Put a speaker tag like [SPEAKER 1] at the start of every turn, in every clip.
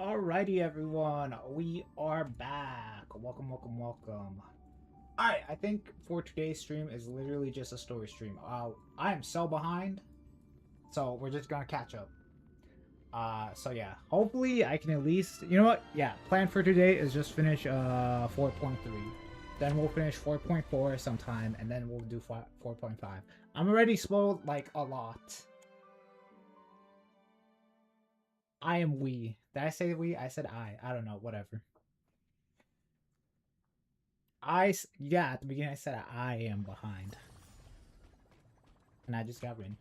[SPEAKER 1] Alrighty, everyone, we are back. Welcome, welcome, welcome. Alright, I think for today's stream is literally just a story stream. I am so behind, so we're just gonna catch up. So yeah, hopefully I can at least, you know what? Yeah, plan for today is just finish 4.3. Then we'll finish 4.4 sometime, and then we'll do 4.5. I'm already spoiled like a lot. I am we. Did I say we? I said I. I don't know. Whatever. Yeah, at the beginning I said I am behind. And I just got rid.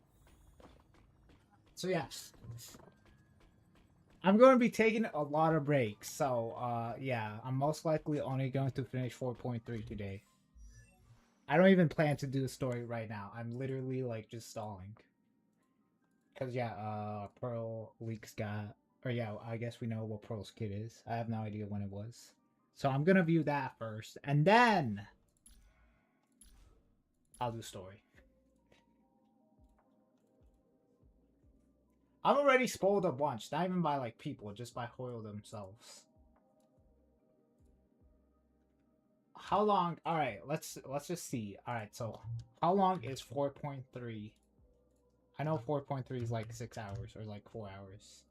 [SPEAKER 1] So yeah. I'm going to be taking a lot of breaks. So yeah, I'm most likely only going to finish 4.3 today. I don't even plan to do the story right now. I'm literally like just stalling. Cause yeah, Pearl Leaks got, or yeah, I guess we know what Pearl's kid is. I have no idea when it was. So I'm gonna view that first, and then I'll do story. I'm already spoiled a bunch, not even by like people, just by Hoyle themselves. How long? All right, let's just see. All right, so how long is 4.3? I know 4.3 is like 6 hours or like 4 hours.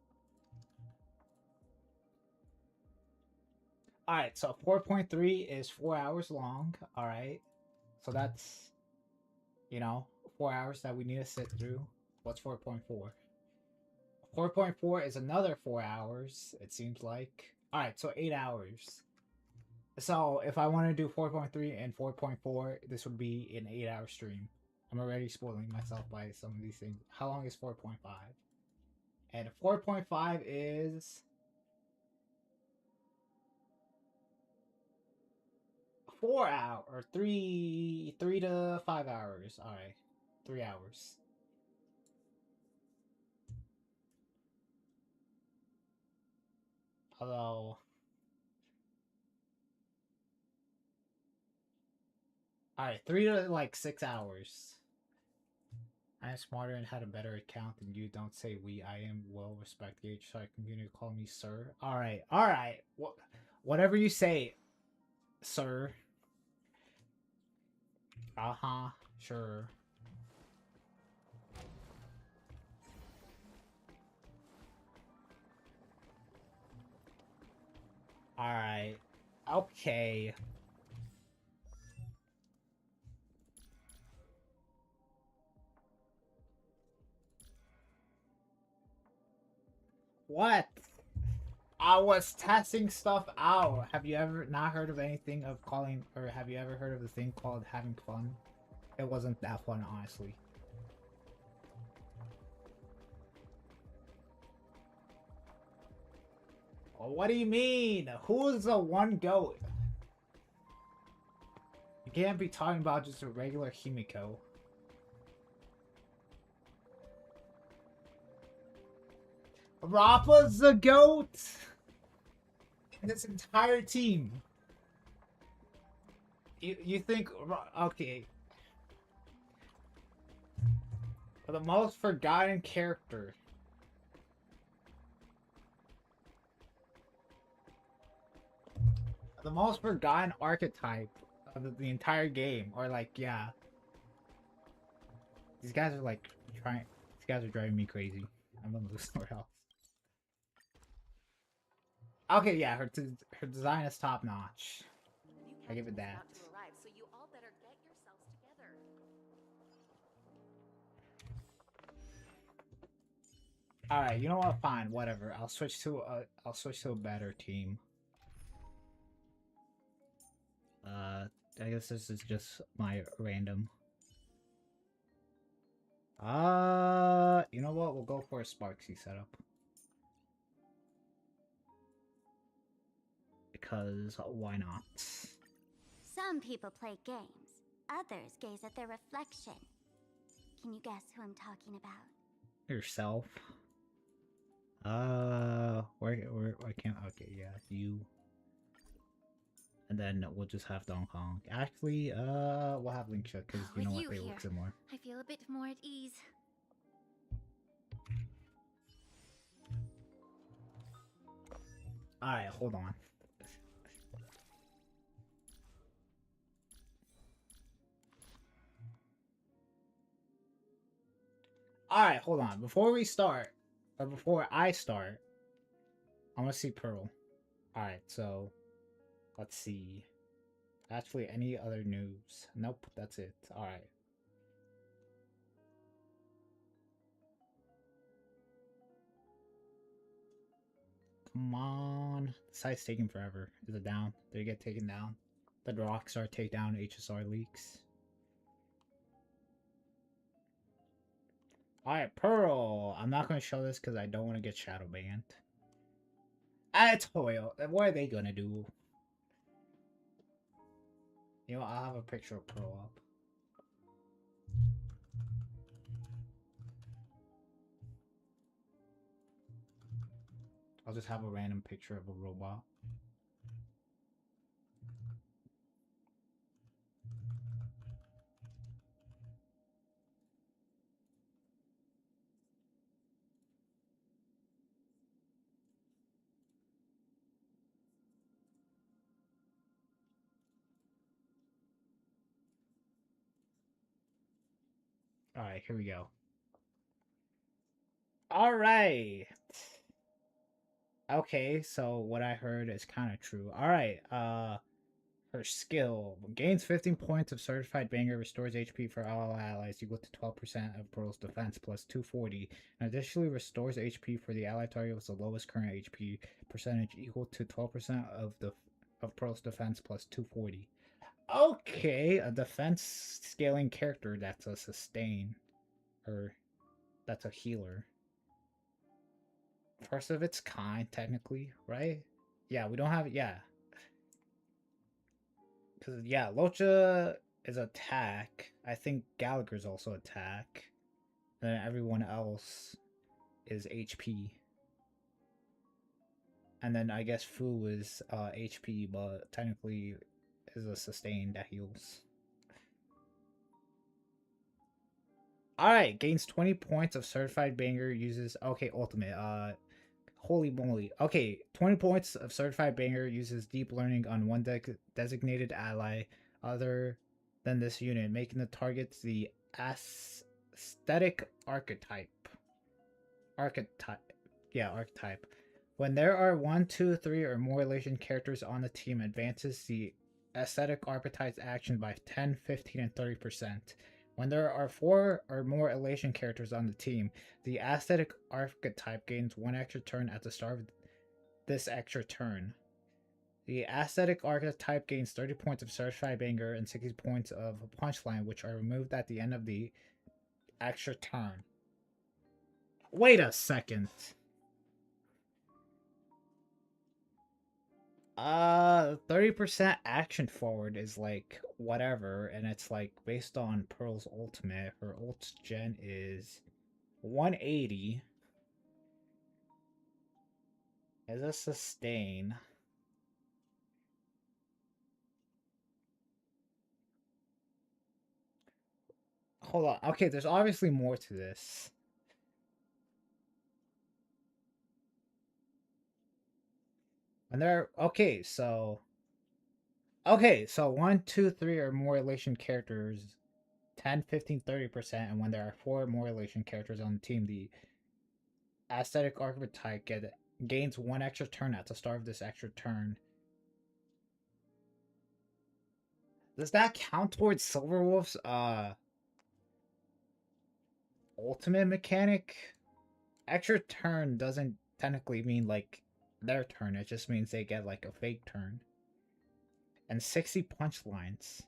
[SPEAKER 1] All right, so 4.3 is 4 hours long. All right, so that's, you know, 4 hours that we need to sit through. What's 4.4? 4.4 is another 4 hours, it seems like. Alright, so 8 hours. So if I want to do 4.3 and 4.4, this would be an 8-hour stream. I'm already spoiling myself by some of these things. How long is 4.5? And 4.5 is 4 hours or 3 to 5 hours. Alright. 3 hours. Although alright, 3 to like 6 hours. I am smarter and had a better account than you. Don't say we. I am well respected. So I continue to call me sir. All right, all right. Whatever you say, sir. Sure. All right. Okay. What? I was testing stuff out. Have you ever not heard of anything of calling, or have you ever heard of the thing called having fun? It wasn't that fun, honestly. What do you mean? Who's the one goat? You can't be talking about just a regular Himiko. Rappa's the GOAT in this entire team. You think, okay. The most forgotten character. The most forgotten archetype of the entire game. Or like, yeah. These guys are like trying, these guys are driving me crazy. I'm gonna lose somewhere else. Okay, yeah, her design is top notch. I give it that.
[SPEAKER 2] So you all better get yourselves together.
[SPEAKER 1] All right, you know what? Fine, whatever. I'll switch to a better team. I guess this is just my random. You know what? We'll go for a Sparksy setup. Because why not?
[SPEAKER 3] Some people play games. Others gaze at their reflection. Can you guess who I'm talking about?
[SPEAKER 1] Yourself. Where I can't. Okay, yeah, you. And then we'll just have Dong Kong. Actually, we'll have Link Shut because you know what, they look similar.
[SPEAKER 3] I feel a bit more at ease.
[SPEAKER 1] Alright, hold on. Alright, hold on. Before we start, or before I start, I want to see Pearl. Alright, so let's see. Actually, any other news? Nope, that's it. Alright. Come on. The site's taking forever. Is it down? Did it get taken down? The Rockstar takedown HSR leaks. Alright, Pearl. I'm not going to show this because I don't want to get shadow banned. It's Hoyle. What are they going to do? You know, I'll have a picture of Pearl up. I'll just have a random picture of a robot. Alright, here we go. Alright. Okay, so what I heard is kind of true. Alright, her skill gains 15 points of certified banger, restores HP for all allies equal to 12% of Pearl's defense plus 240, and additionally restores HP for the ally target with the lowest current HP percentage equal to 12% of Pearl's defense plus 240. Okay, a defense scaling character that's a sustain, or that's a healer. First of its kind, technically, right? Yeah, we don't have it. Yeah. Because, yeah, Locha is attack. I think Gallagher's also attack. And then everyone else is HP. And then I guess Fu is HP, but technically is a sustain that heals. Alright, gains 20 points of certified banger, uses... Okay, ultimate. Holy moly. Okay, 20 points of certified banger, uses deep learning on one designated ally other than this unit, making the target the aesthetic archetype. Archetype. When there are 1, 2, 3, or more relation characters on the team, advances the aesthetic archetype's action by 10, 15, and 30%. When there are 4 or more elation characters on the team, the aesthetic archetype gains 1 extra turn at the start of this extra turn. The aesthetic archetype gains 30 points of certified banger and 60 points of punchline, which are removed at the end of the extra turn. Wait a second. 30% action forward is like whatever, and it's like based on Pearl's ultimate. Her ult gen is 180. Is a sustain. Hold on. Okay, there's obviously more to this. And there, okay, so 1, 2, 3 or more relation characters, 10, 15, 30%, and when there are 4 more relation characters on the team, the aesthetic archetype gains 1 extra turn at the start of this extra turn. Does that count towards Silverwolf's ultimate mechanic? Extra turn doesn't technically mean like their turn, it just means they get like a fake turn. And 60 punch lines.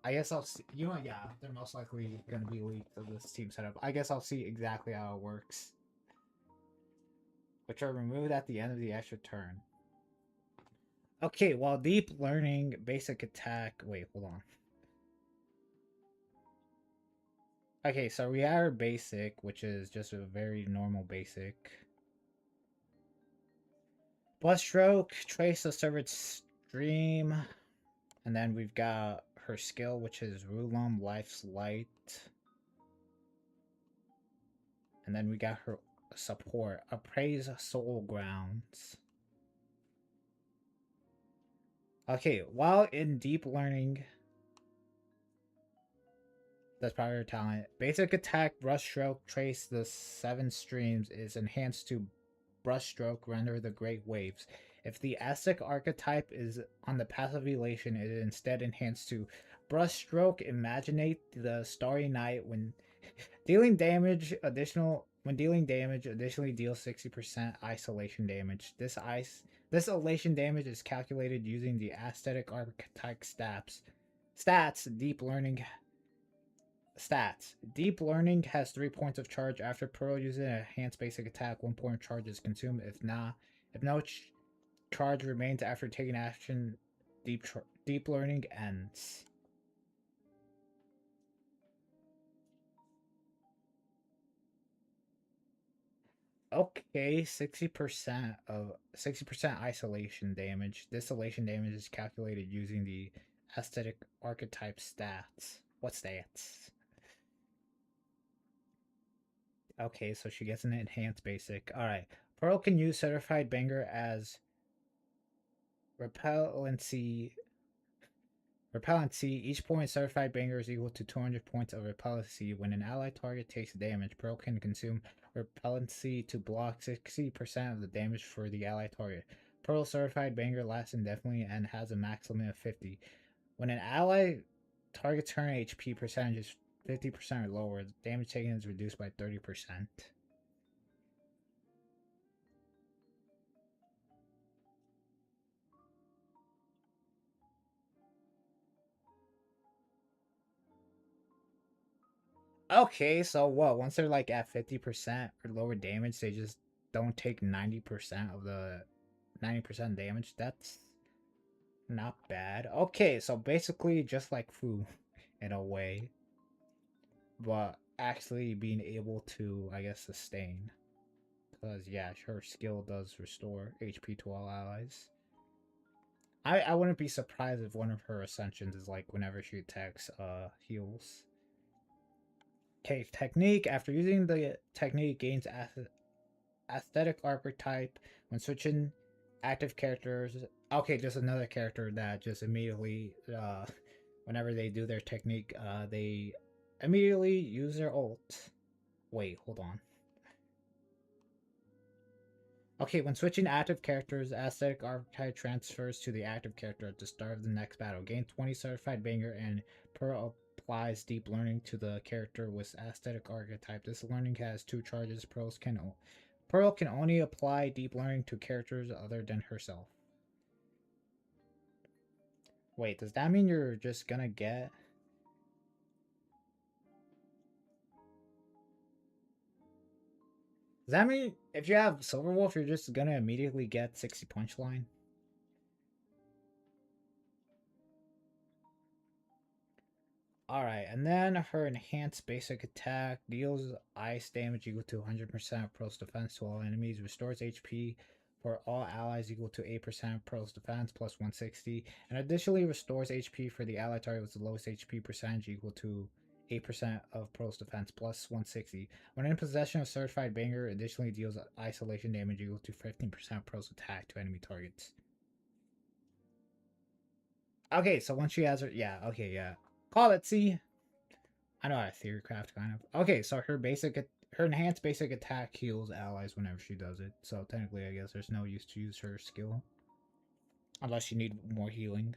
[SPEAKER 1] I guess I'll see. You know, yeah, they're most likely going to be leaked of this team setup. I guess I'll see exactly how it works. Which are removed at the end of the extra turn. Okay, while deep learning, basic attack. Wait, hold on. Okay, so we have our basic, which is just a very normal basic. Blood stroke, trace the servant's stream. And then we've got her skill, which is Rulum, Life's Light. And then we got her support, Appraise Soul Grounds. Okay, while in deep learning, that's probably your talent. Basic attack, brushstroke, trace the 7 streams is enhanced to brushstroke, render the great waves. If the Aztec archetype is on the passive elation, it is instead enhanced to brushstroke, imaginate the starry night when dealing damage. Additionally deals 60% isolation damage. This elation damage is calculated using the aesthetic archetype Stats. Deep Learning has 3 points of charge. After Pearl uses an enhanced basic attack, 1 point of charge is consumed. If no charge remains after taking action, Deep Learning ends. Okay, 60% isolation damage. This isolation damage is calculated using the aesthetic archetype stats. What stats? Okay, so she gets an enhanced basic. Alright. Pearl can use certified banger as repellency. Each point certified banger is equal to 200 points of repellency. When an allied target takes damage, Pearl can consume repellency to block 60% of the damage for the allied target. Pearl certified banger lasts indefinitely and has a max limit of 50. When an ally target's current HP percentage is 50% or lower, the damage taken is reduced by 30%. Okay, so what? Once they're like at 50% or lower damage, they just don't take 90% of the 90% damage. That's not bad. Okay, so basically just like Fu in a way, but actually being able to, I guess, sustain. Because, yeah, her skill does restore HP to all allies. I wouldn't be surprised if one of her ascensions is like whenever she attacks, heals. Okay, technique. After using the technique, gains aesthetic archetype when switching active characters. Okay, just another character that just immediately, whenever they do their technique, they immediately use their ult. Wait, hold on. Okay, when switching active characters, aesthetic archetype transfers to the active character at the start of the next battle. Gain 20 certified banger and Pearl applies deep learning to the character with aesthetic archetype. This learning has 2 charges. Pearl can only apply deep learning to characters other than herself. Wait, does that mean you're just gonna get... Does that mean if you have Silver Wolf, you're just gonna immediately get 60 punchline? Alright, and then her enhanced basic attack deals ice damage equal to 100% of Pearl's defense to all enemies, restores HP for all allies equal to 8% of Pearl's defense plus 160, and additionally restores HP for the ally target with the lowest HP percentage equal to 8% of Pearl's defense plus 160. When in possession of certified banger, additionally deals isolation damage equal to 15% of Pearl's attack to enemy targets. Okay, so once she has her, yeah, okay, yeah. Call it, see? I know how to theorycraft kind of. Okay, so her enhanced basic attack heals allies whenever she does it. So technically, I guess there's no use to use her skill unless you need more healing.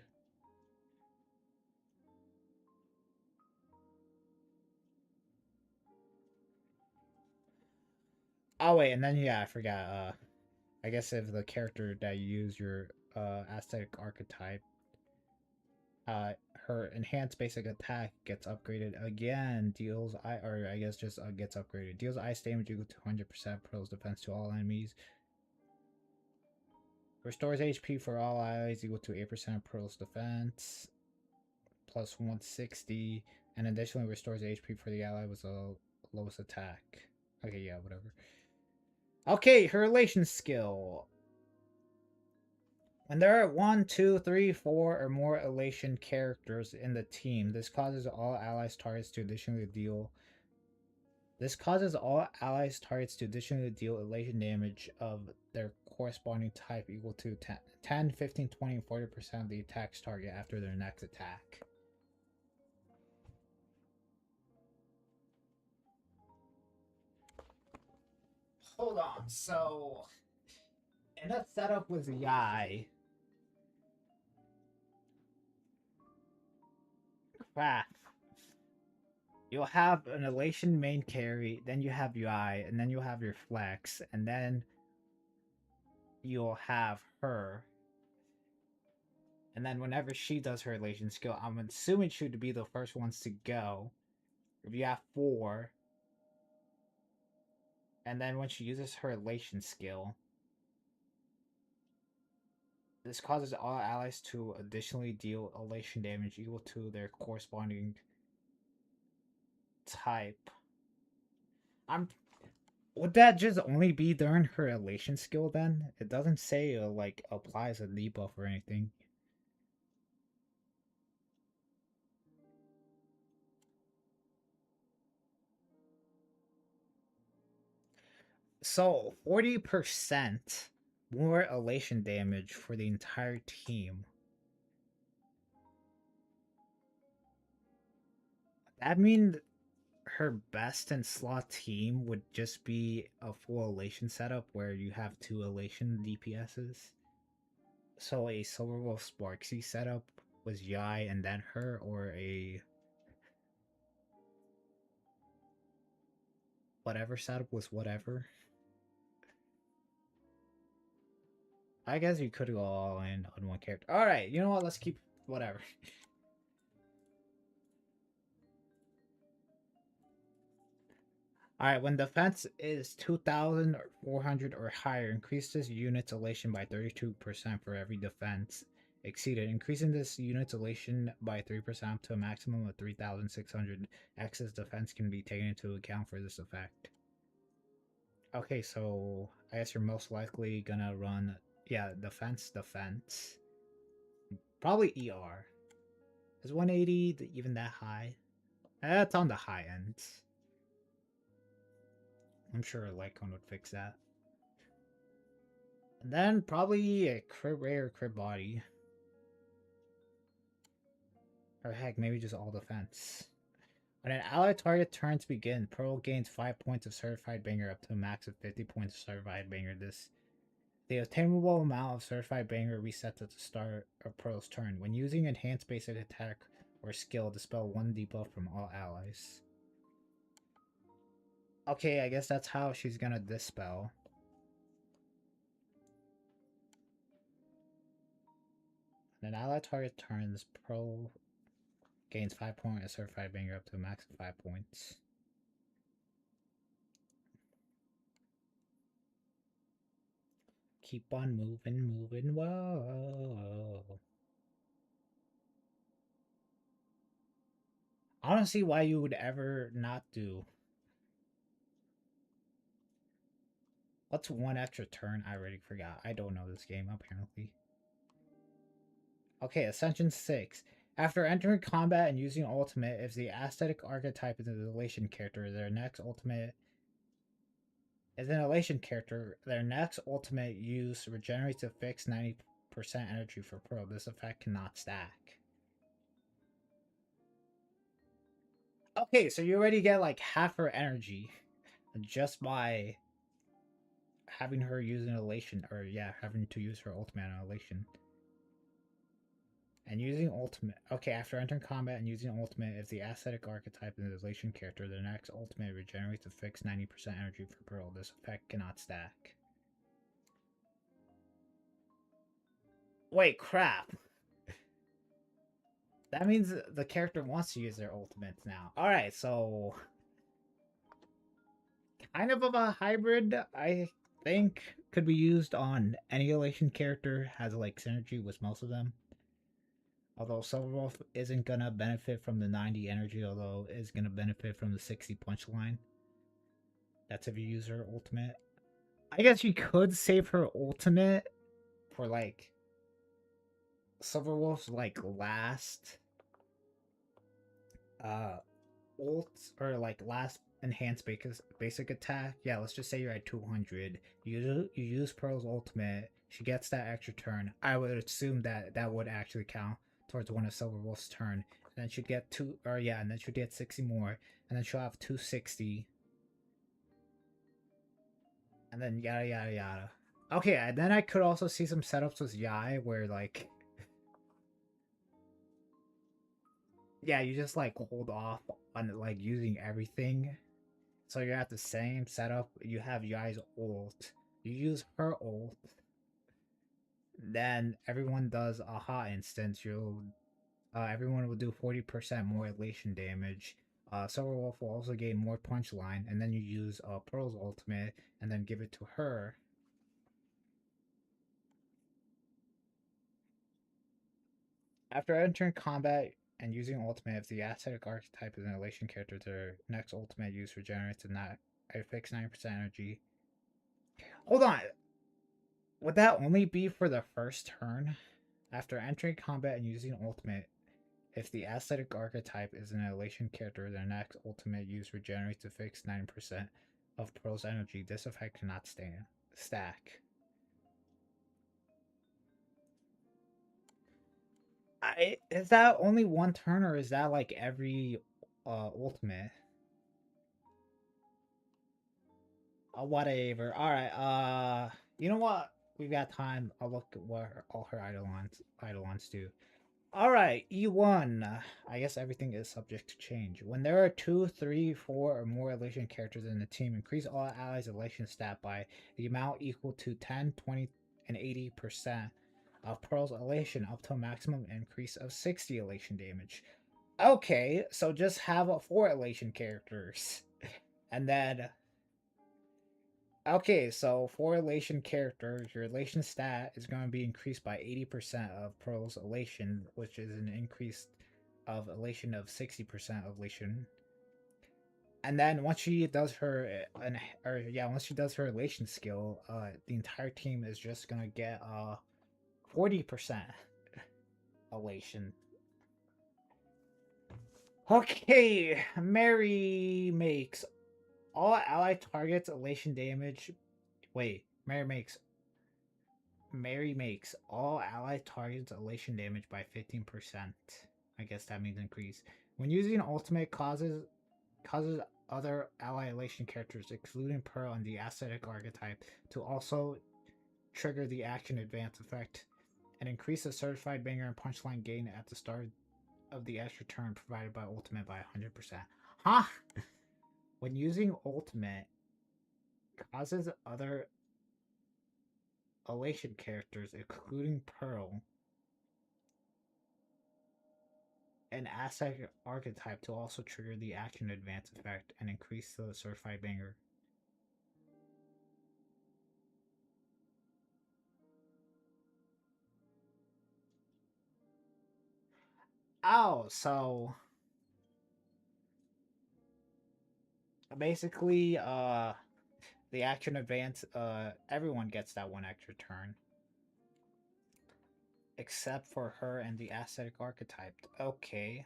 [SPEAKER 1] Oh wait, and then yeah, I forgot. I guess if the character that you use your aesthetic archetype, her enhanced basic attack gets upgraded again. Gets upgraded. Deals ice damage equal to 100% Pearl's defense to all enemies. Restores HP for all allies equal to 8% of Pearl's defense plus 160, and additionally restores HP for the ally with the lowest attack. Okay, yeah, whatever. Okay, her relation skill. When there are 1, 2, 3, 4, or more elation characters in the team, this causes all allies' targets to additionally deal This causes all allies targets to additionally deal elation damage of their corresponding type equal to 10, 15, 20, and 40% of the attack's target after their next attack. Hold on, so in that setup with Yai, crap. You'll have an elation main carry, then you have Yai, and then you'll have your flex, and then you'll have her. And then whenever she does her elation skill, I'm assuming she would be the first ones to go. If you have 4, and then when she uses her elation skill, this causes all allies to additionally deal elation damage equal to their corresponding type. Would that just only be during her elation skill then? It doesn't say like applies a debuff or anything. So 40% more elation damage for the entire team. That means her best in slot team would just be a full elation setup where you have 2 elation DPSs. So a Silverwolf Sparksy setup was Yai and then her, or a whatever setup was whatever. I guess you could go all in on one character. Alright, you know what? Let's keep whatever. Alright, when defense is 2,400 or higher, increase this unit's elation by 32% for every defense exceeded. Increasing this unit's elation by 3% up to a maximum of 3,600 excess defense can be taken into account for this effect. Okay, so I guess you're most likely gonna run, yeah, defense. Probably ER. Is 180 even that high? That's on the high end. I'm sure Lycon would fix that. And then probably a crib ray or crib body. Or heck, maybe just all defense. When an allied target turns begin, Pearl gains 5 points of certified banger up to a max of 50 points of certified banger. The attainable amount of certified banger resets at the start of Pearl's turn. When using enhanced basic attack or skill, dispel 1 debuff from all allies. Okay, I guess that's how she's gonna dispel. When an allied target turns, Pearl gains 5 points of certified banger up to a max of 5 points. Keep on moving, whoa. I don't see why you would ever not do. What's 1 extra turn? I already forgot. I don't know this game, apparently. Okay, Ascension 6. After entering combat and using ultimate, if the aesthetic archetype is an elation character, their next ultimate use regenerates a fixed 90% energy for Pearl. This effect cannot stack. Okay, so you already get like half her energy just by having her use an elation, or yeah, having to use her ultimate on elation. And using ultimate. Okay, after entering combat and using ultimate, if the aesthetic archetype is an elation character, the next ultimate regenerates a fixed 90% energy for Pearl. This effect cannot stack. Wait, crap. That means the character wants to use their ultimates now. Alright, so kind of a hybrid, I think, could be used on any elation character, has like synergy with most of them. Although Silverwolf isn't gonna benefit from the 90 energy, although is gonna benefit from the 60 punch line. That's if you use her ultimate. I guess you could save her ultimate for like Silverwolf's like last ult or like last enhanced basic attack, yeah, let's just say you're at 200. You use Pearl's ultimate. She gets that extra turn. I would assume that that would actually count towards one of Silver Wolf's turn. And then she'd get and then she'd get 60 more, and then she'll have 260, and then yada yada yada. Okay, and then I could also see some setups with Yai where like, yeah, you just like hold off on like using everything. So you're at the same setup. You have Yai's ult. You use her ult. Then everyone does a hot instance. Everyone will do 40% more elation damage. Silver Wolf will also gain more punchline, and then you use Pearl's ultimate, and then give it to her. After entering combat and using ultimate, if the aesthetic archetype is an elation character, their next ultimate use regenerates a fixed 9% energy. Hold on. Would that only be for the first turn? After entering combat and using ultimate, if the aesthetic archetype is an elation character, their next ultimate use regenerates a fixed 9% of Pearl's energy. This effect cannot stack. Is that only one turn, or is that like every ultimate? Whatever. Alright, you know what? We've got time. I'll look at what all her eidolons do. Alright, E1. I guess everything is subject to change. When there are 2, 3, 4, or more elation characters in the team, increase all allies' elation stat by the amount equal to 10, 20, and 80% of Pearl's elation up to a maximum increase of 60 elation damage. Okay, so just have 4 elation characters. And then okay, so for elation characters, your elation stat is going to be increased by 80% of Pearl's elation, which is an increase of elation of 60% of elation. And then once she does her once she does her elation skill, the entire team is just gonna get 40% elation. Okay, Mary makes all ally targets elation damage. Wait, Mary makes all allied targets elation damage by 15%. I guess that means increase. When using ultimate causes other ally elation characters, excluding Pearl and the aesthetic archetype, to also trigger the action advance effect and increase the certified banger and punchline gain at the start of the extra turn provided by ultimate by 100%. Huh? When using ultimate, causes other elation characters, including Pearl, an asset archetype, to also trigger the action advance effect and increase the certified banger. Oh, so basically, the action advance, everyone gets that one extra turn. Except for her and the aesthetic archetype. Okay.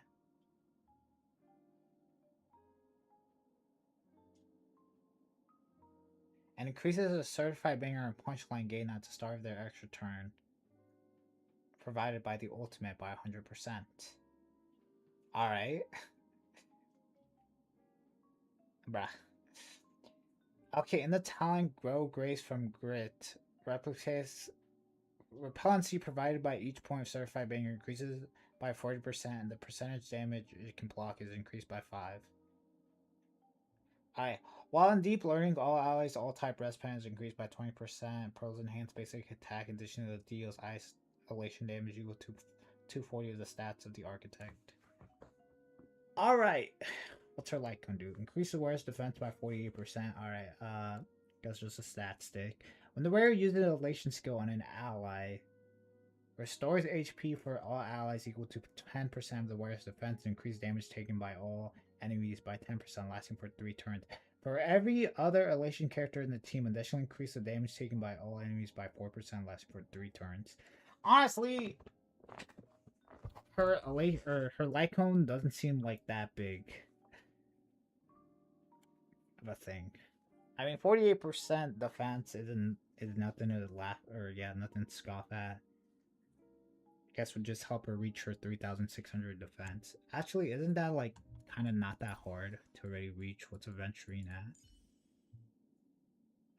[SPEAKER 1] And increases the certified banger and punchline gain at the start of their extra turn, provided by the ultimate by 100%. Alright. Bruh. Okay, in the talent Grow Grace from Grit, replicates repellency provided by each point of certified banger increases by 40%, and the percentage damage it can block is increased by 5. Alright. While in Deep Learning, all allies, all type rest pen is increased by 20%. Pros enhance basic attack, additionally deals isolation damage equal to 240 of the stats of the architect. Alright. What's her light gonna do? Increase the wearer's defense by 48%. Alright, that's just a stat stick. When the wearer uses an elation skill on an ally, restores HP for all allies equal to 10% of the wearer's defense, and increase damage taken by all enemies by 10%, lasting for 3 turns. For every other elation character in the team, additionally increase the damage taken by all enemies by 4%, lasting for 3 turns. Honestly, her light cone doesn't seem like that big. of a thing. I mean, 48% defense is nothing to laugh or yeah, nothing to scoff at. I guess would just help her reach her 3,600 defense. Actually, isn't that like kind of not that hard to already reach what's Aventurine at?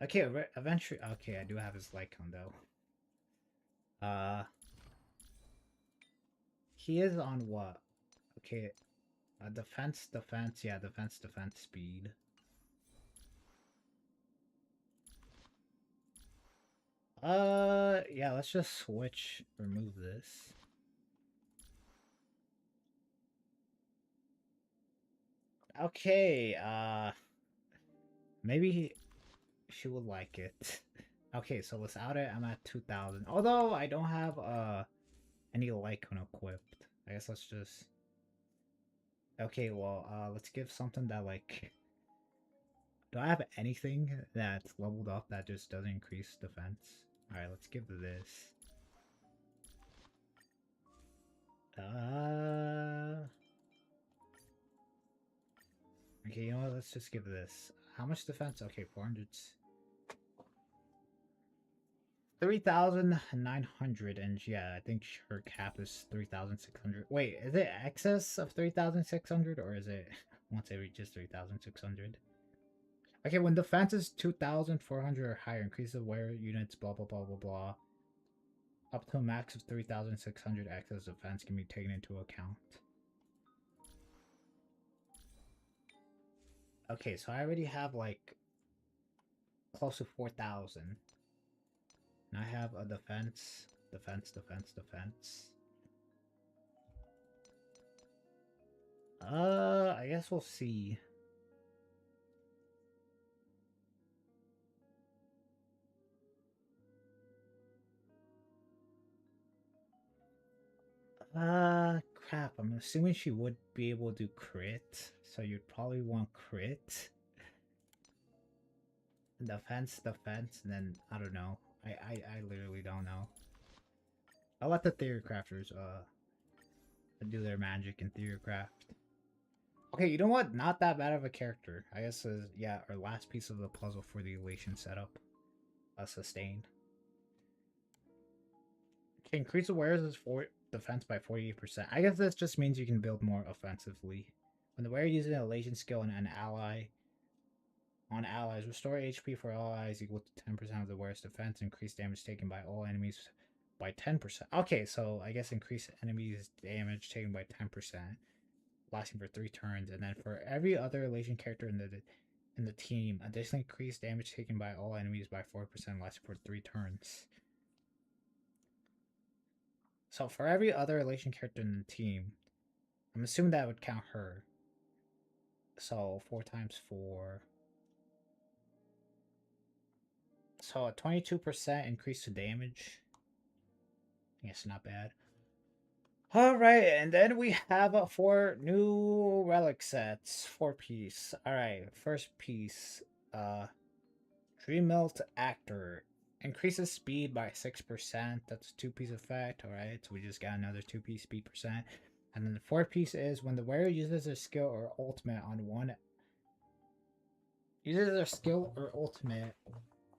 [SPEAKER 1] Okay, Aventurine. Okay, I do have his Lycon though. He is on what? Okay, defense. Yeah, defense speed. Yeah, let's just switch, remove this. Okay, maybe she would like it. Okay, so without it, I'm at 2,000. Although I don't have, any Lycon equipped. I guess let's just... Okay, well, let's give something that, like... Do I have anything that's leveled up that just doesn't increase defense? Alright, let's give this. Okay, you know what? Let's just give this. How much defense? Okay, 400. 3,900, and yeah, I think her cap is 3,600. Wait, is it excess of 3,600, or is it once it reaches 3,600? Okay, when defense is 2,400 or higher, increase the wearer units, blah blah blah blah blah. Up to a max of 3,600 excess defense can be taken into account. Okay, so I already have like close to 4,000. And I have a defense. I guess we'll see. Crap. I'm assuming she would be able to crit, so you'd probably want crit. Defense, and then I don't know. I literally don't know. I'll let the theory crafters do their magic in theory craft. Okay, you know what? Not that bad of a character. I guess yeah, our last piece of the puzzle for the elation setup. A sustain. Okay, increase awareness for defense by 48%. I guess this just means you can build more offensively. When the wearer uses an elation skill on an ally, on allies, restore HP for all allies equal to 10% of the wearer's defense. Increase damage taken by all enemies by 10%. Okay, so I guess increase enemies damage taken by 10%, lasting for 3 turns, and then for every other elation character in the team, additionally increase damage taken by all enemies by 4%, lasting for 3 turns. So for every other relation character in the team, I'm assuming that would count her. So 4 times 4. So a 22% increase to damage. I guess not bad. Alright, and then we have 4 new relic sets. 4-piece. Alright, first piece. Dream Melt Actor. Increases speed by 6%. That's a 2-piece effect. Alright, so we just got another 2-piece speed percent. And then the 4-piece is when the wearer uses their skill or ultimate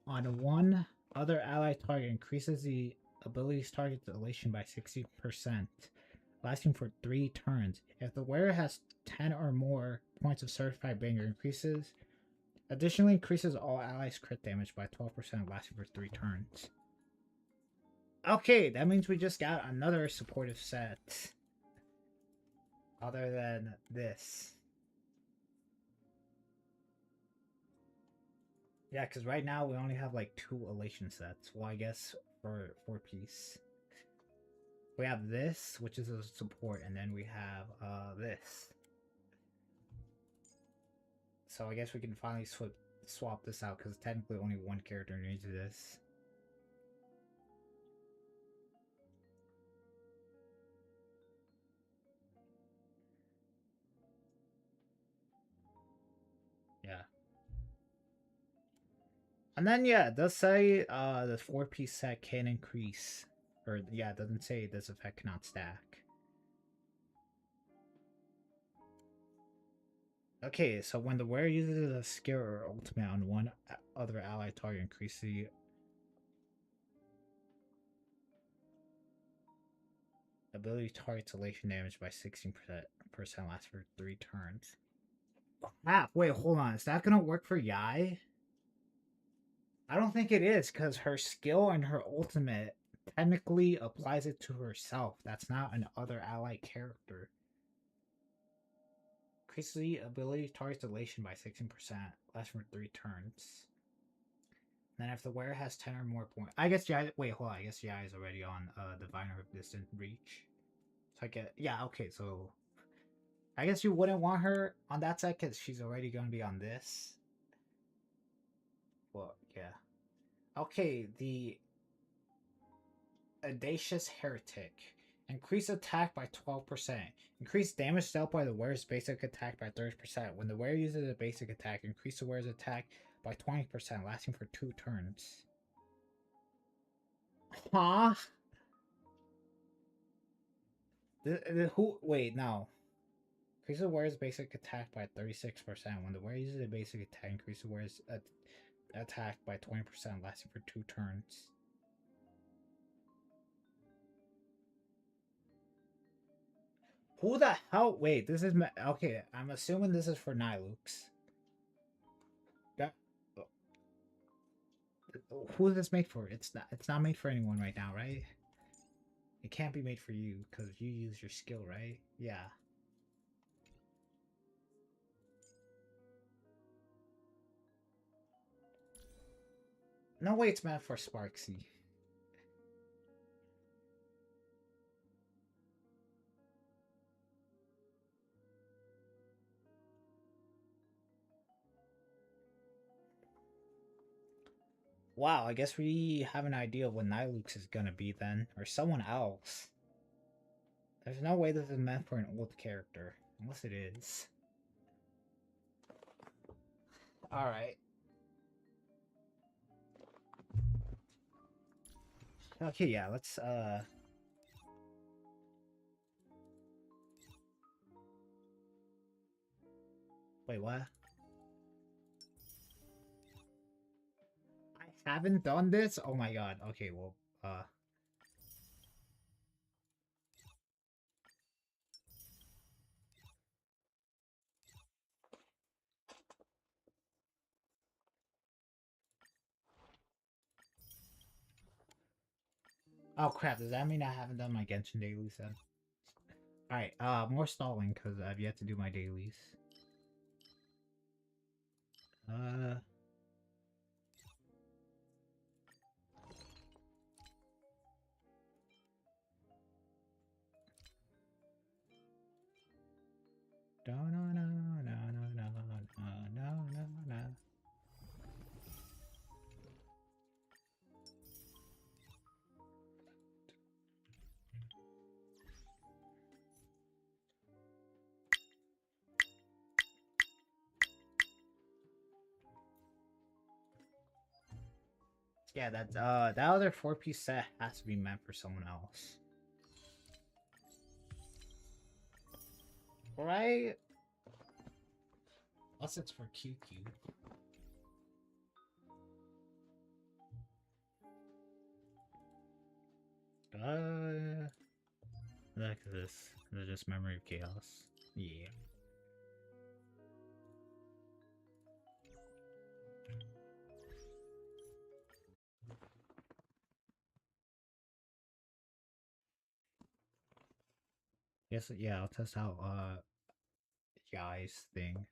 [SPEAKER 1] on one other ally target, increases the ability's target's elation by 60%, lasting for 3 turns. If the wearer has 10 or more points of certified banger, additionally increases all allies' crit damage by 12%, lasting for 3 turns. Okay, that means we just got another supportive set. Other than this. Yeah, because right now we only have like 2 elation sets. Well, I guess for 4-piece. We have this, which is a support, and then we have this. So I guess we can finally swap this out, because technically only one character needs this. Yeah. And then yeah, it does say the 4-piece set can increase. Or yeah, it doesn't say this effect cannot stack. Okay, so when the wearer uses a skill or ultimate on one other ally target, increase the ability target elation damage by 16% lasts for 3 turns. Ah, wait, hold on. Is that gonna work for Yai? I don't think it is, because her skill and her ultimate technically applies it to herself. That's not an other ally character. Increases the ability target elation by 16%, lasts for 3 turns. Then if the wearer has 10 or more points, I guess Jai. Wait, hold on. I guess Jai is already on Divine or Distant Reach. So I get, yeah, okay. So I guess you wouldn't want her on that side because she's already gonna be on this. Well, yeah. Okay, the Audacious Heretic. Increase attack by 12%. Increase damage dealt by the wearer's basic attack by 30%. When the wearer uses a basic attack, increase the wearer's attack by 20%, lasting for 2 turns. Huh? Who? Wait, no. Increase the wearer's basic attack by 36%. When the wearer uses a basic attack, increase the wearer's attack by 20%, lasting for 2 turns. Who the hell? Wait, this is okay. I'm assuming this is for Nilux. That who is this made for? It's not. It's not made for anyone right now, right? It can't be made for you because you use your skill, right? Yeah. No way, it's meant for Sparksy. Wow, I guess we have an idea of what Nilux is gonna be then, or someone else. There's no way this is meant for an old character, unless it is. Alright. Okay, yeah, let's, Wait, what? I haven't done this? Oh my god. Okay, well, Oh crap, does that mean I haven't done my Genshin dailies then? Alright, more stalling, because I've yet to do my dailies. Uh... No, no, no, no, no, no, no, no, no, no. Yeah, that other 4-piece set has to be meant for someone else. Right? Unless it's for QQ. Look at this. It's just Memory of Chaos. Yeah. Yes, yeah, I'll test out, Yai's thing.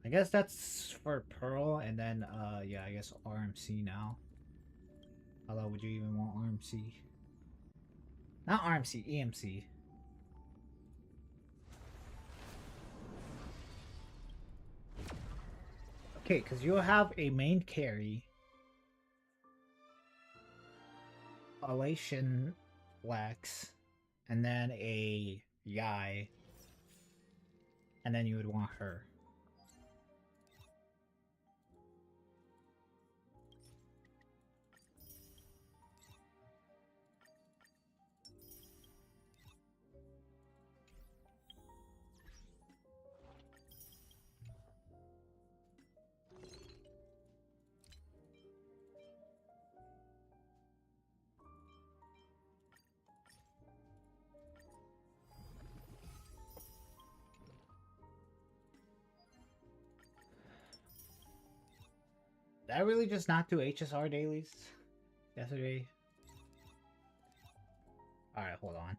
[SPEAKER 1] I guess that's for Pearl, and then, yeah, I guess RMC now. Although, would you even want RMC? Not RMC, EMC. Okay, because you'll have a main carry, Elation Wax, and then a Yai, and then you would want her. Did I really just not do HSR dailies yesterday? Alright, hold on.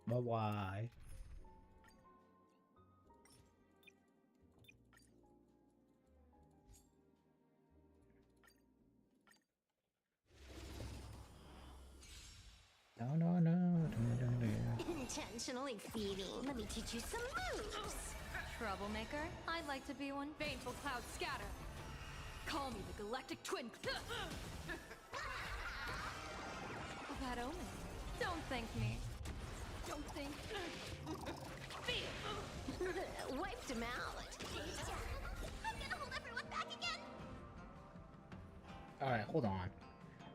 [SPEAKER 1] But why? No, no, no, no, no, no.
[SPEAKER 3] Intentionally feeding. Let me teach you some moves.
[SPEAKER 2] Troublemaker? I'd like to be one.
[SPEAKER 4] Baneful cloud scatter. Call me the galactic twin.
[SPEAKER 2] Bad omen. Don't thank me.
[SPEAKER 4] Don't think.
[SPEAKER 3] Wiped him out. I'm gonna hold everyone back again.
[SPEAKER 1] Alright, hold on.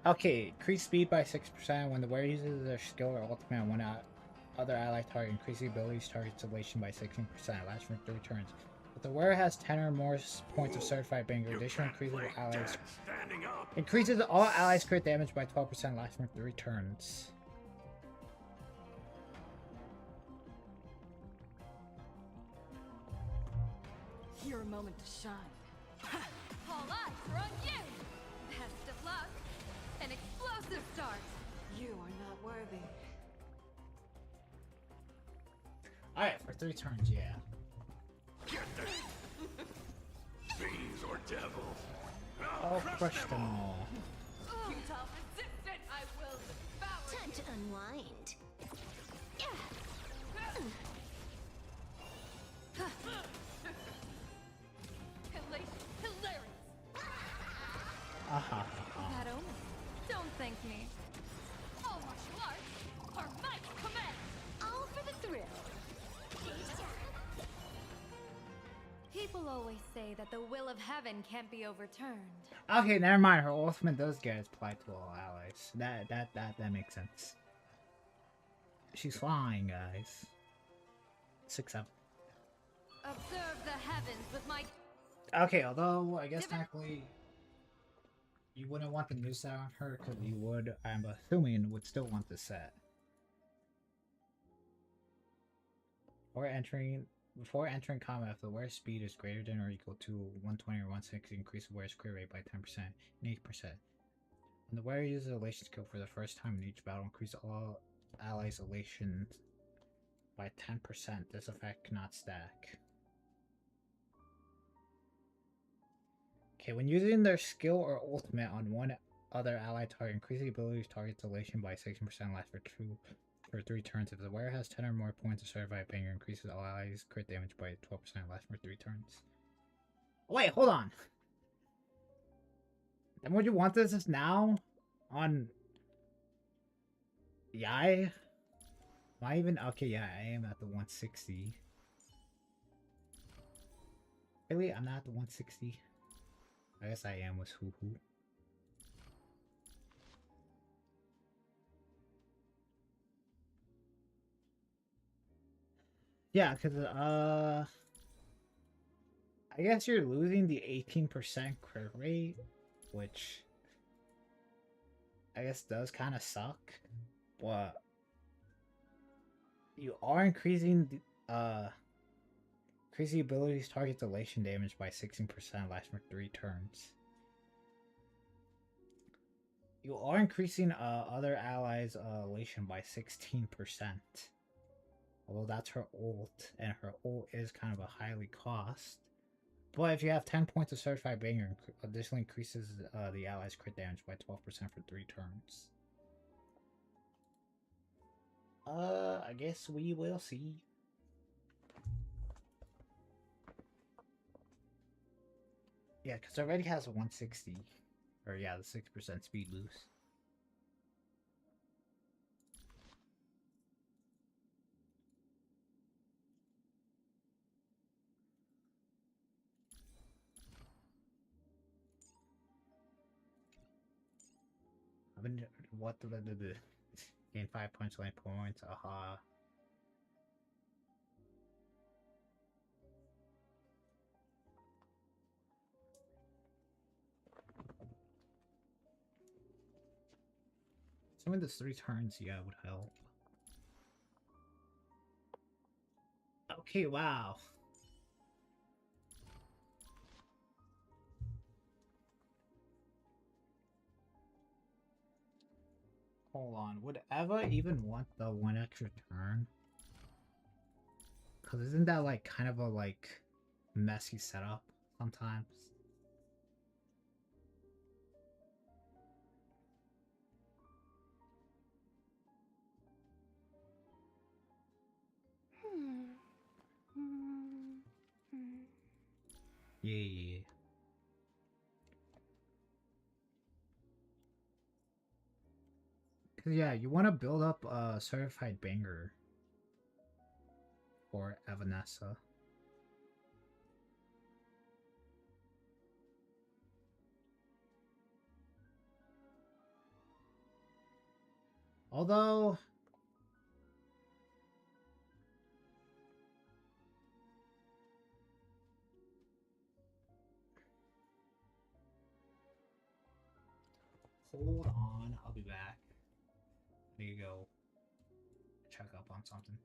[SPEAKER 1] Okay, increase speed by 6% when the wearer uses their skill or ultimate on one other ally target. Increase the ability's target duration by 16%. Lasts for 3 turns. If the wearer has 10 or more points of certified banger, additional increases all allies crit damage by 12%. Lasts for 3 turns.
[SPEAKER 4] Your moment to shine.
[SPEAKER 2] All eyes are on you! Best of luck! An explosive start!
[SPEAKER 4] You are not worthy.
[SPEAKER 1] Alright, for 3 turns, yeah.
[SPEAKER 5] Get them! Fiends or devils!
[SPEAKER 1] I'll crush them all.
[SPEAKER 4] Futile resistant, I will devour
[SPEAKER 3] Time to unwind.
[SPEAKER 4] Hilarious.
[SPEAKER 1] Aha.
[SPEAKER 2] Bad omen. Don't thank me.
[SPEAKER 4] All martial arts are my command.
[SPEAKER 3] All for the thrill.
[SPEAKER 2] People always say that the will of heaven can't be overturned.
[SPEAKER 1] Okay, never mind. Her ultimate does get applied to all allies. That makes sense. She's flying, guys. 6-7.
[SPEAKER 2] Observe the heavens with my...
[SPEAKER 1] Okay, although I guess technically you wouldn't want the new set on her because you would, I'm assuming, would still want the set. Before entering combat, if the wearer's speed is greater than or equal to 120 or 160, increase the wearer's crit rate by 10% and 8%. When the wearer uses elation skill for the first time in each battle, increase all allies' elation by 10%. This effect cannot stack. Okay, when using their skill or ultimate on one other ally target, increase the ability's target's elation by 16%, lasts for 3 turns. If the wearer has 10 or more points of certified banger, increases all allies' crit damage by 12%, lasts for 3 turns. Wait, hold on. Then would you want this now? On Yai? Am I even okay? Yeah, I am at the 160. Really? I'm not at the 160. I guess I am with Hoo Hoo. Yeah, because, I guess you're losing the 18% crit rate, which I guess does kind of suck, but you are increasing the, increase the ability's target's elation damage by 16%, lasts for 3 turns. You are increasing other allies' elation by 16%. Although that's her ult, and her ult is kind of a highly cost. But if you have 10 points of certified banger, additionally increases the allies' crit damage by 12% for 3 turns. I guess we will see. Yeah, because it already has a 160. Or yeah, the 6% speed boost. I've been what the gain 5 points, 20 points, aha. Assuming this 3 turns, yeah, would help. Okay, wow. Hold on, would Eva even want the 1 extra turn? Cause isn't that like kind of a like messy setup sometimes? Yeah. Cause yeah, you want to build up a certified banger for Evanessa. Although hold on, I'll be back. There you go. Check up on something.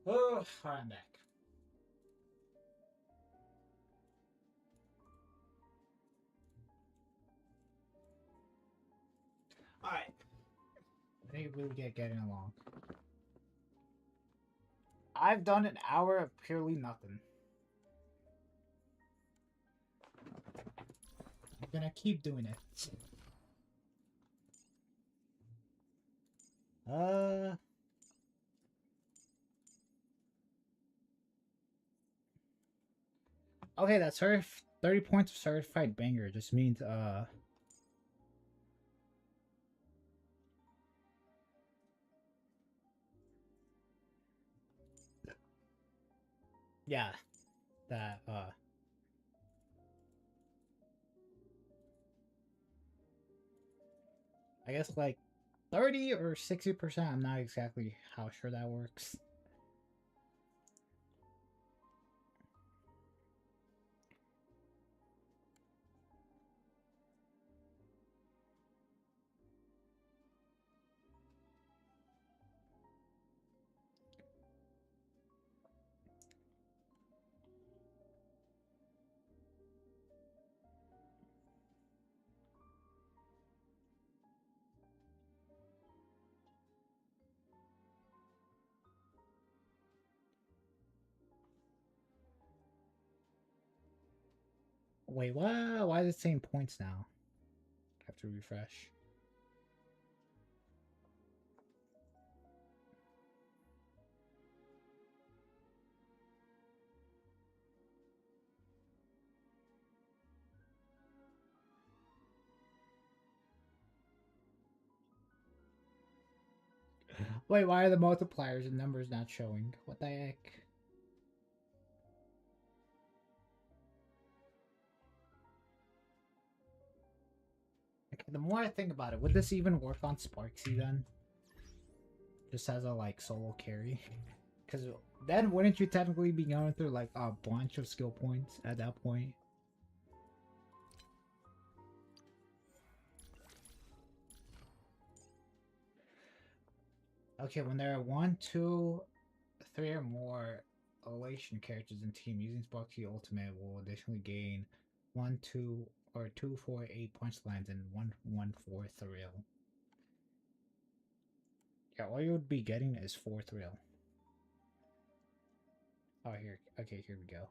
[SPEAKER 1] Oh, I'm back. Alright. I think we get getting along. I've done an hour of purely nothing. I'm gonna keep doing it. Okay, that's 30 points of certified banger just means yeah, that I guess like 30 or 60%. I'm not exactly how sure that works. Wait, what? Why is it saying points now? I have to refresh. Wait, why are the multipliers and numbers not showing? What the heck? Okay, the more I think about it, would this even work on Sparksy then? Just as a like solo carry? Because then wouldn't you technically be going through like a bunch of skill points at that point? Okay, when there are 1, 2, 3 or more elation characters in team, using Sparky Ultimate will additionally gain 1, 2, or 2, 4, 8 punchlines and 1, 1, 4 thrill. Yeah, all you would be getting is 4 thrill. Oh, here. Okay, here we go.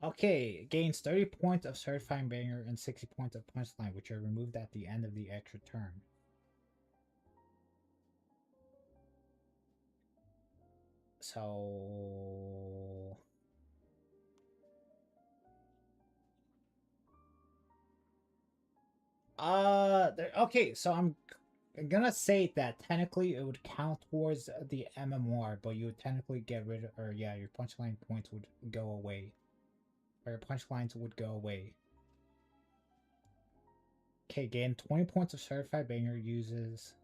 [SPEAKER 1] Okay, gains 30 points of certifying banger and 60 points of punchline, which are removed at the end of the extra turn. So okay, so I'm gonna say that technically it would count towards the MMR, but you would technically get rid of, or yeah, your punchline points would go away. Or your punchlines would go away. Okay, gain 20 points of certified banger uses.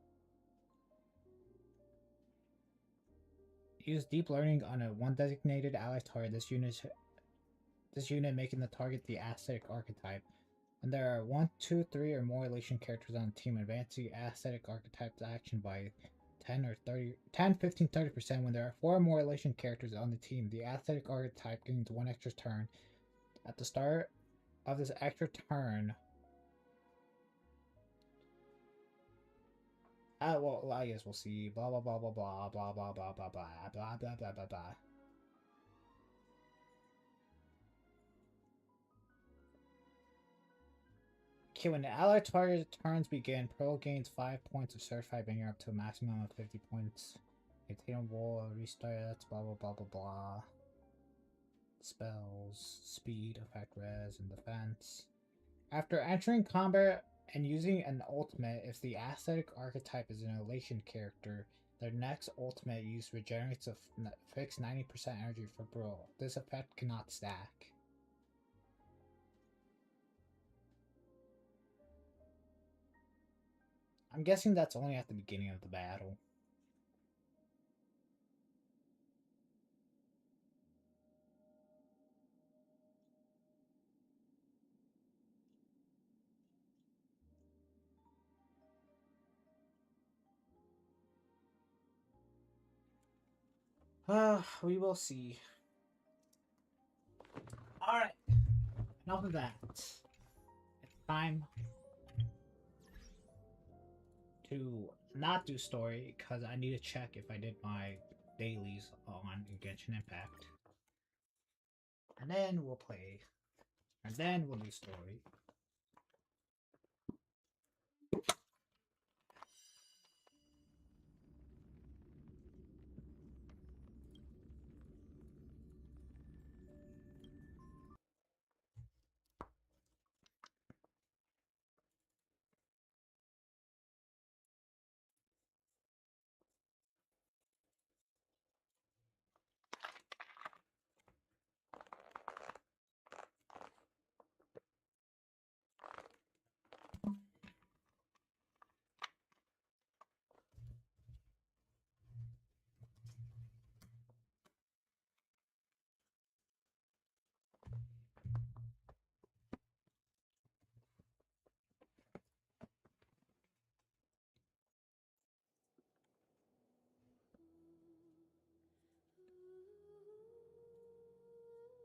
[SPEAKER 1] Use deep learning on a one designated ally target. This unit making the target the aesthetic archetype. When there are 1, 2, 3 or more elation characters on the team, advance the aesthetic archetype's action by 10 or 30, 10, 15, 30%. When there are 4 or more elation characters on the team, the aesthetic archetype gains 1 extra turn. At the start of this extra turn, well, I guess we'll see. Blah blah blah blah blah blah blah blah blah blah blah blah blah blah blah. Okay, when the allied target turns begin, Pearl gains 5 points of certified banger up to a maximum of 50 points. Attainable restarts, blah blah blah blah blah. Spells, speed, effect res, and defense. After entering combat and using an ultimate, if the aesthetic archetype is an elation character, their next ultimate use regenerates a fixed 90% energy for Pearl. This effect cannot stack. I'm guessing that's only at the beginning of the battle. We will see. Alright. Enough of that. It's time to not do story because I need to check if I did my dailies on Genshin Impact. And then we'll play. And then we'll do story.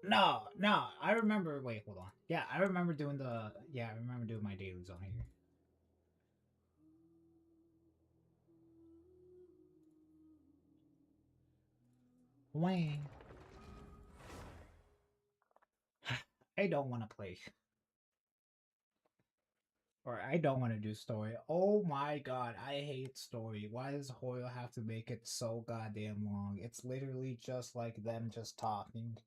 [SPEAKER 1] No, no, I remember. Wait, hold on. Yeah, I remember doing the. Yeah, I remember doing my dailies on here. Wang. I don't want to play. Or I don't want to do story. Oh my god, I hate story. Why does Hoyle have to make it so goddamn long? It's literally just like them just talking.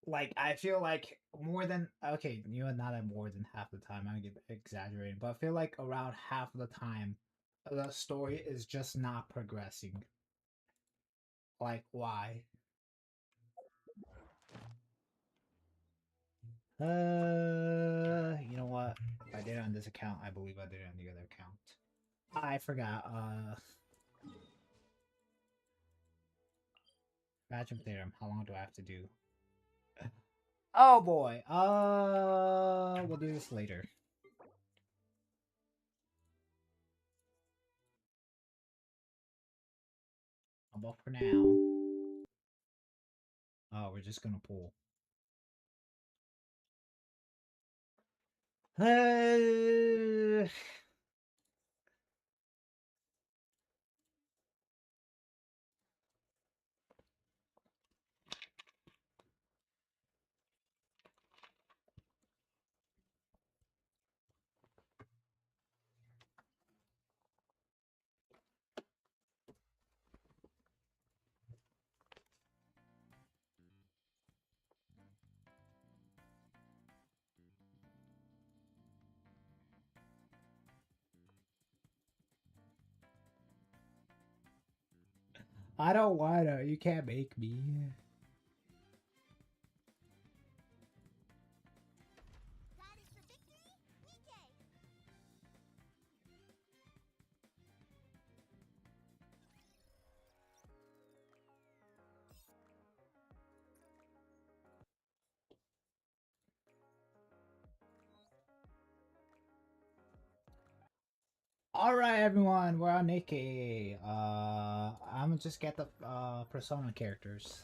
[SPEAKER 1] Like, I feel like more than, okay, you know, not at more than half the time, I'm exaggerating, but I feel like around half of the time, the story is just not progressing. Like, why? You know what? If I did it on this account, I believe I did it on the other account. I forgot, Magic Theorem, how long do I have to do? Oh boy, we'll do this later. But for now, we're just gonna pull. I don't wanna. You can't make me. Alright, everyone, we're on Nikkei. I'm gonna just get the Persona characters.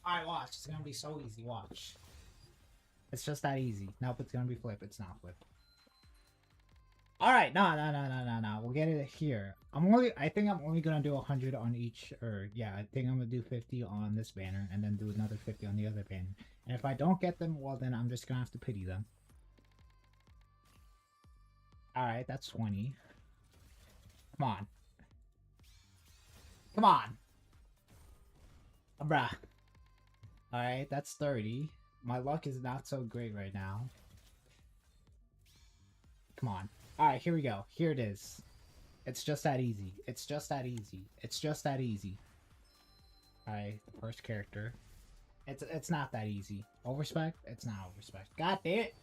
[SPEAKER 1] Alright, watch. It's gonna be so easy. Watch. It's just that easy. Nope, it's gonna be flip. It's not flip. Alright, no. We'll get it here. I think I'm only gonna do 100 on each, or yeah, I think I'm gonna do 50 on this banner, and then do another 50 on the other banner. And if I don't get them, well then I'm just gonna have to pity them. Alright, that's 20. Come on. Come on. Bruh. Alright, that's 30. My luck is not so great right now. Come on. Alright, here we go. Here it is. It's just that easy. It's just that easy. It's just that easy. Alright, the first character. It's not that easy. Overspec? It's not overspec. God damn it!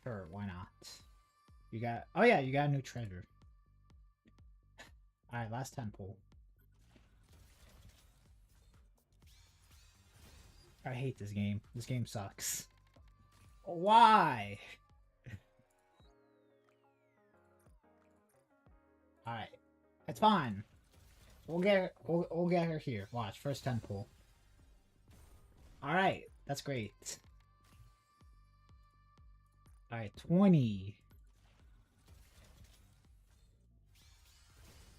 [SPEAKER 1] Sure, why not? You got... Oh yeah, you got a new treasure. Alright, last 10 pull. I hate this game. This game sucks. Why? Alright. It's fine. We'll get her here. Watch, first 10 pull. Alright, that's great. Alright, 20.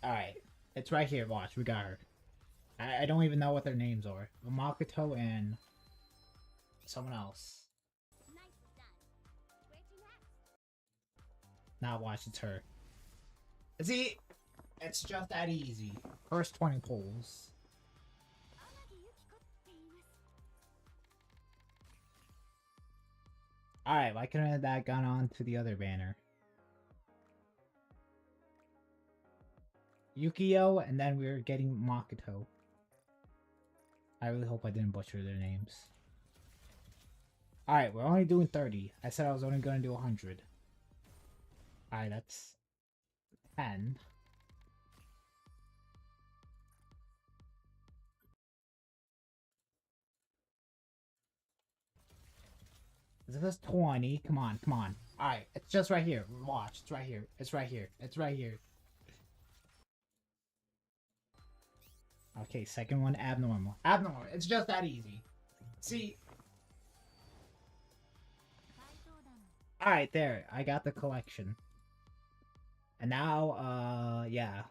[SPEAKER 1] Alright. It's right here, watch, we got her. I don't even know what their names are. Makoto and someone else. Now watch, it's her. See? It's just that easy. First 20 pulls. Alright, why couldn't that have gone on to the other banner? Yukio, and then we're getting Makoto. I really hope I didn't butcher their names. Alright, we're only doing 30. I said I was only going to do 100. Alright, that's 10. This is 20. Come on, come on. Alright, it's just right here. Watch, it's right here. It's right here. It's right here. Okay, second one, abnormal. Abnormal. It's just that easy. See? Alright, there. I got the collection. And now, yeah.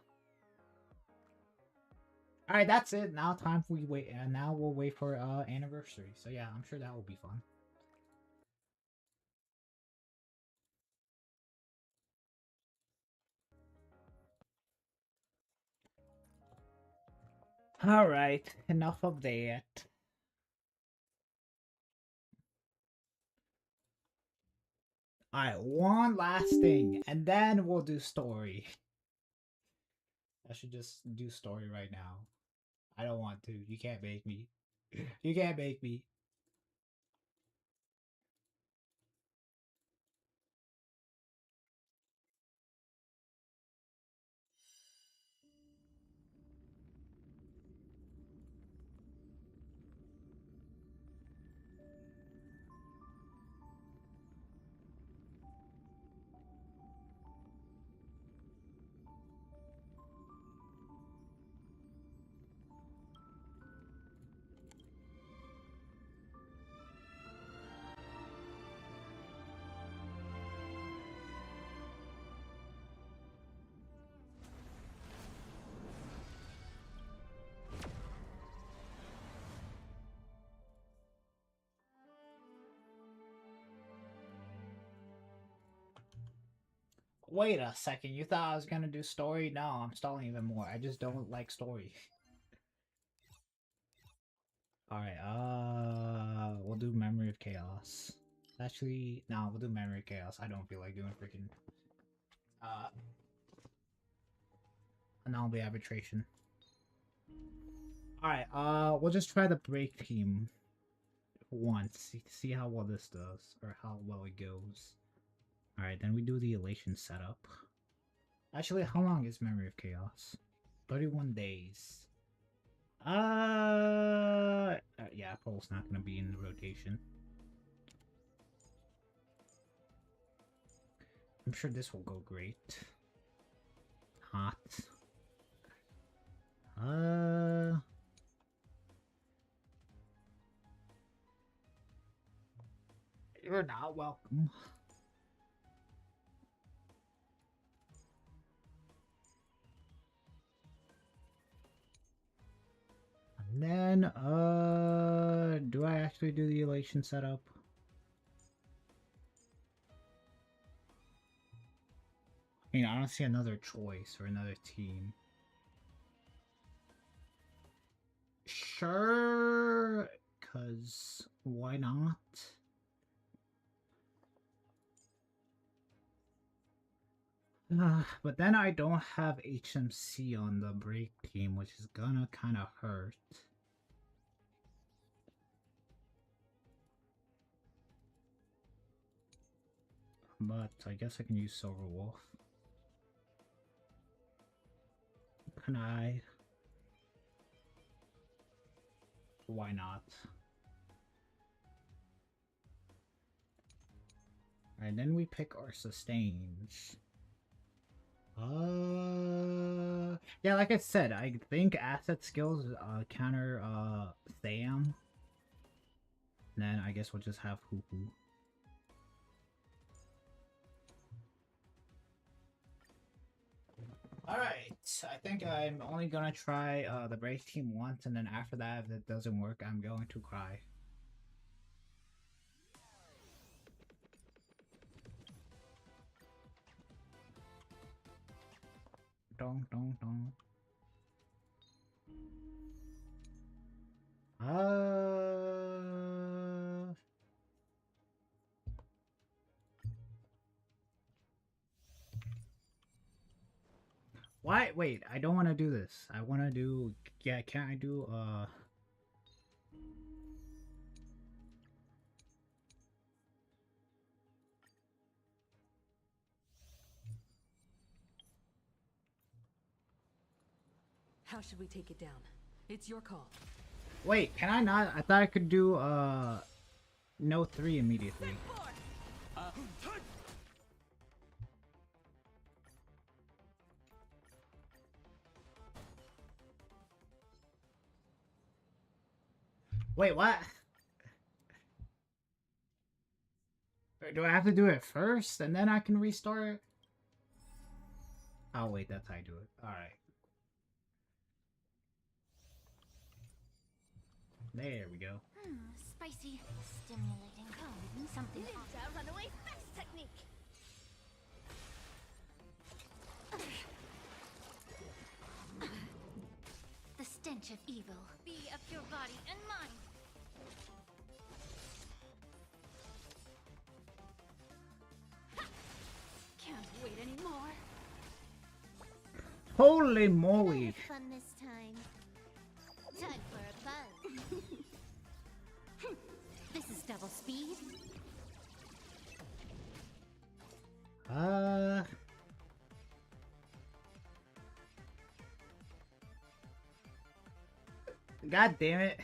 [SPEAKER 1] Alright, that's it. Now time for we wait. And now we'll wait for, anniversary. So yeah, I'm sure that will be fun. Alright, enough of that. Alright, one last thing, and then we'll do story. I should just do story right now. I don't want to. You can't make me. You can't make me. Wait a second, you thought I was gonna do story? No, I'm stalling even more. I just don't like story. Alright, we'll do Memory of Chaos. Actually, no, we'll do Memory of Chaos. I don't feel like doing freaking, anomaly arbitration. Alright, we'll just try the break team once. See how well this does, or how well it goes. Alright, then we do the elation setup. Actually, how long is Memory of Chaos? 31 days. Yeah, Pole's not gonna be in the rotation. I'm sure this will go great. Hot. You're not welcome. And then, do I actually do the elation setup? I mean, I don't see another choice or another team. Sure, because why not? But then I don't have HMC on the break team, which is gonna kind of hurt. But I guess I can use Silver Wolf. Can I? Why not? And then we pick our sustains. Yeah, like I said, I think asset skills counter Sam. Then I guess we'll just have Hoo Hoo. Alright, I think I'm only gonna try the Brave team once, and then after that, if it doesn't work, I'm going to cry. Dong, dong, dong. Why? Wait, I don't want to do this. I want to do... Yeah, can't I do,
[SPEAKER 4] How should we take it down? It's your call.
[SPEAKER 1] Wait, can I not? I thought I could do, no 3 immediately. Wait, what? Do I have to do it first and then I can restart? Oh wait, that's how I do it. Alright. There we go.
[SPEAKER 3] Spicy, stimulating, something.
[SPEAKER 2] Ninja runaway fast technique.
[SPEAKER 3] The stench of evil.
[SPEAKER 2] Be of your body and mind. Ha! Can't wait anymore.
[SPEAKER 1] Holy moly!
[SPEAKER 3] Fun this time. Time for a buzz. This is double speed.
[SPEAKER 1] God damn it.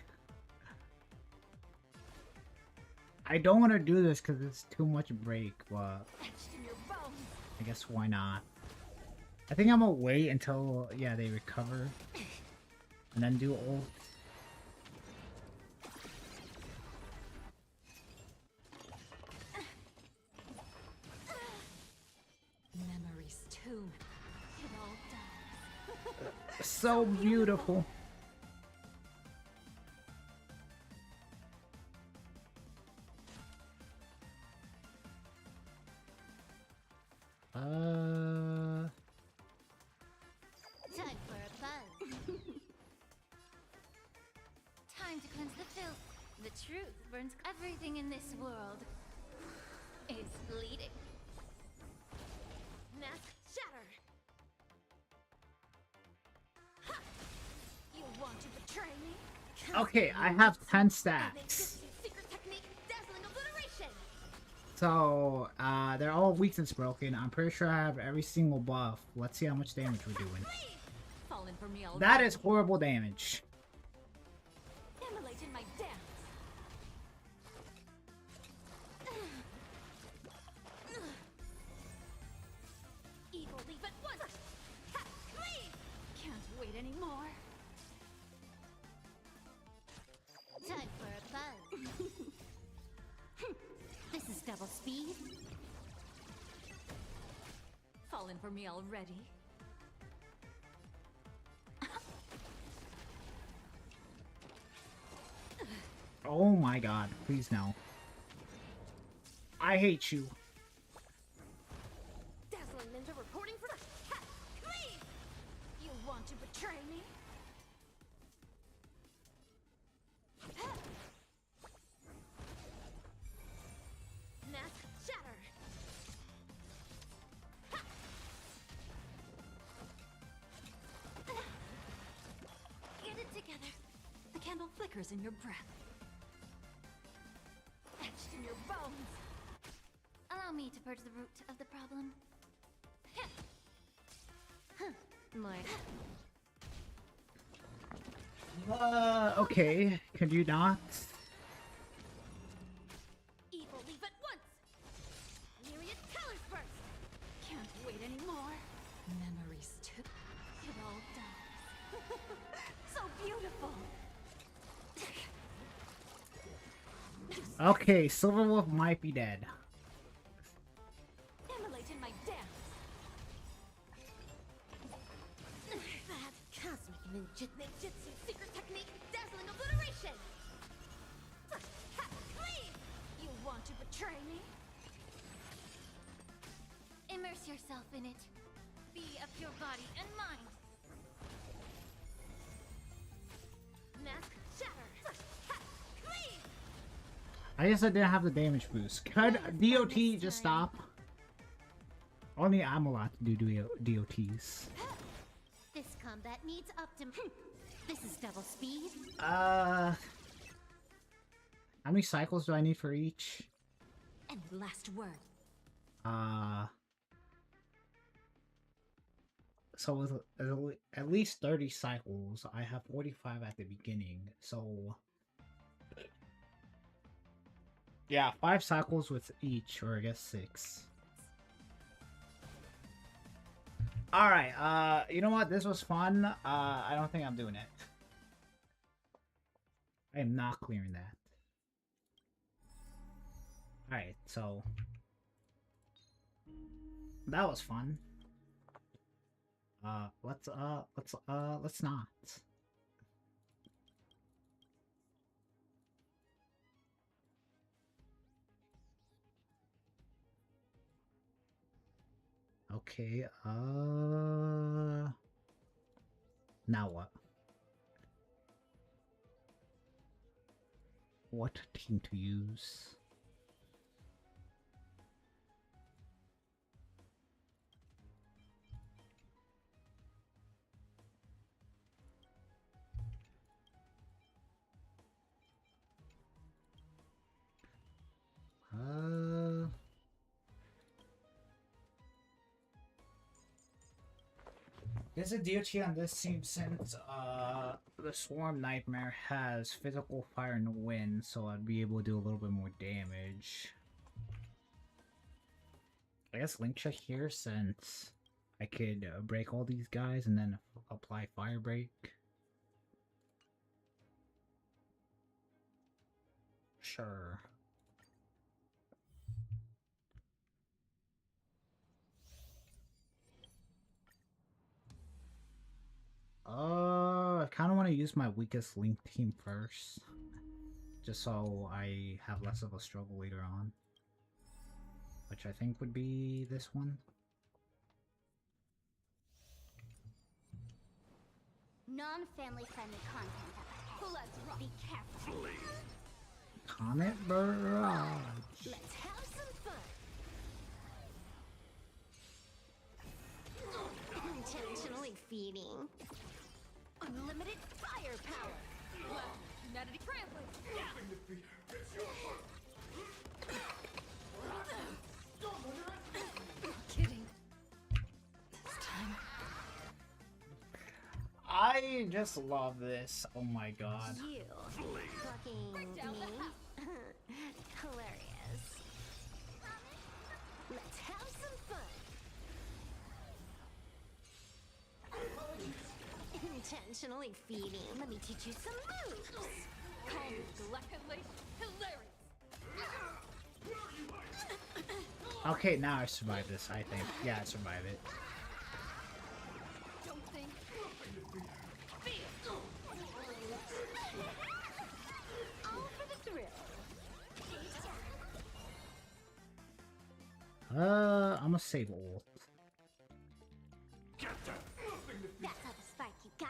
[SPEAKER 1] I don't want to do this because it's too much break, but
[SPEAKER 2] Etched in your bones.
[SPEAKER 1] I guess why not? I think I'm gonna wait until, yeah, they recover. And then do ult.
[SPEAKER 4] Memories tomb.
[SPEAKER 2] It all dies.
[SPEAKER 1] So beautiful.
[SPEAKER 3] Time for a buzz.
[SPEAKER 2] Time to cleanse the filth. The truth burns everything in this world. Is bleeding. Mask shatter. Ha! You want to betray me?
[SPEAKER 1] Okay, I have 10
[SPEAKER 2] I make
[SPEAKER 1] stacks.
[SPEAKER 2] this secret technique dazzling obliteration.
[SPEAKER 1] So, they're all weakness broken. I'm pretty sure I have every single buff. Let's see how much damage we're doing.
[SPEAKER 4] Fallen for me already.
[SPEAKER 1] That is horrible damage.
[SPEAKER 2] Immolate in my dance. Evil leave at once. Ha! Cleave! Can't wait anymore.
[SPEAKER 3] Time for a buzz. This is double speed.
[SPEAKER 4] Fallen for me already.
[SPEAKER 1] Oh my god, please no. I hate you.
[SPEAKER 2] Dazzling ninja reporting for the ha! Cleave! You want to betray me? Ha! Mask shatter. Ha! Get it together.
[SPEAKER 4] The candle flickers in your breath.
[SPEAKER 2] Etched in your bones.
[SPEAKER 3] Allow me to purge the root of the problem. More.
[SPEAKER 1] Okay. Could you not?
[SPEAKER 2] Evil leave at once. Myriad colors burst. Can't wait anymore.
[SPEAKER 4] Memories tomb.
[SPEAKER 2] It all dies.
[SPEAKER 1] Okay, Silverwolf might be dead.
[SPEAKER 4] Immolate in my dance. That cosmic ninjutsu secret technique, dazzling obliteration. Clean! You want to betray me?
[SPEAKER 2] Immerse yourself in it. Be of your body and mind.
[SPEAKER 4] Mask shatter. Clean!
[SPEAKER 1] I guess I didn't have the damage boost. Could DOT just stop? Only I'm allowed to do DOTs.
[SPEAKER 2] This combat needs This is double speed.
[SPEAKER 1] How many cycles do I need for each?
[SPEAKER 4] And last word.
[SPEAKER 1] So with at least 30 cycles, I have 45 at the beginning, so... Yeah, 5 cycles with each, or I guess 6. Alright, you know what? This was fun. I don't think I'm doing it. I am not clearing that. Alright, so... That was fun. Let's not. Okay, now what? What team to use? There's a DOT on this team since the Swarm Nightmare has physical fire and wind, so I'd be able to do a little bit more damage. I guess Link check here since I could break all these guys and then apply Fire Break. Sure. I kind of want to use my weakest Link team first, just so I have less of a struggle later on, which I think would be this one.
[SPEAKER 3] Non-family friendly content up ahead.
[SPEAKER 4] Let's rock.
[SPEAKER 3] Be careful.
[SPEAKER 1] Comet Barrage.
[SPEAKER 4] Let's have some fun. Intentionally feeding. Unlimited firepower. Humanity translate. Kidding. This time.
[SPEAKER 1] I just love this. Oh my god.
[SPEAKER 4] You fucking me. Hilarious. Let's have some fun. Intentionally feeding. Let me teach you some moves. Call me delectably hilarious.
[SPEAKER 1] Okay, now I survived this, I think. Yeah, I survived it.
[SPEAKER 4] Don't think. Feel. All for the thrill.
[SPEAKER 1] I'm gonna save ult.
[SPEAKER 3] That's all the spark you got.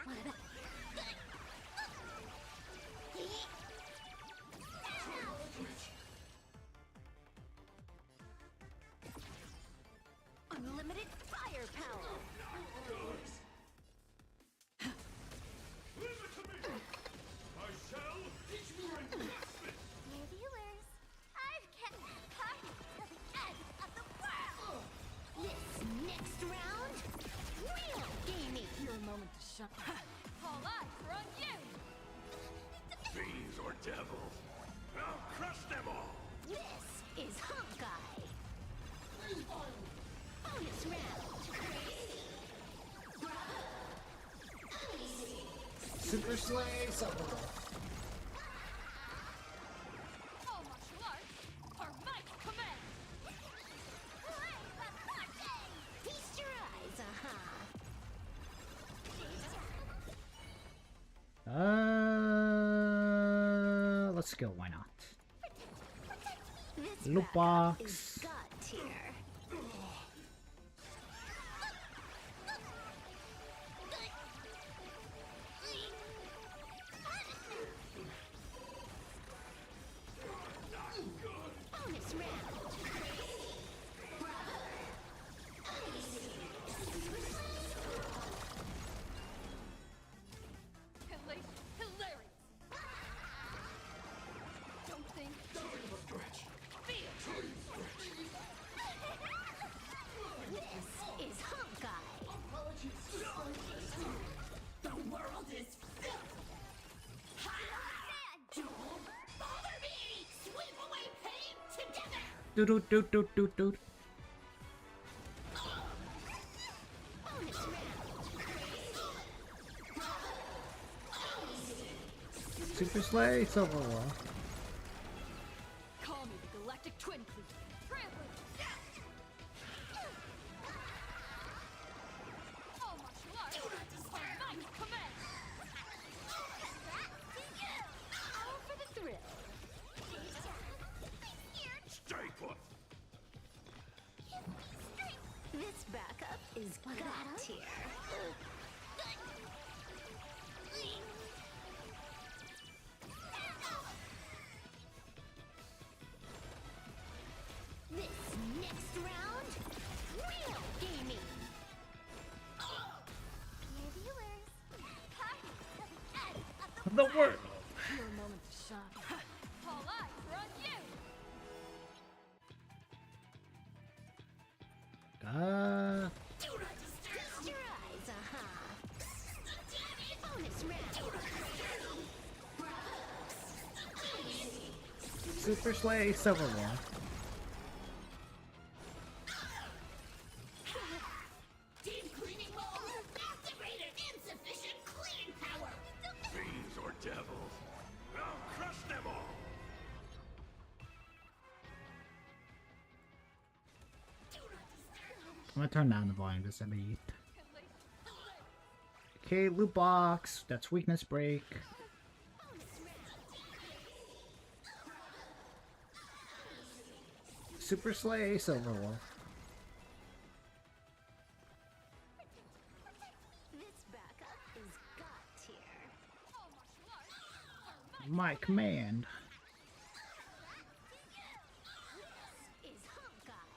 [SPEAKER 4] Unlimited firepower.
[SPEAKER 3] Dear viewers, I've kept this party till the end of the world.
[SPEAKER 4] This next round, real gaming. Your moment to shine. All eyes are on you.
[SPEAKER 5] Fiends or devils. I'll crush them all.
[SPEAKER 4] This is Honkai. Bonus round.
[SPEAKER 1] Super Slay, Silverwolf.
[SPEAKER 4] All martial
[SPEAKER 1] skill, why not?
[SPEAKER 3] This
[SPEAKER 1] Loot
[SPEAKER 3] backup
[SPEAKER 1] box.
[SPEAKER 3] is god tier. Bonus round.
[SPEAKER 4] Hilarious. Don't think.
[SPEAKER 3] This is Honkai.
[SPEAKER 4] The world is filled. Don't bother me. Sweep away pain together.
[SPEAKER 1] Do do do do do do.
[SPEAKER 3] Bonus round.
[SPEAKER 1] Super Slay, Silver Wall.
[SPEAKER 4] Call me the Galactic Twin Queen. Trampling. All martial arts are my command.
[SPEAKER 3] All for the thrill.
[SPEAKER 5] Stay put.
[SPEAKER 3] This backup is god tier. This next round, real gaming. Dear viewers, party till the end of
[SPEAKER 1] The world.
[SPEAKER 4] Your moment to shine. All eyes are on you.
[SPEAKER 3] Close your eyes, Bonus round.
[SPEAKER 1] Super Slay, Silver Wall.
[SPEAKER 4] Deep cleaning mode activated. Insufficient cleaning power.
[SPEAKER 5] Fiends or devils. I'll crush them all.
[SPEAKER 1] I'm gonna turn down the volume just a bit. Okay, loot box. That's weakness break. Super Slay, Silver Wall.
[SPEAKER 3] This backup is god tier.
[SPEAKER 1] My command.
[SPEAKER 3] This is Honkai.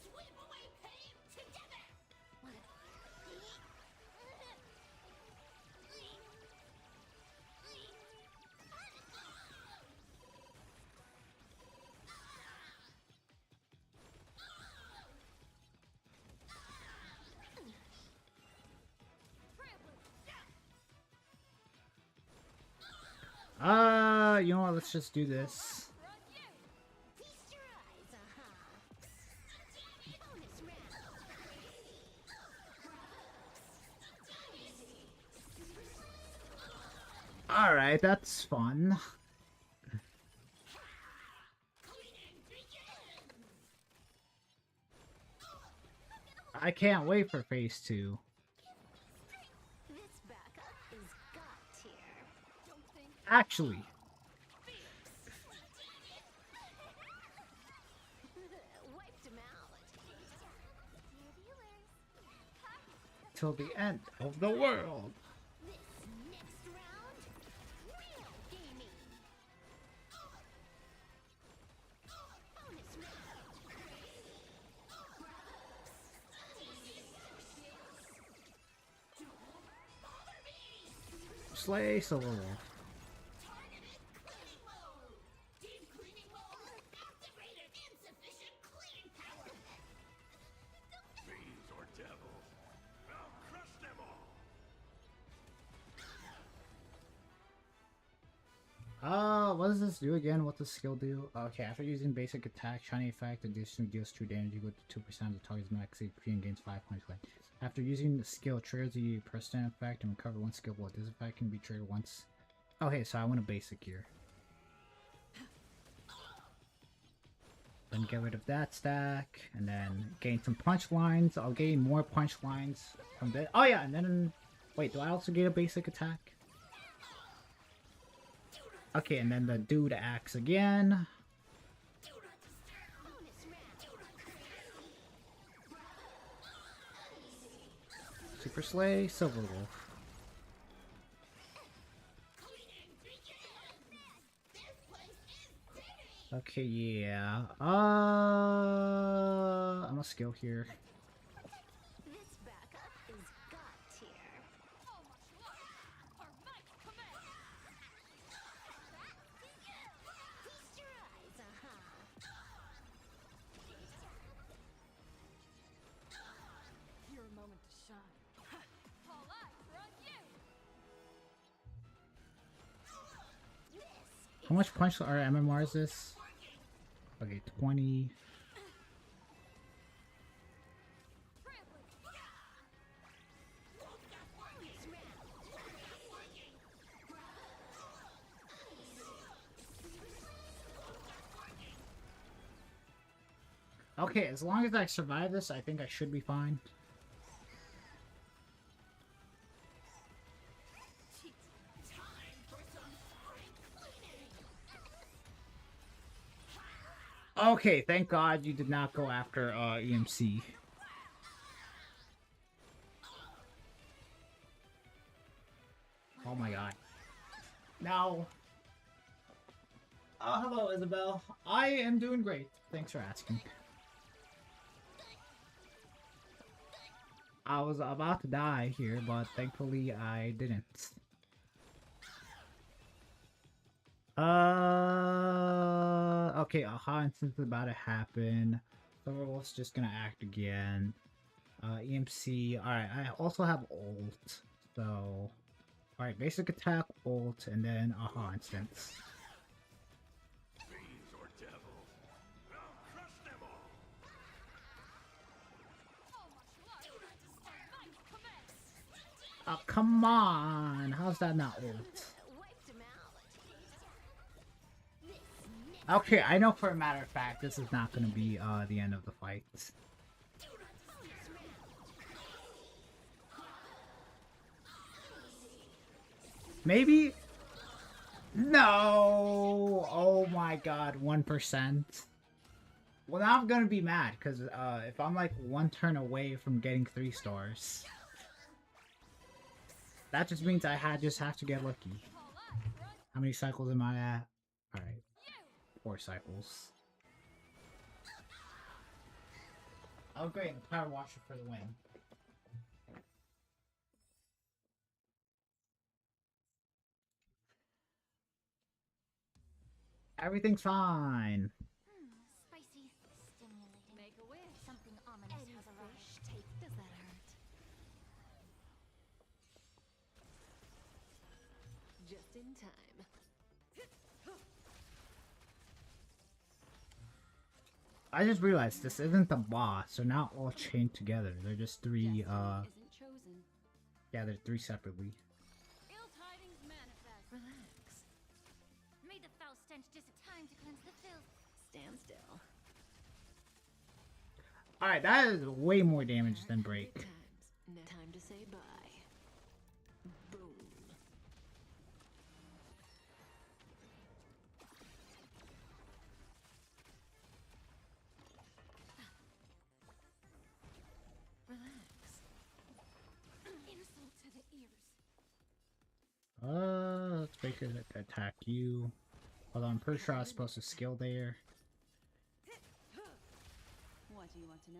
[SPEAKER 4] Sweep away pain together.
[SPEAKER 1] You know what? Let's just do this.
[SPEAKER 3] Feast your eyes, Bonus round.
[SPEAKER 1] Alright, that's fun. I can't wait for phase 2.
[SPEAKER 3] This backup is god tier.
[SPEAKER 1] Actually,
[SPEAKER 3] Wiped him out. Dear viewers,
[SPEAKER 1] till the end of the world.
[SPEAKER 3] this next round, real gaming. Bonus round.
[SPEAKER 1] Slay, Silver Wall.
[SPEAKER 4] Targeted cleaning mode. Deep cleaning mode activated. Insufficient cleaning power.
[SPEAKER 5] Fiends or devils. I'll crush them all.
[SPEAKER 1] What does this do again? What does skill do? Okay, after using basic attack, shiny effect, addition deals 2 damage equal to 2% of the target's max HP and gains 5 points away. After using the skill, triggers the percent effect and recover 1 skill blood. This effect can be triggered once. Okay, so I want a basic here. Then get rid of that stack, and then gain some punch lines. I'll gain more punch lines from this. Oh yeah, and then Wait, do I also get a basic attack? Okay, and then the dude acts again. Super Slay, Silver Wolf. Okay, yeah. I'm a skill here.
[SPEAKER 4] This backup is god tier. Our might command. Feast your eyes, Your moment to shine. All eyes are on you.
[SPEAKER 1] How much punch or MMR is this? Okay, 20. Okay, as long as I survive this, I think I should be fine. Okay, thank God you did not go after EMC. Oh my God. Now, hello Isabel. I am doing great. Thanks for asking. I was about to die here, but thankfully I didn't. Okay, aha instance is about to happen. Silverwolf's just gonna act again. EMC, alright, I also have ult, so... Alright, basic attack, ult, and then aha instance.
[SPEAKER 5] Fiends or devils, I'll crush them all.
[SPEAKER 1] Oh, come on! How's that not ult?
[SPEAKER 4] Wiped him out.
[SPEAKER 1] Okay, I know for a matter of fact this is not gonna be the end of the fight. Maybe? No! Oh my God, 1%. Well, now I'm gonna be mad, because if I'm like one turn away from getting 3 stars, that just means I just have to get lucky. How many cycles am I at? Alright. 4 cycles. Oh great, Power Washer for the win. Everything's fine.
[SPEAKER 3] Spicy, stimulating.
[SPEAKER 4] Make a wish.
[SPEAKER 3] Something ominous
[SPEAKER 4] Any
[SPEAKER 3] has arrived.
[SPEAKER 4] fish take. Does that hurt? Just in time.
[SPEAKER 1] I just realized this isn't the boss. They're not all chained together. They're just 3,
[SPEAKER 4] Destiny isn't chosen.
[SPEAKER 1] yeah, they're 3 separately.
[SPEAKER 4] Ill tidings manifest. Relax.
[SPEAKER 3] May the foul stench time to cleanse the filth.
[SPEAKER 4] Stand still.
[SPEAKER 1] Alright, that is way more damage than break.
[SPEAKER 4] Good times. Time to say bye. Boom. Relax. Insult to the ears.
[SPEAKER 1] Let's make it attack you. Although I'm pretty sure I was supposed to skill there.
[SPEAKER 4] What do you want to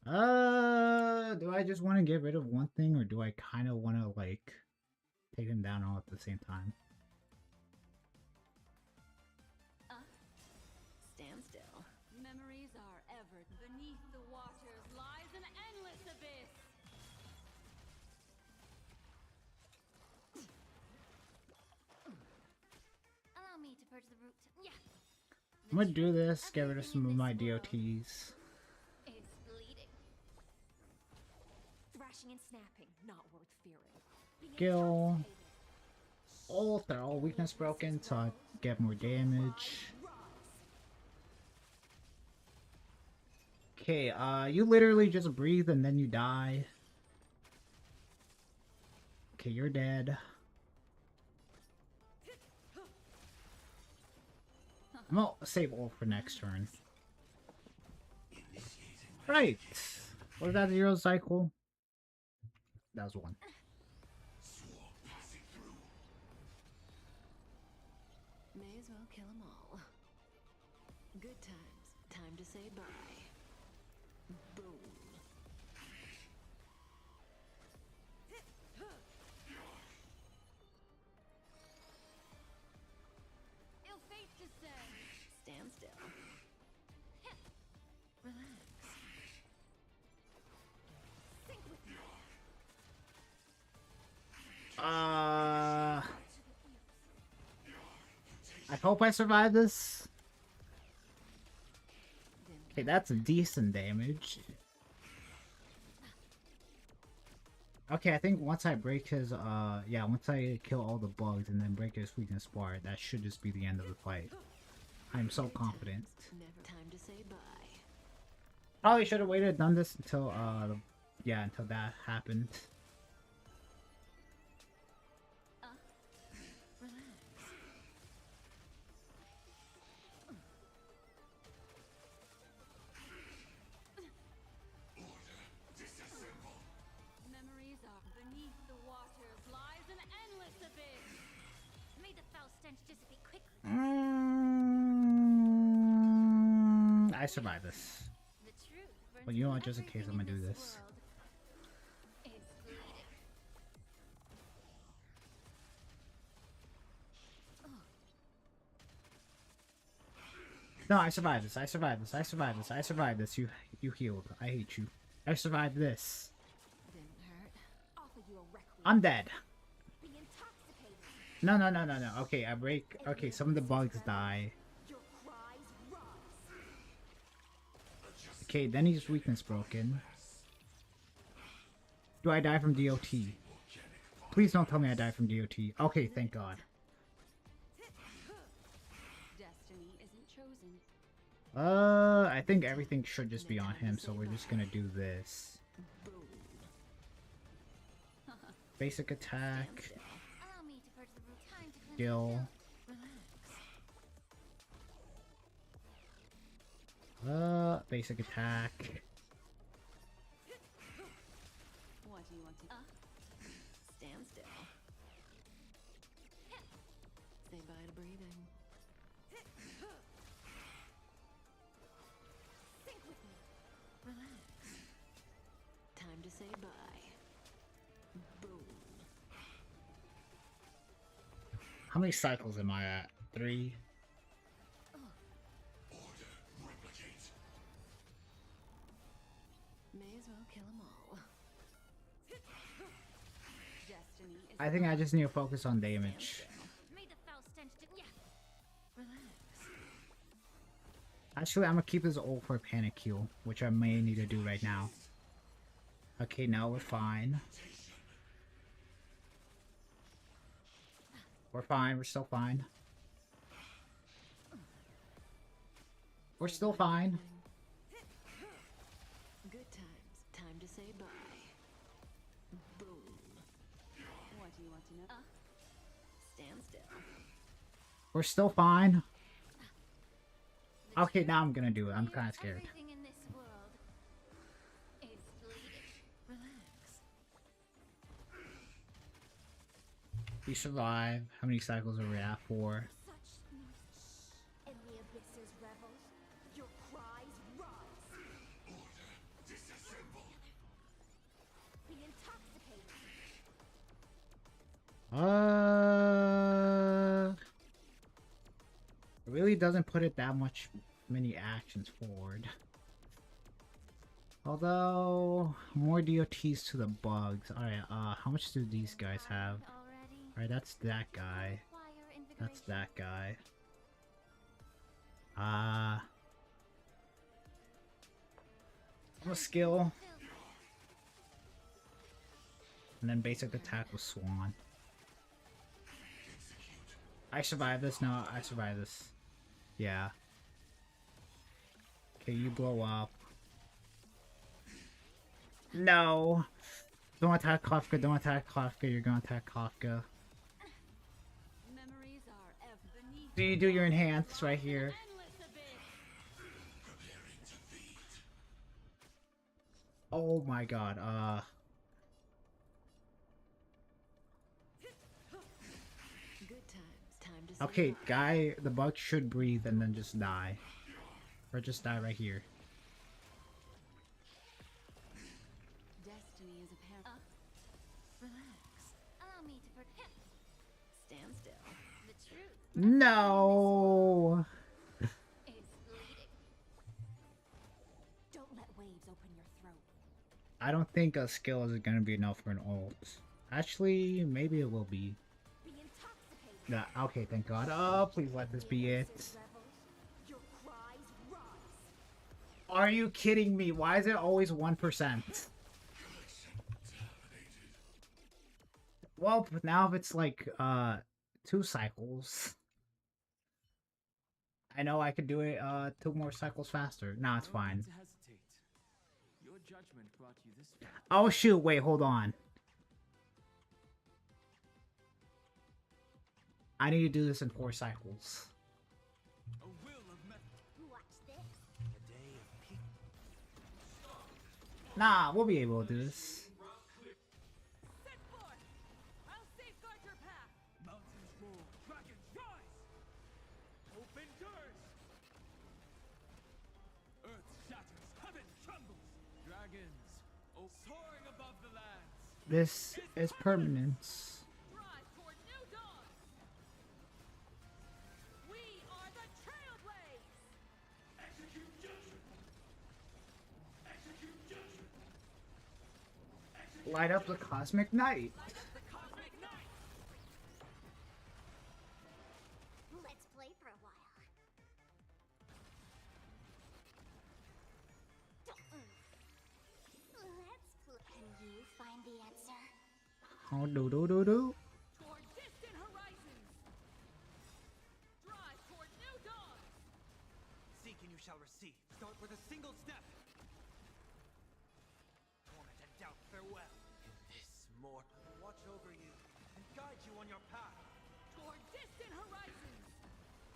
[SPEAKER 4] know?
[SPEAKER 1] Do I just want to get rid of one thing, or do I kind of want to, like, take them down all at the same time?
[SPEAKER 4] Stand still. Memories are ever beneath the waters lies an endless abyss.
[SPEAKER 3] Allow me to purge the root. Yeah.
[SPEAKER 1] I'm gonna do this, get rid of some of my DOTs.
[SPEAKER 3] Is bleeding.
[SPEAKER 4] Thrashing and snapping, not worth fearing.
[SPEAKER 1] Skill. Ult, they're all weakness broken, so I get more damage. Okay, you literally just breathe and then you die. Okay, you're dead. I'm gonna save ult for next turn. Right. Was that 0 cycle? That was 1.
[SPEAKER 4] May as well kill them all. Good times. Time to say bye. Boom.
[SPEAKER 2] Ill fate descends.
[SPEAKER 4] Stand still. Relax.
[SPEAKER 2] Sink with me.
[SPEAKER 1] I hope I survive this. Okay, that's a decent damage. Okay, I think once I break his, yeah, once I kill all the bugs and then break his weakness bar, that should just be the end of the fight. I'm so confident.
[SPEAKER 4] Never time to say bye.
[SPEAKER 1] Probably should have waited, done this until, yeah, until that happened.
[SPEAKER 4] Relax.
[SPEAKER 2] Memories are beneath the waters lies an endless abyss. May the foul stench dissipate quickly.
[SPEAKER 1] I survived this.
[SPEAKER 2] The truth burns
[SPEAKER 1] But you know what,
[SPEAKER 2] through
[SPEAKER 1] just in case, I'm
[SPEAKER 2] everything
[SPEAKER 1] gonna do
[SPEAKER 2] in
[SPEAKER 1] this.
[SPEAKER 2] world. Is bleeding.
[SPEAKER 1] No, I survived this. I survived this. I survived this. I survived this. You healed. I hate you. I survived this.
[SPEAKER 4] Didn't hurt.
[SPEAKER 3] Offer you a requiem.
[SPEAKER 1] I'm dead.
[SPEAKER 3] Be intoxicated.
[SPEAKER 1] No. Okay, I break. Okay, some of the bugs die.
[SPEAKER 3] Your cries rise.
[SPEAKER 1] Okay, then he's weakness broken. Do I die from DOT? Please don't tell me I die from DOT. Okay, thank God.
[SPEAKER 4] Destiny isn't chosen.
[SPEAKER 1] I think everything should just be on him, so we're just gonna do this.
[SPEAKER 4] Boom.
[SPEAKER 1] Basic attack.
[SPEAKER 2] Allow me to purge the root time to cleanse
[SPEAKER 1] Skill.
[SPEAKER 4] Relax.
[SPEAKER 1] Basic attack.
[SPEAKER 4] What do you want to? Stand still. Say bye to breathing.
[SPEAKER 2] Sink with me.
[SPEAKER 4] Relax. Time to say bye. Boom.
[SPEAKER 1] How many cycles am I at? 3?
[SPEAKER 4] May as well kill them all. Destiny is
[SPEAKER 1] I think I just need to focus on damage.
[SPEAKER 2] May the foul stench yeah.
[SPEAKER 4] relax.
[SPEAKER 1] Actually, I'm gonna keep this ult for a panic heal, which I may need to do right now. Okay, now we're fine. We're fine, we're still fine. We're still fine.
[SPEAKER 4] Good times. Time to say bye. Boom. What do you want to know? Stand still.
[SPEAKER 1] We're still fine. Okay, now I'm gonna do it. I'm kind of scared.
[SPEAKER 2] Everything in this world is bleeding.
[SPEAKER 4] Relax.
[SPEAKER 1] We survive. How many cycles are we at? 4.
[SPEAKER 3] Such noise. In the abyss's revels, your cries rise. Be intoxicated.
[SPEAKER 1] It really doesn't put it that many actions forward. Although, more DOTs to the bugs. Alright, how much do these guys have?
[SPEAKER 2] Already.
[SPEAKER 1] Alright, that's that guy.
[SPEAKER 2] Require
[SPEAKER 1] That's
[SPEAKER 2] invigoration.
[SPEAKER 1] that guy. I'm a skill. And then basic attack with Swan. I survived this. No, I survived this. Yeah. Okay, you blow up. No. Don't attack Kafka, don't attack Kafka, you're gonna attack Kafka.
[SPEAKER 4] Memories are ever beneath.
[SPEAKER 1] Do you do your enhance right here?
[SPEAKER 4] Endless abyss.
[SPEAKER 5] Preparing to feed.
[SPEAKER 1] Oh my god,
[SPEAKER 4] Good times. Time to say
[SPEAKER 1] okay,
[SPEAKER 4] bye.
[SPEAKER 1] guy, the bug should breathe and then just die. Or just die right here.
[SPEAKER 4] Destiny is apparent. Relax.
[SPEAKER 2] Allow me to
[SPEAKER 4] Stand still.
[SPEAKER 2] the truth
[SPEAKER 1] No!
[SPEAKER 2] is leading.
[SPEAKER 4] Don't let waves open your throat.
[SPEAKER 1] I don't think a skill is gonna be enough for an ult. Actually, maybe it will be.
[SPEAKER 3] Be intoxicated.
[SPEAKER 1] Yeah, okay, thank god. Oh, please let this be it.
[SPEAKER 3] Your cries rise.
[SPEAKER 1] Are you kidding me? Why is it always 1%? Well, but now if it's like, 2 cycles. I know I could do it, 2 more cycles faster. Nah, it's
[SPEAKER 6] No need
[SPEAKER 1] fine.
[SPEAKER 6] to hesitate. Your judgment brought you this far.
[SPEAKER 1] Oh shoot, wait, hold on. I need to do this in 4 cycles.
[SPEAKER 6] A will of
[SPEAKER 3] Watch this.
[SPEAKER 6] a day of peace.
[SPEAKER 1] Nah, we'll be able to do this.
[SPEAKER 4] Set forth. I'll safeguard your path.
[SPEAKER 6] Mountains roar, dragons rise. Hope endures. Earth shatters, heaven trembles. Dragons, soaring above the lands.
[SPEAKER 1] This is permanence.
[SPEAKER 4] Drive toward new dawn. We are the Trailblaze.
[SPEAKER 5] Execute judgment. Execute judgment.
[SPEAKER 1] Light up the cosmic night.
[SPEAKER 4] Light up the cosmic night.
[SPEAKER 3] Let's play for a while. Let's play. Can you find the answer?
[SPEAKER 1] Oh, do.
[SPEAKER 4] Toward distant horizons. Drive toward new dawn.
[SPEAKER 7] Seek and you shall receive. Start with a single step. Torment and doubt, farewell. In this mortal, watch over you and guide you on your path.
[SPEAKER 4] Toward distant horizons.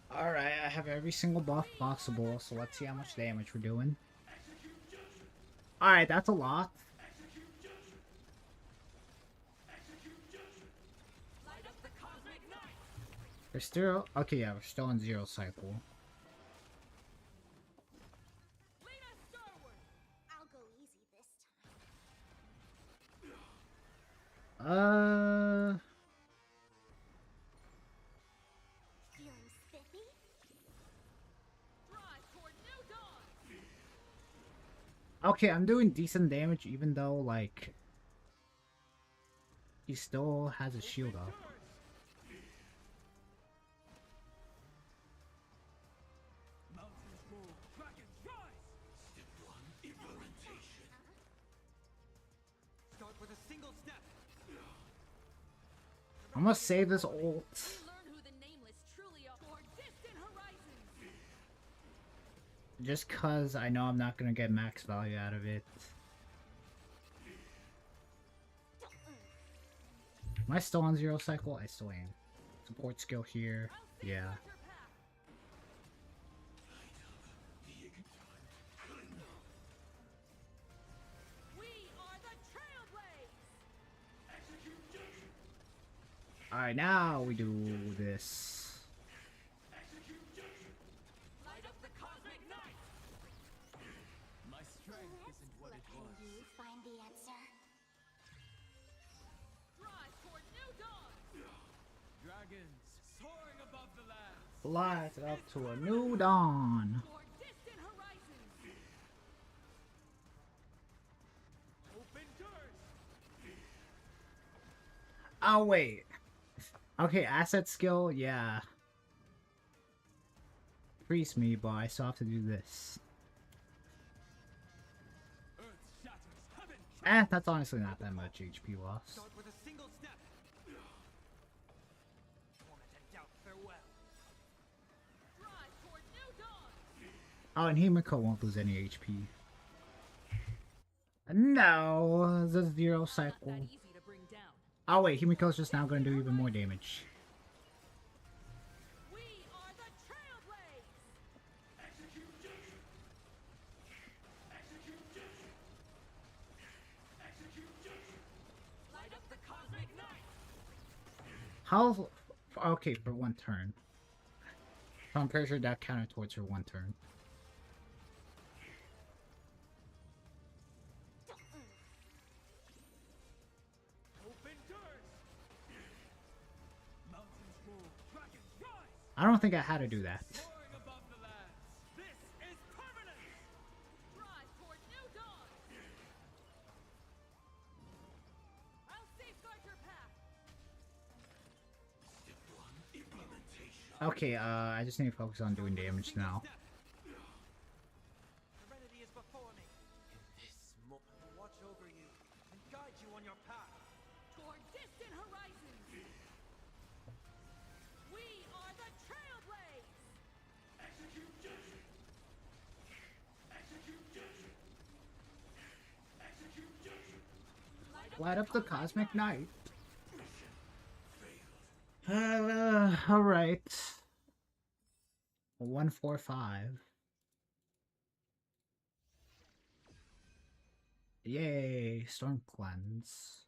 [SPEAKER 1] Alright, I have every single buff possible, so let's see how much damage we're doing. Alright, that's a lot.
[SPEAKER 4] Light up the cosmic night.
[SPEAKER 1] We're still... Okay, yeah, we're still on 0 cycle.
[SPEAKER 4] Lead us starward.
[SPEAKER 3] I'll go easy this time. Feeling spiffy?
[SPEAKER 4] Drive toward new dawn.
[SPEAKER 1] Okay, I'm doing decent damage even though, like... He still has his shield up.
[SPEAKER 6] Mountains roar, dragons rise.
[SPEAKER 5] Step 1, implementation.
[SPEAKER 7] Start with a single step.
[SPEAKER 1] I'm gonna save this ult.
[SPEAKER 4] We learn who the nameless truly are. Toward distant horizons.
[SPEAKER 1] Just cause I know I'm not gonna get max value out of it. Am I still on 0 cycle? I still am. Support skill here. Yeah.
[SPEAKER 4] Safeguard your path. We are the Trailblaze.
[SPEAKER 1] Alright, now we do this.
[SPEAKER 4] Light up the cosmic night.
[SPEAKER 6] My strength isn't what it
[SPEAKER 3] Can
[SPEAKER 6] was.
[SPEAKER 3] you find the answer?
[SPEAKER 4] Drive toward new dawn.
[SPEAKER 6] Dragons, soaring above the lands.
[SPEAKER 1] Light up to a new dawn.
[SPEAKER 4] Toward distant horizons.
[SPEAKER 6] Hope endures.
[SPEAKER 1] Oh, wait. Okay, asset skill, yeah. Freeze me, but I still have to do this.
[SPEAKER 6] Earth shatters, heaven
[SPEAKER 1] That's honestly not that much HP loss.
[SPEAKER 7] Start with a single step. Torment and doubt, farewell.
[SPEAKER 4] Drive toward new dawn.
[SPEAKER 1] Oh, and Himiko won't lose any HP. No, the zero
[SPEAKER 4] Not
[SPEAKER 1] cycle.
[SPEAKER 4] that easy to bring down.
[SPEAKER 1] Oh wait, Himiko's just now gonna do even more damage.
[SPEAKER 4] We are the Trailblaze!
[SPEAKER 5] Execution! Execution! Execution!
[SPEAKER 4] Light up the cosmic night!
[SPEAKER 1] How? Okay, for one turn. So I'm pretty sure that counted towards her one turn.
[SPEAKER 6] Open doors! Mountains roll, dragons rise!
[SPEAKER 1] I don't think I had to do that.
[SPEAKER 6] Soaring above the lands. This is permanent!
[SPEAKER 4] Drive toward new dawn! I'll safeguard your path!
[SPEAKER 5] Step 1, implementation.
[SPEAKER 1] Okay, I just need to focus on doing damage now.
[SPEAKER 7] Serenity is before me.
[SPEAKER 5] In this
[SPEAKER 7] Watch over you and guide you on your path.
[SPEAKER 4] Toward distant horizons! We are the Trailblaze!
[SPEAKER 5] execution! Execution! Execution!
[SPEAKER 1] Light up the cosmic night.
[SPEAKER 5] Failed.
[SPEAKER 1] Alright. 145. Yay, Storm Cleanse.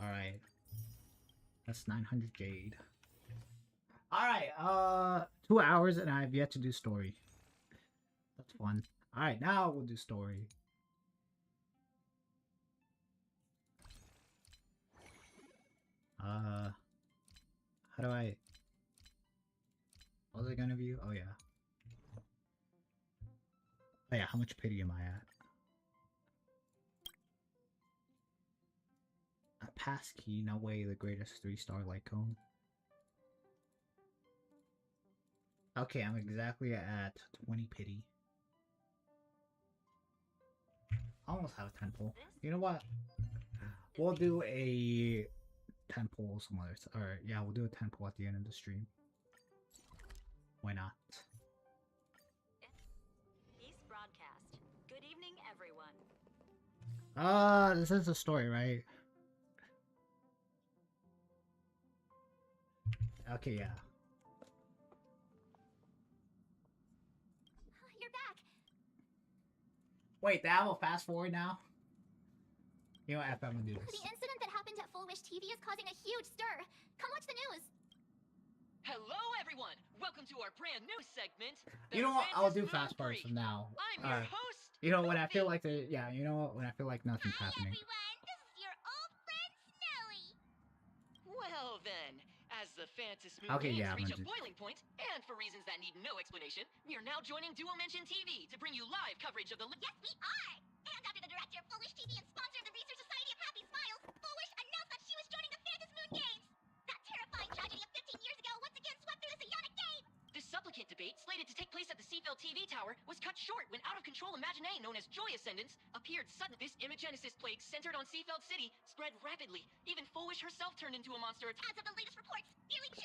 [SPEAKER 1] Alright. That's 900 jade. Alright, 2 hours and I've yet to do story. That's fun. Alright, now we'll do story. How do I... What was I gonna view? Oh yeah. Oh yeah, how much pity am I at? A passkey, no way, the greatest 3-star light cone. Okay, I'm exactly at 20 pity. I almost have a 10 pull. You know what? We'll do a 10 pull some other or yeah, we'll do a 10 pull at the end of the stream. Why not?
[SPEAKER 8] East broadcast. Good evening, everyone.
[SPEAKER 1] This is a story, right? Okay, yeah.
[SPEAKER 3] You're back.
[SPEAKER 1] Wait, that will fast forward now? You know what, I'm gonna do
[SPEAKER 3] The
[SPEAKER 1] this.
[SPEAKER 3] incident that happened at Full Wish TV is causing a huge stir. Come watch the news.
[SPEAKER 9] Hello, everyone! Welcome to our brand new segment.
[SPEAKER 1] You know what? I'll do fast forwards from now.
[SPEAKER 9] I'm your host.
[SPEAKER 1] You know, when I feel
[SPEAKER 9] Goofy.
[SPEAKER 1] like the yeah, you know what? When I feel like nothing's happening.
[SPEAKER 3] everyone. This is your old friend Snowy.
[SPEAKER 9] Well then, as the Fantasy
[SPEAKER 1] Okay,
[SPEAKER 9] games
[SPEAKER 1] yeah, I'm
[SPEAKER 9] reach a
[SPEAKER 1] gonna do-
[SPEAKER 9] boiling point, and for reasons that need no explanation, we are now joining Dual Mention TV to bring you live coverage of the.
[SPEAKER 3] Yes, we are. And after the director of Full Wish TV and sponsor of the Research Society of Happy Smiles, Full Wish announced that she was joining the Fantasy Moon Games. That terrifying tragedy of 15 years ago once again swept through the Psionic game.
[SPEAKER 9] The supplicant debate, slated to take place at the Seafeld TV tower, was cut short when out-of-control Imaginee known as Joy Ascendants appeared suddenly. This Imagenesis plague centered on Seafeld City spread rapidly. Even Full Wish herself turned into a monster.
[SPEAKER 3] As of the latest reports, nearly 200,000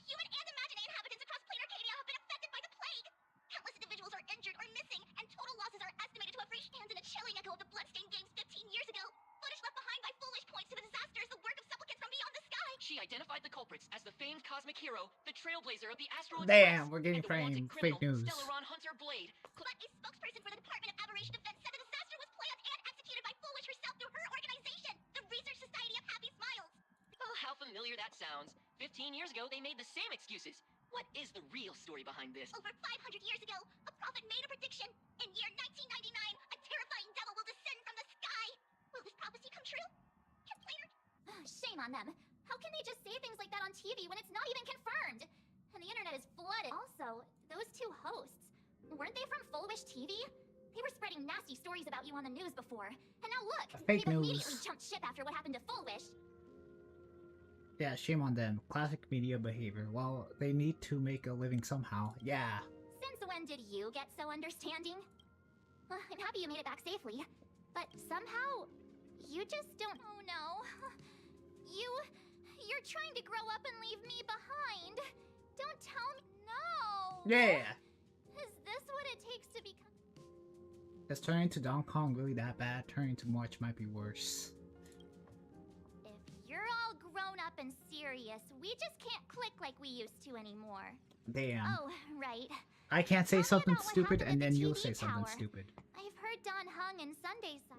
[SPEAKER 3] human and Imaginee inhabitants across plain Arcadia have been affected by the plague. Countless individuals are injured or missing, and total losses are estimated to have reached hands in a chilling echo of the bloodstained games 15 years ago. Footage left behind by Full Wish points to the disaster as the work of supplicants from beyond the sky.
[SPEAKER 9] She identified the culprits as the famed cosmic hero, the Trailblazer of the Asteroid
[SPEAKER 1] Damn,
[SPEAKER 9] Express,
[SPEAKER 1] we're getting
[SPEAKER 9] and the wanted
[SPEAKER 1] fake
[SPEAKER 9] criminal,
[SPEAKER 1] news.
[SPEAKER 9] Stellaron Hunter Blade.
[SPEAKER 3] But a spokesperson for the Department of Aberration Defense said the disaster was planned and executed by Full Wish herself through her organization, the Research Society of Happy Smiles.
[SPEAKER 9] Oh, how familiar that sounds. 15 years ago, they made the same excuses. What is the real story behind this?
[SPEAKER 3] Over 500 years ago, a prophet made a prediction. In year 1999, a terrifying devil will descend from the sky. Will this prophecy come true? Complainer. Shame on them. How can they just say things like that on TV when it's not even confirmed? And the internet is flooded. Also, those two hosts, weren't they from Full Wish TV? They were spreading nasty stories about you on the news before. And now look,
[SPEAKER 1] Fake
[SPEAKER 3] they've
[SPEAKER 1] news.
[SPEAKER 3] immediately jumped ship after what happened to Full Wish.
[SPEAKER 1] Yeah, shame on them. Classic media behavior. Well, they need to make a living somehow. Yeah.
[SPEAKER 3] Since when did you get so understanding? I'm happy you made it back safely. But somehow, you just don't. Oh no. You're trying to grow up and leave me behind. Don't tell me. No.
[SPEAKER 1] Yeah.
[SPEAKER 3] Is this what it takes to become?
[SPEAKER 1] Is turning to Donkey Kong really that bad? Turning to March might be worse.
[SPEAKER 3] If you're all grown up and serious, we just can't click like we used to anymore.
[SPEAKER 1] Damn.
[SPEAKER 3] Oh, right.
[SPEAKER 1] I can't say
[SPEAKER 3] Tell me
[SPEAKER 1] something
[SPEAKER 3] about what
[SPEAKER 1] stupid
[SPEAKER 3] happened
[SPEAKER 1] and
[SPEAKER 3] at
[SPEAKER 1] then
[SPEAKER 3] the
[SPEAKER 1] you'll
[SPEAKER 3] TV
[SPEAKER 1] say something
[SPEAKER 3] tower.
[SPEAKER 1] stupid.
[SPEAKER 3] I've heard Don Hung and Sunday's side.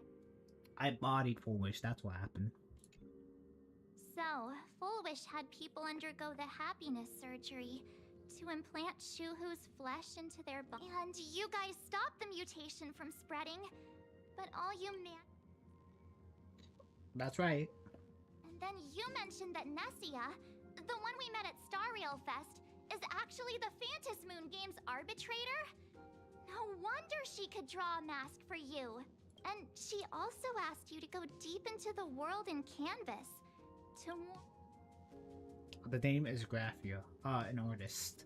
[SPEAKER 1] I bodied Foolish, that's what happened.
[SPEAKER 3] So, Fullwish had people undergo the happiness surgery to implant Shuhu's flesh into their body. And you guys stopped the mutation from spreading, but all you
[SPEAKER 1] That's right.
[SPEAKER 3] And then you mentioned that Nessia, the one we met at Star Rail Fest, is actually the Phantom Moon Games arbitrator? No wonder she could draw a mask for you. And she also asked you to go deep into the world in Canvas.
[SPEAKER 1] The name is Graphia, an artist.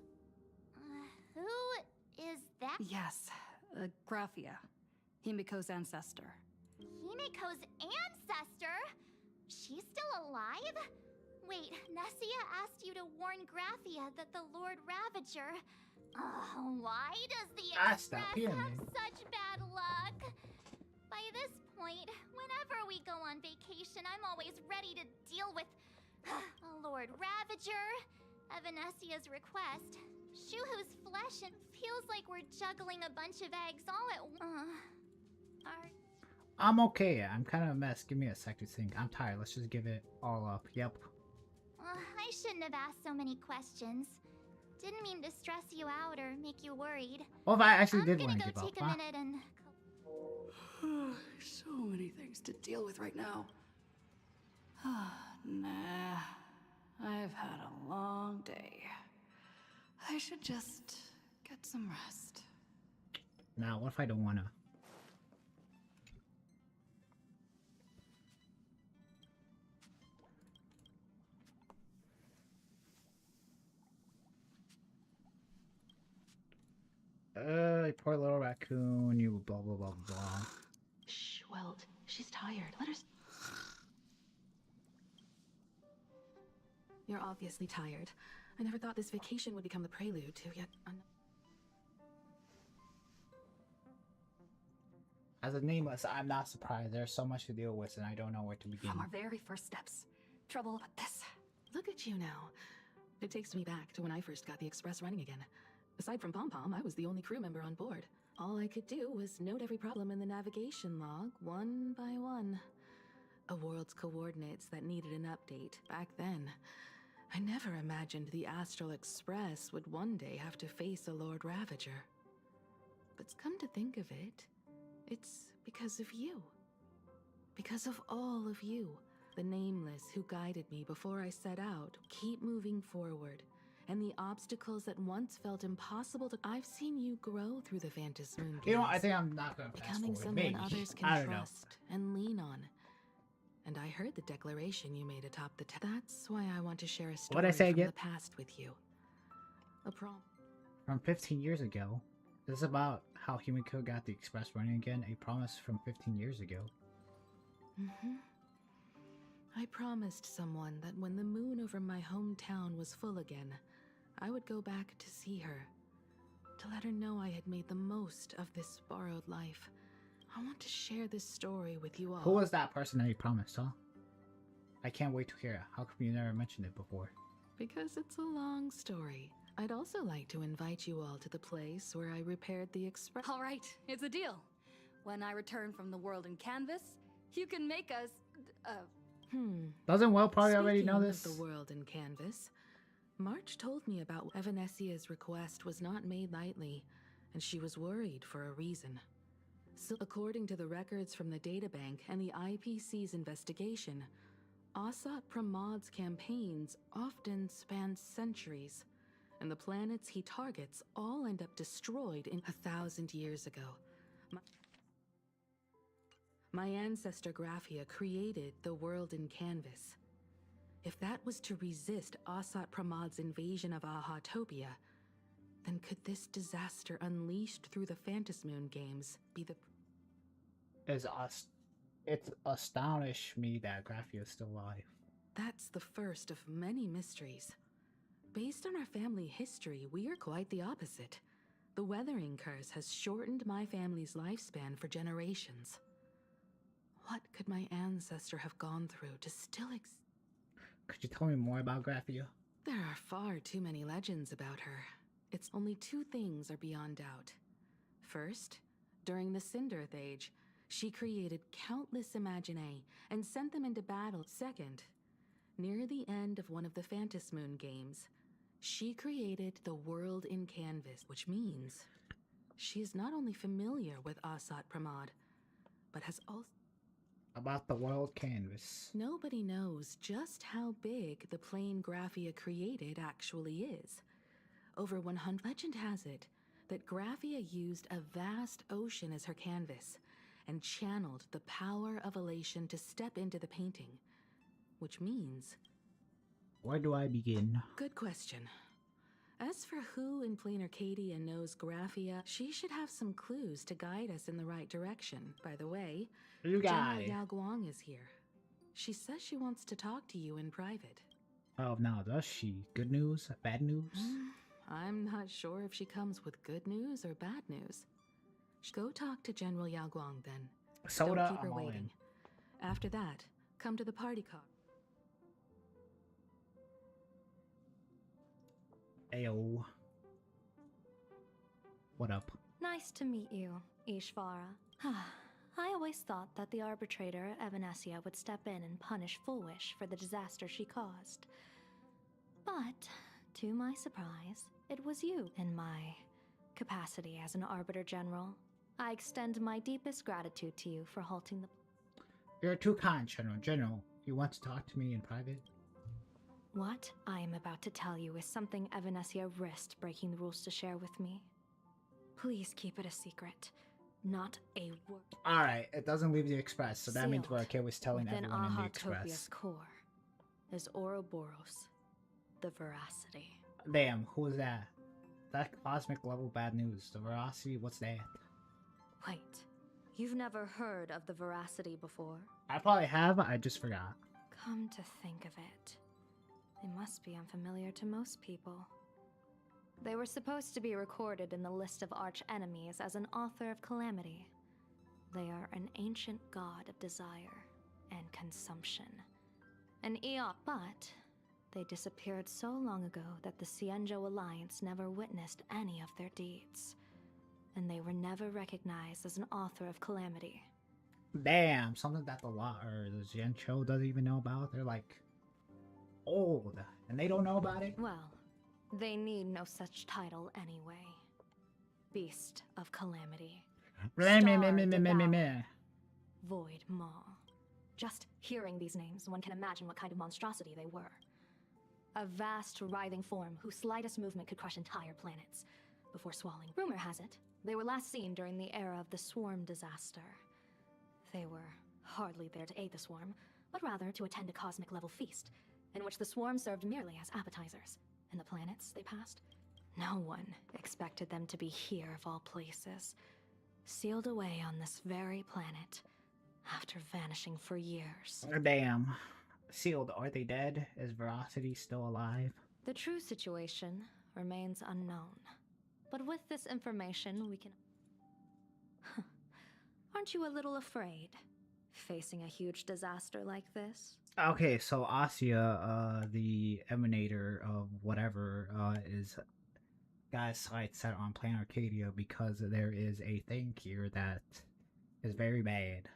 [SPEAKER 3] Who is that?
[SPEAKER 10] Yes, Graphia, Himiko's ancestor.
[SPEAKER 3] Himiko's ancestor? She's still alive? Wait, Nessia asked you to warn Graphia that the Lord Ravager... why does the Express have such bad luck? By this point, whenever we go on vacation, I'm always ready to deal with Lord Ravager, Evanessia's request, Shuhu's flesh, and feels like we're juggling a bunch of eggs all at once.
[SPEAKER 1] I'm okay. I'm kind of a mess. Give me a sec to think. I'm tired. Let's just give it all up. Yep.
[SPEAKER 3] I shouldn't have asked so many questions. Didn't mean to stress you out or make you worried.
[SPEAKER 1] Well, if I actually did want to
[SPEAKER 3] give up, I'm gonna go take a minute and...
[SPEAKER 10] So many things to deal with right now. Nah, I've had a long day. I should just get some rest.
[SPEAKER 1] Now, what if I don't wanna? Poor little raccoon, you blah blah blah blah.
[SPEAKER 4] Shh, Welt. She's tired. Let her... You're obviously tired. I never thought this vacation would become the prelude to yet
[SPEAKER 1] As a nameless, I'm not surprised. There's so much to deal with and I don't know where to begin.
[SPEAKER 4] From our very first steps. Trouble with this. Look at you now. It takes me back to when I first got the Express running again. Aside from Pom Pom, I was the only crew member on board. All I could do was note every problem in the navigation log, one by one. A world's coordinates that needed an update. Back then, I never imagined the Astral Express would one day have to face a Lord Ravager. But come to think of it, it's because of you. Because of all of you, the Nameless who guided me before I set out. Keep moving forward. And the obstacles that once felt impossible to... I've seen you grow through the Phantom Moon Games.
[SPEAKER 1] You know, I think I'm not gonna fast
[SPEAKER 4] becoming
[SPEAKER 1] forward.
[SPEAKER 4] someone
[SPEAKER 1] Maybe.
[SPEAKER 4] others
[SPEAKER 1] I
[SPEAKER 4] can
[SPEAKER 1] don't
[SPEAKER 4] trust and lean on. And I heard the declaration you made atop the... That's why I want to share a story
[SPEAKER 1] What'd I say
[SPEAKER 4] from
[SPEAKER 1] again?
[SPEAKER 4] the past with you. A prom...
[SPEAKER 1] From 15 years ago. This is about how Himiko got the Express running again. A promise from 15 years ago.
[SPEAKER 4] I promised someone that when the moon over my hometown was full again, I would go back to see her, to let her know I had made the most of this borrowed life. I want to share this story with you all.
[SPEAKER 1] Who was that person that you promised, huh? I can't wait to hear it. How come you never mentioned it before?
[SPEAKER 4] Because it's a long story. I'd also like to invite you all to the place where I repaired the Express.
[SPEAKER 10] All right, it's a deal. When I return from the world in Canvas, you can make us...
[SPEAKER 1] Doesn't Will probably already know
[SPEAKER 4] Speaking
[SPEAKER 1] this?
[SPEAKER 4] of the world in Canvas, March told me about Evanessia's request was not made lightly, and she was worried for a reason. So, according to the records from the databank and the IPC's investigation, Asat Pramod's campaigns often span centuries, and the planets he targets all end up destroyed in 1,000 years ago. My ancestor Graphia created the world in Canvas. If that was to resist Asat Pramod's invasion of Ahatopia, then could this disaster unleashed through the Phantom Moon Games be the...
[SPEAKER 1] Is It's astonished me that Graphia is still alive.
[SPEAKER 4] That's the first of many mysteries. Based on our family history, we are quite the opposite. The weathering curse has shortened my family's lifespan for generations. What could my ancestor have gone through to still
[SPEAKER 1] Could you tell me more about Graphia?
[SPEAKER 4] There are far too many legends about her. It's only two things are beyond doubt. First, during the Cinderth Age, she created countless Imaginae and sent them into battle. Second, near the end of one of the Phantasmoon Moon games, she created the world in canvas, which means she is not only familiar with Asat Pramod, but has also...
[SPEAKER 1] About the world canvas.
[SPEAKER 4] Nobody knows just how big the plane Graphia created actually is. Over 100... Legend has it that Graphia used a vast ocean as her canvas and channeled the power of elation to step into the painting, which means...
[SPEAKER 1] Where do I begin?
[SPEAKER 4] Good question. As for who in Plain Arcadia knows Graphia, she should have some clues to guide us in the right direction. By the way, General Yao Guang is here. She says she wants to talk to you in private.
[SPEAKER 1] Oh, now does she? Good news? Bad news?
[SPEAKER 4] I'm not sure if she comes with good news or bad news. Go talk to General Yao Guang then.
[SPEAKER 1] Soda,
[SPEAKER 4] Don't keep her
[SPEAKER 1] I'm all
[SPEAKER 4] waiting.
[SPEAKER 1] in.
[SPEAKER 4] After that, come to the party car.
[SPEAKER 1] Ayo. What up?
[SPEAKER 11] Nice to meet you, Ishvara. I always thought that the arbitrator, Evanesia, would step in and punish Foolish for the disaster she caused. But, to my surprise, it was you. In my capacity as an Arbiter General, I extend my deepest gratitude to you for halting the...
[SPEAKER 1] You're too kind, General. General, you want to talk to me in private?
[SPEAKER 11] What I am about to tell you is something Evanesia risked breaking the rules to share with me. Please keep it a secret. Not a word.
[SPEAKER 1] Alright, it doesn't leave the Express, so that means
[SPEAKER 11] Sealed
[SPEAKER 1] Raquel was telling
[SPEAKER 11] within
[SPEAKER 1] everyone in the
[SPEAKER 11] Ahatopia's
[SPEAKER 1] Express.
[SPEAKER 11] core is Ouroboros, the Veracity.
[SPEAKER 1] Damn, who is that? That cosmic level bad news. The Veracity, what's that?
[SPEAKER 11] Wait, you've never heard of the Veracity before?
[SPEAKER 1] I probably have, I just forgot.
[SPEAKER 11] Come to think of it, they must be unfamiliar to most people. They were supposed to be recorded in the list of arch-enemies as an author of calamity. They are an ancient god of desire and consumption. An eon, but they disappeared so long ago that the Cienjo Alliance never witnessed any of their deeds. And they were never recognized as an author of calamity.
[SPEAKER 1] Damn, something that the Gencho doesn't even know about. They're like old, and they don't know about it?
[SPEAKER 11] Well, they need no such title anyway. Beast of Calamity. Star Devourer, Void Maw. Just hearing these names, one can imagine what kind of monstrosity they were. A vast, writhing form whose slightest movement could crush entire planets before swallowing. Rumor has it, they were last seen during the era of the Swarm disaster. They were hardly there to aid the Swarm, but rather to attend a cosmic-level feast, in which the Swarm served merely as appetizers. And the planets they passed, no one expected them to be here of all places, sealed away on this very planet, after vanishing for years.
[SPEAKER 1] Damn. Sealed, are they dead? Is Veracity still alive?
[SPEAKER 11] The true situation remains unknown. But with this information, we can... Aren't you a little afraid, facing a huge disaster like this?
[SPEAKER 1] Okay, so Asya, the emanator of whatever, is got his sights set on Planet Arcadia because there is a thing here that is very bad.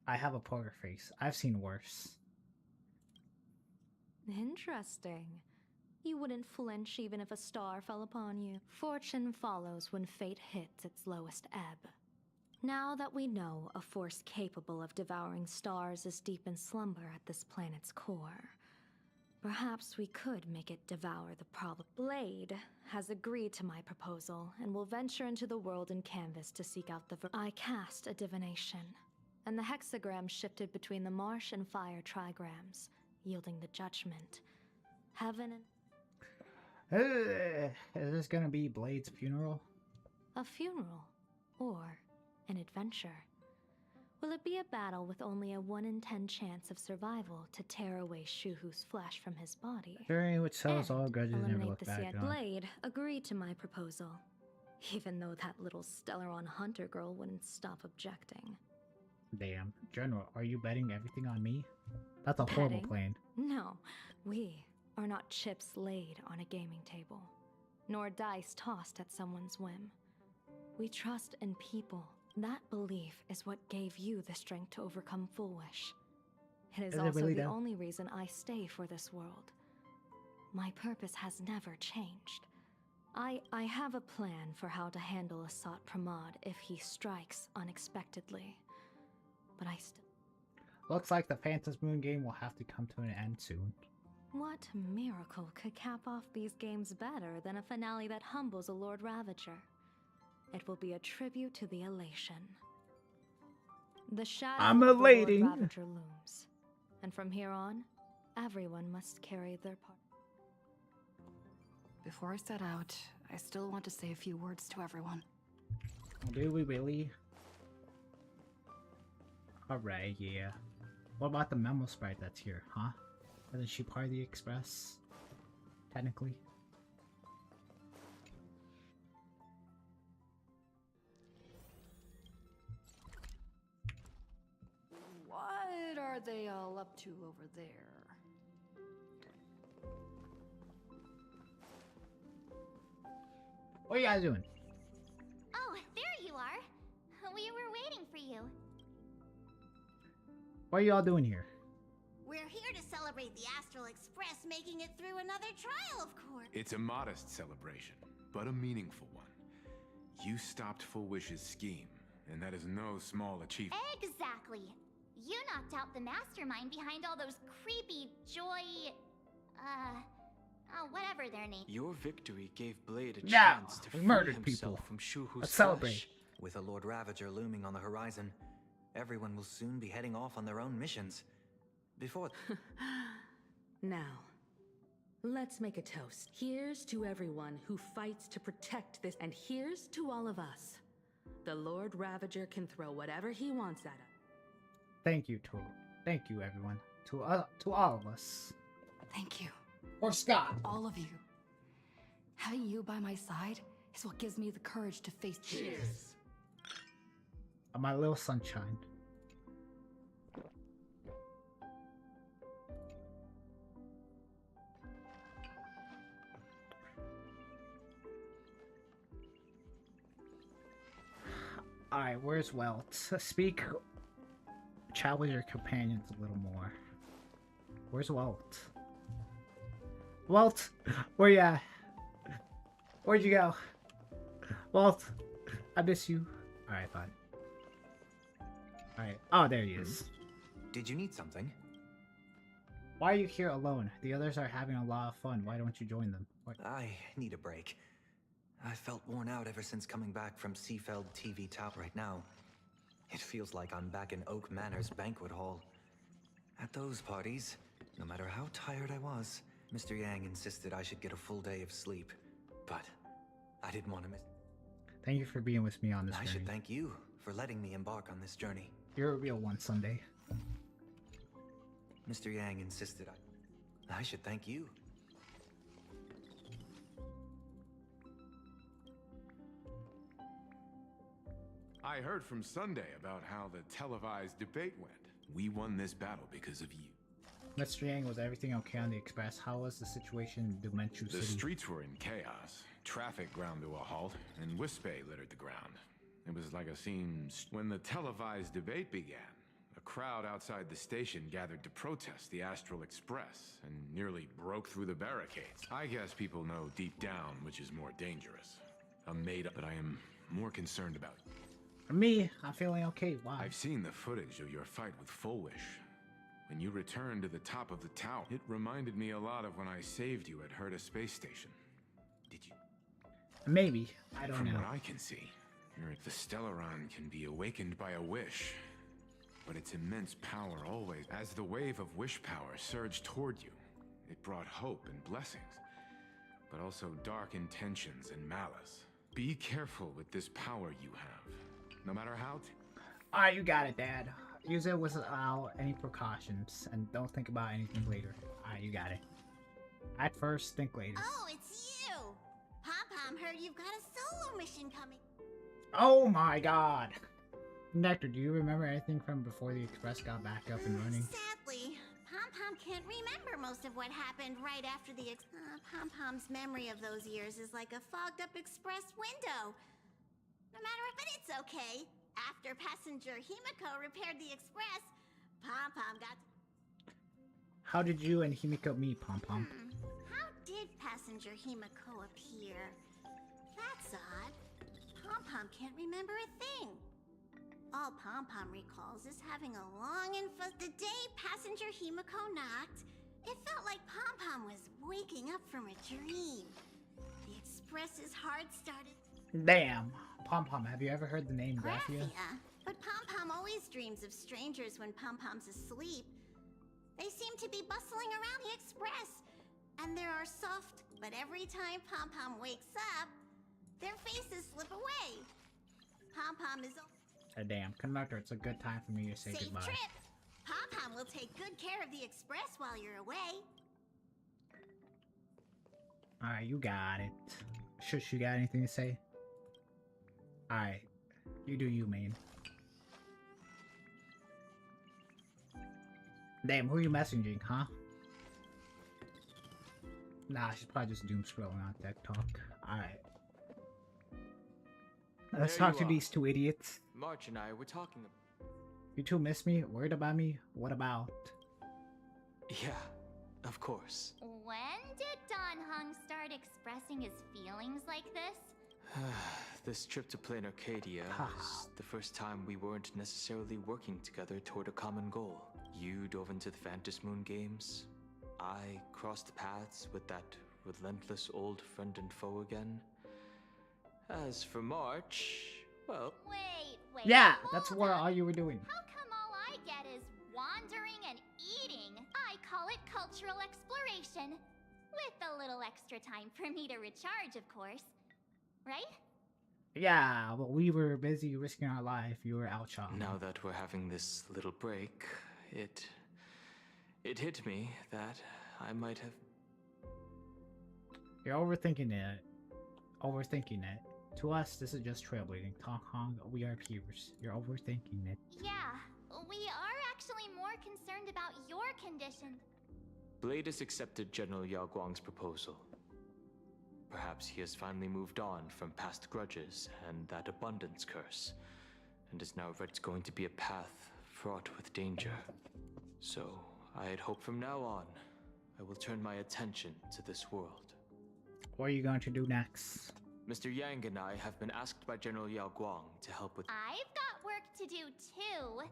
[SPEAKER 1] I have a poker face. I've seen worse.
[SPEAKER 11] Interesting. You wouldn't flinch even if a star fell upon you. Fortune follows when fate hits its lowest ebb. Now that we know a force capable of devouring stars is deep in slumber at this planet's core, perhaps we could make it devour the problem. Blade has agreed to my proposal and will venture into the world in canvas to seek out the... I cast a divination, and the hexagram shifted between the marsh and fire trigrams, yielding the judgment. Heaven and...
[SPEAKER 1] Is this gonna be Blade's funeral?
[SPEAKER 11] A funeral, or an adventure. Will it be a battle with only a 1 in 10 chance of survival to tear away Shuhu's flesh from his body?
[SPEAKER 1] During which sells all grudges and never
[SPEAKER 11] eliminate
[SPEAKER 1] look
[SPEAKER 11] the
[SPEAKER 1] back
[SPEAKER 11] Seat
[SPEAKER 1] on.
[SPEAKER 11] Blade agreed to my proposal, even though that little Stellaron hunter girl wouldn't stop objecting.
[SPEAKER 1] Damn. General, are you betting everything on me? That's a horrible
[SPEAKER 11] Betting?
[SPEAKER 1] plan.
[SPEAKER 11] No, we are not chips laid on a gaming table, nor dice tossed at someone's whim. We trust in people. That belief is what gave you the strength to overcome Fullwish. It is also
[SPEAKER 1] really
[SPEAKER 11] the
[SPEAKER 1] though?
[SPEAKER 11] only reason I stay for this world. My purpose has never changed. I have a plan for how to handle Asat Pramod if he strikes unexpectedly. But I still...
[SPEAKER 1] Looks like the Phantom's Moon game will have to come to an end soon.
[SPEAKER 11] What miracle could cap off these games better than a finale that humbles a Lord Ravager? It will be a tribute to the elation. The shadow
[SPEAKER 1] I'm
[SPEAKER 11] of the Lord
[SPEAKER 1] elating.
[SPEAKER 11] Ravager looms, and from here on, everyone must carry their part.
[SPEAKER 10] Before I set out, I still want to say a few words to everyone.
[SPEAKER 1] Do we really? Alright, yeah. What about the memo sprite that's here, huh? Isn't she part of the Express? Technically.
[SPEAKER 10] What are they all up to over there?
[SPEAKER 1] What are you guys doing?
[SPEAKER 3] Oh, there you are. We were waiting for you.
[SPEAKER 1] What are you all doing here?
[SPEAKER 3] We're here to celebrate the Astral Express making it through another trial, of course.
[SPEAKER 5] It's a modest celebration, but a meaningful one. You stopped Fullwish's scheme, and that is no small achievement.
[SPEAKER 3] Exactly. You knocked out the mastermind behind all those creepy whatever their name.
[SPEAKER 7] Your victory gave Blade a
[SPEAKER 1] Now,
[SPEAKER 7] chance to
[SPEAKER 1] we
[SPEAKER 7] free
[SPEAKER 1] murdered
[SPEAKER 7] himself
[SPEAKER 1] people.
[SPEAKER 7] from Shuhu's
[SPEAKER 1] Let's celebrate.
[SPEAKER 7] flesh.
[SPEAKER 12] With a Lord Ravager looming on the horizon, everyone will soon be heading off on their own missions. Before...
[SPEAKER 4] Now, let's make a toast. Here's to everyone who fights to protect this, and here's to all of us. The Lord Ravager can throw whatever he wants at us.
[SPEAKER 1] Thank you, everyone. To all of us.
[SPEAKER 10] Thank you.
[SPEAKER 1] Or Scott.
[SPEAKER 10] All of you. Having you by my side is what gives me the courage to face...
[SPEAKER 1] Cheers. My little sunshine. Alright, where's Welt? Chat with your companions a little more. Where's Welt? Welt, where you at? Where'd you go? Welt, I miss you. Alright, fine. Alright, oh, there he is.
[SPEAKER 12] Did you need something?
[SPEAKER 1] Why are you here alone? The others are having a lot of fun. Why don't you join them? What?
[SPEAKER 12] I need a break. I felt worn out ever since coming back from Seafeld TV Tower. Right now, it feels like I'm back in Oak Manor's banquet hall. At those parties, no matter how tired I was, Mr. Yang insisted I should get a full day of sleep. But I didn't want to miss...
[SPEAKER 1] Thank you for being with me on this journey.
[SPEAKER 12] I should thank you for letting me embark on this journey.
[SPEAKER 1] You're a real one someday.
[SPEAKER 12] Mr. Yang insisted I should thank you.
[SPEAKER 5] I heard from Sunday about how the televised debate went. We won this battle because of you.
[SPEAKER 1] Mr. Yang, was everything okay on the Express? How was the situation in Dumenchu City?
[SPEAKER 5] The streets were in chaos. Traffic ground to a halt, and Wispe littered the ground. It was like a scene when the televised debate began. A crowd outside the station gathered to protest the Astral Express and nearly broke through the barricades. I guess people know deep down which is more dangerous. A made-up, but I am more concerned about.
[SPEAKER 1] Me, I'm feeling okay. Why?
[SPEAKER 5] I've seen the footage of your fight with Fullwish. When you returned to the top of the tower, it reminded me a lot of when I saved you at Herta Space Station. Did you?
[SPEAKER 1] Maybe. I don't know.
[SPEAKER 5] From what I can see, the Stellaron can be awakened by a wish. But its immense power always, as the wave of wish power surged toward you, it brought hope and blessings, but also dark intentions and malice. Be careful with this power you have. No matter how...
[SPEAKER 1] Alright, you got it, Dad. Use it without any precautions, and don't think about anything later. Alright, you got it. At first, think later.
[SPEAKER 3] Oh, it's you! Pom-Pom heard you've got a solo mission coming.
[SPEAKER 1] Oh my god! Nectar, do you remember anything from before the Express got back up and running?
[SPEAKER 3] Sadly, Pom-Pom can't remember most of what happened right after the Pom-Pom's memory of those years is like a fogged-up express window. No matter what, but it's okay. After passenger Himiko repaired the express, Pom-Pom got...
[SPEAKER 1] How did you and Himiko meet, Pom-Pom?
[SPEAKER 3] How did passenger Himiko appear? That's odd. Pom-Pom can't remember a thing. All Pom-Pom recalls is having a long and the day passenger Himiko knocked, it felt like Pom-Pom was waking up from a dream. The express's heart started...
[SPEAKER 1] Damn. Pom-Pom, have you ever heard the name Graphia?
[SPEAKER 3] But Pom-Pom always dreams of strangers when Pom-Pom's asleep. They seem to be bustling around the express, and there are soft, but every time Pom-Pom wakes up, their faces slip away. Pom-Pom is...
[SPEAKER 1] Damn, Conductor, it's a good time for me to say
[SPEAKER 3] Safe
[SPEAKER 1] goodbye.
[SPEAKER 3] trip! Pom-Pom will take good care of the express while you're away.
[SPEAKER 1] Alright, you got it. Shush, you got anything to say? Alright, you do you, man. Damn, who are you messaging, huh? Nah, she's probably just doom scrolling on TikTok. Alright. Let's talk to these two idiots.
[SPEAKER 6] March and I were talking.
[SPEAKER 1] You two miss me? Worried about me? What about?
[SPEAKER 6] Yeah, of course.
[SPEAKER 2] When did Don Hung start expressing his feelings like this?
[SPEAKER 6] This trip to Plain Arcadia is the first time we weren't necessarily working together toward a common goal. You dove into the Phantom Moon games. I crossed paths with that relentless old friend and foe again. As for March, well...
[SPEAKER 2] Wait,
[SPEAKER 1] yeah, that's what all you were doing.
[SPEAKER 2] How come all I get is wandering and eating? I call it cultural exploration. With a little extra time for me to recharge, of course. Right?
[SPEAKER 1] Yeah, but we were busy risking our life. You were out shopping.
[SPEAKER 6] Now that we're having this little break, it hit me that I might have...
[SPEAKER 1] You're overthinking it. Overthinking it. To us, this is just trailblazing. Tong Hong, we are peers. You're overthinking it.
[SPEAKER 2] Yeah, we are actually more concerned about your condition.
[SPEAKER 6] Blade has accepted General Yao Guang's proposal. Perhaps he has finally moved on from past grudges and that abundance curse, and is now ready. It's going to be a path fraught with danger. So, I had hoped from now on, I will turn my attention to this world.
[SPEAKER 1] What are you going to do next?
[SPEAKER 6] Mr. Yang and I have been asked by General Yao Guang to help with...
[SPEAKER 2] I've got work to do, too.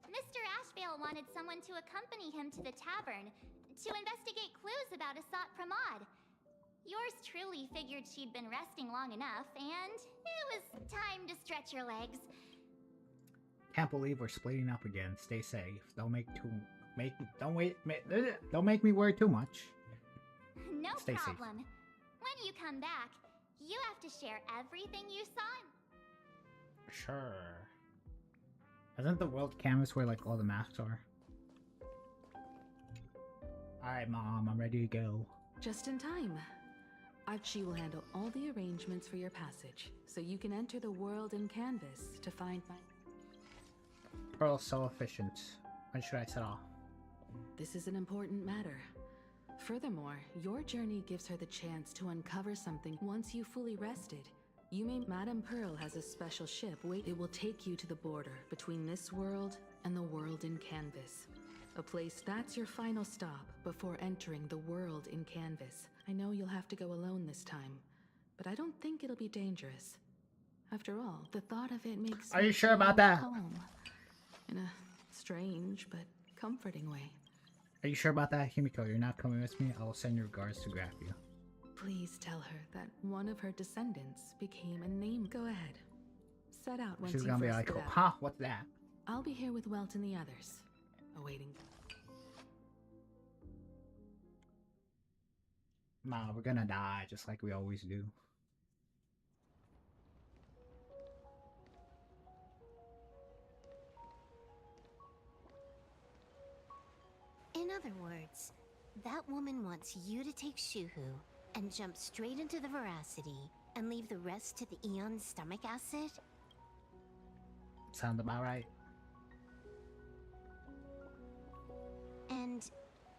[SPEAKER 2] Mr. Ashvale wanted someone to accompany him to the tavern, to investigate clues about Asat Pramod. Yours truly figured she'd been resting long enough, and it was time to stretch her legs.
[SPEAKER 1] Can't believe we're splitting up again. Stay safe. Don't make me worry too much.
[SPEAKER 2] No
[SPEAKER 1] Stay
[SPEAKER 2] problem. When you come back, you have to share everything you saw.
[SPEAKER 1] Safe. Sure. Isn't the world canvas where like all the masks are? Alright, Mom, I'm ready to go.
[SPEAKER 4] Just in time. Archie will handle all the arrangements for your passage, so you can enter the world in canvas to find my...
[SPEAKER 1] Pearl's so efficient. When should I set off?
[SPEAKER 4] This is an important matter. Furthermore, your journey gives her the chance to uncover something once you've fully rested. Madame Pearl has a special ship. It will take you to the border between this world and the world in canvas. A place that's your final stop before entering the world in canvas. I know you'll have to go alone this time, but I don't think it'll be dangerous. After all, the thought of it makes
[SPEAKER 1] Are you sure about that?
[SPEAKER 4] Calm, in a strange but comforting way.
[SPEAKER 1] Are you sure about that, Himiko? You're not coming with me? I will send your guards to grab you.
[SPEAKER 4] Please tell her that one of her descendants became a name. Go ahead. Set out once
[SPEAKER 1] She's
[SPEAKER 4] you
[SPEAKER 1] gonna be
[SPEAKER 4] first
[SPEAKER 1] like,
[SPEAKER 4] get out.
[SPEAKER 1] huh, what's that?
[SPEAKER 4] I'll be here with Welt and the others, awaiting.
[SPEAKER 1] Nah, we're gonna die just like we always do.
[SPEAKER 3] other words, that woman wants you to take Shuhu and jump straight into the Veracity and leave the rest to the Eon's stomach acid?
[SPEAKER 1] Sound about right.
[SPEAKER 3] And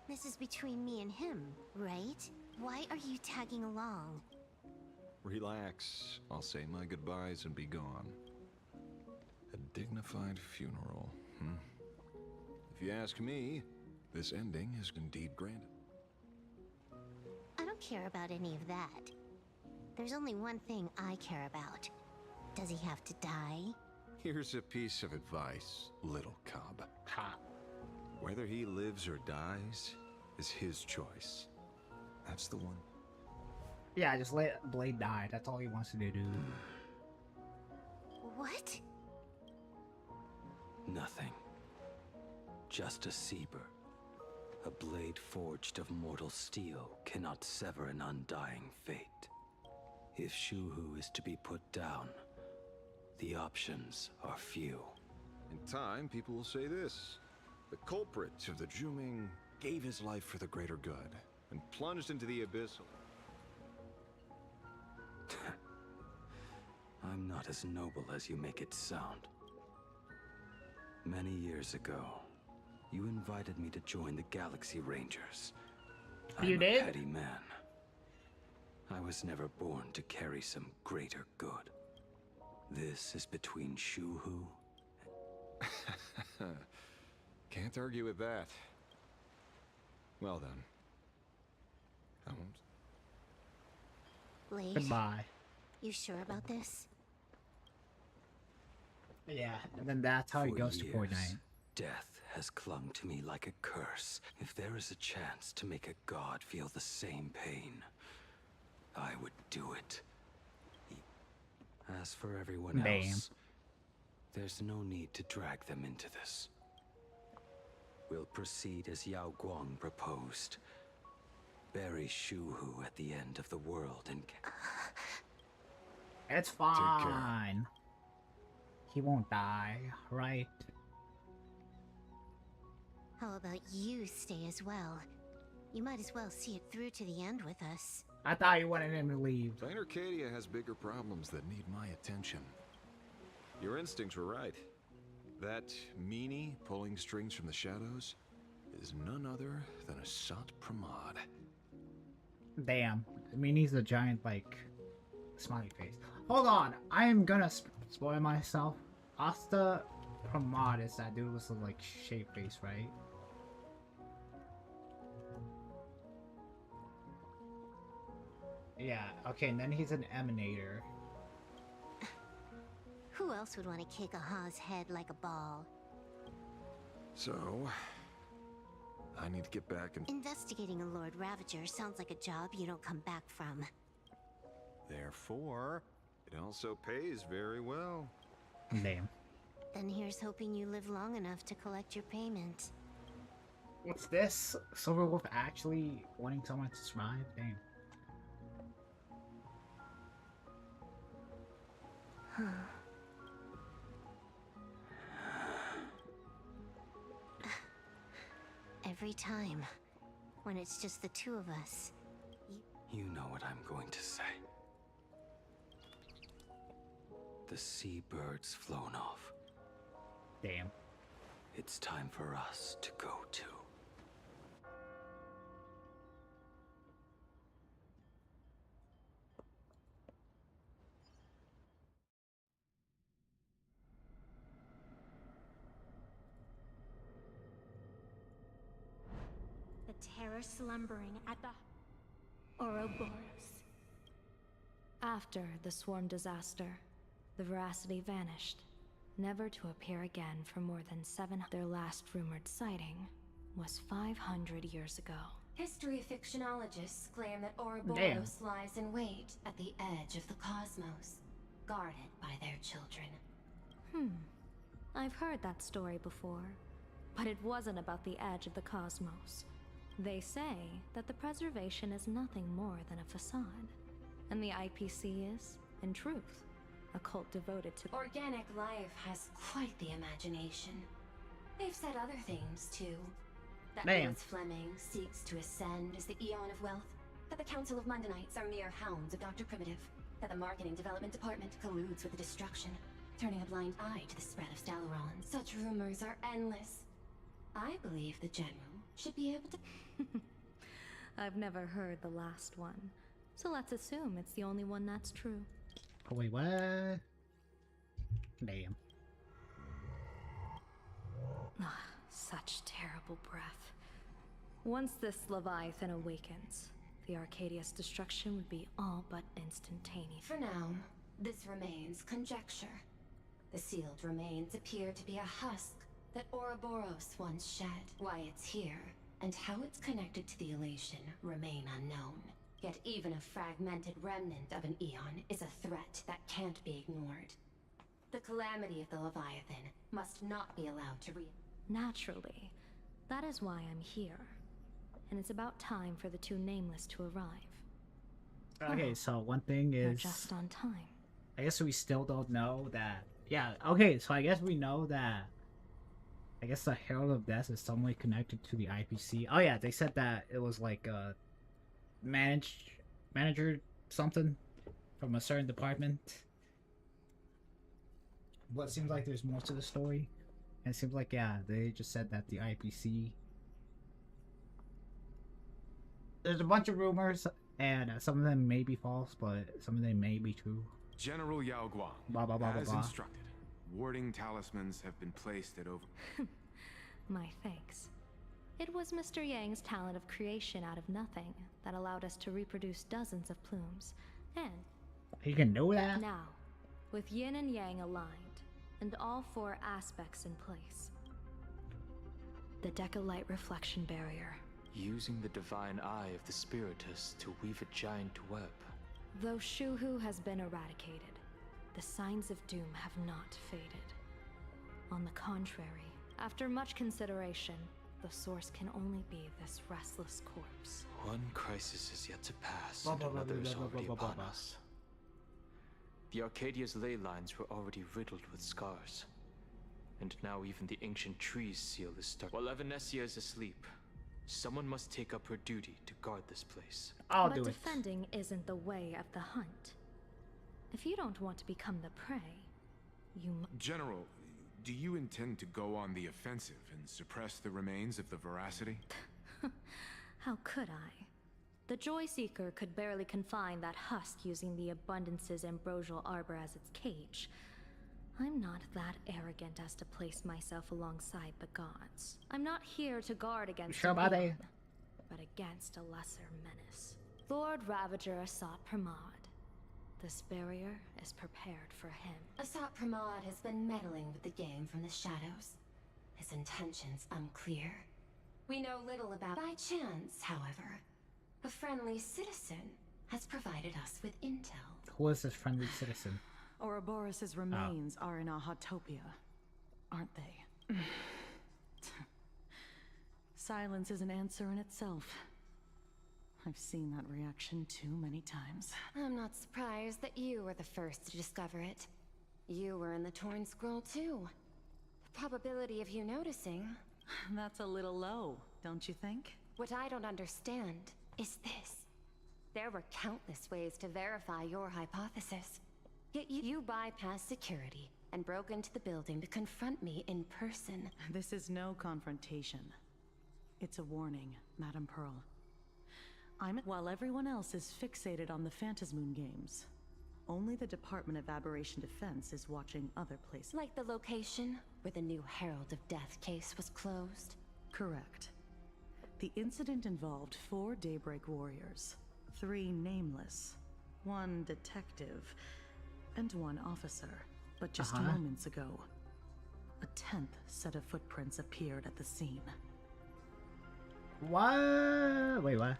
[SPEAKER 3] this is between me and him, right? Why are you tagging along?
[SPEAKER 13] Relax. I'll say my goodbyes and be gone. A dignified funeral, hmm? If you ask me, this ending is indeed granted.
[SPEAKER 3] I don't care about any of that. There's only one thing I care about. Does he have to die?
[SPEAKER 13] Here's a piece of advice, little cub.
[SPEAKER 1] Ha.
[SPEAKER 13] Whether he lives or dies is his choice. That's the one.
[SPEAKER 1] Yeah, just let Blade die. That's all he wants to do.
[SPEAKER 3] What?
[SPEAKER 14] Nothing. Just a seabird. A blade forged of mortal steel cannot sever an undying fate. If Shuhu is to be put down, the options are few.
[SPEAKER 13] In time, people will say this. The culprit of the Juming gave his life for the greater good and plunged into the abyss.
[SPEAKER 14] I'm not as noble as you make it sound. Many years ago, you invited me to join the Galaxy Rangers.
[SPEAKER 1] You
[SPEAKER 14] I'm
[SPEAKER 1] did?
[SPEAKER 14] a petty man. I was never born to carry some greater good. This is between Shuhu.
[SPEAKER 13] Can't argue with that. Well then. I won't.
[SPEAKER 3] Blade,
[SPEAKER 1] Goodbye.
[SPEAKER 3] you sure about this?
[SPEAKER 1] Yeah, and then that's how he
[SPEAKER 14] For
[SPEAKER 1] goes to
[SPEAKER 14] years,
[SPEAKER 1] Fortnite.
[SPEAKER 14] Death has clung to me like a curse. If there is a chance to make a god feel the same pain, I would do it. As for everyone
[SPEAKER 1] Damn.
[SPEAKER 14] else, there's no need to drag them into this. We'll proceed as Yao Guang proposed. Bury Shuhu at the end of the world and...
[SPEAKER 1] It's fine. He won't die, right?
[SPEAKER 3] How about you stay as well? You might as well see it through to the end with us.
[SPEAKER 1] I thought you wanted him to leave.
[SPEAKER 13] Plain Arcadia has bigger problems that need my attention. Your instincts were right. That meanie pulling strings from the shadows is none other than a Sat Pramod.
[SPEAKER 1] Damn. I mean, he's a giant, like, smiley face. Hold on. I am gonna spoil myself. Asta Pramod is that dude with the, like, shape face, right? Yeah, okay, and then he's an emanator.
[SPEAKER 3] Who else would want to kick a Ha's head like a ball?
[SPEAKER 13] So, I need to get back and...
[SPEAKER 3] Investigating a Lord Ravager sounds like a job you don't come back from.
[SPEAKER 13] Therefore, it also pays very well.
[SPEAKER 1] Damn.
[SPEAKER 3] Then here's hoping you live long enough to collect your payment.
[SPEAKER 1] What's this? Silverwolf actually wanting someone to survive? Damn.
[SPEAKER 3] Every time, when it's just the two of us,
[SPEAKER 14] You know what I'm going to say. The seabird's flown off.
[SPEAKER 1] Damn.
[SPEAKER 14] It's time for us to go too.
[SPEAKER 2] The terror slumbering at the Ouroboros.
[SPEAKER 11] After the swarm disaster, the Veracity vanished, never to appear again for more than 7. Their last rumored sighting was 500 years ago.
[SPEAKER 15] History fictionologists claim that Ouroboros lies in wait at the edge of the cosmos, guarded by their children.
[SPEAKER 11] I've heard that story before, but it wasn't about the edge of the cosmos. They say that the preservation is nothing more than a facade, and the IPC is, in truth, a cult devoted to...
[SPEAKER 15] Organic life has quite the imagination. They've said other things, too. That
[SPEAKER 1] Damn.
[SPEAKER 15] Lewis Fleming seeks to ascend as the Eon of Wealth. That the Council of Mundanites are mere hounds of Dr. Primitive. That the Marketing Development Department colludes with the destruction, turning a blind eye to the spread of Stalaron. Such rumors are endless. I believe the General should be able to...
[SPEAKER 11] I've never heard the last one, so let's assume it's the only one that's true.
[SPEAKER 1] Oh, wait, what? Damn.
[SPEAKER 11] Such terrible breath. Once this Leviathan awakens, the Arcadia's destruction would be all but instantaneous.
[SPEAKER 15] For now, this remains conjecture. The sealed remains appear to be a husk that Ouroboros once shed. Why it's here, and how it's connected to the elation, remain unknown. Yet even a fragmented remnant of an Eon is a threat that can't be ignored. The calamity of the Leviathan must not be allowed to
[SPEAKER 11] Naturally. That is why I'm here. And it's about time for the two Nameless to arrive.
[SPEAKER 1] Okay, so one thing
[SPEAKER 11] We're
[SPEAKER 1] is...
[SPEAKER 11] just on time.
[SPEAKER 1] I guess we still don't know that... Yeah, okay, so I guess we know that... I guess the Herald of Death is some way connected to the IPC. Oh yeah, they said that it was like a... Manager something from a certain department. But it seems like there's more to the story. And it seems like, yeah, they just said that the IPC... There's a bunch of rumors, and some of them may be false, but some of them may be true.
[SPEAKER 5] General Yao Guang,
[SPEAKER 1] blah, blah, blah,
[SPEAKER 5] as
[SPEAKER 1] blah, blah.
[SPEAKER 5] instructed, warding talismans have been placed at over...
[SPEAKER 11] My thanks. It was Mr. Yang's talent of creation out of nothing that allowed us to reproduce dozens of plumes. And...
[SPEAKER 1] You can know that?
[SPEAKER 11] Now, with Yin and Yang aligned, and all four aspects in place. The Decalite reflection barrier.
[SPEAKER 6] Using the divine eye of the Spiritus to weave a giant web.
[SPEAKER 11] Though Shuhu has been eradicated, the signs of doom have not faded. On the contrary, after much consideration, the source can only be this restless corpse.
[SPEAKER 6] One crisis is yet to pass, and another is already upon us. The Arcadia's ley lines were already riddled with scars. And now even the ancient trees seal is stuck. While Evanesia is asleep, someone must take up her duty to guard this place.
[SPEAKER 11] But defending isn't the way of the hunt. If you don't want to become the prey, you
[SPEAKER 5] General, do you intend to go on the offensive and suppress the remains of the Veracity?
[SPEAKER 11] How could I? The Joy Seeker could barely confine that husk using the Abundance's ambrosial arbor as its cage. I'm not that arrogant as to place myself alongside the gods. I'm not here to guard against
[SPEAKER 1] sure about it?
[SPEAKER 11] But against a lesser menace. Lord Ravager Asat Pramod. This barrier is prepared for him.
[SPEAKER 15] Asat Pramod has been meddling with the game from the shadows. His intentions unclear. We know little about... By chance, however, a friendly citizen has provided us with intel.
[SPEAKER 1] Who is this friendly citizen?
[SPEAKER 10] Ouroboros' remains are in Ahotopia, aren't they? Silence is an answer in itself. I've seen that reaction too many times.
[SPEAKER 15] I'm not surprised that you were the first to discover it. You were in the Torn Scroll too. The probability of you noticing...
[SPEAKER 10] That's a little low, don't you think?
[SPEAKER 15] What I don't understand is this. There were countless ways to verify your hypothesis. Yet you bypassed security and broke into the building to confront me in person.
[SPEAKER 10] This is no confrontation. It's a warning, Madame Pearl. While everyone else is fixated on the Phantasmoon games, only the Department of Aberration Defense is watching other places.
[SPEAKER 15] Like the location where the new Herald of Death case was closed?
[SPEAKER 10] Correct. The incident involved 4 Daybreak warriors, 3 nameless, 1 detective, and 1 officer. But just moments ago, a 10th set of footprints appeared at the scene.
[SPEAKER 1] What? Wait, what?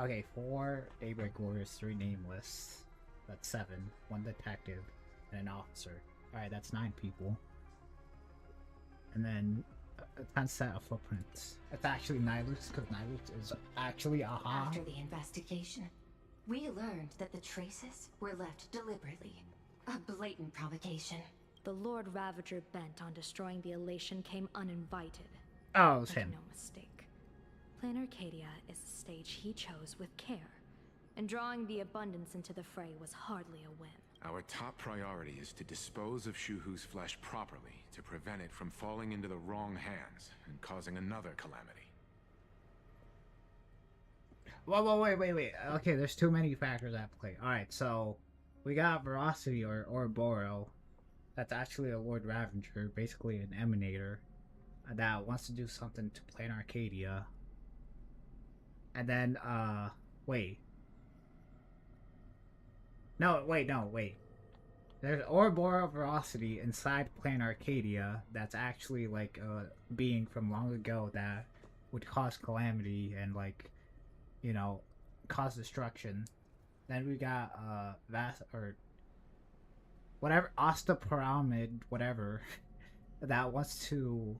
[SPEAKER 1] Okay, 4 Daybreak Warriors, 3 nameless. That's 7. 1 detective and an officer. Alright, that's 9 people. And then a 10th set of footprints. It's actually Nihilus, because Nihilus is actually
[SPEAKER 15] After the investigation, we learned that the traces were left deliberately. A blatant provocation.
[SPEAKER 11] The Lord Ravager bent on destroying the elation came uninvited.
[SPEAKER 1] Oh, it's
[SPEAKER 11] Make
[SPEAKER 1] him.
[SPEAKER 11] no mistake. Plan Arcadia is a stage he chose with care, and drawing the abundance into the fray was hardly a whim.
[SPEAKER 5] Our top priority is to dispose of Shuhu's flesh properly to prevent it from falling into the wrong hands and causing another calamity.
[SPEAKER 1] Whoa, wait. Okay, there's too many factors at play. Alright, so we got Veracity or Ouroboros. That's actually a Lord Ravager, basically an emanator, that wants to do something to Plan Arcadia. And then, wait. No, wait. There's Ouroboros Veracity inside Plan Arcadia that's actually like a being from long ago that would cause calamity and, like, you know, cause destruction. Then we got whatever, Asta Pyramid, whatever, that wants to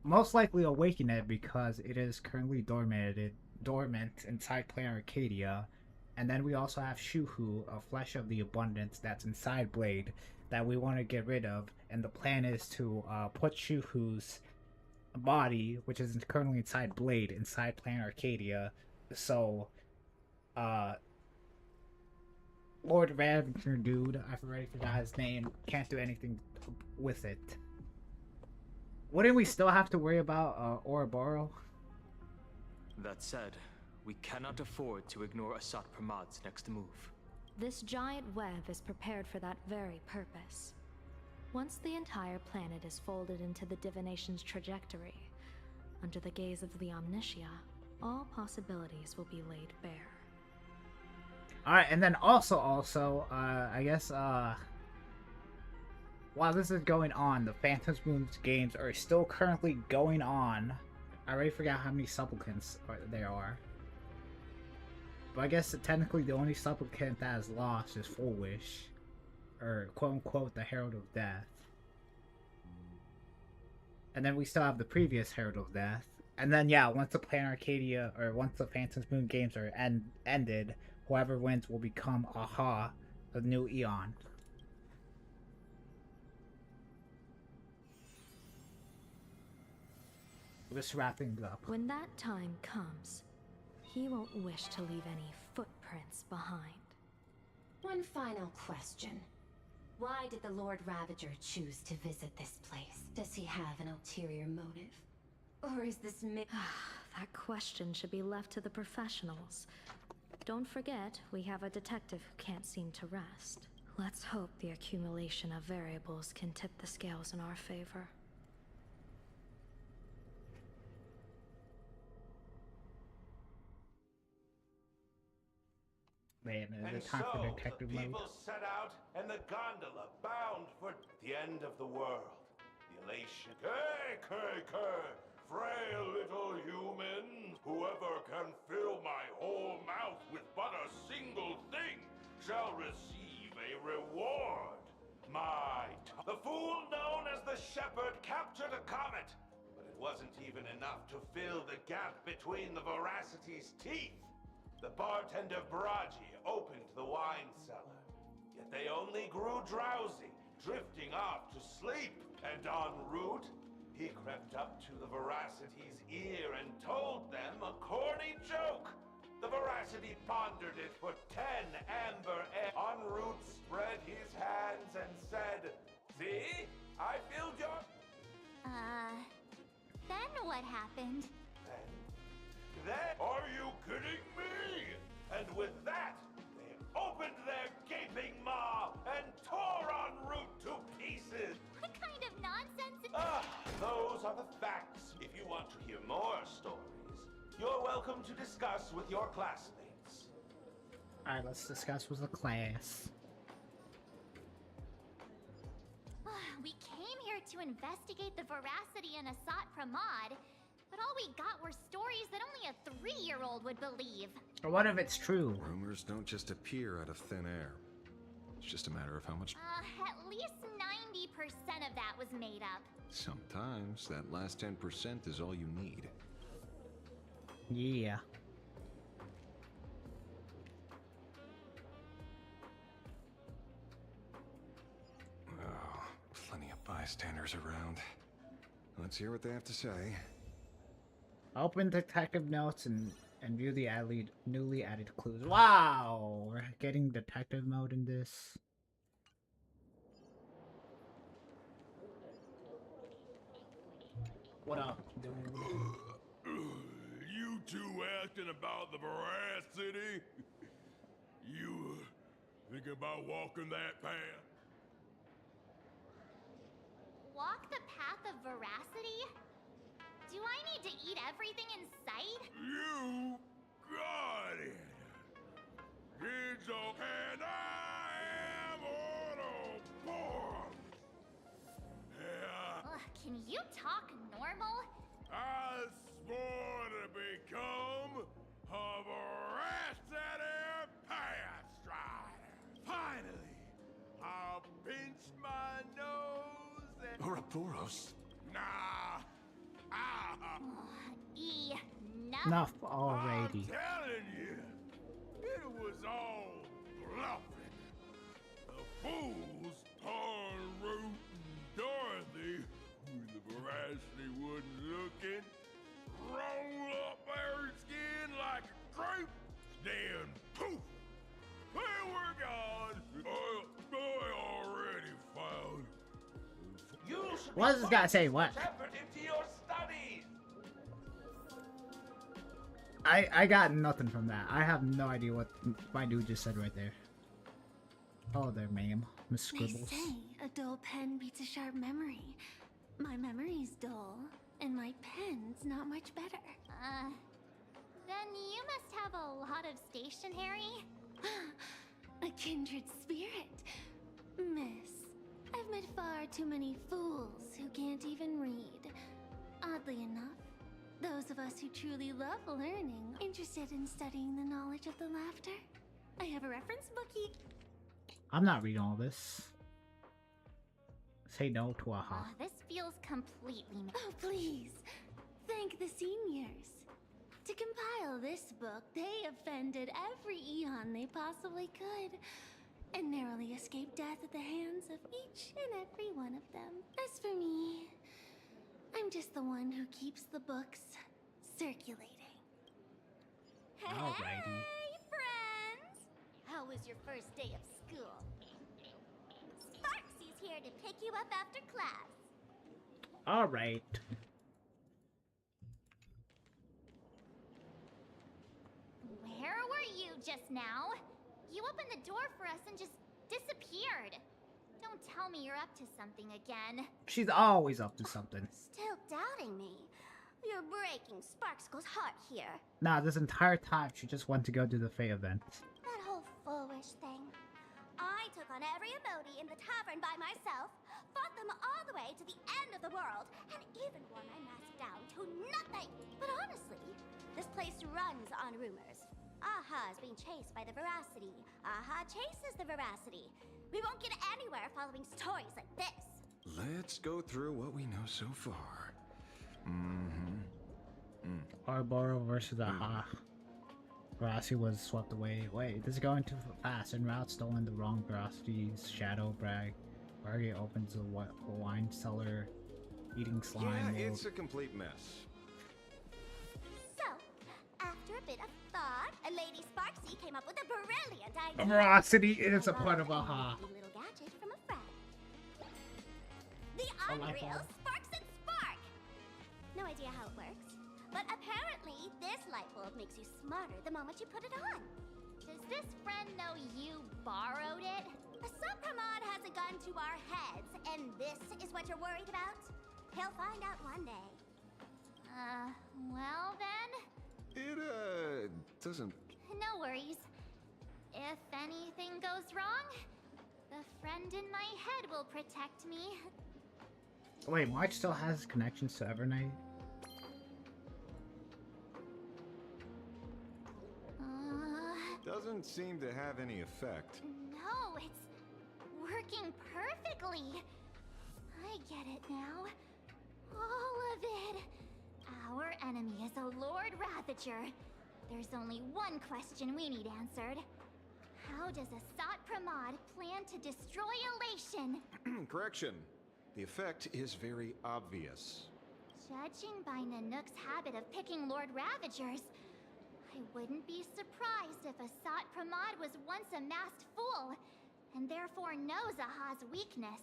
[SPEAKER 1] most likely awaken it because it is currently dormant inside Plan Arcadia. And then we also have Shuhu, a flesh of the abundance that's inside Blade that we want to get rid of. And the plan is to put Shuhu's body, which is currently inside Blade, inside Plan Arcadia. So, Lord Ravager dude, I already forgot his name, can't do anything with it. Wouldn't we still have to worry about Ouroboros?
[SPEAKER 6] That said, we cannot afford to ignore Asat Pramad's next move.
[SPEAKER 11] This giant web is prepared for that very purpose. Once the entire planet is folded into the divination's trajectory, under the gaze of the Omnitia, all possibilities will be laid bare.
[SPEAKER 1] Alright, and then also, I guess, while this is going on, the Phantom's Moon's games are still currently going on. I already forgot how many supplicants there are. But I guess technically the only supplicant that is lost is Full Wish. Or quote-unquote the Herald of Death. And then we still have the previous Herald of Death. And then, yeah, once the Plan Arcadia, or once the Phantom's Moon games are ended, whoever wins will become Aha, the new Eon. Just wrapping up.
[SPEAKER 11] When that time comes, he won't wish to leave any footprints behind.
[SPEAKER 15] One final question. Why did the Lord Ravager choose to visit this place? Does he have an ulterior motive? Or is this
[SPEAKER 11] That question should be left to the professionals. Don't forget, we have a detective who can't seem to rest. Let's hope the accumulation of variables can tip the scales in our favor.
[SPEAKER 1] Man,
[SPEAKER 16] and
[SPEAKER 1] the time for detective
[SPEAKER 16] the
[SPEAKER 1] mode.
[SPEAKER 16] people set out, and the gondola bound for the end of the world. The elation. Frail little human, whoever can fill my whole mouth with but a single thing shall receive a reward. The fool known as the Shepherd captured a comet, but it wasn't even enough to fill the gap between the Veracity's teeth. The bartender Braji opened the wine cellar, yet they only grew drowsy, drifting off to sleep. And en route, he crept up to the Veracity's ear and told them a corny joke. The Veracity pondered it for 10 amber eggs. En route, spread his hands and said, "See? I filled your..."
[SPEAKER 2] Then what happened?
[SPEAKER 16] Then? Are you kidding me? And with that, they opened their gaping maw and tore en route to pieces.
[SPEAKER 2] What kind of nonsense?
[SPEAKER 16] Those are the facts. If you want to hear more stories, you're welcome to discuss with your classmates.
[SPEAKER 1] Alright, let's discuss with the class.
[SPEAKER 2] We came here to investigate the Veracity and Asat Pramod, but all we got were stories that only a 3-year-old would believe.
[SPEAKER 1] Or what if it's true?
[SPEAKER 13] Rumors don't just appear out of thin air. It's just a matter of how much...
[SPEAKER 2] At least 90% of that was made up.
[SPEAKER 13] Sometimes that last 10% is all you need.
[SPEAKER 1] Yeah.
[SPEAKER 13] Oh, plenty of bystanders around. Let's hear what they have to say.
[SPEAKER 1] Open detective notes and view the newly added clues. Wow, we're getting detective mode in this. What up, dude?
[SPEAKER 16] You two asking about the veracity? You thinking about walking that path?
[SPEAKER 2] Walk the path of veracity? Do I need to eat everything in sight?
[SPEAKER 16] You got it! It's okay, and I am Autobot! Yeah.
[SPEAKER 2] Ugh, can you talk normal?
[SPEAKER 16] I swore to become a veracity path strider. Finally, I'll pinch my nose and...
[SPEAKER 13] Ouroboros?
[SPEAKER 16] Nah.
[SPEAKER 1] Enough already.
[SPEAKER 16] I'm telling you, it was all bluffing. The fools, Paul, Root, and Dorothy, who the veracity wasn't looking, roll up their skin like a grape, then poof, they were gone. I already found.
[SPEAKER 1] What does this guy say? What?
[SPEAKER 16] Into your studies.
[SPEAKER 1] I got nothing from that. I have no idea what my dude just said right there. Oh, there, ma'am. Miss Scribbles.
[SPEAKER 11] They say a dull pen beats a sharp memory. My memory's dull, and my pen's not much better.
[SPEAKER 2] Then you must have a lot of stationery.
[SPEAKER 11] A kindred spirit. Miss, I've met far too many fools who can't even read. Oddly enough, those of us who truly love learning, interested in studying the knowledge of the laughter, I have a reference bookie.
[SPEAKER 1] I'm not reading all this. Say no to aha.
[SPEAKER 2] This feels completely...
[SPEAKER 11] Oh, please. Thank the seniors. To compile this book, they offended every eon they possibly could, and narrowly escaped death at the hands of each and every one of them. As for me, I'm just the one who keeps the books circulating.
[SPEAKER 1] Alrighty.
[SPEAKER 3] Hey, friends! How was your first day of school? Sparksy's here to pick you up after class.
[SPEAKER 1] Alright.
[SPEAKER 2] Where were you just now? You opened the door for us and just disappeared. Don't tell me you're up to something again.
[SPEAKER 1] She's always up to something.
[SPEAKER 3] Still doubting me? You're breaking Sparkskull's heart here.
[SPEAKER 1] Nah, this entire time she just went to go do the Fae event.
[SPEAKER 3] That whole foolish thing. I took on every emoji in the tavern by myself, fought them all the way to the end of the world, and even wore my mask down to nothing. But honestly, this place runs on rumors. Aha is being chased by the veracity. Aha chases the veracity. We won't get anywhere following stories like this.
[SPEAKER 13] Let's go through what we know so far.
[SPEAKER 1] Ouroboros versus aha. Veracity was swept away. Wait, this is going too fast. En route, stolen the wrong Veracity's shadow brag. Bargain opens the wine cellar. Eating slime.
[SPEAKER 13] Yeah, it's a complete mess.
[SPEAKER 3] So, after a bit of thought, a Lady Sparksy came up with a brilliant idea.
[SPEAKER 1] Veracity is a part of aha.
[SPEAKER 3] A little gadget from a friend. The
[SPEAKER 1] A light
[SPEAKER 3] unreal
[SPEAKER 1] bulb.
[SPEAKER 3] Sparks and Spark. No idea how it works, but apparently this light bulb makes you smarter the moment you put it on.
[SPEAKER 2] Does this friend know you borrowed it?
[SPEAKER 3] A Supramod has a gun to our heads, and this is what you're worried about? He'll find out one day.
[SPEAKER 2] Well then?
[SPEAKER 13] It, doesn't...
[SPEAKER 2] No worries. If anything goes wrong, the friend in my head will protect me.
[SPEAKER 1] Wait, March still has connections to Evernight?
[SPEAKER 13] Doesn't seem to have any effect.
[SPEAKER 2] No, it's working perfectly. I get it now. All of it. Our enemy is a Lord Ravager. There's only one question we need answered. How does Asat Pramod plan to destroy Elation?
[SPEAKER 13] Correction. The effect is very obvious.
[SPEAKER 2] Judging by Nanook's habit of picking Lord Ravagers, I wouldn't be surprised if Asat Pramod was once a masked fool, and therefore knows Aha's weakness.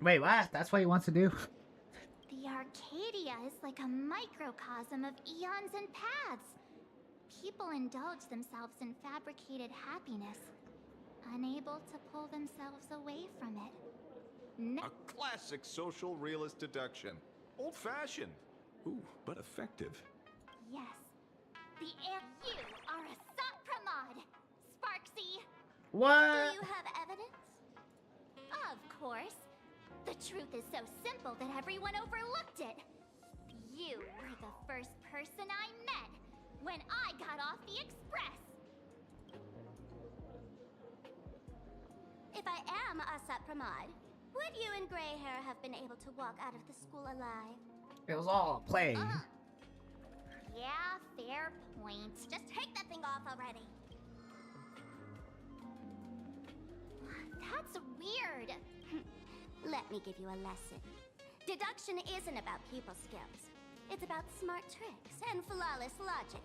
[SPEAKER 1] Wait, what? That's what he wants to do?
[SPEAKER 2] The Arcadia is like a microcosm of eons and paths. People indulge themselves in fabricated happiness, unable to pull themselves away from it.
[SPEAKER 13] A classic social realist deduction. Old-fashioned. Ooh, but effective.
[SPEAKER 2] Yes. You are Asat Pramod, Sparksy.
[SPEAKER 1] What?
[SPEAKER 2] Do you have evidence? Of course. The truth is so simple that everyone overlooked it. You were the first person I met when I got off the express.
[SPEAKER 3] If I am Asat Pramod, would you and Grey Hair have been able to walk out of the school alive?
[SPEAKER 1] It was all a play.
[SPEAKER 2] Yeah, fair point.
[SPEAKER 3] Just take that thing off already.
[SPEAKER 2] That's weird.
[SPEAKER 3] Let me give you a lesson. Deduction isn't about pupil skills. It's about smart tricks and flawless logic.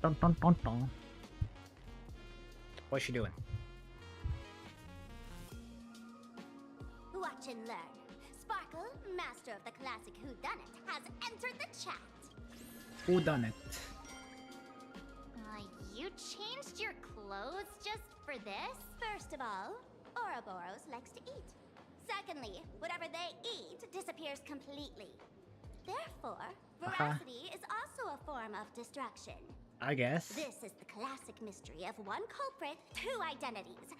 [SPEAKER 1] Dun, dun, dun, dun. What's she doing?
[SPEAKER 3] Watch and learn. Sparkle, master of the classic whodunit, has entered the chat.
[SPEAKER 1] Who done it?
[SPEAKER 2] You changed your clothes just for this?
[SPEAKER 3] First of all, Ouroboros likes to eat. Secondly, whatever they eat disappears completely. Therefore, veracity is also a form of distraction.
[SPEAKER 1] I guess.
[SPEAKER 3] This is the classic mystery of one culprit, two identities.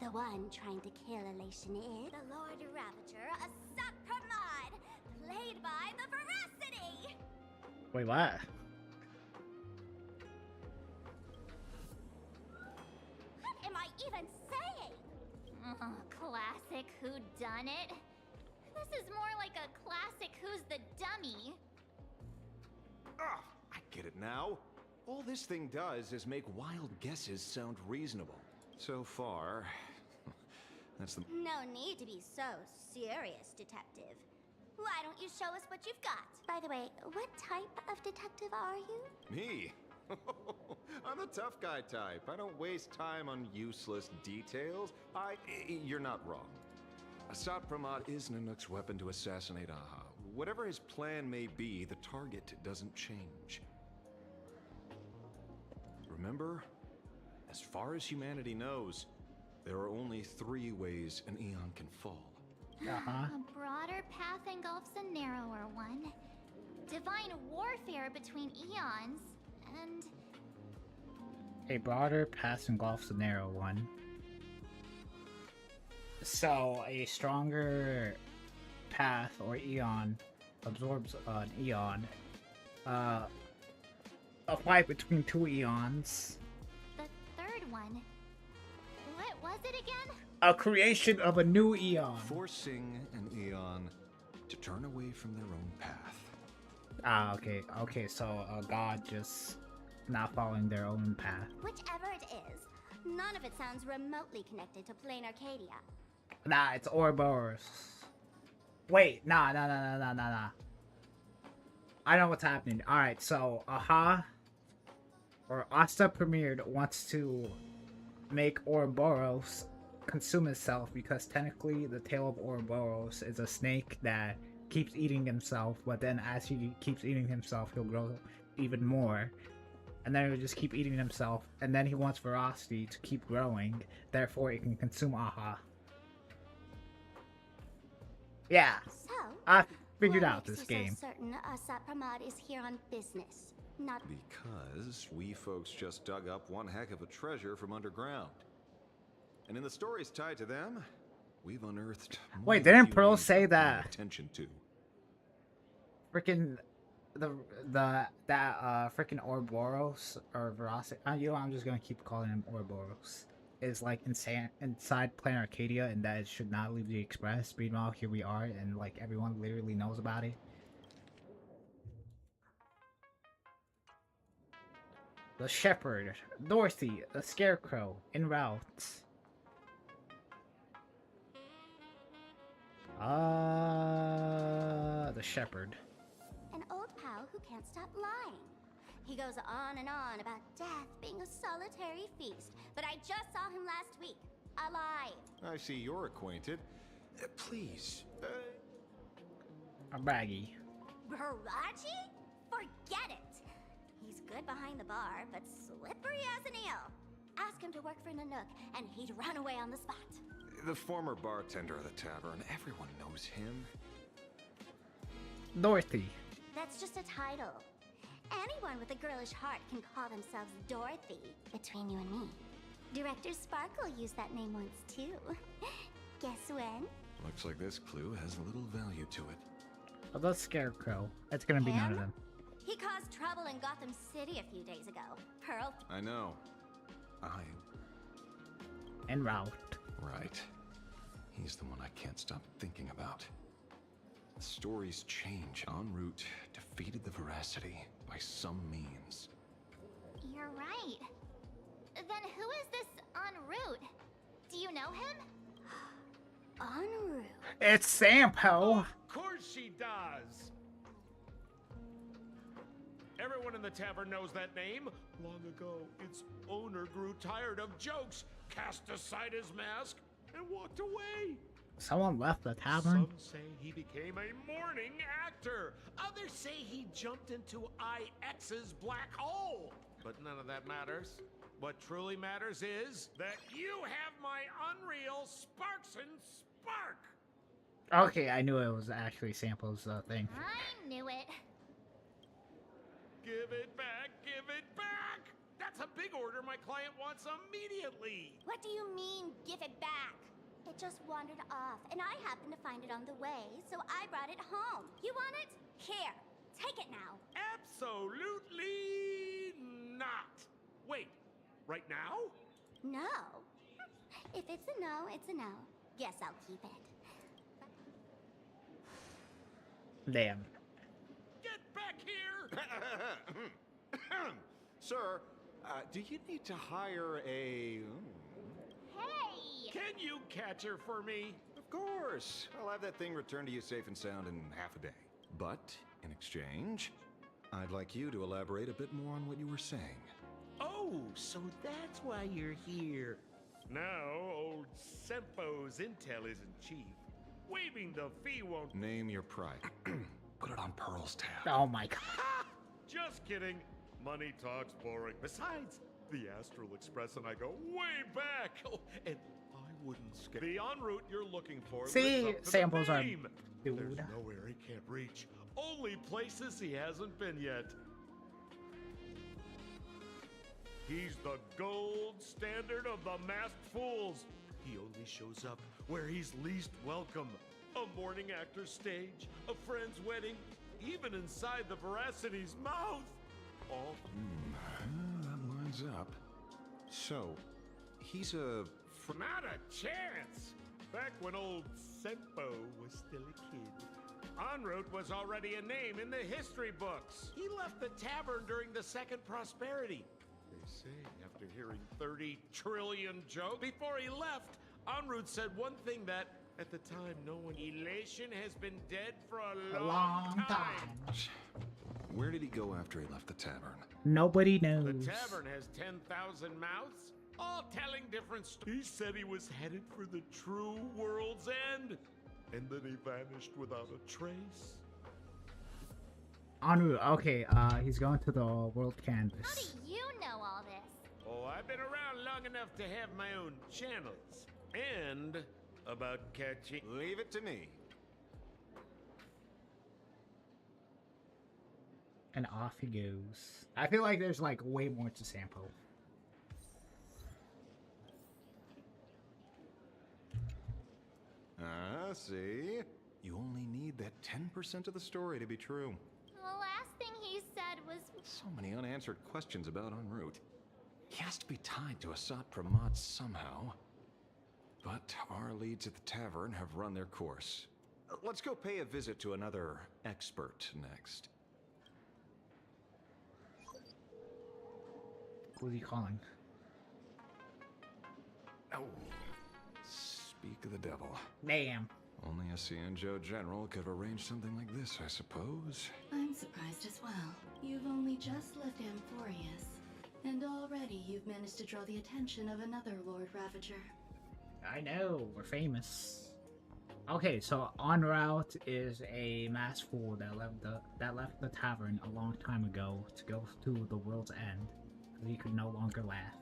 [SPEAKER 3] The one trying to kill Elation is the Lord Ravager, Asat Pramod, played by the Veracity!
[SPEAKER 1] Wait, what?
[SPEAKER 3] What am I even saying?
[SPEAKER 2] Classic whodunit. This is more like a classic Who's the Dummy.
[SPEAKER 13] Ah, I get it now. All this thing does is make wild guesses sound reasonable. So far, that's the...
[SPEAKER 3] No need to be so serious, detective. Why don't you show us what you've got? By the way, what type of detective are you?
[SPEAKER 13] Me? I'm the tough guy type. I don't waste time on useless details. You're not wrong. Asat Pramod is Nanook's weapon to assassinate Aha. Whatever his plan may be, the target doesn't change. Remember, as far as humanity knows, there are only 3 ways an Eon can fall.
[SPEAKER 2] A broader path engulfs a narrower one. Divine warfare between eons, and...
[SPEAKER 1] A broader path engulfs a narrow one. So, a stronger path or eon absorbs an eon. A fight between 2 eons.
[SPEAKER 2] The third one. What was it again?
[SPEAKER 1] A creation of a new eon.
[SPEAKER 13] Forcing an Eon to turn away from their own path.
[SPEAKER 1] Ah, okay. Okay, so a god just not following their own path.
[SPEAKER 3] Whichever it is, none of it sounds remotely connected to Plain Arcadia.
[SPEAKER 1] Nah, it's Ouroboros. Wait, nah. I know what's happening. Alright, so Aha or Asta Premiered wants to make Ouroboros consume itself because technically the tail of Ouroboros is a snake that keeps eating himself, but then as he keeps eating himself, he'll grow even more. And then he'll just keep eating himself, and then he wants Veracity to keep growing, therefore it can consume Aha. Yeah,
[SPEAKER 3] So,
[SPEAKER 1] I figured
[SPEAKER 3] what
[SPEAKER 1] out
[SPEAKER 3] makes
[SPEAKER 1] this
[SPEAKER 3] you
[SPEAKER 1] game.
[SPEAKER 3] So certain Asat Pramod is here on business, not
[SPEAKER 13] Because we folks just dug up one heck of a treasure from underground. And in the stories tied to them, we've unearthed more
[SPEAKER 1] Wait,
[SPEAKER 13] than
[SPEAKER 1] didn't
[SPEAKER 13] few
[SPEAKER 1] Pearl
[SPEAKER 13] names
[SPEAKER 1] say
[SPEAKER 13] worth paying
[SPEAKER 1] that
[SPEAKER 13] attention to.
[SPEAKER 1] freaking freaking Ouroboros or Veracity? I'm just gonna keep calling him Ouroboros. Is like inside Plain Arcadia, and that it should not leave the Express. Meanwhile, here we are, and like everyone literally knows about it. The Shepherd, Dorothy, the Scarecrow, en route. the shepherd.
[SPEAKER 2] An old pal who can't stop lying. He goes on and on about death being a solitary feast, but I just saw him last week, alive.
[SPEAKER 13] I see you're acquainted. Please.
[SPEAKER 1] A braggy.
[SPEAKER 2] Baraji? Forget it. He's good behind the bar, but slippery as an eel. Ask him to work for Nanook, and he'd run away on the spot.
[SPEAKER 13] The former bartender of the tavern. Everyone knows him.
[SPEAKER 1] Dorothy.
[SPEAKER 2] That's just a title. Anyone with a girlish heart can call themselves Dorothy, between you and me. Director Sparkle used that name once, too. Guess when?
[SPEAKER 13] Looks like this clue has a little value to it.
[SPEAKER 1] Oh, the Scarecrow. It's gonna be none of them.
[SPEAKER 2] He caused trouble in Gotham City a few days ago. Pearl.
[SPEAKER 13] I know.
[SPEAKER 1] En route.
[SPEAKER 13] Right. He's the one I can't stop thinking about. The stories change. En route defeated the Veracity by some means.
[SPEAKER 2] You're right. Then who is this en route? Do you know him? En route.
[SPEAKER 1] It's Sampo.
[SPEAKER 17] Of course she does. Everyone in the tavern knows that name. Long ago, its owner grew tired of jokes, cast aside his mask, and walked away.
[SPEAKER 1] Someone left the tavern?
[SPEAKER 17] Some say he became a morning actor. Others say he jumped into IX's black hole. But none of that matters. What truly matters is that you have my unreal Sparks and Spark.
[SPEAKER 1] Okay, I knew it was actually Sampo's thing.
[SPEAKER 2] I knew it.
[SPEAKER 17] Give it back, give it back! That's a big order my client wants immediately.
[SPEAKER 2] What do you mean, give it back? It just wandered off, and I happened to find it on the way, so I brought it home. You want it? Here, take it now.
[SPEAKER 17] Absolutely not. Wait, right now?
[SPEAKER 2] No. If it's a no, it's a no. Guess I'll keep it.
[SPEAKER 1] Damn.
[SPEAKER 17] Get back here!
[SPEAKER 13] Sir, do you need to hire a...
[SPEAKER 2] Hey!
[SPEAKER 17] Can you catch her for me?
[SPEAKER 13] Of course. I'll have that thing returned to you safe and sound in half a day. But, in exchange, I'd like you to elaborate a bit more on what you were saying.
[SPEAKER 17] Oh, so that's why you're here. Now, old Sempo's intel isn't cheap. Waiving the fee won't...
[SPEAKER 13] Name your pride. Put it on Pearl's tab.
[SPEAKER 1] Oh my god.
[SPEAKER 17] Just kidding. Money talk's boring. Besides, the Astral Express and I go way back. Oh, and I wouldn't skip the en route you're looking for.
[SPEAKER 1] See, samples are
[SPEAKER 17] dude.
[SPEAKER 1] Dude.
[SPEAKER 17] There's nowhere he can't reach. Only places he hasn't been yet. He's the gold standard of the masked fools. He only shows up where he's least welcome. A morning actor's stage, a friend's wedding, even inside the Veracity's mouth. All
[SPEAKER 13] that lines up. So, he's a...
[SPEAKER 17] Not a chance! Back when old Sempo was still a kid. En route was already a name in the history books. He left the tavern during the Second Prosperity. They say after hearing 30 trillion jokes before he left, en route said one thing that, at the time, no one... Elation has been dead for a long time.
[SPEAKER 13] Where did he go after he left the tavern?
[SPEAKER 1] Nobody knows.
[SPEAKER 17] The tavern has 10,000 mouths, all telling different stories. He said he was headed for the true world's end, and then he vanished without a trace.
[SPEAKER 1] En route. Okay, he's going to the world canvas.
[SPEAKER 2] How do you know all this?
[SPEAKER 17] Oh, I've been around long enough to have my own channels. And about catching...
[SPEAKER 13] Leave it to me.
[SPEAKER 1] And off he goes. I feel like there's like way more to Sampo.
[SPEAKER 13] See? You only need that 10% of the story to be true.
[SPEAKER 2] The last thing he said was...
[SPEAKER 13] So many unanswered questions about en route. He has to be tied to Asat Pramod somehow. But our leads at the tavern have run their course. Let's go pay a visit to another expert next.
[SPEAKER 1] Who's he calling?
[SPEAKER 13] Oh, speak of the devil.
[SPEAKER 1] Damn.
[SPEAKER 13] Only a Cienjo general could arrange something like this, I suppose.
[SPEAKER 10] I'm surprised as well. You've only just left Amphorius, and already you've managed to draw the attention of another Lord Ravager.
[SPEAKER 1] I know, we're famous. Okay, so en route is a masked fool that left the tavern a long time ago to go to the world's end because he could no longer laugh.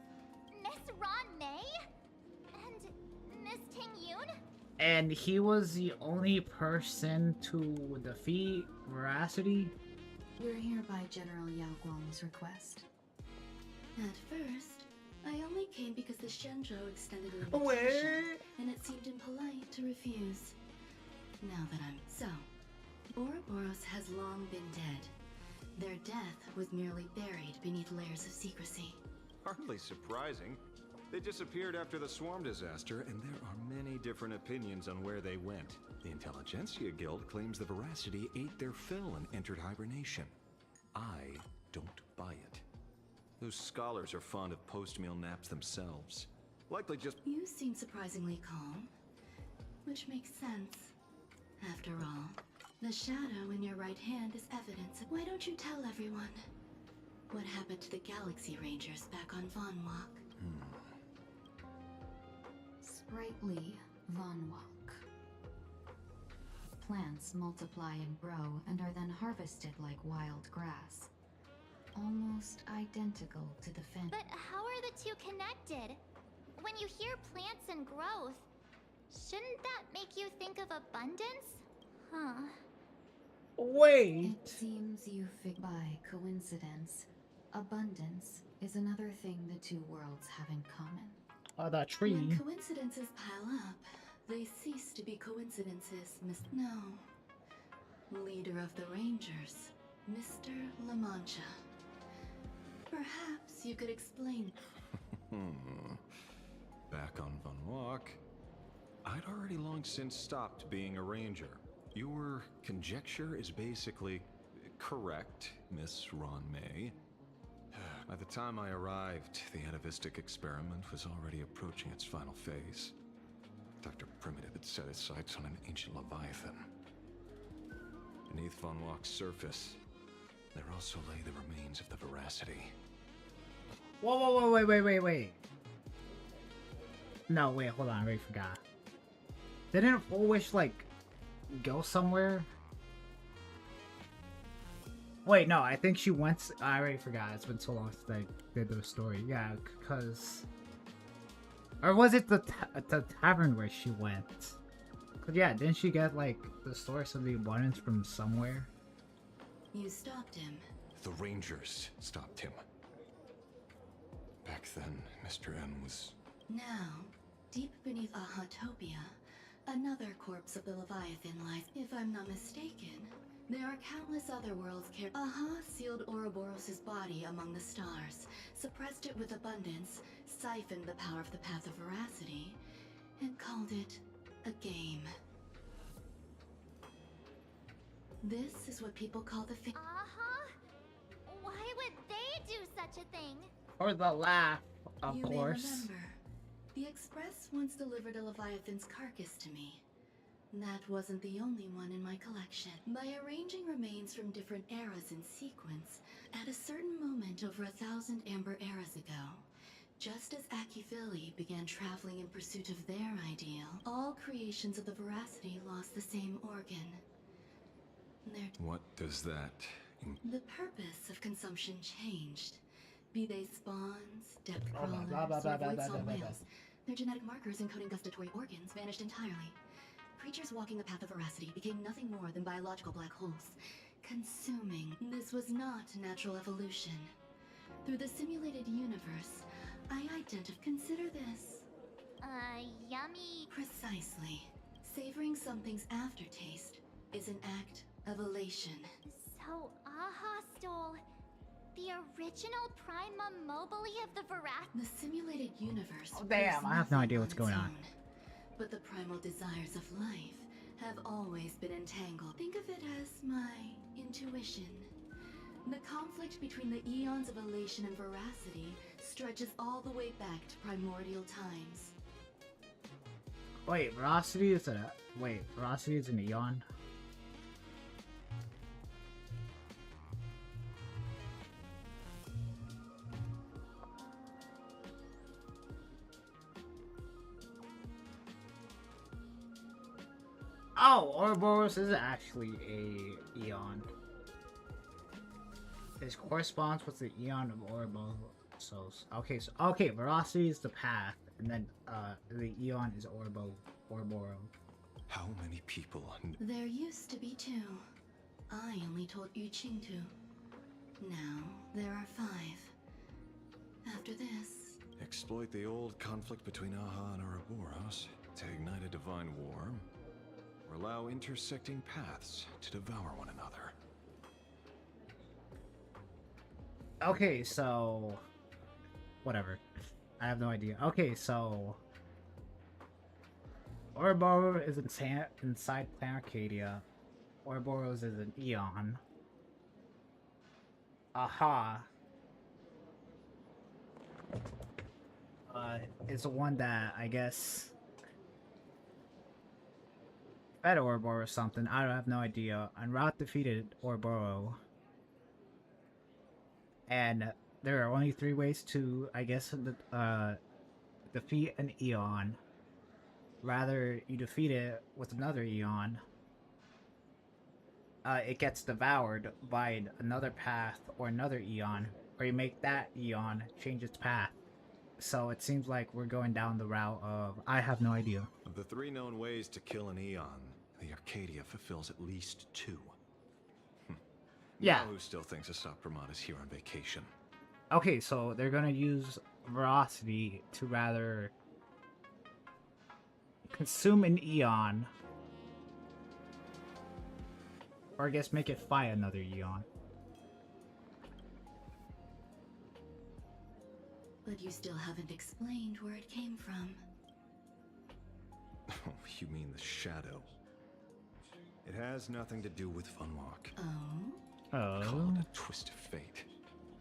[SPEAKER 2] Miss Ron May? And Miss Ting Yoon?
[SPEAKER 1] And he was the only person to defeat Veracity.
[SPEAKER 10] We're here by General Yao Guang's request. At first, I only came because the Shenzhou extended an invitation, and it seemed impolite to refuse. Now that I'm... So, Ouroboros has long been dead. Their death was merely buried beneath layers of secrecy.
[SPEAKER 13] Hardly surprising. They disappeared after the swarm disaster, and there are many different opinions on where they went. The Intelligentsia Guild claims the Veracity ate their fill and entered hibernation. I don't buy it. Those scholars are fond of post-meal naps themselves. Likely just...
[SPEAKER 10] You seem surprisingly calm, which makes sense. After all, the shadow in your right hand is evidence. Why don't you tell everyone what happened to the Galaxy Rangers back on Von Walk?
[SPEAKER 18] Sprightly Von Walk. Plants multiply and grow and are then harvested like wild grass. Almost identical to the fen-
[SPEAKER 2] But how are the two connected? When you hear plants and growth, shouldn't that make you think of abundance? Huh.
[SPEAKER 1] Wait.
[SPEAKER 18] It seems you by coincidence. Abundance is another thing the two worlds have in common.
[SPEAKER 1] Oh, that tree.
[SPEAKER 10] When coincidences pile up, they cease to be coincidences, Miss... No. Leader of the Rangers, Mr. La Mancha. Perhaps you could explain...
[SPEAKER 13] Back on Von Walk, I'd already long since stopped being a ranger. Your conjecture is basically correct, Miss Ron May. By the time I arrived, the atavistic experiment was already approaching its final phase. Dr. Primitive had set his sights on an ancient leviathan. Beneath Von Walk's surface, there also lay the remains of the Veracity.
[SPEAKER 1] Whoa, wait. No, wait, hold on, I already forgot. Didn't Foolish, like, go somewhere? Wait, no, I think she went... I already forgot, it's been so long since I did the story. Yeah, because... Or was it the tavern where she went? Cause yeah, didn't she get, like, the source of the abundance from somewhere?
[SPEAKER 10] You stopped him.
[SPEAKER 13] The Rangers stopped him. Back then, Mr. M was...
[SPEAKER 10] Now, deep beneath Ahatopia, another corpse of the Leviathan lies. If I'm not mistaken, there are countless other worlds Aha sealed Ouroboros' body among the stars, suppressed it with abundance, siphoned the power of the Path of Veracity, and called it a game. This is what people call the
[SPEAKER 2] Why would they do such a thing?
[SPEAKER 1] Or the laugh, of
[SPEAKER 10] you
[SPEAKER 1] course.
[SPEAKER 10] May remember, the Express once delivered a Leviathan's carcass to me. That wasn't the only one in my collection. By arranging remains from different eras in sequence, at a certain moment over 1,000 Amber eras ago, just as Akivili began traveling in pursuit of their ideal, all creations of the Veracity lost the same organ.
[SPEAKER 13] What does that...
[SPEAKER 10] The purpose of consumption changed. Be they spawns, depth crawlers, or void-salt whales, their genetic markers encoding gustatory organs vanished entirely. Creatures walking the path of Veracity became nothing more than biological black holes, consuming. This was not natural evolution. Through the simulated universe, I identify. Consider this.
[SPEAKER 2] Yummy.
[SPEAKER 10] Precisely. Savoring something's aftertaste is an act of elation.
[SPEAKER 2] So Aha stole the original Prima Mobile of the Veracity.
[SPEAKER 10] The simulated universe.
[SPEAKER 1] Oh, damn, I have no idea what's going on.
[SPEAKER 10] But the primal desires of life have always been entangled. Think of it as my intuition. The conflict between the eons of elation and veracity stretches all the way back to primordial times.
[SPEAKER 1] Wait, Velocity is a... Wait, Velocity is an Eon? Oh, Ouroboros is actually a Eon. This corresponds with the Eon of Ouroboros. Okay, Velocity is the path, and then the Eon is Ouroboros.
[SPEAKER 13] How many people?
[SPEAKER 18] There used to be 2. I only told Yu Qing to. Now there are 5. After this...
[SPEAKER 13] Exploit the old conflict between Aha and Ouroboros to ignite a divine war, or allow intersecting paths to devour one another.
[SPEAKER 1] Okay, so... Whatever. I have no idea. Okay, so... Ouroboros is inside Planet Arcadia. Ouroboros is an Eon. Aha. Is the one that, I guess... fed Ouroboros or something. I have no idea. En route defeated Ouroboros. And there are only 3 ways to, I guess, defeat an Eon. Rather, you defeat it with another Eon. It gets devoured by another path or another Eon. Or you make that Eon change its path. So it seems like we're going down the route of, I have no idea.
[SPEAKER 13] Of the 3 known ways to kill an Eon, the Arcadia fulfills at least 2.
[SPEAKER 1] Yeah.
[SPEAKER 13] Now who still thinks Asat Pramod is here on vacation?
[SPEAKER 1] Okay, so they're gonna use Velocity to rather consume an Eon, or I guess make it fight another Eon.
[SPEAKER 18] But you still haven't explained where it came from.
[SPEAKER 13] Oh, you mean the shadow? It has nothing to do with Funwalk.
[SPEAKER 18] Oh?
[SPEAKER 13] Call it a twist of fate.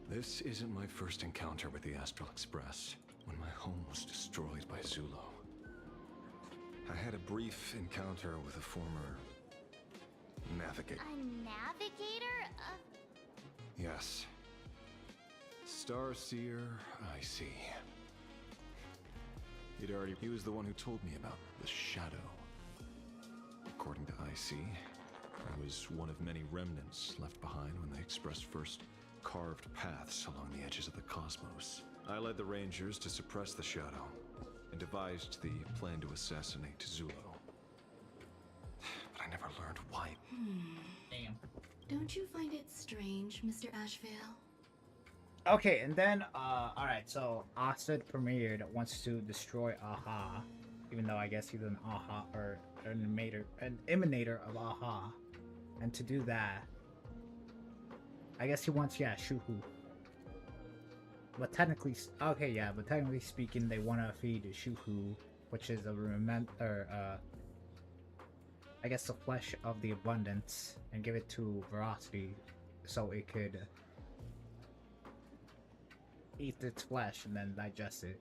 [SPEAKER 13] This isn't my first encounter with the Astral Express, when my home was destroyed by Zulo. I had a brief encounter with a former... navigator.
[SPEAKER 2] A navigator?
[SPEAKER 13] Yes. Starseer, I see. He was the one who told me about the shadow. According to IC, I was one of many remnants left behind when the Express first carved paths along the edges of the cosmos. I led the Rangers to suppress the shadow and devised the plan to assassinate Zulo. But I never learned why.
[SPEAKER 1] Damn.
[SPEAKER 18] Don't you find it strange, Mr. Ashvale?
[SPEAKER 1] Okay, and then, alright, so Asad premiered wants to destroy Aha, even though I guess he's an Aha, or an emanator of Aha. And to do that, I guess he wants, Shuhu. But technically, but technically speaking, they want to feed Shuhu, which is I guess the flesh of the abundance, and give it to Veracity, so it could eat its flesh and then digest it.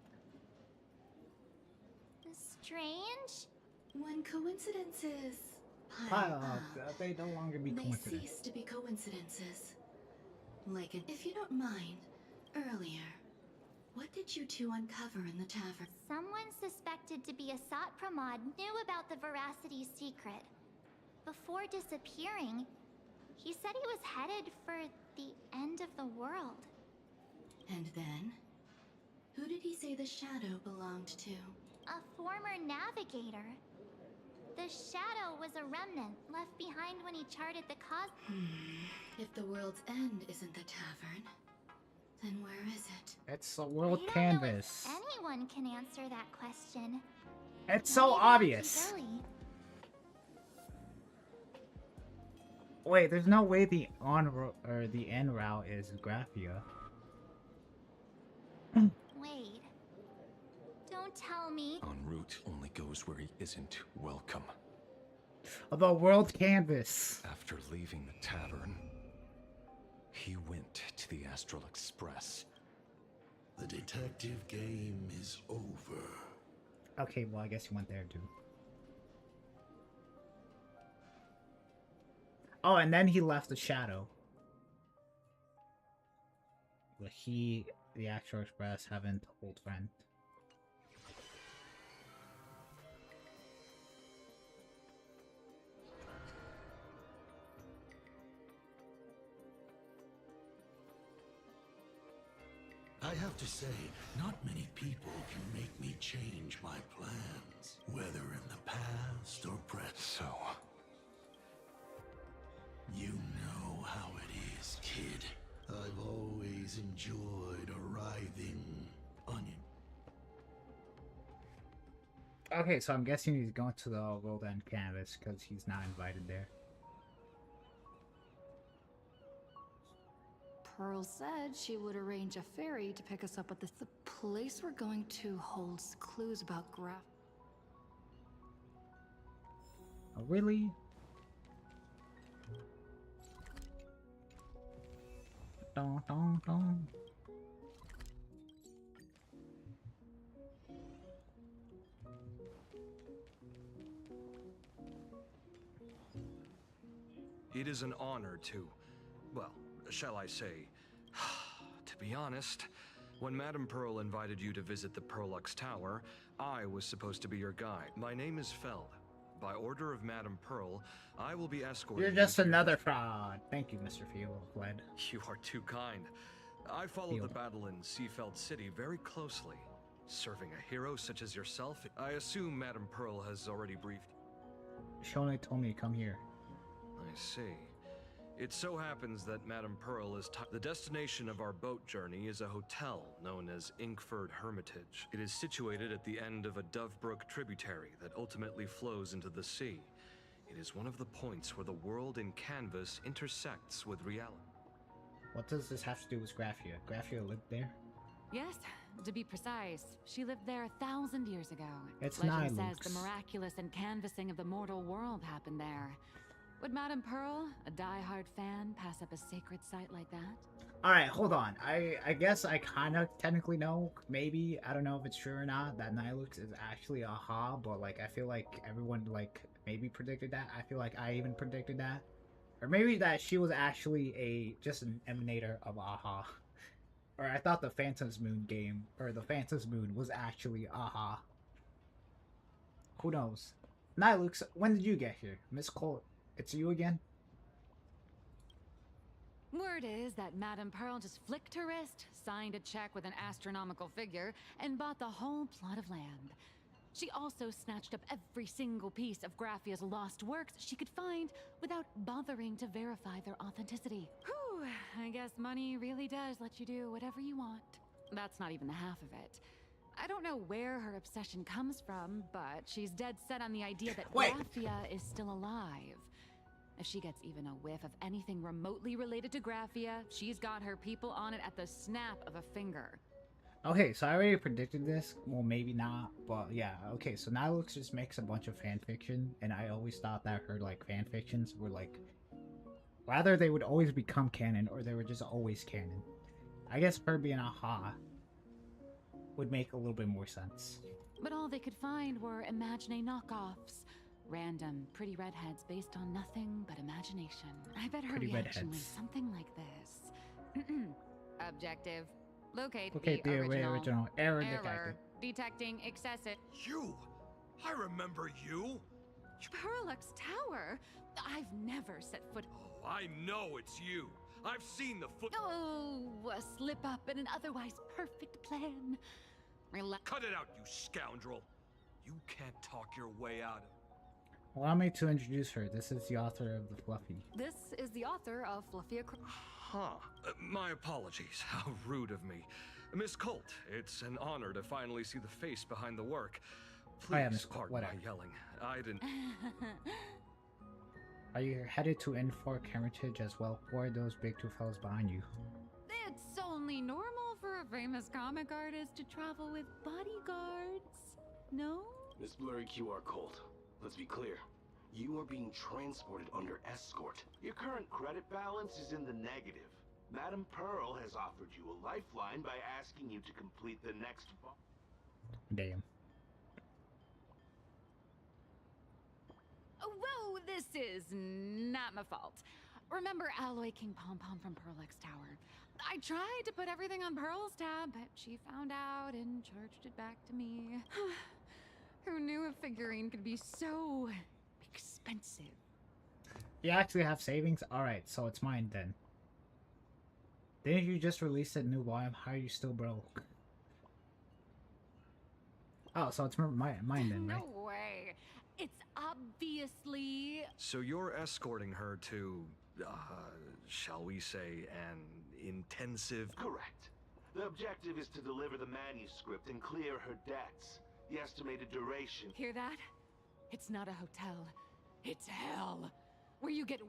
[SPEAKER 2] Strange?
[SPEAKER 18] When coincidences
[SPEAKER 1] pile up, they no longer be coincidences.
[SPEAKER 18] They cease to be coincidences. If you don't mind, earlier, what did you 2 uncover in the tavern?
[SPEAKER 2] Someone suspected to be Asat Pramod knew about the Veracity's secret. Before disappearing, he said he was headed for the end of the world.
[SPEAKER 18] And then? Who did he say the shadow belonged to?
[SPEAKER 2] A former navigator. The shadow was a remnant left behind when he charted the cosmos.
[SPEAKER 18] If the world's end isn't the tavern, then where is it?
[SPEAKER 1] It's a world
[SPEAKER 2] I don't
[SPEAKER 1] canvas.
[SPEAKER 2] know if anyone can answer that question.
[SPEAKER 1] It's so obvious. Wait, there's no way the the end route is Graphia.
[SPEAKER 2] Wait. Don't tell me.
[SPEAKER 13] En route only goes where he isn't welcome.
[SPEAKER 1] The world canvas.
[SPEAKER 13] After leaving the tavern, he went to the Astral Express.
[SPEAKER 19] The detective game is over.
[SPEAKER 1] Okay, well, I guess you went there too. Oh, and then he left the shadow. But he, the actual Express, haven't told friend.
[SPEAKER 19] I have to say, not many people can make me change my plans, whether in the past or present.
[SPEAKER 13] So,
[SPEAKER 19] you know how it is, kid. I've always enjoyed a writhing onion.
[SPEAKER 1] Okay, so I'm guessing he's going to the World End Canvas because he's not invited there.
[SPEAKER 11] Pearl said she would arrange a ferry to pick us up at the place we're going to holds clues about Graf.
[SPEAKER 1] Oh, really? Dun, dun, dun.
[SPEAKER 20] It is an honor to, well, shall I say, to be honest, when Madame Pearl invited you to visit the Perlux Tower, I was supposed to be your guide. My name is Feld. By order of Madame Pearl, I will be escorting you.
[SPEAKER 1] You're just another fraud. Thank you, Mr. Field.
[SPEAKER 20] You are too kind. I followed the battle in Seafeld City very closely. Serving a hero such as yourself, I assume Madame Pearl has already briefed.
[SPEAKER 1] She only told me to come here.
[SPEAKER 20] I see. It so happens that Madame Pearl is the destination of our boat journey is a hotel known as Inkford Hermitage. It is situated at the end of a Dovebrook tributary that ultimately flows into the sea. It is one of the points where the world in canvas intersects with reality.
[SPEAKER 1] What does this have to do with Graphia? Graphia lived there?
[SPEAKER 21] Yes, to be precise, she lived there 1,000 years ago.
[SPEAKER 1] It's
[SPEAKER 21] Legend
[SPEAKER 1] Nihilux.
[SPEAKER 21] says the miraculous canvassing of the mortal world happened there. Would Madame Pearl, a die-hard fan, pass up a sacred site like that?
[SPEAKER 1] Alright, hold on. I guess I kind of technically know, maybe, I don't know if it's true or not, that Nihilux is actually a Ha, but like, I feel like everyone, like, maybe predicted that. I feel like I even predicted that. Or maybe that she was actually just an emanator of Aha. Or I thought the Phantom's Moon game, or the Phantom's Moon was actually Aha. Who knows? Nihilux, when did you get here? Miss Colt, it's you again?
[SPEAKER 21] Word is that Madame Pearl just flicked her wrist, signed a check with an astronomical figure, and bought the whole plot of land. She also snatched up every single piece of Graphia's lost works she could find without bothering to verify their authenticity. Whew, I guess money really does let you do whatever you want. That's not even the half of it. I don't know where her obsession comes from, but she's dead set on the idea that Graphia is still alive. If she gets even a whiff of anything remotely related to Graphia, she's got her people on it at the snap of a finger.
[SPEAKER 1] Okay, so I already predicted this. Well, maybe not, but yeah. Okay, so Nihilux just makes a bunch of fan fiction, and I always thought that her like fan fictions were like, rather they would always become canon, or they were just always canon. I guess her being a Ha would make a little bit more sense.
[SPEAKER 21] But all they could find were Imagine knockoffs. Random, pretty redheads based on nothing but imagination. I bet her reaction went something like this. Objective. Locate the original. Error detected. Detecting excessive.
[SPEAKER 17] You! I remember you!
[SPEAKER 21] Perlux Tower? I've never set foot.
[SPEAKER 17] Oh, I know it's you! I've seen the foot.
[SPEAKER 21] Oh, a slip up in an otherwise perfect plan.
[SPEAKER 17] Cut it out, you scoundrel! You can't talk your way out of it.
[SPEAKER 1] Allow me to introduce her. This is the author of the Fluffy.
[SPEAKER 11] This is the author of Fluffy.
[SPEAKER 20] My apologies. How rude of me. Miss Colt, it's an honor to finally see the face behind the work. Please pardon my yelling. I didn't...
[SPEAKER 1] Are you headed to N4 Hermitage as well? Who are those big two fellas behind you?
[SPEAKER 21] It's only normal for a famous comic artist to travel with bodyguards. No?
[SPEAKER 22] Miss Blurry QR Colt, let's be clear. You are being transported under escort. Your current credit balance is in the negative. Madame Pearl has offered you a lifeline by asking you to complete the next...
[SPEAKER 1] Damn.
[SPEAKER 21] Whoa, this is not my fault. Remember Alloy King Pom Pom from Pearlex Tower? I tried to put everything on Pearl's tab, but she found out and charged it back to me. Who knew a figurine could be so expensive?
[SPEAKER 1] You actually have savings? Alright, so it's mine then. Didn't you just release a new volume? How are you still broke? Oh, so it's mine then, right?
[SPEAKER 21] No way. It's obviously...
[SPEAKER 20] So you're escorting her to, shall we say, an intensive...
[SPEAKER 22] Correct. The objective is to deliver the manuscript and clear her debts. The estimated duration...
[SPEAKER 21] Hear that? It's not a hotel. It's hell. Where you get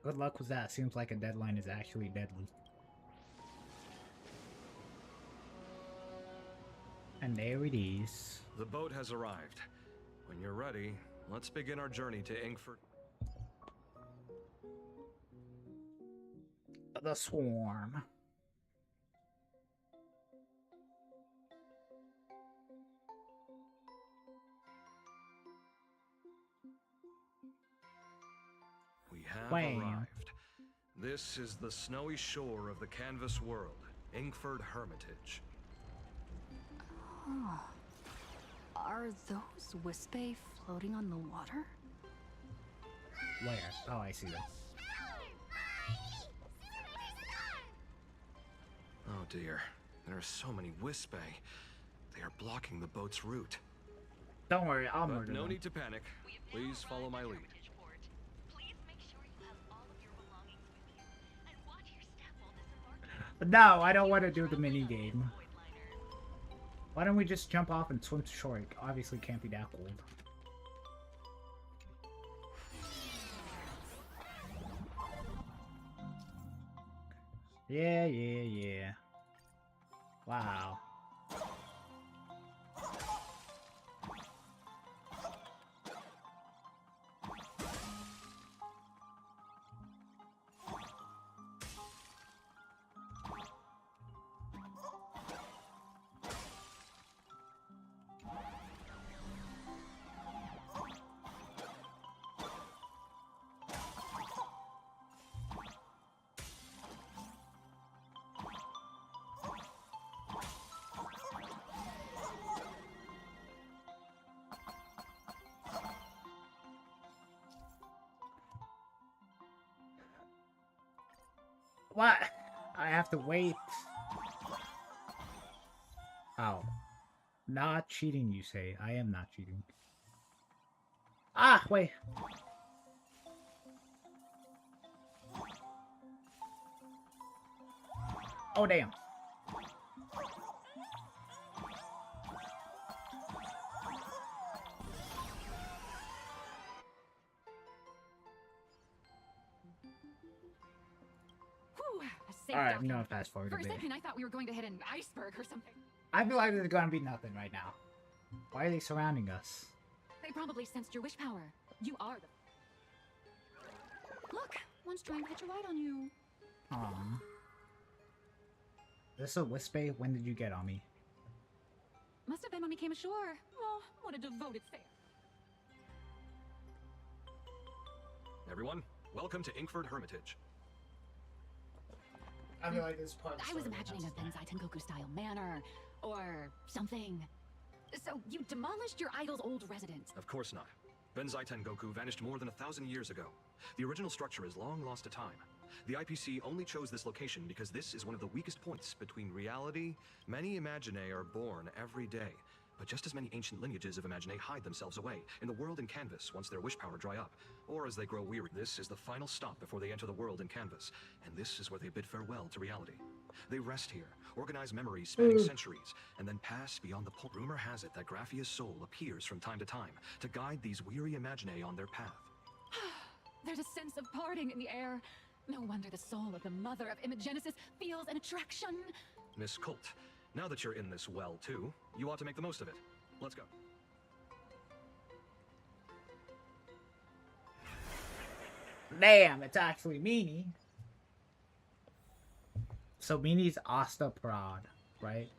[SPEAKER 1] Good luck with that. Seems like a deadline is actually deadly. And there it is.
[SPEAKER 20] The boat has arrived. When you're ready, let's begin our journey to Inkford.
[SPEAKER 1] The Swarm.
[SPEAKER 20] We have
[SPEAKER 1] Wham.
[SPEAKER 20] arrived. This is the snowy shore of the canvas world, Inkford Hermitage.
[SPEAKER 11] Oh. Are those Wispe floating on the water?
[SPEAKER 1] Where? Oh, I see them.
[SPEAKER 20] Oh dear, there are so many Wispe. They are blocking the boat's route.
[SPEAKER 1] Don't worry, I'll
[SPEAKER 20] But
[SPEAKER 1] murder
[SPEAKER 20] no
[SPEAKER 1] them.
[SPEAKER 20] need to panic. Please follow my lead.
[SPEAKER 1] No, I don't want to do the mini game. Why don't we just jump off and swim to shore? It obviously can't be that cold. Yeah. Wow. What? I have to wait. Oh. Not cheating, you say. I am not cheating. Ah, wait. Oh, damn. Alright, I'm gonna fast forward
[SPEAKER 21] For
[SPEAKER 1] a
[SPEAKER 21] a
[SPEAKER 1] bit.
[SPEAKER 21] second, I thought we were going to hit an iceberg or something.
[SPEAKER 1] I feel like there's gonna be nothing right now. Why are they surrounding us?
[SPEAKER 21] They probably sensed your wish power. You are the... Look, one's trying to hitch a ride on you.
[SPEAKER 1] This is a Wispe? When did you get on me?
[SPEAKER 21] Must have been when we came ashore. Oh, what a devoted fare.
[SPEAKER 20] Everyone, welcome to Inkford Hermitage.
[SPEAKER 1] I feel like this part.
[SPEAKER 21] I was imagining a Benzai Tengoku style manor or something. So you demolished your idol's old residence.
[SPEAKER 20] Of course not. Benzai Tengoku vanished more than 1,000 years ago. The original structure is long lost to time. The IPC only chose this location because this is one of the weakest points between reality. Many Imaginae are born every day, but just as many ancient lineages of Imaginae hide themselves away in the world in Canvas once their wish power dry up, or as they grow weary. This is the final stop before they enter the world in Canvas, and this is where they bid farewell to reality. They rest here, organize memories spanning centuries, and then pass beyond the pole. Rumor has it that Graphia's soul appears from time to time to guide these weary Imaginae on their path.
[SPEAKER 21] There's a sense of parting in the air. No wonder the soul of the mother of Imagenesis feels an attraction.
[SPEAKER 20] Miss Colt, now that you're in this well too, you ought to make the most of it. Let's go.
[SPEAKER 1] Damn, it's actually Meanie. So Meanie's Asta Prod, right?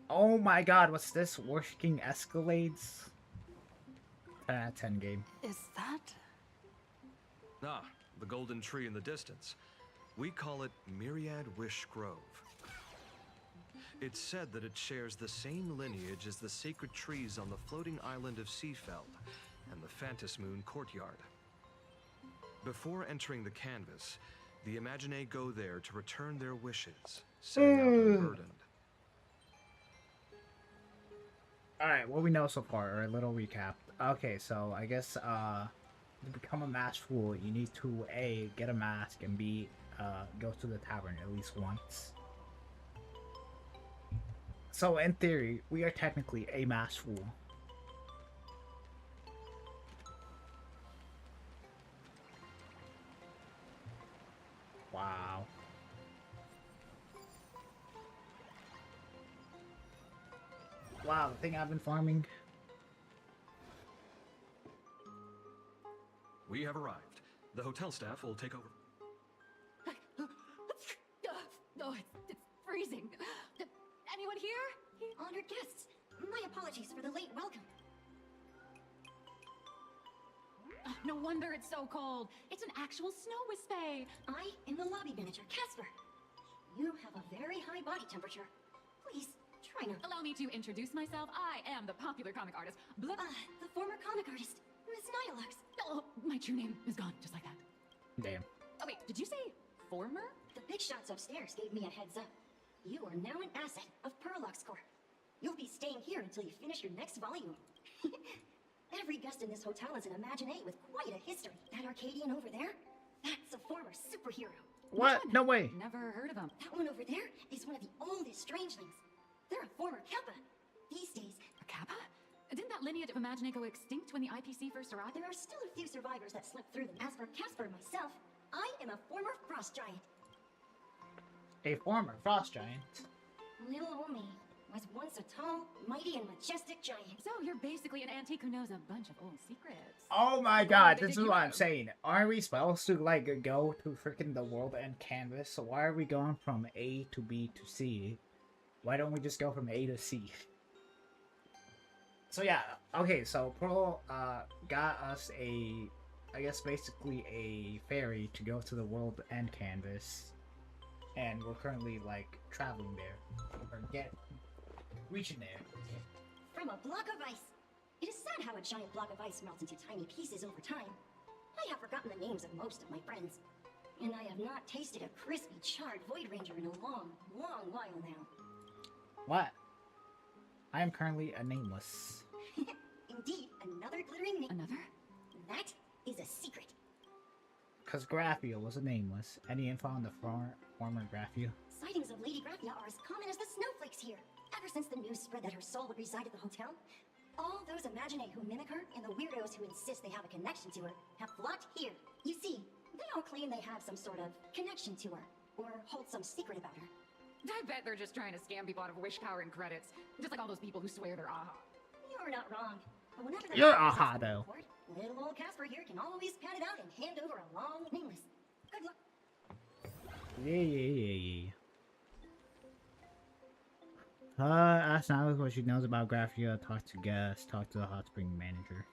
[SPEAKER 1] Oh my god, what's this? Working Escalades? 10 game.
[SPEAKER 4] Is that?
[SPEAKER 20] Ah, the golden tree in the distance. We call it Myriad Wish Grove. It's said that it shares the same lineage as the sacred trees on the floating island of Seafeld and the Phantas Moon courtyard. Before entering the canvas, the Imaginee go there to return their wishes, setting out unburdened.
[SPEAKER 1] Alright, what we know so far, or a little recap. Okay, so I guess to become a masked fool, you need to A, get a mask, and B, go to the tavern at least once. So in theory, we are technically a masked fool. Wow. Wow, the thing I've been farming.
[SPEAKER 20] We have arrived. The hotel staff will take over.
[SPEAKER 11] Oh, it's freezing. Anyone here?
[SPEAKER 3] Honored guests, my apologies for the late welcome.
[SPEAKER 21] No wonder it's so cold. It's an actual snow wispy.
[SPEAKER 3] I am the lobby manager, Casper. You have a very high body temperature. Please, try not.
[SPEAKER 21] Allow me to introduce myself. I am the popular comic artist.
[SPEAKER 3] The former comic artist, Miss Nihilux.
[SPEAKER 21] Oh, my true name is gone, just like that.
[SPEAKER 1] Damn.
[SPEAKER 21] Oh wait, did you say former?
[SPEAKER 3] The big shots upstairs gave me a heads up. You are now an asset of Perlux Corp. You'll be staying here until you finish your next volume. Every guest in this hotel is an Imaginee with quite a history. That Arcadian over there? That's a former superhero.
[SPEAKER 1] What? No way.
[SPEAKER 21] Never heard of him.
[SPEAKER 3] That one over there is one of the oldest strangelings. They're a former Kappa. These days...
[SPEAKER 21] A Kappa? Didn't that lineage of Imaginee go extinct when the IPC first arrived?
[SPEAKER 3] There are still a few survivors that slipped through them. As for Casper myself, I am a former frost giant.
[SPEAKER 1] A former frost giant.
[SPEAKER 3] Little old me was once a tall, mighty, and majestic giant.
[SPEAKER 21] So you're basically an antique who knows a bunch of old secrets.
[SPEAKER 1] Oh my god, this is what I'm saying. Aren't we supposed to, like, go to freaking the world end canvas? So why are we going from A to B to C? Why don't we just go from A to C? So yeah, okay, so Pearl, got us a, I guess basically a ferry to go to the world end canvas. And we're currently, like, traveling there. Or reaching there.
[SPEAKER 3] From a block of ice. It is sad how a giant block of ice melts into tiny pieces over time. I have forgotten the names of most of my friends. And I have not tasted a crispy, charred Void Ranger in a long, long while now.
[SPEAKER 1] What? I am currently a nameless.
[SPEAKER 3] Indeed, another glittering name.
[SPEAKER 21] Another?
[SPEAKER 3] That is a secret.
[SPEAKER 1] Because Graphia was a nameless. Any info on the former Graphia?
[SPEAKER 3] Sightings of Lady Graphia are as common as the snowflakes here. Ever since the news spread that her soul would reside at the hotel, all those Imaginee who mimic her and the weirdos who insist they have a connection to her have flocked here. You see, they all claim they have some sort of connection to her, or hold some secret about her.
[SPEAKER 21] I bet they're just trying to scam people out of wish power and credits. Just like all those people who swear they're aha.
[SPEAKER 3] You're not wrong. But whenever
[SPEAKER 1] you're aha, though.
[SPEAKER 3] Little old Casper here can always pat it out and hand over a long nameless. Good luck.
[SPEAKER 1] Yeah. Ask Nihilux what she knows about Graphia, talk to guests, talk to the hot spring manager.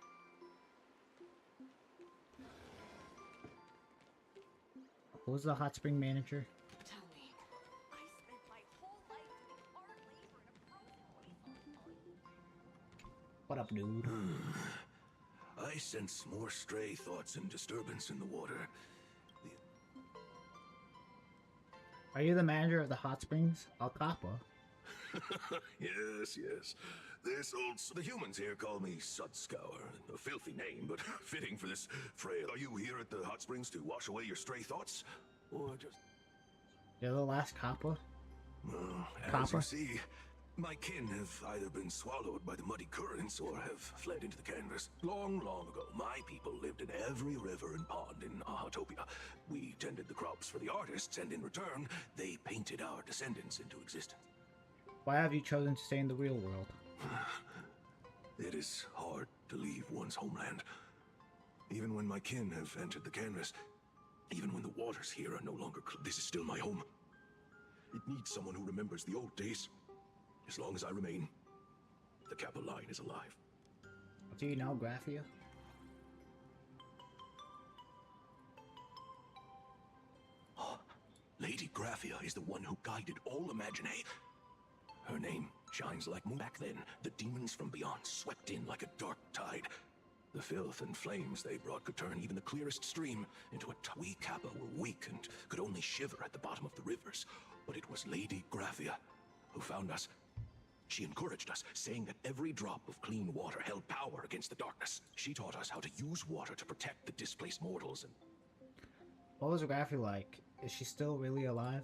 [SPEAKER 1] Who's the hot spring manager?
[SPEAKER 3] Tell me. I spent my whole life doing hard labor in a
[SPEAKER 1] What up, dude?
[SPEAKER 19] I sense more stray thoughts and disturbance in the water.
[SPEAKER 1] Are you the manager of the hot springs? Alcapa.
[SPEAKER 19] Yes. The humans here call me Sudscour. A filthy name, but fitting for this frail. Are you here at the hot springs to wash away your stray thoughts? Or just...
[SPEAKER 1] You're the last Kappa?
[SPEAKER 19] As you see, my kin have either been swallowed by the muddy currents or have fled into the canvas. Long ago, my people lived in every river and pond in Ahatopia. We tended the crops for the artists, and in return, they painted our descendants into existence.
[SPEAKER 1] Why have you chosen to stay in the real world?
[SPEAKER 19] It is hard to leave one's homeland. Even when my kin have entered the canvas, even when the waters here are no longer this is still my home. It needs someone who remembers the old days. As long as I remain, the Kappa line is alive.
[SPEAKER 1] Do you know Graphia?
[SPEAKER 19] Graphia is the one who guided all Imaginae. Her name shines like moon. Back then, the demons from beyond swept in like a dark tide. The filth and flames they brought could turn even the clearest stream into a we Kappa were weak and could only shiver at the bottom of the rivers. But it was Lady Graphia who found us. She encouraged us, saying that every drop of clean water held power against the darkness. She taught us how to use water to protect the displaced mortals. And
[SPEAKER 1] what was Graphia like? Is she still really alive?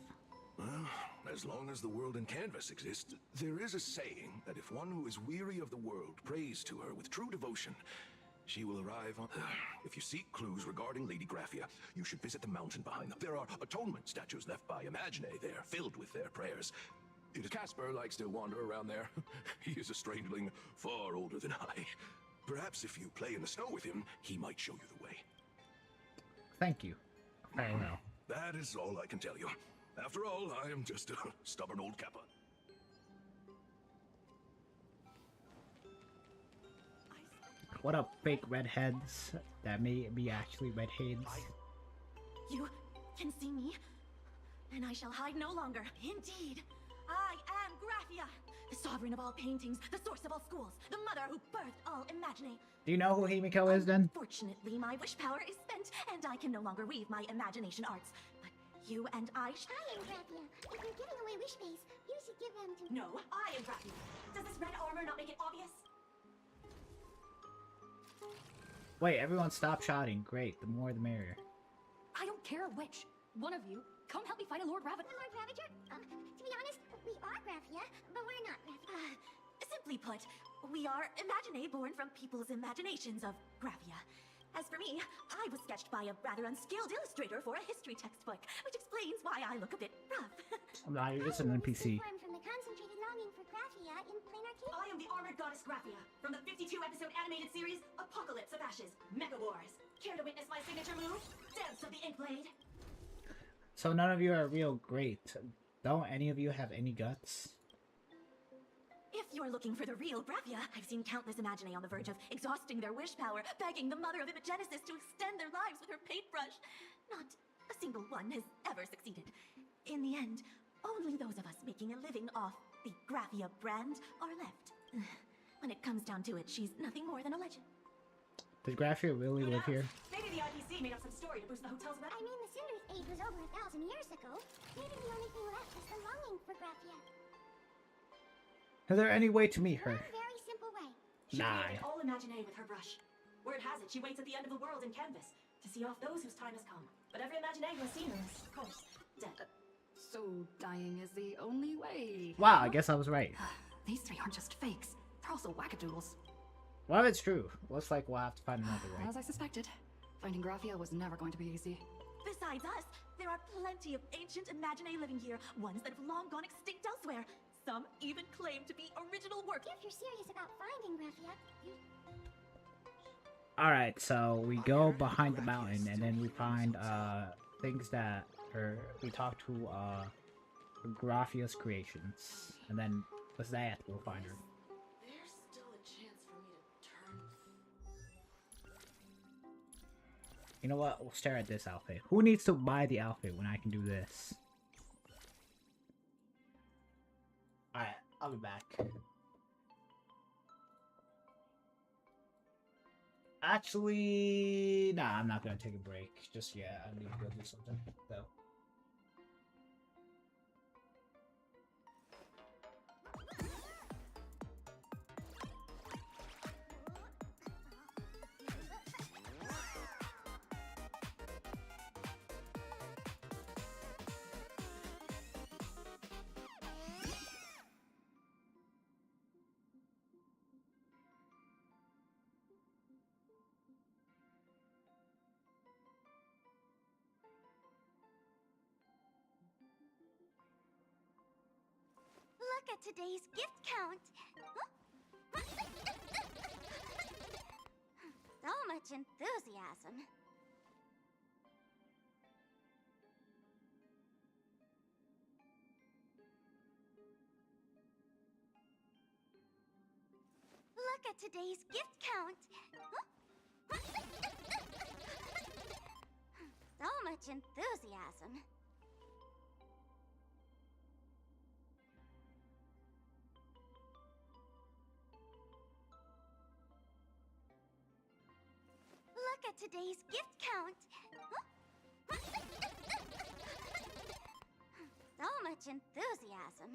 [SPEAKER 19] well, as long as the world in canvas exists, there is a saying that if one who is weary of the world prays to her with true devotion, she will arrive on... If you seek clues regarding Lady Graphia, you should visit the mountain behind them. There are atonement statues left by Imaginae there, filled with their prayers. Casper likes to wander around there. He is a strangeling far older than I. Perhaps if you play in the snow with him, he might show you the way.
[SPEAKER 1] Thank you. Very well.
[SPEAKER 19] That is all I can tell you. After all, I am just a stubborn old Kappa.
[SPEAKER 1] What up, fake redheads that may be actually redheads?
[SPEAKER 8] You can see me, and I shall hide no longer. Indeed, I am Graphia, the sovereign of all paintings, the source of all schools, the mother who birthed all Imaginae.
[SPEAKER 1] Do you know who Himiko is then?
[SPEAKER 8] Fortunately, my wish power is spent, and I can no longer weave my imagination arts. But you and I
[SPEAKER 3] am Graphia. If you're giving away wish base, you should give them to...
[SPEAKER 8] No, I am Graphia. Does this red armor not make it obvious?
[SPEAKER 1] Wait, everyone stop shouting. Great, the more the merrier.
[SPEAKER 11] I don't care which. One of you, come help me find a Lord Ravager.
[SPEAKER 3] Lord Ravager? To be honest, we are Graphia, but we're not Graphia.
[SPEAKER 8] Simply put, we are Imaginae born from people's imaginations of Graphia. As for me, I was sketched by a rather unskilled illustrator for a history textbook, which explains why I look a bit rough.
[SPEAKER 1] I'm not, you're just an NPC.
[SPEAKER 3] From the concentrated longing for Graphia in plain arcade.
[SPEAKER 8] I am the armored goddess Graphia from the 52-episode animated series Apocalypse of Ashes, Mega Wars. Care to witness my signature move? Dance of the Inkblade.
[SPEAKER 1] So none of you are real great. Don't any of you have any guts?
[SPEAKER 8] If you're looking for the real Graphia, I've seen countless Imaginae on the verge of exhausting their wish power, begging the mother of Imagenesis to extend their lives with her paintbrush. Not a single one has ever succeeded. In the end, only those of us making a living off the Graphia brand are left. When it comes down to it, she's nothing more than a legend.
[SPEAKER 1] Did Graphia really live here?
[SPEAKER 8] Maybe the IPC made up some story to boost the hotel's web.
[SPEAKER 3] I mean, the Cinder's age was over 1,000 years ago. Maybe the only thing left is the longing for Graphia.
[SPEAKER 1] Is there any way to meet her?
[SPEAKER 3] One very simple way.
[SPEAKER 8] She
[SPEAKER 1] Nah.
[SPEAKER 8] created all Imaginae with her brush. Word has it, she waits at the end of the world in canvas to see off those whose time has come. But every Imaginae who has seen her is, of course, dead.
[SPEAKER 11] So dying is the only way.
[SPEAKER 1] Wow, I guess I was right.
[SPEAKER 11] These three aren't just fakes. They're also wackadoodles.
[SPEAKER 1] Well, if it's true, looks like we'll have to find another way.
[SPEAKER 11] As I suspected, finding Graphia was never going to be easy.
[SPEAKER 8] Besides us, there are plenty of ancient Imaginae living here, ones that have long gone extinct elsewhere. Some even claim to be original work.
[SPEAKER 3] If you're serious about finding Graphia, you...
[SPEAKER 1] Alright, so we go behind the mountain and then we find things that we talk to Graphia's creations. And then with that we'll find her.
[SPEAKER 4] There's still a chance for me to turn.
[SPEAKER 1] You know what? We'll stare at this outfit. Who needs to buy the outfit when I can do this? Alright, I'll be back. Actually, nah, I'm not gonna take a break just yet. I need to go do something, though.
[SPEAKER 3] Look at today's gift count. Huh? So much enthusiasm. Look at today's gift count. Huh? So much enthusiasm. Look at today's gift count. So much enthusiasm.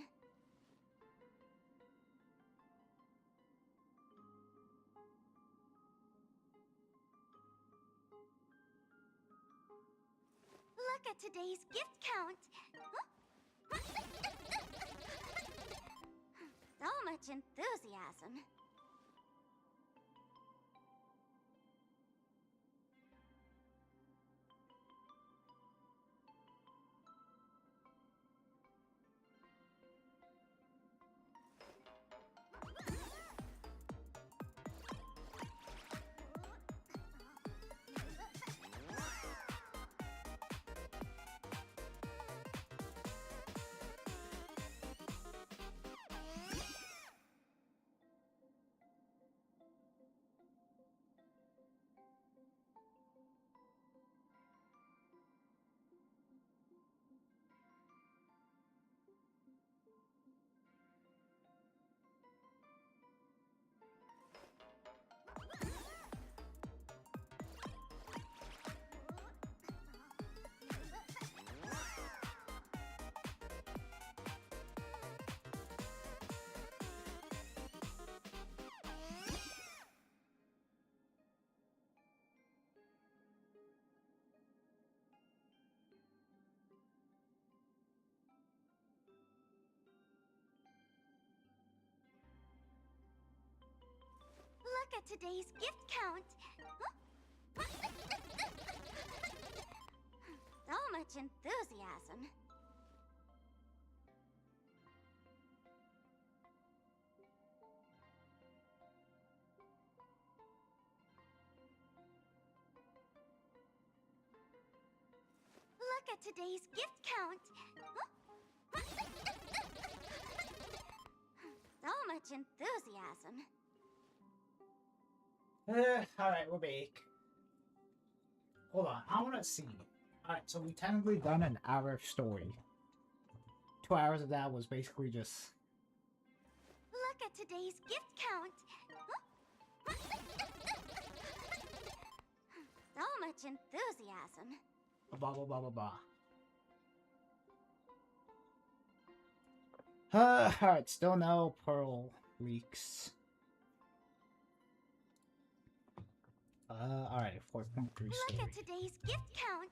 [SPEAKER 3] Look at today's gift count. So much enthusiasm. Look at today's gift count. So much enthusiasm. Look at today's gift count. So much enthusiasm.
[SPEAKER 1] Alright, we're back. Hold on, I wanna see. Alright, so we technically done an hour of story. 2 hours of that was basically just...
[SPEAKER 3] Look at today's gift count. So much enthusiasm.
[SPEAKER 1] Blah blah blah blah blah. Alright, still no Pearl leaks. Alright, 4.3 story.
[SPEAKER 3] Look at today's gift count.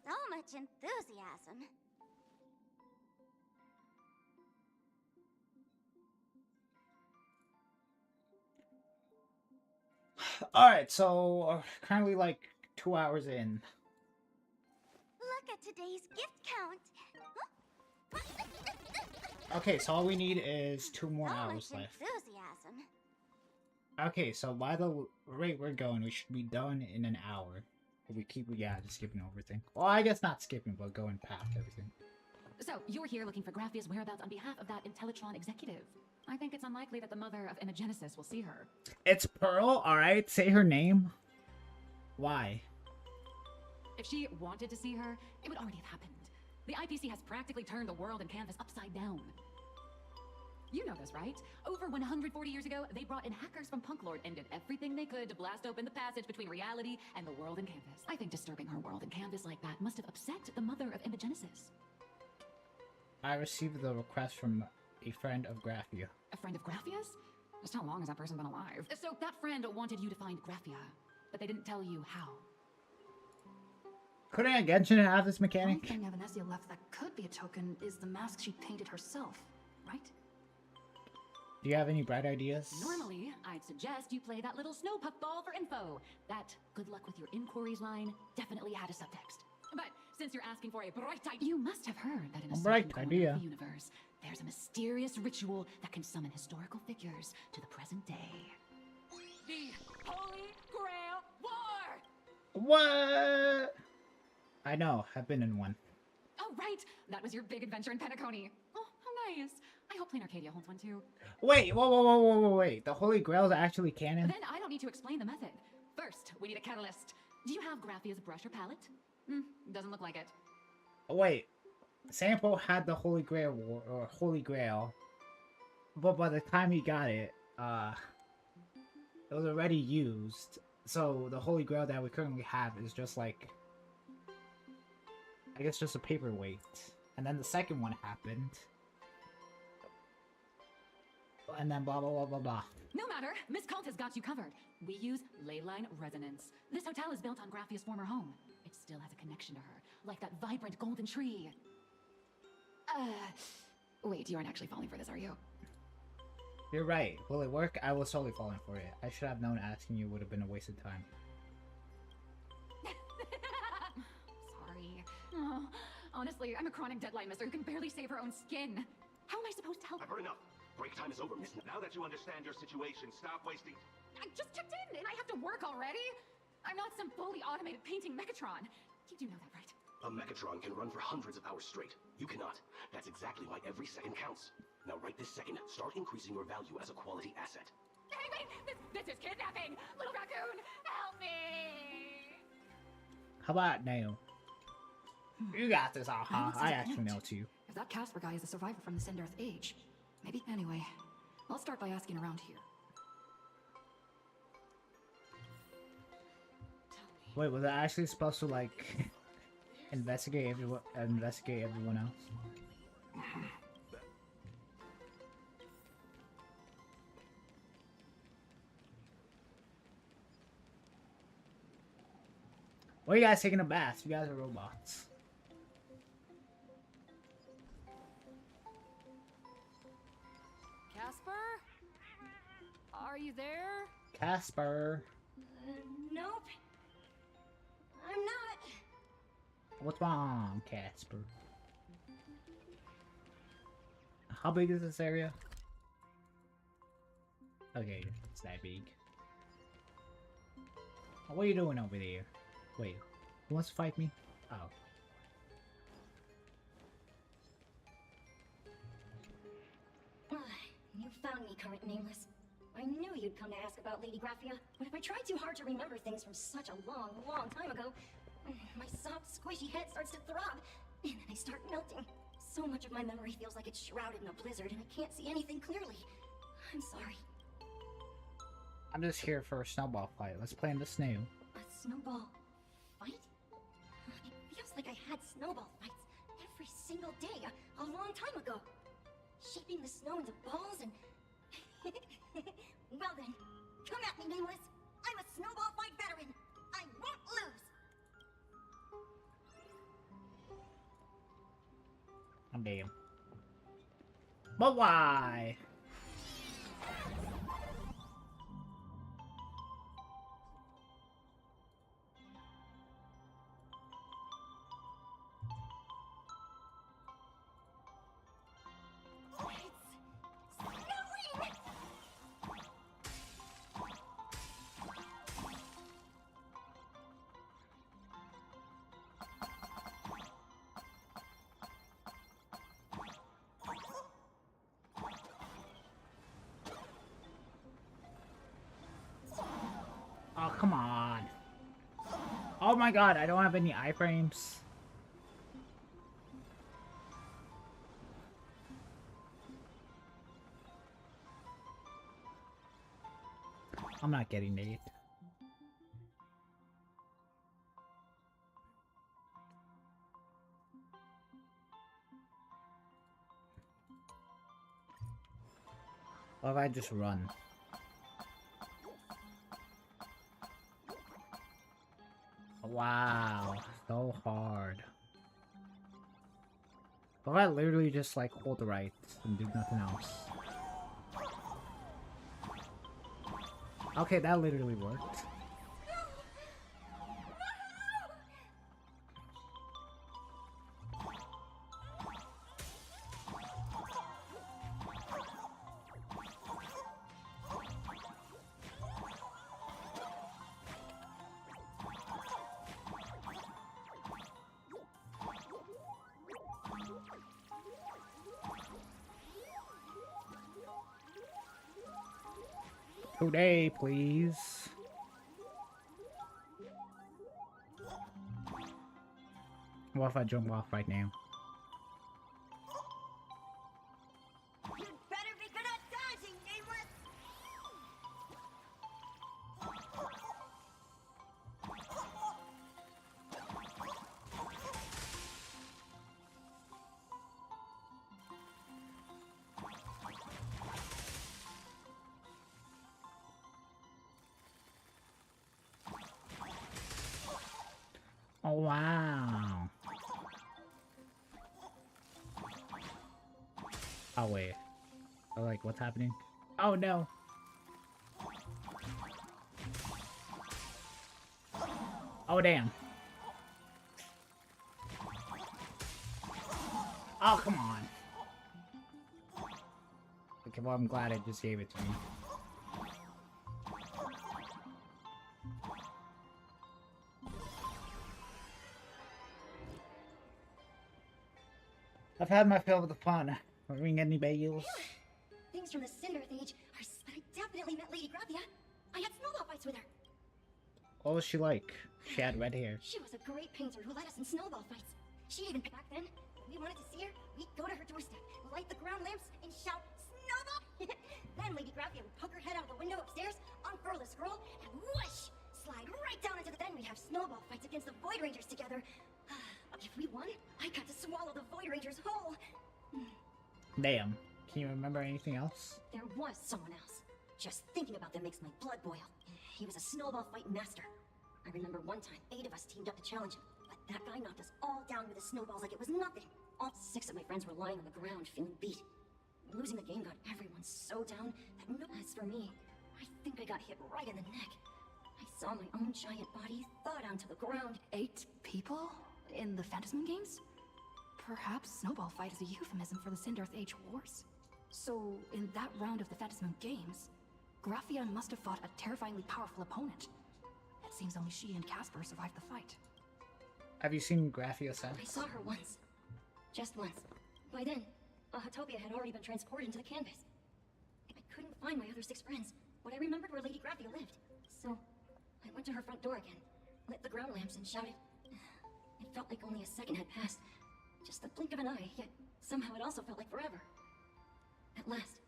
[SPEAKER 3] So much enthusiasm.
[SPEAKER 1] Alright, so currently like 2 hours in.
[SPEAKER 3] Look at today's gift count.
[SPEAKER 1] Okay, so all we need is 2 more hours left.
[SPEAKER 3] Enthusiasm.
[SPEAKER 1] Okay, so by the rate we're going, we should be done in an hour. We keep, just skipping everything. Well, I guess not skipping, but going past everything.
[SPEAKER 4] So, you're here looking for Graphia's whereabouts on behalf of that Intellitron executive. I think it's unlikely that the mother of Imagenesis will see her.
[SPEAKER 1] It's Pearl, alright? Say her name. Why?
[SPEAKER 4] If she wanted to see her, it would already have happened. The IPC has practically turned the world and canvas upside down. You know this, right? Over 140 years ago, they brought in hackers from Punklord and did everything they could to blast open the passage between reality and the world and canvas. I think disturbing her world and canvas like that must have upset the mother of Imagenesis.
[SPEAKER 1] I received the request from a friend of Graphia.
[SPEAKER 4] A friend of Graphia's? Just how long has that person been alive? So that friend wanted you to find Graphia, but they didn't tell you how.
[SPEAKER 1] Couldn't a Genshin have this
[SPEAKER 18] The
[SPEAKER 1] mechanic?
[SPEAKER 18] only thing Evanesia left that could be a token is the mask she painted herself, right?
[SPEAKER 1] Do you have any bright ideas?
[SPEAKER 4] Normally, I'd suggest you play that little snow puffball for info. That good luck with your inquiries line definitely had a subtext. But since you're asking for a bright idea, you must have heard that in a certain corner of the universe, there's a mysterious ritual that can summon historical figures to the present day. The Holy Grail War!
[SPEAKER 1] What? I know, I've been in one.
[SPEAKER 4] Oh, right! That was your big adventure in Penacony. Oh, how nice. I hope Plain Arcadia holds one too.
[SPEAKER 1] Wait, wait. The Holy Grail is actually canon?
[SPEAKER 4] Then I don't need to explain the method. First, we need a catalyst. Do you have Graphia's brush or palette? Doesn't look like it.
[SPEAKER 1] Wait, Sampo had the Holy Grail, but by the time he got it, It was already used. So the Holy Grail that we currently have is just like, I guess, just a paperweight. And then the second one happened. And then blah blah blah blah blah.
[SPEAKER 21] No matter, Miss Cult has got you covered. We use leyline resonance. This hotel is built on Graffia's former home. It still has a connection to her, like that vibrant golden tree. Wait, you aren't actually falling for this, are you?
[SPEAKER 1] You're right. Will it work? I was totally falling for it. I should have known asking you would have been a waste of time.
[SPEAKER 21] Sorry. Oh, honestly, I'm a chronic deadline misser who can barely save her own skin. How am I supposed to help?
[SPEAKER 22] I've heard enough. Break time is over, miss. Now that you understand your situation, stop wasting...
[SPEAKER 21] I just checked in, and I have to work already? I'm not some fully automated painting Mechatron. You do know that, right?
[SPEAKER 22] A Mechatron can run for hundreds of hours straight. You cannot. That's exactly why every second counts. Now right this second, start increasing your value as a quality asset.
[SPEAKER 21] Hey, wait! This is kidnapping! Little raccoon, help me!
[SPEAKER 1] How about now? You got this, aha. I actually know too.
[SPEAKER 4] If that Casper guy is a survivor from the Sindarth age, maybe. Anyway, I'll start by asking around here.
[SPEAKER 1] Wait, was I actually supposed to like investigate everyone else? Why are you guys taking a bath? You guys are robots.
[SPEAKER 21] Casper? Are you there?
[SPEAKER 1] Casper.
[SPEAKER 3] Nope. I'm not.
[SPEAKER 1] What's wrong, Casper? How big is this area? Okay, it's that big. What are you doing over there? Wait, who wants to fight me? Oh.
[SPEAKER 3] You found me, current nameless. I knew you'd come to ask about Lady Graphia, but if I try too hard to remember things from such a long, long time ago, my soft, squishy head starts to throb, and then I start melting. So much of my memory feels like it's shrouded in a blizzard, and I can't see anything clearly. I'm sorry.
[SPEAKER 1] I'm just here for a snowball fight. Let's play in the snow.
[SPEAKER 3] A snowball fight? It feels like I had snowball fights every single day a long time ago. Shaping the snow into balls and... Well then, come at me, Nameless. I'm a snowball fight veteran. I won't lose.
[SPEAKER 1] I'm damn. But why? Oh, come on. Oh my god, I don't have any iframes. I'm not getting it. What if I just run? Wow, so hard. But I literally just like hold the right and do nothing else. Okay, that literally worked. Today, please. What if I jump off right now?
[SPEAKER 3] You'd better be good at dodging, Nameless.
[SPEAKER 1] what's happening. Oh no. Oh damn. Oh, come on. Okay, well, I'm glad it just gave it to me. I've had my fill of the fun. Ring any bells?
[SPEAKER 8] Things from the Cinder Age are... I definitely met Lady Graphia. I had snowball fights with her.
[SPEAKER 1] What was she like? She had red hair.
[SPEAKER 8] She was a great painter who led us in snowball fights. She even... Back then, when we wanted to see her, we'd go to her doorstep, light the ground lamps, and shout, "Snowball!" Then Lady Graphia would poke her head out the window upstairs, unfurl the scroll, and whoosh! Slide right down into the... Then we'd have snowball fights against the Void Rangers together. If we won, I got to swallow the Void Rangers whole.
[SPEAKER 1] Damn. Can you remember anything else?
[SPEAKER 8] There was someone else. Just thinking about them makes my blood boil. He was a snowball fight master. I remember one time, 8 of us teamed up to challenge him, but that guy knocked us all down with his snowballs like it was nothing. All 6 of my friends were lying on the ground feeling beat. Losing the game got everyone so down that no... As for me, I think I got hit right in the neck. I saw my own giant body thaw down to the ground.
[SPEAKER 4] 8 people? In the Phantasm games? Perhaps Snowball Fight is a euphemism for the Cinderth Age Wars? So, in that round of the Phantasm games, Graphia must have fought a terrifyingly powerful opponent. It seems only she and Casper survived the fight.
[SPEAKER 1] Have you seen Graphia since?
[SPEAKER 8] I saw her once. Just once. By then, Hatopia had already been transported into the canvas. I couldn't find my other 6 friends, but I remembered where Lady Graphia lived. So, I went to her front door again, lit the ground lamps, and shouted. It felt like only a second had passed. Just the blink of an eye, yet somehow it also felt like forever. At last,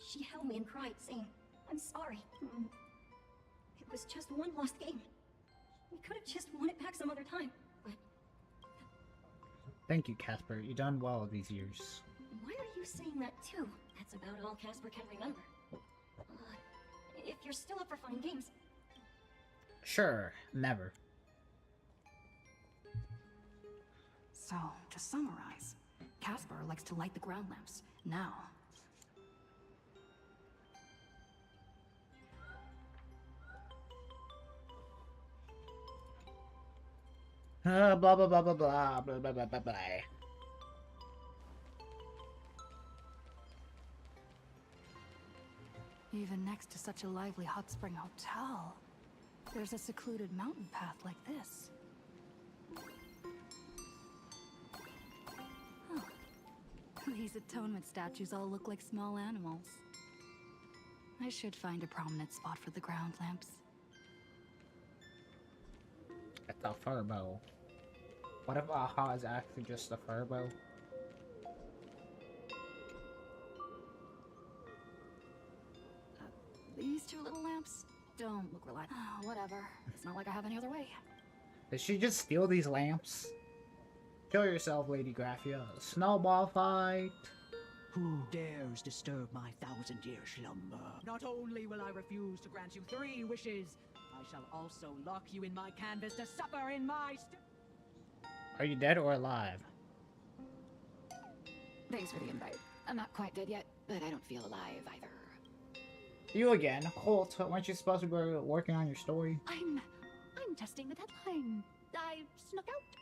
[SPEAKER 8] she held me and cried, saying, "I'm sorry. It was just one lost game. We could have just won it back some other time, but..."
[SPEAKER 1] Thank you, Casper. You've done well these years.
[SPEAKER 8] Why are you saying that too? That's about all Casper can remember. If you're still up for fun games...
[SPEAKER 1] Sure, never.
[SPEAKER 4] So, to summarize, Casper likes to light the ground lamps. Now...
[SPEAKER 1] Blah blah blah blah blah blah blah blah blah blah.
[SPEAKER 4] Even next to such a lively hot spring hotel, there's a secluded mountain path like this. Huh. These atonement statues all look like small animals. I should find a prominent spot for the ground lamps.
[SPEAKER 1] It's a furbo. What if Aha is actually just a furbo?
[SPEAKER 4] These 2 little lamps don't look reliable. Whatever. It's not like I have any other way.
[SPEAKER 1] Did she just steal these lamps? Show yourself, Lady Graphia. Snowball fight.
[SPEAKER 7] Who dares disturb my 1,000-year slumber? Not only will I refuse to grant you 3 wishes, I shall also lock you in my canvas to suffer in my...
[SPEAKER 1] Are you dead or alive?
[SPEAKER 21] Thanks for the invite. I'm not quite dead yet, but I don't feel alive either.
[SPEAKER 1] You again. Colt, weren't you supposed to be working on your story?
[SPEAKER 21] I'm testing the deadline. I snuck out.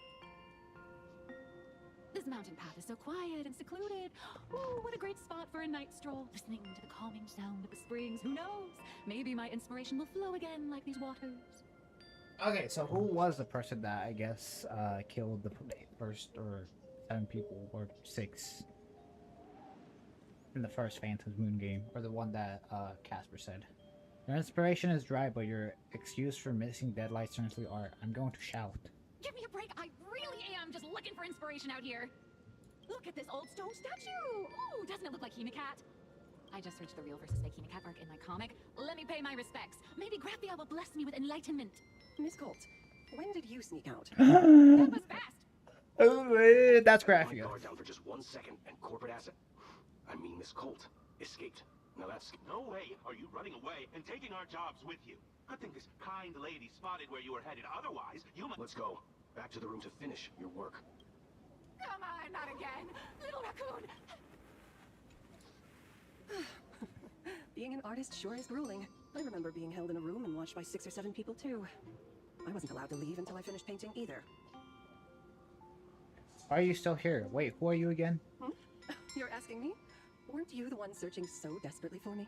[SPEAKER 21] This mountain path is so quiet and secluded. Oh, what a great spot for a night stroll. Listening to the calming sound of the springs. Who knows? Maybe my inspiration will flow again like these waters.
[SPEAKER 1] Okay, so who was the person that, I guess, killed the first, or 7 people, or 6 in the first Phantom Moon game, or the one that Casper said? Your inspiration is dry, but your excuse for missing deadlights certainly are. I'm going to shout.
[SPEAKER 21] Give me a break. I really am just looking for inspiration out here. Look at this old stone statue. Ooh, doesn't it look like Hina-Cat? I just searched the real versus fake Hina-Cat arc in my comic. Let me pay my respects. Maybe Graphia will bless me with enlightenment.
[SPEAKER 9] Miss Colt, when did you sneak out?
[SPEAKER 21] That was fast.
[SPEAKER 1] Oh, that's Graphia.
[SPEAKER 22] My guard down for just 1 second, and corporate asset, I mean Miss Colt, escaped. Now that's...
[SPEAKER 16] No way are you running away and taking our jobs with you. Good thing this kind lady spotted where you were headed. Otherwise, you might...
[SPEAKER 22] Let's go. Back to the room to finish your work.
[SPEAKER 21] Come on, not again. Little raccoon.
[SPEAKER 9] Being an artist sure is grueling. I remember being held in a room and watched by 6 or 7 people too. I wasn't allowed to leave until I finished painting either.
[SPEAKER 1] Why are you still here? Wait, who are you again?
[SPEAKER 9] Hmm? You're asking me? Weren't you the one searching so desperately for me?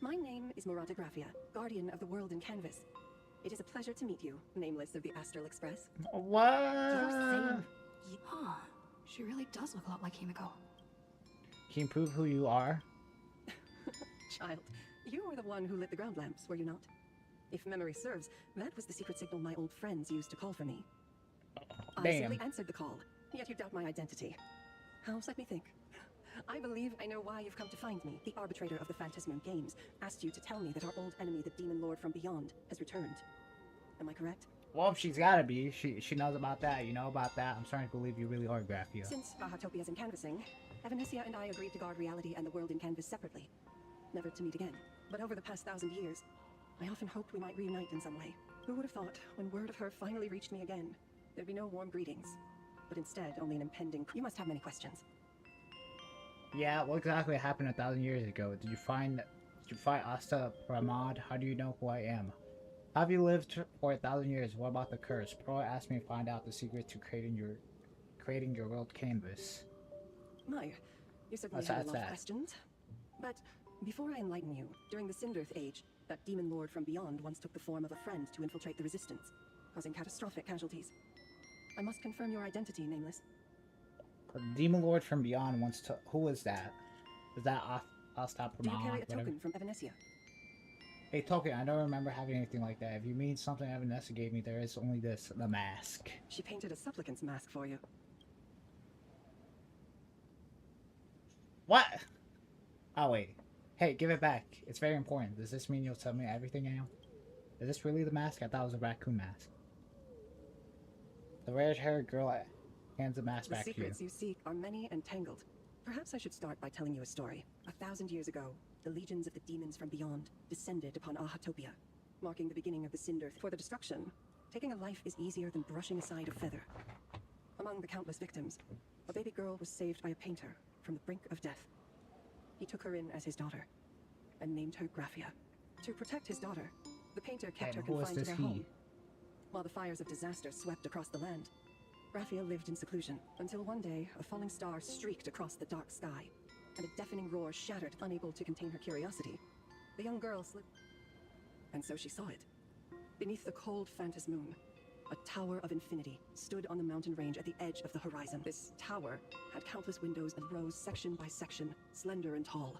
[SPEAKER 9] My name is Murata Graphia, guardian of the world in canvas. It is a pleasure to meet you, nameless of the Astral Express.
[SPEAKER 1] What?
[SPEAKER 11] You're saying... Huh. She really does look a lot like Himiko.
[SPEAKER 1] Can you prove who you are?
[SPEAKER 9] Child, you were the one who lit the ground lamps, were you not? If memory serves, that was the secret signal my old friends used to call for me. I simply answered the call, yet you doubt my identity. How's let me think? I believe I know why you've come to find me. The arbitrator of the Phantasmoon Games asked you to tell me that our old enemy, the Demon Lord from Beyond, has returned. Am I correct?
[SPEAKER 1] Well, she's gotta be. She knows about that. You know about that. I'm starting to believe you really are Graphia.
[SPEAKER 9] Since Ahatopia's in canvassing, Evanesia and I agreed to guard reality and the world in canvas separately, never to meet again. But over the past 1,000 years, I often hoped we might reunite in some way. Who would have thought, when word of her finally reached me again, there'd be no warm greetings, but instead only an impending... You must have many questions.
[SPEAKER 1] Yeah, what exactly happened 1,000 years ago? Did you find Asta Pramod? How do you know who I am? Have you lived for 1,000 years? What about the curse? Pro asked me to find out the secret to creating your world canvas.
[SPEAKER 9] My, you certainly have a lot of questions. But before I enlighten you, during the Cinderth Age, that demon lord from beyond once took the form of a friend to infiltrate the resistance, causing catastrophic casualties. I must confirm your identity, Nameless.
[SPEAKER 1] The demon lord from beyond wants to... Who was that? Is that Asta Pramod?
[SPEAKER 9] Do you carry a token from Evanesia?
[SPEAKER 1] A token? I don't remember having anything like that. If you mean something Evanesia gave me, there is only this, the mask.
[SPEAKER 9] She painted a supplicant's mask for you.
[SPEAKER 1] What? Oh, wait. Hey, give it back. It's very important. Does this mean you'll tell me everything I know? Is this really the mask? I thought it was a raccoon mask. The red-haired girl hands the mask back to you.
[SPEAKER 9] The secrets you seek are many and tangled. Perhaps I should start by telling you a story. 1,000 years ago, the legions of the demons from beyond descended upon Ahatopia, marking the beginning of the Cinderth. For the destruction, taking a life is easier than brushing aside a feather. Among the countless victims, a baby girl was saved by a painter from the brink of death. He took her in as his daughter, and named her Graphia. To protect his daughter, the painter kept her confined to their home. While the fires of disaster swept across the land, Graphia lived in seclusion, until one day a falling star streaked across the dark sky, and a deafening roar shattered, unable to contain her curiosity. The young girl slipped, and so she saw it. Beneath the cold phantasmoon, a tower of infinity stood on the mountain range at the edge of the horizon. This tower had countless windows and rose section by section, slender and tall.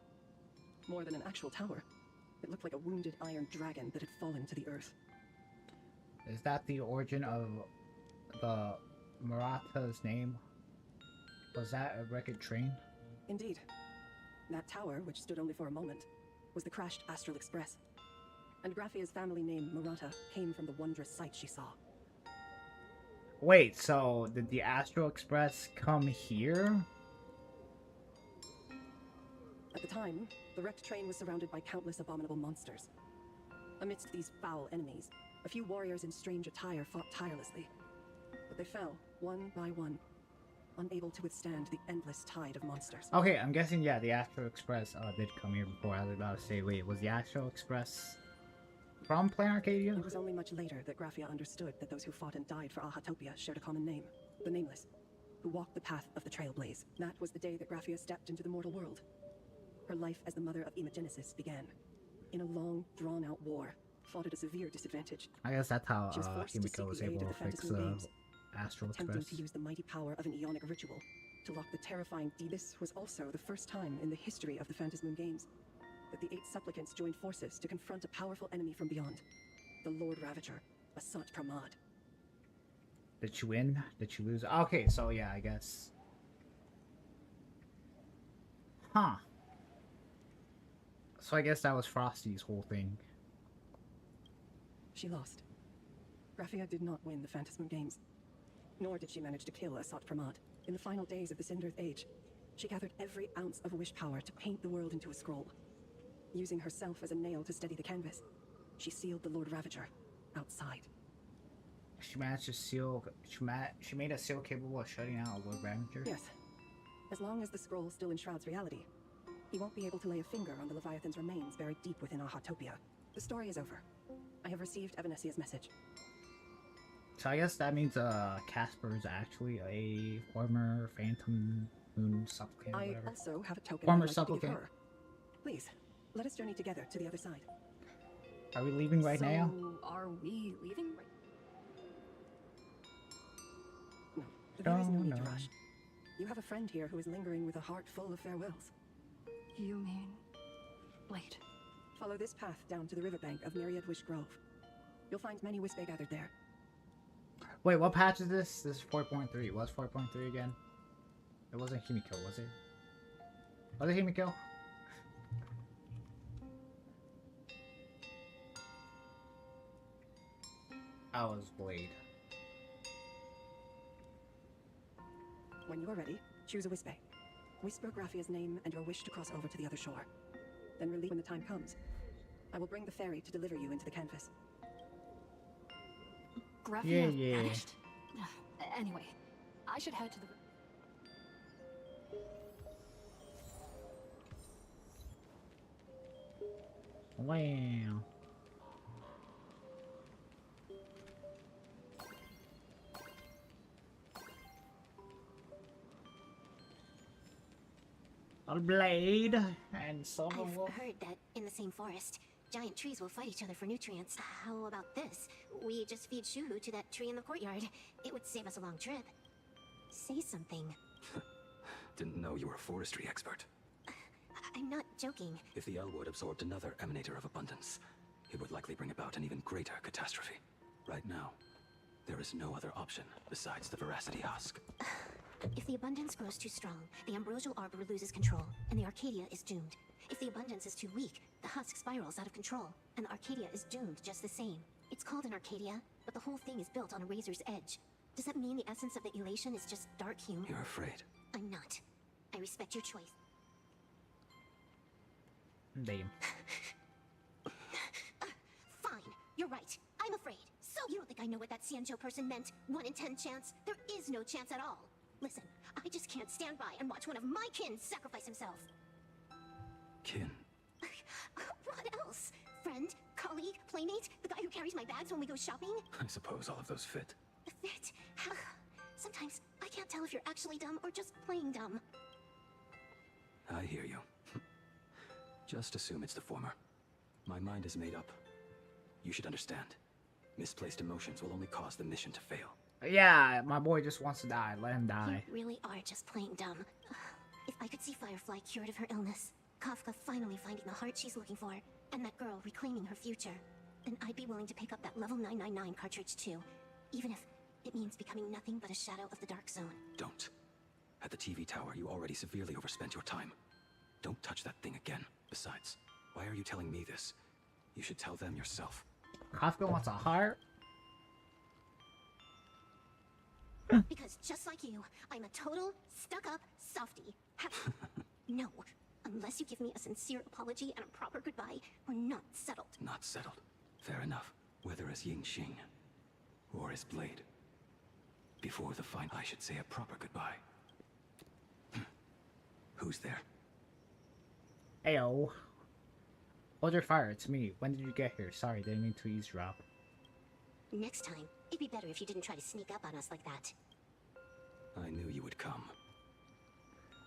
[SPEAKER 9] More than an actual tower, it looked like a wounded iron dragon that had fallen to the earth.
[SPEAKER 1] Is that the origin of the Murata's name? Was that a wrecked train?
[SPEAKER 9] Indeed. That tower, which stood only for a moment, was the crashed Astral Express. And Graphia's family name, Murata, came from the wondrous sight she saw.
[SPEAKER 1] Wait, so did the Astral Express come here?
[SPEAKER 9] At the time, the wrecked train was surrounded by countless abominable monsters. Amidst these foul enemies, a few warriors in strange attire fought tirelessly. But they fell, one by one, unable to withstand the endless tide of monsters.
[SPEAKER 1] Okay, I'm guessing, yeah, the Astral Express did come here before. I was about to say, wait, was the Astral Express from Planet Arcadia?
[SPEAKER 9] It was only much later that Graphia understood that those who fought and died for Ahatopia shared a common name, the Nameless, who walked the path of the Trailblaze. That was the day that Graphia stepped into the mortal world. Her life as the mother of Imogenesis began. In a long, drawn-out war, fought at a severe disadvantage.
[SPEAKER 1] I guess that's how
[SPEAKER 9] She was forced
[SPEAKER 1] Himiko was able to fix the Astral
[SPEAKER 9] attempting
[SPEAKER 1] Express.
[SPEAKER 9] to use the mighty power of an Aeonic ritual to lock the terrifying This was also the first time in the history of the Phantasmoon Games that the 8 supplicants joined forces to confront a powerful enemy from beyond, the Lord Ravager, Asat Pramod.
[SPEAKER 1] Did she win? Did she lose? Okay, so yeah, I guess. Huh. So I guess that was Frosty's whole thing.
[SPEAKER 9] She lost. Graphia did not win the Phantasmoon Games, nor did she manage to kill Asat Pramod. In the final days of the Cinderth Age, she gathered every ounce of wish power to paint the world into a scroll. Using herself as a nail to steady the canvas, she sealed the Lord Ravager outside.
[SPEAKER 1] She managed to seal. She made a seal capable of shutting out a Lord Ravager.
[SPEAKER 9] Yes. As long as the scroll still enshrouds reality, he won't be able to lay a finger on the Leviathan's remains buried deep within Ahatopia. The story is over. I have received Evanesia's message.
[SPEAKER 1] So I guess that means Casper is actually a former Phantom Moon supplicant.
[SPEAKER 9] I
[SPEAKER 1] Whatever.
[SPEAKER 9] also have a token
[SPEAKER 1] Former
[SPEAKER 9] I'd like to give
[SPEAKER 1] supplicant.
[SPEAKER 9] her. Please, let us journey together to the other side.
[SPEAKER 1] Are we leaving right now?
[SPEAKER 4] Are we leaving?
[SPEAKER 9] No, there is no need to
[SPEAKER 1] no.
[SPEAKER 9] rush. You have a friend here who is lingering with a heart full of farewells.
[SPEAKER 4] You mean... Blade?
[SPEAKER 9] Follow this path down to the riverbank of Myriad Wish Grove. You'll find many Wispe gathered there.
[SPEAKER 1] Wait, what patch is this? This is 4.3. What's 4.3 again? It wasn't Himiko, was it? Was it Himiko? I was Blade.
[SPEAKER 9] When you are ready, choose a Wispe. Whisper Graphia's name and your wish to cross over to the other shore. Then release when the time comes. I will bring the ferry to deliver you into the canvas.
[SPEAKER 4] Graphia
[SPEAKER 1] Yeah.
[SPEAKER 4] vanished? Anyway, I should head to the...
[SPEAKER 1] Wow. A Blade and Silver
[SPEAKER 3] I've
[SPEAKER 1] Wolf.
[SPEAKER 3] heard that in the same forest, giant trees will fight each other for nutrients. How about this? We just feed Shuhu to that tree in the courtyard. It would save us a long trip. Say something.
[SPEAKER 12] Didn't know you were a forestry expert.
[SPEAKER 3] I'm not joking.
[SPEAKER 12] If the Elwood absorbed another emanator of abundance, it would likely bring about an even greater catastrophe. Right now, there is no other option besides the Veracity Husk.
[SPEAKER 3] If the abundance grows too strong, the ambrosial arbor loses control, and the Arcadia is doomed. If the abundance is too weak, the husk spirals out of control, and the Arcadia is doomed just the same. It's called an Arcadia, but the whole thing is built on a razor's edge. Does that mean the essence of the elation is just dark humor?
[SPEAKER 12] You're afraid.
[SPEAKER 3] I'm not. I respect your choice.
[SPEAKER 1] Damn.
[SPEAKER 3] Fine, you're right. I'm afraid. So you don't think I know what that Xianzhou person meant? 1 in 10 chance? There is no chance at all. Listen, I just can't stand by and watch one of my kin sacrifice himself.
[SPEAKER 12] Kin?
[SPEAKER 3] What else? Friend? Colleague? Playmate? The guy who carries my bags when we go shopping?
[SPEAKER 12] I suppose all of those fit.
[SPEAKER 3] Fit? Sometimes I can't tell if you're actually dumb or just plain dumb.
[SPEAKER 12] I hear you. Just assume it's the former. My mind is made up. You should understand. Misplaced emotions will only cause the mission to fail.
[SPEAKER 1] Yeah, my boy just wants to die. Let him die.
[SPEAKER 3] You really are just plain dumb. If I could see Firefly cured of her illness, Kafka finally finding the heart she's looking for, and that girl reclaiming her future, then I'd be willing to pick up that level 999 cartridge too, even if it means becoming nothing but a shadow of the Dark Zone.
[SPEAKER 12] Don't. At the TV tower, you already severely overspent your time. Don't touch that thing again. Besides, why are you telling me this? You should tell them yourself.
[SPEAKER 1] Kafka wants a heart?
[SPEAKER 3] Because just like you, I'm a total, stuck-up softie. No, unless you give me a sincere apology and a proper goodbye, we're not settled.
[SPEAKER 12] Not settled. Fair enough. Whether as Ying Xing or as Blade. Before the fight, I should say a proper goodbye. Who's there?
[SPEAKER 1] Ayo. Hold your fire, it's me. When did you get here? Sorry, didn't mean to eavesdrop.
[SPEAKER 3] Next time, it'd be better if you didn't try to sneak up on us like that.
[SPEAKER 12] I knew you would come.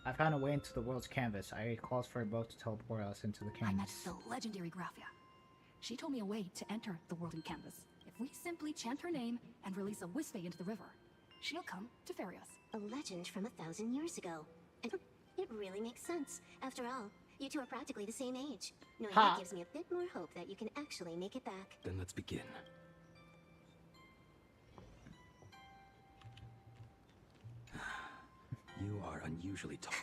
[SPEAKER 1] I found a way into the world's canvas. I called for a boat to teleport us into the
[SPEAKER 4] I met
[SPEAKER 1] canvas.
[SPEAKER 4] the legendary Graphia. She told me a way to enter the world in canvas. If we simply chant her name and release a Wispe into the river, she'll come to ferry us.
[SPEAKER 3] A legend from 1,000 years ago. And it really makes sense. After all, you two are practically the same age. Knowing that gives me a bit more hope that you can actually make it back.
[SPEAKER 12] Then let's begin. You are unusually tall.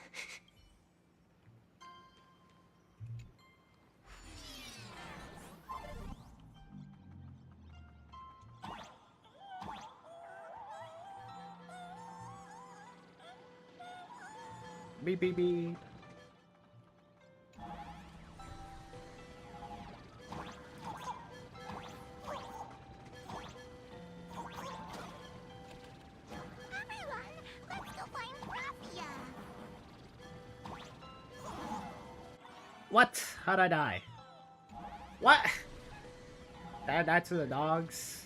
[SPEAKER 1] Beep beep beep.
[SPEAKER 3] Everyone, let's go find Graphia!
[SPEAKER 1] What? How'd I die? What? That to the dogs.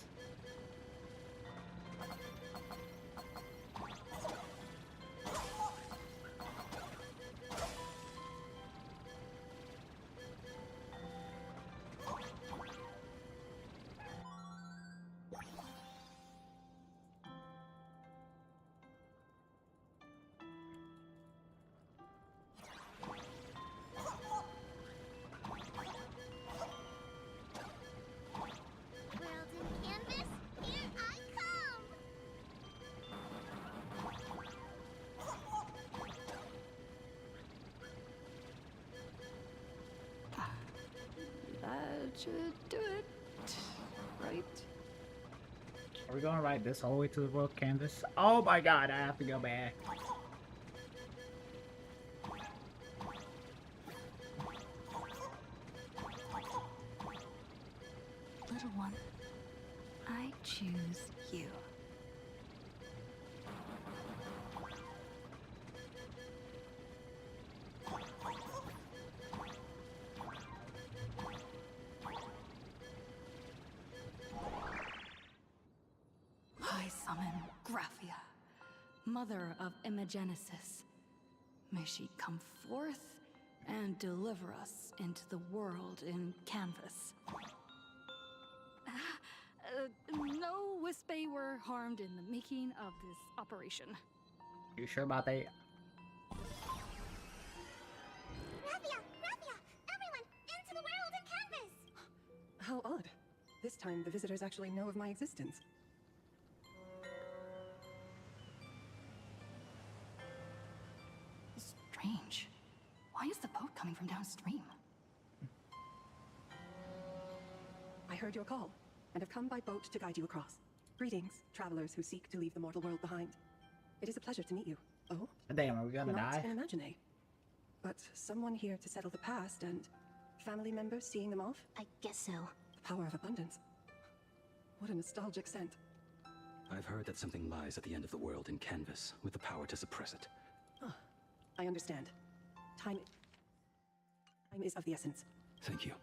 [SPEAKER 3] World in canvas, here I come!
[SPEAKER 4] That should do it. Right?
[SPEAKER 1] Are we gonna ride this all the way to the world canvas? Oh my god, I have to go back.
[SPEAKER 11] Little one, I choose you. I summon Graphia, mother of Imogenesis. May she come forth and deliver us into the world in canvas. No Wispy were harmed in the making of this operation.
[SPEAKER 1] You sure about that?
[SPEAKER 3] Raphia! Raphia! Everyone, into the world in canvas!
[SPEAKER 9] How odd. This time, the visitors actually know of my existence.
[SPEAKER 11] Strange. Why is the boat coming from downstream?
[SPEAKER 9] I heard your call, and have come by boat to guide you across. Greetings, travelers who seek to leave the mortal world behind. It is a pleasure to meet you. Oh?
[SPEAKER 1] Damn, are we gonna
[SPEAKER 9] Not
[SPEAKER 1] die?
[SPEAKER 9] an imagine, but someone here to settle the past and family members seeing them off?
[SPEAKER 8] I guess so.
[SPEAKER 9] The power of abundance. What a nostalgic scent.
[SPEAKER 12] I've heard that something lies at the end of the world in canvas, with the power to suppress it.
[SPEAKER 9] Ah, I understand. Time is of the essence.
[SPEAKER 12] Thank you.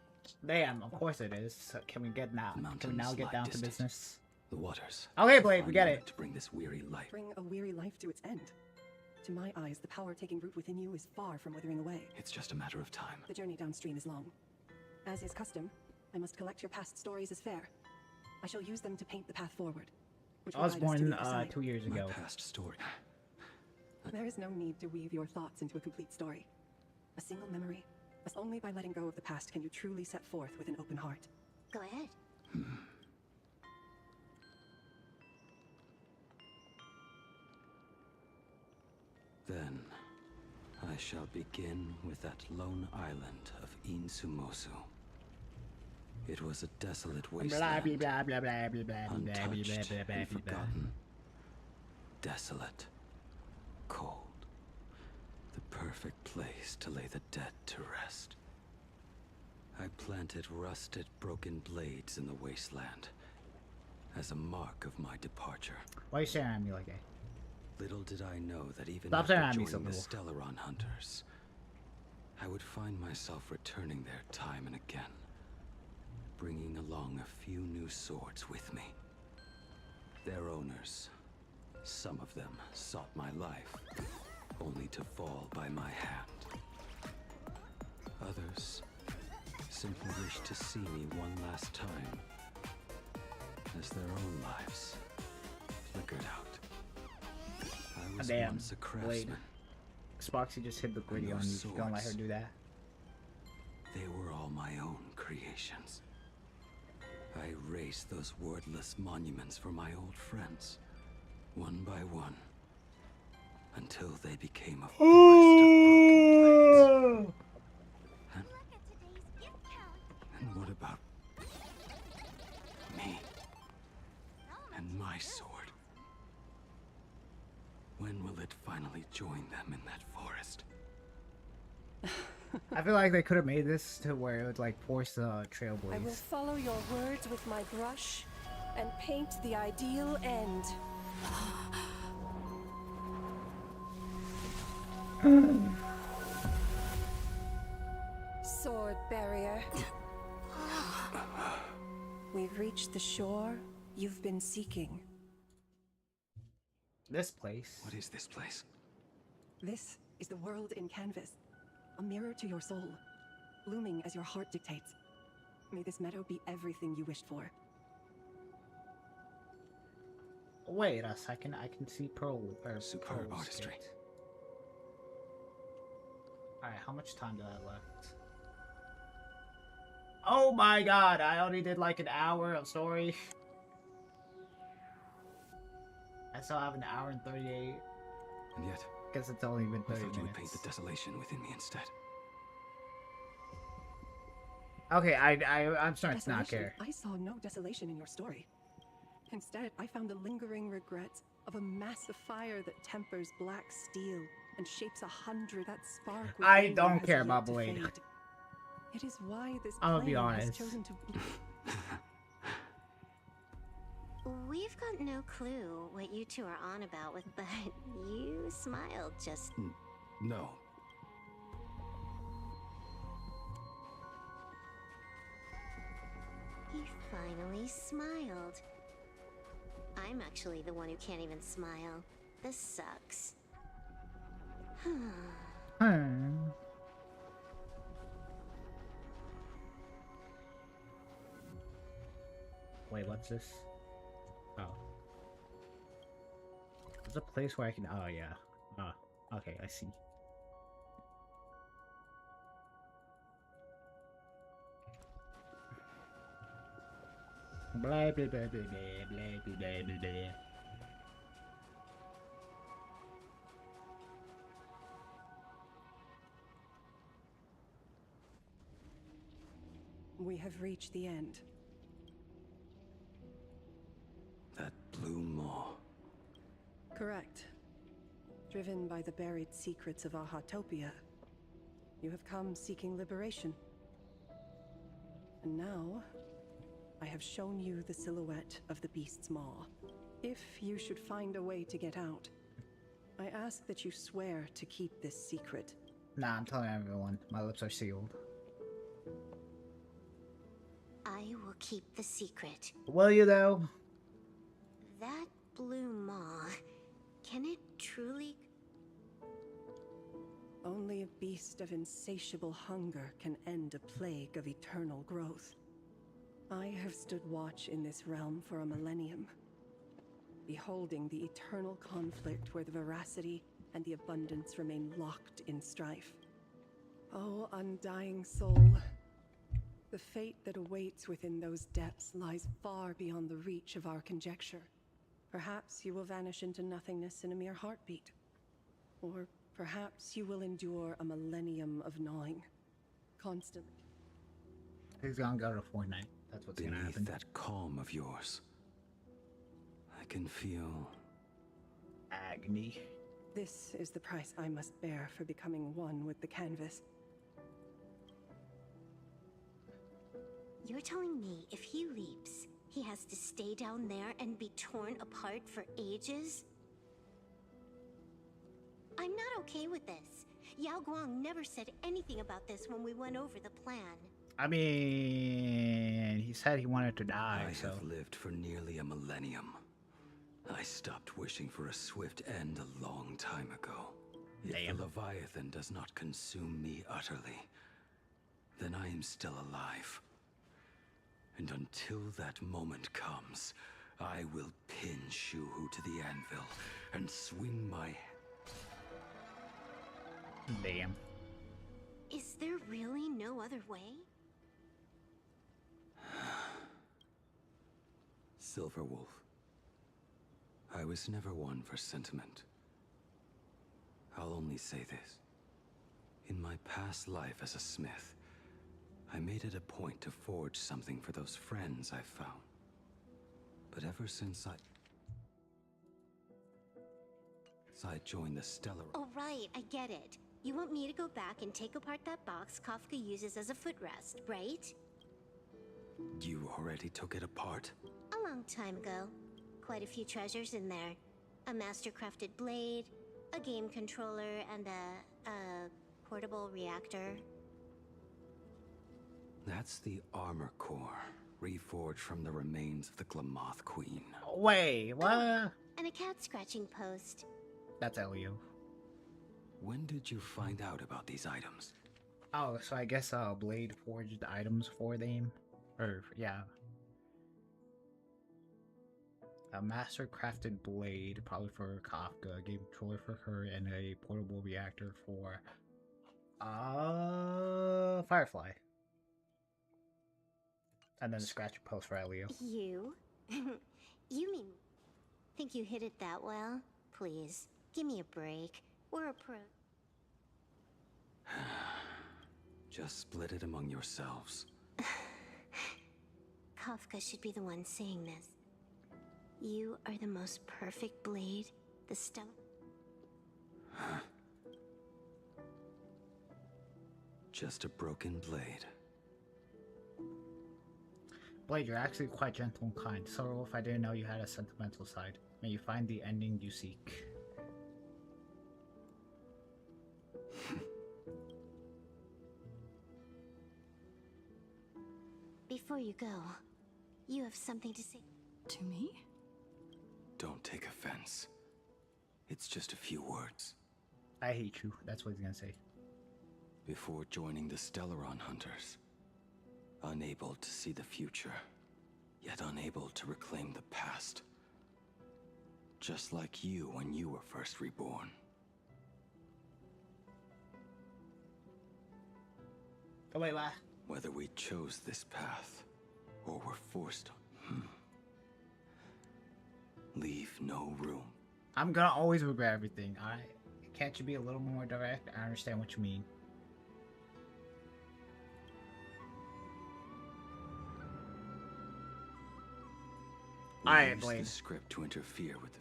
[SPEAKER 1] Damn, of course it is. So can we get now? Can we now get down to business?
[SPEAKER 12] The waters.
[SPEAKER 1] Okay, Blade, we get it.
[SPEAKER 12] To bring this weary life.
[SPEAKER 9] Bring a weary life to its end. To my eyes, the power taking root within you is far from withering away.
[SPEAKER 12] It's just a matter of time.
[SPEAKER 9] The journey downstream is long. As is custom, I must collect your past stories as fair. I shall use them to paint the path forward. Which
[SPEAKER 1] I was
[SPEAKER 9] will guide us to
[SPEAKER 1] born
[SPEAKER 9] the other side.
[SPEAKER 1] 2 years ago.
[SPEAKER 12] My past story.
[SPEAKER 9] There is no need to weave your thoughts into a complete story. A single memory, as only by letting go of the past can you truly set forth with an open heart.
[SPEAKER 8] Go ahead.
[SPEAKER 12] Then, I shall begin with that lone island of Insumosu. It was a desolate wasteland,
[SPEAKER 1] Blah, blah, blah, blah, blah, blah, blah, blah,
[SPEAKER 12] untouched
[SPEAKER 1] blah, blah,
[SPEAKER 12] and
[SPEAKER 1] blah, blah.
[SPEAKER 12] forgotten. Desolate, cold. The perfect place to lay the dead to rest. I planted rusted, broken blades in the wasteland as a mark of my departure.
[SPEAKER 1] Why are you staring at me like that?
[SPEAKER 12] Little did I know that even
[SPEAKER 1] Stop staring
[SPEAKER 12] after
[SPEAKER 1] at me so
[SPEAKER 12] joining the
[SPEAKER 1] little.
[SPEAKER 12] Stellaron Hunters, I would find myself returning there time and again, bringing along a few new swords with me. Their owners, some of them sought my life, only to fall by my hand. Others simply wished to see me one last time, as their own lives flickered out. I was
[SPEAKER 1] Damn,
[SPEAKER 12] once a
[SPEAKER 1] Blade.
[SPEAKER 12] craftsman.
[SPEAKER 1] Spoxy just hit the gritty on you. Don't let her do that.
[SPEAKER 12] They were all my own creations. I erased those wordless monuments for my old friends, one by one, until they became a forest of broken blades. And what about me and my sword? When will it finally join them in that forest?
[SPEAKER 1] I feel like they could have made this to where it would like force the
[SPEAKER 9] I will
[SPEAKER 1] trailblaze.
[SPEAKER 9] follow your words with my brush and paint the ideal end. sword barrier. We've reached the shore you've been seeking.
[SPEAKER 1] This place.
[SPEAKER 12] What is this place?
[SPEAKER 9] This is the world in canvas, a mirror to your soul, blooming as your heart dictates. May this meadow be everything you wished for.
[SPEAKER 1] Wait a second, I can see Pearl or
[SPEAKER 12] Superb
[SPEAKER 1] Pearl's
[SPEAKER 12] artistry.
[SPEAKER 1] gate. Alright, how much time do I have left? Oh my god, I only did like an hour of story. I still have an hour and 38.
[SPEAKER 12] And yet,
[SPEAKER 1] Guess it's only been 30
[SPEAKER 12] I thought
[SPEAKER 1] minutes.
[SPEAKER 12] you would paint the desolation within me instead.
[SPEAKER 1] Okay, I'm starting to not
[SPEAKER 9] Desolation?
[SPEAKER 1] care.
[SPEAKER 9] I saw no desolation in your story. Instead, I found the lingering regrets of a massive fire that tempers black steel and shapes 100 that spark.
[SPEAKER 1] I
[SPEAKER 9] within you
[SPEAKER 1] don't
[SPEAKER 9] has
[SPEAKER 1] care
[SPEAKER 9] yet
[SPEAKER 1] about
[SPEAKER 9] to
[SPEAKER 1] Blade.
[SPEAKER 9] fade. It is why this
[SPEAKER 1] I'm gonna be
[SPEAKER 9] flame has
[SPEAKER 1] honest.
[SPEAKER 9] chosen to.
[SPEAKER 3] We've got no clue what you two are on about with, but you smiled just.
[SPEAKER 12] No.
[SPEAKER 3] He finally smiled. I'm actually the one who can't even smile. This sucks.
[SPEAKER 1] Wait, what's this? Oh. There's a place where I can. Oh, yeah. Oh, okay, I see. Blah, blah, blah, blah, blah, blah, blah, blah, blah.
[SPEAKER 9] We have reached the end.
[SPEAKER 12] That blue maw.
[SPEAKER 9] Correct. Driven by the buried secrets of Ahatopia, you have come seeking liberation. And now, I have shown you the silhouette of the beast's maw. If you should find a way to get out, I ask that you swear to keep this secret.
[SPEAKER 1] Nah, I'm telling everyone. My lips are sealed.
[SPEAKER 3] I will keep the secret.
[SPEAKER 1] Will you, though?
[SPEAKER 3] That blue maw, can it truly?
[SPEAKER 9] Only a beast of insatiable hunger can end a plague of eternal growth. I have stood watch in this realm for a millennium, beholding the eternal conflict where the veracity and the abundance remain locked in strife. Oh, undying soul, the fate that awaits within those depths lies far beyond the reach of our conjecture. Perhaps you will vanish into nothingness in a mere heartbeat. Or perhaps you will endure a millennium of gnawing, constantly.
[SPEAKER 1] He's gonna go to Fortnite. That's what's gonna
[SPEAKER 12] Beneath
[SPEAKER 1] happen.
[SPEAKER 12] that calm of yours, I can feel
[SPEAKER 1] agony.
[SPEAKER 9] This is the price I must bear for becoming one with the canvas.
[SPEAKER 3] You're telling me if he leaps, he has to stay down there and be torn apart for ages? I'm not okay with this. Yao Guang never said anything about this when we went over the plan.
[SPEAKER 1] I mean, he said he wanted to die,
[SPEAKER 12] I
[SPEAKER 1] so.
[SPEAKER 12] have lived for nearly a millennium. I stopped wishing for a swift end a long time ago. If the Leviathan does not consume me utterly, then I am still alive. And until that moment comes, I will pin Shuhu to the anvil and swing my...
[SPEAKER 1] Damn.
[SPEAKER 3] Is there really no other way?
[SPEAKER 12] Silverwolf. I was never one for sentiment. I'll only say this. In my past life as a smith, I made it a point to forge something for those friends I found. But ever since I joined the Stellar...
[SPEAKER 3] Oh right, I get it. You want me to go back and take apart that box Kafka uses as a footrest, right?
[SPEAKER 12] You already took it apart?
[SPEAKER 3] A long time ago. Quite a few treasures in there. A master-crafted blade, a game controller, and a portable reactor.
[SPEAKER 12] That's the armor core, reforged from the remains of the Glamoth Queen.
[SPEAKER 1] Wait, what?
[SPEAKER 3] And a cat scratching post.
[SPEAKER 1] That's Elio.
[SPEAKER 12] When did you find out about these items?
[SPEAKER 1] Oh, so I guess Blade forged items for them, or yeah. A master crafted blade, probably for Kafka, a game controller for her, and a portable reactor for Firefly. And then the scratch post for Elio.
[SPEAKER 3] You? You mean think you hit it that well? Please, give me a break. We're a pro.
[SPEAKER 12] Just split it among yourselves.
[SPEAKER 3] Kafka should be the one saying this. You are the most perfect blade, the stuff.
[SPEAKER 12] Just a broken blade.
[SPEAKER 1] Blade, you're actually quite gentle and kind. So if I didn't know you had a sentimental side, may you find the ending you seek.
[SPEAKER 3] Before you go, you have something to say.
[SPEAKER 4] To me?
[SPEAKER 12] Don't take offense. It's just a few words.
[SPEAKER 1] I hate you. That's what he's gonna say.
[SPEAKER 12] Before joining the Stellaron Hunters, unable to see the future, yet unable to reclaim the past. Just like you when you were first reborn.
[SPEAKER 1] Oh wait, what?
[SPEAKER 12] Whether we chose this path, or were forced on, leave no room.
[SPEAKER 1] I'm gonna always regret everything. Can't you be a little more direct? I understand what you mean. Alright, Blade.
[SPEAKER 12] The script to interfere with.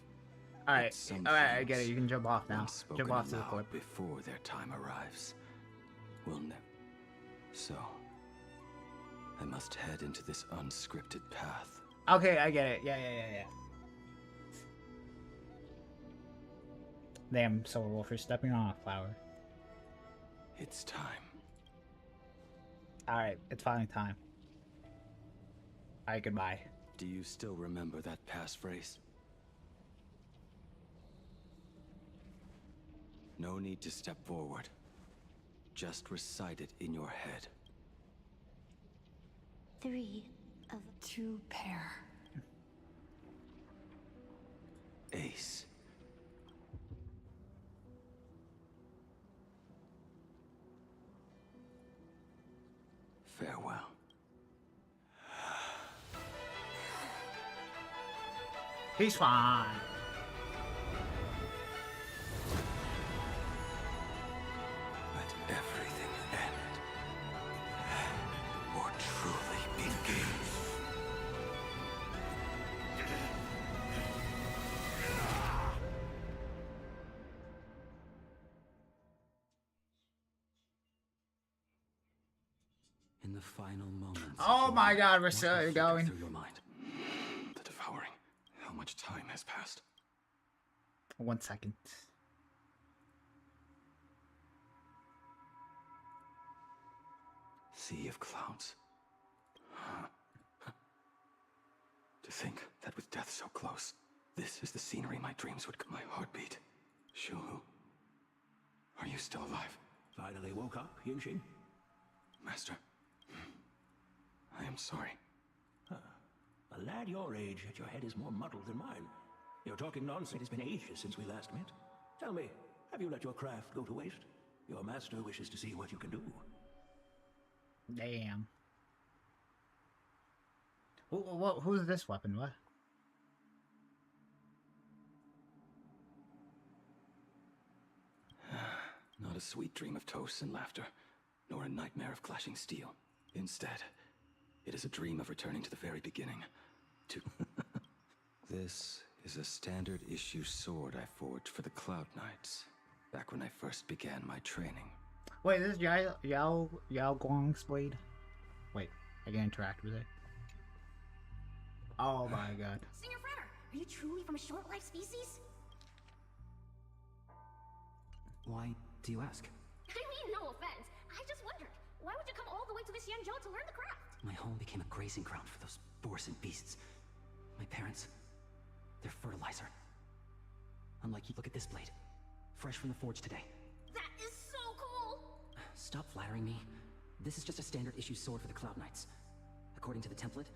[SPEAKER 1] Alright, I get it. You can jump off now. Jump off to the clip
[SPEAKER 12] before their time arrives. We'll never. So, I must head into this unscripted path.
[SPEAKER 1] Okay, I get it. Yeah. Damn, Silver Wolf, you're stepping on a flower.
[SPEAKER 12] It's time.
[SPEAKER 1] Alright, it's finally time. Alright, goodbye.
[SPEAKER 12] Do you still remember that passphrase? No need to step forward. Just recite it in your head.
[SPEAKER 3] 3 of
[SPEAKER 4] 2 pair.
[SPEAKER 12] Ace. Farewell.
[SPEAKER 1] He's fine.
[SPEAKER 12] Let everything end. Or truly begin. In the final moments.
[SPEAKER 1] Oh my God, we're still going.
[SPEAKER 12] Through your mind. The devouring. How much time has passed?
[SPEAKER 1] 1 second.
[SPEAKER 12] Sea of clouds. To think that with death so close, this is the scenery my dreams would. My heartbeat. Shu, are you still alive?
[SPEAKER 19] Finally woke up, Yinxin?
[SPEAKER 12] Master, I am sorry.
[SPEAKER 19] A lad your age, yet your head is more muddled than mine. You're talking nonsense. It has been ages since we last met. Tell me, have you let your craft go to waste? Your master wishes to see what you can do.
[SPEAKER 1] Damn. Who's this weapon? What?
[SPEAKER 12] Not a sweet dream of toasts and laughter, nor a nightmare of clashing steel. Instead, it is a dream of returning to the very beginning. This is a standard issue sword I forged for the Cloud Knights, back when I first began my training.
[SPEAKER 1] Wait, this is Yao Guang's blade? Wait, I can interact with it. Oh my God.
[SPEAKER 8] Senior Frater, are you truly from a short-life species?
[SPEAKER 5] Why do you ask?
[SPEAKER 8] I mean, no offense. I just wondered,
[SPEAKER 3] Why would you come all the way to the Xianzhou to learn the craft?
[SPEAKER 5] My home became a grazing ground for those boars and beasts. My parents, they're fertilizer. Unlike you, look at this blade. Fresh from the forge today.
[SPEAKER 3] That is so cool!
[SPEAKER 5] Stop flattering me. This is just a standard issue sword for the Cloud Knights. According to the template.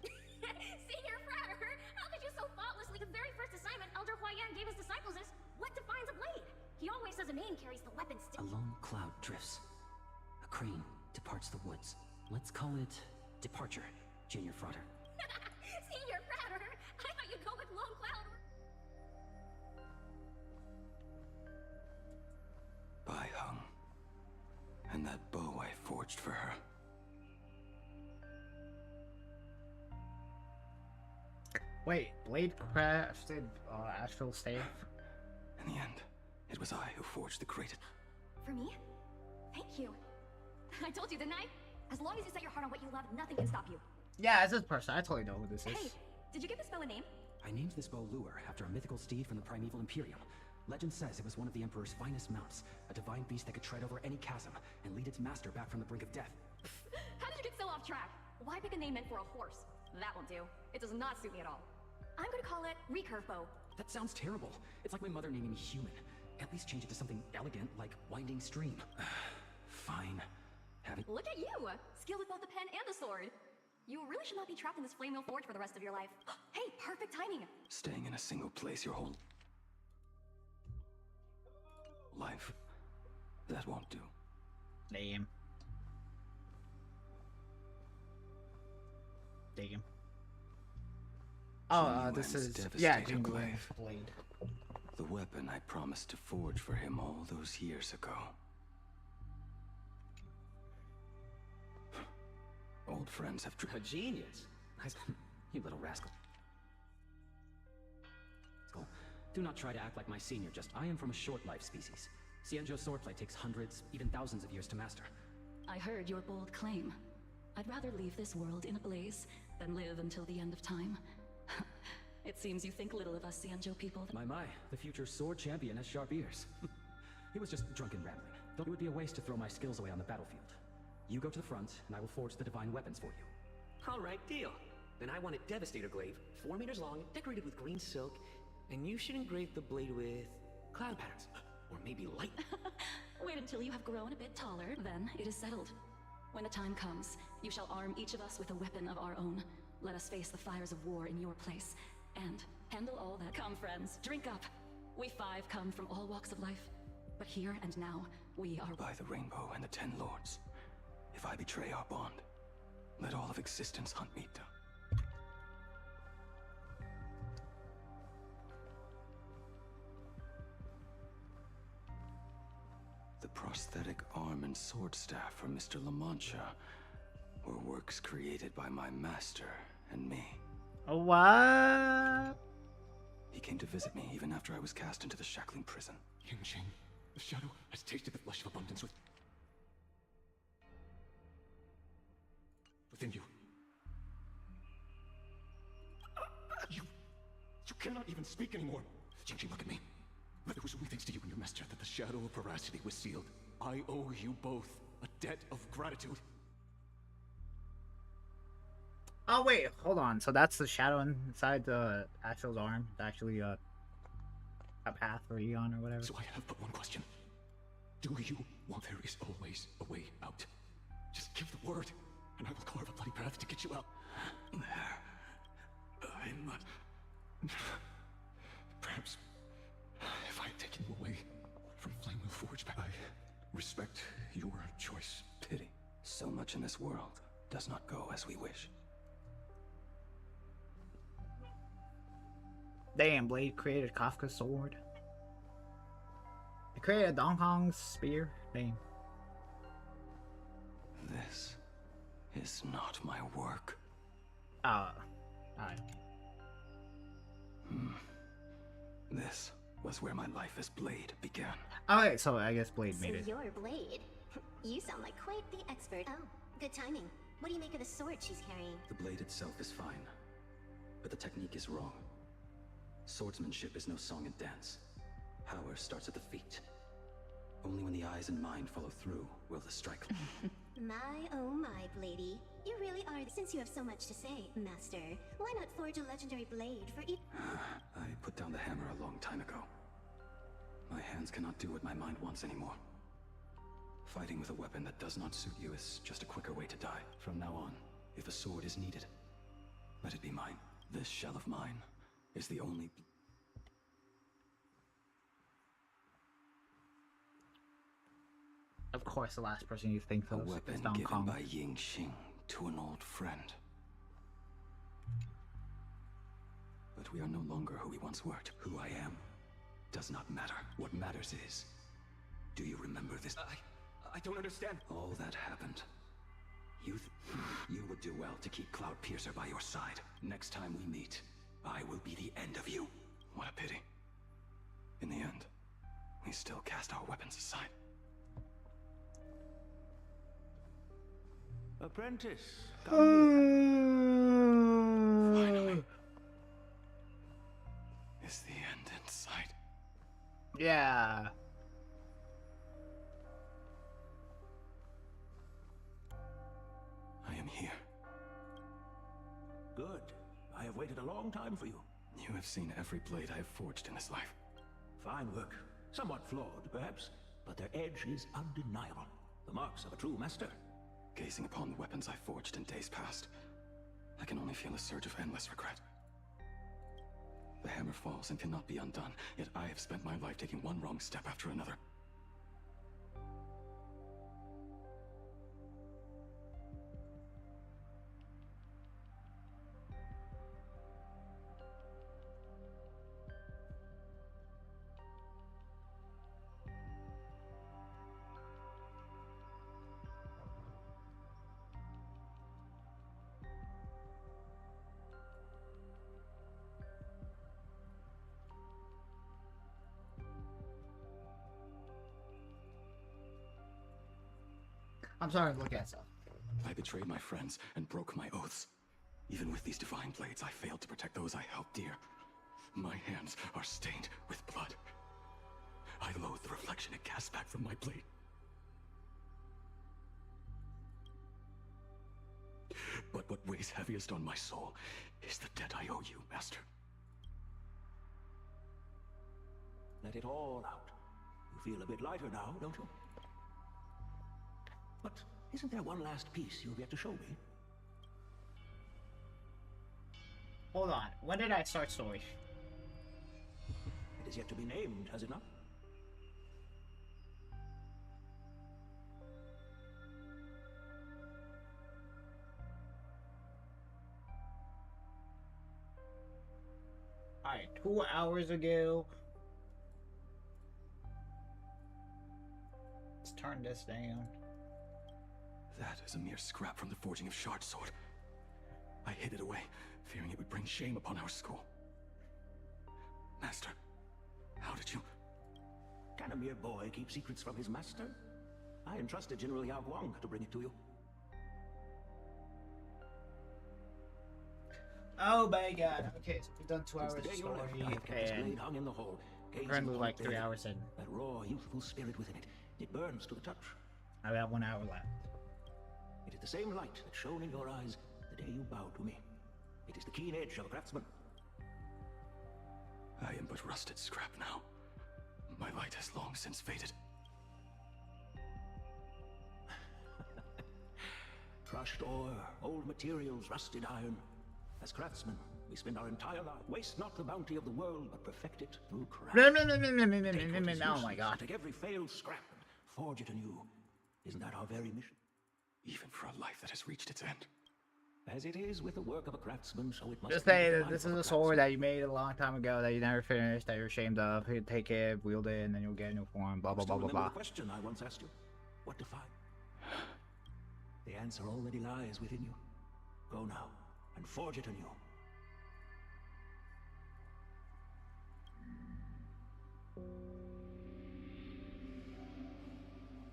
[SPEAKER 3] Senior Fratter, how could you so thoughtlessly? The very first assignment Elder Huayan gave his disciples is what defines a blade? He always says a name carries the weapon
[SPEAKER 5] A lone cloud drifts. A crane departs the woods. Let's call it Departure, Junior Fratter.
[SPEAKER 3] Senior Fratter, I thought you'd go with Lone Cloud.
[SPEAKER 12] Bai Hung. And that bow I forged for her.
[SPEAKER 1] Wait, Blade crafted astral stave?
[SPEAKER 12] In the end, it was I who forged the crate.
[SPEAKER 8] For me? Thank you. I told you, didn't I? As long as you set your heart on what you love, nothing can stop you.
[SPEAKER 1] Yeah, it's this person. I totally know who this is.
[SPEAKER 8] Hey, did you give this bow a name?
[SPEAKER 5] I named this bow Lure after a mythical steed from the primeval Imperium. Legend says it was one of the Emperor's finest mounts, a divine beast that could tread over any chasm and lead its master back from the brink of death.
[SPEAKER 8] How did you get so off track? Why pick a name meant for a horse? That won't do. It does not suit me at all. I'm gonna call it Recurve Bow.
[SPEAKER 5] That sounds terrible. It's like my mother naming me Human. At least change it to something elegant like Winding Stream. Fine.
[SPEAKER 8] Look at you! Skilled with both the pen and the sword. You really should not be trapped in this flame mill forge for the rest of your life. Hey, perfect timing!
[SPEAKER 12] Staying in a single place your whole life. That won't do.
[SPEAKER 1] Damn. Damn. Oh, this is
[SPEAKER 12] devastating glaive.
[SPEAKER 1] Blade.
[SPEAKER 12] The weapon I promised to forge for him all those years ago. Old friends have
[SPEAKER 5] A genius. You little rascal. Do not try to act like my senior, just I am from a short life species. Xianzhou swordplay takes hundreds, even thousands of years to master.
[SPEAKER 4] I heard your bold claim. I'd rather leave this world in a blaze than live until the end of time. It seems you think little of us Xianzhou people.
[SPEAKER 5] My, the future sword champion has sharp ears. He was just drunken rambling. It would be a waste to throw my skills away on the battlefield. You go to the front, and I will forge the divine weapons for you.
[SPEAKER 14] All right, deal. Then I want a Devastator glaive, 4 meters long, decorated with green silk, and you should engrave the blade with cloud patterns, or maybe light.
[SPEAKER 4] Wait until you have grown a bit taller, then it is settled. When the time comes, you shall arm each of us with a weapon of our own. Let us face the fires of war in your place, and handle all that. Come, friends, drink up. We 5 come from all walks of life, but here and now, we are
[SPEAKER 12] by the rainbow and the 10 lords. If I betray our bond, let all of existence hunt me down. The prosthetic arm and sword staff for Mr. La Mancha were works created by my master and me.
[SPEAKER 1] What?
[SPEAKER 12] He came to visit me even after I was cast into the shackling prison.
[SPEAKER 23] Yingqing, the shadow has tasted the flesh of abundance within you. You cannot even speak anymore. Yingqing, look at me. But it was only thanks to you and your master that the shadow of veracity was sealed. I owe you both a debt of gratitude.
[SPEAKER 1] Oh wait, hold on. So that's the shadow inside the Astral's arm. It's actually a path for Eon or whatever.
[SPEAKER 23] So I have but one question. Do you want? There is always a way out. Just give the word, and I will carve a bloody path to get you out. Perhaps if I had taken you away from Flamewheel Forge, I respect your choice.
[SPEAKER 12] Pity. So much in this world does not go as we wish.
[SPEAKER 1] Damn, Blade created Kafka's sword. It created Dong Kong's spear. Damn.
[SPEAKER 12] This is not my work.
[SPEAKER 1] Alright.
[SPEAKER 12] This was where my life as Blade began.
[SPEAKER 1] Okay, so I guess Blade made it.
[SPEAKER 3] So you're Blade. You sound like quite the expert. Oh, good timing. What do you make of the sword she's carrying?
[SPEAKER 5] The blade itself is fine, but the technique is wrong. Swordsmanship is no song and dance. Power starts at the feet. Only when the eyes and mind follow through will the strike.
[SPEAKER 3] My oh my, Blady. You really are. Since you have so much to say, Master, why not forge a legendary blade for each?
[SPEAKER 5] I put down the hammer a long time ago. My hands cannot do what my mind wants anymore. Fighting with a weapon that does not suit you is just a quicker way to die. From now on, if a sword is needed, let it be mine. This shell of mine is the only...
[SPEAKER 1] Of course, the last person you think of
[SPEAKER 5] a weapon
[SPEAKER 1] is Don
[SPEAKER 5] given
[SPEAKER 1] Kong.
[SPEAKER 5] by Ying Xing to an old friend. But we are no longer who we once were. Who I am does not matter. What matters is, do you remember this?
[SPEAKER 14] I don't understand.
[SPEAKER 5] All that happened. You would do well to keep Cloudpiercer by your side. Next time we meet, I will be the end of you. What a pity. In the end, we still cast our weapons aside.
[SPEAKER 23] Apprentice, come
[SPEAKER 5] Finally. Is the end in sight?
[SPEAKER 1] Yeah.
[SPEAKER 5] I am here.
[SPEAKER 23] Good. I have waited a long time for you.
[SPEAKER 5] You have seen every blade I have forged in this life.
[SPEAKER 23] Fine work. Somewhat flawed, perhaps, but their edge is undeniable. The marks of a true master.
[SPEAKER 5] Gazing upon the weapons I forged in days past, I can only feel a surge of endless regret. The hammer falls and cannot be undone, yet I have spent my life taking one wrong step after another.
[SPEAKER 1] I'm sorry to look at stuff.
[SPEAKER 5] I betrayed my friends and broke my oaths. Even with these divine blades, I failed to protect those I held dear. My hands are stained with blood. I loathe the reflection it casts back from my blade. But what weighs heaviest on my soul is the debt I owe you, Master.
[SPEAKER 23] Let it all out. You feel a bit lighter now, don't you? But isn't there one last piece you've yet to show me?
[SPEAKER 1] Hold on. When did I start story?
[SPEAKER 23] It is yet to be named, has it not?
[SPEAKER 1] Alright, 2 hours ago. Let's turn this down.
[SPEAKER 5] That is a mere scrap from the forging of Shard Sword. I hid it away, fearing it would bring shame upon our school. Master, how did you...
[SPEAKER 23] Can a mere boy keep secrets from his master? I entrusted General Yao Guang to bring it to you.
[SPEAKER 1] Oh my god. Okay, so we've done 2 hours
[SPEAKER 23] Since the day you
[SPEAKER 1] story,
[SPEAKER 23] left, I have kept this
[SPEAKER 1] and
[SPEAKER 23] blade hung in the hall, gazing
[SPEAKER 1] currently
[SPEAKER 23] upon
[SPEAKER 1] like
[SPEAKER 23] it
[SPEAKER 1] 3
[SPEAKER 23] daily.
[SPEAKER 1] hours in.
[SPEAKER 23] That raw, youthful spirit within it. It burns to the touch.
[SPEAKER 1] I got 1 hour left.
[SPEAKER 23] It is the same light that shone in your eyes the day you bowed to me. It is the keen edge of a craftsman.
[SPEAKER 5] I am but rusted scrap now. My light has long since faded.
[SPEAKER 23] Crushed ore, old materials, rusted iron. As craftsmen, we spend our entire life. Waste not the bounty of the world, but perfect it through craft.
[SPEAKER 1] Oh my god.
[SPEAKER 23] Take every failed scrap and forge it anew. Isn't that our very mission?
[SPEAKER 5] Even for a life that has reached its end.
[SPEAKER 23] As it is with the work of a craftsman, so it must
[SPEAKER 1] Just
[SPEAKER 23] be
[SPEAKER 1] say
[SPEAKER 23] with the
[SPEAKER 1] that
[SPEAKER 23] life
[SPEAKER 1] this
[SPEAKER 23] of
[SPEAKER 1] is
[SPEAKER 23] a
[SPEAKER 1] a sword that you made a long time ago that you never finished, that you're ashamed of. You take it, wield it, and then you'll get a new form, blah blah blah
[SPEAKER 23] Still
[SPEAKER 1] blah
[SPEAKER 23] remember
[SPEAKER 1] blah.
[SPEAKER 23] the question I once asked you? What defines? The answer already lies within you. Go now and forge it anew.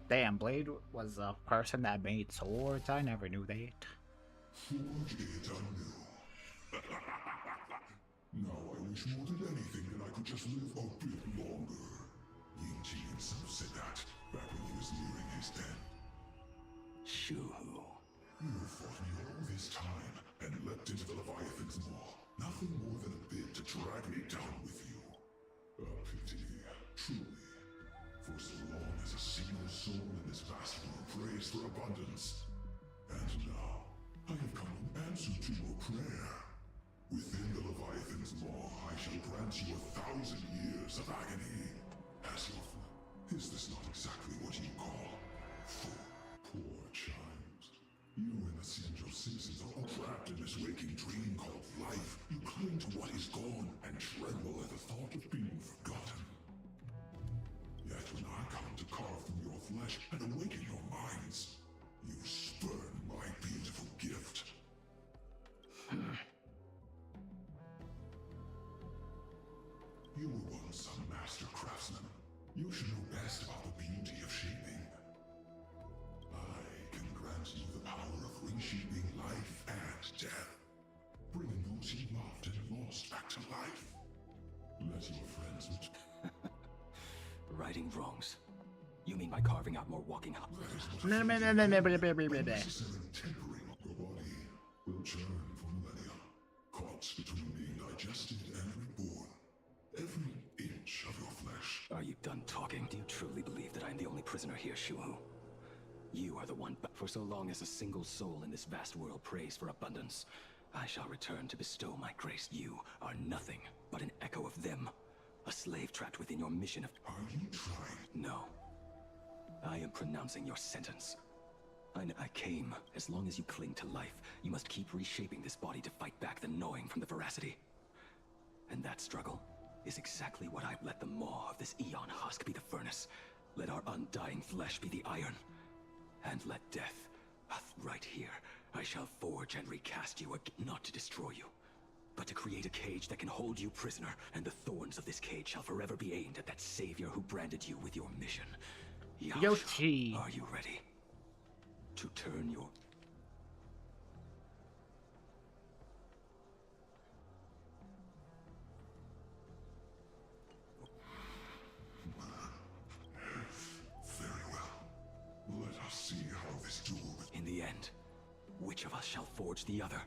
[SPEAKER 1] Damn, Blade was a person that made swords. I never knew that.
[SPEAKER 6] Forge it anew. Now I wish more than anything that I could just live a bit longer. Ying Qi himself said that back when he was nearing his end.
[SPEAKER 5] Shuhu.
[SPEAKER 6] You fought me all this time and leapt into the Leviathan's maw. Nothing more than a bid to drag me down with you. A pity, truly. For so long as a single soul in this vast world prays for abundance. And now, I have come in answer to your prayer. Within the Leviathan's maw, I shall grant you 1,000 years of agony. As your is this not exactly what you call poor child? You and the Central Citizens are all trapped in this waking dream called life. You cling to what is gone and tremble at the thought of being forgotten. Yet when I come to carve from your flesh and awaken your minds, you spurn my beautiful gift. You were once a master craftsman. You should know best about the beauty of shaping. I can grant you the power of reshaping life and death, bringing those you loved and lost back to life. Let your friends
[SPEAKER 5] Righting wrongs. You mean by carving out more walking hub?
[SPEAKER 6] necessary tempering of your body will churn for millennia, caught between being digested and reborn. Every inch of your flesh.
[SPEAKER 5] Are you done talking? Do you truly believe that I am the only prisoner here, Shuhu? You are the one, but for so long as a single soul in this vast world prays for abundance, I shall return to bestow my grace. You are nothing but an echo of them. A slave trapped within your mission of...
[SPEAKER 6] Are you trying?
[SPEAKER 5] No. I am pronouncing your sentence. I came. As long as you cling to life, you must keep reshaping this body to fight back the gnawing from the veracity. And that struggle is exactly what I've let the maw of this eon husk be the furnace. Let our undying flesh be the iron. And let death, right here, I shall forge and recast you, not to destroy you, but to create a cage that can hold you prisoner, and the thorns of this cage shall forever be aimed at that savior who branded you with your mission.
[SPEAKER 1] Yoshi.
[SPEAKER 5] Are you ready to turn your...
[SPEAKER 6] Very well. Let us see how this duel...
[SPEAKER 5] In the end, which of us shall forge the other?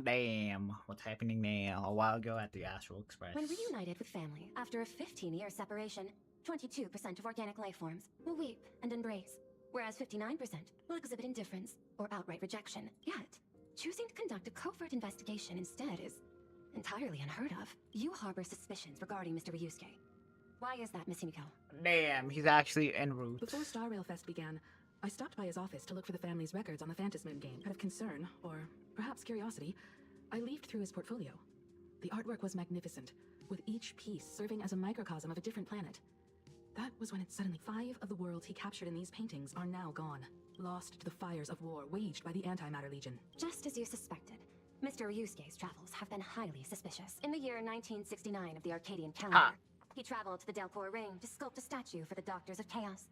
[SPEAKER 1] Damn, what's happening now? A while ago at the Astral Express.
[SPEAKER 8] When reunited with family after a 15-year separation, 22% of organic life forms will weep and embrace, whereas 59% will exhibit indifference or outright rejection. Yet, choosing to conduct a covert investigation instead is entirely unheard of. You harbor suspicions regarding Mr. Ryusuke. Why is that, Miss Himiko?
[SPEAKER 1] Damn, he's actually en route.
[SPEAKER 4] Before Star Rail Fest began, I stopped by his office to look for the family's records on the Phantom Moon game. Out of concern, or perhaps curiosity, I leafed through his portfolio. The artwork was magnificent, with each piece serving as a microcosm of a different planet. That was when it suddenly 5 of the worlds he captured in these paintings are now gone, lost to the fires of war waged by the Antimatter Legion.
[SPEAKER 8] Just as you suspected, Mr. Ryusuke's travels have been highly suspicious. In the year 1969 of the Arcadian calendar, he traveled to the Delcor Ring to sculpt a statue for the Doctors of Chaos.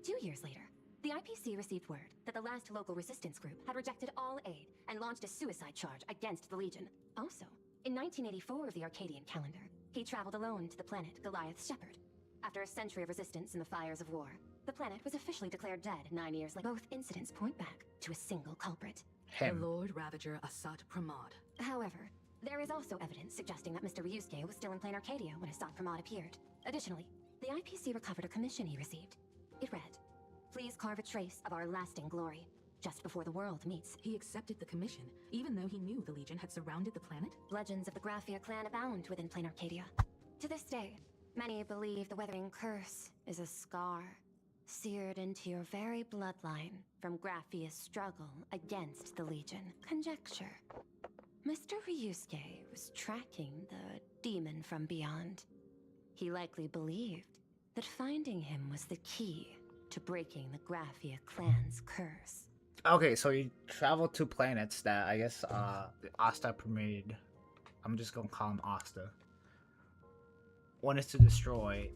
[SPEAKER 8] 2 years later, the IPC received word that the last local resistance group had rejected all aid and launched a suicide charge against the Legion. Also, in 1984 of the Arcadian calendar, he traveled alone to the planet Goliath's Shepherd. After a century of resistance in the fires of war, the planet was officially declared dead 9 years later. Both incidents point back to a single culprit.
[SPEAKER 4] The Lord Ravager Asat Pramod.
[SPEAKER 8] However, there is also evidence suggesting that Mr. Ryusuke was still in plain Arcadia when Asat Pramod appeared. Additionally, the IPC recovered a commission he received. It read, "Please carve a trace of our lasting glory, just before the world meets."
[SPEAKER 4] He accepted the commission, even though he knew the Legion had surrounded the planet?
[SPEAKER 8] Legends of the Graphia clan abound within plain Arcadia. To this day, many believe the Weathering Curse is a scar, seared into your very bloodline from Graphia's struggle against the Legion. Conjecture. Mr. Ryusuke was tracking the demon from beyond. He likely believed that finding him was the key to breaking the Graphia clan's curse.
[SPEAKER 1] Okay, so he traveled to planets that I guess Asta permitted. I'm just gonna call him Asta. Wanted to destroy,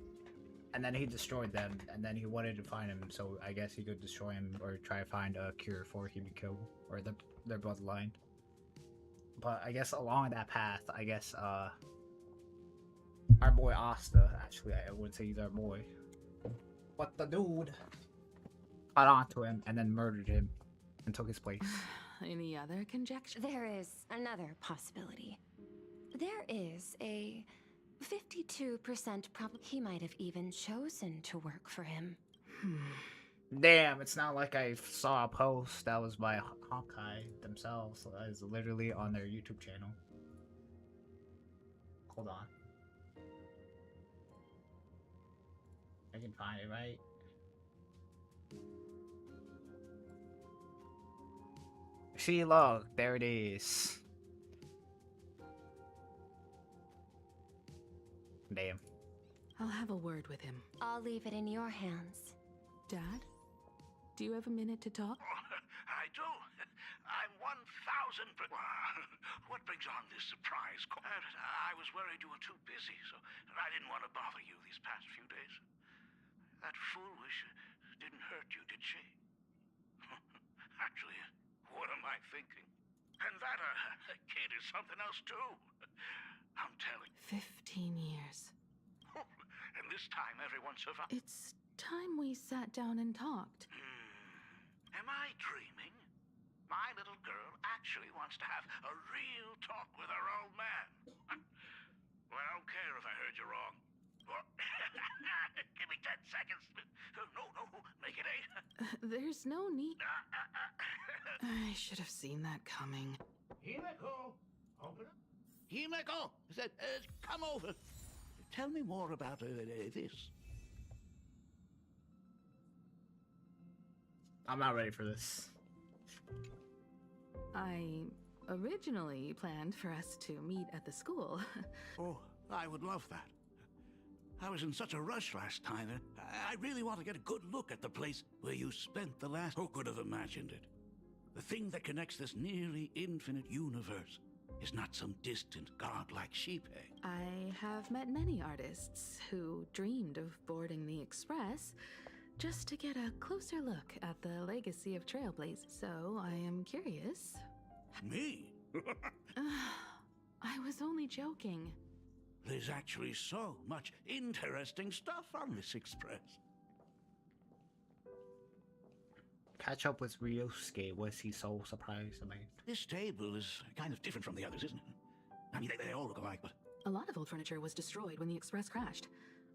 [SPEAKER 1] and then he destroyed them, and then he wanted to find him, so I guess he could destroy him or try to find a cure for Himiko or their bloodline. But I guess along that path, I guess Our boy Asta. Actually, I wouldn't say he's our boy. But the dude caught on to him and then murdered him and took his place.
[SPEAKER 4] Any other conjecture?
[SPEAKER 11] There is another possibility. There is a 52% probability he might have even chosen to work for him.
[SPEAKER 1] Damn, it's not like I saw a post that was by Honkai themselves. It's literally on their YouTube channel. Hold on. I can find it, right? See, look, there it is. Damn.
[SPEAKER 4] I'll have a word with him.
[SPEAKER 11] I'll leave it in your hands.
[SPEAKER 4] Dad? Do you have a minute to talk?
[SPEAKER 2] I do. I'm 1,000%. What brings on this surprise call? I was worried you were too busy, so I didn't want to bother you these past few days. That foolish didn't hurt you, did she? Actually, what am I thinking? And that kid is something else too. I'm telling.
[SPEAKER 4] 15 years.
[SPEAKER 2] And this time everyone survived.
[SPEAKER 4] It's time we sat down and talked.
[SPEAKER 2] Am I dreaming? My little girl actually wants to have a real talk with her old man. Well, I don't care if I heard you wrong. Give me 10 seconds. No, make it 8.
[SPEAKER 4] There's no need. I should have seen that coming.
[SPEAKER 2] Himeko, open up. Himeko, come over. Tell me more about this.
[SPEAKER 1] I'm not ready for this.
[SPEAKER 4] I originally planned for us to meet at the school.
[SPEAKER 2] Oh, I would love that. I was in such a rush last time. I really want to get a good look at the place where you spent the last... Who could have imagined it? The thing that connects this nearly infinite universe is not some distant godlike sheep, eh?
[SPEAKER 4] I have met many artists who dreamed of boarding the Express just to get a closer look at the legacy of Trailblaze. So I am curious.
[SPEAKER 2] Me?
[SPEAKER 4] I was only joking.
[SPEAKER 2] There's actually so much interesting stuff on this Express.
[SPEAKER 1] Catch up with Ryosuke. Was he so surprised about?
[SPEAKER 2] This table is kind of different from the others, isn't it? I mean, they all look alike, but...
[SPEAKER 4] A lot of old furniture was destroyed when the Express crashed.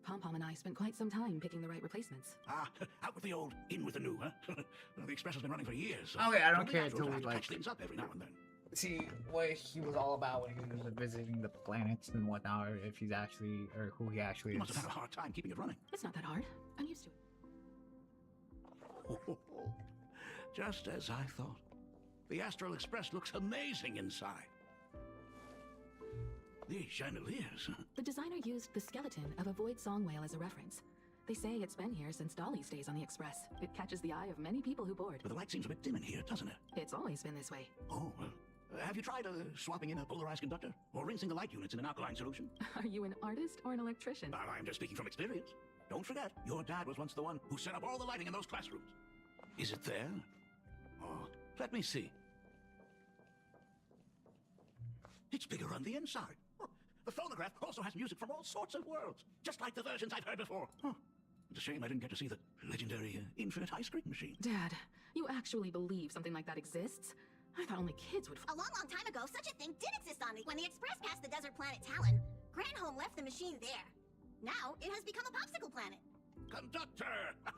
[SPEAKER 4] Pom-Pom and I spent quite some time picking the right replacements.
[SPEAKER 2] Out with the old, in with the new, huh? Well, the Express has been running for years. So
[SPEAKER 1] okay, I don't care until we,
[SPEAKER 2] like... things up every now and then.
[SPEAKER 1] See what he was all about when he was visiting the planets and whatnot, or if he's actually, or who he actually is.
[SPEAKER 2] You must have had a hard time keeping it running.
[SPEAKER 4] It's not that hard. I'm used to it.
[SPEAKER 2] Just as I thought. The Astral Express looks amazing inside. These chandeliers.
[SPEAKER 4] The designer used the skeleton of a void song whale as a reference. They say it's been here since Dolly stays on the Express. It catches the eye of many people who board.
[SPEAKER 2] But the light seems a bit dim in here, doesn't it?
[SPEAKER 4] It's always been this way.
[SPEAKER 2] Oh, well. Have you tried swapping in a polarized conductor? Or rinsing the light units in an alkaline solution?
[SPEAKER 4] Are you an artist or an electrician?
[SPEAKER 2] I'm just speaking from experience. Don't forget, your dad was once the one who set up all the lighting in those classrooms. Is it there? Oh, let me see. It's bigger on the inside. Oh, the phonograph also has music from all sorts of worlds, just like the versions I've heard before. Oh, it's a shame I didn't get to see the legendary infinite ice cream machine.
[SPEAKER 4] Dad, you actually believe something like that exists? I thought only kids would...
[SPEAKER 3] A long time ago, such a thing did exist on the... When the Express passed the desert planet Talon, Granholm left the machine there. Now, it has become a popsicle planet.
[SPEAKER 2] Conductor!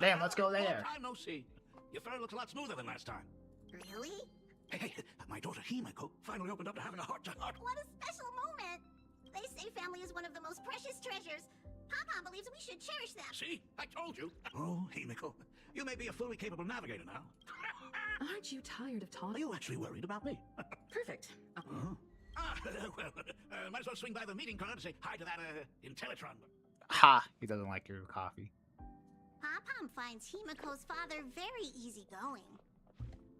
[SPEAKER 1] Damn, let's go there.
[SPEAKER 2] Long time no see. Your fur looks a lot smoother than last time.
[SPEAKER 3] Really?
[SPEAKER 2] Hey, my daughter Himeko finally opened up to having a heart-to-heart.
[SPEAKER 3] What a special moment! They say family is one of the most precious treasures. Pom-Pom believes we should cherish them.
[SPEAKER 2] See? I told you. Oh, Himeko, you may be a fully capable navigator now.
[SPEAKER 4] Aren't you tired of talking?
[SPEAKER 2] Are you actually worried about me?
[SPEAKER 4] Perfect.
[SPEAKER 2] Well, might as well swing by the meeting car to say hi to that, Intellitron.
[SPEAKER 1] Ha! He doesn't like your coffee.
[SPEAKER 3] Pom-Pom finds Himeko's father very easygoing.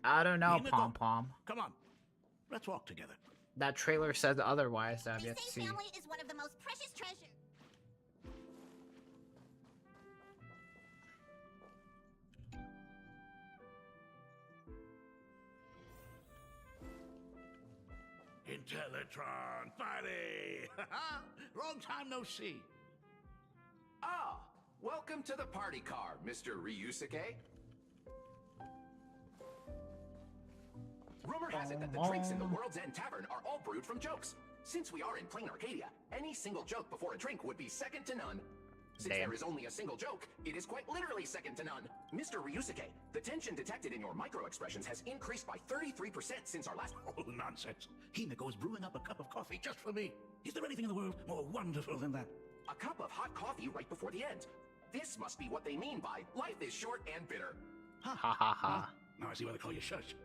[SPEAKER 1] I don't know,
[SPEAKER 2] Himeko,
[SPEAKER 1] Pom-Pom.
[SPEAKER 2] Come on. Let's walk together.
[SPEAKER 1] That trailer says otherwise. I've
[SPEAKER 3] They
[SPEAKER 1] yet to
[SPEAKER 3] say
[SPEAKER 1] see.
[SPEAKER 3] family is one of the most precious treasures.
[SPEAKER 2] Teletron, buddy! Long time no see.
[SPEAKER 10] Ah, welcome to the party car, Mr. Ryusuke. Rumor has it that the drinks in the World's End Tavern are all brewed from jokes. Since we are in plain Arcadia, any single joke before a drink would be second to none. Since there is only a single joke, it is quite literally second to none. Mr. Ryusuke, the tension detected in your micro-expressions has increased by 33% since our last—
[SPEAKER 2] Oh, nonsense. Himeko is brewing up a cup of coffee just for me. Is there anything in the world more wonderful than that?
[SPEAKER 10] A cup of hot coffee right before the end. This must be what they mean by life is short and bitter.
[SPEAKER 1] Ha ha ha.
[SPEAKER 2] Now I see why they call you Shush.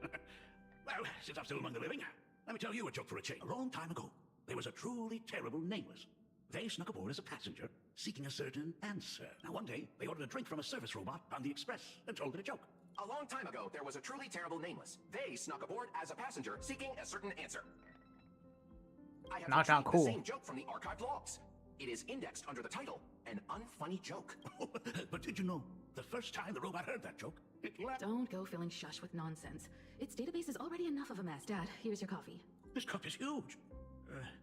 [SPEAKER 2] Well, since I'm still among the living, let me tell you a joke for a change. A long time ago, there was a truly terrible nameless. They snuck aboard as a passenger, seeking a certain answer. Now one day, they ordered a drink from a service robot on the express and told it a joke.
[SPEAKER 10] A long time ago, there was a truly terrible nameless. They snuck aboard as a passenger, seeking a certain answer. I have
[SPEAKER 1] Not
[SPEAKER 10] retrieved
[SPEAKER 1] cool.
[SPEAKER 10] the same joke from the archived logs. It is indexed under the title, An Unfunny Joke.
[SPEAKER 2] But did you know, the first time the robot heard that joke, it laughed.
[SPEAKER 4] Don't go filling Shush with nonsense. Its database is already enough of a mess. Dad, here's your coffee.
[SPEAKER 2] This cup is huge.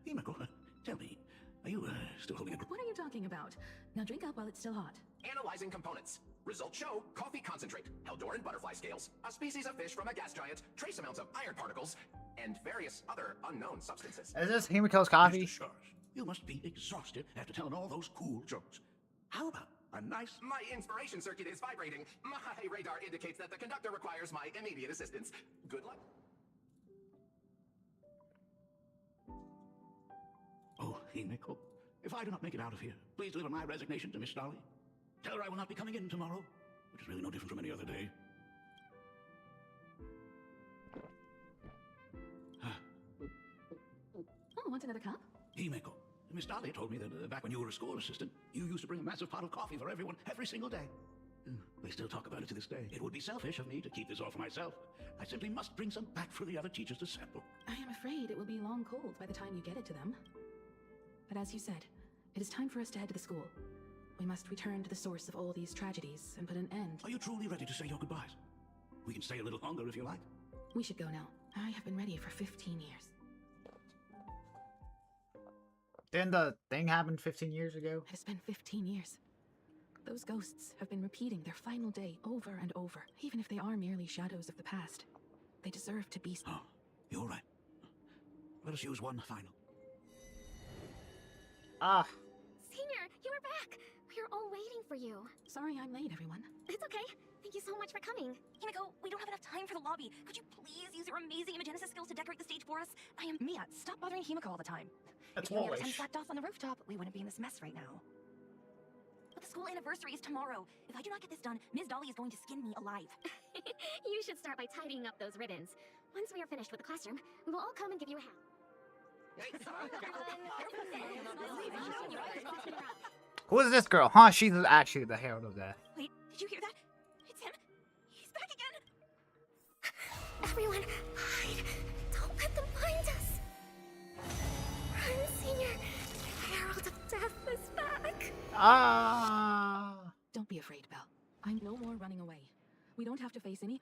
[SPEAKER 2] Himeko, tell me, are you still holding a—
[SPEAKER 4] What are you talking about? Now drink up while it's still hot.
[SPEAKER 10] Analyzing components. Results show coffee concentrate, Eldoran butterfly scales, a species of fish from a gas giant, trace amounts of iron particles, and various other unknown substances.
[SPEAKER 1] Is this Himiko's coffee?
[SPEAKER 2] Mr. Shush, you must be exhausted after telling all those cool jokes. How about a nice—
[SPEAKER 10] My inspiration circuit is vibrating. My radar indicates that the conductor requires my immediate assistance. Good luck.
[SPEAKER 2] Oh, Himeko, if I do not make it out of here, please deliver my resignation to Miss Dolly. Tell her I will not be coming in tomorrow, which is really no different from any other day.
[SPEAKER 4] Oh, want another cup?
[SPEAKER 2] Himeko, Miss Dolly told me that back when you were a school assistant, you used to bring a massive pot of coffee for everyone every single day. They still talk about it to this day. It would be selfish of me to keep this all for myself. I simply must bring some back for the other teachers to sample.
[SPEAKER 4] I am afraid it will be long cold by the time you get it to them. But as you said, it is time for us to head to the school. We must return to the source of all these tragedies and put an end.
[SPEAKER 2] Are you truly ready to say your goodbyes? We can stay a little longer if you like.
[SPEAKER 4] We should go now. I have been ready for 15 years.
[SPEAKER 1] Didn't the thing happen 15 years ago?
[SPEAKER 4] It has been 15 years. Those ghosts have been repeating their final day over and over. Even if they are merely shadows of the past, they deserve to be—
[SPEAKER 2] Oh, you're right. Let us use one final.
[SPEAKER 1] Ah.
[SPEAKER 3] Senior, you are back! We are all waiting for you.
[SPEAKER 4] Sorry I'm late, everyone.
[SPEAKER 3] It's okay. Thank you so much for coming.
[SPEAKER 8] Himeko, we don't have enough time for the lobby. Could you please use your amazing Imagenesis skills to decorate the stage for us?
[SPEAKER 13] Mia, stop bothering Himeko all the time.
[SPEAKER 1] That's
[SPEAKER 13] if you only had 10
[SPEAKER 1] foolish.
[SPEAKER 13] slacked off on the rooftop, we wouldn't be in this mess right now.
[SPEAKER 8] But the school anniversary is tomorrow. If I do not get this done, Ms. Dolly is going to skin me alive.
[SPEAKER 3] You should start by tidying up those ribbons. Once we are finished with the classroom, we will all come and give you a hand.
[SPEAKER 1] Who is this girl? Huh? She's actually the herald of that.
[SPEAKER 8] Wait, did you hear that? It's him. He's back again.
[SPEAKER 3] Everyone, hide. Don't let them find us. Run, Senior. The Herald of Death is back.
[SPEAKER 1] Ah.
[SPEAKER 4] Don't be afraid, Belle. I'm no more running away. We don't have to face any—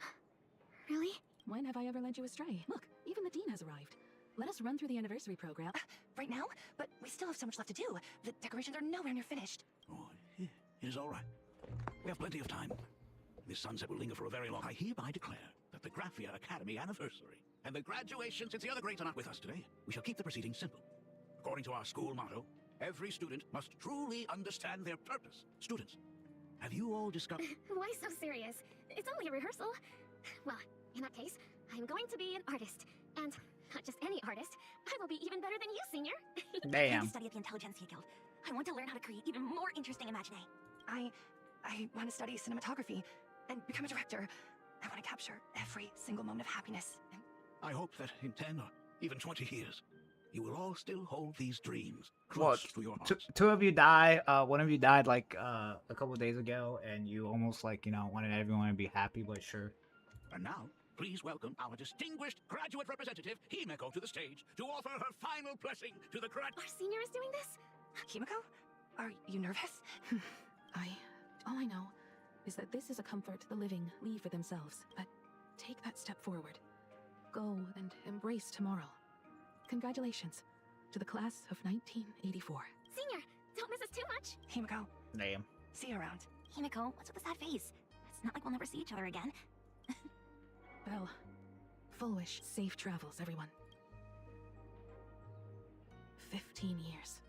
[SPEAKER 3] Really?
[SPEAKER 4] When have I ever led you astray? Look, even the dean has arrived. Let us run through the anniversary program.
[SPEAKER 13] Right now? But we still have so much left to do. The decorations are nowhere near finished.
[SPEAKER 2] Oh, it is all right. We have plenty of time. This sunset will linger for a very long— I hereby declare that the Graphia Academy anniversary and the graduation, since the other grades are not with us today, we shall keep the proceedings simple. According to our school motto, every student must truly understand their purpose. Students, have you all discovered—
[SPEAKER 3] Why so serious? It's only a rehearsal. Well, in that case, I'm going to be an artist. And not just any artist. I will be even better than you, Senior.
[SPEAKER 8] I'm going to study at the Intelligentsia Guild. I want to learn how to create even more interesting imaginae.
[SPEAKER 13] I want to study cinematography and become a director. I want to capture every single moment of happiness.
[SPEAKER 2] I hope that in 10 or even 20 years, you will all still hold these dreams
[SPEAKER 1] What?
[SPEAKER 2] close to your hearts.
[SPEAKER 1] Two of you die. One of you died like a couple of days ago, and you almost wanted everyone to be happy, but sure.
[SPEAKER 2] And now, please welcome our distinguished graduate representative, Himeko, to the stage to offer her final blessing to the grad—
[SPEAKER 3] Our Senior is doing this?
[SPEAKER 13] Himeko? Are you nervous?
[SPEAKER 4] All I know is that this is a comfort the living leave for themselves. But take that step forward. Go and embrace tomorrow. Congratulations to the class of 1984.
[SPEAKER 3] Senior, don't miss us too much.
[SPEAKER 13] Himiko.
[SPEAKER 1] Damn.
[SPEAKER 13] See you around.
[SPEAKER 3] Himiko, what's with the sad face? It's not like we'll never see each other again.
[SPEAKER 4] Belle, full wish, safe travels, everyone. 15 years.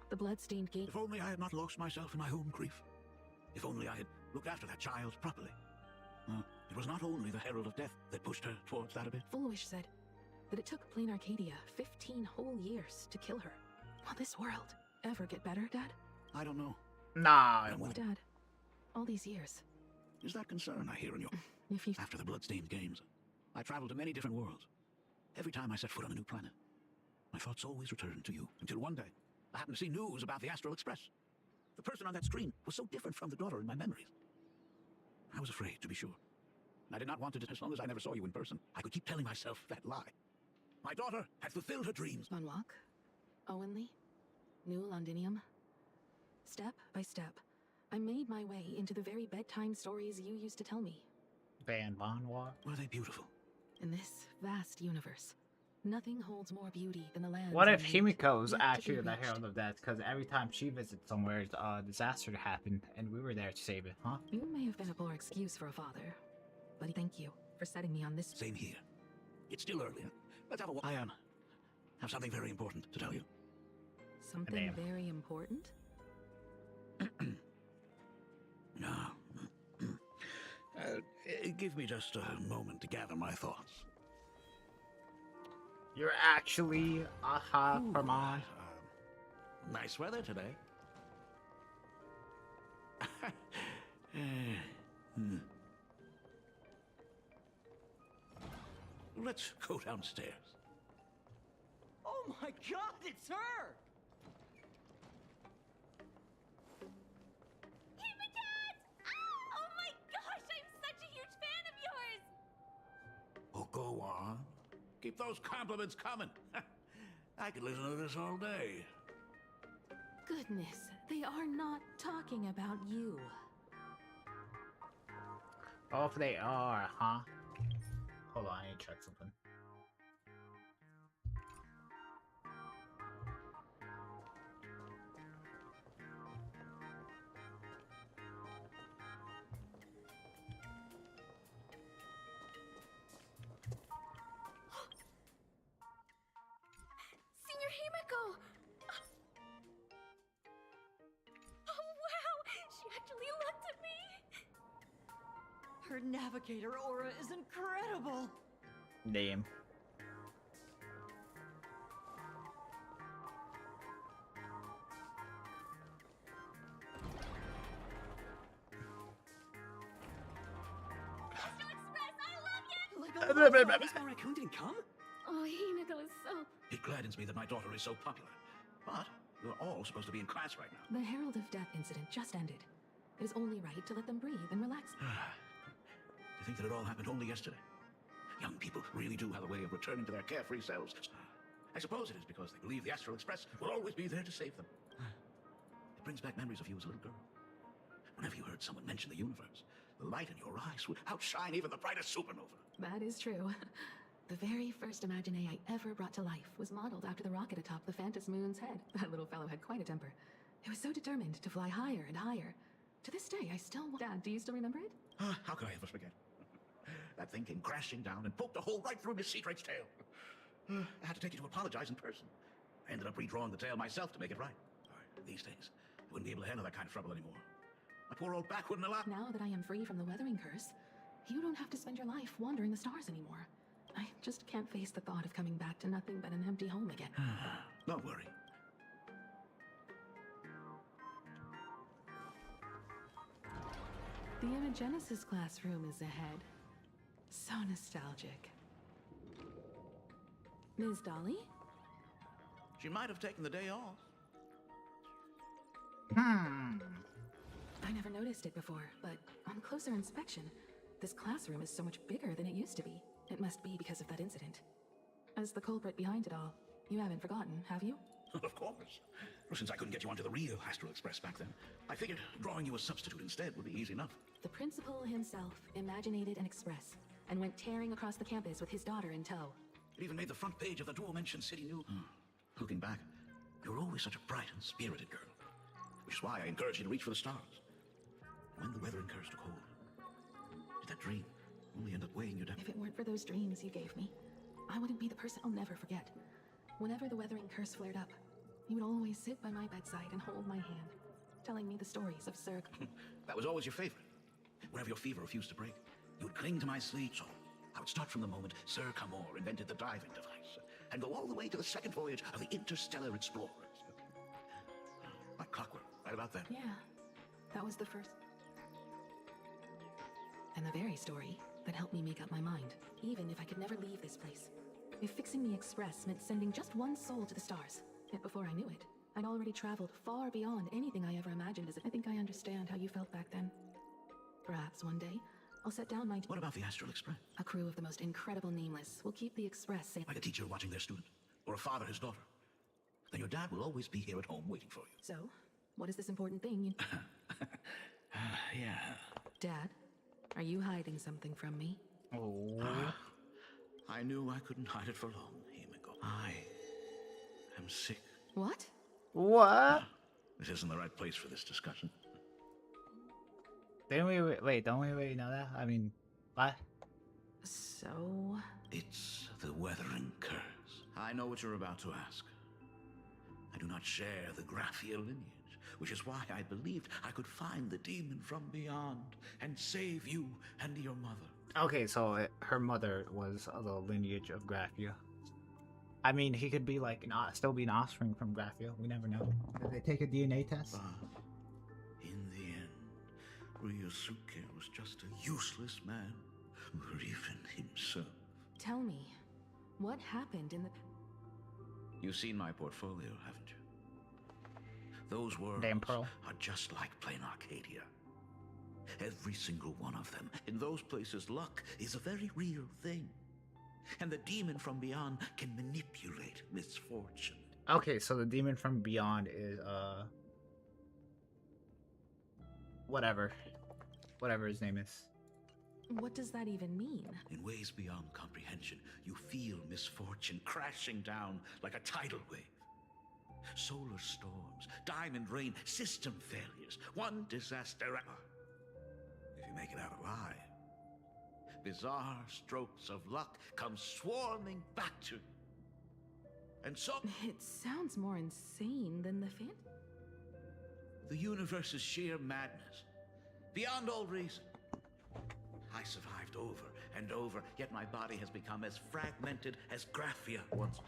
[SPEAKER 4] The blood-stained gate.
[SPEAKER 15] If only I had not lost myself in my own grief. If only I had looked after that child properly. It was not only the Herald of Death that pushed her towards that abyss.
[SPEAKER 4] Full wish said that it took Plain Arcadia 15 whole years to kill her. Will this world ever get better, Dad?
[SPEAKER 15] I don't know.
[SPEAKER 1] Nah.
[SPEAKER 4] Dad, all these years.
[SPEAKER 15] Is that concern I hear in your...
[SPEAKER 4] If you...
[SPEAKER 15] After the Bloodstained Games, I traveled to many different worlds. Every time I set foot on a new planet, my thoughts always returned to you. Until one day, I happened to see news about the Astral Express. The person on that screen was so different from the daughter in my memories. I was afraid, to be sure. I did not want to, as long as I never saw you in person. I could keep telling myself that lie. My daughter had fulfilled her dreams.
[SPEAKER 4] Monwalk, Owenley, New Londinium. Step by step, I made my way into the very bedtime stories you used to tell me.
[SPEAKER 1] Van Bonwalk.
[SPEAKER 15] Were they beautiful?
[SPEAKER 4] In this vast universe, nothing holds more beauty than the land.
[SPEAKER 1] What if Himiko's actually the Herald of Death? Because every time she visits somewhere, a disaster happened, and we were there to save it, huh?
[SPEAKER 4] You may have been a poor excuse for a father, but thank you for setting me on this.
[SPEAKER 15] Same here. It's still early. Let's have a walk. I have something very important to tell you.
[SPEAKER 4] Something very important?
[SPEAKER 15] No. Give me just a moment to gather my thoughts.
[SPEAKER 1] You're actually Herman.
[SPEAKER 15] Nice weather today. Let's go downstairs.
[SPEAKER 7] Oh my god, it's her!
[SPEAKER 3] Oh my gosh, I'm such a huge fan of yours!
[SPEAKER 15] Oh, go on. Keep those compliments coming. I could listen to this all day.
[SPEAKER 4] Goodness, they are not talking about you.
[SPEAKER 1] Oh, if they are, huh? Hold on, I need to check something.
[SPEAKER 3] Senior Himiko! Oh wow, she actually looked at me!
[SPEAKER 7] Her navigator aura is incredible!
[SPEAKER 1] Damn.
[SPEAKER 3] Astral Express, I love you!
[SPEAKER 7] Like a small raccoon didn't come?
[SPEAKER 3] Oh, Himiko is so...
[SPEAKER 15] It gladdens me that my daughter is so popular. But you're all supposed to be in class right now.
[SPEAKER 4] The Herald of Death incident just ended. It is only right to let them breathe and relax.
[SPEAKER 15] To think that it all happened only yesterday. Young people really do have a way of returning to their carefree selves. I suppose it is because they believe the Astral Express will always be there to save them. It brings back memories of you as a little girl. Whenever you heard someone mention the universe, the light in your eyes would outshine even the brightest supernova.
[SPEAKER 4] That is true. The very first Imagine I ever brought to life was modeled after the rocket atop the Phantom Moon's head. That little fellow had quite a temper. It was so determined to fly higher and higher. To this day, I still... Dad, do you still remember it?
[SPEAKER 15] How could I ever forget? That thing came crashing down and poked a hole right through Miss Seatrade's tail. I had to take you to apologize in person. I ended up redrawing the tail myself to make it right. These days, I wouldn't be able to handle that kind of trouble anymore. My poor old back wouldn't allow...
[SPEAKER 4] Now that I am free from the weathering curse, you don't have to spend your life wandering the stars anymore. I just can't face the thought of coming back to nothing but an empty home again.
[SPEAKER 15] Don't worry.
[SPEAKER 4] The Imagenesis classroom is ahead. So nostalgic. Ms. Dolly?
[SPEAKER 15] She might have taken the day off.
[SPEAKER 4] I never noticed it before, but on closer inspection, this classroom is so much bigger than it used to be. It must be because of that incident. As the culprit behind it all, you haven't forgotten, have you?
[SPEAKER 15] Of course. Well, since I couldn't get you onto the real Astral Express back then, I figured drawing you a substitute instead would be easy enough.
[SPEAKER 4] The principal himself imaginated an express and went tearing across the campus with his daughter in tow.
[SPEAKER 15] It even made the front page of the dual-mentioned City News. Looking back, you were always such a bright and spirited girl, which is why I encourage you to reach for the stars. When the weathering curse took hold, did that dream only end up weighing you down?
[SPEAKER 4] If it weren't for those dreams you gave me, I wouldn't be the person I'll never forget. Whenever the weathering curse flared up, you would always sit by my bedside and hold my hand, telling me the stories of Sir.
[SPEAKER 15] That was always your favorite. Whenever your fever refused to break, you would cling to my sleeve. So I would start from the moment Sir Camor invented the diving device, and go all the way to the second voyage of the Interstellar Explorers. Like clockwork, right about that.
[SPEAKER 4] Yeah, that was the first. And the very story that helped me make up my mind, even if I could never leave this place. If fixing the Express meant sending just one soul to the stars, yet before I knew it, I'd already traveled far beyond anything I ever imagined as I think I understand how you felt back then. Perhaps one day, I'll set down my...
[SPEAKER 15] What about the Astral Express?
[SPEAKER 4] A crew of the most incredible nameless will keep the Express safe.
[SPEAKER 15] Like a teacher watching their student, or a father his daughter. Then your dad will always be here at home waiting for you.
[SPEAKER 4] So, what is this important thing you...
[SPEAKER 15] Yeah.
[SPEAKER 4] Dad, are you hiding something from me?
[SPEAKER 1] Oh.
[SPEAKER 15] I knew I couldn't hide it for long, Himiko. I am sick.
[SPEAKER 4] What?
[SPEAKER 1] What?
[SPEAKER 15] This isn't the right place for this discussion.
[SPEAKER 1] Didn't we wait? Don't we already know that? I mean, what?
[SPEAKER 4] So...
[SPEAKER 15] It's the weathering curse. I know what you're about to ask. I do not share the Graphia lineage, which is why I believed I could find the demon from beyond and save you and your mother.
[SPEAKER 1] Okay, so her mother was the lineage of Graphia. I mean, he could be like still be an offspring from Graphia. We never know. Did they take a DNA test?
[SPEAKER 15] But in the end, Ryosuke was just a useless man, or even himself.
[SPEAKER 4] Tell me, what happened in the...
[SPEAKER 15] You've seen my portfolio, haven't you? Those worlds
[SPEAKER 1] Damn Pearl.
[SPEAKER 15] are just like plain Arcadia. Every single one of them. In those places, luck is a very real thing. And the demon from beyond can manipulate misfortune.
[SPEAKER 1] Okay, so the demon from beyond is whatever his name is.
[SPEAKER 4] What does that even mean?
[SPEAKER 15] In ways beyond comprehension, you feel misfortune crashing down like a tidal wave. Solar storms, diamond rain, system failures, one disaster. If you make it out alive, bizarre strokes of luck come swarming back to you. And so...
[SPEAKER 4] It sounds more insane than the fan...
[SPEAKER 15] The universe is sheer madness, beyond all reason. I survived over and over, yet my body has become as fragmented as Graphia once.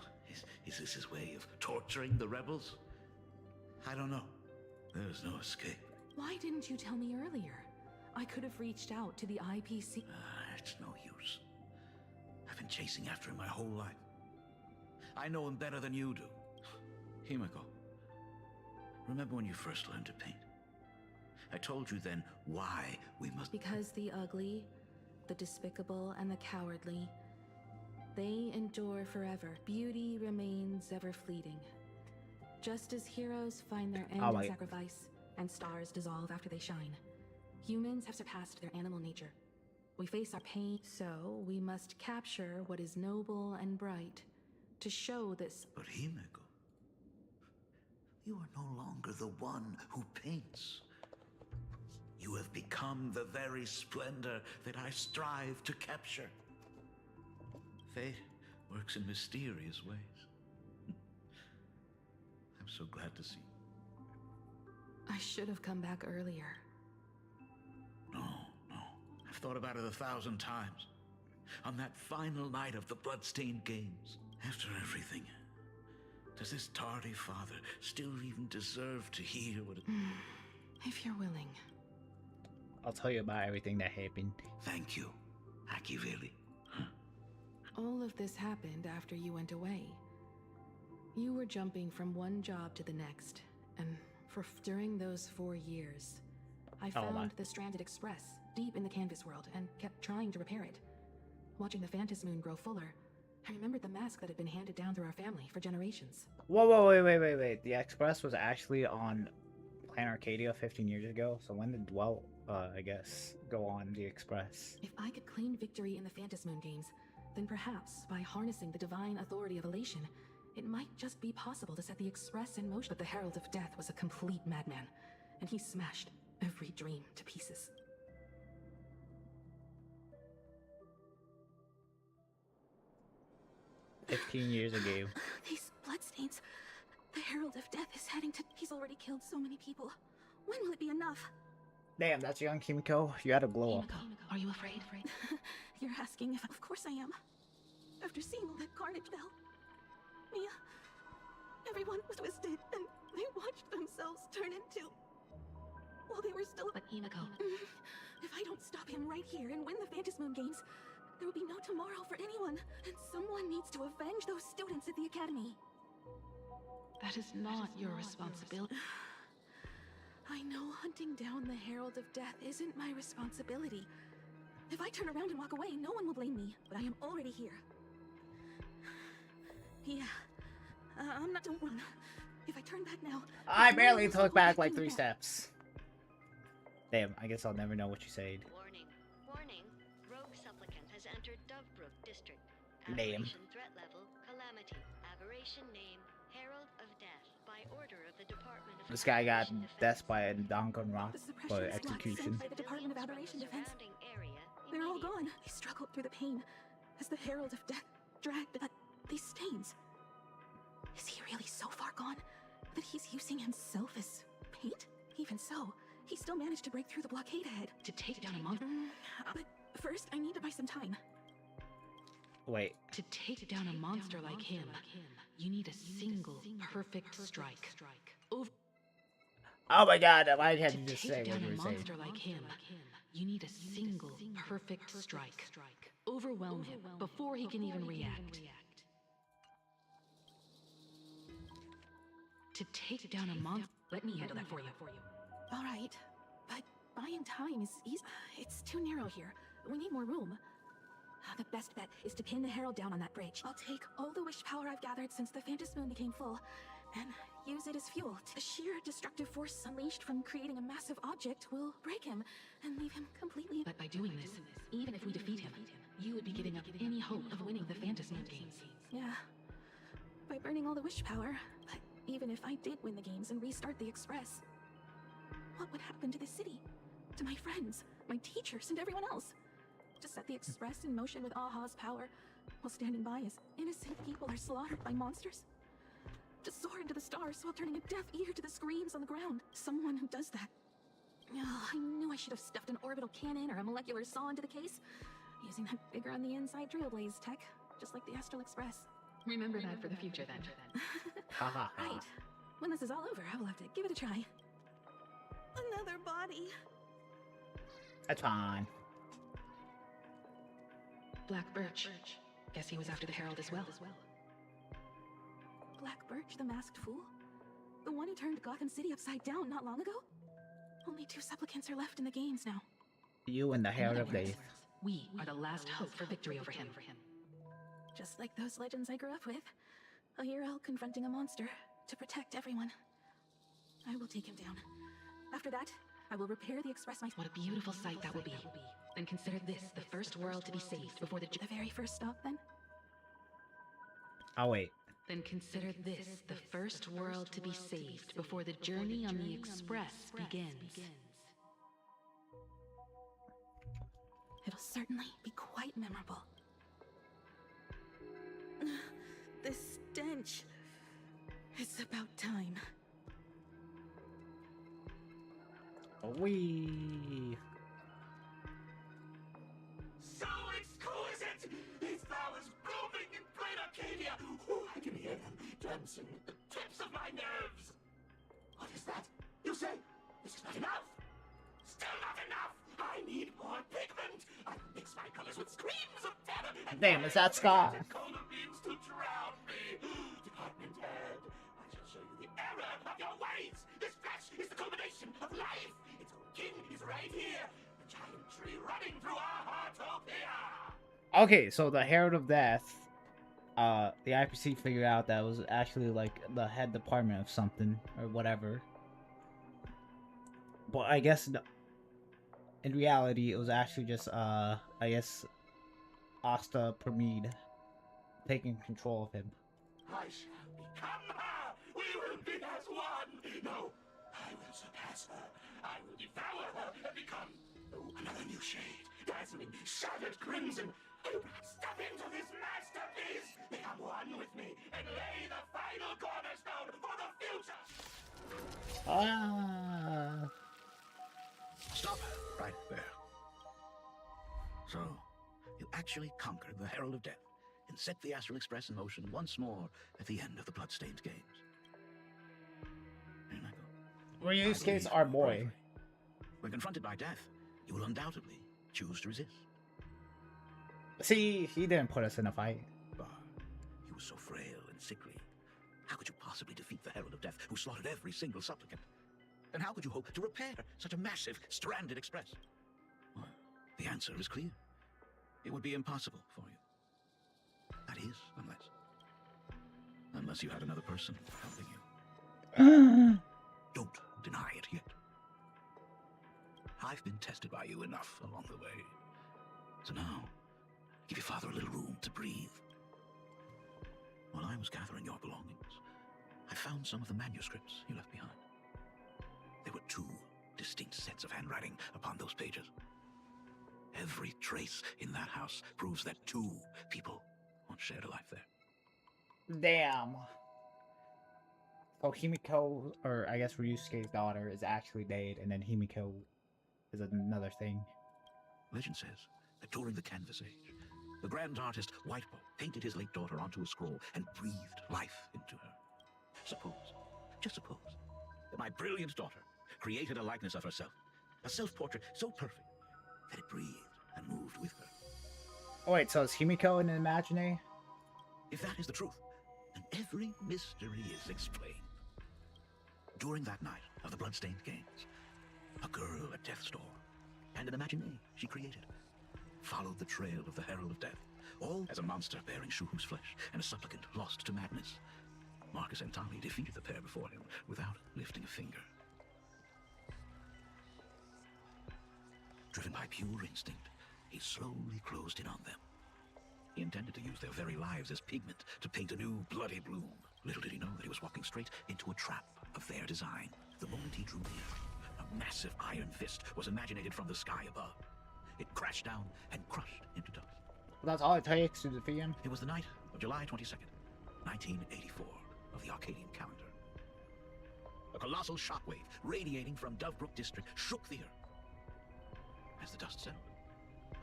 [SPEAKER 15] Is this his way of torturing the rebels? I don't know. There's no escape.
[SPEAKER 4] Why didn't you tell me earlier? I could have reached out to the IPC...
[SPEAKER 15] It's no use. I've been chasing after him my whole life. I know him better than you do. Himiko, remember when you first learned to paint? I told you then why we must...
[SPEAKER 4] Because the ugly, the despicable, and the cowardly, they endure forever. Beauty remains ever fleeting. Just as heroes find their end in sacrifice, and stars dissolve after they shine, humans have surpassed their animal nature. We face our pain, so we must capture what is noble and bright to show this...
[SPEAKER 15] But Himiko, you are no longer the one who paints. You have become the very splendor that I strive to capture. Fate works in mysterious ways. I'm so glad to see you.
[SPEAKER 4] I should have come back earlier.
[SPEAKER 15] No. I've thought about it 1,000 times. On that final night of the Bloodstained Games. After everything, does this tardy father still even deserve to hear what it...
[SPEAKER 4] If you're willing.
[SPEAKER 1] I'll tell you about everything that happened.
[SPEAKER 15] Thank you, Akiveli.
[SPEAKER 4] All of this happened after you went away. You were jumping from one job to the next, and during those 4 years, I found the stranded Express deep in the canvas world and kept trying to repair it. Watching the Phantom Moon grow fuller, I remembered the mask that had been handed down through our family for generations.
[SPEAKER 1] Whoa, wait. The Express was actually on Planet Arcadia 15 years ago, so when did go on the Express?
[SPEAKER 4] If I could claim victory in the Phantom Moon games, then perhaps by harnessing the divine authority of elation, it might just be possible to set the Express in motion. But the Herald of Death was a complete madman, and he smashed every dream to pieces.
[SPEAKER 1] $15 ago.
[SPEAKER 8] These bloodstains. The Herald of Death is heading to... He's already killed so many people. When will it be enough?
[SPEAKER 1] Damn, that's young Kimiko. You had to glow up.
[SPEAKER 4] Are you afraid?
[SPEAKER 8] You're asking if... Of course I am. After seeing all that carnage, Belle. Mia. Everyone was twisted, and they watched themselves turn into... While they were still...
[SPEAKER 4] But Himiko...
[SPEAKER 8] If I don't stop him right here and win the Phantasmoon Games, there will be no tomorrow for anyone. And someone needs to avenge those students at the Academy.
[SPEAKER 4] That is not your responsibility.
[SPEAKER 8] I know hunting down the Herald of Death isn't my responsibility. If I turn around and walk away, no one will blame me, but I am already here. Yeah. I'm not... Don't run. If I turn back now...
[SPEAKER 1] I barely took back like 3 steps. Damn, I guess I'll never know what you said.
[SPEAKER 17] Warning. Warning. Rogue supplicant has entered Dovebrook District.
[SPEAKER 1] Name.
[SPEAKER 17] Aberration threat level, Calamity. Aberration name, Herald of Death. By order of the Department of
[SPEAKER 1] This guy got
[SPEAKER 17] Aberration
[SPEAKER 1] death by a Danganronpa
[SPEAKER 8] The suppression
[SPEAKER 1] for
[SPEAKER 8] squad
[SPEAKER 1] execution.
[SPEAKER 8] sent by the Department of Aberration Defense.
[SPEAKER 17] area.
[SPEAKER 8] They're all gone. They struggled through the pain as the Herald of Death dragged these stains. Is he really so far gone that he's using himself as paint? Even so, he still managed to break through the blockade ahead.
[SPEAKER 4] To take down a monster?
[SPEAKER 8] But first, I need to buy some time.
[SPEAKER 1] Wait.
[SPEAKER 4] To take down a monster like him, you need a single perfect strike. Over
[SPEAKER 1] Oh my god, why did you just say
[SPEAKER 4] take
[SPEAKER 1] what
[SPEAKER 4] down
[SPEAKER 1] you
[SPEAKER 4] a
[SPEAKER 1] were saying?
[SPEAKER 4] monster like him, you need a single perfect strike. Overwhelm him before he can even react. To take down a monster... Let me handle that for you.
[SPEAKER 8] All right, but buying time is easy. It's too narrow here. We need more room. The best bet is to pin the Herald down on that bridge. I'll take all the wish power I've gathered since the Phantasmoon became full, and use it as fuel. The sheer destructive force unleashed from creating a massive object will break him and leave him completely...
[SPEAKER 4] But by doing this, even if we defeat him, you would be giving up any hope of winning the Phantasmoon Games.
[SPEAKER 8] Yeah, by burning all the wish power. But even if I did win the games and restart the Express, what would happen to the city? To my friends, my teachers, and everyone else? To set the Express in motion with Aha's power, while standing by as innocent people are slaughtered by monsters? To soar into the stars while turning a deaf ear to the screams on the ground? Someone who does that. Oh, I knew I should have stuffed an orbital cannon or a molecular saw into the case, using that bigger on the inside Trailblaze tech, just like the Astral Express.
[SPEAKER 4] Remember that for the future, then.
[SPEAKER 8] Right. When this is all over, I will have to give it a try. Another body.
[SPEAKER 1] That's fine.
[SPEAKER 4] Black Birch. Guess he was after the Herald as well.
[SPEAKER 8] Black Birch, the masked fool? The one who turned Gotham City upside down not long ago? Only 2 supplicants are left in the games now.
[SPEAKER 1] You and the Herald of Death.
[SPEAKER 4] We are the last hope for victory over him.
[SPEAKER 8] Just like those legends I grew up with. A hero confronting a monster to protect everyone. I will take him down. After that, I will repair the Express myself.
[SPEAKER 4] What a beautiful sight that will be. Then consider this the first world to be saved before the...
[SPEAKER 8] The very first stop, then?
[SPEAKER 1] I'll wait.
[SPEAKER 4] Then consider this the first world to be saved before the journey on the Express begins.
[SPEAKER 8] It'll certainly be quite memorable. The stench. It's about time.
[SPEAKER 1] Wee.
[SPEAKER 2] So exquisite! These flowers blooming in great Arcadia! Ooh, I can hear them dancing at the tips of my nerves! What is that? You say this is not enough? Still not enough! I need more pigment! I mix my colors with screams of terror and...
[SPEAKER 1] Damn, is that Scott?
[SPEAKER 2] ...color beams to drown me! Department head, I shall show you the error of your ways! This flesh is the culmination of life! Its king is right here! The giant tree running through our Heartopia!
[SPEAKER 1] Okay, so the Herald of Death, the IPC figured out that was actually like the head department of something or whatever. But I guess in reality, it was actually just I guess Asta Permede taking control of him.
[SPEAKER 2] I shall become her! We will be as one! No, I will surpass her. I will devour her and become another new shade, dazzling, shattered crimson. Step into this masterpiece! Become one with me and lay the final cornerstone for the future!
[SPEAKER 1] Ah.
[SPEAKER 15] Stop right there. So, you actually conquered the Herald of Death and set the Astral Express in motion once more at the end of the Bloodstained Games.
[SPEAKER 1] Ryusuke's our boy.
[SPEAKER 15] When confronted by death, you will undoubtedly choose to resist.
[SPEAKER 1] See, he didn't put us in a fight.
[SPEAKER 15] He was so frail and sickly. How could you possibly defeat the Herald of Death, who slaughtered every single supplicant? And how could you hope to repair such a massive, stranded express? Well, the answer is clear. It would be impossible for you. That is, unless you had another person helping you. Don't deny it yet. I've been tested by you enough along the way. So now, give your father a little room to breathe. While I was gathering your belongings, I found some of the manuscripts you left behind. There were 2 distinct sets of handwriting upon those pages. Every trace in that house proves that 2 people once shared a life there.
[SPEAKER 1] Damn. So Himiko, or I guess Ryusuke's daughter, is actually Dade, and then Himiko is another thing.
[SPEAKER 15] Legend says that during the Canvas Age, the grand artist Whitebow painted his late daughter onto a scroll and breathed life into her. Suppose, just suppose, that my brilliant daughter created a likeness of herself, a self-portrait so perfect that it breathed and moved with her.
[SPEAKER 1] Oh wait, so is Himiko an imaginary?
[SPEAKER 15] If that is the truth, then every mystery is explained. During that night of the Bloodstained Games, a girl at death's door and an imaginary she created followed the trail of the Herald of Death, all as a monster bearing Shuhu's flesh and a supplicant lost to madness. Marcus and Tommy defeated the pair before him without lifting a finger. Driven by pure instinct, he slowly closed in on them. He intended to use their very lives as pigment to paint a new bloody bloom. Little did he know that he was walking straight into a trap of their design. The moment he drew near, a massive iron fist was imaginated from the sky above. It crashed down and crushed into dust.
[SPEAKER 1] That's all it takes to defeat him.
[SPEAKER 15] It was the night of July 22nd, 1984, of the Arcadian calendar. A colossal shockwave radiating from Dovebrook District shook the earth. As the dust settled,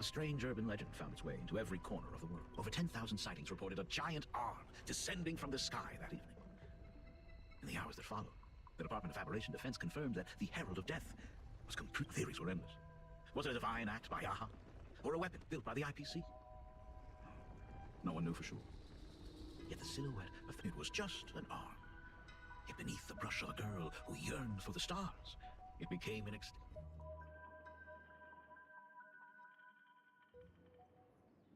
[SPEAKER 15] a strange urban legend found its way into every corner of the world. Over 10,000 sightings reported a giant arm descending from the sky that evening. In the hours that followed, the Department of Aberration Defense confirmed that the Herald of Death was complete. Theories were endless. Was it a divine act by Aha? Or a weapon built by the IPC? No one knew for sure. Yet the silhouette of it was just an arm. Yet beneath the brush of a girl who yearned for the stars, it became an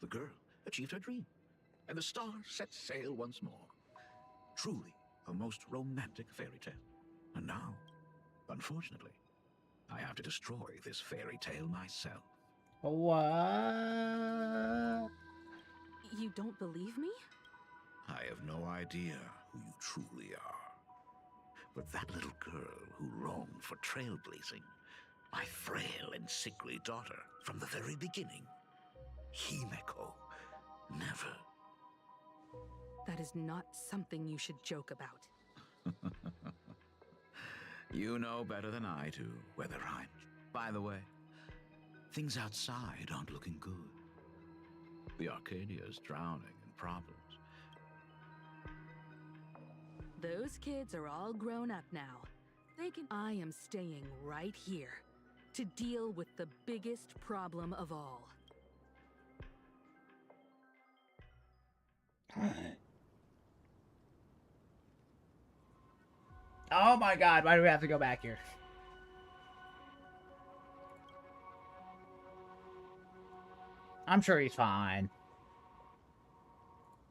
[SPEAKER 15] The girl achieved her dream, and the stars set sail once more. Truly a most romantic fairy tale. And now, unfortunately, I have to destroy this fairy tale myself.
[SPEAKER 1] What?
[SPEAKER 4] You don't believe me?
[SPEAKER 15] I have no idea who you truly are. But that little girl who longed for trailblazing, my frail and sickly daughter from the very beginning, Himeko, never.
[SPEAKER 4] That is not something you should joke about.
[SPEAKER 15] You know better than I do whether I'm... By the way, things outside aren't looking good. The Arcadia is drowning in problems.
[SPEAKER 4] Those kids are all grown up now. I am staying right here to deal with the biggest problem of all.
[SPEAKER 1] Oh my god, why do we have to go back here? I'm sure he's fine.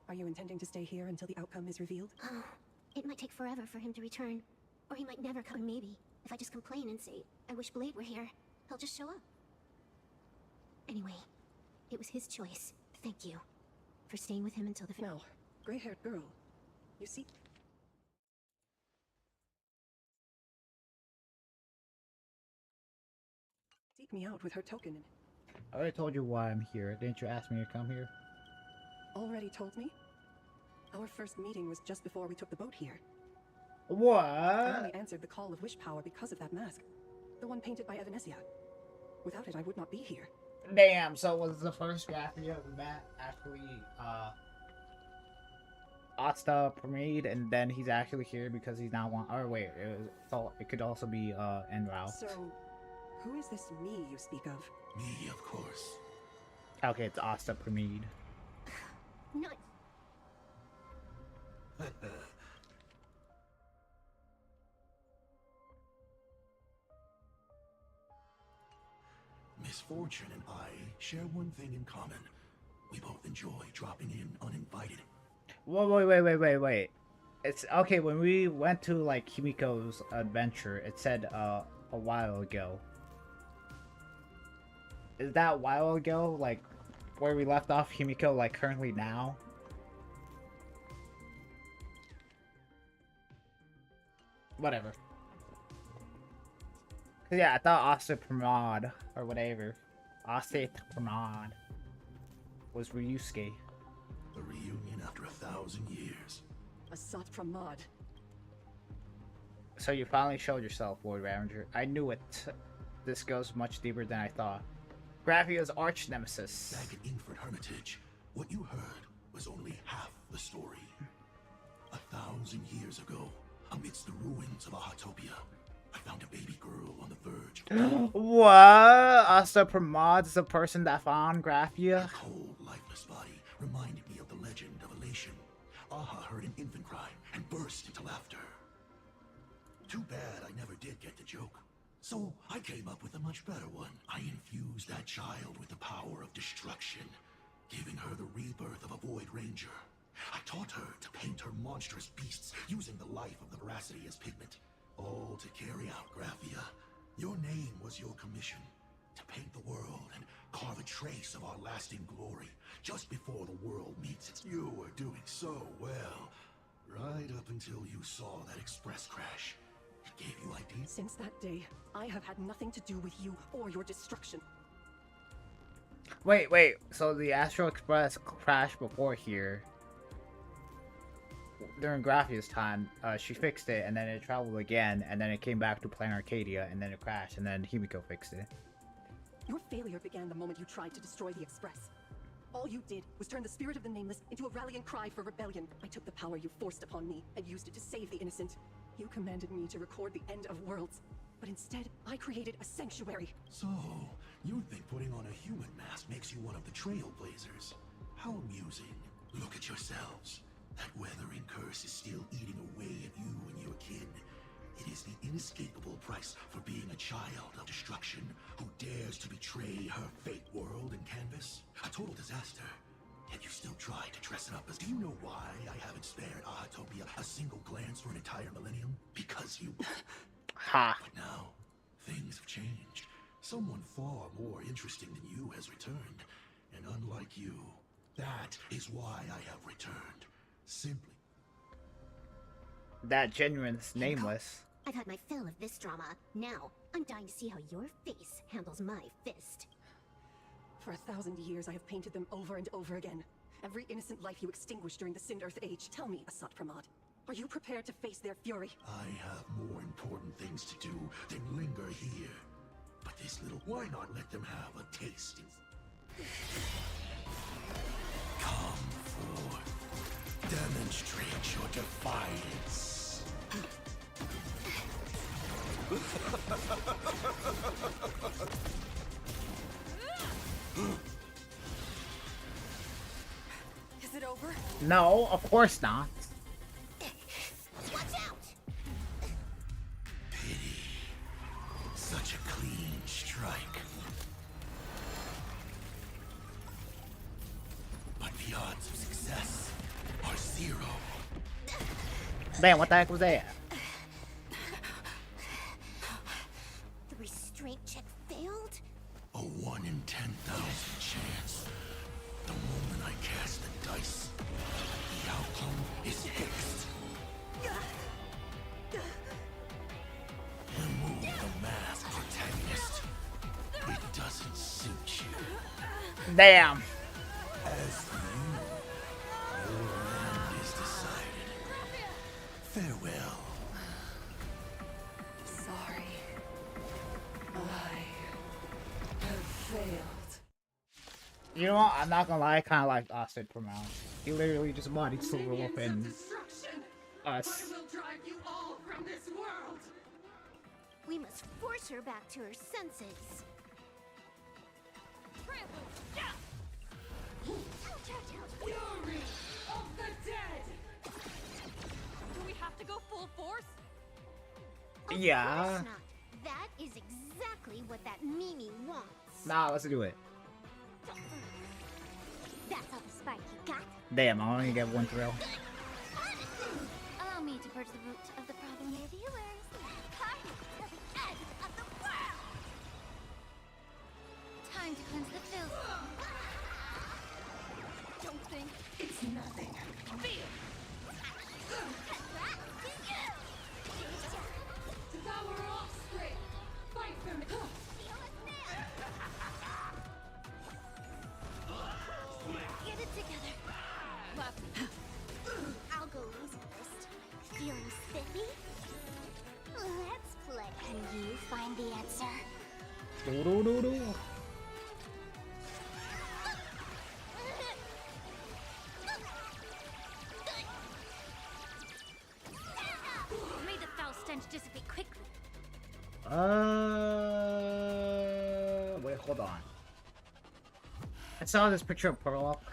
[SPEAKER 9] Are you intending to stay here until the outcome is revealed?
[SPEAKER 3] Oh, it might take forever for him to return. Or he might never come. Or maybe, if I just complain and say, I wish Blade were here, he'll just show up. Anyway, it was his choice. Thank you for staying with him until the
[SPEAKER 9] Now, gray-haired girl, you see... Seek me out with her token and...
[SPEAKER 1] I already told you why I'm here. Didn't you ask me to come here?
[SPEAKER 9] Already told me? Our first meeting was just before we took the boat here.
[SPEAKER 1] What?
[SPEAKER 9] I only answered the call of wish power because of that mask. The one painted by Evanesia. Without it, I would not be here.
[SPEAKER 1] Damn, so was the first Graphia we met actually, Asta Premide, and then he's actually here because he's not one. Or wait, it could also be, en route.
[SPEAKER 9] So, who is this me you speak of?
[SPEAKER 15] Me, of course.
[SPEAKER 1] Okay, it's Asta Premide.
[SPEAKER 3] Not.
[SPEAKER 15] Misfortune and I share one thing in common. We both enjoy dropping in uninvited.
[SPEAKER 1] Wait. It's okay, when we went to, like, Himiko's adventure, it said, a while ago. Is that a while ago? Like, where we left off Himiko, like, currently now? Whatever. Yeah, I thought Asta Pramod, or whatever. Asta Pramod was Ryusuke.
[SPEAKER 15] A reunion after 1,000 years.
[SPEAKER 9] Asat Pramod.
[SPEAKER 1] So you finally showed yourself, Lord Ravager. I knew it. This goes much deeper than I thought. Graphia's arch nemesis.
[SPEAKER 15] Back at Ingford Hermitage, what you heard was only half the story. 1,000 years ago, amidst the ruins of Ahatopia, I found a baby girl on the verge of
[SPEAKER 1] What? Asta Pramod's the person that found Graphia?
[SPEAKER 15] Her cold, lifeless body reminded me of the legend of Elation. Aha heard an infant cry and burst into laughter. Too bad I never did get the joke. So I came up with a much better one. I infused that child with the power of destruction, giving her the rebirth of a Void Ranger. I taught her to paint her monstrous beasts using the life of the veracity as pigment. All to carry out Graphia. Your name was your commission. To paint the world and carve a trace of our lasting glory just before the world meets its... You were doing so well. Right up until you saw that express crash. It gave you ideas.
[SPEAKER 9] Since that day, I have had nothing to do with you or your destruction.
[SPEAKER 1] Wait. So the Astral Express crashed before here. During Graphia's time, she fixed it, and then it traveled again, and then it came back to Planet Arcadia, and then it crashed, and then Himiko fixed it.
[SPEAKER 9] Your failure began the moment you tried to destroy the Express. All you did was turn the spirit of the Nameless into a rallying cry for rebellion. I took the power you forced upon me and used it to save the innocent. You commanded me to record the end of worlds, but instead, I created a sanctuary.
[SPEAKER 15] So, you think putting on a human mask makes you one of the Trailblazers? How amusing. Look at yourselves. That weathering curse is still eating away at you and your kin. It is the inescapable price for being a child of destruction who dares to betray her fate world and canvas. A total disaster. Yet you still try to dress it up as... Do you know why I haven't spared Ahatopia a single glance for an entire millennium? Because you...
[SPEAKER 1] Ha!
[SPEAKER 15] But now, things have changed. Someone far more interesting than you has returned. And unlike you, that is why I have returned. Simply.
[SPEAKER 1] That genuine nameless.
[SPEAKER 3] I've had my fill of this drama. Now, I'm dying to see how your face handles my fist.
[SPEAKER 9] For 1,000 years, I have painted them over and over again. Every innocent life you extinguished during the Sindearth Age. Tell me, Asat Pramod, are you prepared to face their fury?
[SPEAKER 15] I have more important things to do than linger here. But this little... Why not let them have a taste? Come forth. Demonstrate your defiance.
[SPEAKER 13] Is it over?
[SPEAKER 1] No, of course not.
[SPEAKER 3] Watch out!
[SPEAKER 15] Pity. Such a clean strike. But the odds of success are 0.
[SPEAKER 1] Damn, what the heck was that?
[SPEAKER 3] The restraint check failed?
[SPEAKER 15] A 1 in 10,000 chance. The moment I cast the dice, the outcome is fixed. Remove the mask, protagonist. It doesn't suit you.
[SPEAKER 1] Damn.
[SPEAKER 15] As for you, your end is decided. Farewell.
[SPEAKER 13] Sorry. I have failed.
[SPEAKER 1] You know what? I'm not gonna lie, I kind of like Austin Pronounced. He literally just bodied Silver Wolf and us.
[SPEAKER 3] I will drive you all from this world. We must force her back to her senses.
[SPEAKER 16] Fury of the dead! Do we have to go full force?
[SPEAKER 1] Yeah.
[SPEAKER 3] Of course not. That is exactly what that Mimi wants.
[SPEAKER 1] Nah, let's do it.
[SPEAKER 3] That's all the spark you got.
[SPEAKER 1] Damn, I only get one thrill.
[SPEAKER 3] Allow me to purge the root of the problem. Dear viewers, party till the end of the world. Time to cleanse the filth.
[SPEAKER 16] Don't think
[SPEAKER 13] it's nothing.
[SPEAKER 16] Feel! Devour offspring! Fight for me!
[SPEAKER 3] Get it together.
[SPEAKER 16] Left.
[SPEAKER 3] I'll go easy first. Feeling spiffy? Let's play. Can you find the answer?
[SPEAKER 1] Do-do-do-do.
[SPEAKER 3] May the foul stench dissipate quickly.
[SPEAKER 1] Wait, hold on. I saw this picture of Pearl up.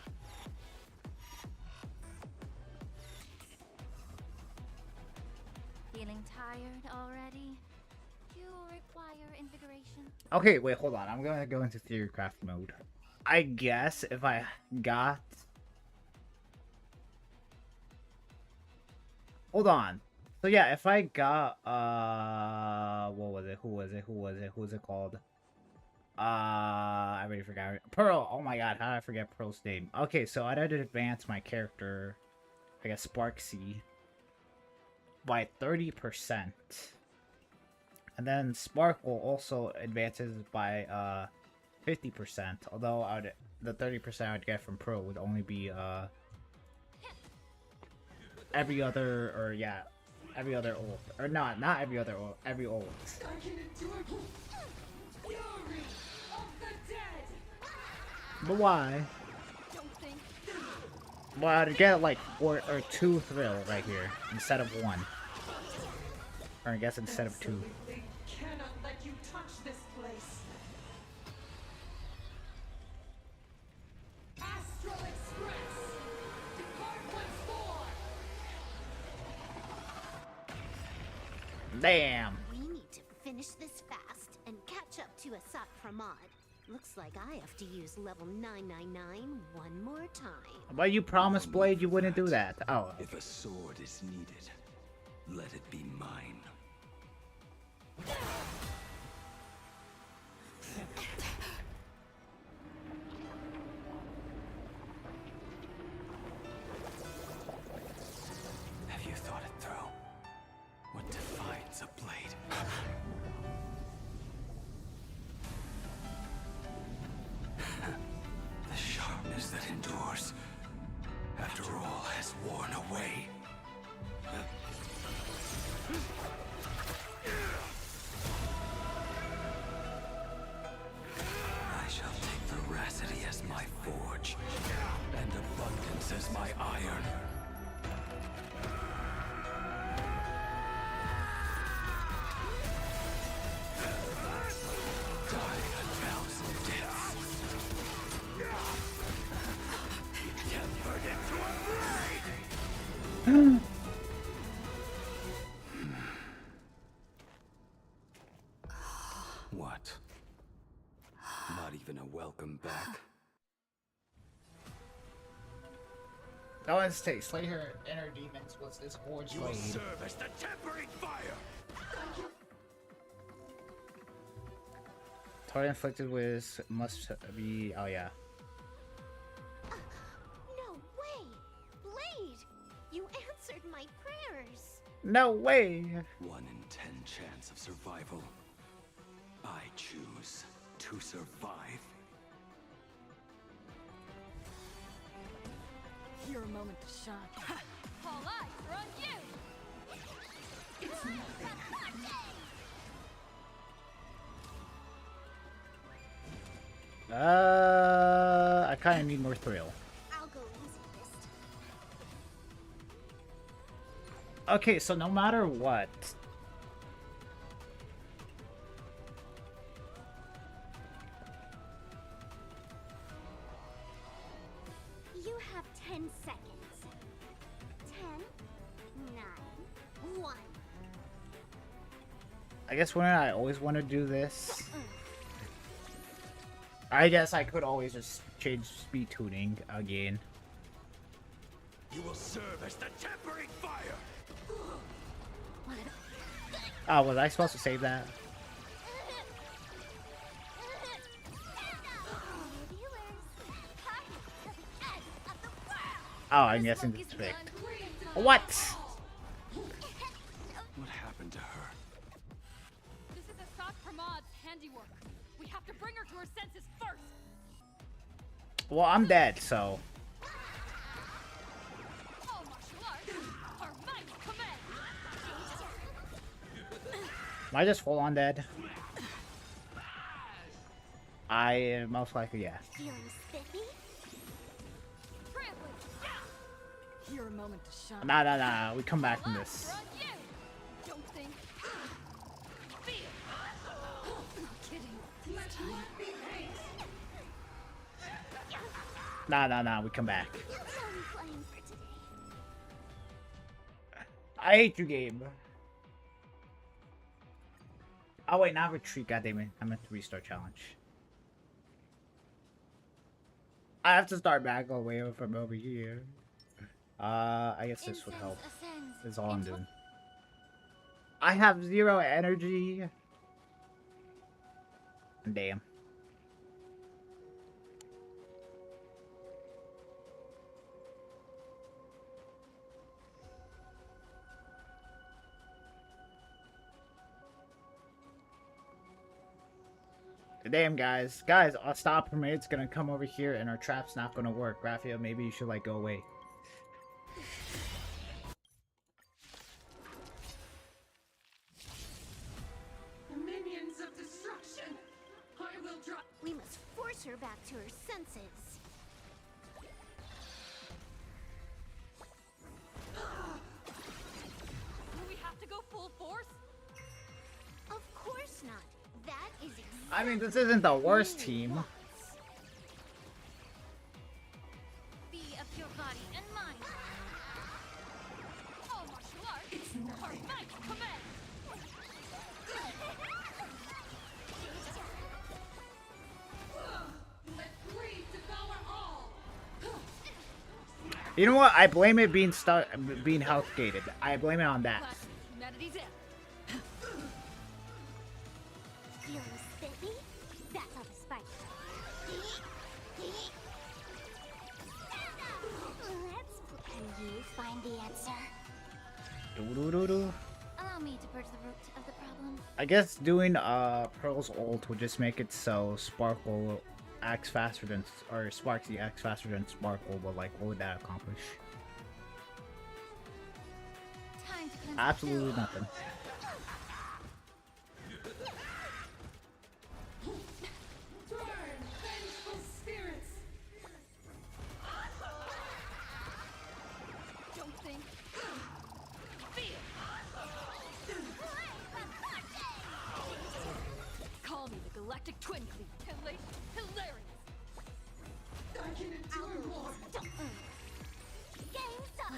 [SPEAKER 3] Feeling tired already? You require invigoration.
[SPEAKER 1] Okay, wait, hold on. I'm gonna go into Theorycraft mode. I guess if I got... Hold on. So yeah, if I got, what was it? Who was it called? I already forgot. Pearl! Oh my god, how did I forget Pearl's name? Okay, so I'd advance my character, I guess Sparksy, by 30%. And then Sparkle also advances by, 50%, although the 30% I'd get from Pearl would only be, every other ult. Or not every other ult, every ult.
[SPEAKER 16] I can endure Fury of the dead!
[SPEAKER 1] But why?
[SPEAKER 16] Don't think
[SPEAKER 1] Well, I'd get like 4 or 2 thrill right here instead of 1. Or I guess instead of 2.
[SPEAKER 16] Absolutely cannot let you touch this place. Astral Express! Depart once more!
[SPEAKER 1] Damn!
[SPEAKER 3] We need to finish this fast and catch up to Asat Pramod. Looks like I have to use level 999 one more time.
[SPEAKER 1] But you promised Blade you wouldn't do that. Oh.
[SPEAKER 12] If a sword is needed, let it be mine. Have you thought it through? What defines a blade? The sharpness that endures, after all has worn away. I shall take veracity as my forge, and abundance as my iron. Die a thousand deaths. Tempered into a blade! What? Not even a welcome back?
[SPEAKER 1] That one's take. Slay her inner demons was this forge blade.
[SPEAKER 15] Serve as the tempering fire.
[SPEAKER 1] Target inflicted with must be. Oh yeah. No way.
[SPEAKER 12] 1 in 10 chance of survival. I choose to survive.
[SPEAKER 16] Your moment to shine. All eyes are on you! It's nothing.
[SPEAKER 1] I kind of need more thrill.
[SPEAKER 3] I'll go easy fist.
[SPEAKER 1] Okay, so no matter what.
[SPEAKER 3] You have 10 seconds. 10, 9, 1.
[SPEAKER 1] I guess when I always want to do this. I guess I could always just change speed tuning again.
[SPEAKER 19] You will serve as the tempering fire.
[SPEAKER 1] Oh, was I supposed to save that? Oh, I'm guessing it's fixed. What?
[SPEAKER 12] What happened to her?
[SPEAKER 16] This is Assad Pramad's handiwork. We have to bring her to her senses first.
[SPEAKER 1] Well, I'm dead, so.
[SPEAKER 16] All martial arts are might command.
[SPEAKER 1] Am I just full on dead? I am most likely, yeah.
[SPEAKER 3] Feeling spiffy?
[SPEAKER 16] Your moment to shine.
[SPEAKER 1] Nah. We come back from this.
[SPEAKER 16] Don't think. Feel. Not kidding. This time.
[SPEAKER 1] Nah. We come back.
[SPEAKER 3] That's all I'm playing for today.
[SPEAKER 1] I hate you, game. Oh wait, not retreat. Goddammit, I meant to restart challenge. I have to start back all the way from over here. I guess this would help. Is all I'm doing. I have 0 energy. Damn. Damn, guys. Guys, our stop permit's gonna come over here and our trap's not gonna work. Raphael, maybe you should, like, go away.
[SPEAKER 16] Minions of destruction. I will drop.
[SPEAKER 3] We must force her back to her senses.
[SPEAKER 16] Do we have to go full force?
[SPEAKER 3] Of course not. That is exactly.
[SPEAKER 1] I mean, this isn't the worst team.
[SPEAKER 3] Be of your body and mind.
[SPEAKER 16] All martial arts are might command. Let greed devour all.
[SPEAKER 1] You know what? I blame it being stuck, being health gated. I blame it on that.
[SPEAKER 16] Humanity's end.
[SPEAKER 3] Feeling spiffy? That's how the spike. Let's can you find the answer?
[SPEAKER 1] Doo-doo-doo-doo.
[SPEAKER 3] Allow me to purge the root of the problem.
[SPEAKER 1] I guess doing Pearl's ult would just make it so Sparkle acts faster than, or Sparksy acts faster than Sparkle, but like, what would that accomplish?
[SPEAKER 3] Time to cleanse
[SPEAKER 1] Absolutely nothing.
[SPEAKER 16] Burn, vengeful spirits. Don't think. Feel. Call me the Galactic Twin Cleaver. Hilarious. I can endure more.
[SPEAKER 3] Game's up.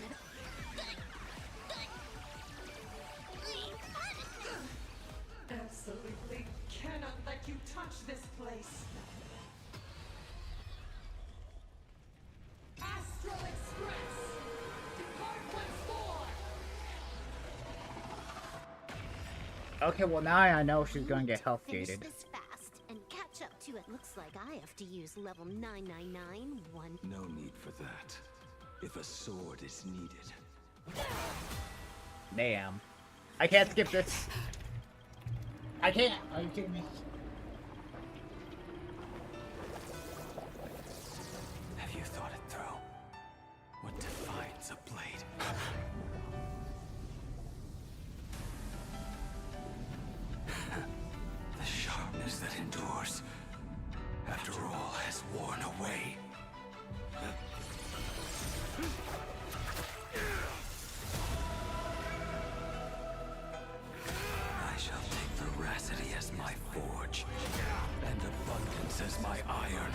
[SPEAKER 7] Absolutely cannot let you touch this place.
[SPEAKER 16] Astral Express. Depart once more.
[SPEAKER 1] Okay, well now I know she's gonna get health
[SPEAKER 3] Finish
[SPEAKER 1] gated.
[SPEAKER 3] this fast and catch up to it. Looks like I have to use level 999
[SPEAKER 12] No need for that. If a sword is needed.
[SPEAKER 1] Damn. I can't skip this. I can't. Are you kidding me?
[SPEAKER 12] Have you thought it through? What defines a blade? The sharpness that endures after all has worn away. I shall take veracity as my forge, and abundance as my iron.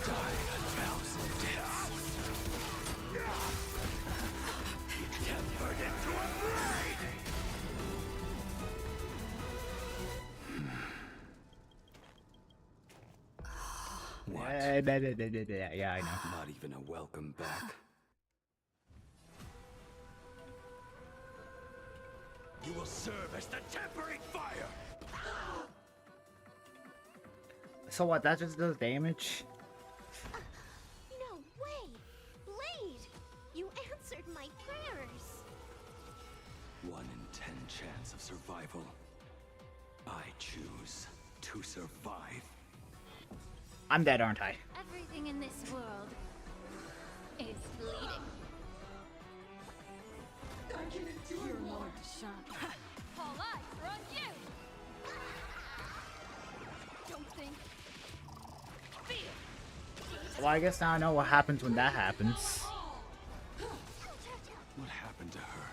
[SPEAKER 12] Die a thousand deaths. Tempered into a blade! What?
[SPEAKER 1] Yeah, I know.
[SPEAKER 12] Not even a welcome back. You will serve as the tempering fire!
[SPEAKER 1] So what? That just does damage?
[SPEAKER 3] No way! Blade! You answered my prayers!
[SPEAKER 12] 1 in 10 chance of survival. I choose to survive.
[SPEAKER 1] I'm dead, aren't I?
[SPEAKER 3] Everything in this world is bleeding.
[SPEAKER 16] I can endure more. All eyes are on you! Don't think. Feel!
[SPEAKER 1] Well, I guess now I know what happens when that happens.
[SPEAKER 12] What happened to her?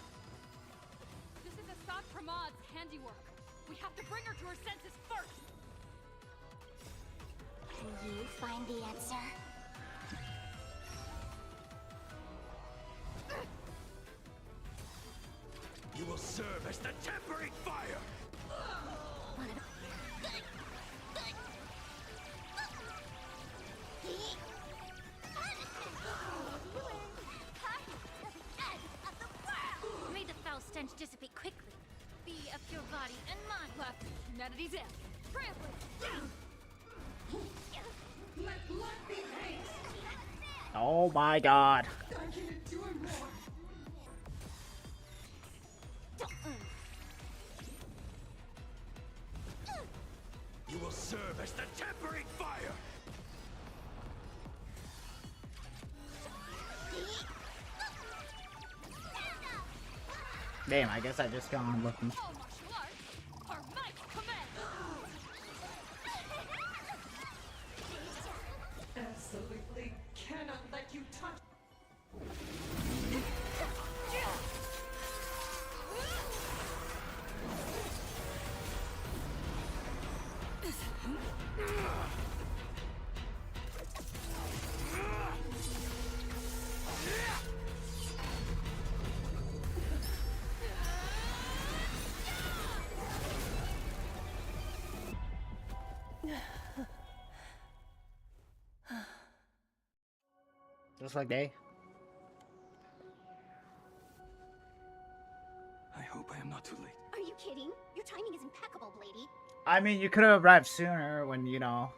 [SPEAKER 16] This is Assad Pramad's handiwork. We have to bring her to her senses first!
[SPEAKER 3] Can you find the answer?
[SPEAKER 12] You will serve as the tempering fire!
[SPEAKER 3] May the foul stench dissipate quickly. Be a pure body and mind.
[SPEAKER 16] Left, humanity's in. Trampling! Let blood be haste!
[SPEAKER 1] Oh my god.
[SPEAKER 16] I can endure more.
[SPEAKER 12] You will serve as the tempering fire!
[SPEAKER 1] Damn, I guess I just got on looking.
[SPEAKER 16] All martial arts, our might command! Absolutely cannot let you touch.
[SPEAKER 1] Just like they.
[SPEAKER 12] I hope I am not too late.
[SPEAKER 3] Are you kidding? Your timing is impeccable, Blady.
[SPEAKER 1] I mean, you could have arrived sooner when, you know,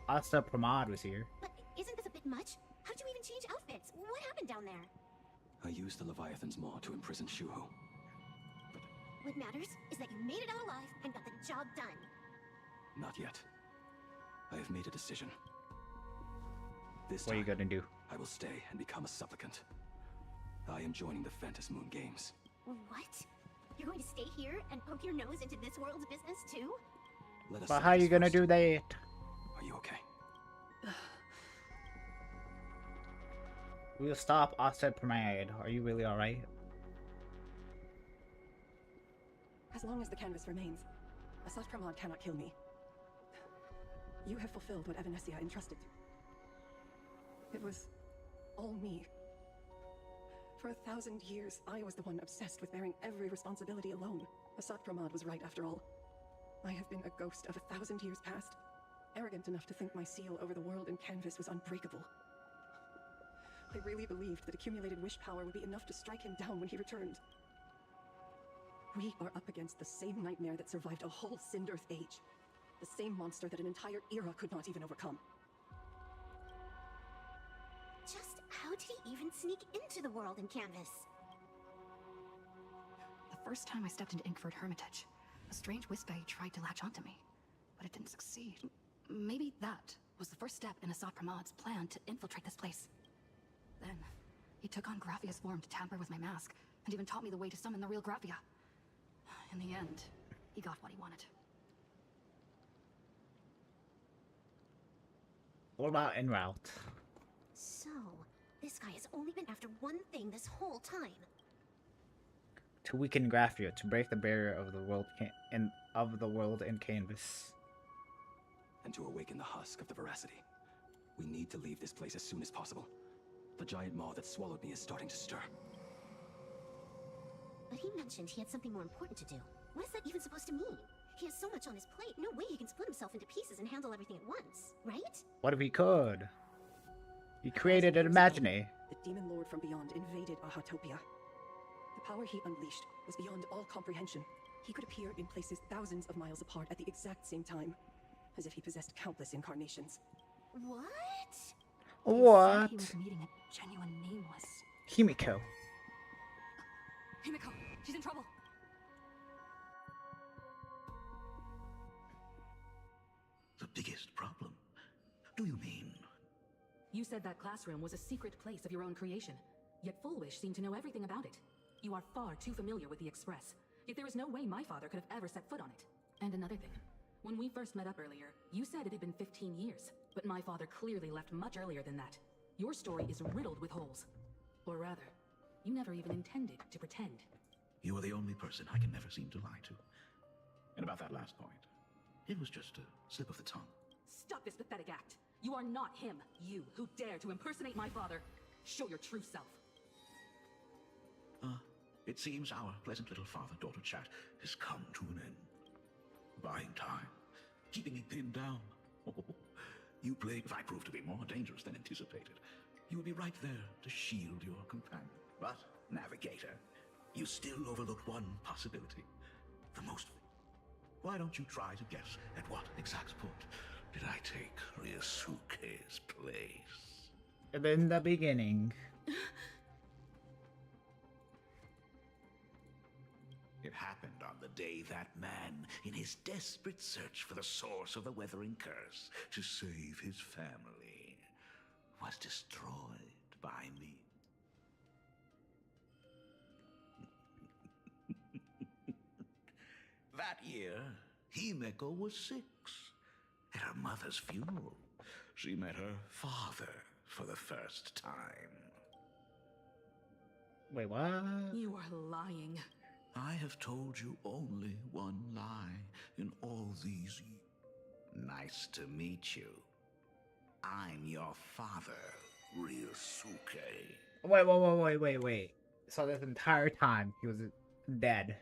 [SPEAKER 1] Asta Pramad was here.
[SPEAKER 3] But isn't this a bit much? How'd you even change outfits? What happened down there?
[SPEAKER 12] I used the Leviathan's maw to imprison Shuho.
[SPEAKER 3] What matters is that you made it out alive and got the job done.
[SPEAKER 12] Not yet. I have made a decision. This
[SPEAKER 1] What are you
[SPEAKER 12] time,
[SPEAKER 1] gonna do?
[SPEAKER 12] I will stay and become a supplicant. I am joining the Phantas Moon Games.
[SPEAKER 3] What? You're going to stay here and poke your nose into this world's business too?
[SPEAKER 12] Let us
[SPEAKER 1] But
[SPEAKER 12] settle
[SPEAKER 1] how are
[SPEAKER 12] this
[SPEAKER 1] you gonna
[SPEAKER 12] first.
[SPEAKER 1] do that?
[SPEAKER 12] Are you okay?
[SPEAKER 1] We'll stop Asta Pramad. Are you really alright?
[SPEAKER 9] As long as the canvas remains, Asat Pramad cannot kill me. You have fulfilled what Evanescia entrusted. It was all me. For 1,000 years, I was the one obsessed with bearing every responsibility alone. Asat Pramad was right after all. I have been a ghost of 1,000 years past, arrogant enough to think my seal over the world in canvas was unbreakable. I really believed that accumulated wish power would be enough to strike him down when he returned. We are up against the same nightmare that survived a whole Sindirth age. The same monster that an entire era could not even overcome.
[SPEAKER 3] did he even sneak into the world in Canvas?
[SPEAKER 13] The first time I stepped into Inkford Hermitage, a strange Wispai tried to latch onto me, but it didn't succeed. Maybe that was the first step in Assad Pramad's plan to infiltrate this place. Then, he took on Graphia's form to tamper with my mask, and even taught me the way to summon the real Graphia. In the end, he got what he wanted.
[SPEAKER 1] What about en route?
[SPEAKER 3] So, this guy has only been after one thing this whole time.
[SPEAKER 1] To weaken Graphia, to break the barrier of the world in Canvas.
[SPEAKER 5] And to awaken the husk of the veracity. We need to leave this place as soon as possible. The giant maw that swallowed me is starting to stir.
[SPEAKER 3] But he mentioned he had something more important to do. What is that even supposed to mean? He has so much on his plate, no way he can split himself into pieces and handle everything at once, right?
[SPEAKER 1] What if he could? He created an Imaginary.
[SPEAKER 9] The demon lord from beyond invaded Ahatopia. The power he unleashed was beyond all comprehension. He could appear in places thousands of miles apart at the exact same time, as if he possessed countless incarnations.
[SPEAKER 3] What?
[SPEAKER 1] What?
[SPEAKER 13] He was meeting a genuine nameless.
[SPEAKER 1] Himiko.
[SPEAKER 13] Himiko, she's in trouble.
[SPEAKER 15] The biggest problem? Do you mean?
[SPEAKER 4] You said that classroom was a secret place of your own creation, yet Fullwish seemed to know everything about it. You are far too familiar with the Express, yet there is no way my father could have ever set foot on it. And another thing, when we first met up earlier, you said it had been 15 years, but my father clearly left much earlier than that. Your story is riddled with holes. Or rather, you never even intended to pretend.
[SPEAKER 15] You are the only person I can never seem to lie to. And about that last point, it was just a slip of the tongue.
[SPEAKER 4] Stop this pathetic act. You are not him, you, who dare to impersonate my father. Show your true self.
[SPEAKER 15] It seems our pleasant little father-daughter chat has come to an end. Buying time, keeping me pinned down. You played, if I prove to be more dangerous than anticipated, you would be right there to shield your companion. But, Navigator, you still overlooked one possibility. The most... Why don't you try to guess at what exact point did I take Ryusuke's place?
[SPEAKER 1] In the beginning.
[SPEAKER 15] It happened on the day that man, in his desperate search for the source of the Weathering Curse to save his family, was destroyed by me. That year, Himeko was 6. At her mother's funeral, she met her father for the first time.
[SPEAKER 1] Wait, what?
[SPEAKER 4] You are lying.
[SPEAKER 15] I have told you only one lie in all these years. Nice to meet you. I'm your father, Ryusuke.
[SPEAKER 1] Wait. So this entire time, he was dead.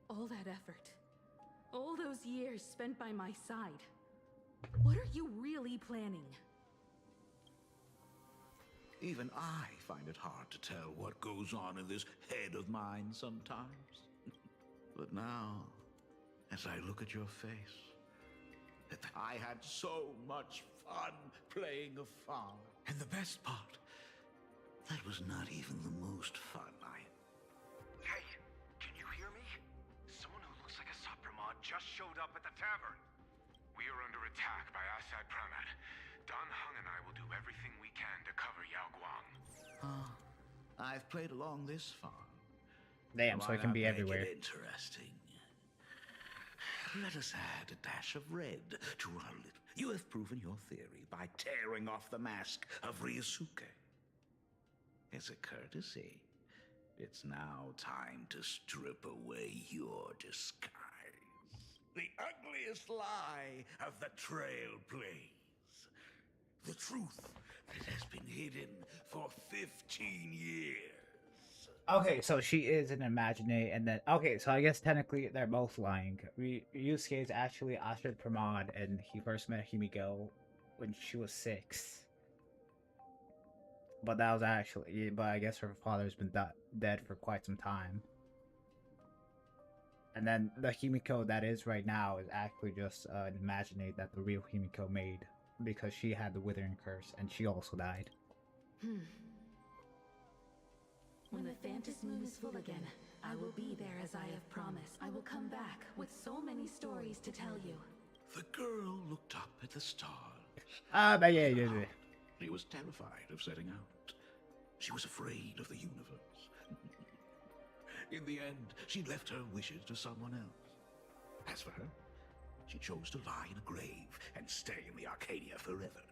[SPEAKER 4] All that effort. All those years spent by my side. What are you really planning?
[SPEAKER 15] Even I find it hard to tell what goes on in this head of mine sometimes. But now, as I look at your face, I had so much fun playing a father. And the best part, that was not even the most fun I...
[SPEAKER 2] Hey, can you hear me? Someone who looks like a Sapramod just showed up at the tavern. We are under attack by Assad Pramad. Don Hung and I will do everything we can to cover Yao Guang.
[SPEAKER 15] I've played along this far.
[SPEAKER 1] Damn, so it can be everywhere.
[SPEAKER 15] Interesting. Let us add a dash of red to our little... You have proven your theory by tearing off the mask of Ryusuke. As a courtesy, it's now time to strip away your disguise. The ugliest lie of the Trailblaze. The truth that has been hidden for 15 years.
[SPEAKER 1] Okay, so she is an Imaginary, and then... Okay, so I guess technically they're both lying. Ryusuke is actually Astrid Pramod, and he first met Himiko when she was 6. But that was actually... But I guess her father's been dead for quite some time. And then the Himiko that is right now is actually just an Imaginary that the real Himiko made. because she had the Withering Curse, and she also died.
[SPEAKER 4] When the Phantas Moon is full again, I will be there as I have promised. I will come back with so many stories to tell you.
[SPEAKER 15] The girl looked up at the stars.
[SPEAKER 1] But yeah.
[SPEAKER 15] She was terrified of setting out. She was afraid of the universe. In the end, she left her wishes to someone else. As for her, she chose to lie in a grave and stay in the Arcadia forever.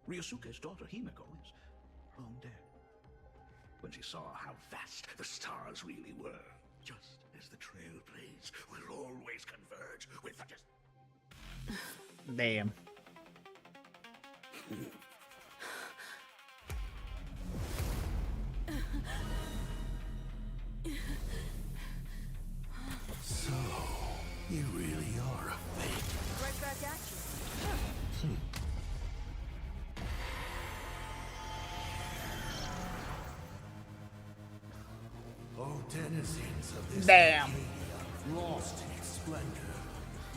[SPEAKER 15] Ryosuke's daughter Himeko is long dead. When she saw how vast the stars really were, just as the trail blades will always converge with such a...
[SPEAKER 1] Damn.
[SPEAKER 19] So, you really are a fake.
[SPEAKER 3] Right back at you.
[SPEAKER 19] Oh, denizens of this
[SPEAKER 1] Damn.
[SPEAKER 19] Arcadia, lost in its splendor.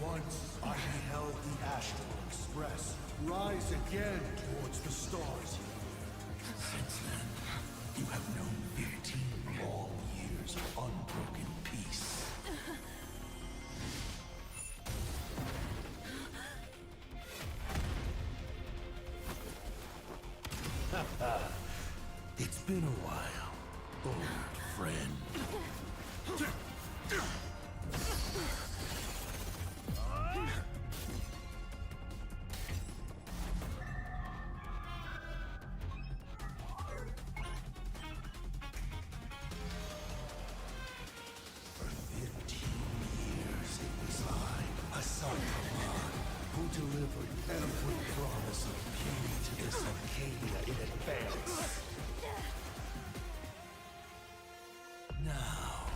[SPEAKER 19] Once I beheld the Astral Express rise again towards the stars. Since then, you have known 15 long years of unbroken peace. It's been a while, old friend. For 15 years it was I, Asakaman, who delivered every promise of beauty to this Arcadia in advance. Now,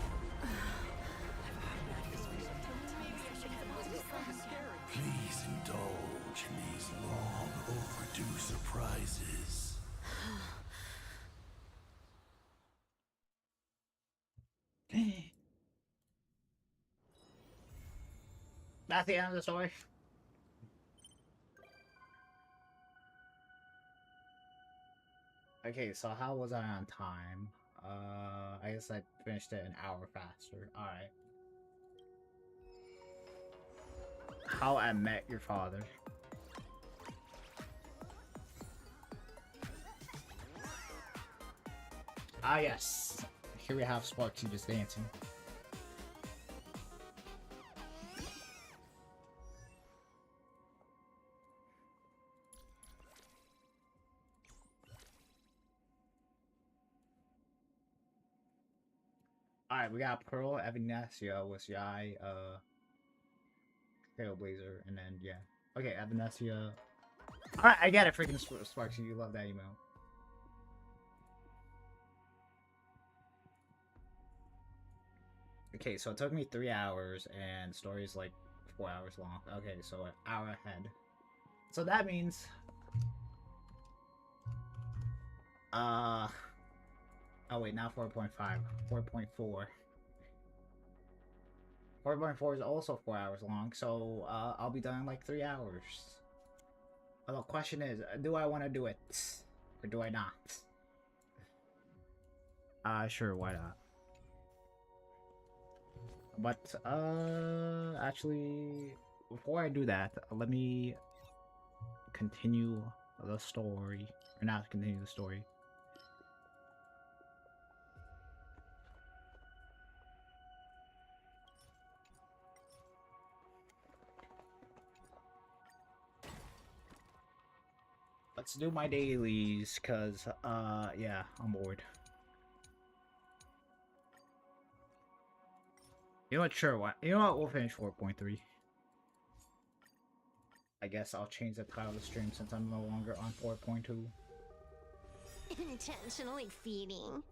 [SPEAKER 19] please indulge in these long overdue surprises.
[SPEAKER 1] That's the end of the story. Okay, so how was I on time? I guess I finished it an hour faster. Alright. How I Met Your Father. Ah, yes. Here we have Sparksy just dancing. Alright, we got Pearl, Evanescia, was Yai, Trailblazer, and then, yeah. Okay, Evanescia. Alright, I get it, freaking Sparksy, you love that email. Okay, so it took me 3 hours, and the story's like 4 hours long. Okay, so an hour ahead. So that means... Oh wait, not 4.5. 4.4. 4.4 is also 4 hours long, so I'll be done in like 3 hours. Well, the question is, do I want to do it? Or do I not? Sure, why not? But, actually, before I do that, let me continue the story. Or not continue the story. Let's do my dailies, cause, yeah, I'm bored. You know what, sure, what? You know what, we'll finish 4.3. I guess I'll change the title of the stream since I'm no longer on 4.2.
[SPEAKER 3] Intentionally feeding.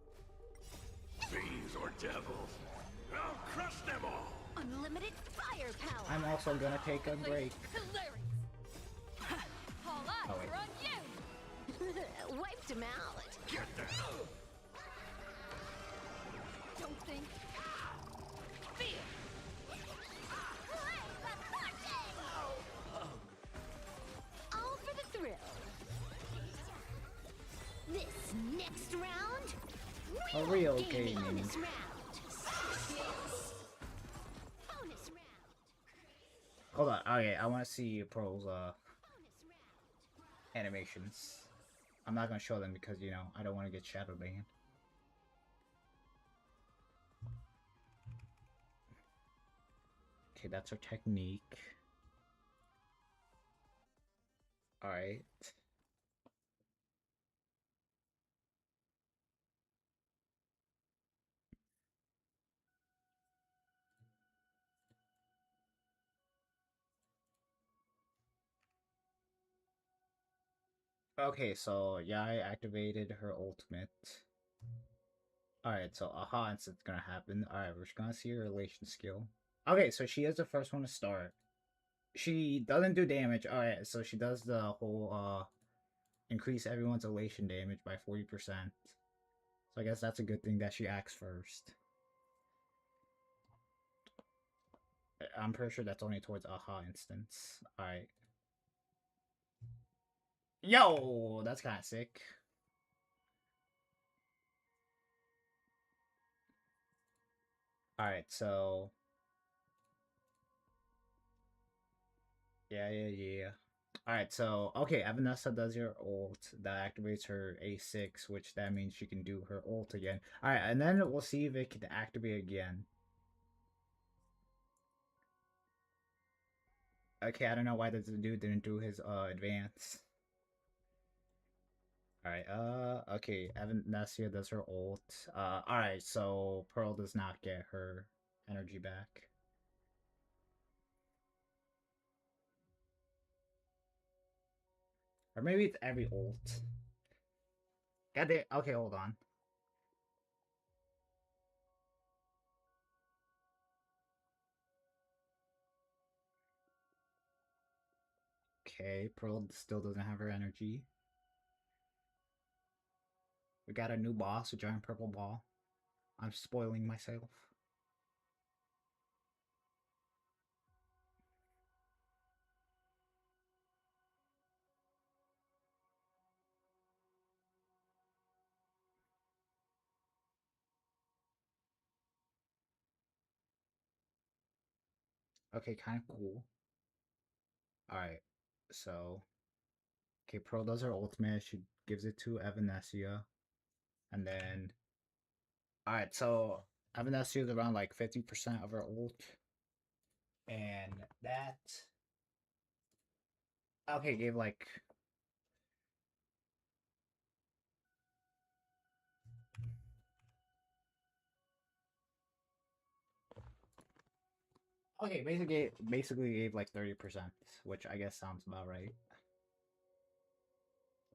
[SPEAKER 2] Fiends or devils, I'll crush them all!
[SPEAKER 3] Unlimited firepower!
[SPEAKER 1] I'm also gonna take a break.
[SPEAKER 16] Hilarious! All eyes
[SPEAKER 1] Oh, wait.
[SPEAKER 16] are on you!
[SPEAKER 3] Wiped him out.
[SPEAKER 2] Get them!
[SPEAKER 16] Don't think. Fear!
[SPEAKER 1] A real gaming. Hold on. Okay, I want to see Pearl's animations. I'm not gonna show them because you know I don't want to get shadow banned. Okay, that's her technique. All right. Okay, so Yai activated her ultimate. Alright, so aha instant's gonna happen. Alright, we're just gonna see her relation skill. Okay, so she is the first one to start. She doesn't do damage. Alright, so she does the whole increase everyone's elation damage by 40%. So I guess that's a good thing that she acts first. I'm pretty sure that's only towards aha instance. Alright. Yo, that's kinda sick. Alright, so yeah. Alright, so, okay, Evanessa does your ult. That activates her A6, which that means she can do her ult again. Alright, and then we'll see if it can activate again. Okay, I don't know why this dude didn't do his, advance. Alright, okay, Evanessa does her ult. Alright, so Pearl does not get her energy back. Or maybe it's every ult. God damn, okay, hold on. Okay, Pearl still doesn't have her energy. We got a new boss, a giant purple ball. I'm spoiling myself. Okay, kind of cool. Alright, so... Okay, Pearl does her ultimate. She gives it to Evanesia. And then... Alright, so Evanesia is around like 50% of her ult. And that... Okay, gave like... Okay, basically gave like 30%, which I guess sounds about right.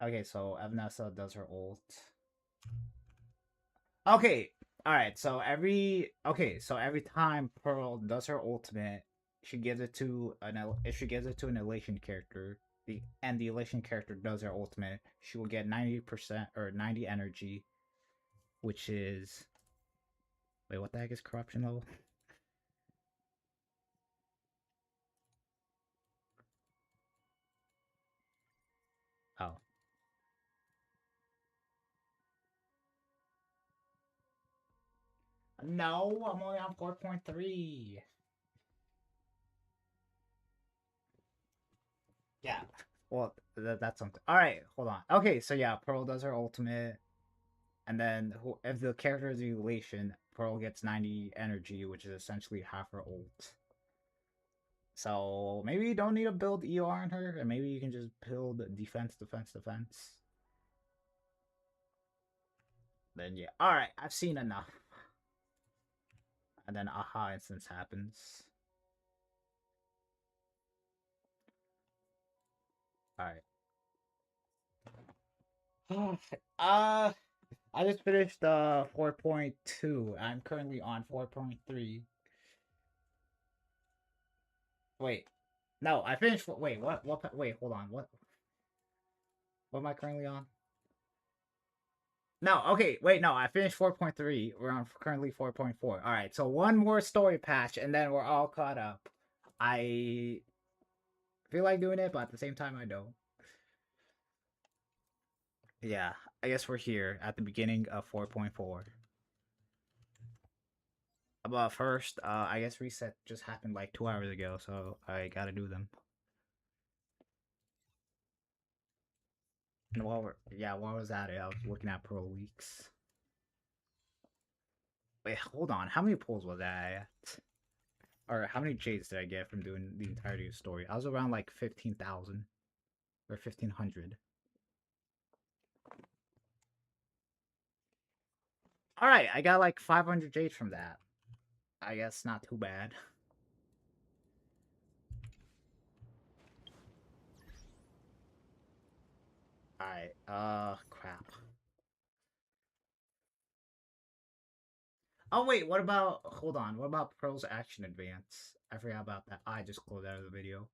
[SPEAKER 1] Okay, so Evanessa does her ult. Okay, alright, so every time Pearl does her ultimate, she gives it to if she gives it to an elation character, the elation character does her ultimate, she will get 90% or 90 energy, which is wait, what the heck is corruption level? Oh. No, I'm only on 4.3. Yeah. Well, that's something. All right, hold on. Okay, so yeah, Pearl does her ultimate, and then if the character is elation, Pearl gets 90 energy, which is essentially half her ult. So maybe you don't need to build ER on her, and maybe you can just build defense. Then yeah, all right, I've seen enough. And then aha instance happens. All right. I just finished 4.2. I'm currently on 4.3. Wait. No, I finished wait, what wait, hold on. What am I currently on? No, okay, wait, no, I finished 4.3. We're on currently 4.4. Alright, so one more story patch and then we're all caught up. I feel like doing it, but at the same time I don't. Yeah, I guess we're here at the beginning of 4.4. But first, I guess reset just happened like 2 hours ago, so I gotta do them. And while I was at it, I was looking at Pearl Weeks. Wait, hold on. How many pulls was that at? Or how many jades did I get from doing the entirety of the story? I was around like 15,000 or 1,500. All right, I got like 500 jades from that. I guess not too bad. All right. Crap. Oh wait, what about? Hold on. What about Pearl's action advance? I forgot about that. I just closed out of the video.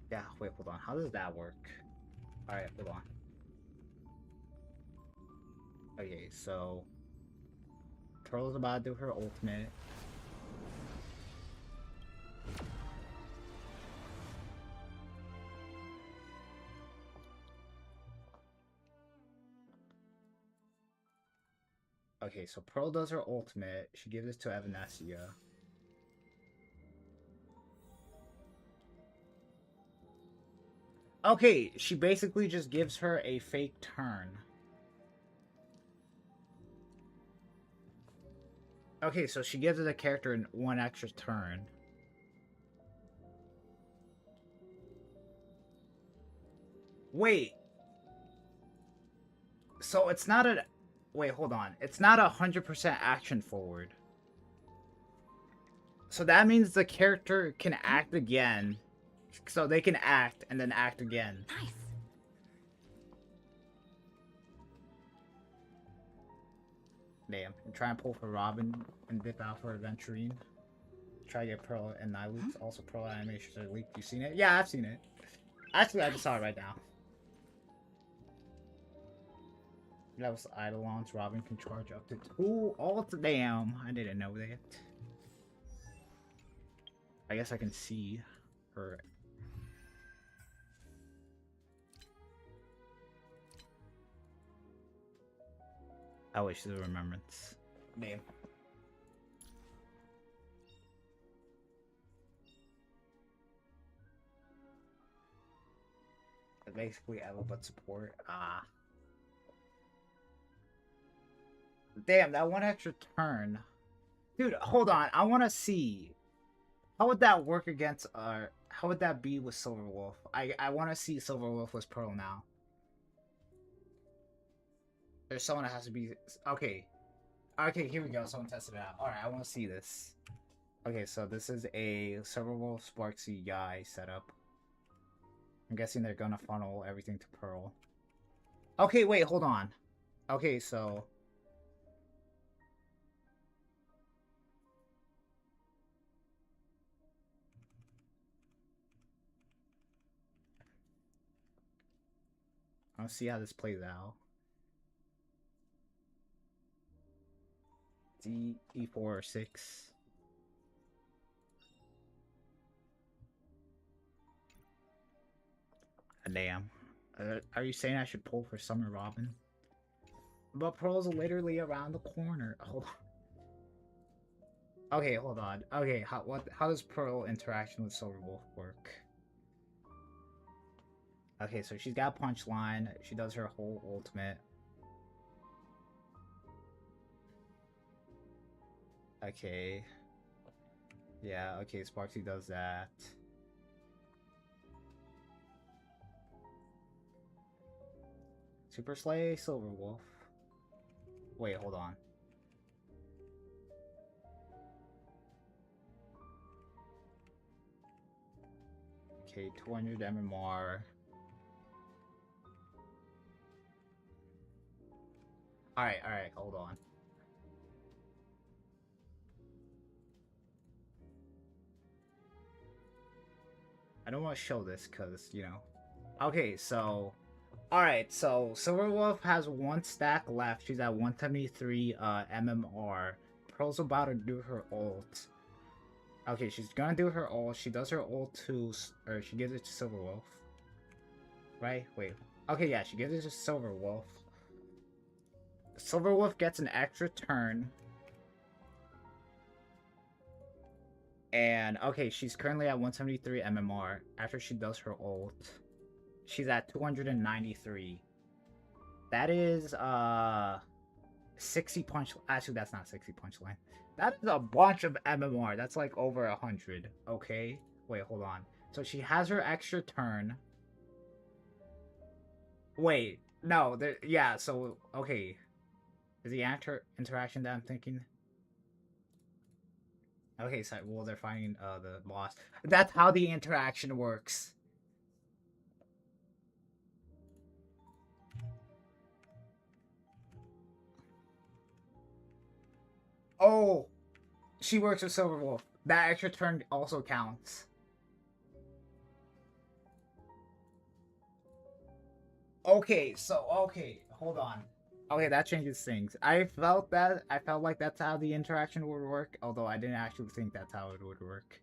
[SPEAKER 1] Yeah, wait, hold on. How does that work? Alright, hold on. Okay, so Pearl's about to do her ultimate. Okay, so Pearl does her ultimate. She gives it to Evanescia. Okay, she basically just gives her a fake turn. Okay, so she gives the character one extra turn. Wait. So it's not a... Wait, hold on. It's not 100% action forward. So that means the character can act again. So they can act and then act again.
[SPEAKER 13] Nice.
[SPEAKER 1] Damn. I'm trying to pull for Robin and dip out for Aventurine. Try to get Pearl and Nihilux. Also, Pearl animations are leaked. You seen it? Yeah, I've seen it. Actually, I just saw it right now. That was Eidolon's. Robin can charge up to 2 ults. Damn, I didn't know that. I guess I can see her. I wish there was a remembrance. Damn. Basically, Eva but support. Ah. Damn, that one extra turn. Dude, hold on. I want to see. How would that work against, how would that be with Silverwolf? I want to see Silverwolf with Pearl now. There's someone that has to be, okay. Okay, here we go. Someone tested it out. Alright, I want to see this. Okay, so this is a Silverwolf Sparksy guy setup. I'm guessing they're gonna funnel everything to Pearl. Okay, wait, hold on. Okay, so... I'll see how this plays out. E4 or 6. Damn. Are you saying I should pull for Summer Robin? But Pearl's literally around the corner. Hold on. Okay, hold on. Okay, how does Pearl interaction with Silverwolf work? Okay, so she's got Punchline. She does her whole ultimate. Okay. Yeah, okay, Sparksy does that. Super Slay, Silverwolf. Wait, hold on. Okay, 200 MMR. Alright, hold on. I don't want to show this because, you know. Okay, so... Alright, so Silverwolf has 1 stack left. She's at 173 MMR. Pearl's about to do her ult. Okay, she's gonna do her ult. She does her ult to, or she gives it to Silver Wolf. Right? Wait. Okay, yeah, she gives it to Silver Wolf. Silver Wolf gets an extra turn. And, okay, she's currently at 173 MMR. After she does her ult, she's at 293. That is, 60 punch... Actually, that's not 60 punchline. That's a bunch of MMR. That's like over 100. Okay? Wait, hold on. So she has her extra turn. Wait. No, there... Yeah, so... Okay. Is the interaction that I'm thinking? Okay, so... Well, they're fighting, the boss. That's how the interaction works. Oh! She works with Silver Wolf. That extra turn also counts. Okay, so, okay, hold on. Okay, that changes things. I felt like that's how the interaction would work, although I didn't actually think that's how it would work.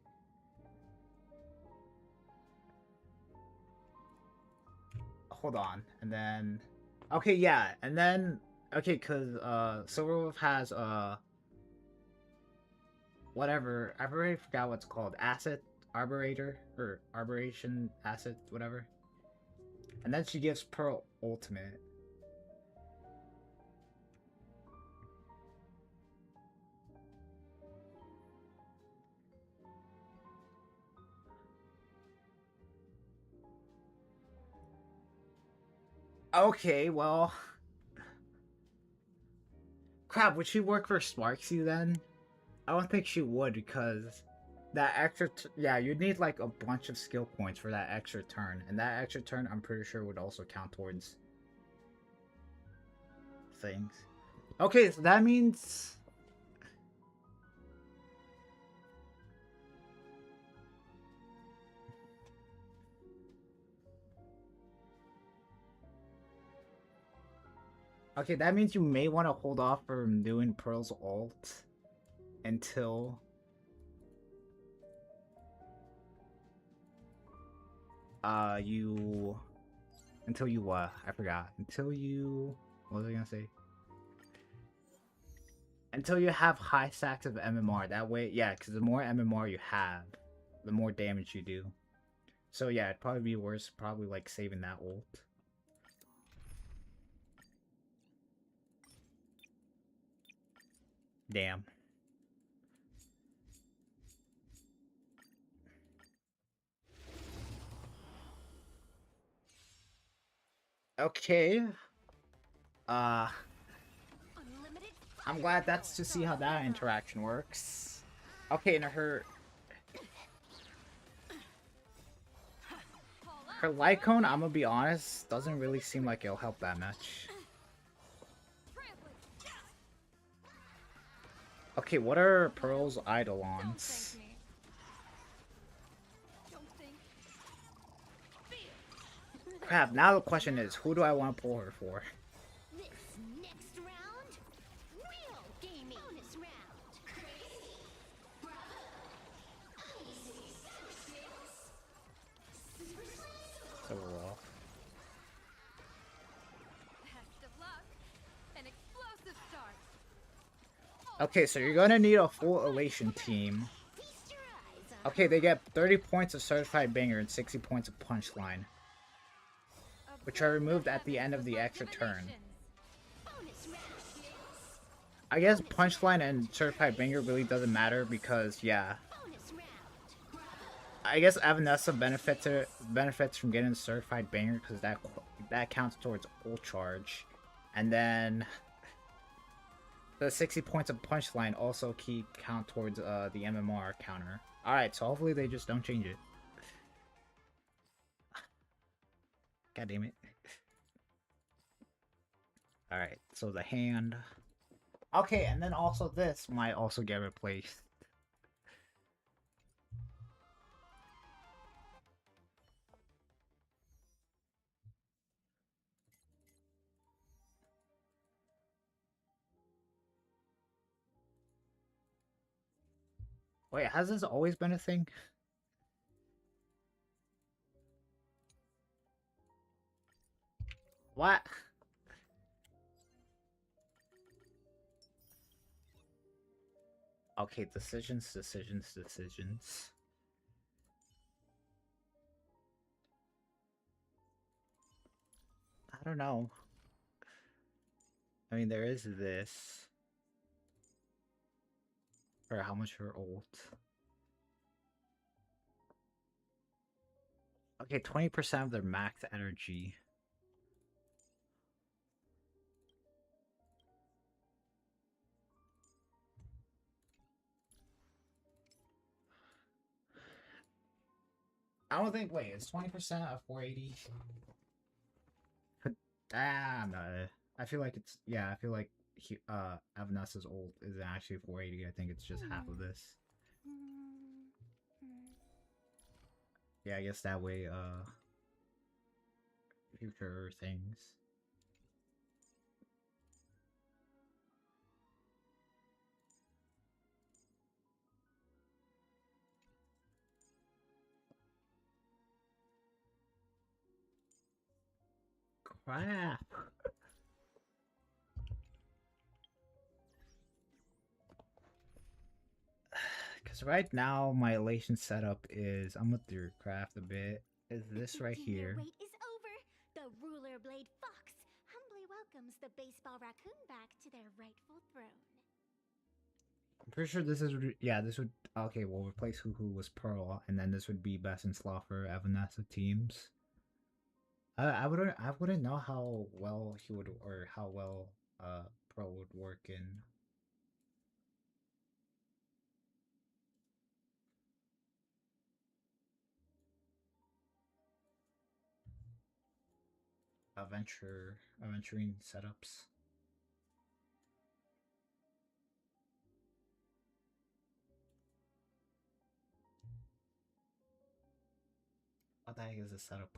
[SPEAKER 1] Hold on, and then... Okay, yeah, and then... Okay, because, Silver Wolf has, whatever, I already forgot what's called. Asset Arborator, or Arboration Asset, whatever. And then she gives Pearl Ultimate. Okay, well... Crap, would she work for Sparksy then? I don't think she would, because that extra... yeah, you'd need like a bunch of skill points for that extra turn. And that extra turn, I'm pretty sure, would also count towards things. Okay, so that means... Okay, that means you may want to hold off from doing Pearl's ult until... Until you, I forgot. Until you... What was I gonna say? Until you have high stacks of MMR. That way, yeah, because the more MMR you have, the more damage you do. So yeah, it'd probably be worse, probably like saving that ult. Damn. Okay. I'm glad that's to see how that interaction works. Okay, and her light cone, I'm gonna be honest, doesn't really seem like it'll help that much. Okay, what are Pearl's Eidolons? Crap, now the question is, who do I want to pull her for?
[SPEAKER 3] This next round, real gaming. Bonus round.
[SPEAKER 1] So well.
[SPEAKER 16] Best of luck. An explosive start.
[SPEAKER 1] Okay, so you're gonna need a full Elation team. Okay, they get 30 points of Certified Banger and 60 points of Punchline, which are removed at the end of the extra turn. I guess Punchline and Certified Banger really doesn't matter because, yeah. I guess Evanessa benefits from getting Certified Banger because that counts towards ult charge. And then the 60 points of Punchline also count towards the MMR counter. Alright, so hopefully they just don't change it. God damn it. Alright, so the hand. Okay, and then also this might also get replaced. Wait, has this always been a thing? What? Okay, decisions. I don't know. I mean, there is this. For how much her ult. Okay, 20% of their max energy. I don't think. Wait, it's 20% of 480. Ah, no. I feel like it's. Yeah, I feel like Evanes's ult isn't actually 480. I think it's just half of this. Yeah, I guess that way. Future things. Crap. Because right now my elation setup is, I'm with your craft a bit, is this right here.
[SPEAKER 3] Wait is over. The ruler blade fox humbly welcomes the baseball raccoon back to their rightful throne.
[SPEAKER 1] I'm pretty sure this is, yeah, this would, okay, we'll replace Hoo with Pearl, and then this would be Bess and Sloffer, Evanescence teams. I wouldn't know how well he would, or how well Pearl would work in adventuring setups. What the heck is this setup?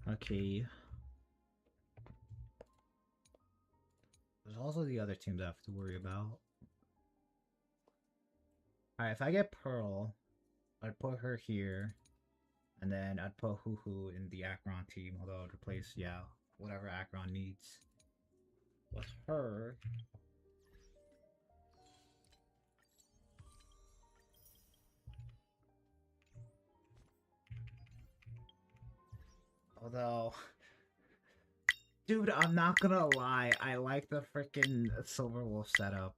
[SPEAKER 1] Okay. There's also the other teams I have to worry about. Alright, if I get Pearl, I'd put her here. And then I'd put Hoo in the Akron team, although I'd replace, yeah, whatever Akron needs. With her... Although... Dude, I'm not gonna lie, I like the freaking Silver Wolf setup.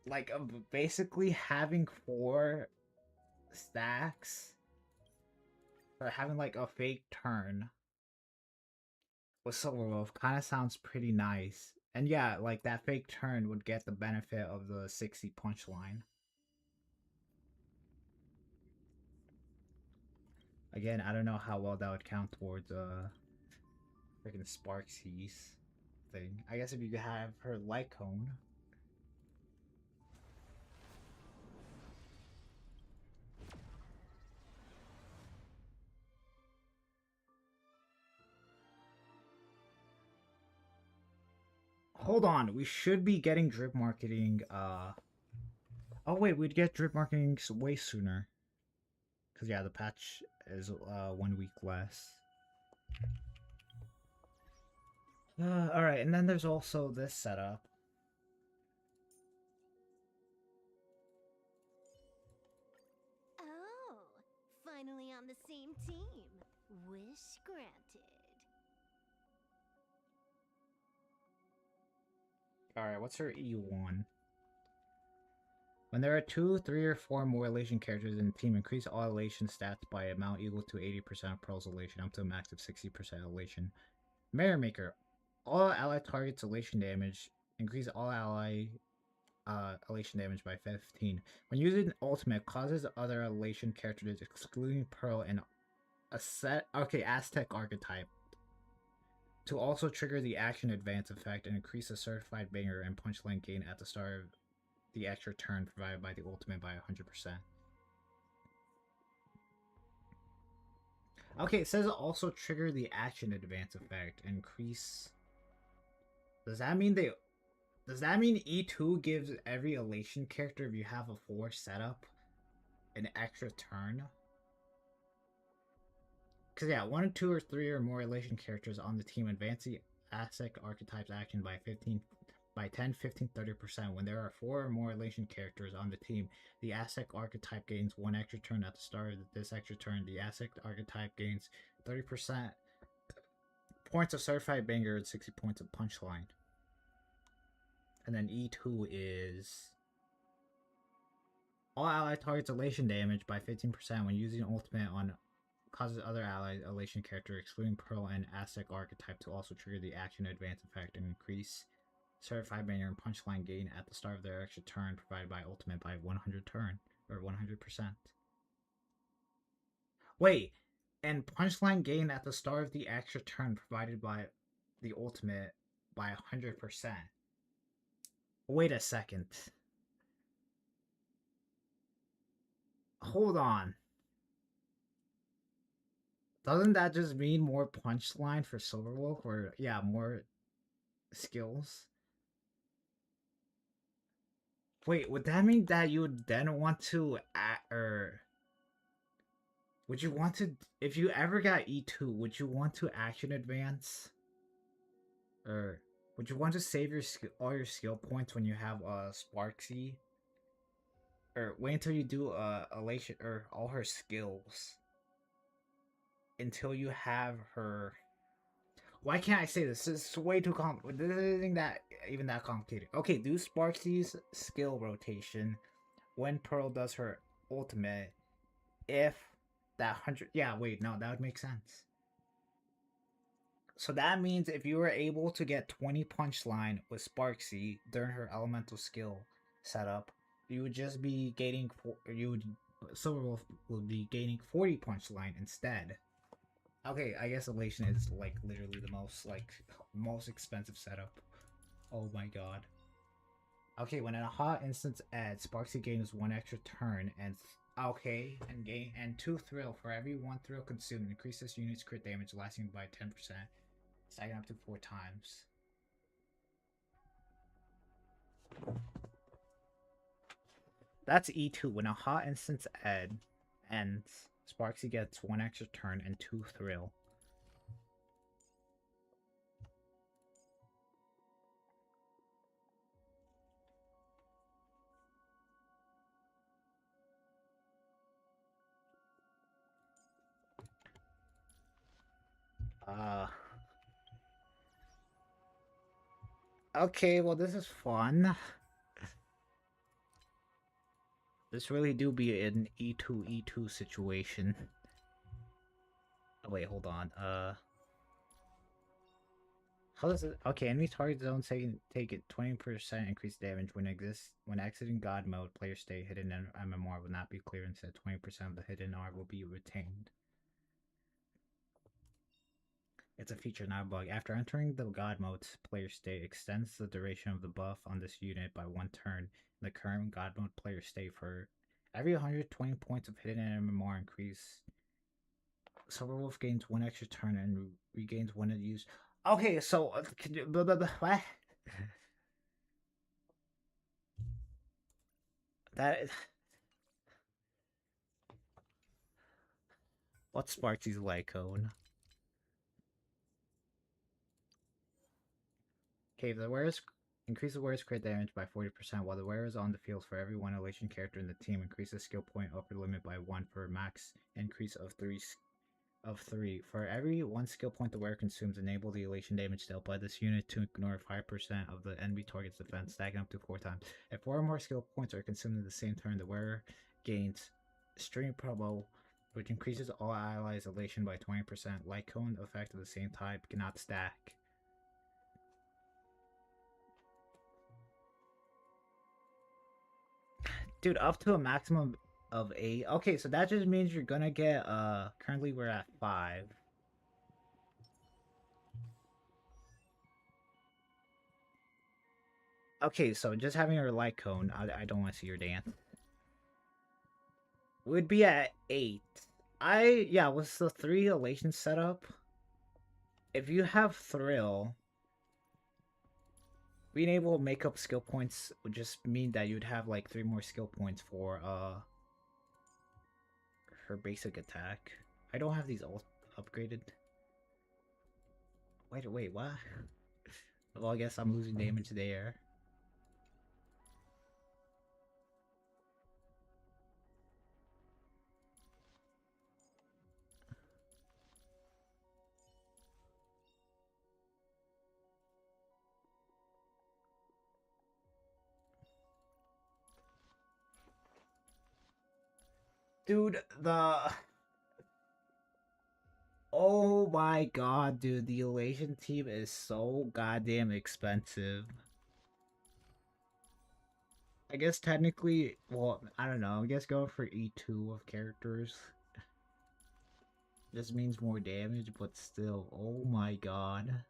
[SPEAKER 1] Like, basically having 4 stacks, or having like a fake turn with Silver Wolf kind of sounds pretty nice. And yeah, like that fake turn would get the benefit of the 60 punchline. Again, I don't know how well that would count towards freaking Sparksies thing. I guess if you could have her light cone. Hold on, we should be getting drip marketing, oh wait, we'd get drip marketing way sooner. Cause yeah, the patch is 1 week less. Alright, and then there's also this setup.
[SPEAKER 3] Oh, finally on the same team. Wish granted.
[SPEAKER 1] Alright, what's her E1? When there are 2, 3, or 4 more elation characters in the team, increase all elation stats by amount equal to 80% of Pearl's elation, up to a max of 60% elation. Mirror Maker. All ally targets elation damage. Increase all ally elation damage by 15. When using ultimate, causes other elation characters, excluding Pearl and Aztec archetype, to also trigger the action advance effect and increase the certified banger and punchline gain at the start of the extra turn provided by the ultimate by 100%. Okay, it says also trigger the action advance effect. Increase. Does that mean they? Does that mean E2 gives every elation character, if you have a 4 setup, an extra turn? Because yeah, 1, 2, or 3 or more elation characters on the team advance the ASEC archetype's action by 10, 15, 30%. When there are 4 or more elation characters on the team, the ASEC archetype gains 1 extra turn at the start of this extra turn. The ASEC archetype gains 30% points of certified banger and 60 points of punchline. And then E2 is all ally targets elation damage by 15% when using ultimate on causes other allied elation character excluding Pearl and ASEC archetype to also trigger the action advance effect and increase certified banger and punchline gain at the start of their extra turn provided by ultimate by 100 turn or 100%. Wait, and punchline gain at the start of the extra turn provided by the ultimate by 100%. Wait a second. Hold on. Doesn't that just mean more punchline for Silverwolf? Or, yeah, more skills? Wait, would that mean that you would then want to would you want to, if you ever got E2, would you want to action advance? Or would you want to save your all your skill points when you have Sparksy? Or wait until you do elation or all her skills until you have her. Why can't I say this? This is way too complicated. This isn't that even that complicated. Okay, do Sparksy's skill rotation when Pearl does her ultimate. If that 100, yeah, wait, no, that would make sense. So that means if you were able to get 20 punchline with Sparksy during her elemental skill setup, you would just be gaining Silverwolf would be gaining 40 punchline instead. Okay, I guess elation is like literally the most expensive setup. Oh my god. Okay, when in a hot instance adds, Sparksy gains 1 extra turn and and 2 thrill for every 1 thrill consumed. Increases unit's crit damage lasting by 10%, stacking up to 4 times. That's E2. When a hot instance ends, Sparksy gets 1 extra turn and 2 thrill. Okay, well this is fun. This really do be an E2 situation. Oh, wait, hold on. How does it? Okay, enemy target zone take it 20% increased damage when exiting God mode. Player state hidden MMR will not be cleared. Instead, 20% of the hidden R will be retained. It's a feature, not a bug. After entering the God mode, player state extends the duration of the buff on this unit by 1 turn. In the current God mode player state, for every 120 points of hidden MMR increase, Silverwolf gains 1 extra turn and regains 1 use. Okay, so what? That is... What's Sparksy's Lycone? Okay, the wearer's increase the wearer's crit damage by 40% while the wearer is on the field. For every 1 elation character in the team, increase the skill point upper limit by 1 for a max increase of 3. For every 1 skill point the wearer consumes, enable the elation damage dealt by this unit to ignore 5% of the enemy target's defense, stacking up to 4 times. If 4 or more skill points are consumed in the same turn, the wearer gains Stream Promo, which increases all allies' elation by 20%. Lycone effect of the same type cannot stack. Dude, up to a maximum of 8. Okay, so that just means you're gonna get, currently we're at 5. Okay, so just having your light cone, I don't want to see your dance. Would be at 8. Yeah, with the 3 elation setup, if you have Thrill, being able to make up skill points would just mean that you'd have like 3 more skill points for her basic attack. I don't have these all upgraded. Wait, what? Well, I guess I'm losing damage there. Dude, oh my god, dude, the elation team is so goddamn expensive. I guess technically, well, I don't know. I guess going for E2 of characters just means more damage, but still, oh my god.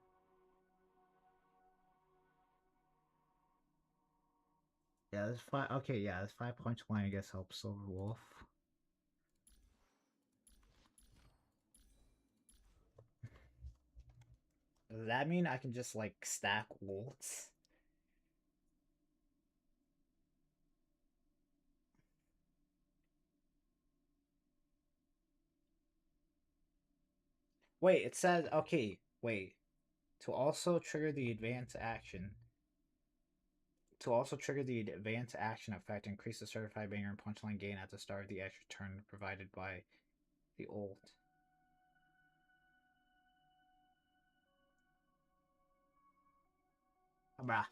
[SPEAKER 1] Yeah, this 5. Okay, yeah, this 5 punch line I guess helps Silver Wolf. Does that mean I can just like stack ults? Wait, it says okay. Wait, to also trigger the advance action. To also trigger the advance action effect, increase the certified banger and punchline gain at the start of the extra turn provided by the ult. Bruh.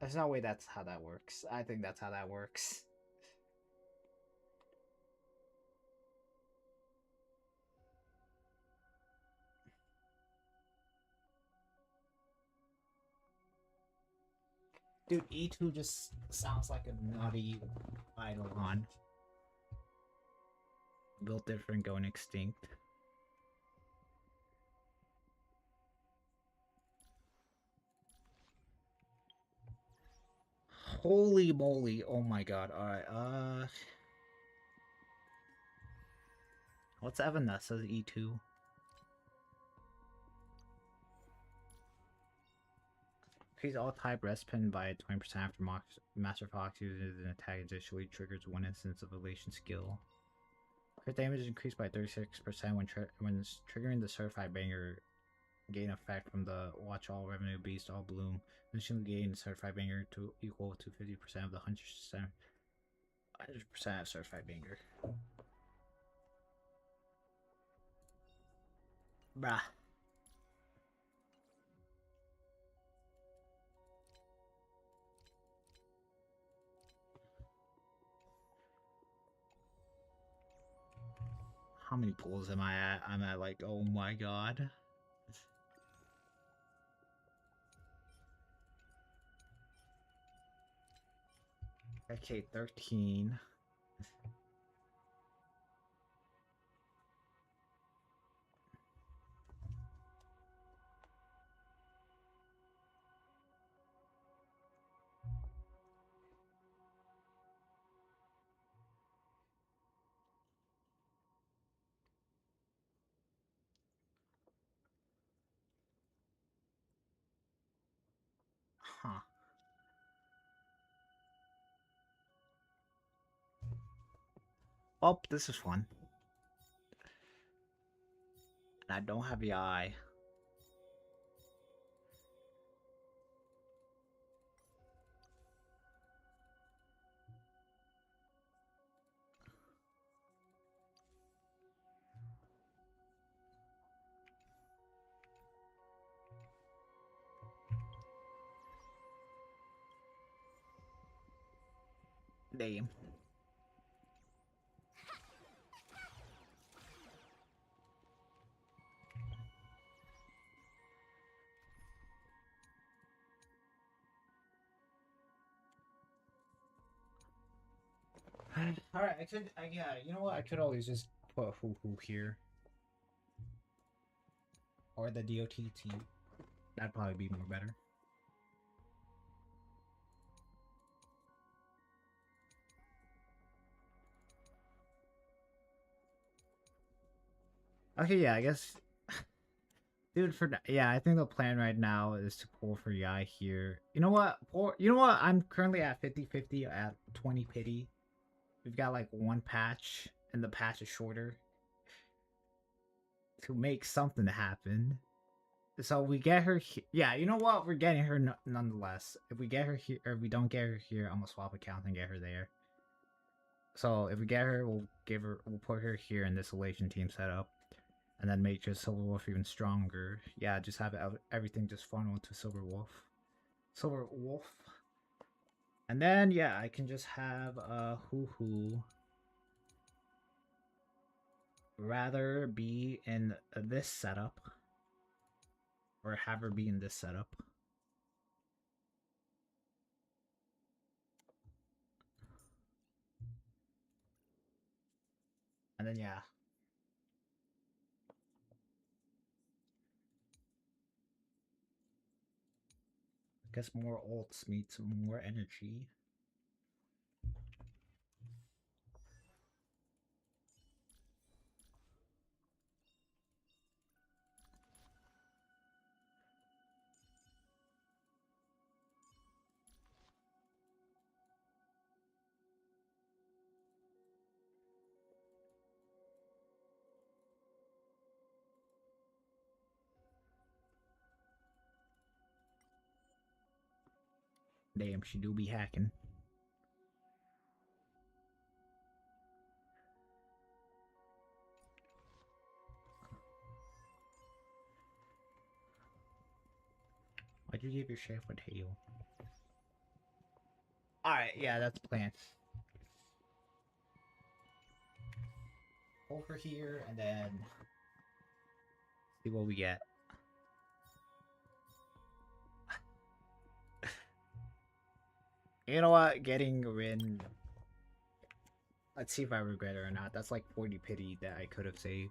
[SPEAKER 1] There's no way that's how that works. I think that's how that works. Dude, E2 just sounds like a naughty Eidolon. Built different, going extinct. Holy moly, oh my god, alright, what's Evan that says E2? Increase all type rest pin by 20% after Master Fox uses an attack additionally triggers one instance of elation skill. Crit damage is increased by 36% when triggering the certified banger. Gain effect from the Watch All Revenue Beast All Bloom. Initially gain certified banger to equal to 50% of the 100% of certified banger. Bruh. How many pulls am I at? I'm at like, oh my god. Okay, 13. Huh. Oh, this is fun. And I don't have the eye. Damn. Alright, yeah, you know what? I could always just put Hoo Hoo here. Or the DOTT. That'd probably be more better. Okay, yeah, I guess, dude. Yeah, I think the plan right now is to pull for Yai here. You know what? You know what? I'm currently at 50-50 at 20 pity. We've got like one patch, and the patch is shorter to make something happen. So we get her yeah, you know what? We're getting her nonetheless. If we get her here, or if we don't get her here, I'm gonna swap accounts and get her there. So if we get her, we'll put her here in this Elation team setup, and then make just Silver Wolf even stronger. Yeah, just have everything just funnel into Silver Wolf. And then yeah, I can just have Hoo rather be in this setup, or have her be in this setup. And then yeah. I guess more ults means more energy. Damn, she do be hacking. Why'd you give your chef a tail? Alright, yeah, that's the plan. Over here, and then see what we get. You know what? Getting Rin. Let's see if I regret it or not. That's like 40 pity that I could have saved.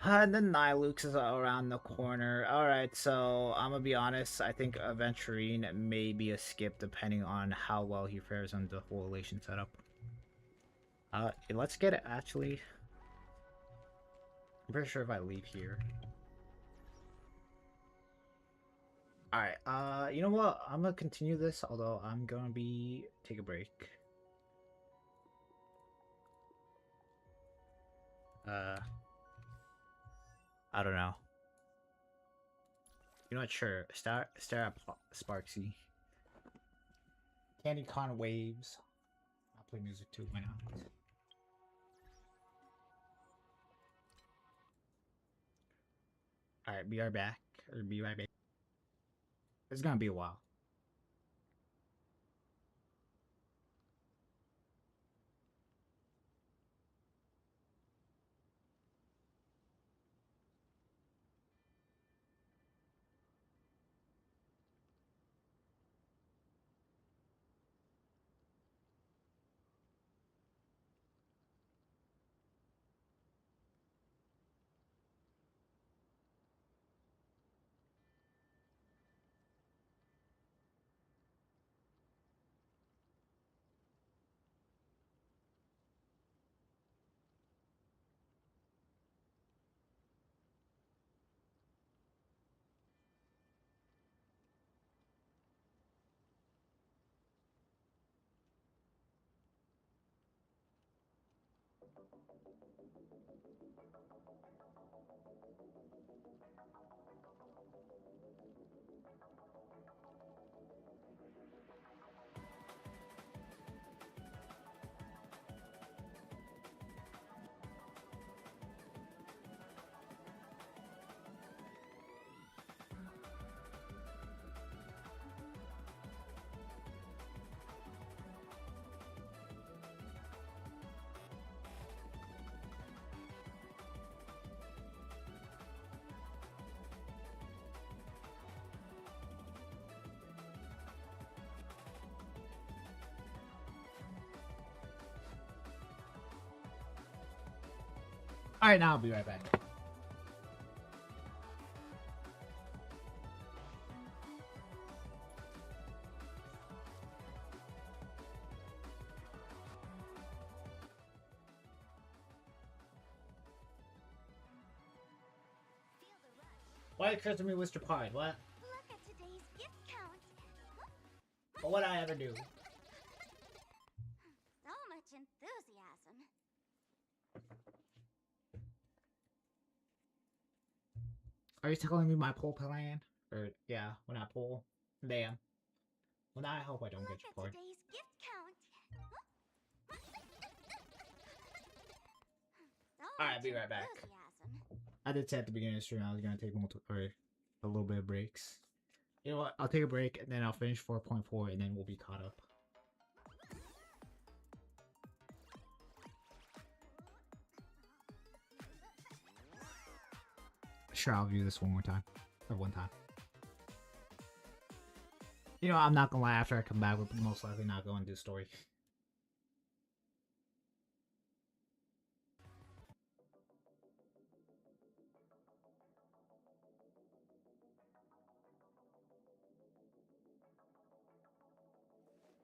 [SPEAKER 1] And then Nilux is around the corner. Alright, so I'm gonna be honest. I think Aventurine may be a skip depending on how well he fares on the whole Elation setup. Let's get it actually. I'm pretty sure if I leave here. Alright, you know what? I'm gonna continue this, although I'm gonna take a break. I don't know. You know what? Sure. Stare at Sparksy. Candy Con Waves. I'll play music too. Why not? Alright, be right back. Or be right back. It's gonna be a while. Alright, now I'll be right back. Why occurs to me Mr. Pride? What?
[SPEAKER 3] Look at today's gift count.
[SPEAKER 1] But what I ever do?
[SPEAKER 3] So much enthusiasm.
[SPEAKER 1] Are you telling me my poll plan? Or yeah, when I pull, damn. Well, now I hope I don't get your part.
[SPEAKER 3] Today's gift count.
[SPEAKER 1] Alright, be right back. I did say at the beginning of the stream I was gonna take a little bit of breaks. You know what? I'll take a break and then I'll finish 4.4 and then we'll be caught up. Sure, I'll view this one more time. Or one time. You know, I'm not gonna lie, after I come back, we're most likely not going to do story.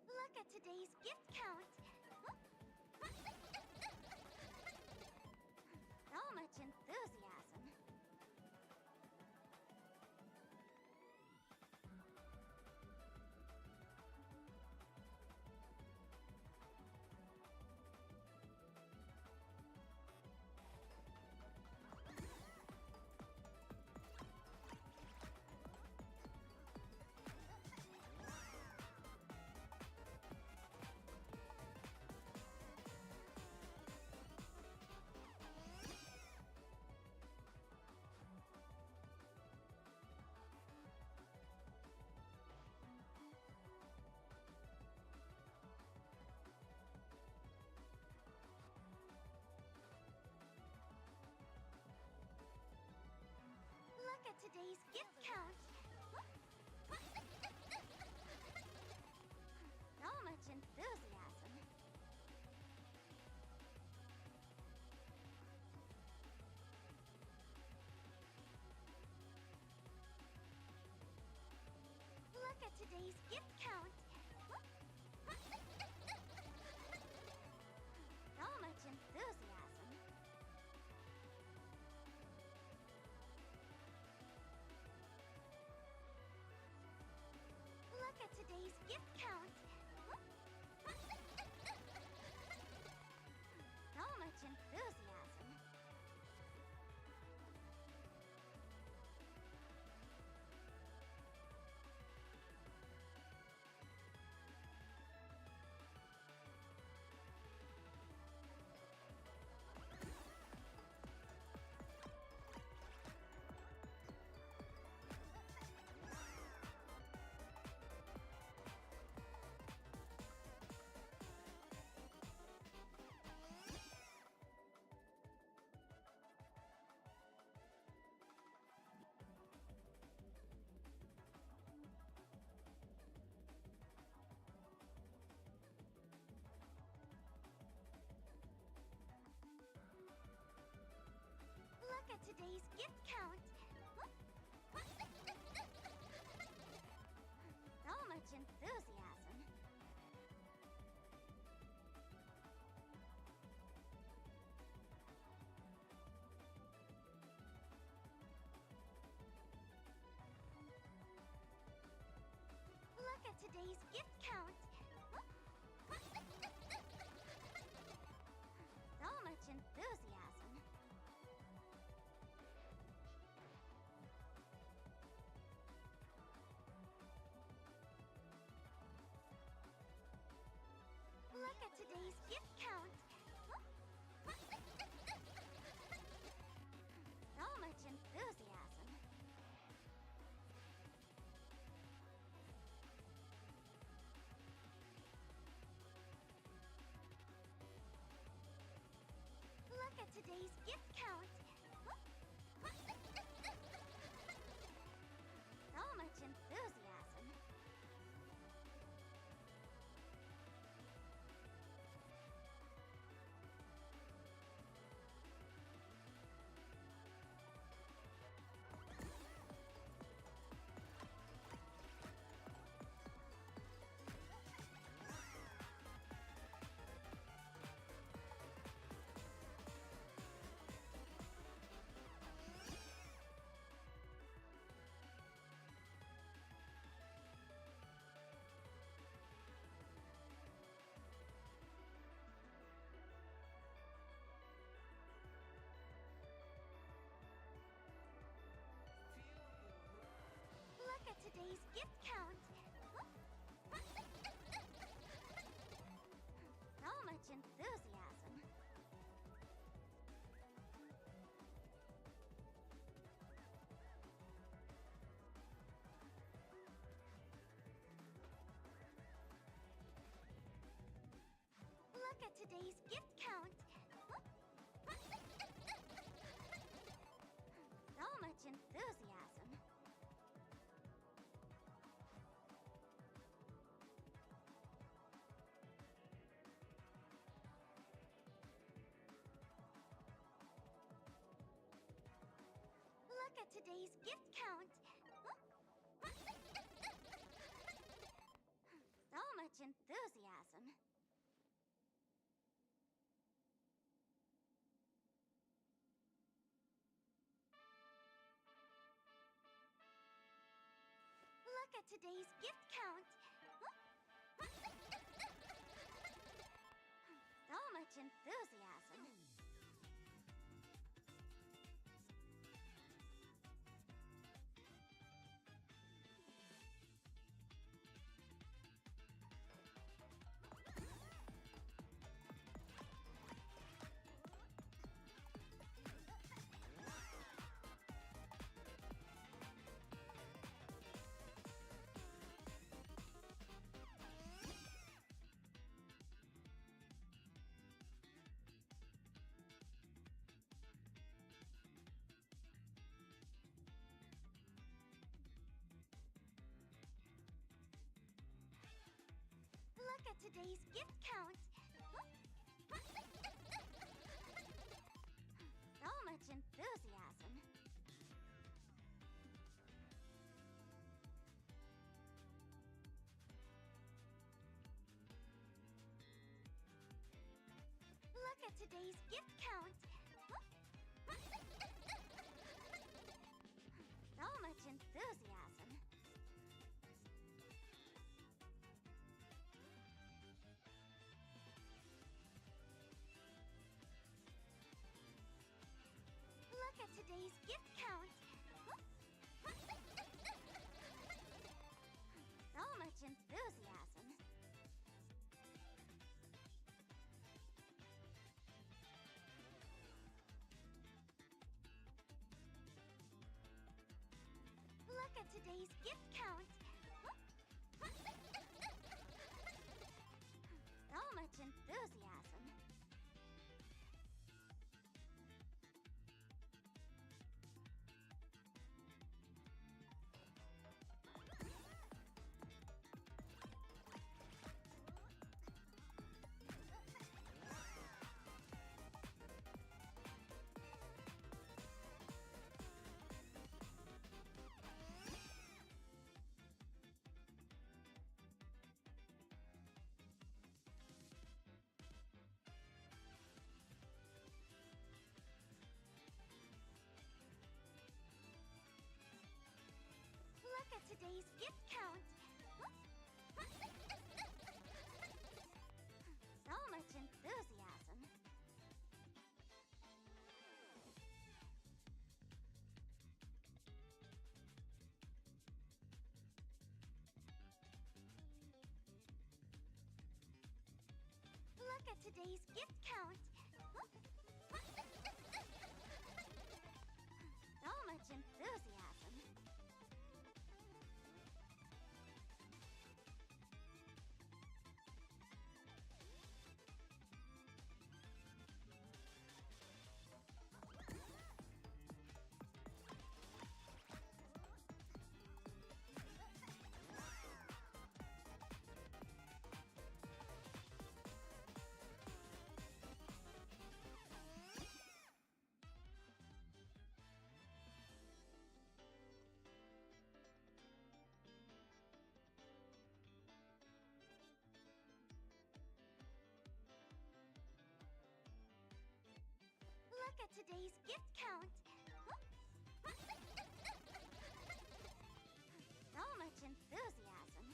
[SPEAKER 3] Look at today's gift count. So much enthusiasm. Look at today's gift count. So much enthusiasm. Look at today's gift count. So much enthusiasm. Look at today's gift count. So much enthusiasm. Look at today's gift count. So much enthusiasm. Look at today's gift count. So much enthusiasm. Look at today's gift count. So much enthusiasm. Look at today's gift count. So much enthusiasm. today's gift count. So much enthusiasm. Look at today's gift count. So much enthusiasm. Look at today's gift count. So much enthusiasm. Look at today's gift count. So much enthusiasm. Look at today's gift count. So much enthusiasm. Look at today's gift count. So much enthusiasm. Look at today's gift count. So much enthusiasm. Look at today's gift count. So much enthusiasm. Look at today's gift count. So much enthusiasm. Look at today's gift count. So much enthusiasm. Look at today's gift count. So much enthusiasm.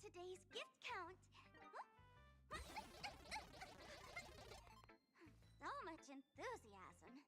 [SPEAKER 3] at today's gift count. So much enthusiasm.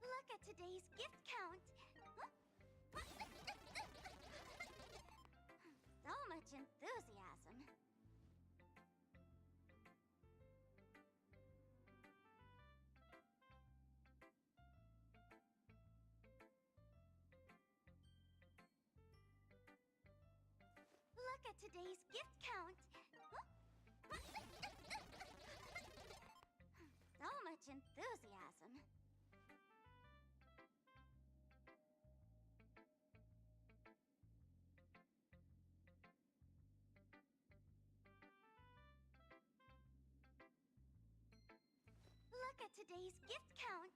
[SPEAKER 3] Look at today's gift count. So much enthusiasm. Look at today's gift count.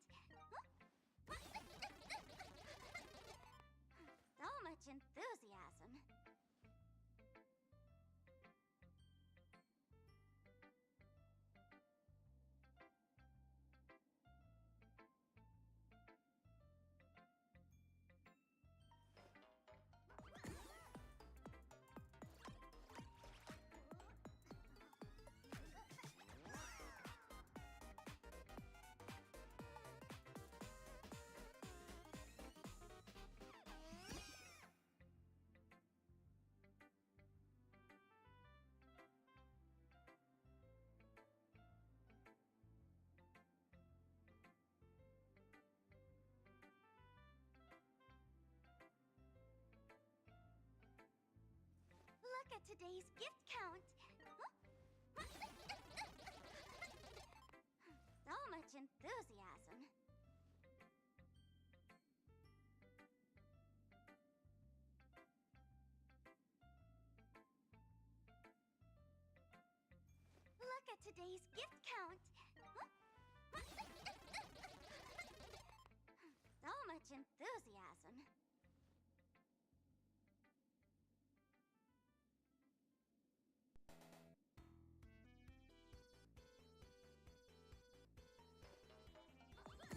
[SPEAKER 3] So much enthusiasm. Look at today's gift count. So much enthusiasm. Look at today's gift count. So much enthusiasm. Look at today's gift count. So much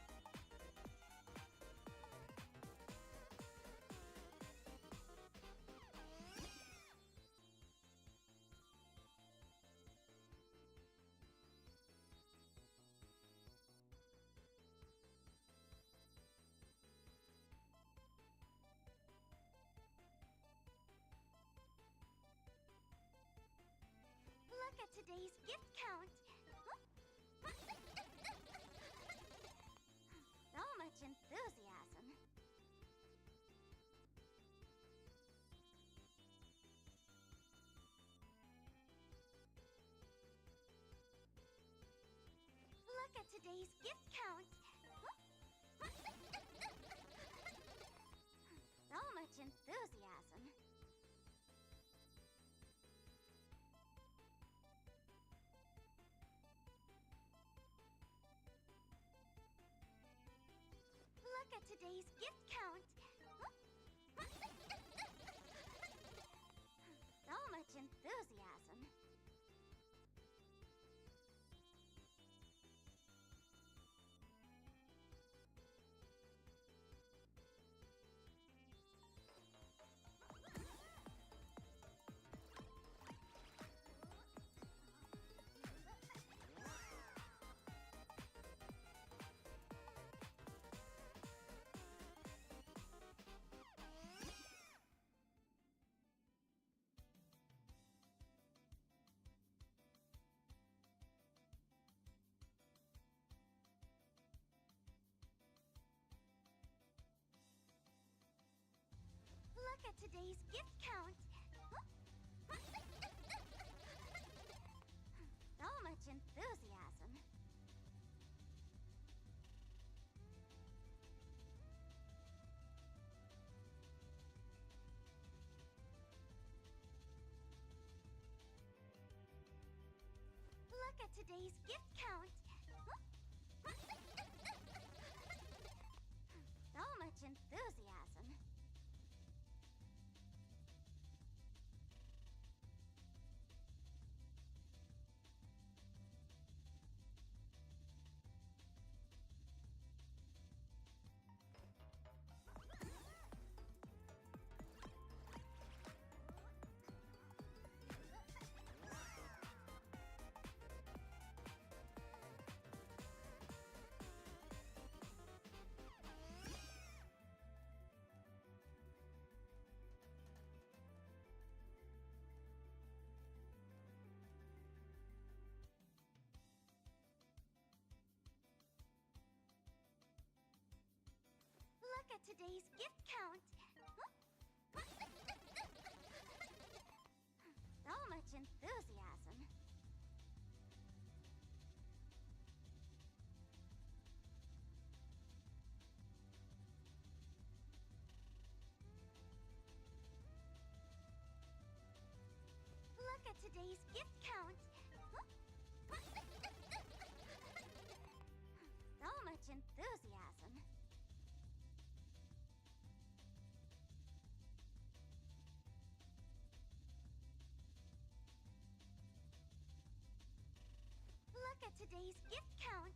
[SPEAKER 3] enthusiasm. Look at today's gift count. So much enthusiasm. Look at today's gift count. So much enthusiasm. Look at today's gift count. So much enthusiasm. at today's gift count. So much enthusiasm. Look at today's gift count. So much enthusiasm. Look at today's gift count. So much enthusiasm. Look at today's gift count.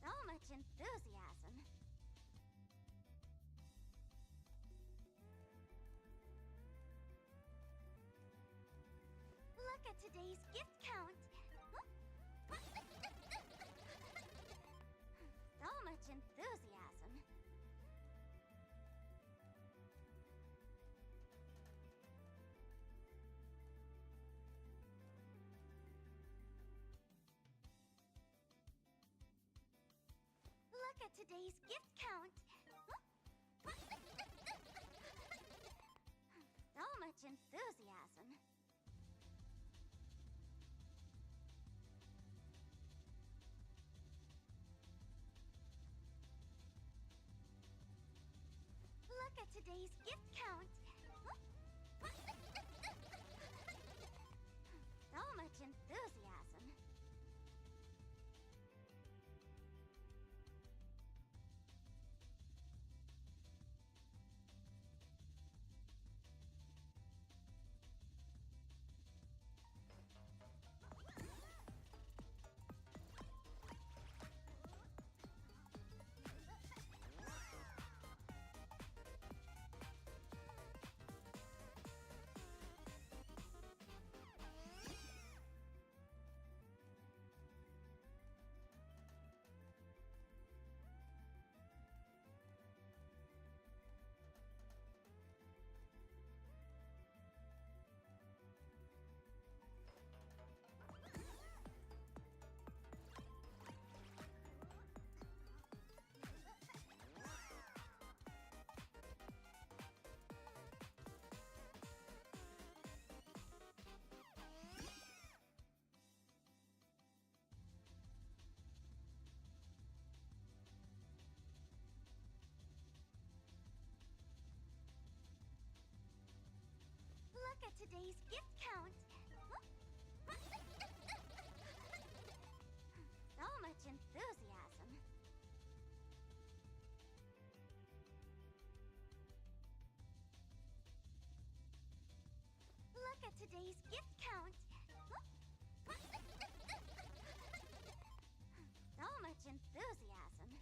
[SPEAKER 3] So much enthusiasm. Look at today's gift count. So much enthusiasm. Look at today's gift count. So much enthusiasm. Look at today's gift count. So much enthusiasm. Look at today's gift count. So much enthusiasm. Look at today's gift count. So much enthusiasm. Look at today's gift count. So much enthusiasm.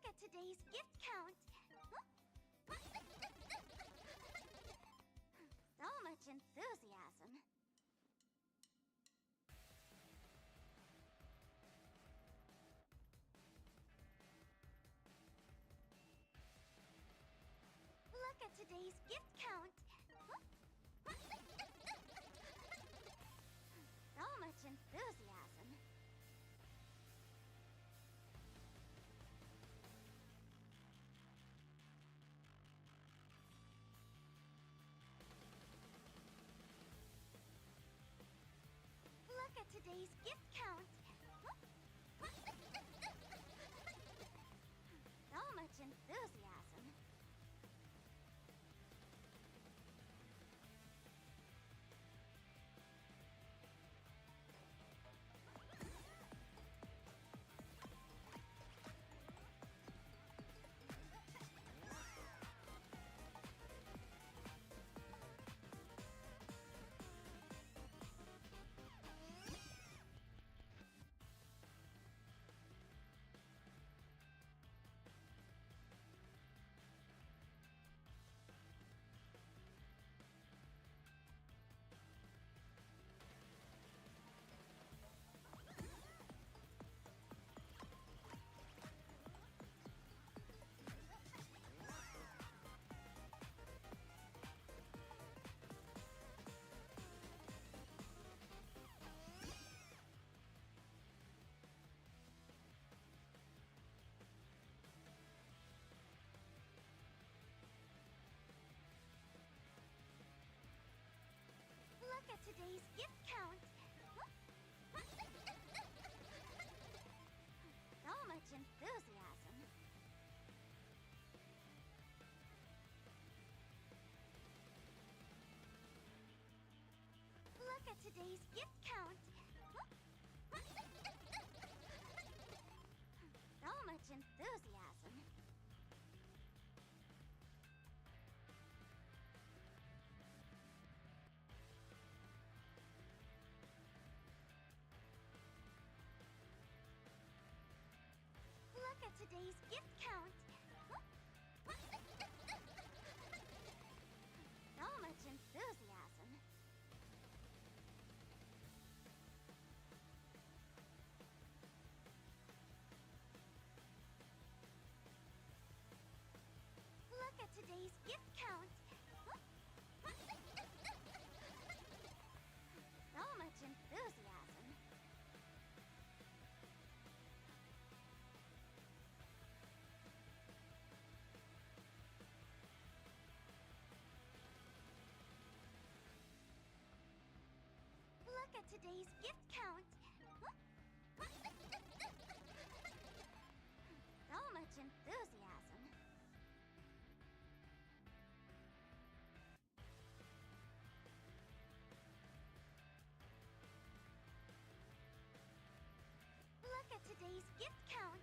[SPEAKER 3] Look at today's gift count. So much enthusiasm. Look at today's gift count. So much enthusiasm. Look at today's gift count. So much enthusiasm. Look at today's gift count. So much enthusiasm. Look at today's gift count. So much enthusiasm. Look at today's gift count. So much enthusiasm. Look at today's gift count. So much enthusiasm. Look at today's gift count. So much enthusiasm. Look at today's gift count.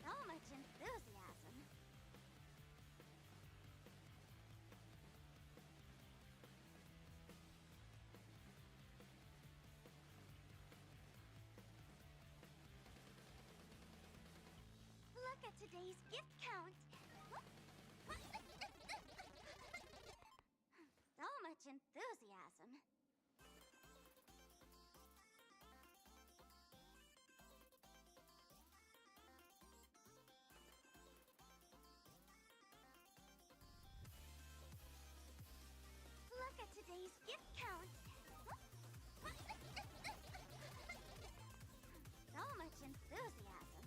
[SPEAKER 3] So much enthusiasm. Look at today's gift count. So much enthusiasm. Look at today's gift count. So much enthusiasm.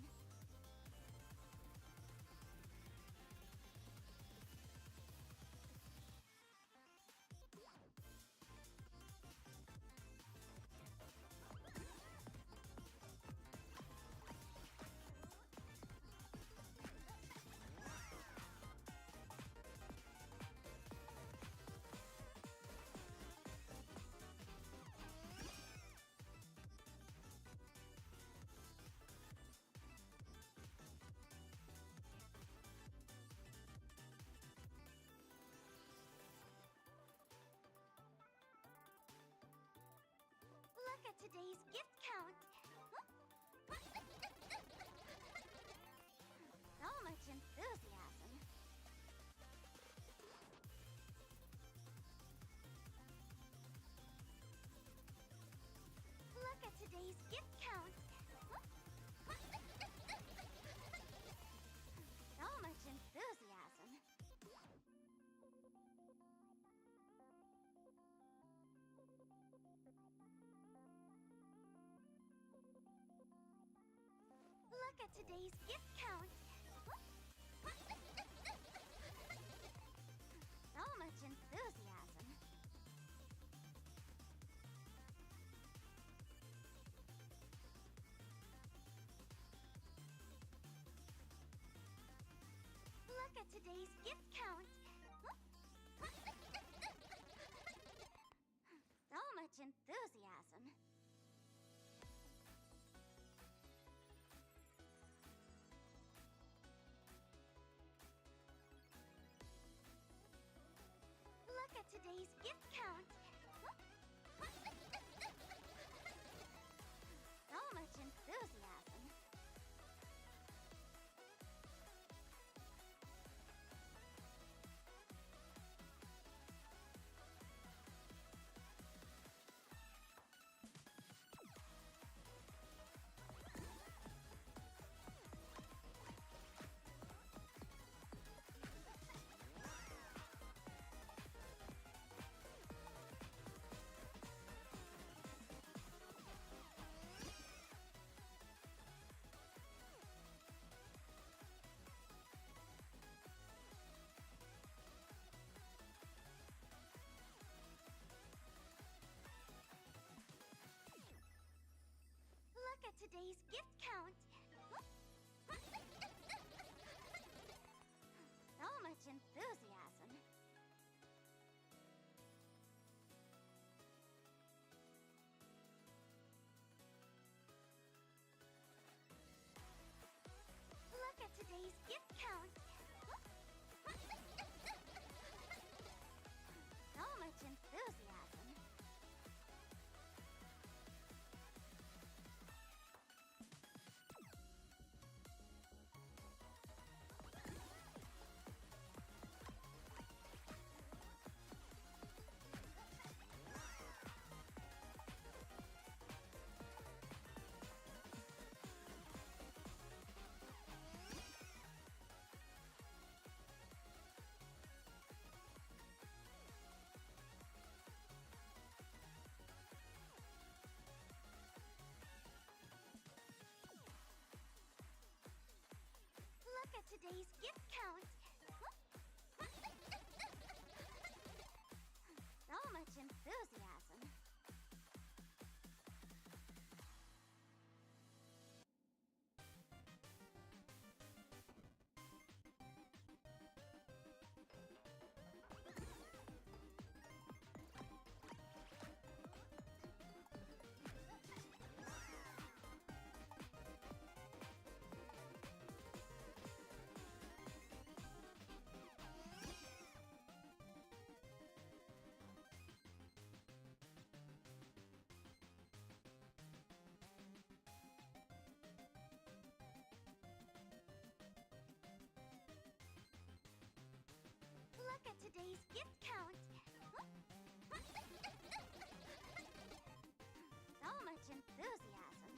[SPEAKER 3] Look at today's gift count. enthusiasm. Look at today's gift count. So much enthusiasm. Look at today's gift count. So much enthusiasm. Look at today's gift count. So much enthusiasm. Look at today's gift count. So much enthusiasm. Look at today's gift count. So much enthusiasm. Look at today's gift count. So much enthusiasm. Look at today's gift count. So much enthusiasm. Look at today's gift count. So much enthusiasm.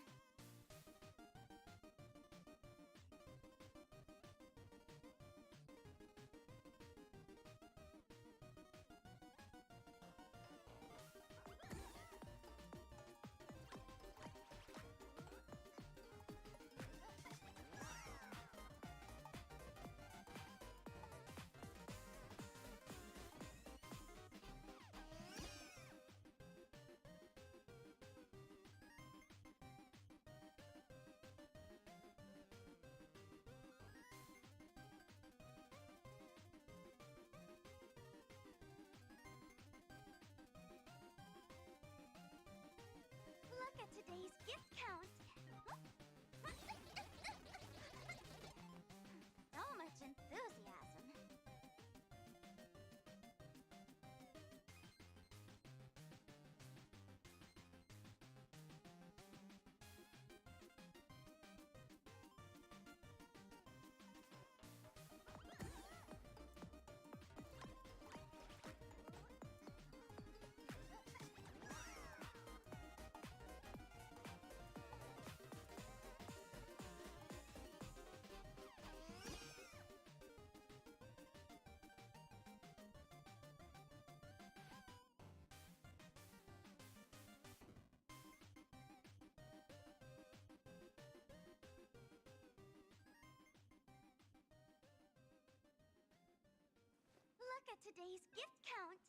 [SPEAKER 3] Look at today's gift count.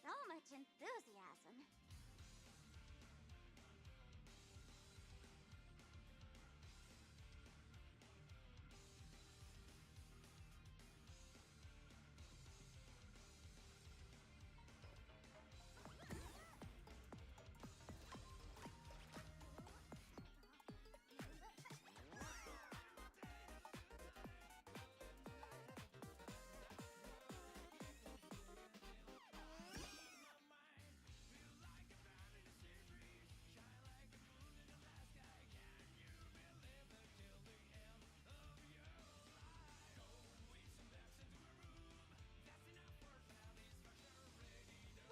[SPEAKER 3] So much enthusiasm.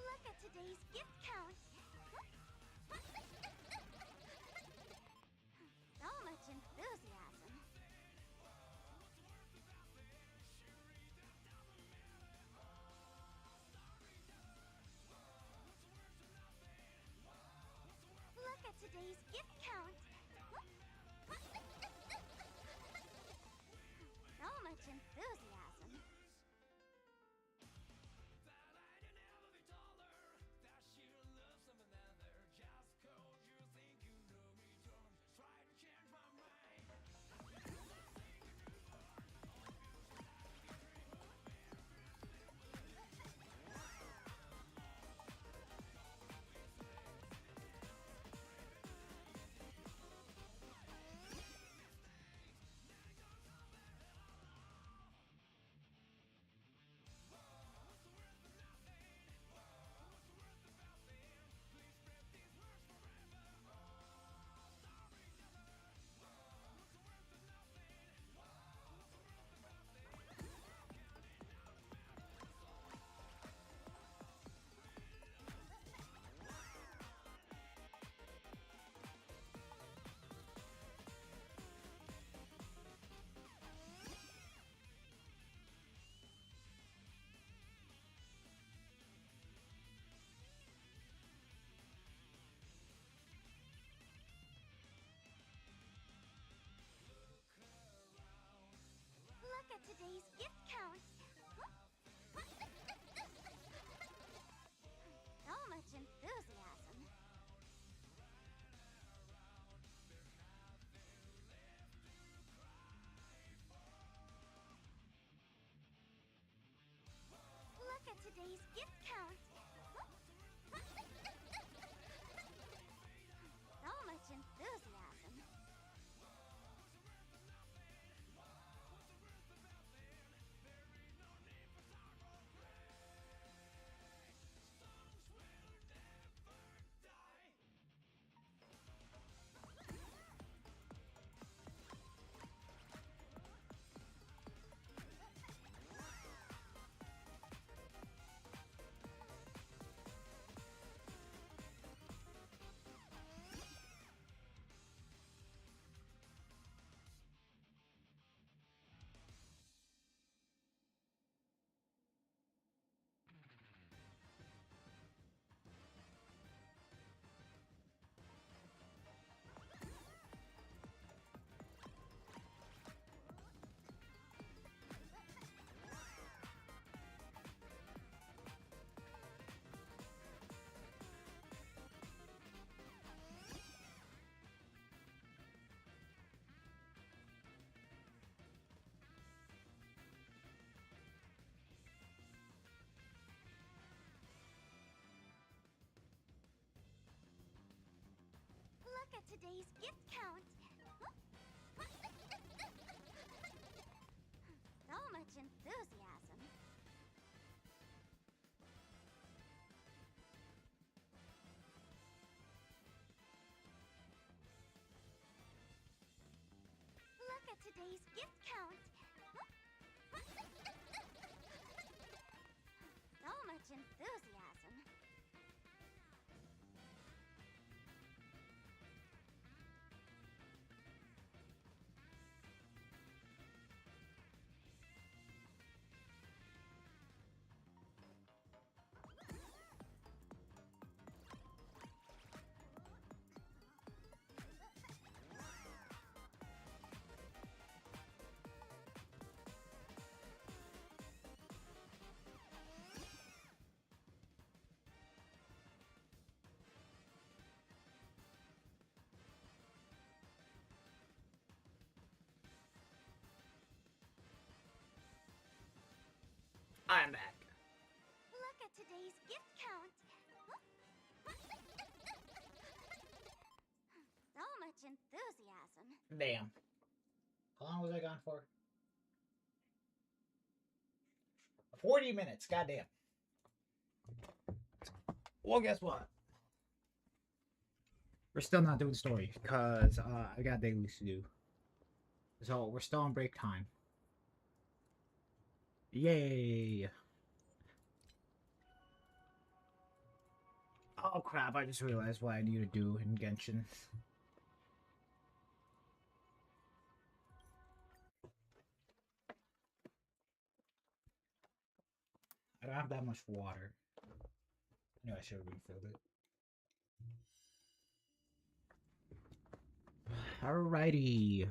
[SPEAKER 3] Look at today's gift count. So much enthusiasm. Look at today's gift count. So much enthusiasm. Look at today's gift count. So much enthusiasm. Look at today's gift count. So much enthusiasm. Look at today's gift count. So much enthusiasm. Look at today's gift count. So much enthusiasm. much enthusiasm.
[SPEAKER 1] Damn. How long was I gone for? 40 minutes. Goddamn. Well, guess what? We're still not doing story because I got dailies to do. So we're still on break time. Yay! Oh crap, I just realized what I need to do in Genshin. I don't have that much water. I knew I should have refilled it. Alrighty.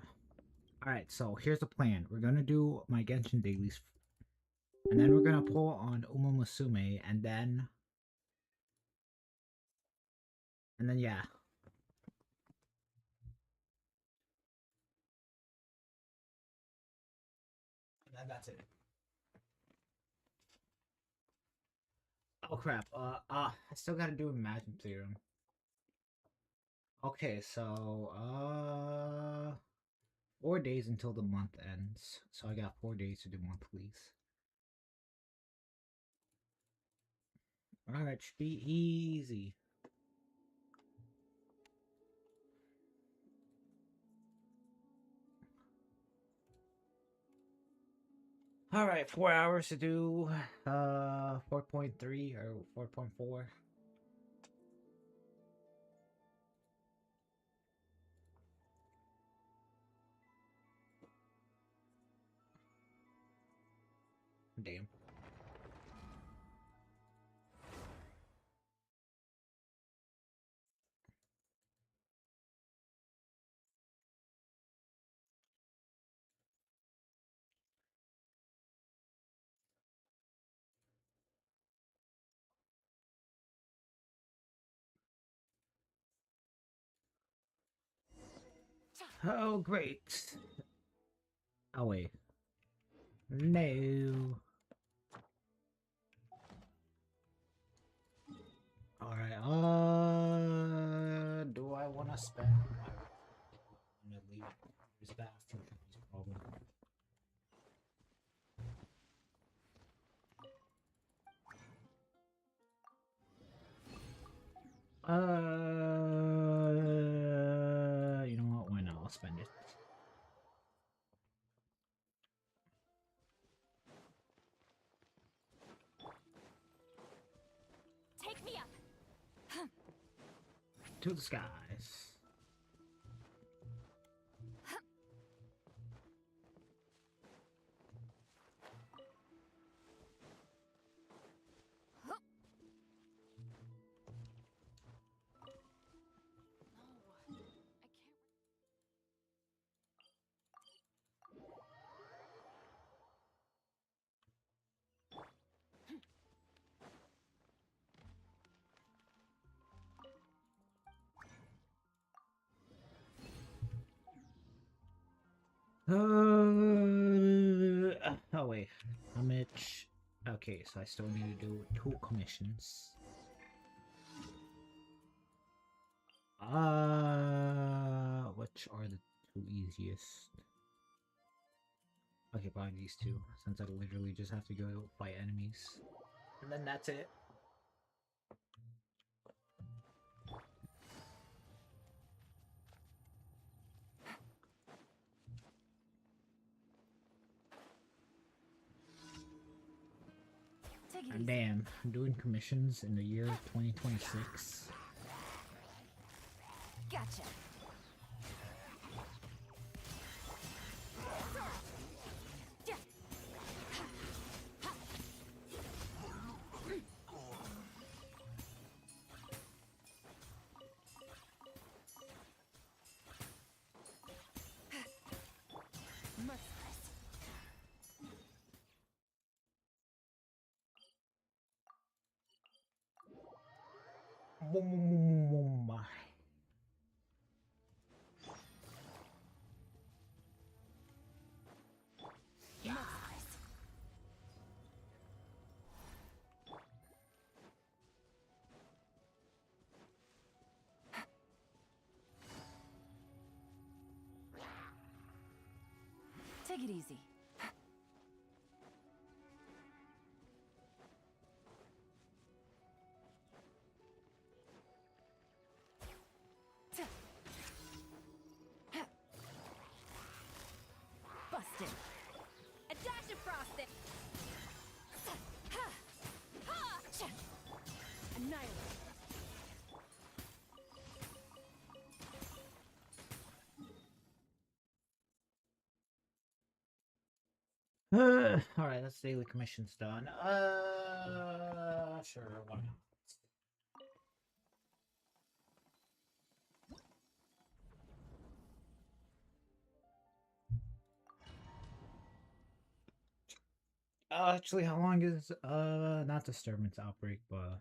[SPEAKER 1] Alright, so here's the plan. We're gonna do my Genshin dailies. And then we're gonna pull on Uma Musume, and then yeah. And then that's it. Oh crap. I still gotta do Imagine Theorem. Okay, so 4 days until the month ends. So I got 4 days to do monthlies. Alright, should be easy. Alright, 4 hours to do 4.3 or 4.4. Damn. Oh, great. Oh, wait. No. Alright, do I want to spend my... I'm gonna leave it. There's that problem. You know what? Why not? I'll spend it.
[SPEAKER 3] Take me up.
[SPEAKER 1] To the skies. Oh wait, how much? Okay, so I still need to do 2 commissions. Which are the 2 easiest? Okay, probably these 2, since I literally just have to go fight enemies. And then that's it. And damn, I'm doing commissions in the year 2026.
[SPEAKER 3] Gotcha.
[SPEAKER 16] Take it easy. Busted. A dash of frosting. Annihilate.
[SPEAKER 1] Alright, that's daily commissions done. Sure, why not? Actually, how long is not disturbance outbreak, but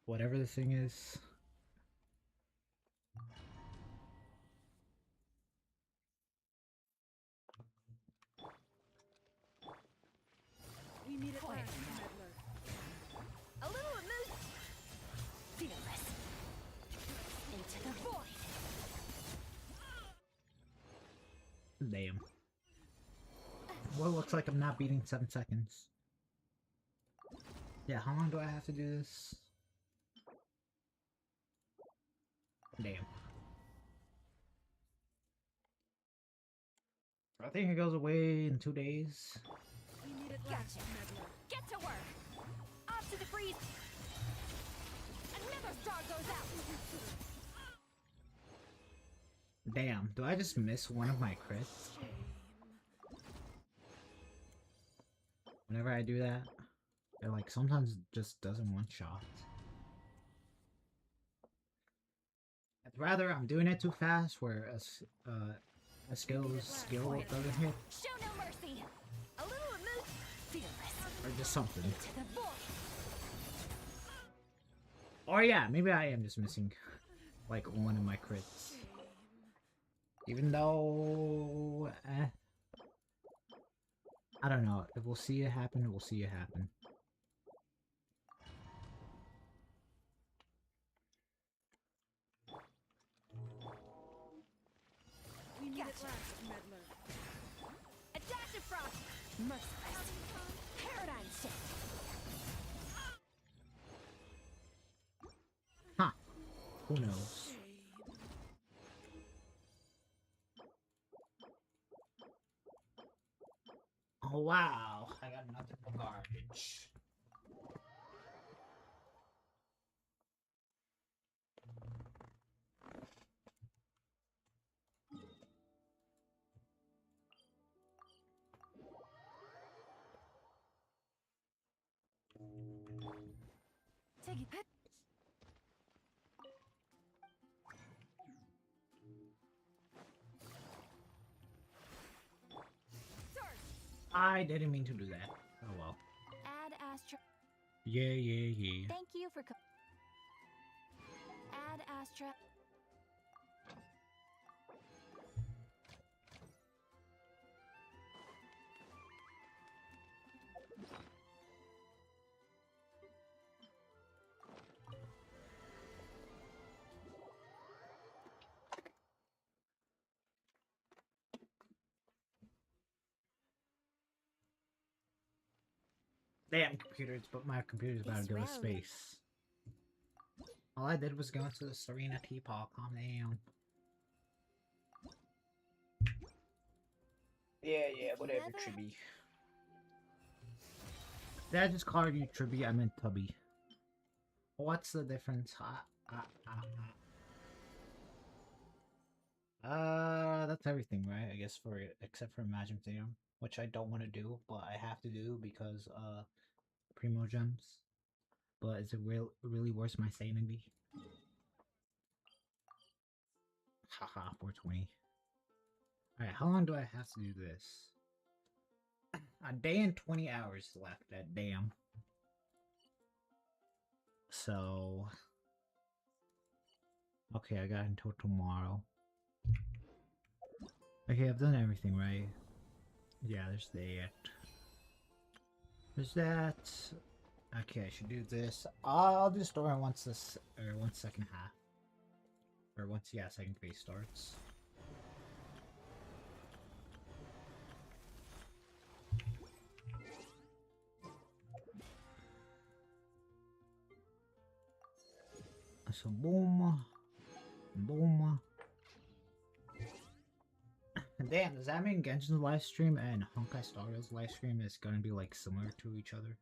[SPEAKER 1] whatever this thing is.
[SPEAKER 16] We meet at last, meddler. A little amuse. Fearless. Into the void.
[SPEAKER 1] Damn. Well, it looks like I'm not beating 7 seconds. Yeah, how long do I have to do this? Damn. I think it goes away in 2 days.
[SPEAKER 16] We meet at last, meddler. Get to work. Off to the freeze. Another star goes out.
[SPEAKER 1] Damn, do I just miss one of my crits? Whenever I do that, it like sometimes just doesn't one-shot. Rather, I'm doing it too fast where a skill doesn't hit.
[SPEAKER 16] Show no mercy. A little amuse. Fearless.
[SPEAKER 1] Or just something.
[SPEAKER 16] Into the void.
[SPEAKER 1] Or yeah, maybe I am just missing like one of my crits. Even though I don't know. If we'll see it happen, we'll see it happen.
[SPEAKER 16] We meet at last, meddler. A dash of frost. Merciless. Paradigm shift.
[SPEAKER 1] Huh. Who knows? Oh wow, I got nothing but garbage.
[SPEAKER 16] Take it.
[SPEAKER 1] I didn't mean to do that. Oh well.
[SPEAKER 3] Add Astra.
[SPEAKER 1] Yeah.
[SPEAKER 3] Thank you for. Add Astra.
[SPEAKER 1] Damn computers, but my computer's about to go to space. All I did was go into the Serena teapot. Calm down. Yeah, whatever, Tribby. Did I just call you Tribby? I meant Tubby. What's the difference? That's everything, right? I guess except for Imagine Theorem, which I don't want to do, but I have to do because Primo Gems. But is it really worth my sanity? Haha, 420. Alright, how long do I have to do this? A day and 20 hours left, that damn. So... okay, I got until tomorrow. Okay, I've done everything, right? Yeah, there's that. There's that. Okay, I should do this. I'll do story once this, or 1 second half. Or once, yeah, second phase starts. boom. Boom. Damn, does that mean Genshin's live stream and Honkai Star Rail's live stream is gonna be like similar to each other?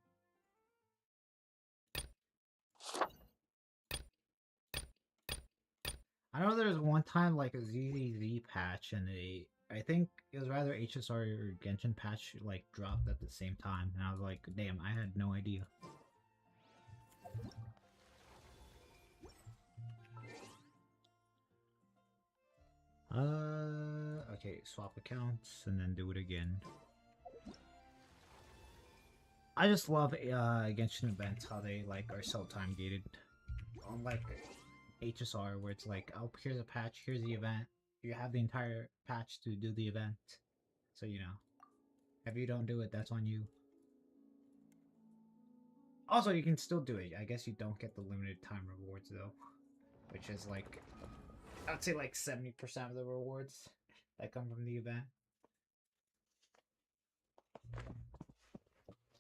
[SPEAKER 1] I know there was one time like a ZZZ patch and I think it was rather HSR or Genshin patch like dropped at the same time, and I was like, damn, I had no idea. Okay, swap accounts and then do it again. I just love Genshin events, how they like are so time gated. Unlike HSR where it's like, oh, here's a patch, here's the event. You have the entire patch to do the event. So you know. If you don't do it, that's on you. Also, you can still do it. I guess you don't get the limited time rewards though. Which is like, I'd say like 70% of the rewards that come from the event.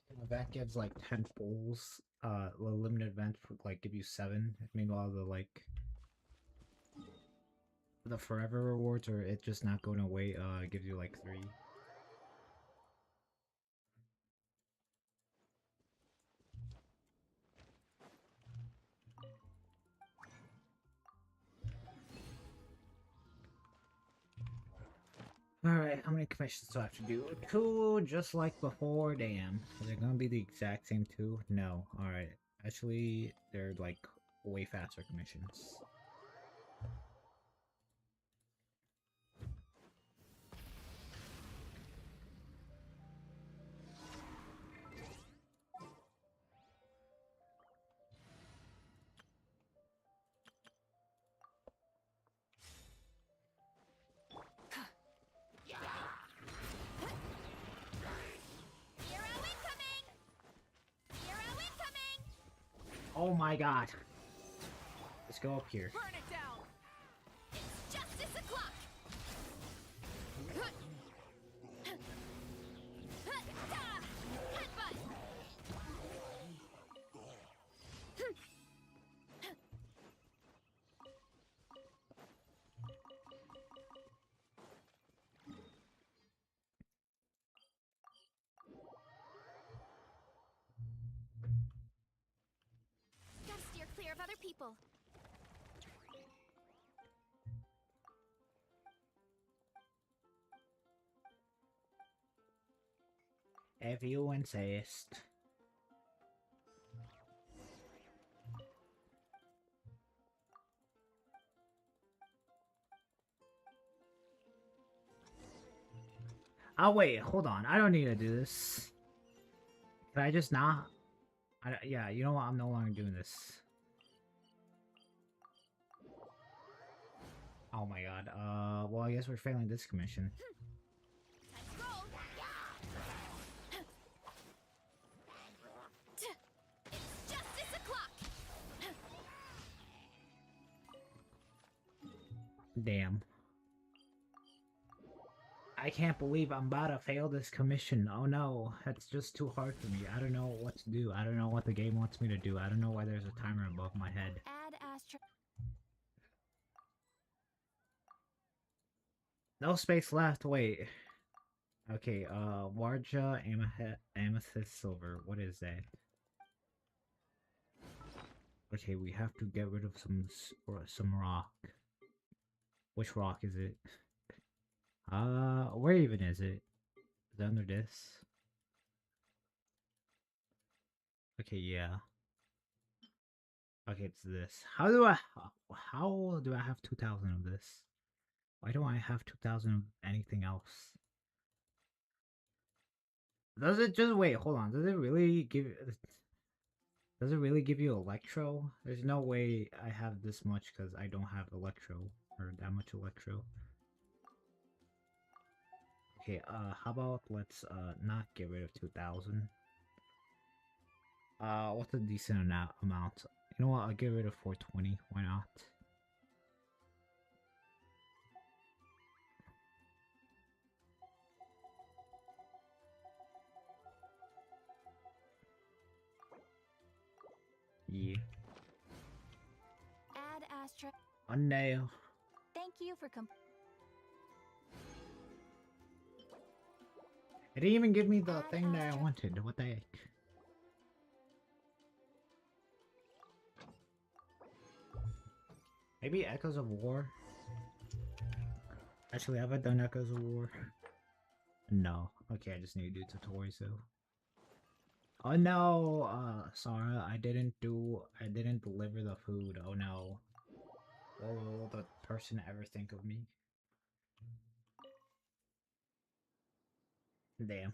[SPEAKER 1] An event gives like 10 pulls. The limited event would like give you 7. Meanwhile, the forever rewards, or it just not going away, gives you like 3. Alright, how many commissions do I have to do? 2, just like before. Damn. Are they gonna be the exact same 2? No. Alright. Actually, they're like way faster commissions. Oh my god. Let's go up here.
[SPEAKER 16] Burn it down. It's justice o'clock.
[SPEAKER 3] Gotta steer clear of other people.
[SPEAKER 1] If you insist. Oh wait, hold on. I don't need to do this. Can I just not? Yeah, you know what? I'm no longer doing this. Oh my god. Well, I guess we're failing this commission.
[SPEAKER 3] It's justice o'clock.
[SPEAKER 1] Damn. I can't believe I'm about to fail this commission. Oh no, that's just too hard for me. I don't know what to do. I don't know what the game wants me to do. I don't know why there's a timer above my head.
[SPEAKER 3] Add Astro.
[SPEAKER 1] No space left. Wait. Okay. Warja, Amethyst, Silver. What is that? Okay, we have to get rid of some rock. Which rock is it? Where even is it? Is it under this? Okay, yeah. Okay, it's this. How do I have 2,000 of this? Why don't I have 2,000 of anything else? Does it just wait? Hold on. Does it really give you Electro? There's no way I have this much because I don't have Electro or that much Electro. Okay, how about let's not get rid of 2,000. What's a decent amount? You know what? I'll get rid of 420. Why not? Yeah.
[SPEAKER 3] Add last trip.
[SPEAKER 1] A nail.
[SPEAKER 3] Thank you for
[SPEAKER 1] It didn't even give me the thing that I wanted. What the heck? Maybe Echoes of War? Actually, have I done Echoes of War? No. Okay, I just need to do tutorials though. Oh no, Sarah, I didn't deliver the food. Oh no. What will the person ever think of me? Damn.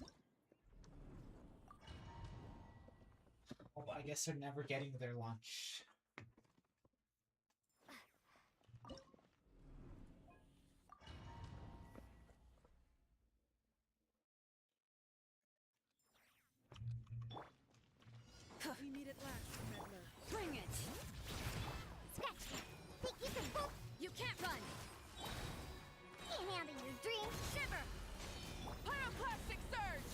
[SPEAKER 1] Oh, I guess they're never getting their lunch.
[SPEAKER 16] We meet at last, Meddler. Bring it! You can't run!
[SPEAKER 3] Can't handle your dream.
[SPEAKER 16] Shiver! Pyroclastic surge!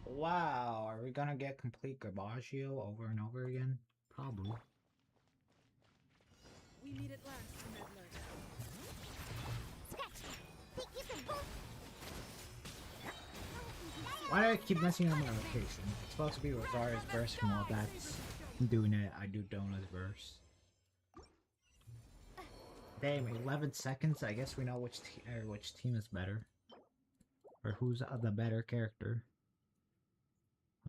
[SPEAKER 1] Wow, are we gonna get complete Garbaggio over and over again? Probably.
[SPEAKER 16] We meet at last, Meddler.
[SPEAKER 1] Why do I keep messing up my location? It's supposed to be Rosaria's verse, and while that's doing it, I do Dona's verse. Damn, 11 seconds. I guess we know which team is better, or who's the better character.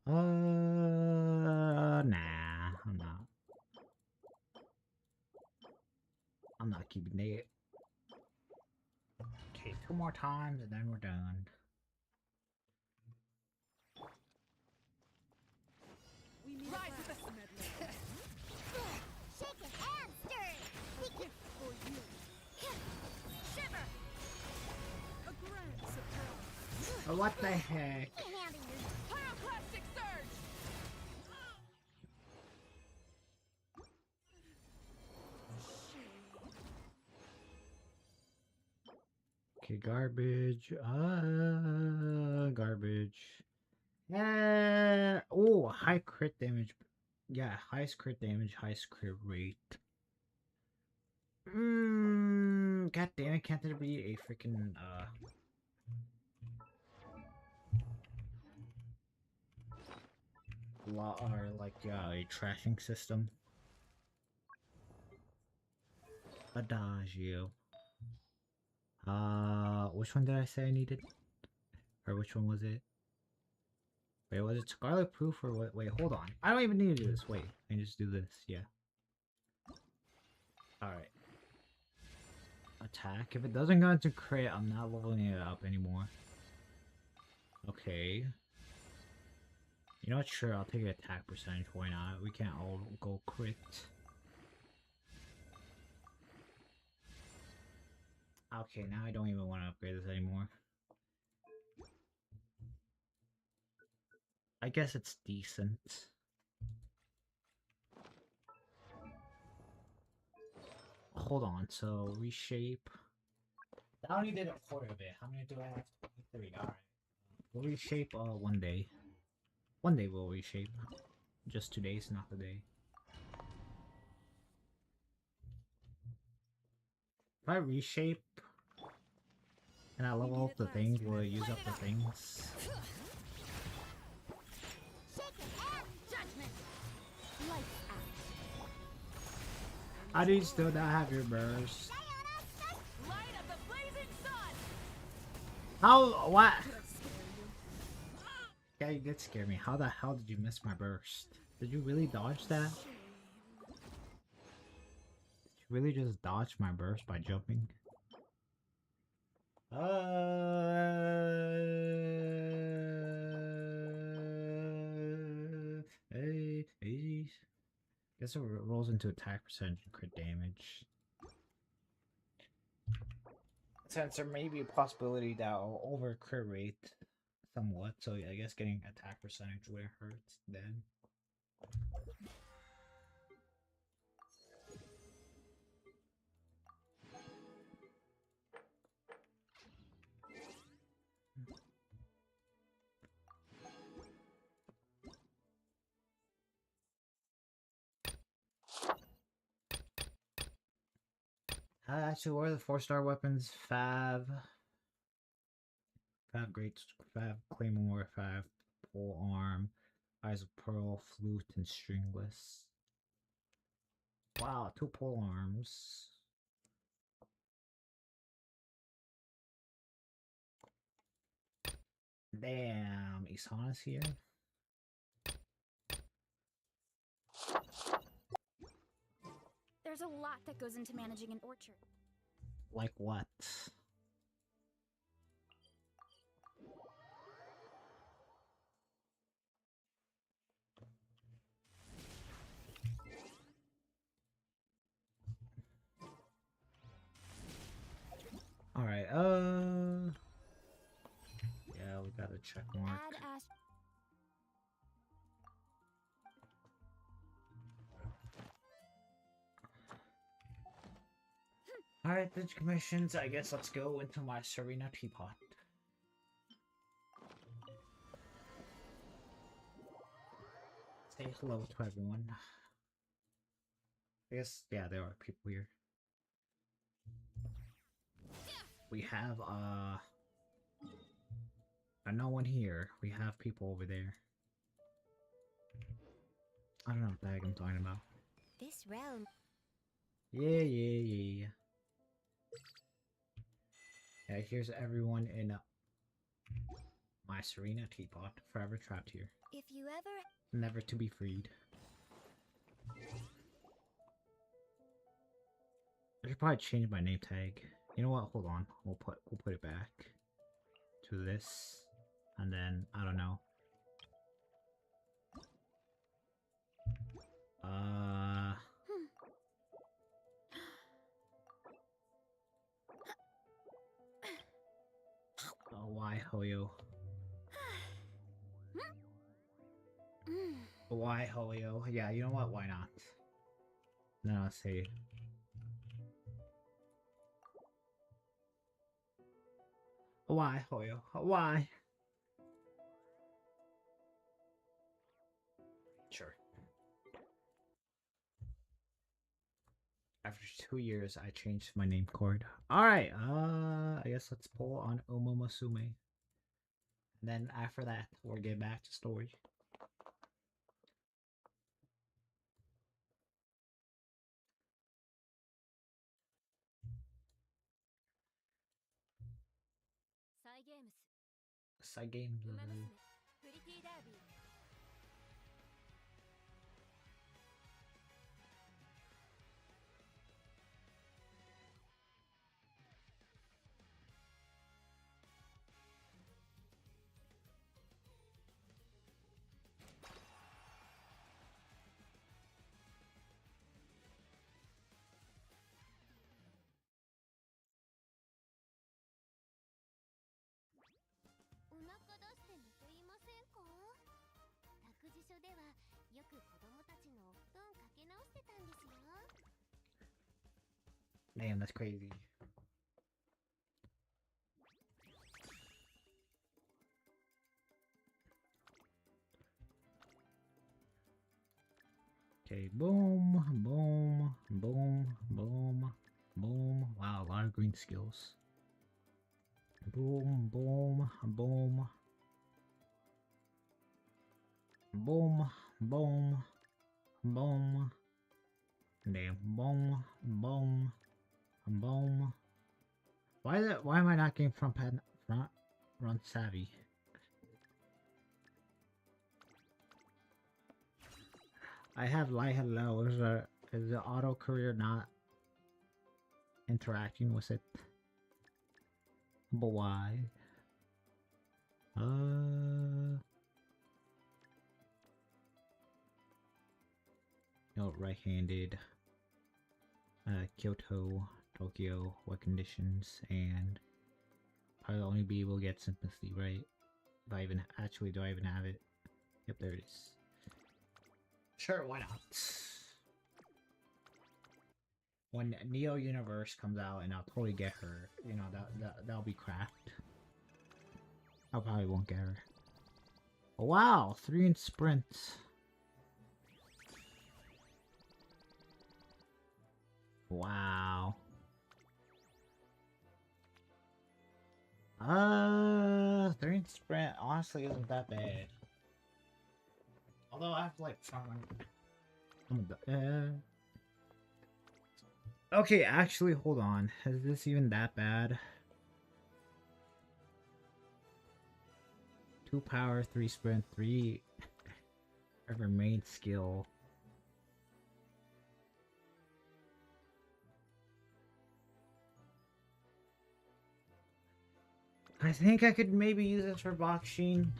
[SPEAKER 1] Nah, I'm not. I'm not keeping it. Okay, 2 more times and then we're done.
[SPEAKER 16] We meet at last, Meddler.
[SPEAKER 3] Shaken and stirred.
[SPEAKER 16] A gift for you.
[SPEAKER 3] Shiver.
[SPEAKER 16] A grand surprise.
[SPEAKER 1] Oh, what the heck?
[SPEAKER 3] Can't handle your
[SPEAKER 16] Pyroclastic surge!
[SPEAKER 1] Okay, garbage. Garbage. Oh, high crit damage. Yeah, highest crit damage, highest crit rate. God damn it, can't there be a freaking, or like, a trashing system? Adagio. Which one did I say I needed? Or which one was it? Wait, was it Scarlet Proof or what? Wait, hold on. I don't even need to do this. Wait, I can just do this. Yeah. Alright. Attack. If it doesn't go into crit, I'm not leveling it up anymore. Okay. You know what? Sure, I'll take attack percentage. Why not? We can't all go crit. Okay, now I don't even want to upgrade this anymore. I guess it's decent. Hold on, so reshape. I only did a quarter of it. How many do I have? 23. Alright. We'll reshape one day. One day we'll reshape. Just 2 days, not the day. If I reshape and I level up the thing, will it use up the things? How do you still not have your burst? How? What? Yeah, you did scare me. How the hell did you miss my burst? Did you really dodge that? Did you really just dodge my burst by jumping? Hey. Guess it rolls into attack percentage and crit damage. Since there may be a possibility that I'll over crit rate somewhat, so I guess getting attack percentage wouldn't hurt then. Katsu, what are the 4-star weapons? Fab Great, Fab Claymore, Fab Pole Arm, Eyes of Pearl, Flute, and Stringless. Wow, 2 pole arms. Damn, Isana's here.
[SPEAKER 3] There's a lot that goes into managing an orchard.
[SPEAKER 1] Like what? Alright, yeah, we got a check mark. Alright, the commissions. I guess let's go into my Serena teapot. Say hello to everyone. I guess, yeah, there are people here. We have, no one here. We have people over there. I don't know what the heck I'm talking about.
[SPEAKER 3] This realm.
[SPEAKER 1] Yeah. Yeah, here's everyone in my Serena teapot, forever trapped here.
[SPEAKER 3] If you ever...
[SPEAKER 1] Never to be freed. I should probably change my name tag. You know what? Hold on. We'll put it back to this, and then I don't know. Oh, why Hoyo? Why Hoyo? Yeah, you know what? Why not? No, let's see. Why Hoyo? Why? Sure. After 2 years, I changed my name cord. Alright, I guess let's pull on Omomasume. Then after that, we'll get back to story. Side games. Damn, that's crazy. Okay, boom, boom, boom, boom, boom. Wow, a lot of green skills. Boom, boom, boom. Boom, boom, boom. Damn, boom, boom, boom. Why am I not getting front run savvy? I have light hello. Is the auto career not interacting with it? But why? No, right-handed. Kyoto, Tokyo, what conditions, and probably only be able to get sympathy, right? If I even do I even have it? Yep, there it is. Sure, why not? When Neo Universe comes out, and I'll totally get her. You know, that'll be craft. I probably won't get her. Oh, wow, 3 in sprint. Wow. 3 sprint honestly isn't that bad. Although I have like front run. Okay, actually, hold on. Is this even that bad? 2 power, 3 sprint, 3 remain skill. I think I could maybe use this for Boxing.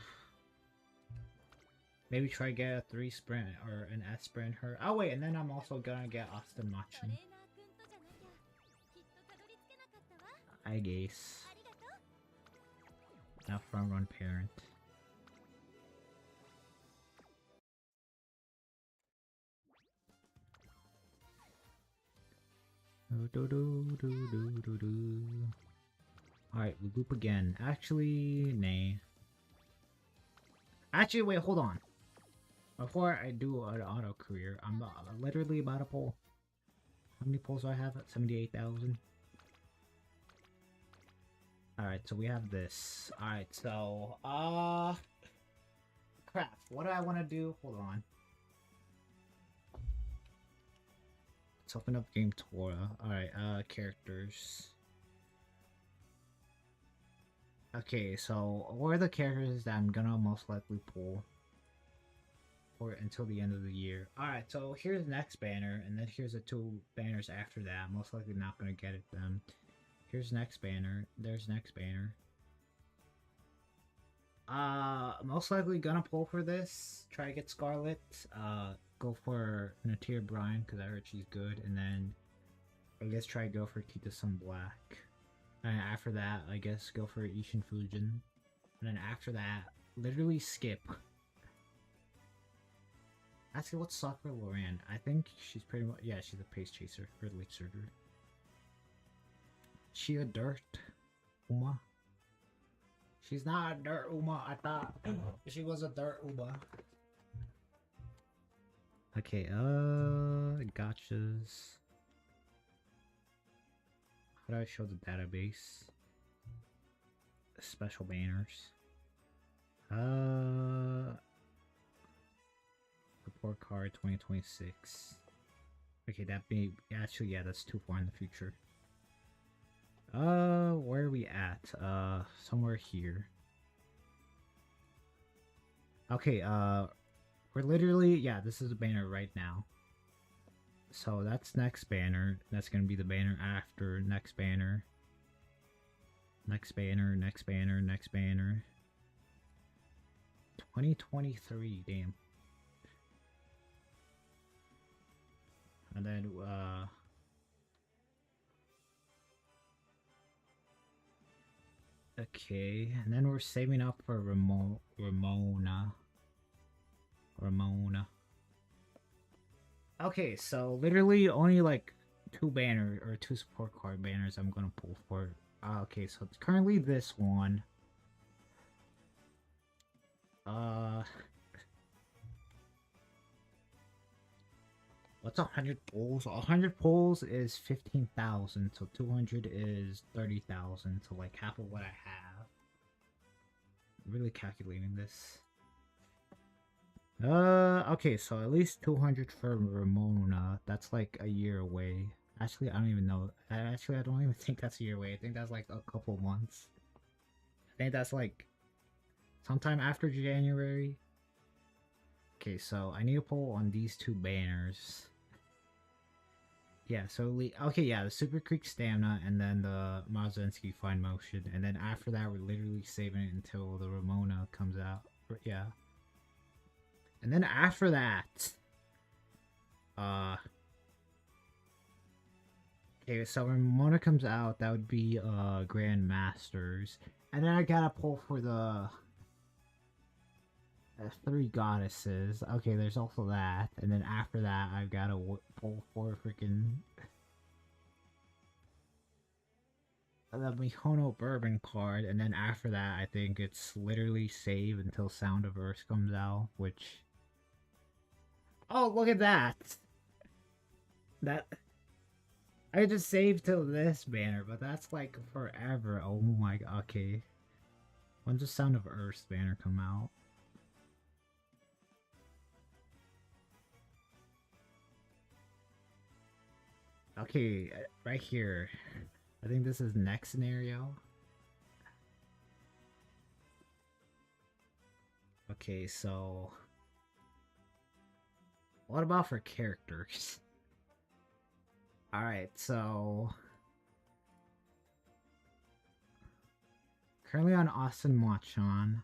[SPEAKER 1] Maybe try get a 3 sprint or an S sprint her. Oh wait, and then I'm also gonna get Austin Machin. I guess. Now front run parent. Alright, we loop again. Actually, nay. Actually, wait, hold on. Before I do an auto career, I'm literally about to pull. How many pulls do I have? 78,000. Alright, so we have this. Alright, so, crap. What do I want to do? Hold on. Let's open up Game Tora. Alright, characters. Okay, so what are the characters that I'm gonna most likely pull for until the end of the year? Alright, so here's next banner, and then here's the 2 banners after that. Most likely not gonna get it then. Here's next banner. There's next banner. Most likely gonna pull for this. Try to get Scarlet. Go for Natir Brine, because I heard she's good, and then I guess try to go for Kita Sun Black. And after that, I guess go for Ishin Fujin. And then after that, literally skip. Actually, what's Sakura Loran? I think she's pretty much, yeah, she's a pace chaser, or late surger. She a dirt Uma? She's not a dirt Uma. I thought she was a dirt Uma. Okay, gotchas. How do I show the database? Special banners. Report card 2026. Okay, that may actually, yeah, that's too far in the future. Where are we at? Somewhere here. Okay, we're literally, yeah, this is a banner right now. So that's next banner. That's gonna be the banner after next banner. Next banner, next banner, next banner. 2023, damn. And then, okay, and then we're saving up for Ramona. Okay, so literally only like 2 banner or 2 support card banners I'm gonna pull for. Okay, so it's currently this one. What's 100 pulls? 100 pulls is 15,000, so 200 is 30,000, so like half of what I have. I'm really calculating this. Okay, so at least 200 for Ramona. That's like a year away. Actually, I don't even know. Actually, I don't even think that's a year away. I think that's like a couple months. I think that's like sometime after January. Okay, so I need to pull on these 2 banners. Yeah, so okay, yeah, the Super Creek Stamina and then the Mazensky Fine Motion, and then after that we're literally saving it until the Ramona comes out. Yeah. And then after that, okay, so when Ramona comes out, that would be Grand Masters, and then I gotta pull for the 3 goddesses. Okay, there's also that, and then after that, I've gotta pull for freaking the Mihono Bourbon card, and then after that, I think it's literally save until Sound of Earth comes out, which. Oh, look at that! That... I just saved till this banner, but that's like forever. Oh my god, okay. When's the Sound of Earth banner come out? Okay, right here. I think this is next scenario. Okay, so what about for characters? Alright, so currently on Austin Machon.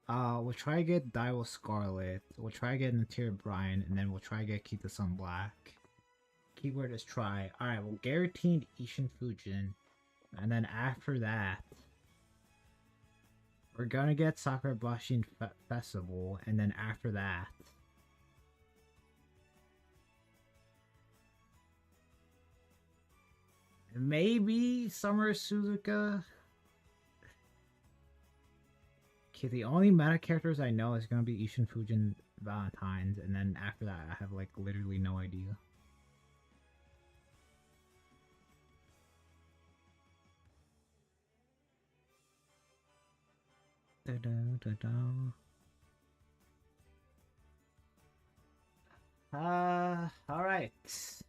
[SPEAKER 1] We'll try to get Daiwo Scarlet, we'll try to get Interior Brian, and then we'll try to get Kita Sun Black. Keyword is try. Alright, well guaranteed Ishin Fujin. And then after that, we're gonna get Sakura Bashin Festival, and then after that, maybe Summer Suzuka. Okay, the only meta characters I know is gonna be Ishin Fujin Valentine's, and then after that I have like literally no idea. Da -da -da -da. Alright.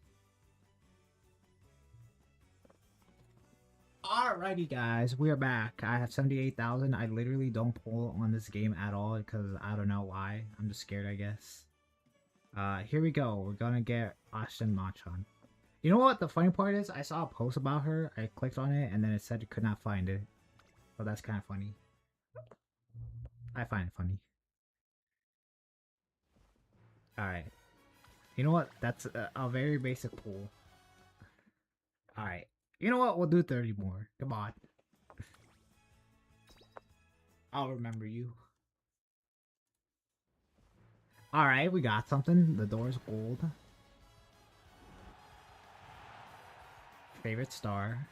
[SPEAKER 1] Alrighty guys, we are back. I have 78,000. I literally don't pull on this game at all because I don't know why. I'm just scared, I guess. Here we go. We're gonna get Ashton Machan. You know what the funny part is? I saw a post about her. I clicked on it and then it said it could not find it. So that's kind of funny. I find it funny. Alright. You know what? That's a very basic pool. Alright. You know what? We'll do 30 more. Come on. I'll remember you. Alright, we got something. The door's gold. Favorite star.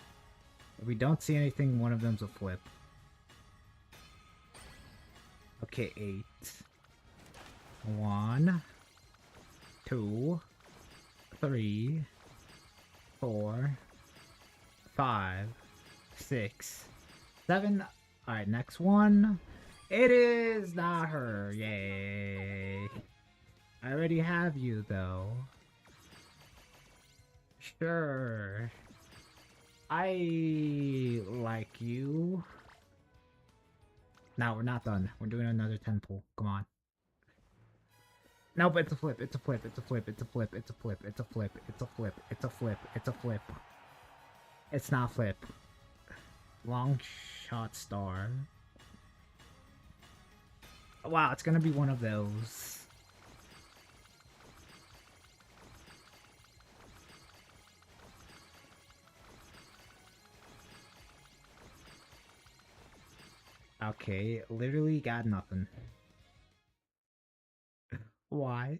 [SPEAKER 1] If we don't see anything, one of them's a flip. Okay, 8. 1, 2, 3, 4, 5, 6, 7. Alright, next one. It is not her. Yay. I already have you, though. Sure. I like you. No, we're not done. We're doing another 10 pull. Come on. No, but it's a flip. It's a flip. It's a flip. It's a flip. It's a flip. It's a flip. It's a flip. It's a flip. It's a flip. It's not flip. Long shot star. Wow, it's gonna be one of those. Okay, literally got nothing. Why?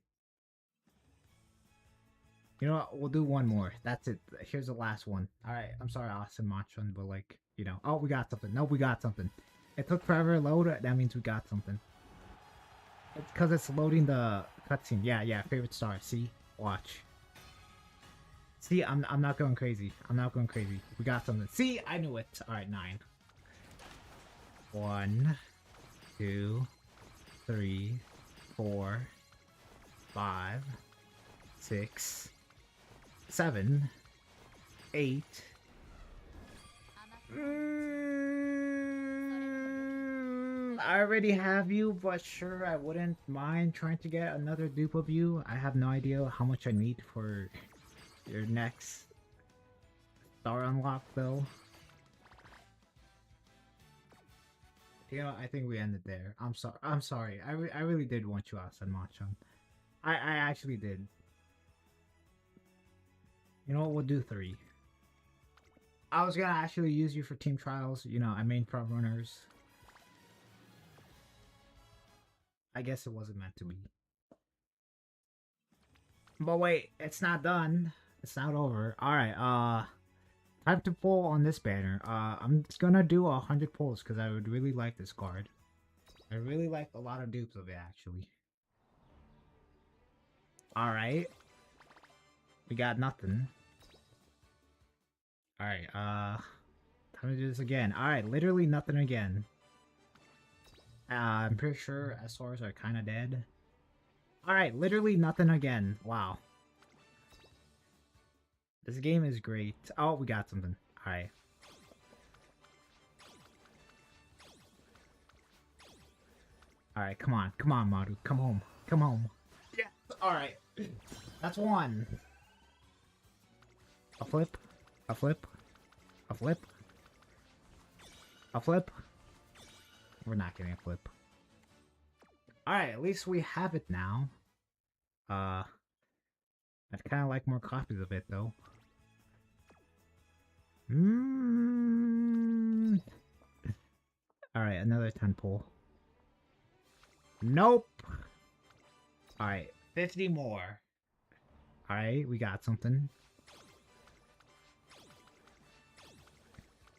[SPEAKER 1] You know what? We'll do one more. That's it. Here's the last one. Alright, I'm sorry, Austin Machon, but like, you know. Oh, we got something. No, we got something. It took forever to load. That means we got something. It's because it's loading the cutscene. Yeah, favorite star. See? Watch. See, I'm not going crazy. I'm not going crazy. We got something. See? I knew it. Alright, 9. 1, 2, 3, 4, 5, 6, 7, 8. I already have you, but sure, I wouldn't mind trying to get another dupe of you. I have no idea how much I need for your next star unlock, though. You know, I think we ended there. I'm sorry. I'm sorry. I really did want you outside Machan. I actually did. You know what? We'll do 3. I was gonna actually use you for team trials. You know, I main front runners. I guess it wasn't meant to be. But wait, it's not done. It's not over. Alright, time to pull on this banner. I'm just gonna do 100 pulls because I would really like this card. I really like a lot of dupes of it, actually. Alright. We got nothing. Alright, time to do this again. Alright, literally nothing again. I'm pretty sure SRs are kind of dead. Alright, literally nothing again. Wow. This game is great. Oh, we got something. Alright. Alright, come on. Come on, Maru. Come home. Come home. Yeah. Alright. That's one. A flip. A flip. A flip. A flip. We're not getting a flip. Alright, at least we have it now. I'd kind of like more copies of it, though. Alright, another 10 pull. Nope! Alright, 50 more. Alright, we got something.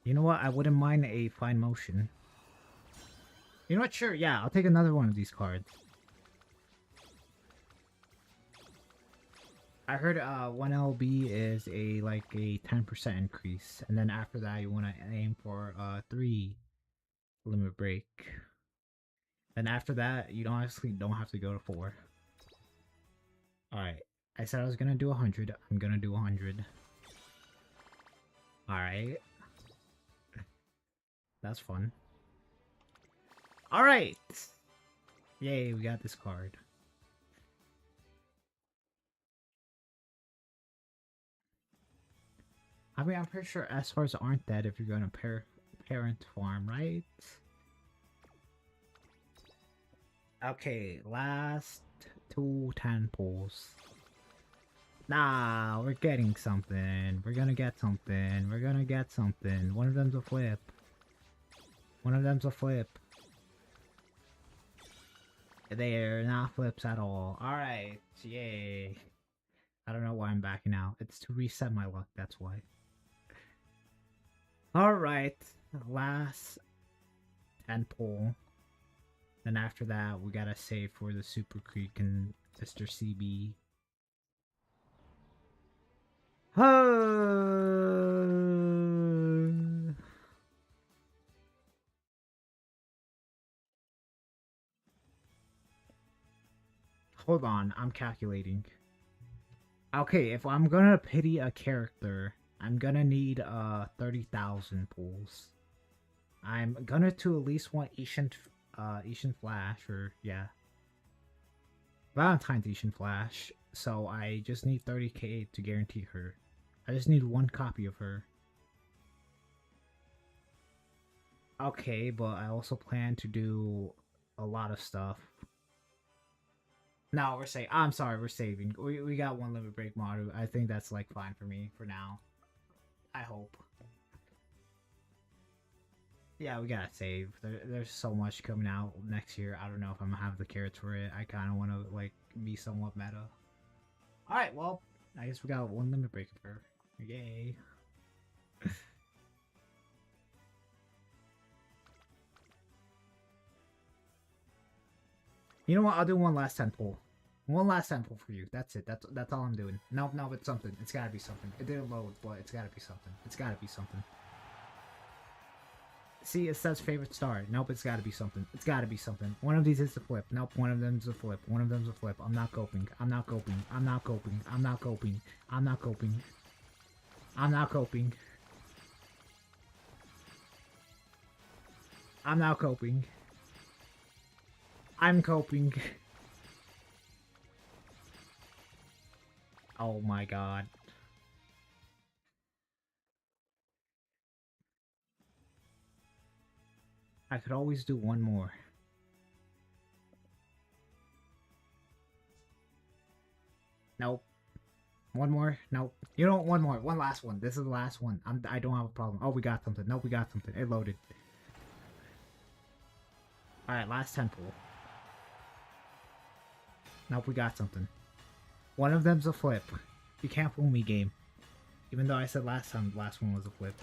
[SPEAKER 1] You know what? I wouldn't mind a fine motion. You know what? Sure, yeah, I'll take another one of these cards. I heard 1 LB is like a 10% increase, and then after that you want to aim for 3 limit break. Then after that you don't have to go to 4. Alright, I said I was gonna do 100, I'm gonna do 100. Alright. That's fun. Alright! Yay, we got this card. I mean, I'm pretty sure SRs aren't dead if you're going to parent farm, right? Okay, last 2 10 pulls. Nah, we're getting something. We're gonna get something. We're gonna get something. One of them's a flip. One of them's a flip. They're not flips at all. Alright, yay. I don't know why I'm backing out. It's to reset my luck, that's why. Alright, last 10 pull. Then after that, we gotta save for the Super Creek and Mr. CB. Hold on, I'm calculating. Okay, if I'm gonna pity a character, I'm gonna need 30,000 pulls. I'm gonna to at least want Ishan Flash, or yeah, Valentine's Ishan Flash. So I just need 30k to guarantee her. I just need 1 copy of her. Okay, but I also plan to do a lot of stuff. No, we're saving. I'm sorry, we're saving. We got 1 limit break Maru. I think that's like fine for me for now. I hope. Yeah, we gotta save. There's so much coming out next year. I don't know if I'm gonna have the carrots for it. I kind of want to like be somewhat meta. All right, well, I guess we got 1 limit break of her. Yay. You know what? I'll do 1 last 10 pull. 1 last 10 pull for you. That's it. That's all I'm doing. Nope, it's something. It's gotta be something. It didn't load, but it's gotta be something. It's gotta be something. See, it says favorite star. Nope, it's gotta be something. It's gotta be something. One of these is a flip. Nope, one of them's a flip. One of them's a flip. I'm not coping. I'm not coping. I'm not coping. I'm not coping. I'm not coping. I'm not coping. I'm not coping. I'm coping. Oh my god. I could always do 1 more. Nope. 1 more? Nope. You know what? 1 more. 1 last one. This is the last one. I don't have a problem. Oh, we got something. Nope, we got something. It loaded. Alright, last 10 pull. Nope, we got something. One of them's a flip. You can't fool me, game. Even though I said last time the last one was a flip.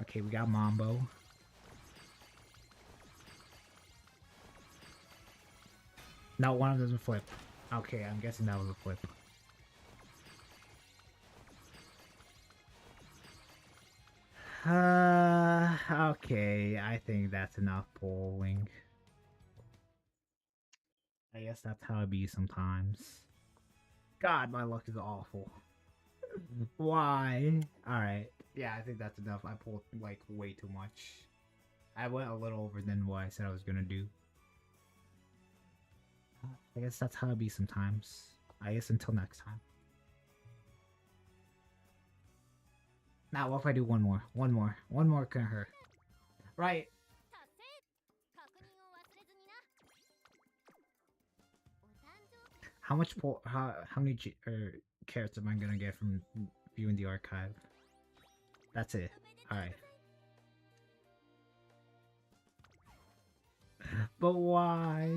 [SPEAKER 1] Okay, we got Mambo. No, one of them's a flip. Okay, I'm guessing that was a flip. Okay, I think that's enough polling. I guess that's how it be sometimes. God, my luck is awful. Why? Alright. Yeah, I think that's enough. I pulled, like, way too much. I went a little over than what I said I was gonna do. I guess that's how it be sometimes. I guess until next time. Now, what if I do one more? One more. One more can hurt. Right. How much how many carrots am I gonna get from viewing the archive? That's it. Alright. But why?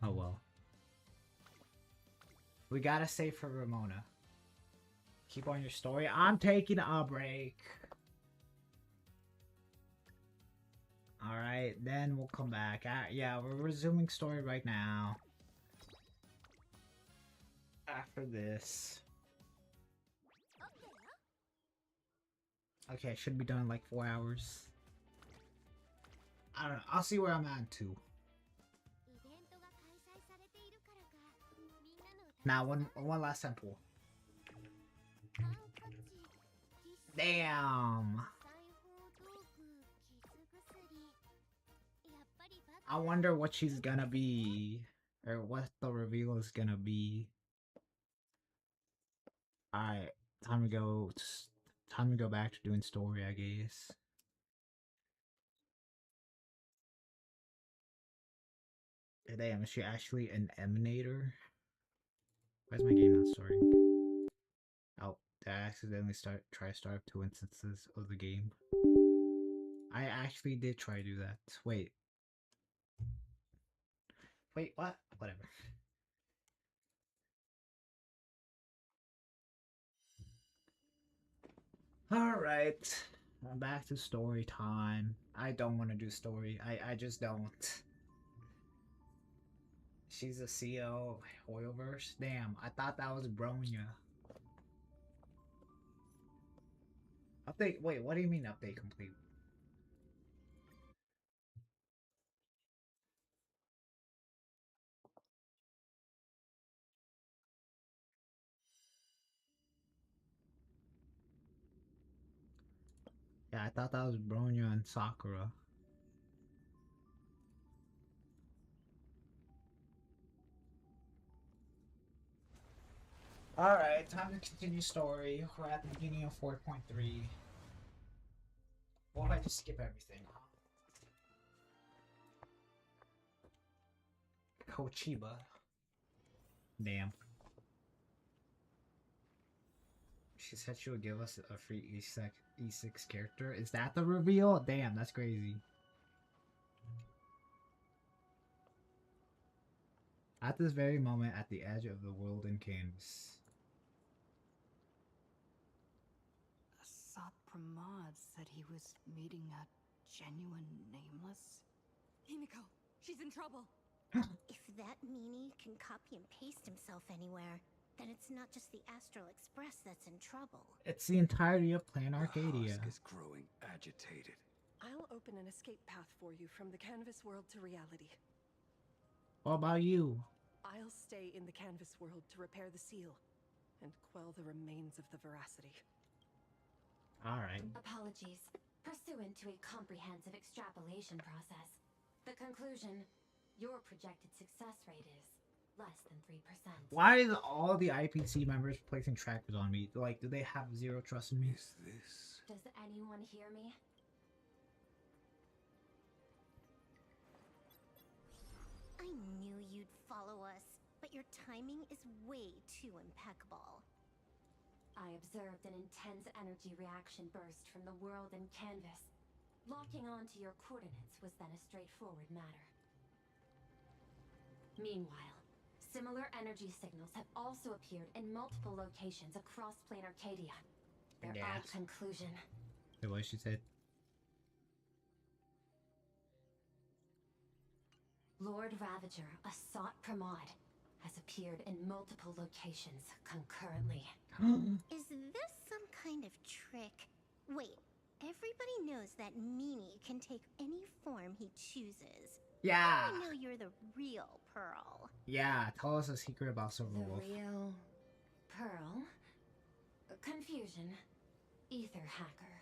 [SPEAKER 1] Oh well. We gotta save for Ramona. Keep on your story. I'm taking a break. Alright, then we'll come back. Yeah, we're resuming story right now. After this. Okay, should be done in like 4 hours. I don't know. I'll see where I'm at in 2. Now, one last time pool. Damn! I wonder what she's gonna be. Or what the reveal is gonna be. Alright, time to go back to doing story, I guess. Damn, is she actually an emanator? Why's my game not starting? Oh, did I accidentally try to start up 2 instances of the game? I actually did try to do that. Wait, what? Whatever. Alright. I'm back to story time. I don't want to do story. I just don't. She's a CEO of Hoyoverse? Damn, I thought that was Bronya. Update, wait, what do you mean update complete? Yeah, I thought that was Bronya and Sakura. Alright, time to continue story. We're at the beginning of 4.3. What if I just skip everything? Kochiba. Damn. She said she would give us a free E6 character. Is that the reveal? Damn, that's crazy. At this very moment, at the edge of the world in canvas.
[SPEAKER 13] Asad Pramod said he was meeting a genuine nameless.
[SPEAKER 16] Himiko, she's in trouble.
[SPEAKER 3] If that meanie can copy and paste himself anywhere, then it's not just the Astral Express that's in trouble.
[SPEAKER 1] It's the entirety of Plan Arcadia.
[SPEAKER 12] The husk is growing agitated.
[SPEAKER 9] I'll open an escape path for you from the canvas world to reality.
[SPEAKER 1] What about you?
[SPEAKER 9] I'll stay in the canvas world to repair the seal and quell the remains of the veracity.
[SPEAKER 1] Alright.
[SPEAKER 18] Apologies. Pursuant to a comprehensive extrapolation process, the conclusion, your projected success rate is less than 3%.
[SPEAKER 1] Why is all the IPC members placing trackers on me? Like, do they have zero trust in me?
[SPEAKER 12] Is this?
[SPEAKER 18] Does anyone hear me?
[SPEAKER 3] I knew you'd follow us, but your timing is way too impeccable.
[SPEAKER 18] I observed an intense energy reaction burst from the world in canvas. Locking onto your coordinates was then a straightforward matter. Meanwhile, similar energy signals have also appeared in multiple locations across Plane Arcadia. Their odd conclusion.
[SPEAKER 1] Wait, what she said?
[SPEAKER 18] Lord Ravager, Asat Pramod, has appeared in multiple locations concurrently.
[SPEAKER 3] Is this some kind of trick? Wait, everybody knows that Meanie can take any form he chooses.
[SPEAKER 1] Yeah.
[SPEAKER 3] I know you're the real Pearl.
[SPEAKER 1] Yeah, tell us a secret about Silverwolf.
[SPEAKER 18] The real Pearl? Confusion. Ether hacker.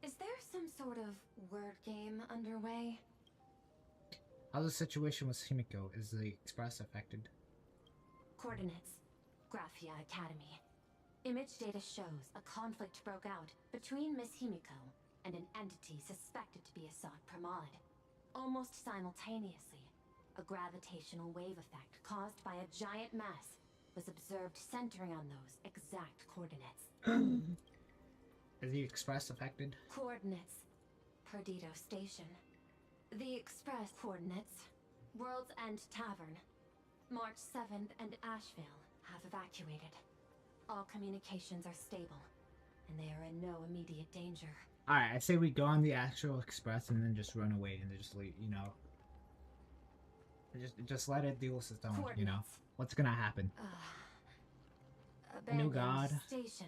[SPEAKER 18] Is there some sort of word game underway?
[SPEAKER 1] How's the situation with Himiko? Is the Express affected?
[SPEAKER 18] Coordinates. Graphia Academy. Image data shows a conflict broke out between Miss Himiko and an entity suspected to be Assad Pramod. Almost simultaneously, a gravitational wave effect caused by a giant mass was observed centering on those exact coordinates.
[SPEAKER 1] Is the Express affected?
[SPEAKER 18] Coordinates. Perdido Station. The Express coordinates. World's End Tavern. March 7th and Asheville have evacuated. All communications are stable, and they are in no immediate danger.
[SPEAKER 1] Alright, I say we go on the actual Express and then just run away and just leave, you know. Just let it deal with its own, you know. What's gonna happen? A new god.
[SPEAKER 18] Station.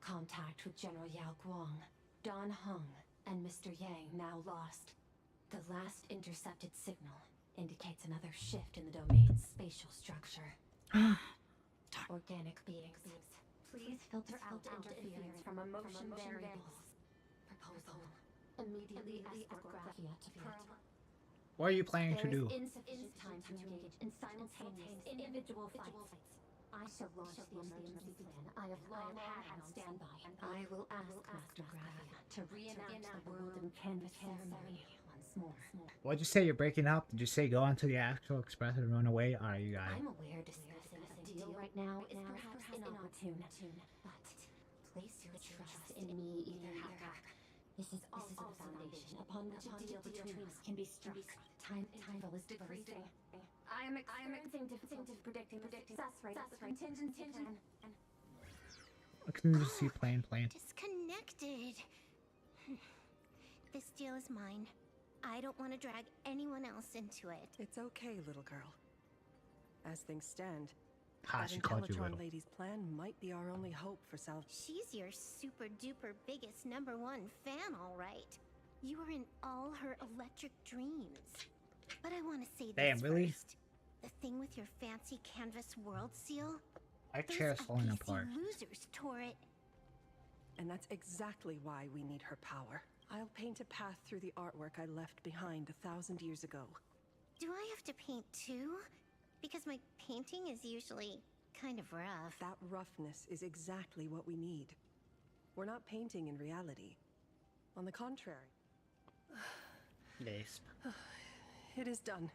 [SPEAKER 18] Contact with General Yao Guang, Don Hung, and Mr. Yang now lost. The last intercepted signal indicates another shift in the domain's spatial structure. Organic beings. Please filter out interference from emotion variables. Proposal. Immediately escort Graphia to Pearl.
[SPEAKER 1] What are you planning to do?
[SPEAKER 18] There is insufficient time to engage in simultaneous individual fights. I shall launch the emergency plan I have long had on standby. I will ask Master Graphia to reenact the world and canvas ceremony once more.
[SPEAKER 1] What'd you say? You're breaking up? Did you say go onto the actual Express and run away? Are you guys?
[SPEAKER 18] I'm aware discussing a deal right now is perhaps inopportune, but place your trust in me, Ether Hacker. This is also the foundation upon which a deal between us can be struck. Time is decreasing. I am experiencing difficulty predicting the success rate of the contingency plan.
[SPEAKER 1] Contingency plan.
[SPEAKER 3] Disconnected. This deal is mine. I don't want to drag anyone else into it.
[SPEAKER 9] It's okay, little girl. As things stand,
[SPEAKER 1] Ha, she called you little.
[SPEAKER 9] Lady's plan might be our only hope for salvation.
[SPEAKER 3] She's your super duper biggest #1 fan, all right. You were in all her electric dreams. But I want to say this
[SPEAKER 1] Damn, really?
[SPEAKER 3] first. The thing with your fancy canvas world seal?
[SPEAKER 1] Our chair's falling
[SPEAKER 3] those
[SPEAKER 1] apart.
[SPEAKER 3] losers tore it.
[SPEAKER 9] And that's exactly why we need her power. I'll paint a path through the artwork I left behind 1,000 years ago.
[SPEAKER 3] Do I have to paint too? Because my painting is usually kind of rough.
[SPEAKER 9] That roughness is exactly what we need. We're not painting in reality. On the contrary.
[SPEAKER 1] Yes.
[SPEAKER 9] It is done.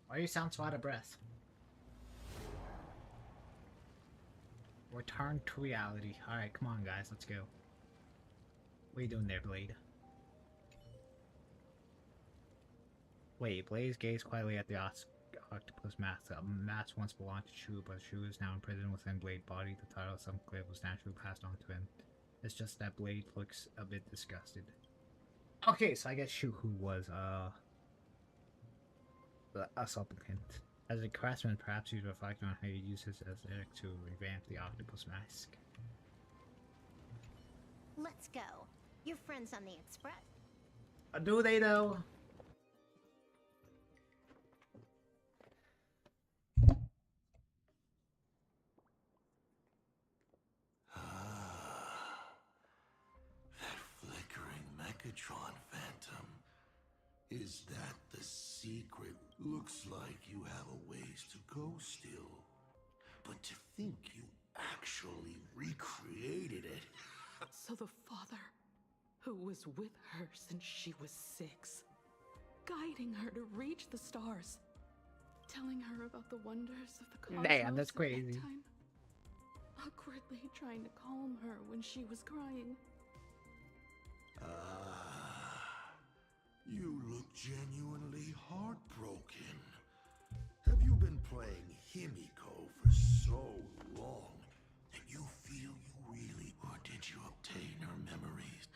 [SPEAKER 1] Why you sound so out of breath? Return to reality. Alright, come on guys, let's go. What are you doing there, Blade? Wait, Blaze gazed quietly at the octopus mask. The mask once belonged to Shu, but Shu is now imprisoned within Blade's body. The title of some clave was naturally passed on to him. It's just that Blade looks a bit disgusted. Okay, so I guess Shu who was, a supplicant. As a craftsman, perhaps he's reflecting on how he used his aesthetic to revamp the octopus mask.
[SPEAKER 3] Let's go. Your friends on the Express.
[SPEAKER 1] Do they though?
[SPEAKER 6] That flickering Megatron phantom. Is that the secret? Looks like you have a ways to go still. But to think you actually recreated it.
[SPEAKER 4] So the father, who was with her since she was 6, guiding her to reach the stars, telling her about the wonders of the cosmos.
[SPEAKER 1] Damn, that's
[SPEAKER 4] at
[SPEAKER 1] crazy.
[SPEAKER 4] bedtime, awkwardly trying to calm her when she was crying.
[SPEAKER 6] You look genuinely heartbroken. Have you been playing Himiko for so long that you feel you really, or did you obtain her memories?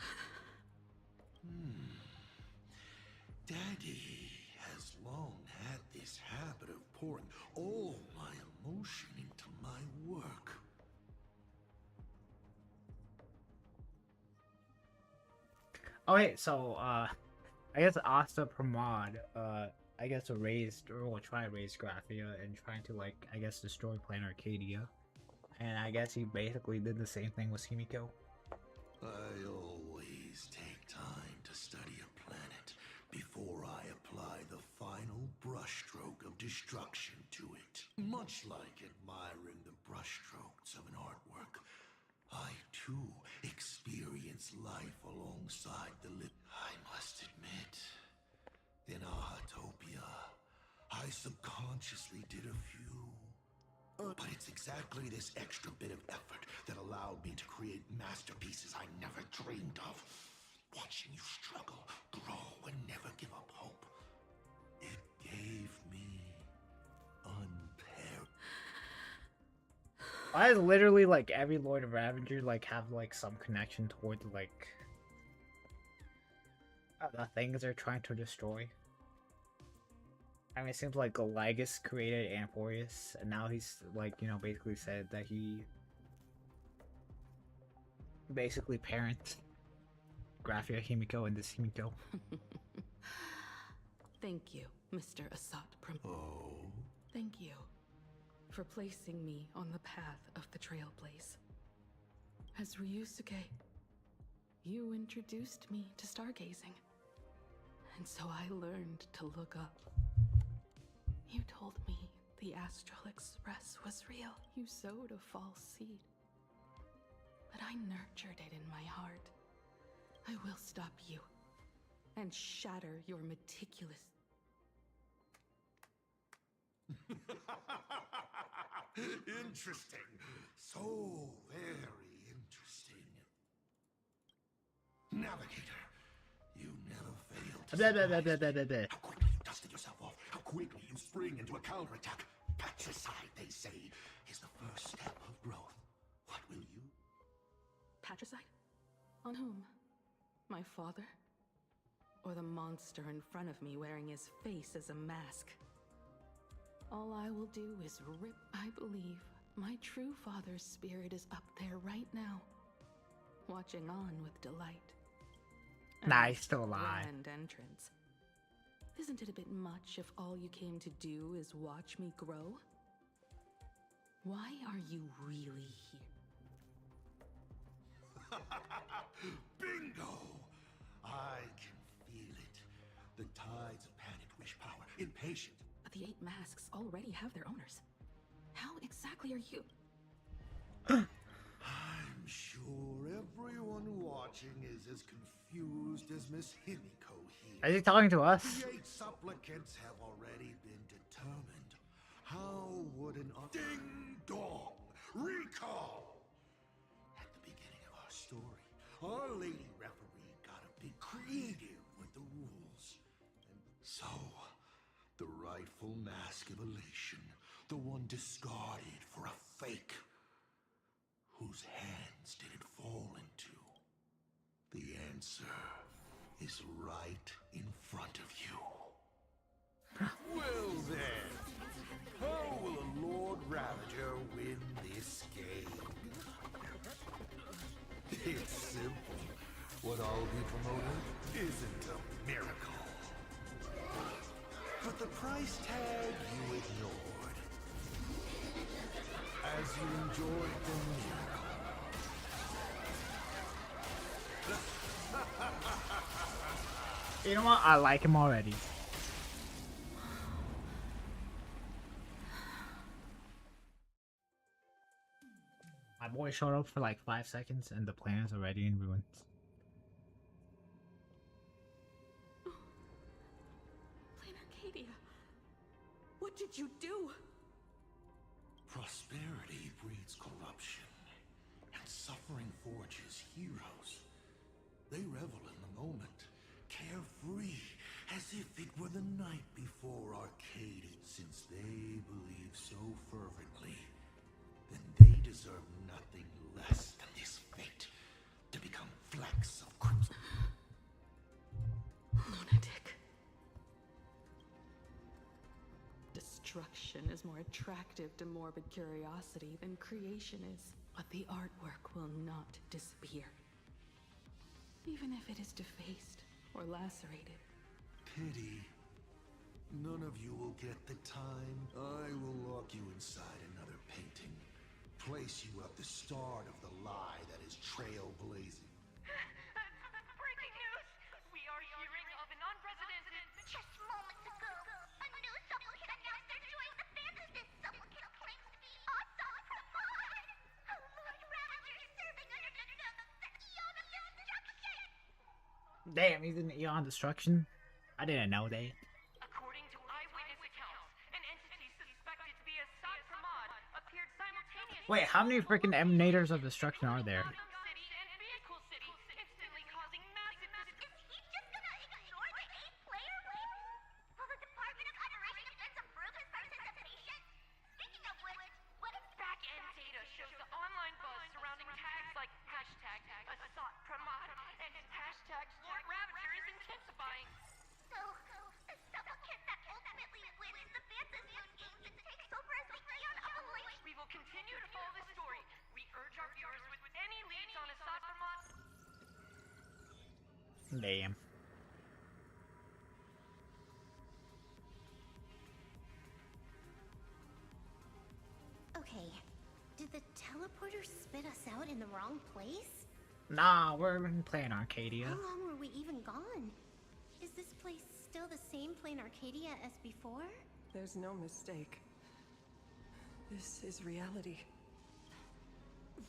[SPEAKER 6] Daddy has long had this habit of pouring all my emotion into my work.
[SPEAKER 1] Oh wait, so I guess Asta Pramod, I guess erased or will try to erase Graphia and trying to like I guess destroy Planet Arcadia. And I guess he basically did the same thing with Himiko.
[SPEAKER 6] I always take time to study a planet before I apply the final brushstroke of destruction to it. Much like admiring the brushstrokes of an artwork, I too experience life alongside the I must admit, in Ahatopia, I subconsciously did a few. But it's exactly this extra bit of effort that allowed me to create masterpieces I never dreamed of. Watching you struggle, grow, and never give up hope. It gave me unpaired.
[SPEAKER 1] Why is literally like every Lord of Ravager like have like some connection toward like the things they're trying to destroy? I mean, it seems like Galagus created Amphorius, and now he's like, you know, basically said that he basically parents Graphia, Himiko, and this Himiko.
[SPEAKER 4] Thank you, Mr. Asat Pram.
[SPEAKER 6] Oh?
[SPEAKER 4] Thank you for placing me on the path of the Trailblaze. As Ryusuke, you introduced me to stargazing, and so I learned to look up. You told me the Astral Express was real. You sowed a false seed, but I nurtured it in my heart. I will stop you and shatter your meticulous...
[SPEAKER 6] Interesting. So very interesting. Navigator, you never failed to surprise. How quickly you dusted yourself off. How quickly you spring into a counterattack. Patricide, they say, is the first step of growth. What will you?
[SPEAKER 4] Patricide? On whom? My father? Or the monster in front of me wearing his face as a mask? All I will do is rip. I believe my true father's spirit is up there right now, watching on with delight.
[SPEAKER 1] Nah, he's still alive.
[SPEAKER 4] Grand entrance. Isn't it a bit much if all you came to do is watch me grow? Why are you really here?
[SPEAKER 6] Bingo! I can feel it. The tides of panicked wish power, impatient.
[SPEAKER 4] But the 8 masks already have their owners. How exactly are you?
[SPEAKER 6] I'm sure everyone watching is as confused as Miss Himiko here.
[SPEAKER 1] Is he talking to us?
[SPEAKER 6] The 8 supplicants have already been determined. How would an ding dong recall? At the beginning of our story, our lady referee got a bit creative with the rules. And so, the rightful mask of elation, the one discarded for a fake. Whose hands did it fall into? The answer is right in front of you. Well then, how will a Lord Ravager win this game? It's simple. What I'll be promoting isn't a miracle. But the price tag you ignored. As you enjoyed the miracle.
[SPEAKER 1] You know what? I like him already. My boy showed up for like 5 seconds and the plan is already in ruins.
[SPEAKER 4] Plain Arcadia, what did you do?
[SPEAKER 6] Prosperity breeds corruption, and suffering forges heroes. They revel in the moment, carefree, as if it were the night before Arcadia. Since they believe so fervently, then they deserve nothing less than this fate, to become flecks of crimson.
[SPEAKER 4] Lunatic. Destruction is more attractive to morbid curiosity than creation is, but the artwork will not disappear. even if it is defaced or lacerated.
[SPEAKER 20] Pity. None of you will get the time. I will lock you inside another painting. Place you at the start of the lie that is trailblazing.
[SPEAKER 16] Breaking news! We are hearing of an unprecedented...
[SPEAKER 3] Just moments ago, a new supplicant announced they're joining the fandom. This supplicant claims to be Asad Rahman, a Lord Ravager serving under the Eon of Destruction.
[SPEAKER 1] Damn, he's in Eon Destruction? I didn't know that.
[SPEAKER 16] According to eyewitness accounts, an entity suspected to be Asad Rahman appeared simultaneously...
[SPEAKER 1] Wait, how many freaking emanators of destruction are there?
[SPEAKER 16] City and Vehicle City, instantly causing massive...
[SPEAKER 3] Is he just gonna ignore the 8-player wave? Will the Department of Operation Defense approve his participation? Speaking of which, what is
[SPEAKER 16] Back-end data shows the online buzz surrounding tags like hashtag Asad Rahman and hashtag Lord Ravager is intensifying.
[SPEAKER 3] So, the supplicant that ultimately wins the Phantom Moon Games and takes over as the Eon Appellation.
[SPEAKER 16] We will continue to follow this story. We urge our viewers with any leads on Asad Rahman.
[SPEAKER 1] Damn.
[SPEAKER 3] Okay, did the teleporter spit us out in the wrong place?
[SPEAKER 1] Nah, we're playing Arcadia.
[SPEAKER 3] How long were we even gone? Is this place still the same plain Arcadia as before?
[SPEAKER 9] There's no mistake. This is reality.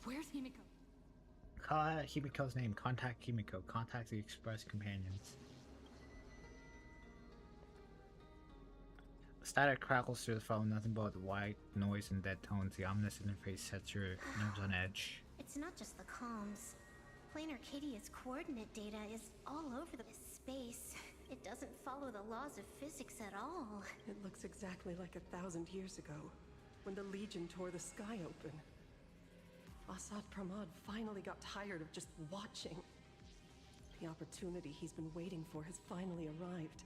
[SPEAKER 13] Where's Himiko?
[SPEAKER 1] Call out Himiko's name. Contact Himiko. Contact the Express Companions. Static crackles through the phone. Nothing but white noise and dead tones. The ominous interface sets your nerves on edge.
[SPEAKER 3] It's not just the comms. Plain Arcadia's coordinate data is all over the space. It doesn't follow the laws of physics at all.
[SPEAKER 9] It looks exactly like 1,000 years ago, when the Legion tore the sky open. Asad Pramad finally got tired of just watching. The opportunity he's been waiting for has finally arrived.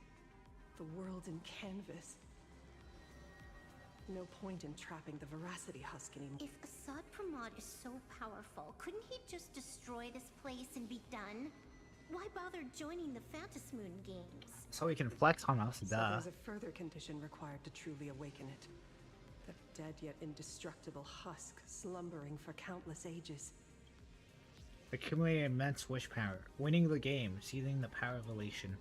[SPEAKER 9] The world in canvas. No point in trapping the Veracity Husk anymore.
[SPEAKER 3] If Asad Pramad is so powerful, couldn't he just destroy this place and be done? Why bother joining the Moon Games?
[SPEAKER 1] So he can flex on us,
[SPEAKER 9] So
[SPEAKER 1] duh.
[SPEAKER 9] there's a further condition required to truly awaken it. The dead yet indestructible husk slumbering for countless ages.
[SPEAKER 1] Accumulating immense wish power. Winning the game. Seizing the power of elation.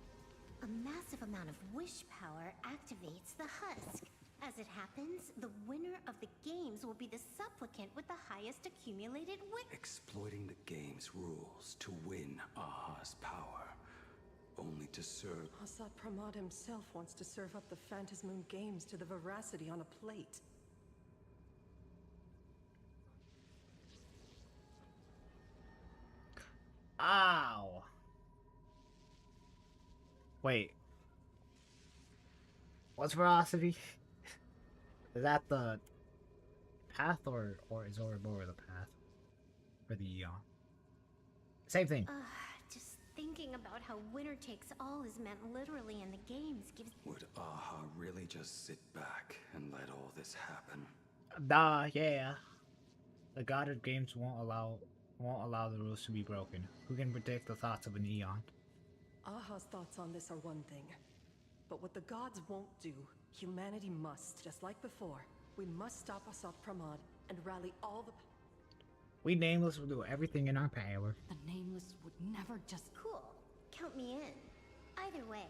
[SPEAKER 3] A massive amount of wish power activates the husk. As it happens, the winner of the games will be the supplicant with the highest accumulated wish.
[SPEAKER 12] Exploiting the game's rules to win Aha's power. Only to serve...
[SPEAKER 9] Asad Pramad himself wants to serve up the Phantasmoon Games to the Veracity on a plate.
[SPEAKER 1] Ow! Wait. What's Veracity? Is that the path or is Ouroboros the path? For the Eon? Same thing.
[SPEAKER 3] Just thinking about how winner takes all is meant literally in the games gives...
[SPEAKER 12] Would Aha really just sit back and let all this happen?
[SPEAKER 1] Nah, yeah. The Goddard games won't allow the rules to be broken. Who can predict the thoughts of an Eon?
[SPEAKER 9] Aha's thoughts on this are one thing. But what the gods won't do, humanity must. Just like before, we must stop Asad Pramad and rally all the...
[SPEAKER 1] We Nameless will do everything in our power.
[SPEAKER 13] The Nameless would never just...
[SPEAKER 3] Cool. Count me in. Either way,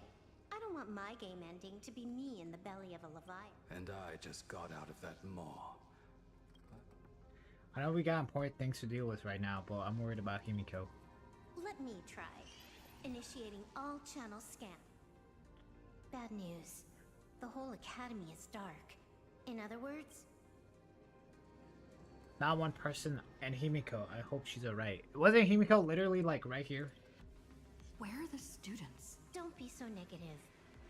[SPEAKER 3] I don't want my game ending to be me in the belly of a Leviathan.
[SPEAKER 12] And I just got out of that maw.
[SPEAKER 1] I know we got important things to deal with right now, but I'm worried about Himiko.
[SPEAKER 3] Let me try. Initiating all channel scan. Bad news. The whole academy is dark. In other words...
[SPEAKER 1] Not one person, and Himiko. I hope she's alright. Wasn't Himiko literally like right here?
[SPEAKER 13] Where are the students?
[SPEAKER 3] Don't be so negative.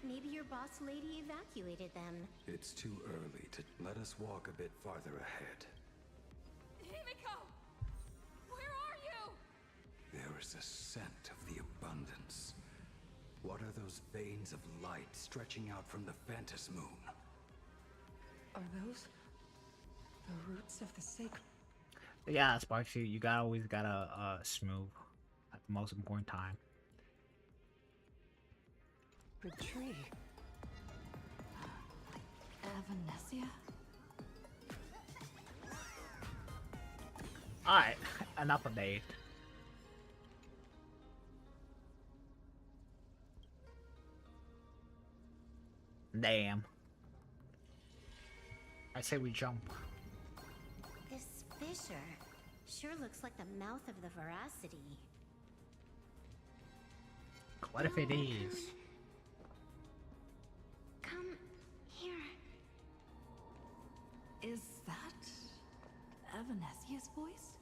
[SPEAKER 3] Maybe your boss lady evacuated them.
[SPEAKER 12] It's too early to... Let us walk a bit farther ahead.
[SPEAKER 16] Himiko! Where are you?
[SPEAKER 12] There is a scent of the abundance. What are those veins of light stretching out from the Phantasmoon?
[SPEAKER 9] Are those the roots of the sacred?
[SPEAKER 1] Yeah, Sparksy, you always gotta smooth at the most important time.
[SPEAKER 9] sacred tree.
[SPEAKER 4] Evanesia?
[SPEAKER 1] Alright, enough of that. Damn. I say we jump.
[SPEAKER 3] This fissure sure looks like the mouth of the Veracity.
[SPEAKER 1] What if it is?
[SPEAKER 3] Come here.
[SPEAKER 4] Is that Evanesia's voice?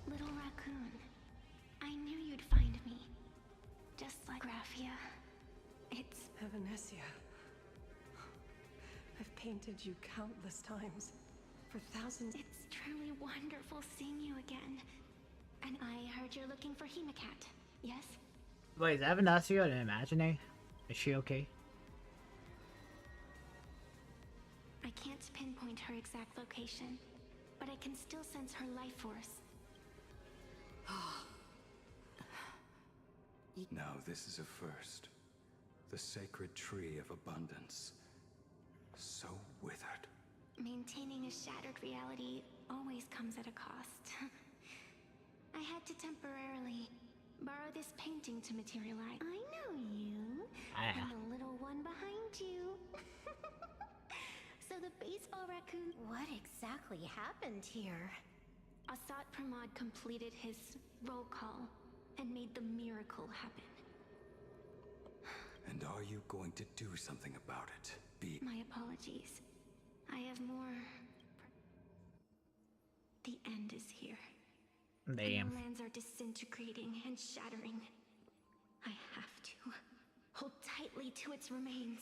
[SPEAKER 3] Little raccoon, I knew you'd find me. Just like Graphia. It's
[SPEAKER 9] Evanesia. I've painted you countless times. For thousands.
[SPEAKER 3] It's truly wonderful seeing you again. And I heard you're looking for Hemacat, yes?
[SPEAKER 1] Wait, is Evanesia an imaginary? Is she okay?
[SPEAKER 3] I can't pinpoint her exact location, but I can still sense her life force.
[SPEAKER 12] Now this is a first. The sacred tree of abundance. So withered.
[SPEAKER 3] Maintaining a shattered reality always comes at a cost. I had to temporarily borrow this painting to materialize. I know you. And the little one behind you. So the baseball raccoon... What exactly happened here? Assad Pramod completed his roll call and made the miracle happen.
[SPEAKER 12] And are you going to do something about it?
[SPEAKER 3] My apologies. I have more... The end is here.
[SPEAKER 1] Damn.
[SPEAKER 3] The lands are disintegrating and shattering. I have to hold tightly to its remains.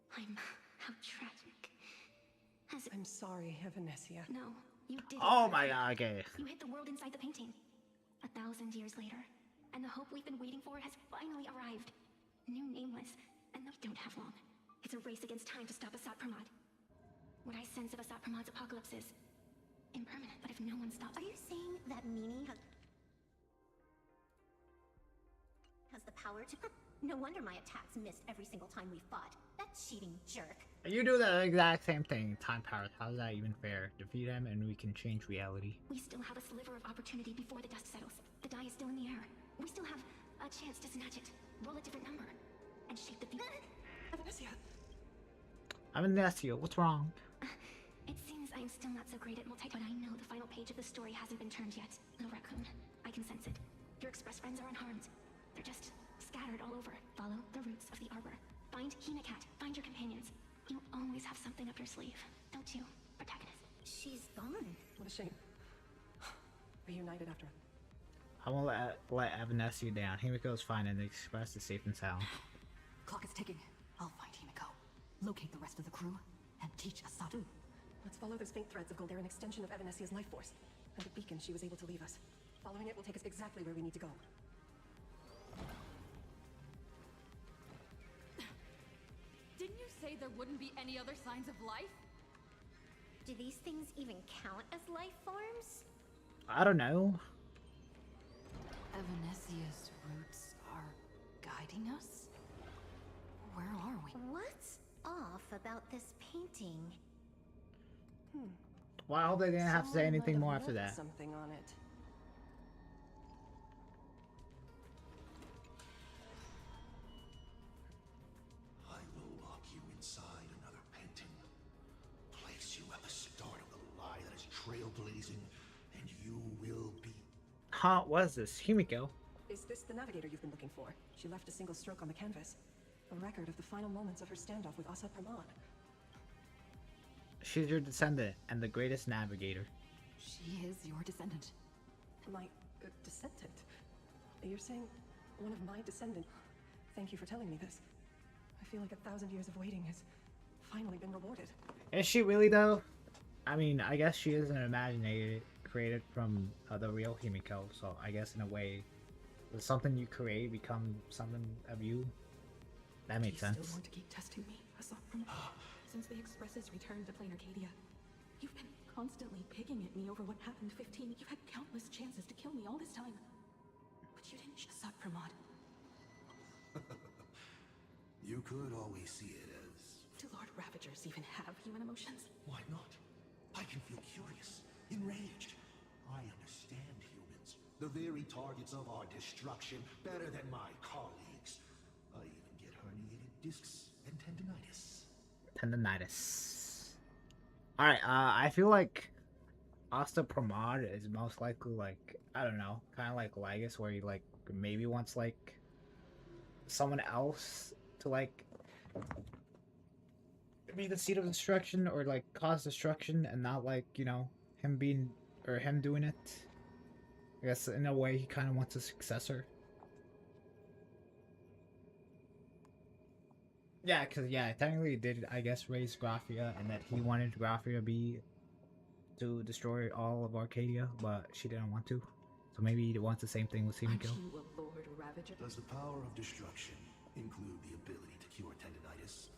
[SPEAKER 3] How tragic.
[SPEAKER 9] I'm sorry, Evanesia.
[SPEAKER 3] No, you did it.
[SPEAKER 1] Oh my god, okay.
[SPEAKER 3] You hit the world inside the painting. 1,000 years later, and the hope we've been waiting for has finally arrived. New Nameless, and we don't have long. It's a race against time to stop Assad Pramod. What I sense of Assad Pramod's apocalypse is impermanent, but if no one stops... Are you saying that Mimi has the power to... No wonder my attacks missed every single time we fought. That cheating jerk.
[SPEAKER 1] You do the exact same thing, time power. How's that even fair? Defeat him and we can change reality.
[SPEAKER 3] We still have a sliver of opportunity before the dust settles. The die is still in the air. We still have a chance to snatch it, roll a different number, and shape the future.
[SPEAKER 9] Evanesia.
[SPEAKER 1] Evanesia, what's wrong?
[SPEAKER 3] It seems I'm still not so great at multitasking, but I know the final page of the story hasn't been turned yet. Little raccoon, I can sense it. Your express friends are unharmed. They're just scattered all over. Follow the roots of the arbor. Find Hemacat. Find your companions. You always have something up your sleeve, don't you, protagonist? She's gone.
[SPEAKER 9] What a shame. Reunited after.
[SPEAKER 1] I won't let Evanesia down. Himiko's fine and the express is safe and sound.
[SPEAKER 13] Clock is ticking. I'll find Himiko, locate the rest of the crew, and teach Asadu.
[SPEAKER 9] Let's follow those faint threads of gold. They're an extension of Evanesia's life force. And the beacon she was able to leave us. Following it will take us exactly where we need to go.
[SPEAKER 14] Didn't you say there wouldn't be any other signs of life?
[SPEAKER 3] Do these things even count as life forms?
[SPEAKER 1] I don't know.
[SPEAKER 13] Evanesia's roots are guiding us? Where are we?
[SPEAKER 3] What's off about this painting?
[SPEAKER 1] Well, I hope they didn't have to say anything more after that.
[SPEAKER 9] Something on it.
[SPEAKER 20] I will lock you inside another painting. Place you at the start of the lie that is trailblazing, and you will be...
[SPEAKER 1] Huh, what is this? Himiko?
[SPEAKER 9] Is this the navigator you've been looking for? She left a single stroke on the canvas. A record of the final moments of her standoff with Assad Pramod.
[SPEAKER 1] She's your descendant and the greatest navigator.
[SPEAKER 13] She is your descendant.
[SPEAKER 9] My descendant? You're saying one of my descendants? Thank you for telling me this. I feel like 1,000 years of waiting has finally been rewarded.
[SPEAKER 1] Is she really though? I mean, I guess she is an imaginary created from the real Himiko, so I guess in a way, something you create become something of you. That makes sense.
[SPEAKER 4] Still want to keep testing me, Assad Pramod? Since the Expresses returned to plain Arcadia, you've been constantly picking at me over what happened 15. You had countless chances to kill me all this time. But you didn't just suck Pramod.
[SPEAKER 20] You could always see it as...
[SPEAKER 4] Do Lord Ravagers even have human emotions?
[SPEAKER 20] Why not? I can feel curious, enraged. I understand humans, the very targets of our destruction, better than my colleagues. I even get herniated discs and tendinitis.
[SPEAKER 1] Tendinitis. Alright, I feel like Asta Pramod is most likely like, I don't know, kind of like Lagus, where he like maybe wants like someone else to like be the seed of destruction or like cause destruction, and not like, you know, him being or him doing it. I guess in a way he kind of wants a successor. Yeah, because yeah, technically he did, I guess, raise Graphia, and that he wanted Graphia to destroy all of Arcadia, but she didn't want to. So maybe he wants the same thing with Himiko.
[SPEAKER 4] Aren't you a Lord Ravager?
[SPEAKER 20] Does the power of destruction include the ability to cure tendinitis?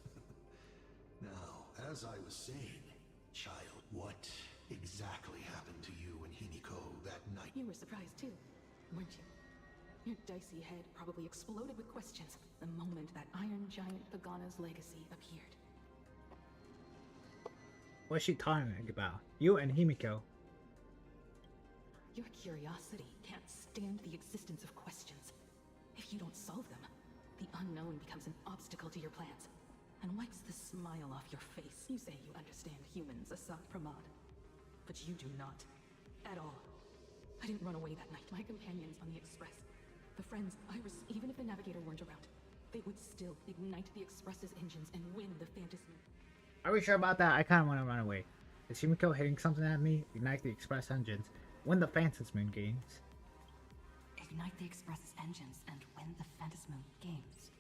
[SPEAKER 20] Now, as I was saying, child, what exactly happened to you and Himiko that night?
[SPEAKER 4] You were surprised too, weren't you? Your dicey head probably exploded with questions the moment that Iron Giant Pagana's legacy appeared.
[SPEAKER 1] What's she talking about? You and Himiko.
[SPEAKER 4] Your curiosity can't stand the existence of questions. If you don't solve them, the unknown becomes an obstacle to your plans and wipes the smile off your face. You say you understand humans, Assad Pramod, but you do not. At all. I didn't run away that night. My companions on the Express, the friends Iris, even if the Navigator weren't around, they would still ignite the Express's engines and win the fantasy.
[SPEAKER 1] Are we sure about that? I kind of want to run away. Is Himiko hitting something at me? Ignite the Express engines. Win the Phantasmoon games.
[SPEAKER 13] Ignite the Express's engines and win the Phantasmoon games.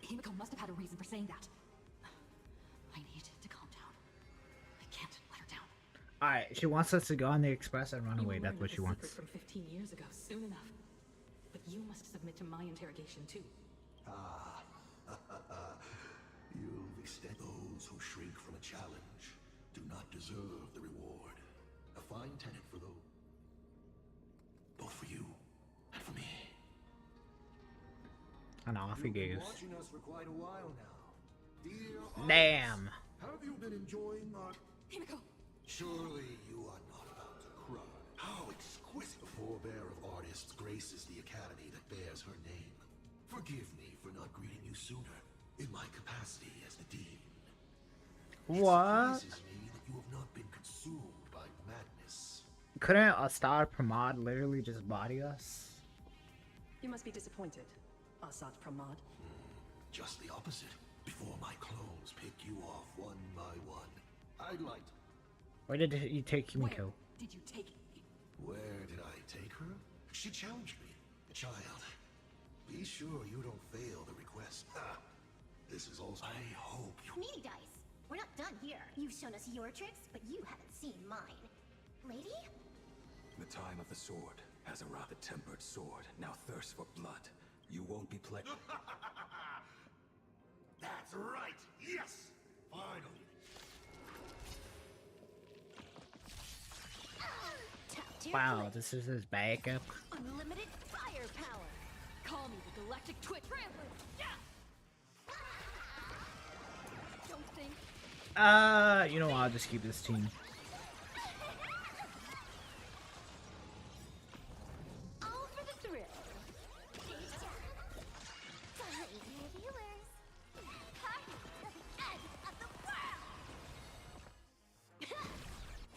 [SPEAKER 13] Himiko must have had a reason for saying that. I need to calm down. I can't let her down.
[SPEAKER 1] Alright, she wants us to go on the Express and run away. That's what she wants.
[SPEAKER 4] From 15 years ago, soon enough. But you must submit to my interrogation too.
[SPEAKER 20] Ah, you've extended those who shrink from a challenge do not deserve the reward. A fine tenet for those. Both for you and for me.
[SPEAKER 1] And off he goes.
[SPEAKER 20] Watching us for quite a while now. Dear
[SPEAKER 1] Damn.
[SPEAKER 20] Have you been enjoying our...
[SPEAKER 4] Himiko!
[SPEAKER 20] Surely you are not about to cry. How exquisite. The forebear of artists graces the academy that bears her name. Forgive me for not greeting you sooner, in my capacity as the Dean.
[SPEAKER 1] What?
[SPEAKER 20] It surprises me that you have not been consumed by madness.
[SPEAKER 1] Couldn't Assad Pramod literally just body us?
[SPEAKER 9] You must be disappointed, Assad Pramod.
[SPEAKER 20] Just the opposite. Before my clones pick you off one by one, I'd like to...
[SPEAKER 1] Where did you take Himiko?
[SPEAKER 4] Did you take...
[SPEAKER 20] Where did I take her? She challenged me. Child, be sure you don't fail the request. This is also... I hope you...
[SPEAKER 3] Meanie dice. We're not done here. You've shown us your tricks, but you haven't seen mine. Lady?
[SPEAKER 12] The time of the sword has arrived. The tempered sword now thirsts for blood. You won't be playing.
[SPEAKER 20] That's right! Yes! Finally!
[SPEAKER 1] Wow, this is his backup.
[SPEAKER 3] Unlimited firepower.
[SPEAKER 14] Call me the Galactic Twitch Rambler. Yeah. Don't think.
[SPEAKER 1] You know what? I'll just keep this team.
[SPEAKER 3] All for the thrill. Sorry, viewers. Party to the end of the world.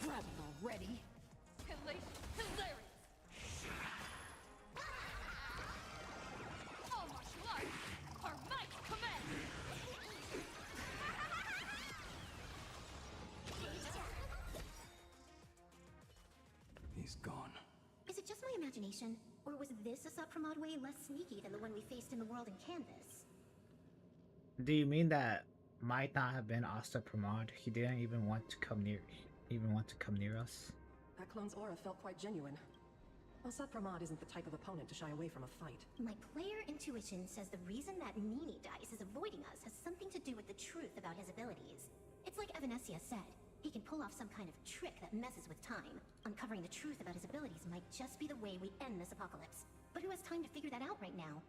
[SPEAKER 14] Grab him already. Hilarious. All martial arts are my command.
[SPEAKER 12] He's gone.
[SPEAKER 3] Is it just my imagination, or was this Assad Pramod way less sneaky than the one we faced in the world in Canvas?
[SPEAKER 1] Do you mean that might not have been Asta Pramod? He didn't even want to come near us.
[SPEAKER 9] That clone's aura felt quite genuine. Assad Pramod isn't the type of opponent to shy away from a fight.
[SPEAKER 3] My player intuition says the reason that Meanie Dice is avoiding us has something to do with the truth about his abilities. It's like Evanescia said. he can pull off some kind of trick that messes with time. Uncovering the truth about his abilities might just be the way we end this apocalypse. But who has time to figure that out right now?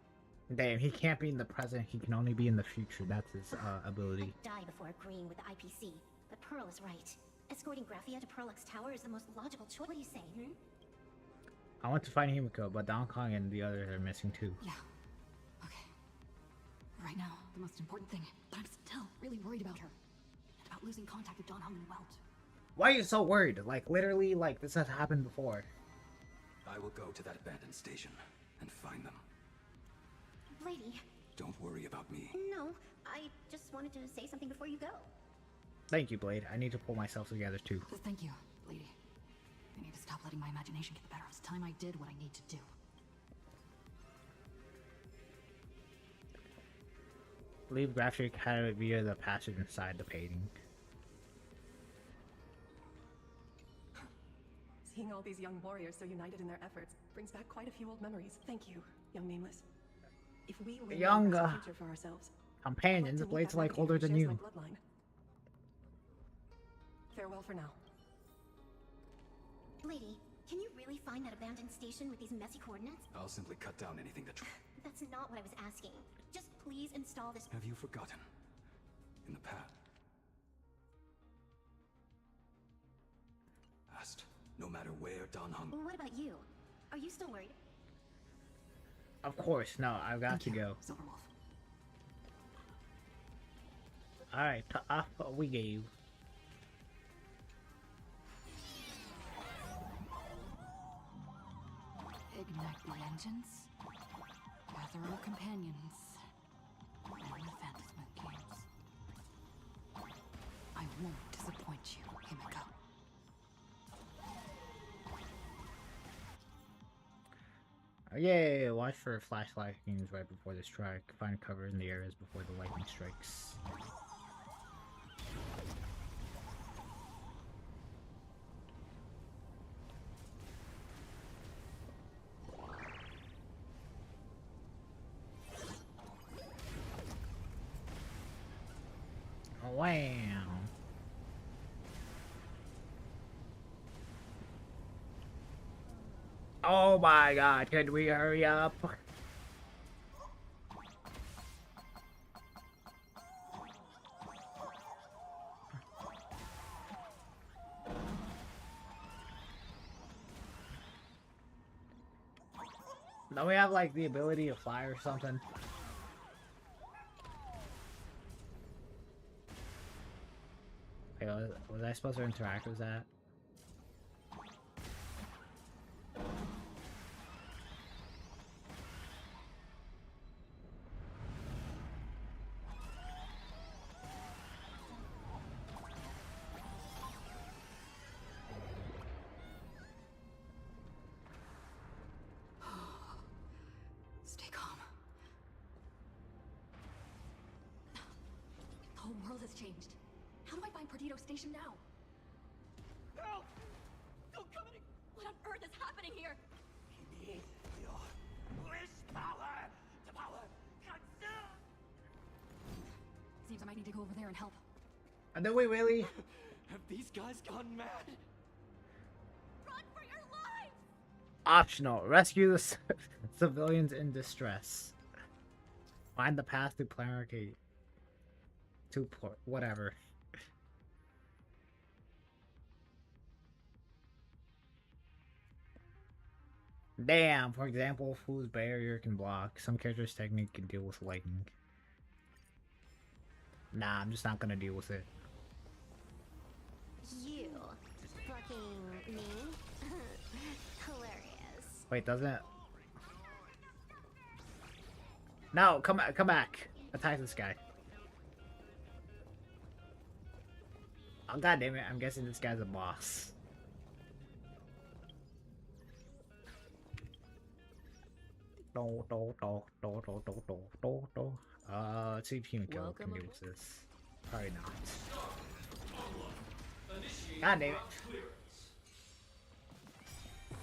[SPEAKER 1] Damn, he can't be in the present, he can only be in the future. That's his ability.
[SPEAKER 3] I'd die before agreeing with the IPC, but Pearl is right. Escorting Graphia to Pearlux Tower is the most logical choice. What do you say,
[SPEAKER 1] I want to find Himiko, but Donkey Kong and the others are missing too.
[SPEAKER 13] Yeah. Okay. Right now, the most important thing, but I'm still really worried about her. And about losing contact with Don Hung and Welt.
[SPEAKER 1] Why are you so worried? Like, literally, like, this has happened before.
[SPEAKER 5] I will go to that abandoned station and find them.
[SPEAKER 3] Lady.
[SPEAKER 5] Don't worry about me.
[SPEAKER 3] No, I just wanted to say something before you go.
[SPEAKER 1] Thank you, Blade. I need to pull myself together too.
[SPEAKER 13] Thank you, lady. I need to stop letting my imagination get the better. It's time I did what I need to do.
[SPEAKER 1] Leave graphic Academy via the passage inside the painting.
[SPEAKER 9] Seeing all these young warriors so united in their efforts brings back quite a few old memories. Thank you, young Nameless. If we will
[SPEAKER 1] Young
[SPEAKER 9] a future for ourselves,
[SPEAKER 1] companions, Blade's like older than you.
[SPEAKER 9] Farewell for now.
[SPEAKER 3] Lady, can you really find that abandoned station with these messy coordinates?
[SPEAKER 5] I'll simply cut down anything that...
[SPEAKER 3] That's not what I was asking. Just please install this...
[SPEAKER 5] Have you forgotten? In the past... No matter where Don Hung...
[SPEAKER 3] What about you? Are you still worried?
[SPEAKER 1] Of course, no, I've got to go. Alright, off we go.
[SPEAKER 13] Ignite the engines, gather our companions, and the Phantasm games. I won't disappoint you, Himiko.
[SPEAKER 1] Yay! Watch for flash lightnings right before the strike. Find cover in the areas before the lightning strikes. Wow. Oh my god, could we hurry up? Don't we have like the ability to fly or something? Okay, was I supposed to interact with that?
[SPEAKER 13] Stay calm. The whole world has changed. How do I find Perdido Station now?
[SPEAKER 16] Help! Don't come in!
[SPEAKER 13] What on earth is happening here?
[SPEAKER 16] We need your wish power to power consume!
[SPEAKER 13] Seems I might need to go over there and help.
[SPEAKER 1] And then we really...
[SPEAKER 16] Have these guys gone mad?
[SPEAKER 3] Run for your lives!
[SPEAKER 1] Optional. Rescue the civilians in distress. Find the path to Planet Arcade. To port. Whatever. Damn, for example, whose barrier can block. Some characters' technique can deal with lightning. Nah, I'm just not gonna deal with it.
[SPEAKER 3] You fucking me? Hilarious.
[SPEAKER 1] Wait, doesn't it? No, come back. Attack this guy. Oh, god damn it, I'm guessing this guy's a boss. Let's see if Himiko can deal with this. Probably not. God damn it.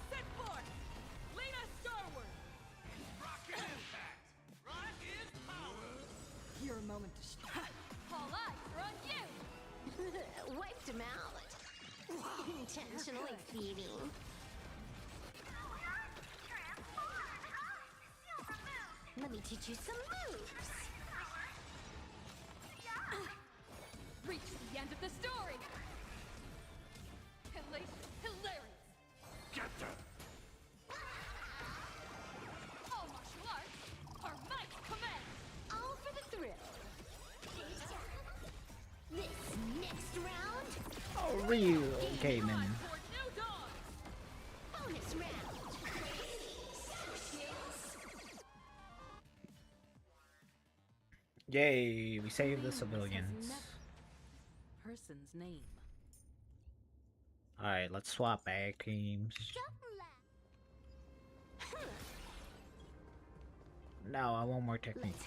[SPEAKER 16] Set forth! Lead us starward! Rocket impact! Rock is power!
[SPEAKER 13] Your moment to
[SPEAKER 16] All eyes are on you!
[SPEAKER 3] Wiped him out. feeling. Let me teach you some moves.
[SPEAKER 14] Reach the end of the story. Hilarious.
[SPEAKER 19] Get them!
[SPEAKER 14] All martial arts are might command.
[SPEAKER 3] All for the thrill. This next round.
[SPEAKER 1] Oh, Ryu came in.
[SPEAKER 3] Bonus round.
[SPEAKER 1] Yay, we saved the civilians.
[SPEAKER 4] Person's name.
[SPEAKER 1] Alright, let's swap back teams. No, I want more techniques.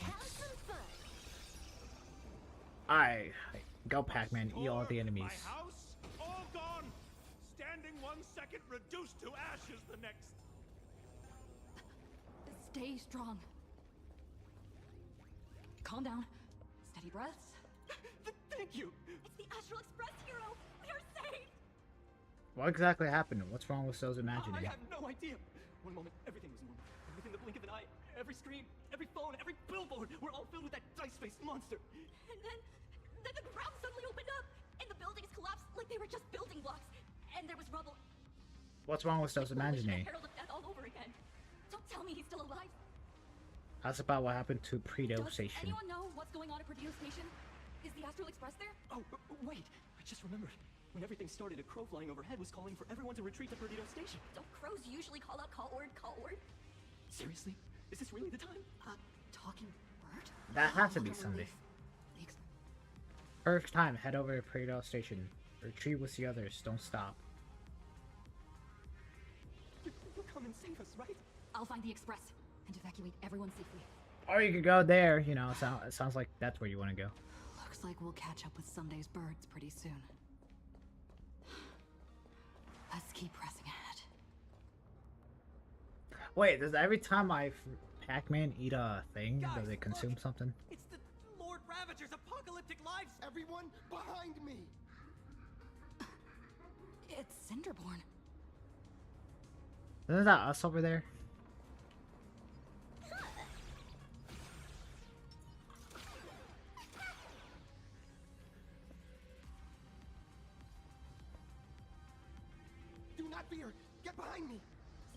[SPEAKER 1] Alright, go Pac-Man, eat all the enemies.
[SPEAKER 21] My house, all gone. Standing 1 second, reduced to ashes the next.
[SPEAKER 13] Stay strong. Calm down. Steady breaths.
[SPEAKER 7] Thank you.
[SPEAKER 8] It's the Astral Express hero. We are saved.
[SPEAKER 1] What exactly happened? What's wrong with So's imagining?
[SPEAKER 7] I have no idea. One moment, everything was normal. And within the blink of an eye, every screen, every phone, every billboard were all filled with that dice-faced monster.
[SPEAKER 8] And then the ground suddenly opened up, and the buildings collapsed like they were just building blocks. And there was rubble.
[SPEAKER 1] What's wrong with So's imagining?
[SPEAKER 8] Herald of Death all over again. Don't tell me he's still alive.
[SPEAKER 1] That's about what happened to Predo
[SPEAKER 13] Does
[SPEAKER 1] Station.
[SPEAKER 13] anyone know what's going on at Perdido Station? Is the Astral Express there?
[SPEAKER 7] Oh, wait. I just remembered. When everything started, a crow flying overhead was calling for everyone to retreat to Perdido Station.
[SPEAKER 8] Don't crows usually call out call word, call word?
[SPEAKER 7] Seriously? Is this really the time?
[SPEAKER 13] Talking bird?
[SPEAKER 1] That has to be Sunday. First time, head over to Predo Station. Retreat with the others, don't stop.
[SPEAKER 7] You'll come and save us, right?
[SPEAKER 13] I'll find the express and evacuate everyone safely.
[SPEAKER 1] Or you could go there, you know, it sounds like that's where you want to go.
[SPEAKER 13] Looks like we'll catch up with Sunday's birds pretty soon. Let's keep pressing ahead.
[SPEAKER 1] Wait, does every time Pac-Man eat a thing, does it consume something?
[SPEAKER 7] It's the Lord Ravager's apocalyptic lives!
[SPEAKER 20] Everyone behind me!
[SPEAKER 13] It's Cinderborn.
[SPEAKER 1] Isn't that us over there?
[SPEAKER 20] Do not fear! Get behind me!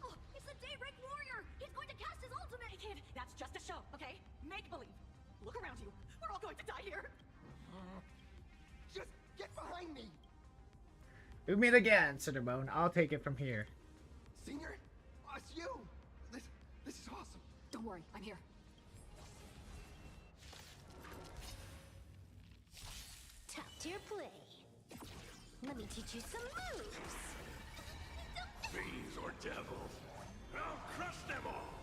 [SPEAKER 8] Oh, it's the Daybreak Warrior! He's going to cast his ultimate! Hey kid, that's just a show, okay? Make believe. Look around you. We're all going to die here.
[SPEAKER 20] Just get behind me!
[SPEAKER 1] We meet again, Cinderbone. I'll take it from here.
[SPEAKER 20] Senior? It's you! This is awesome.
[SPEAKER 13] Don't worry, I'm here.
[SPEAKER 3] Top tier play. Let me teach you some moves.
[SPEAKER 19] Fiends or devils, I'll crush them all!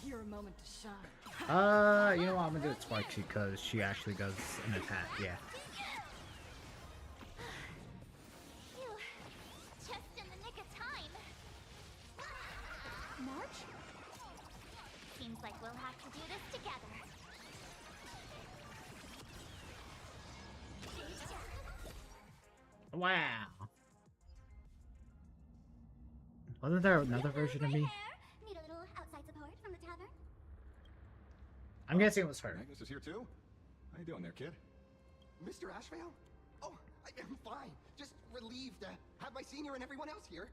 [SPEAKER 13] Your moment to shine.
[SPEAKER 1] You know what? I'm gonna do it Sparky because she actually does an attack, yeah.
[SPEAKER 3] Phew. Just in the nick of time. March? Seems like we'll have to do this together.
[SPEAKER 1] Wow. Wasn't there another version of me?
[SPEAKER 3] Need a little outside support from the tavern?
[SPEAKER 1] I'm guessing it was her.
[SPEAKER 22] Agnes is here too? How you doing there, kid?
[SPEAKER 20] Mr. Ashvale? Oh, I'm fine. Just relieved to have my senior and everyone else here.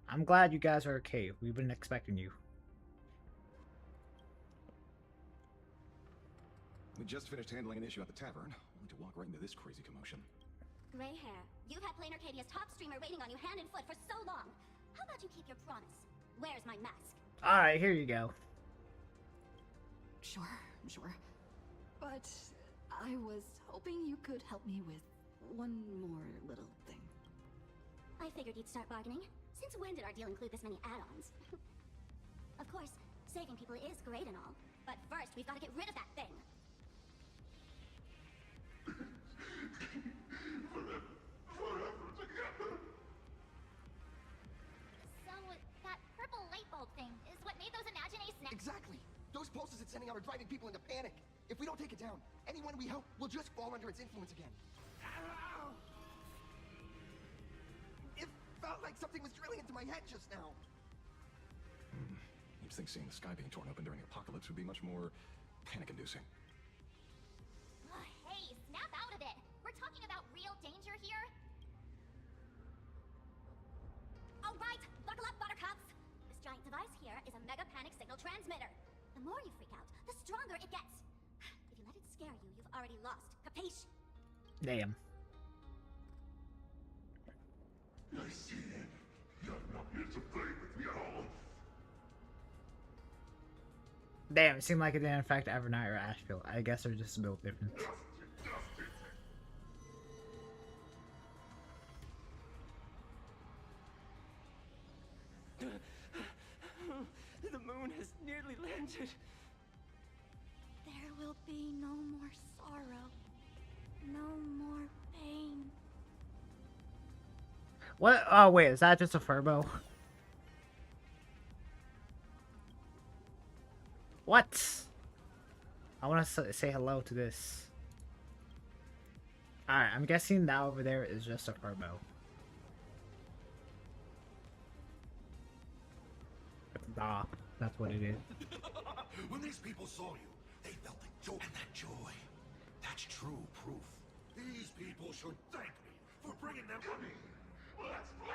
[SPEAKER 1] I'm glad you guys are okay. We've been expecting you.
[SPEAKER 22] We just finished handling an issue at the tavern. Only to walk right into this crazy commotion.
[SPEAKER 3] Gray hair, you've had Plain Arcadia's top streamer waiting on you hand and foot for so long. How about you keep your promise? Where's my mask?
[SPEAKER 1] Alright, here you go.
[SPEAKER 13] Sure. But I was hoping you could help me with one more little thing.
[SPEAKER 3] I figured you'd start bargaining. Since when did our deal include this many add-ons? Of course, saving people is great and all, but first we've got to get rid of that thing. So, that purple light bulb thing is what made those Imaginae snap.
[SPEAKER 20] Exactly. Those pulses it's sending out are driving people into panic. If we don't take it down, anyone we help will just fall under its influence again.
[SPEAKER 10] to my head just now.
[SPEAKER 22] You'd think seeing the sky being torn open during the apocalypse would be much more panic-inducing.
[SPEAKER 3] Hey, snap out of it! We're talking about real danger here. Alright, buckle up, buttercups! This giant device here is a mega panic signal transmitter. The more you freak out, the stronger it gets. If you let it scare you, you've already lost. Capiche?
[SPEAKER 1] Damn.
[SPEAKER 6] I see. You're not here to play with me at all.
[SPEAKER 1] Damn, it seemed like it didn't affect Evernight or Asheville. I guess they're just built different.
[SPEAKER 11] The moon has nearly landed.
[SPEAKER 8] There will be no more sorrow. No more pain.
[SPEAKER 1] What? Oh, wait, is that just a Furbo? What? I want to say hello to this. Alright, I'm guessing that over there is just a Furbo. Ah, that's what it is.
[SPEAKER 20] When these people saw you, they felt the joy. And that joy, that's true proof. These people should thank me for bringing them to me. Let's play!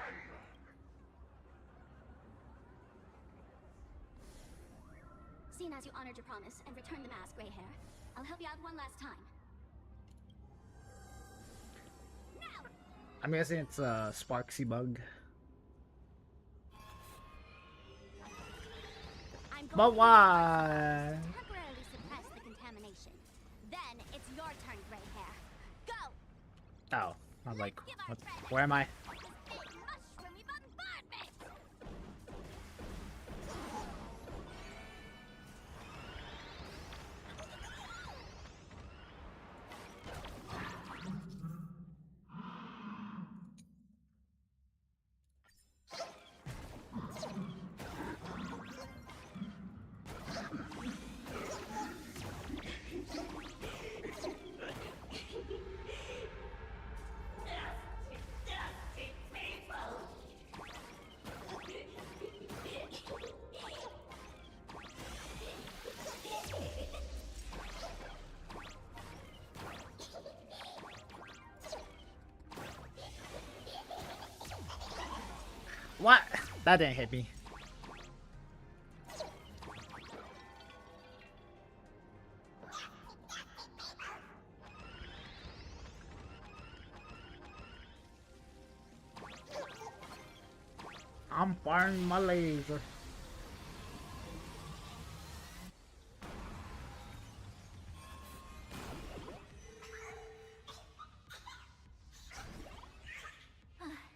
[SPEAKER 3] Seeing as you honored your promise and returned the mask, Gray Hair, I'll help you out one last time. Now!
[SPEAKER 1] I'm guessing it's a Sparksy bug. But why?
[SPEAKER 3] Temporarily suppress the contamination. Then it's your turn, Gray Hair. Go!
[SPEAKER 1] Oh, I was like, what, where am I? What? That didn't hit me. I'm firing my laser.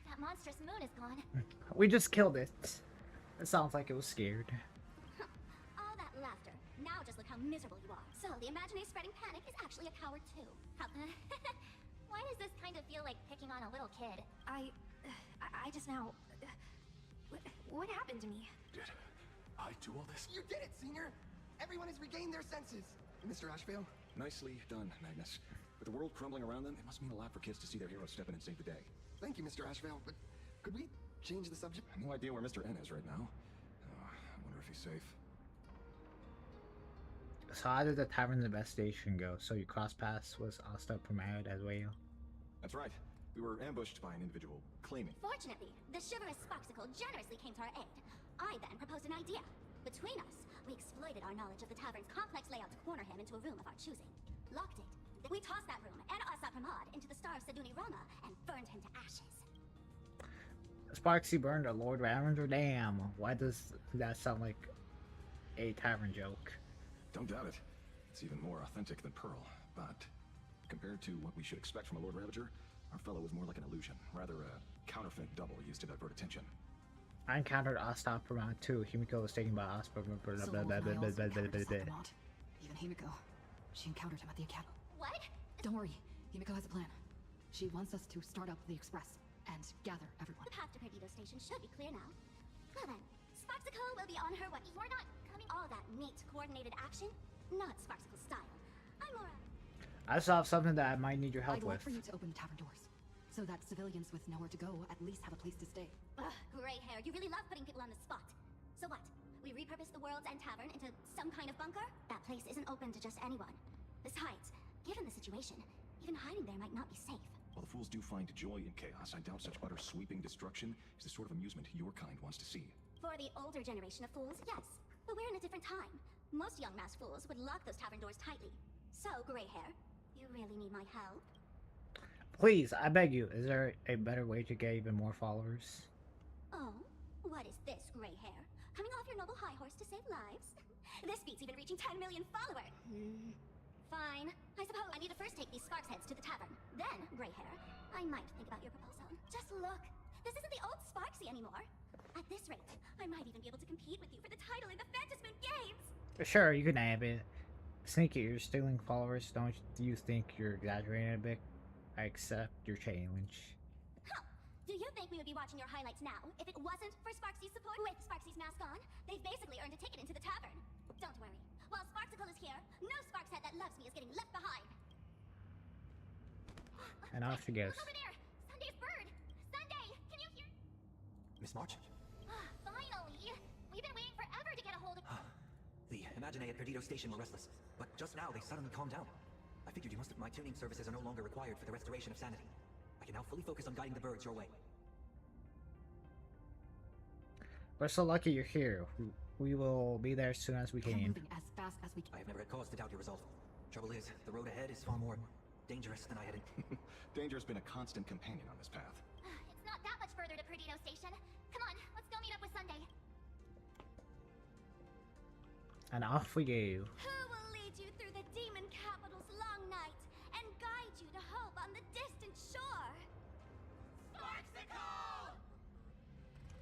[SPEAKER 3] That monstrous moon is gone.
[SPEAKER 1] We just killed it. It sounds like it was scared.
[SPEAKER 3] All that laughter. Now just look how miserable you are. So the Imaginary spreading panic is actually a coward too. Why does this kind of feel like picking on a little kid?
[SPEAKER 8] I just now... What happened to me?
[SPEAKER 22] Did I do all this?
[SPEAKER 10] You did it, Senior! Everyone has regained their senses. Mr. Ashvale?
[SPEAKER 22] Nicely done, Magnus. With the world crumbling around them, it must mean a lot for kids to see their heroes step in and save the day.
[SPEAKER 10] Thank you, Mr. Ashvale, but could we change the subject?
[SPEAKER 22] No idea where Mr. N is right now. I wonder if he's safe.
[SPEAKER 1] So how did the tavern investigation go? So your cross paths was Asta Primad as well?
[SPEAKER 22] That's right. We were ambushed by an individual claiming.
[SPEAKER 3] Fortunately, the chivalrous Sparksicle generously came to our aid. I then proposed an idea. Between us, we exploited our knowledge of the tavern's complex layout to corner him into a room of our choosing. Locked it. We tossed that room and Asa Pramad into the star of Seduni Rama and burned him to ashes.
[SPEAKER 1] Sparksy burned a Lord Ravager? Damn, why does that sound like a tavern joke?
[SPEAKER 22] Don't doubt it. It's even more authentic than Pearl, but compared to what we should expect from a Lord Ravager, our fellow was more like an illusion, rather a counterfeit double used to divert attention.
[SPEAKER 1] I encountered Asta Pramad too. Himiko was taken by Asta
[SPEAKER 13] Even Himiko. She encountered him at the academy.
[SPEAKER 3] What?
[SPEAKER 13] Don't worry. Himiko has a plan. She wants us to start up the Express and gather everyone.
[SPEAKER 3] The path to Perdido Station should be clear now. Well then, Sparksicle will be on her way. We're not coming all that neat, coordinated action. Not Sparksicle style. I'm more
[SPEAKER 1] I still have something that I might need your help
[SPEAKER 13] I'd like
[SPEAKER 1] with.
[SPEAKER 13] for you to open the tavern doors. so that civilians with nowhere to go at least have a place to stay.
[SPEAKER 3] Ugh, gray hair, you really love putting people on the spot. So what? We repurpose the World's End Tavern into some kind of bunker? That place isn't open to just anyone. Besides, given the situation, even hiding there might not be safe.
[SPEAKER 22] While the fools do find joy in chaos, I doubt such utter sweeping destruction is the sort of amusement your kind wants to see.
[SPEAKER 3] For the older generation of fools, yes. But we're in a different time. Most young masked fools would lock those tavern doors tightly. So, gray hair, you really need my help?
[SPEAKER 1] Please, I beg you, is there a better way to get even more followers?
[SPEAKER 3] Oh, what is this, gray hair? Coming off your noble high horse to save lives? This beats even reaching 10 million followers. Fine. I suppose I need to first take these Sparks heads to the tavern. Then, gray hair, I might think about your proposal. Just look. This isn't the old Sparksy anymore. At this rate, I might even be able to compete with you for the title in the Phantasmoon Games.
[SPEAKER 1] Sure, you can have it. Sneaky, you're stealing followers. Don't you think you're exaggerating a bit? I accept your challenge.
[SPEAKER 3] Huh. Do you think we would be watching your highlights now if it wasn't for Sparksy's support? With Sparksy's mask on, they've basically earned a ticket into the tavern. Don't worry. While Sparksicle is here, no Sparks head that loves me is getting left behind.
[SPEAKER 1] And off she goes.
[SPEAKER 3] Look over there! Sunday's bird! Sunday! Can you hear?
[SPEAKER 11] Miss March?
[SPEAKER 3] Finally! We've been waiting forever to get a hold of...
[SPEAKER 11] The Imagine at Perdido Station were restless, but just now they suddenly calmed down. I figured you must have... My tuning services are no longer required for the restoration of sanity. I can now fully focus on guiding the birds your way.
[SPEAKER 1] We're so lucky you're here. We will be there as soon as we can.
[SPEAKER 13] Moving as fast as we can.
[SPEAKER 11] I have never had cause to doubt your resolve. Trouble is, the road ahead is far more dangerous than I had...
[SPEAKER 22] Danger's been a constant companion on this path.
[SPEAKER 3] It's not that much further to Perdido Station. Come on, let's go meet up with Sunday.
[SPEAKER 1] And off we go.
[SPEAKER 3] Who will lead you through the demon capital's long night and guide you to hope on the distant shore? Sparksicle!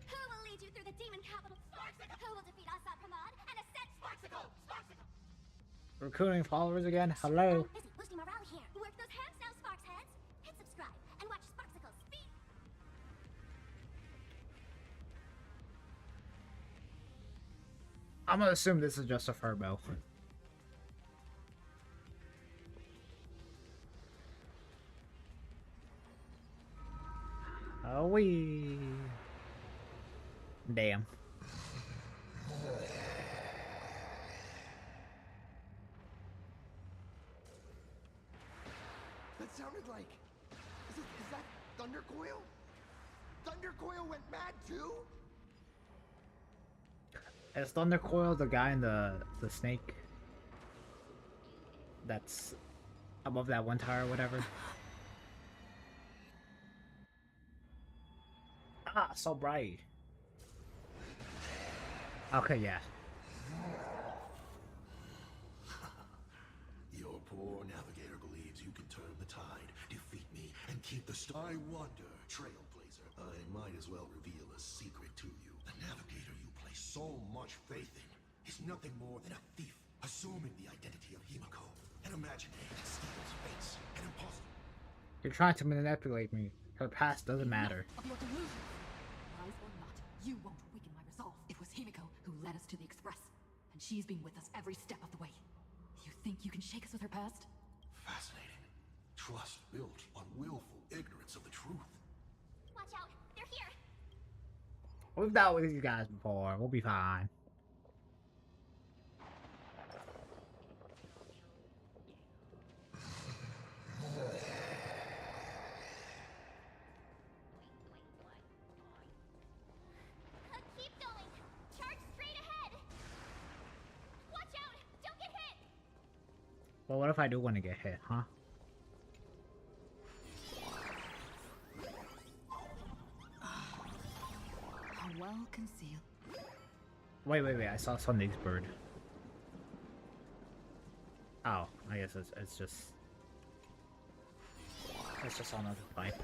[SPEAKER 3] Who will lead you through the demon capital? Sparksicle! Who will defeat Assad Pramod and ascend? Sparksicle! Sparksicle!
[SPEAKER 1] Recruiting followers again? Hello?
[SPEAKER 3] I'm busy boosting morale here. Work those hands now, Sparks heads. Hit subscribe and watch Sparksicle's speed.
[SPEAKER 1] I'm gonna assume this is just a furbo. Oh, we. Damn.
[SPEAKER 10] That sounded like... Is that Thundercoil? Thundercoil went mad too?
[SPEAKER 1] Is Thundercoil the guy in the snake? That's above that one tower or whatever? Ah, so bright. Okay, yeah.
[SPEAKER 20] Your poor navigator believes you can turn the tide, defeat me, and keep the star. I wonder, Trailblazer. I might as well reveal a secret to you. The navigator you place so much faith in is nothing more than a thief, assuming the identity of Himiko, an imaginary that steals fates, an imposter.
[SPEAKER 1] You're trying to manipulate me. Her past doesn't matter.
[SPEAKER 13] Of your delusions. Lies or not, you won't weaken my resolve. It was Himiko who led us to the Express, and she's been with us every step of the way. You think you can shake us with her past?
[SPEAKER 20] Fascinating. Trust built on willful ignorance of the truth.
[SPEAKER 3] Watch out, they're here.
[SPEAKER 1] We've dealt with these guys before. We'll be fine.
[SPEAKER 3] Keep going. Charge straight ahead. Watch out, don't get hit.
[SPEAKER 1] Well, what if I do want to get hit, huh?
[SPEAKER 13] How well concealed.
[SPEAKER 1] Wait, I saw Sunday's bird. Oh, I guess it's just another pipe.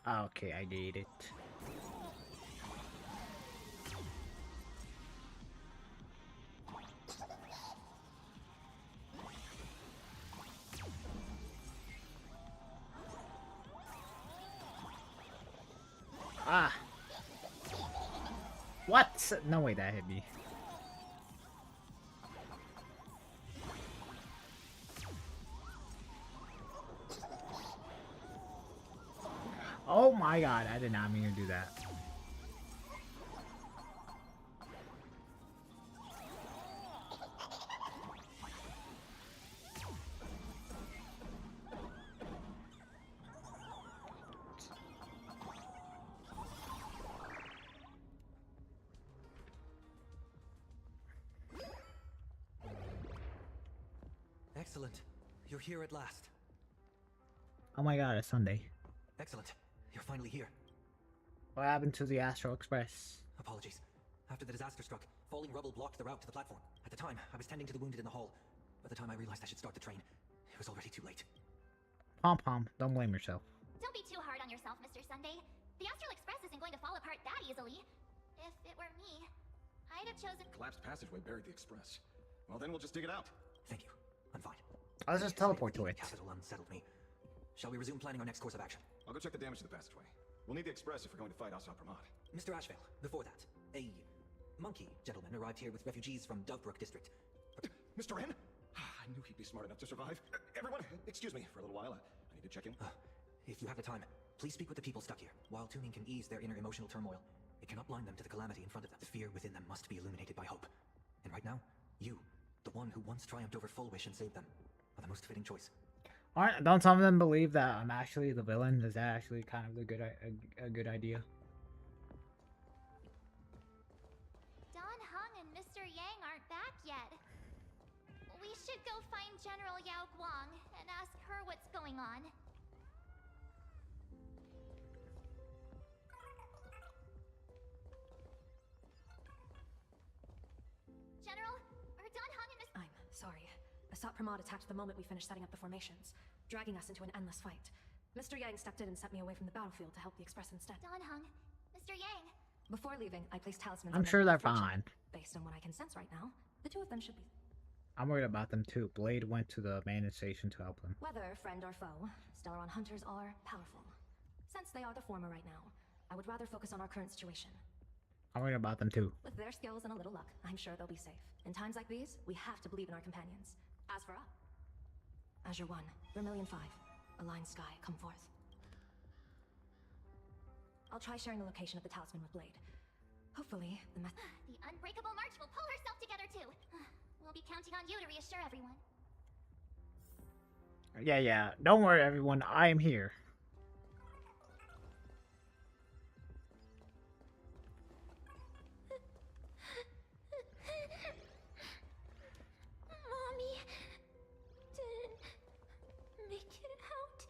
[SPEAKER 1] Okay, I did it. Ah! What? No way that hit me. Oh my god, I did not mean to do that.
[SPEAKER 11] Excellent. You're here at last.
[SPEAKER 1] Oh my god, it's Sunday.
[SPEAKER 11] Excellent. You're finally here.
[SPEAKER 1] What happened to the Astral Express?
[SPEAKER 11] Apologies. After the disaster struck, falling rubble blocked the route to the platform. At the time, I was tending to the wounded in the hall. By the time I realized I should start the train, it was already too late.
[SPEAKER 1] Pom-pom, don't blame yourself.
[SPEAKER 3] Don't be too hard on yourself, Mr. Sunday. The Astral Express isn't going to fall apart that easily. If it were me, I'd have chosen...
[SPEAKER 22] Collapsed passageway buried the express. Well, then we'll just dig it out.
[SPEAKER 11] Thank you. I'm fine.
[SPEAKER 1] I'll just teleport to it.
[SPEAKER 11] Capital unsettled me. Shall we resume planning our next course of action?
[SPEAKER 22] I'll go check the damage to the passageway. We'll need the express if we're going to fight Assad Pramad.
[SPEAKER 11] Mr. Ashvale, before that, a monkey gentleman arrived here with refugees from Dovebrook district.
[SPEAKER 22] Mr. N? I knew he'd be smart enough to survive. Everyone, excuse me for a little while. I need to check in.
[SPEAKER 11] If you have the time, please speak with the people stuck here. While tuning can ease their inner emotional turmoil, it cannot blind them to the calamity in front of them. The fear within them must be illuminated by hope. And right now, you, the one who once triumphed over Full Wish and saved them, are the most fitting choice.
[SPEAKER 1] Aren't, don't some of them believe that I'm actually the villain? Is that actually kind of a good idea?
[SPEAKER 3] Don Hung and Mr. Yang aren't back yet. We should go find General Yao Guang and ask her what's going on. General, are Don Hung and Miss...
[SPEAKER 8] I'm sorry. Assad Pramad attacked the moment we finished setting up the formations, dragging us into an endless fight. Mr. Yang stepped in and sent me away from the battlefield to help the Express instead.
[SPEAKER 3] Don Hung, Mr. Yang.
[SPEAKER 8] Before leaving, I placed talismans
[SPEAKER 1] I'm
[SPEAKER 8] on
[SPEAKER 1] sure
[SPEAKER 8] their
[SPEAKER 1] they're
[SPEAKER 8] fortune.
[SPEAKER 1] fine.
[SPEAKER 8] Based on what I can sense right now, the two of them should be...
[SPEAKER 1] I'm worried about them too. Blade went to the main station to help them.
[SPEAKER 8] Whether friend or foe, Stellaron hunters are powerful. Since they are the former right now, I would rather focus on our current situation.
[SPEAKER 1] I'm worried about them too.
[SPEAKER 8] With their skills and a little luck, I'm sure they'll be safe. In times like these, we have to believe in our companions. As for us, Azure 1, Vermilion 5, Aligned Sky, come forth. I'll try sharing the location of the talisman with Blade. Hopefully, the
[SPEAKER 3] The Unbreakable March will pull herself together too. We'll be counting on you to reassure everyone.
[SPEAKER 1] Yeah. Don't worry, everyone. I am here.
[SPEAKER 3] Mommy didn't make it out.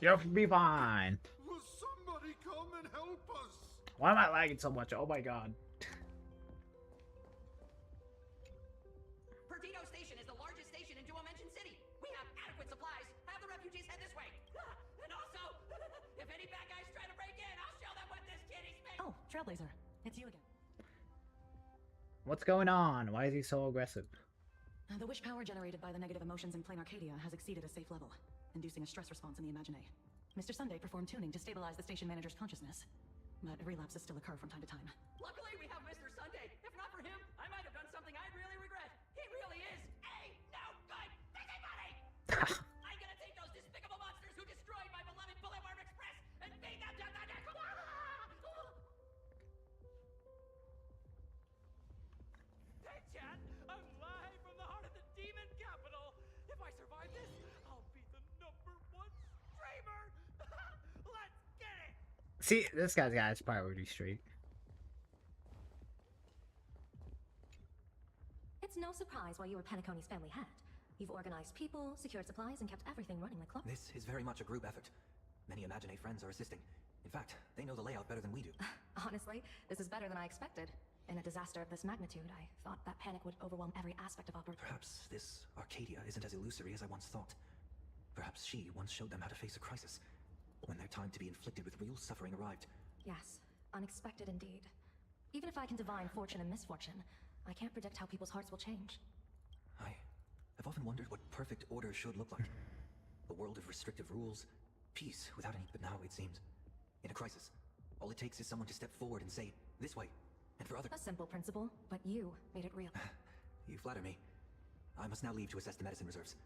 [SPEAKER 1] You'll be fine.
[SPEAKER 20] Will somebody come and help us?
[SPEAKER 1] Why am I lagging so much? Oh my god.
[SPEAKER 11] Perdido Station is the largest station in Duo-Mention City. We have adequate supplies. Have the refugees head this way. And also, if any bad guys try to break in, I'll show them what this kitty's made.
[SPEAKER 8] Oh, Trailblazer. It's you again.
[SPEAKER 1] What's going on? Why is he so aggressive?
[SPEAKER 4] The wish power generated by the negative emotions in Plain Arcadia has exceeded a safe level, inducing a stress response in the Imaginé. Mr. Sunday performed tuning to stabilize the station manager's consciousness, but relapses still occur from time to time.
[SPEAKER 11] Luckily, we have Mr. Sunday. If not for him, I might have done something I'd really regret. He really is a no good busybody! I'm gonna take those despicable monsters who destroyed my beloved Boulevard Express and beat them to the death!
[SPEAKER 21] Hey, Chat! I'm live from the heart of the demon capital! If I survive this, I'll be the #1 streamer! Let's get it!
[SPEAKER 1] See, this guy's got his priority straight.
[SPEAKER 8] It's no surprise why you were Penacony's family hat. You've organized people, secured supplies, and kept everything running like clockwork.
[SPEAKER 11] This is very much a group effort. Many Imaginé friends are assisting. In fact, they know the layout better than we do.
[SPEAKER 8] Honestly, this is better than I expected. In a disaster of this magnitude, I thought that panic would overwhelm every aspect of operation.
[SPEAKER 11] Perhaps this Arcadia isn't as illusory as I once thought. Perhaps she once showed them how to face a crisis, when their time to be inflicted with real suffering arrived.
[SPEAKER 8] Yes, unexpected indeed. Even if I can divine fortune and misfortune, I can't predict how people's hearts will change.
[SPEAKER 11] I've often wondered what perfect order should look like. A world of restrictive rules, peace without any... But now it seems, in a crisis, All it takes is someone to step forward and say, this way. And for other...
[SPEAKER 8] A simple principle, but you made it real.
[SPEAKER 11] You flatter me. I must now leave to assess the medicine reserves.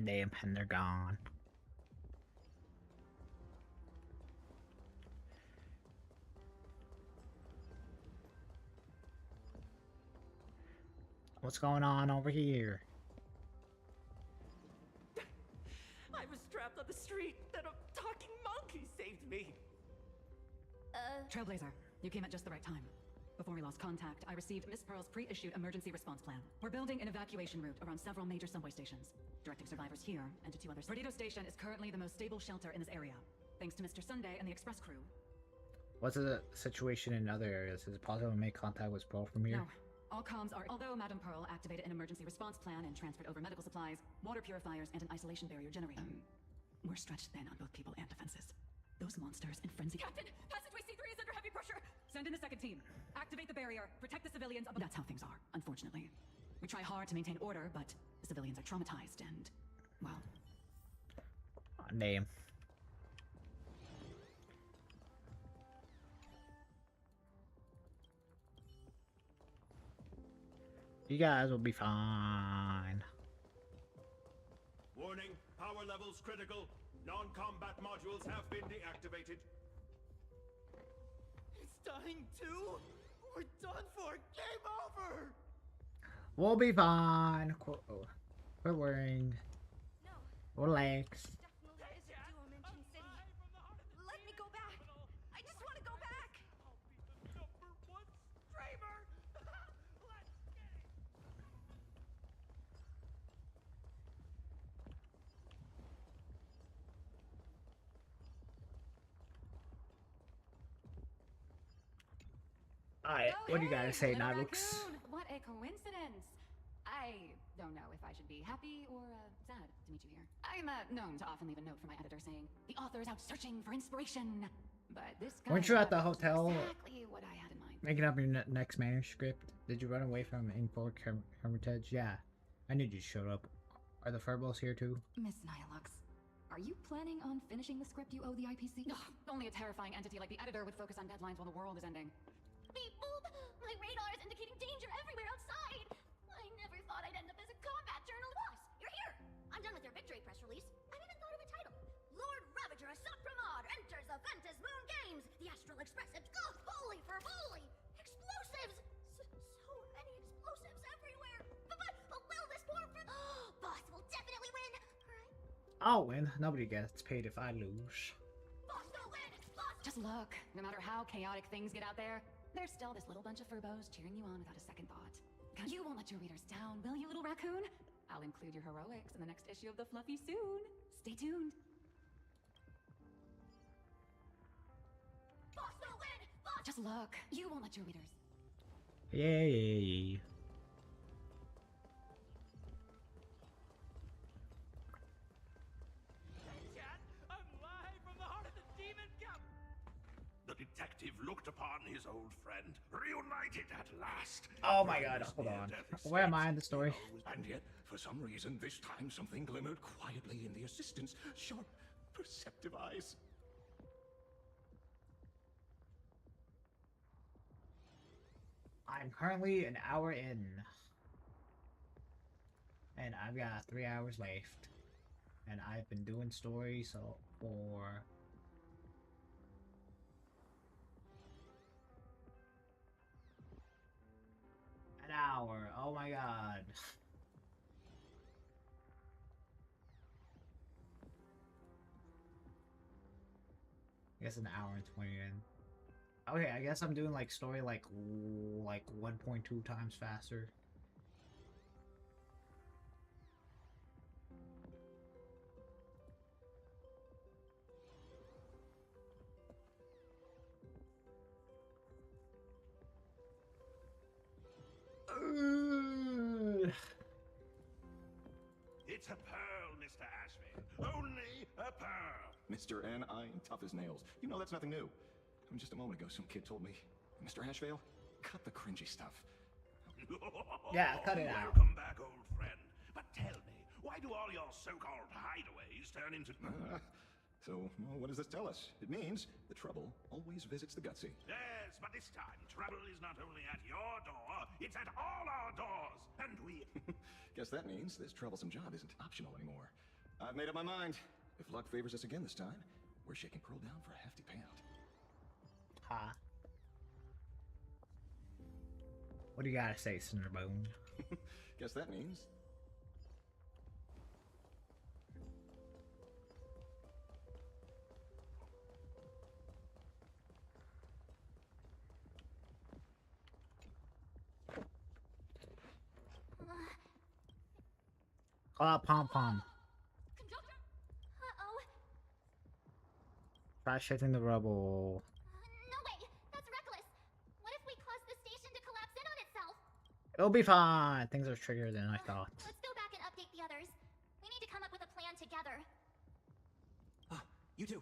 [SPEAKER 1] Damn, and they're gone. What's going on over here?
[SPEAKER 21] I was trapped on the street, then a talking monkey saved me.
[SPEAKER 7] Trailblazer, you came at just the right time. Before we lost contact, I received Miss Pearl's pre-issued emergency response plan. We're building an evacuation route around several major subway stations, directing survivors here and to 2 others. Perdido Station is currently the most stable shelter in this area, thanks to Mr. Sunday and the express crew.
[SPEAKER 1] What's the situation in other areas? Is it possible to make contact with Pearl from here?
[SPEAKER 7] No. All comms are... Although Madame Pearl activated an emergency response plan and transferred over medical supplies, water purifiers, and an isolation barrier generator, we're stretched thin on both people and defenses. Those monsters in frenzy...
[SPEAKER 21] Captain! Passageway C3 is under heavy pressure!
[SPEAKER 7] Send in the second team. Activate the barrier. Protect the civilians above... That's how things are, unfortunately. We try hard to maintain order, but the civilians are traumatized and... well...
[SPEAKER 1] Name. You guys will be fine.
[SPEAKER 15] Warning, power levels critical. Non-combat modules have been deactivated.
[SPEAKER 21] It's dying too? We're done for! Game over!
[SPEAKER 1] We'll be fine. Quit worrying. Relax.
[SPEAKER 8] Let me go back! I just want to go back!
[SPEAKER 1] Alright, what do you guys say,
[SPEAKER 4] Little
[SPEAKER 1] Nilux?
[SPEAKER 4] raccoon, what a coincidence. I don't know if I should be happy or sad to meet you here. I'm known to often leave a note for my editor saying, the author is out searching for inspiration. But this guy...
[SPEAKER 1] Weren't you at the hotel
[SPEAKER 4] exactly what I had in mind.
[SPEAKER 1] making up your next manuscript? Did you run away from Infolk Hermitage? Yeah, I knew you showed up. Are the Furballs here too?
[SPEAKER 4] Miss Nihilux, are you planning on finishing the script you owe the IPC? Only a terrifying entity like the editor would focus on deadlines while the world is ending.
[SPEAKER 3] Beep boop! My radar is indicating danger everywhere outside! I never thought I'd end up as a combat journal boss! You're here! I'm done with your victory press release. I even thought of a title. Lord Ravager Assat Pramod enters the Ventus Moon Games! The Astral Express and holy for holy! Explosives! So many explosives everywhere! But will this poor boss will definitely win! Right?
[SPEAKER 1] I'll win. Nobody gets paid if I lose.
[SPEAKER 3] Boss will win! Boss!
[SPEAKER 4] Just look, no matter how chaotic things get out there, there's still this little bunch of furbos cheering you on without a second thought. You won't let your readers down, will you, little raccoon? I'll include your heroics in the next issue of The Fluffy soon. Stay tuned.
[SPEAKER 3] Boss will win! Boss!
[SPEAKER 4] Just look, you won't let your readers.
[SPEAKER 1] Yay.
[SPEAKER 21] I'm live from the heart of the demon camp!
[SPEAKER 15] The detective looked upon his old friend, reunited at last.
[SPEAKER 1] Oh my god, hold on. Where am I in the story?
[SPEAKER 15] And yet, for some reason, this time something glimmered quietly in the assistant's sharp, perceptive eyes.
[SPEAKER 1] I'm currently an hour in. And I've got 3 hours left. And I've been doing stories for... an hour. Oh my god. I guess an hour and 20 in. Okay, I guess I'm doing like story like 1.2 times faster.
[SPEAKER 15] It's a pearl, Mr. Ashville. Only a pearl.
[SPEAKER 22] Mr. N.I. tough as nails. You know that's nothing new. Just a moment ago, some kid told me, Mr. Ashvale, cut the cringy stuff.
[SPEAKER 1] Yeah, cut it out.
[SPEAKER 15] Welcome back, old friend. But tell me, why do all your so-called hideaways turn into...
[SPEAKER 22] So, well, what does this tell us? It means the trouble always visits the gutsy.
[SPEAKER 2] Yes, but this time, trouble is not only at your door, it's at all our doors, and we...
[SPEAKER 22] Guess that means this troublesome job isn't optional anymore. I've made up my mind. If luck favors us again this time, we're shaking Pearl down for a hefty payout.
[SPEAKER 1] Ha. What do you gotta say, Cinderbone?
[SPEAKER 22] Guess that means...
[SPEAKER 1] Call out Pom Pom.
[SPEAKER 3] Uh-oh.
[SPEAKER 1] Try shifting the rubble.
[SPEAKER 3] No way! That's reckless! What if we cause the station to collapse in on itself?
[SPEAKER 1] It'll be fine. Things are trickier than I thought.
[SPEAKER 3] Let's go back and update the others. We need to come up with a plan together.
[SPEAKER 11] Ah, you too.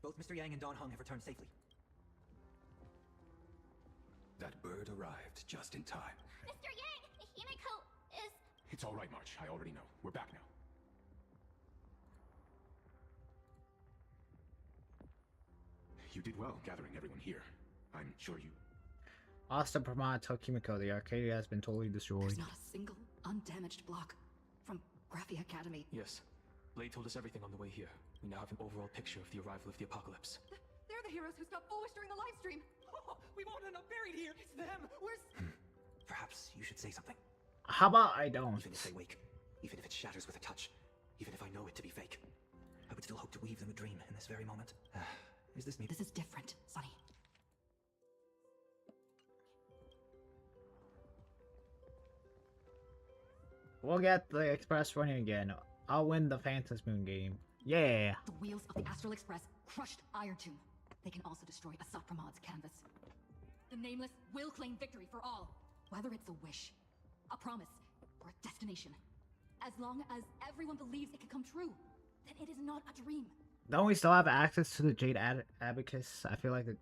[SPEAKER 11] Both Mr. Yang and Don Hung have returned safely.
[SPEAKER 12] That bird arrived just in time.
[SPEAKER 3] Mr. Yang, Himiko is...
[SPEAKER 15] It's all right, March. I already know. We're back now. You did well gathering everyone here. I'm sure you...
[SPEAKER 1] Asta Pramad told Kimiko the Arcadia has been totally destroyed.
[SPEAKER 13] There's not a single undamaged block from Graphia Academy.
[SPEAKER 17] Yes. Blade told us everything on the way here. We now have an overall picture of the arrival of the apocalypse.
[SPEAKER 14] They're the heroes who stopped Foolish during the live stream. Oh, we won't end up buried here. It's them.
[SPEAKER 11] Perhaps you should say something.
[SPEAKER 1] How about I don't?
[SPEAKER 11] Even if they wake, even if it shatters with a touch, even if I know it to be fake, I would still hope to weave them a dream in this very moment. Is this me?
[SPEAKER 13] This is different, Sonny.
[SPEAKER 1] We'll get the Express running again. I'll win the Phantom Moon game. Yeah.
[SPEAKER 13] The wheels of the Astral Express crushed Iron Tomb. They can also destroy Asat Pramad's canvas.
[SPEAKER 14] The Nameless will claim victory for all.
[SPEAKER 13] Whether it's a wish, a promise, or a destination, as long as everyone believes it can come true, then it is not a dream.
[SPEAKER 1] Don't we still have access to the Jade Abacus? I feel like the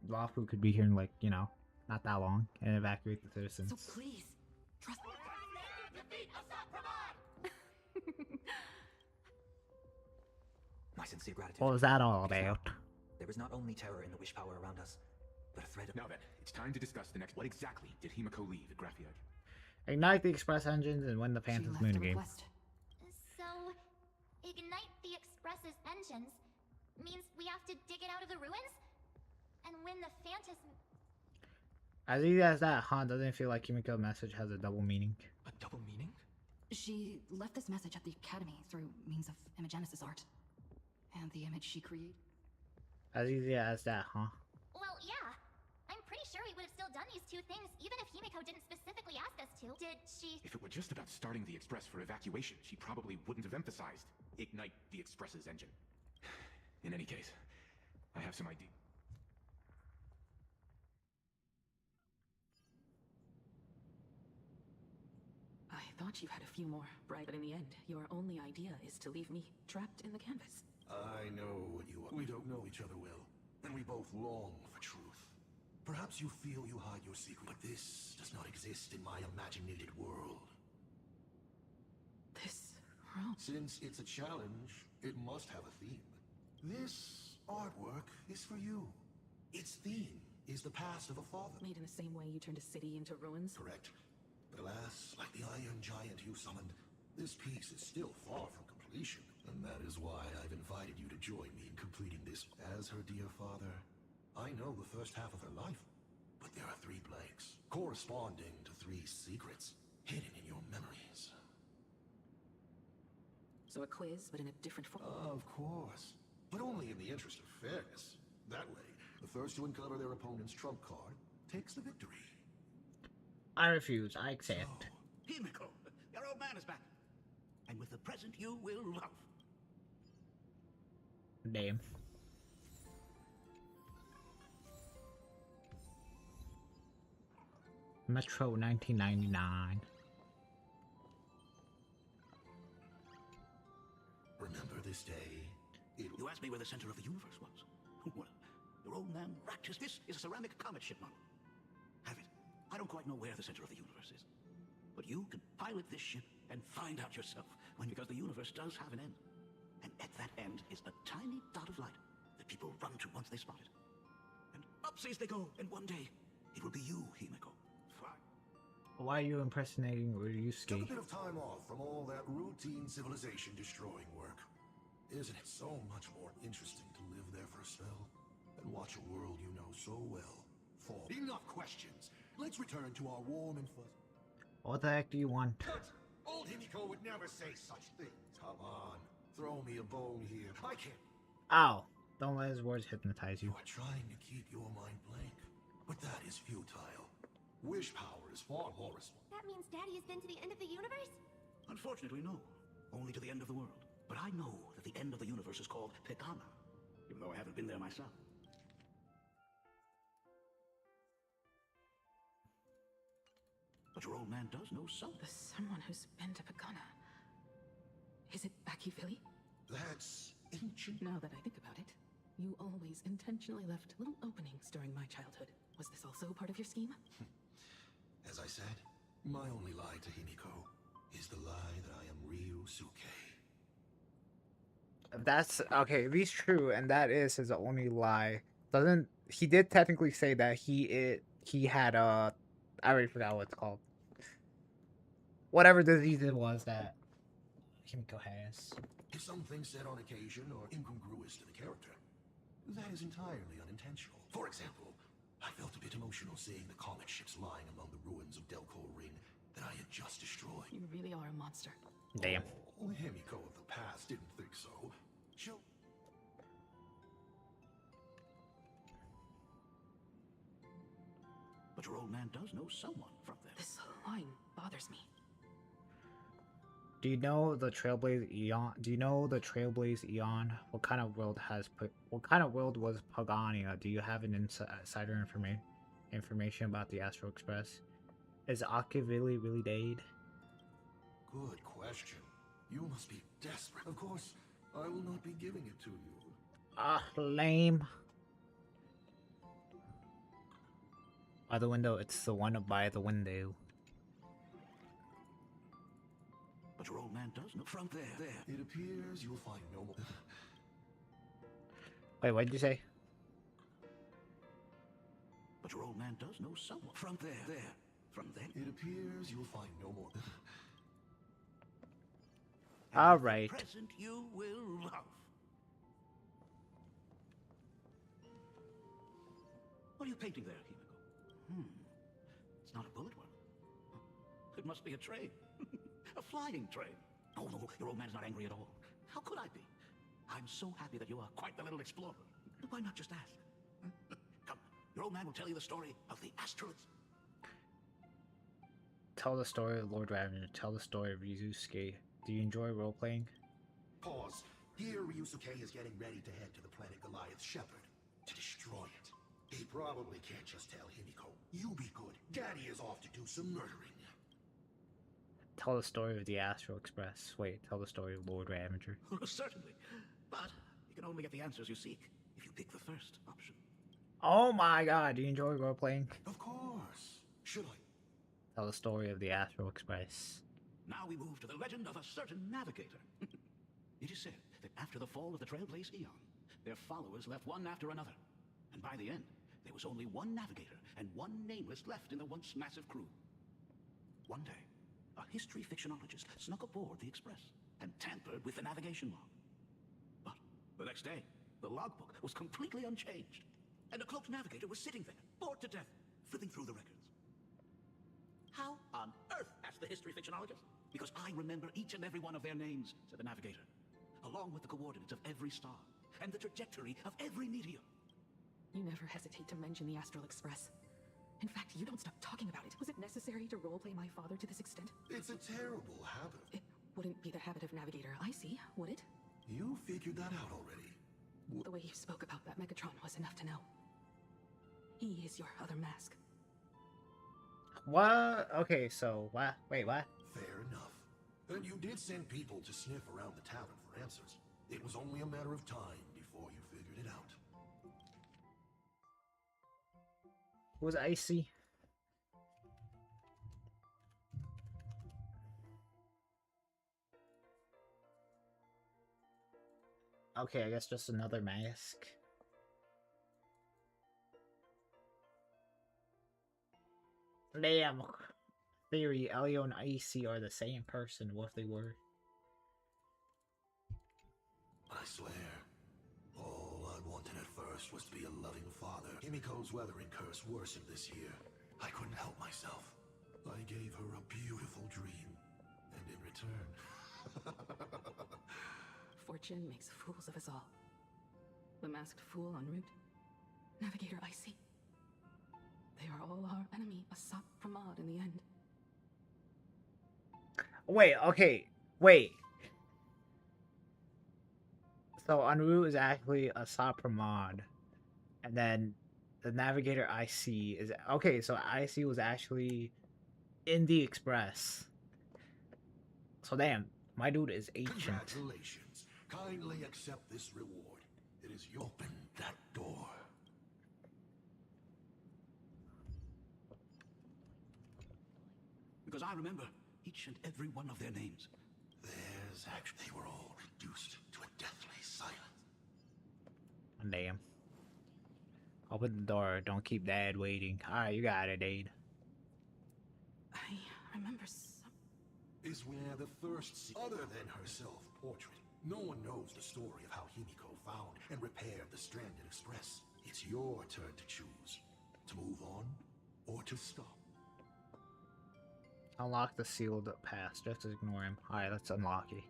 [SPEAKER 1] Lawfu could be here in, like, you know, not that long and evacuate the citizens.
[SPEAKER 13] So please, trust me.
[SPEAKER 11] My sincere gratitude.
[SPEAKER 1] What was that all about?
[SPEAKER 11] There is not only terror in the wish power around us, but a thread of...
[SPEAKER 15] Now then, it's time to discuss the next... What exactly did Himiko leave at Graphia?
[SPEAKER 1] Ignite the Express engines and win the Phantom Moon game.
[SPEAKER 3] So, ignite the Express's engines means we have to dig it out of the ruins? And win the Phantom...
[SPEAKER 1] As easy as that, Han doesn't feel like Kimiko's message has a double meaning.
[SPEAKER 17] A double meaning?
[SPEAKER 13] She left this message at the Academy through means of Imogenesis art. And the image she created.
[SPEAKER 1] As easy as that, huh?
[SPEAKER 3] Well, yeah. I'm pretty sure we would have still done these two things, even if Himiko didn't specifically ask us to. Did she...
[SPEAKER 15] If it were just about starting the Express for evacuation, she probably wouldn't have emphasized ignite the Express's engine. In any case, I have some idea.
[SPEAKER 4] I thought you had a few more, bright, but in the end, your only idea is to leave me trapped in the canvas.
[SPEAKER 20] I know what you are. We don't know each other well, and we both long for truth. Perhaps you feel you hide your secret, but this does not exist in my imaginated world.
[SPEAKER 4] This world?
[SPEAKER 20] Since it's a challenge, it must have a theme. This artwork is for you. Its theme is the past of a father.
[SPEAKER 4] Made in the same way you turned a city into ruins?
[SPEAKER 20] Correct. But alas, like the Iron Giant you summoned, this piece is still far from completion. And that is why I've invited you to join me in completing this. As her dear father, I know the first half of her life, but there are 3 blanks, corresponding to 3 secrets, hidden in your memories.
[SPEAKER 4] So a quiz, but in a different form?
[SPEAKER 20] Of course, but only in the interest of fairness. That way, the first to uncover their opponent's trump card takes the victory.
[SPEAKER 1] I refuse. I accept.
[SPEAKER 23] Himiko, your old man is back. And with the present you will love.
[SPEAKER 1] Damn. Metro 1999.
[SPEAKER 20] Remember this day?
[SPEAKER 23] You asked me where the center of the universe was. Well, your old man racked his... This is a ceramic comet ship model. Have it. I don't quite know where the center of the universe is. But you can pilot this ship and find out yourself. Because the universe does have an end. And at that end is a tiny dot of to once they spot it. And upsies they go, and one day, it will be you, Himiko. Fine.
[SPEAKER 1] Why are you impersonating
[SPEAKER 20] Took a
[SPEAKER 1] Ryusuke?
[SPEAKER 20] bit of time off from all that routine civilization-destroying work. Isn't it so much more interesting to live there for a spell and watch a world you know so well fall? Enough questions. Let's return to our warm and fuzzy.
[SPEAKER 1] What the heck do you want?
[SPEAKER 20] Cut! Old Himiko would never say such things. Come on, throw me a bone here. I can't.
[SPEAKER 1] Ow! Don't let his words hypnotize you.
[SPEAKER 20] You are trying to keep your mind blank, but that is futile. Wish power is far more responsible.
[SPEAKER 3] That means Daddy has been to the end of the universe?
[SPEAKER 23] Unfortunately, no. Only to the end of the world. But I know that the end of the universe is called Pegana, even though I haven't been there myself. But your old man does know something.
[SPEAKER 4] The someone who's been to Pagana. Is it Akivili?
[SPEAKER 20] That's ancient.
[SPEAKER 4] Now that I think about it, you always intentionally left little openings during my childhood. Was this also part of your scheme?
[SPEAKER 20] As I said, my only lie to Himiko is the lie that I am Ryusuke.
[SPEAKER 1] That's okay. If he's true, and that is his only lie, doesn't he did technically say that he had I already forgot what it's called. Whatever disease it was that Himiko has.
[SPEAKER 20] If something said on occasion or incongruous to the character, that is entirely unintentional. For example, I felt a bit emotional seeing the comet ships lying among the ruins of Delco Ring that I had just destroyed.
[SPEAKER 4] You really are a monster.
[SPEAKER 1] Damn.
[SPEAKER 20] Oh, Himiko of the past didn't think so. She'll...
[SPEAKER 23] But your old man does know someone from there.
[SPEAKER 4] This line bothers me.
[SPEAKER 1] Do you know the Trailblaze Eon? Do you know the Trailblaze Eon? What kind of world was Pagania? Do you have an insider information about the Astral Express? Is Akivili really dead?
[SPEAKER 20] Good question. You must be desperate. Of course, I will not be giving it to you.
[SPEAKER 1] Ah, lame. By the window, it's the one by the window.
[SPEAKER 23] But your old man does know from there.
[SPEAKER 20] It appears you'll find no more.
[SPEAKER 1] Wait, what did you say?
[SPEAKER 23] But your old man does know someone from there. From there.
[SPEAKER 20] It appears you'll find no more.
[SPEAKER 1] All right.
[SPEAKER 23] Present you will love. What are you painting there, Himiko? It's not a bullet one. It must be a train. A flying train. Oh no, your old man's not angry at all. How could I be? I'm so happy that you are quite the little explorer. Why not just ask? Come, your old man will tell you the story of the asteroids.
[SPEAKER 1] Tell the story of Lord Ravager. Tell the story of Ryusuke. Do you enjoy role-playing?
[SPEAKER 20] Pause. Here Ryusuke is getting ready to head to the planet Goliath's Shepherd to destroy it. He probably can't just tell Himiko, you be good. Daddy is off to do some murdering.
[SPEAKER 1] Tell the story of the Astral Express. Wait, tell the story of Lord Ravager.
[SPEAKER 23] Certainly. But you can only get the answers you seek if you pick the first option.
[SPEAKER 1] Oh my god, do you enjoy role-playing?
[SPEAKER 20] Of course. Should I?
[SPEAKER 1] Tell the story of the Astral Express.
[SPEAKER 23] Now we move to the legend of a certain navigator. It is said that after the fall of the Trailblaze Eon, their followers left one after another. And by the end, there was only one navigator and one nameless left in the once massive crew. One day, a history fictionologist snuck aboard the Express and tampered with the navigation log. But the next day, the logbook was completely unchanged, and a cloaked navigator was sitting there, bored to death, flipping through the records. How on earth? Asked the history fictionologist. Because I remember each and every one of their names, said the navigator, along with the coordinates of every star and the trajectory of every meteor.
[SPEAKER 4] You never hesitate to mention the Astral Express. In fact, you don't stop talking about it. Was it necessary to roleplay my father to this extent?
[SPEAKER 20] It's a terrible habit.
[SPEAKER 4] It wouldn't be the habit of Navigator I see, would it?
[SPEAKER 20] You figured that out already.
[SPEAKER 4] The way you spoke about that Megatron was enough to know. He is your other mask.
[SPEAKER 1] What? Okay, so what? Wait, what?
[SPEAKER 20] Fair enough. And you did send people to sniff around the tavern for answers. It was only a matter of time before you figured it out.
[SPEAKER 1] Was Icy? Okay, I guess just another mask. Damn. Theory, Elio and Icy are the same person. What if they were?
[SPEAKER 20] I swear, all I wanted at first was to be a loving father. Himiko's weathering curse worsened this year. I couldn't help myself. I gave her a beautiful dream, and in return...
[SPEAKER 4] Fortune makes fools of us all. The masked fool en route, Navigator Icy. They are all our enemy, a sop Pramod in the end.
[SPEAKER 1] Wait, okay, wait. So Enru is actually a Sopramod, and then the Navigator IC is okay. So IC was actually in the Express. So damn, my dude is ancient.
[SPEAKER 20] Congratulations. Kindly accept this reward. It is you. Open that door.
[SPEAKER 23] Because I remember each and every one of their names.
[SPEAKER 20] There's actually... They were all reduced to a deathly silence.
[SPEAKER 1] Damn. Open the door. Don't keep Dad waiting. Alright, you got it, Dade.
[SPEAKER 4] I remember some...
[SPEAKER 20] Is where the first... Other than her self-portrait, no one knows the story of how Himiko found and repaired the stranded express. It's your turn to choose. To move on, or to stop.
[SPEAKER 1] Unlock the sealed pass. Just ignore him. Alright, let's unlock it.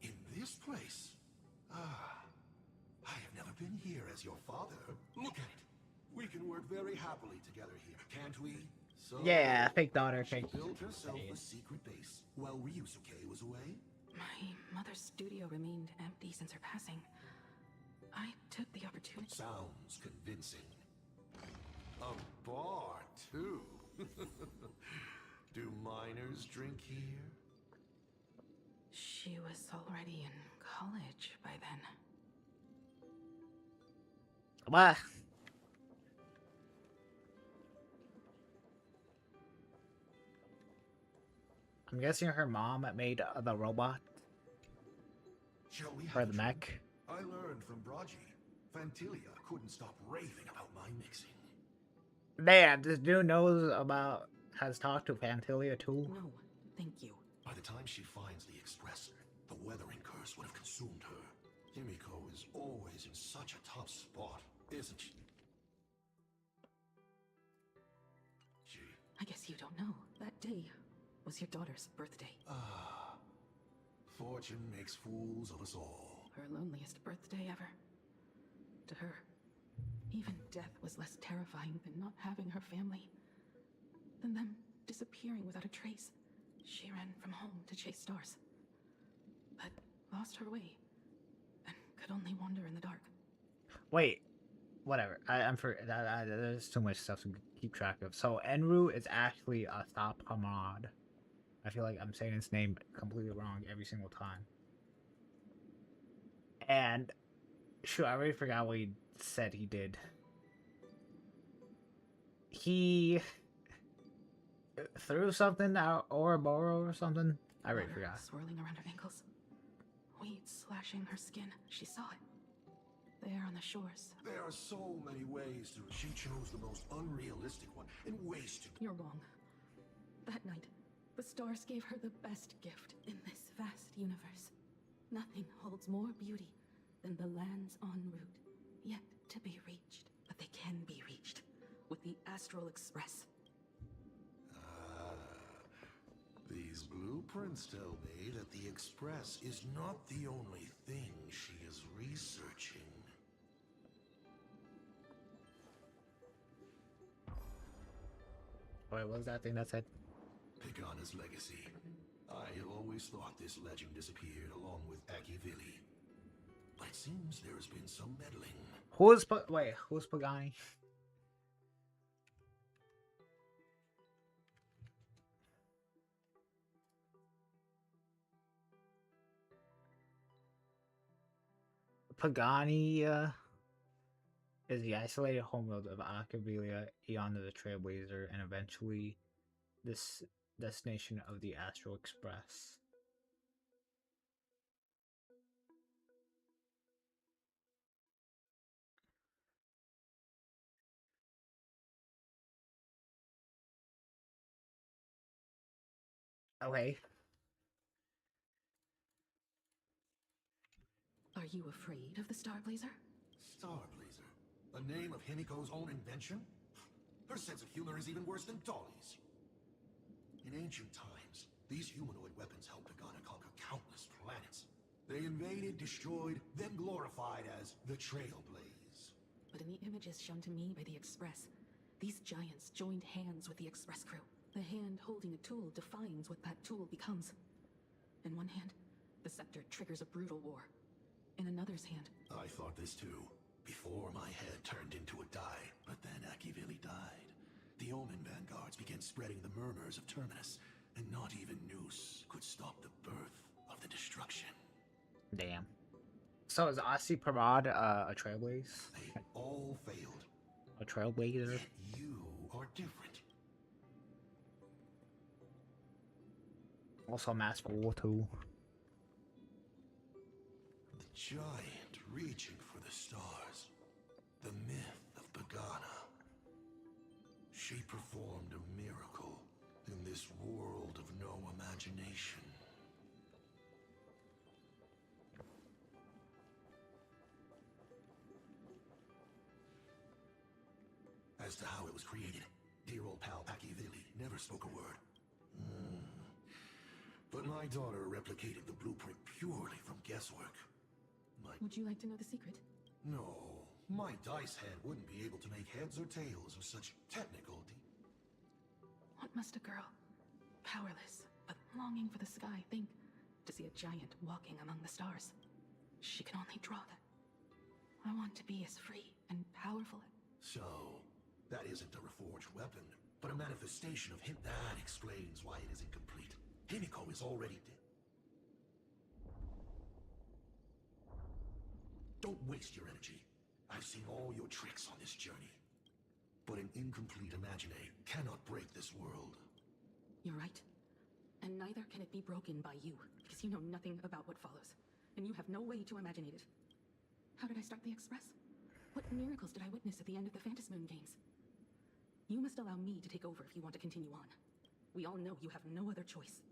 [SPEAKER 20] In this place? Ah, I have never been here as your father. Look at it. We can work very happily together here, can't we? So,
[SPEAKER 1] yeah, fake daughter, fake.
[SPEAKER 20] She built herself a secret base while Ryusuke was away.
[SPEAKER 4] My mother's studio remained empty since her passing. I took the opportunity.
[SPEAKER 20] Sounds convincing. A bar, too. Do minors drink here?
[SPEAKER 4] She was already in college by then.
[SPEAKER 1] What? I'm guessing her mom made the robot.
[SPEAKER 20] Shall we
[SPEAKER 1] or
[SPEAKER 20] have
[SPEAKER 1] the
[SPEAKER 20] a
[SPEAKER 1] mech.
[SPEAKER 20] drink? I learned from Braji. Fantilia couldn't stop raving about my mixing.
[SPEAKER 1] Damn, this dude knows about, has talked to Fantilia too.
[SPEAKER 4] No, thank you.
[SPEAKER 20] By the time she finds the Express, the weathering curse would have consumed her. Himiko is always in such a tough spot, isn't she?
[SPEAKER 4] I guess you don't know. That day was your daughter's birthday.
[SPEAKER 20] Ah, fortune makes fools of us all.
[SPEAKER 4] Her loneliest birthday ever. To her, even death was less terrifying than not having her family. Than them disappearing without a trace. She ran from home to chase stars. But lost her way. And could only wander in the dark.
[SPEAKER 1] Wait, whatever. I'm for that. There's too much stuff to keep track of. So Enru is actually a Thop Hamad. I feel like I'm saying his name completely wrong every single time. And shoot, I already forgot what he said he did. He threw something out Ouroboros or something. I already
[SPEAKER 4] Water
[SPEAKER 1] forgot.
[SPEAKER 4] swirling around her ankles. Weeds slashing her skin. She saw it. There on the shores.
[SPEAKER 20] There are so many ways to... She chose the most unrealistic one and wasted...
[SPEAKER 4] You're wrong. That night, the stars gave her the best gift in this vast universe. Nothing holds more beauty than the lands en route, yet to be reached. But they can be reached with the Astral Express.
[SPEAKER 20] These blueprints tell me that the Express is not the only thing she is researching.
[SPEAKER 1] Wait, what was that thing that said?
[SPEAKER 20] Pagana's legacy. I have always thought this legend disappeared along with Akivili. But it seems there has been some meddling.
[SPEAKER 1] Who's Pagani? Pagani is the isolated homeworld of Akabilia, Eon of the Trailblazer, and eventually this destination of the Astral Express. Okay.
[SPEAKER 4] Are you afraid of the Star Blazer?
[SPEAKER 20] Star Blazer? A name of Himiko's own invention? Her sense of humor is even worse than Dolly's. In ancient times, these humanoid weapons helped Pagana conquer countless planets. They invaded, destroyed, then glorified as the Trailblaze.
[SPEAKER 4] But in the images shown to me by the Express, these giants joined hands with the Express crew. The hand holding a tool defines what that tool becomes. In one hand, the scepter triggers a brutal war. In another's hand...
[SPEAKER 20] I thought this too, before my head turned into a die. But then Akivili died. The Omen vanguards began spreading the murmurs of Terminus, and not even Noose could stop the birth of the destruction.
[SPEAKER 1] Damn. So is Asi Parad a trailblaze?
[SPEAKER 20] They all failed.
[SPEAKER 1] A trailblazer?
[SPEAKER 20] Yet you are different.
[SPEAKER 1] Also Mass Fool too.
[SPEAKER 20] The giant reaching for the stars. The myth of Pagana. She performed a miracle in this world of no imagination. As to how it was created, dear old pal Akivili never spoke a word. But my daughter replicated the blueprint purely from guesswork.
[SPEAKER 4] Would you like to know the secret?
[SPEAKER 20] No, my dice head wouldn't be able to make heads or tails of such technical
[SPEAKER 4] What must a girl, powerless but longing for the sky, think to see a giant walking among the stars? She can only draw that. I want to be as free and powerful.
[SPEAKER 20] So, that isn't a reforged weapon, but a manifestation of him. That explains why it is incomplete. Himiko is already dead. Don't waste your energy. I've seen all your tricks on this journey. But an incomplete Imagine cannot break this world.
[SPEAKER 4] You're right. And neither can it be broken by you, because you know nothing about what follows. And you have no way to imagine it. How did I start the Express? What miracles did I witness at the end of the Phantom Moon Games? You must allow me to take over if you want to continue on. We all know you have no other choice.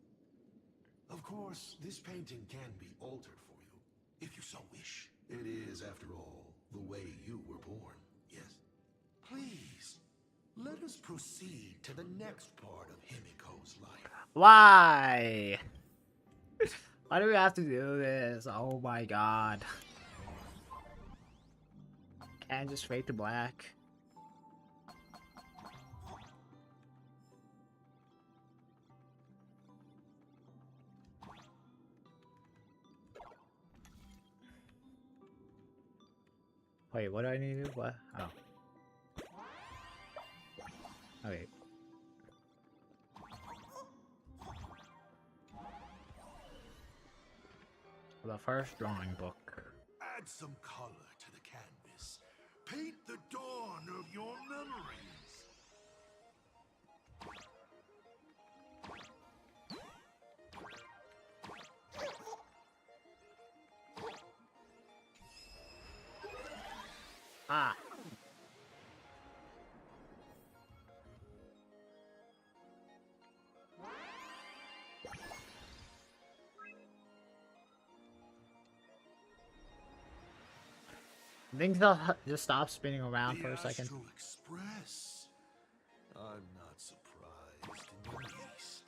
[SPEAKER 20] Of course, this painting can be altered for you, if you so wish. It is, after all, the way you were born, yes? Please, let us proceed to the next part of Himiko's life.
[SPEAKER 1] Why? Why do we have to do this? Oh my god. Can't just fade to black. Wait, what do I need to do? What? Oh. Okay. The first drawing book.
[SPEAKER 20] Add some color to the canvas. Paint the dawn of your memories.
[SPEAKER 1] Ah. I think they'll just stop spinning around for a second.
[SPEAKER 20] Astral Express. I'm not surprised in the least.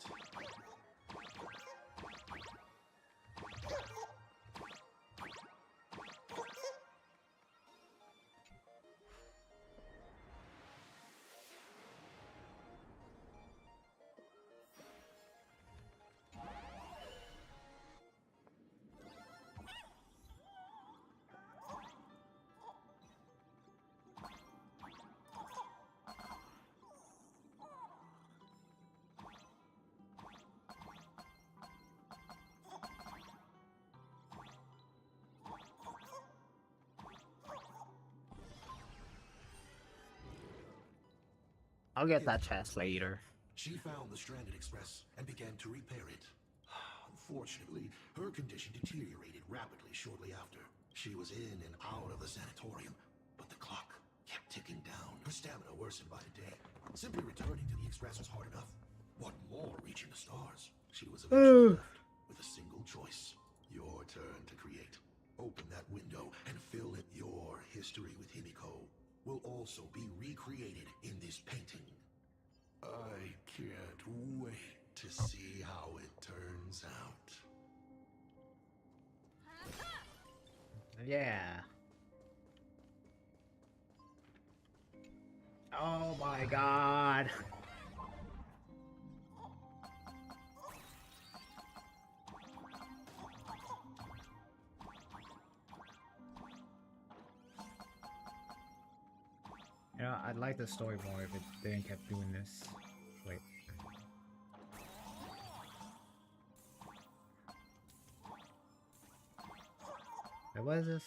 [SPEAKER 1] I'll get that chest later.
[SPEAKER 20] She found the stranded express and began to repair it. Unfortunately, her condition deteriorated rapidly shortly after. She was in and out of the sanatorium, but the clock kept ticking down. Her stamina worsened by the day. Simply returning to the express was hard enough. What more reaching the stars? She was eventually left with a single choice. Your turn to create. Open that window and fill in your history with Himiko. Will also be recreated in this painting. I can't wait to see how it turns out.
[SPEAKER 1] Yeah. Oh my god. You know, I'd like the story more if it didn't kept doing this. Wait. Wait, what is this?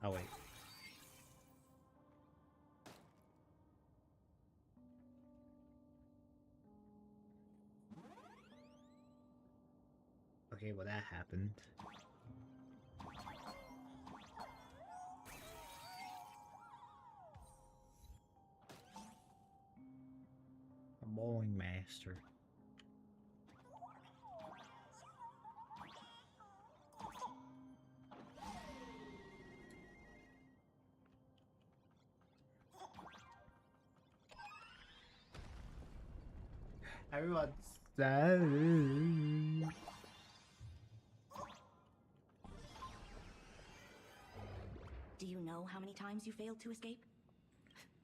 [SPEAKER 1] Oh, wait. Okay, well that happened. A bowling master. Everyone's sad.
[SPEAKER 8] Do you know how many times you failed to escape?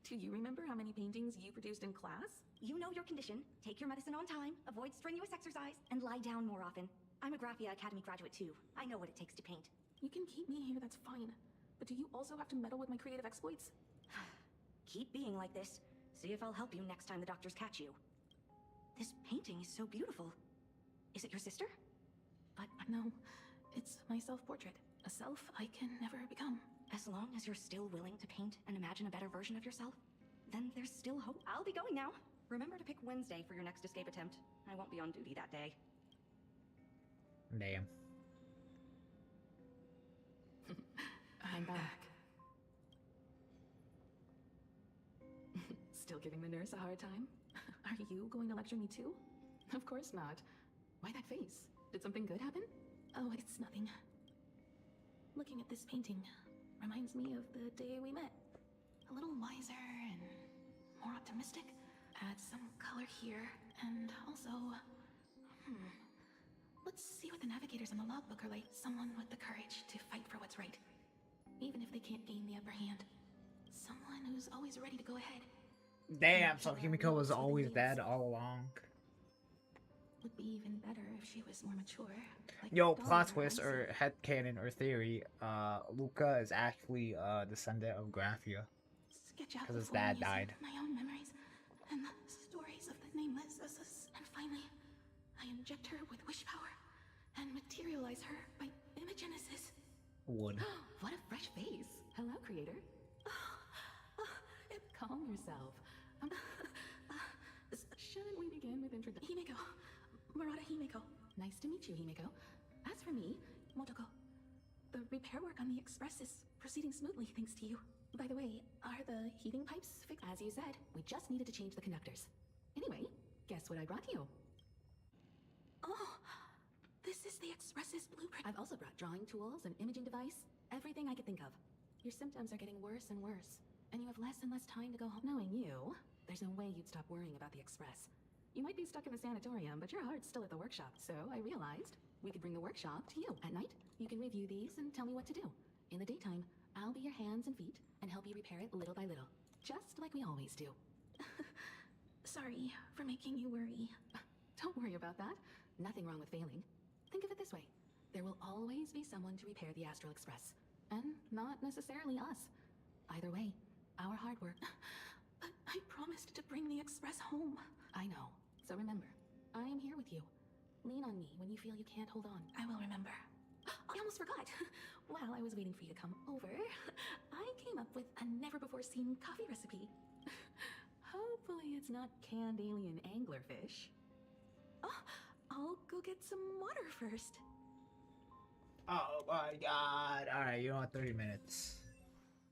[SPEAKER 4] Do you remember how many paintings you produced in class?
[SPEAKER 8] You know your condition. Take your medicine on time, avoid strenuous exercise, and lie down more often. I'm a Graphia Academy graduate too. I know what it takes to paint.
[SPEAKER 4] You can keep me here, that's fine. But do you also have to meddle with my creative exploits?
[SPEAKER 8] Keep being like this. See if I'll help you next time the doctors catch you. This painting is so beautiful. Is it your sister?
[SPEAKER 4] But no, it's my self-portrait. A self I can never become.
[SPEAKER 8] As long as you're still willing to paint and imagine a better version of yourself, then there's still hope. I'll be going now. Remember to pick Wednesday for your next escape attempt. I won't be on duty that day.
[SPEAKER 1] Damn.
[SPEAKER 4] I'm back. Still giving the nurse a hard time? Are you going to lecture me too? Of course not. Why that face? Did something good happen? Oh, it's nothing. Looking at this painting reminds me of the day we met. A little wiser and more optimistic. Add some color here, and also... Let's see what the navigators in the logbook are like. Someone with the courage to fight for what's right. Even if they can't gain the upper hand. Someone who's always ready to go ahead.
[SPEAKER 1] Damn, so Himiko was always dead all along.
[SPEAKER 4] Would be even better if she was more mature. Like
[SPEAKER 1] Yo, plot twist or headcanon or theory, Luca is actually a descendant of Graphia. Because his dad died.
[SPEAKER 4] My own memories and the stories of the nameless. And finally, I inject her with wish power and materialize her by imagenesis.
[SPEAKER 1] Wood.
[SPEAKER 4] What a fresh face. Hello, creator. Calm yourself. Shouldn't we begin with introduction? Himiko. Murata Himiko. Nice to meet you, Himiko. As for me, Motoko, the repair work on the Express is proceeding smoothly thanks to you. By the way, are the heating pipes fixed? As you said, we just needed to change the conductors. Anyway, guess what I brought you? Oh, this is the Express's blueprint. I've also brought drawing tools, an imaging device, everything I could think of. Your symptoms are getting worse and worse, and you have less and less time to go home. Knowing you, there's no way you'd stop worrying about the Express. You might be stuck in the sanatorium, but your heart's still at the workshop, so I realized we could bring the workshop to you. At night, you can review these and tell me what to do. In the daytime, I'll be your hands and feet and help you repair it little by little, just like we always do. Sorry for making you worry. Don't worry about that. Nothing wrong with failing. Think of it this way. There will always be someone to repair the Astral Express, and not necessarily us. Either way, our hard work. But I promised to bring the Express home. I know. So remember, I am here with you. Lean on me when you feel you can't hold on. I will remember. I almost forgot. While I was waiting for you to come over, I came up with a never-before-seen coffee recipe. Hopefully it's not canned alien anglerfish. Oh, I'll go get some water first.
[SPEAKER 1] Oh my god. Alright, you know what? 30 minutes.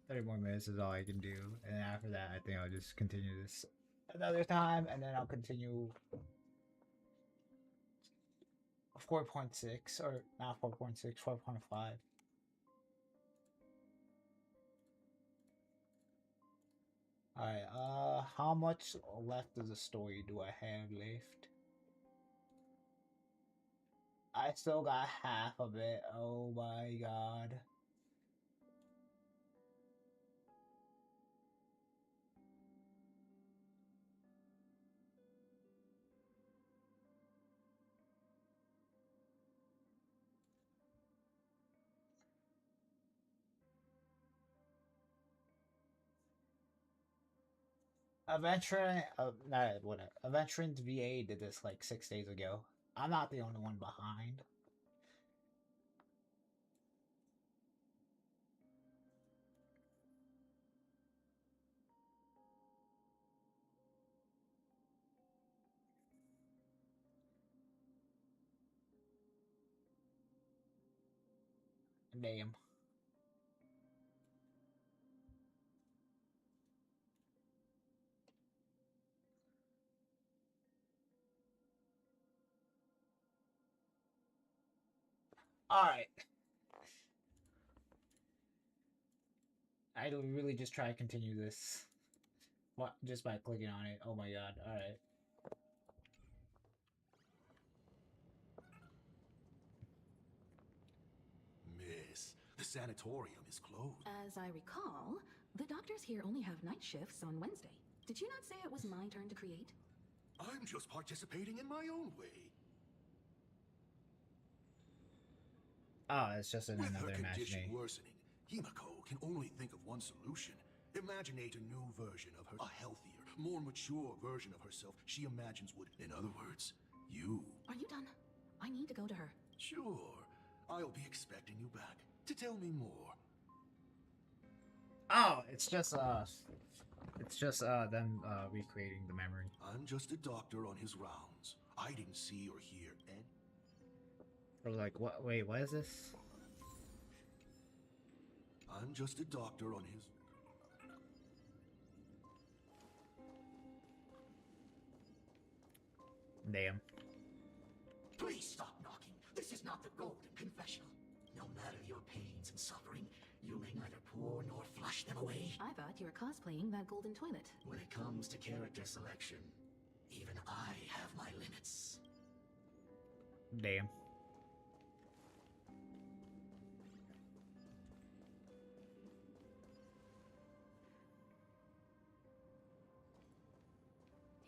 [SPEAKER 1] 30 more minutes is all I can do. And then after that, I think I'll just continue this another time. And then I'll continue 4.6 or not 4.6, 4.5. Alright, how much left of the story do I have left? I still got half of it. Oh my god. Adventuring, nah, whatever. Adventuring's VA did this like 6 days ago. I'm not the only one behind. Damn. Alright. I really just try to continue this. What? Just by clicking on it. Oh my god. Alright.
[SPEAKER 19] Miss, the sanatorium is closed.
[SPEAKER 4] As I recall, the doctors here only have night shifts on Wednesday. Did you not say it was my turn to create?
[SPEAKER 19] I'm just participating in my own way.
[SPEAKER 1] Oh, it's just
[SPEAKER 19] With
[SPEAKER 1] another
[SPEAKER 19] her condition
[SPEAKER 1] imagination.
[SPEAKER 19] worsening, Himiko can only think of one solution. Imaginate a new version of her, a healthier, more mature version of herself she imagines would, in other words, you.
[SPEAKER 4] Are you done? I need to go to her.
[SPEAKER 19] Sure. I'll be expecting you back to tell me more.
[SPEAKER 1] Oh, it's just them recreating the memory.
[SPEAKER 19] I'm just a doctor on his rounds. I didn't see or hear any.
[SPEAKER 1] Or like, what? Wait, what is this?
[SPEAKER 19] I'm just a doctor on his...
[SPEAKER 1] Damn.
[SPEAKER 23] Please stop knocking. This is not the Golden Confessional. No matter your pains and suffering, you may neither pour nor flush them away.
[SPEAKER 4] I thought you were cosplaying that golden toilet.
[SPEAKER 23] When it comes to character selection, even I have my limits.
[SPEAKER 1] Damn.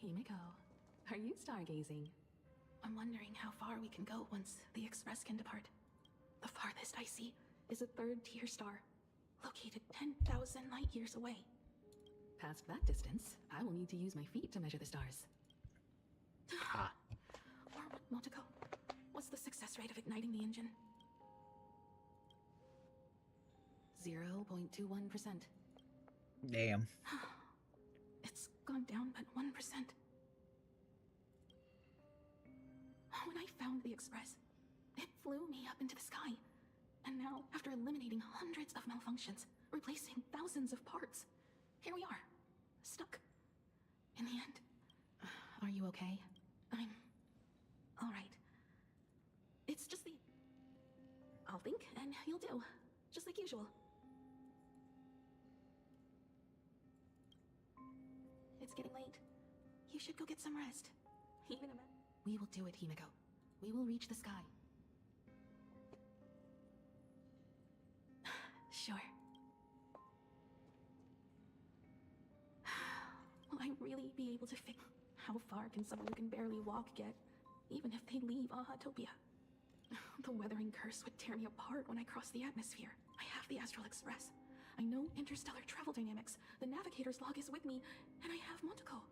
[SPEAKER 4] Himiko, are you stargazing? I'm wondering how far we can go once the Express can depart. The farthest I see is a third-tier star, located 10,000 light years away. Past that distance, I will need to use my feet to measure the stars.
[SPEAKER 1] Ah.
[SPEAKER 4] Motoko, what's the success rate of igniting the engine? 0.21%.
[SPEAKER 1] Damn.
[SPEAKER 4] It's gone down but 1%. When I found the Express, it flew me up into the sky. And now, after eliminating hundreds of malfunctions, replacing thousands of parts, here we are, stuck. In the end. Are you okay? I'm alright. It's just the... I'll think, and you'll do. Just like usual. It's getting late. You should go get some rest. Even a... We will do it, Himiko. We will reach the sky. Sure. Will I really be able to fix... How far can someone who can barely walk get, even if they leave Ahatopia? The weathering curse would tear me apart when I cross the atmosphere. I have the Astral Express. I know interstellar travel dynamics. The navigator's log is with me, and I have Motoko.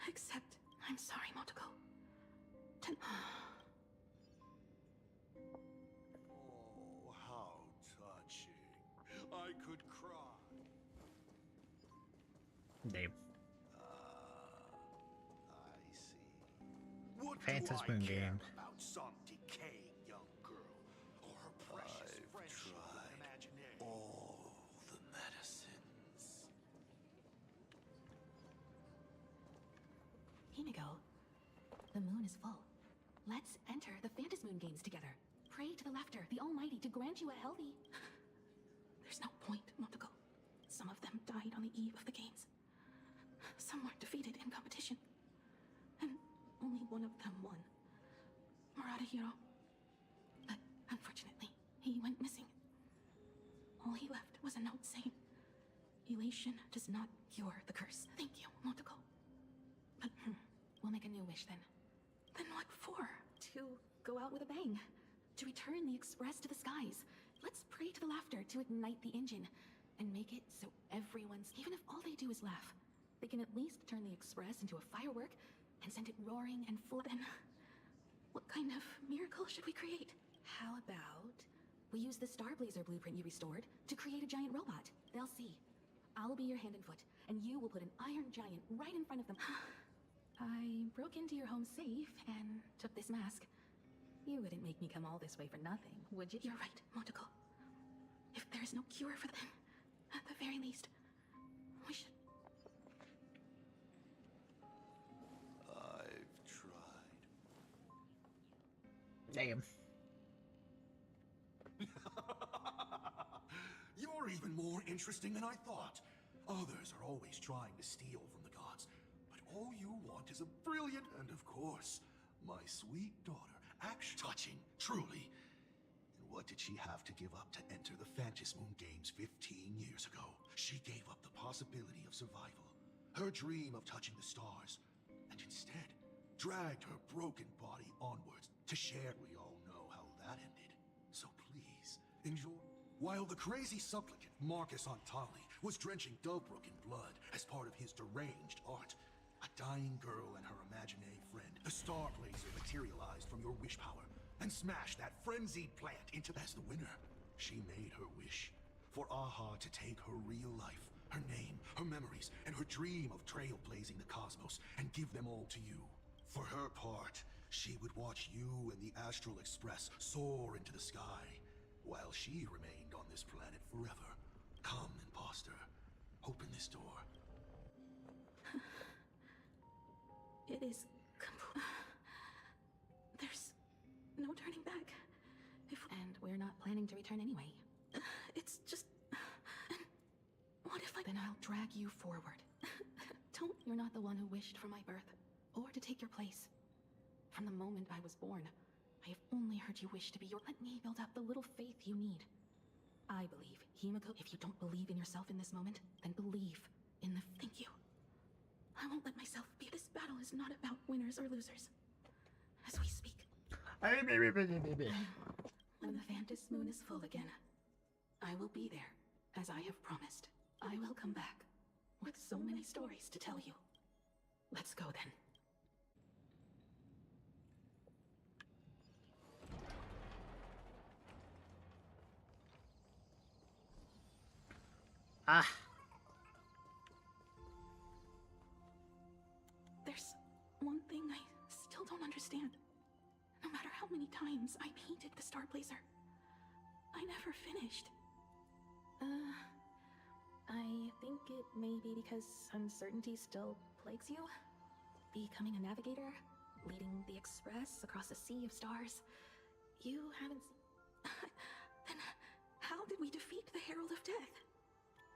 [SPEAKER 4] Except, I'm sorry, Motoko.
[SPEAKER 20] Oh, how touching. I could cry.
[SPEAKER 1] Damn.
[SPEAKER 20] I see. What
[SPEAKER 1] Phantom
[SPEAKER 20] do I
[SPEAKER 1] Spoon
[SPEAKER 20] care
[SPEAKER 1] game.
[SPEAKER 20] about some decaying young girl or her precious friendship with an imaginary?
[SPEAKER 19] All the medicines.
[SPEAKER 4] Himiko, the moon is full. Let's enter the Phantom Moon gains together. Pray to the laughter, the Almighty, to grant you a healthy... There's no point, Motoko. Some of them died on the eve of the games. Some were defeated in competition. And only one of them won. Murata-hiro. But unfortunately, he went missing. All he left was a note saying, "Elation does not cure the curse." Thank you, Motoko. But we'll make a new wish then. Then what for? To go out with a bang. To return the Express to the skies. Let's pray to the laughter to ignite the engine. And make it so everyone's... Even if all they do is laugh, they can at least turn the Express into a firework and send it roaring and flooding. What kind of miracle should we create? How about we use the Starblazer blueprint you restored to create a giant robot? They'll see. I'll be your hand and foot, and you will put an iron giant right in front of them. I broke into your home safe and took this mask. You wouldn't make me come all this way for nothing, would you? You're right, Motoko. If there's no cure for them, at the very least, we should...
[SPEAKER 20] I've tried.
[SPEAKER 1] Damn.
[SPEAKER 19] You're even more interesting than I thought. Others are always trying to steal from the gods, but all you want is a brilliant and, of course, my sweet daughter. Touching, truly. And what did she have to give up to enter the Phantasmoon Games 15 years ago? She gave up the possibility of survival, her dream of touching the stars, and instead dragged her broken body onwards to share. We all know how that ended. So please, enjoy. While the crazy supplicant Marcus Antali was drenching Dovebrook in blood as part of his deranged art, a dying girl and her imaginary friend, the Starblazer, materialized from your wish power and smashed that frenzied plant into... As the winner, she made her wish for Aha to take her real life, her name, her memories, and her dream of trailblazing the cosmos and give them all to you. For her part, she would watch you and the Astral Express soar into the sky, while she remained on this planet forever. Come, imposter. Open this door.
[SPEAKER 4] It is complete. There's no turning back. And we're not planning to return anyway. It's just... What if I... Then I'll drag you forward. Don't... You're not the one who wished for my birth, or to take your place. From the moment I was born, I have only heard you wish to be your... Let me build up the little faith you need. I believe, Himiko. If you don't believe in yourself in this moment, then believe in the... Thank you. I won't let myself be... This battle is not about winners or losers. As we speak. When the Phantasmoon is full again, I will be there, as I have promised. I will come back, with so many stories to tell you. Let's go then. There's one thing I still don't understand. No matter how many times I painted the Starblazer, I never finished. I think it may be because uncertainty still plagues you. Becoming a navigator, leading the Express across a sea of stars. You haven't... Then how did we defeat the Herald of Death?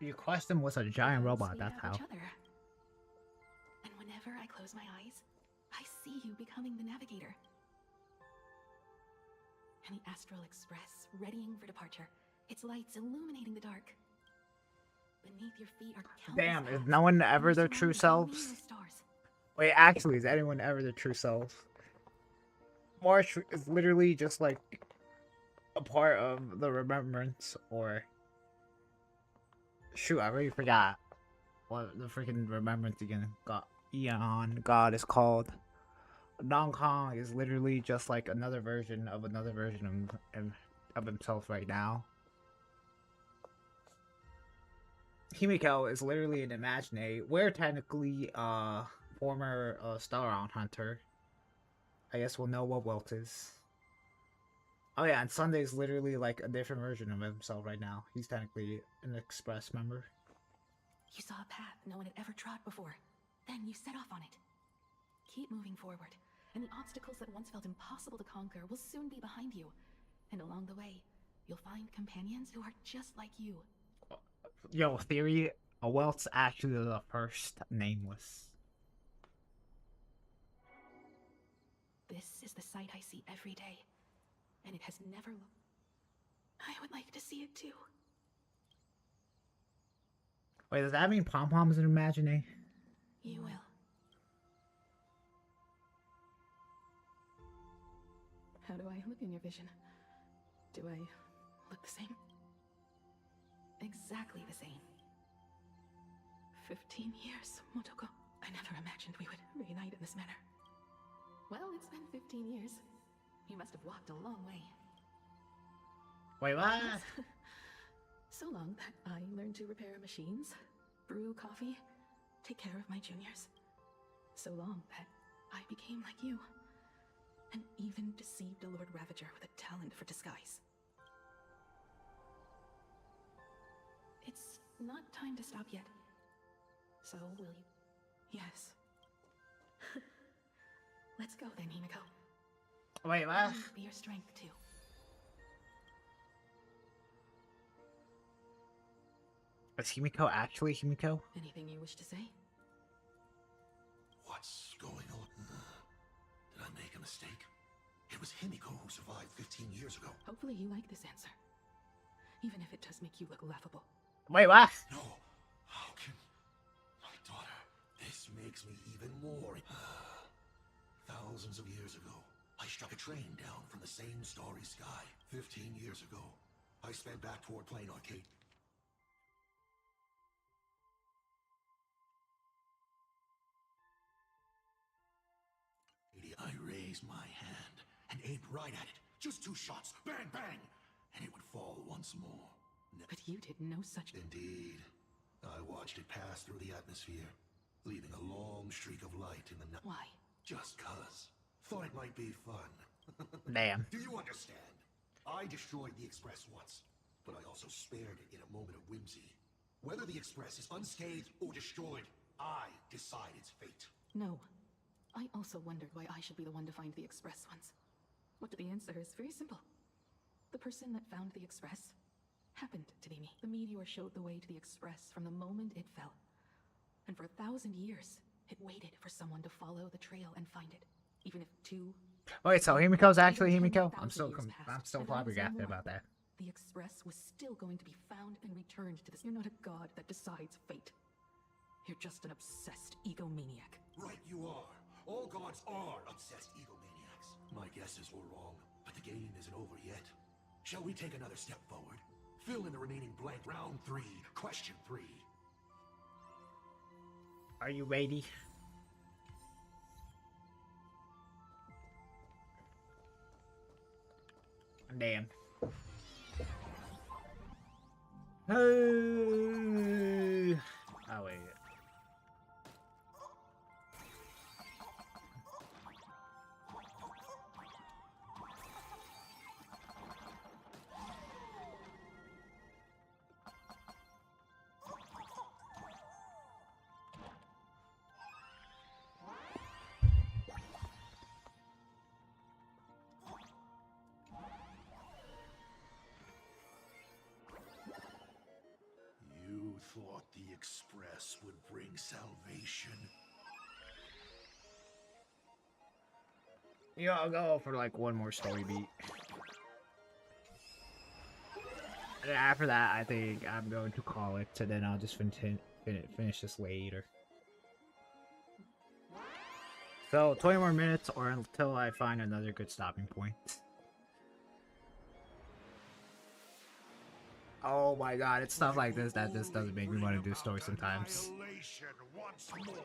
[SPEAKER 1] Your question was a giant robot, that's how.
[SPEAKER 4] And whenever I close my eyes, I see you becoming the navigator. And the Astral Express readying for departure, its lights illuminating the dark. Beneath your feet are countless...
[SPEAKER 1] Damn, is no one ever their true selves? Wait, actually, is anyone ever their true selves? March is literally just like a part of the remembrance, or... Shoot, I already forgot what the freaking remembrance again. God is called. Don Kong is literally just like another version of himself right now. Himiko is literally an imaginary. We're technically former Starround Hunter. I guess we'll know what Welt is. Oh yeah, and Sunday's literally like a different version of himself right now. He's technically an Express member.
[SPEAKER 4] You saw a path no one had ever trod before. Then you set off on it. Keep moving forward, and the obstacles that once felt impossible to conquer will soon be behind you. And along the way, you'll find companions who are just like you.
[SPEAKER 1] Yo, theory, a Welt's actually the first nameless.
[SPEAKER 4] This is the sight I see every day, and it has never... I would like to see it too.
[SPEAKER 1] Wait, does that mean Pom Pom's an imaginary?
[SPEAKER 4] You will. How do I look in your vision? Do I look the same? Exactly the same. 15 years, Motoko. I never imagined we would reunite in this manner. Well, it's been 15 years. You must have walked a long way.
[SPEAKER 1] Wait, what?
[SPEAKER 4] Yes. So long that I learned to repair machines, brew coffee, take care of my juniors. So long that I became like you, and even deceived a Lord Ravager with a talent for disguise. It's not time to stop yet. So, will you? Yes. Let's go then, Himiko.
[SPEAKER 1] Wait, what?
[SPEAKER 4] Be your strength, too.
[SPEAKER 1] Is Himiko actually Himiko?
[SPEAKER 4] Anything you wish to say?
[SPEAKER 20] What's going on? Did I make a mistake? It was Himiko who survived 15 years ago.
[SPEAKER 4] Hopefully you like this answer. Even if it does make you look laughable.
[SPEAKER 1] Wait, what?
[SPEAKER 20] No. How can... My daughter... This makes me even more... Thousands of years ago, I struck a train down from the same starry sky. 15 years ago, I sped back toward Plain Arcade. I raised my hand and aimed right at it. Just 2 shots. Bang, bang! And it would fall once more.
[SPEAKER 4] But you did no such...
[SPEAKER 20] Indeed. I watched it pass through the atmosphere, leaving a long streak of light in the night.
[SPEAKER 4] Why?
[SPEAKER 20] Just cuz. Thought it might be fun.
[SPEAKER 1] Damn.
[SPEAKER 20] Do you understand? I destroyed the Express once, but I also spared it in a moment of whimsy. Whether the Express is unscathed or destroyed, I decide its fate.
[SPEAKER 4] No. I also wondered why I should be the one to find the Express once. What the answer is very simple. The person that found the Express happened to be me. The meteor showed the way to the Express from the moment it fell. And for 1,000 years, it waited for someone to follow the trail and find it. Even if 2...
[SPEAKER 1] Wait, so Himiko's actually
[SPEAKER 4] even
[SPEAKER 1] Himiko?
[SPEAKER 4] 10,000
[SPEAKER 1] I'm still
[SPEAKER 4] years passed,
[SPEAKER 1] I'm still
[SPEAKER 4] and I was
[SPEAKER 1] flabbergasted
[SPEAKER 4] no
[SPEAKER 1] about
[SPEAKER 4] more.
[SPEAKER 1] that.
[SPEAKER 4] The Express was still going to be found and returned to this. You're not a god that decides fate. You're just an obsessed egomaniac.
[SPEAKER 20] Right you are. All gods are obsessed egomaniacs. My guesses were wrong, but the game isn't over yet. Shall we take another step forward? Fill in the remaining blank. Round 3, question 3.
[SPEAKER 1] Are you ready? Damn. Oh, wait.
[SPEAKER 20] You thought the Express would bring salvation?
[SPEAKER 1] Yeah, I'll go for like one more story beat. And after that, I think I'm going to call it, and then I'll just finish this later. So, 20 more minutes, or until I find another good stopping point. Oh my god, it's stuff like this that just doesn't make me want to do story sometimes.
[SPEAKER 2] Annihilation once more.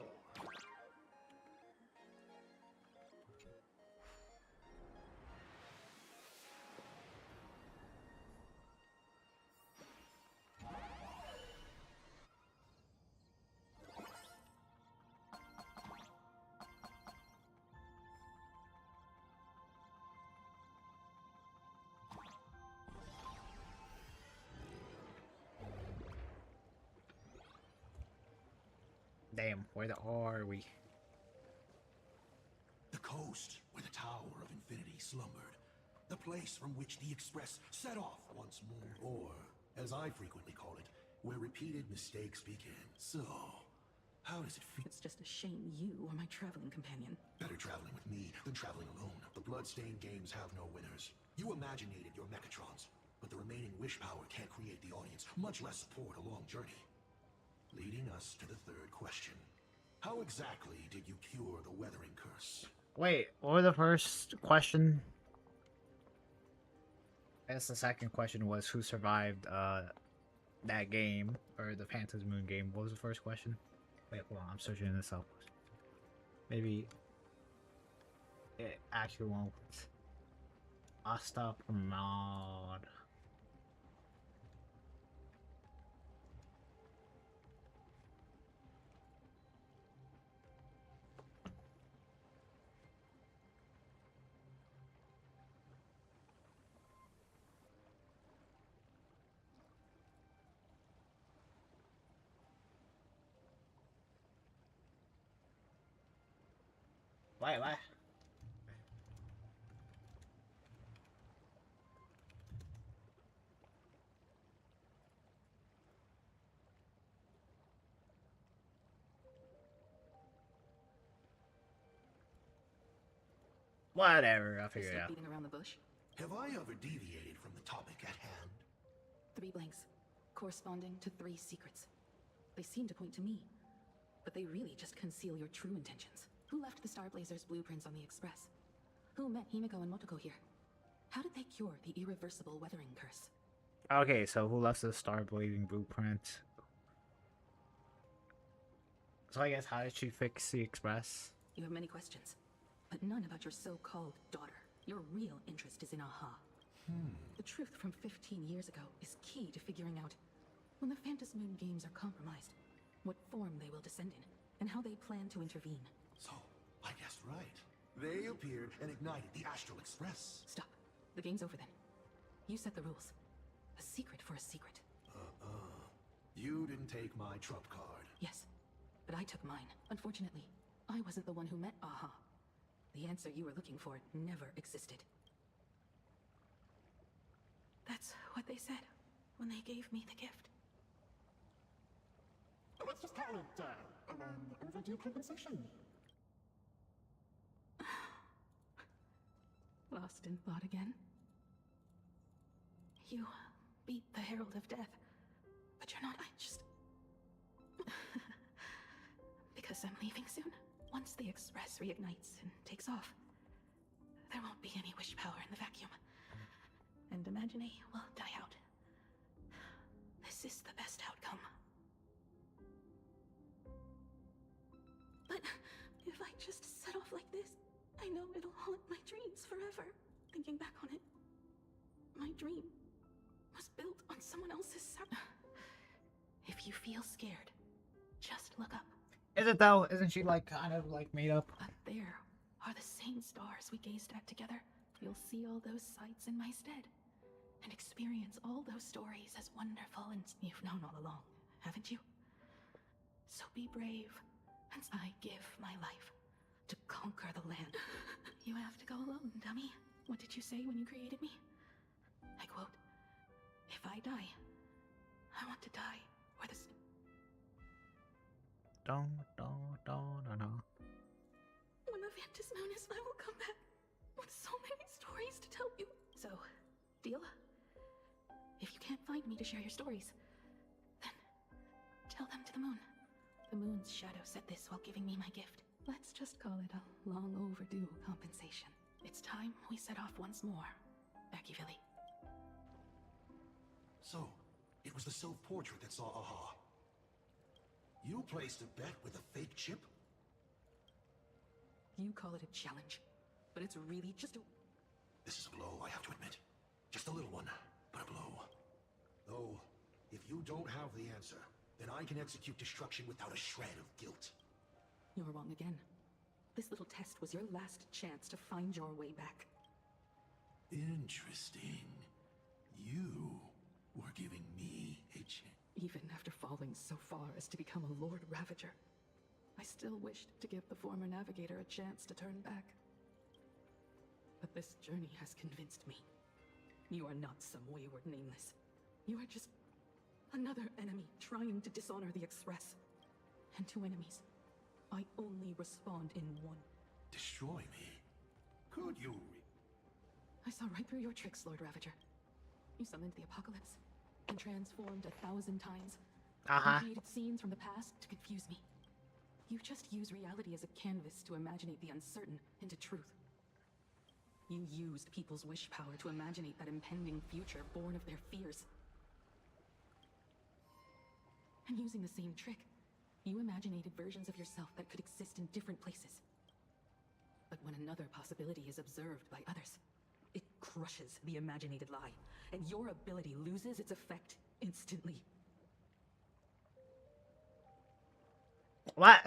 [SPEAKER 1] Damn, where are we?
[SPEAKER 20] The coast where the Tower of Infinity slumbered. The place from which the Express set off once more. Or, as I frequently call it, where repeated mistakes begin. So, how does it feel?
[SPEAKER 4] It's just a shame you are my traveling companion.
[SPEAKER 20] Better traveling with me than traveling alone. The Bloodstained games have no winners. You imaginated your Mechatrons, but the remaining wish power can't create the audience, much less support a long journey. Leading us to the third question. How exactly did you cure the weathering curse?
[SPEAKER 1] Wait, what was the first question? I guess the second question was who survived that game, or the Phantom's Moon game. What was the first question? Wait, hold on, I'm searching this up. Maybe it actually won't. Asta Pramod. Why? Whatever, I'll figure it out.
[SPEAKER 4] Beating around the bush.
[SPEAKER 20] Have I ever deviated from the topic at hand?
[SPEAKER 4] 3 blanks, corresponding to 3 secrets. They seem to point to me, but they really just conceal your true intentions. Who left the Starblazers' blueprints on the Express? Who met Himiko and Motoko here? How did they cure the irreversible weathering curse?
[SPEAKER 1] Okay, so who left the Starblading blueprint? So I guess how did she fix the Express?
[SPEAKER 4] You have many questions, but none about your so-called daughter. Your real interest is in Aha. The truth from 15 years ago is key to figuring out when the Phantom Moon games are compromised, what form they will descend in, and how they plan to intervene.
[SPEAKER 20] So, I guessed right. They appeared and ignited the Astral Express.
[SPEAKER 4] Stop. The game's over then. You set the rules. A secret for a secret.
[SPEAKER 20] You didn't take my trump card.
[SPEAKER 4] Yes, but I took mine. Unfortunately, I wasn't the one who met Aha. The answer you were looking for never existed. That's what they said when they gave me the gift.
[SPEAKER 5] Let's just call it, overdue compensation.
[SPEAKER 4] Lost in thought again? You beat the Herald of Death, but you're not. I just... Because I'm leaving soon. Once the Express reignites and takes off, there won't be any wish power in the vacuum. And Imagine will die out. This is the best outcome. But if I just set off like this, I know it'll haunt my dreams forever. Thinking back on it, my dream was built on someone else's If you feel scared, just look up.
[SPEAKER 1] Is it though? Isn't she like kind of like made up?
[SPEAKER 4] Up there are the same stars we gazed at together. You'll see all those sights in my stead, and experience all those stories as wonderful and you've known all along, haven't you? So be brave, as I give my life to conquer the land. You have to go alone, dummy. What did you say when you created me? I quote, "If I die, I want to die where the..."
[SPEAKER 1] Don't.
[SPEAKER 4] When the Phantom Moon is, I will come back with so many stories to tell you. So, deal? If you can't find me to share your stories, then tell them to the moon. The moon's shadow said this while giving me my gift. Let's just call it a long overdue compensation. It's time we set off once more, Machiavelli.
[SPEAKER 20] So, it was the self-portrait that saw Aha. You placed a bet with a fake chip?
[SPEAKER 4] You call it a challenge, but it's really just a...
[SPEAKER 20] This is a blow, I have to admit. Just a little one, but a blow. Though, if you don't have the answer, then I can execute destruction without a shred of guilt.
[SPEAKER 4] You're wrong again. This little test was your last chance to find your way back.
[SPEAKER 20] Interesting. You were giving me a chance.
[SPEAKER 4] Even after falling so far as to become a Lord Ravager, I still wished to give the former Navigator a chance to turn back. But this journey has convinced me. You are not some wayward nameless. You are just another enemy trying to dishonor the Express. And to enemies, I only respond in one.
[SPEAKER 19] Destroy me? Could you?
[SPEAKER 4] I saw right through your tricks, Lord Ravager. You summoned the apocalypse and transformed 1,000 times. You created scenes from the past to confuse me. You just use reality as a canvas to imaginate the uncertain into truth. You used people's wish power to imaginate that impending future born of their fears. And using the same trick, you imaginated versions of yourself that could exist in different places. But when another possibility is observed by others, it crushes the imaginated lie, and your ability loses its effect instantly.
[SPEAKER 1] What?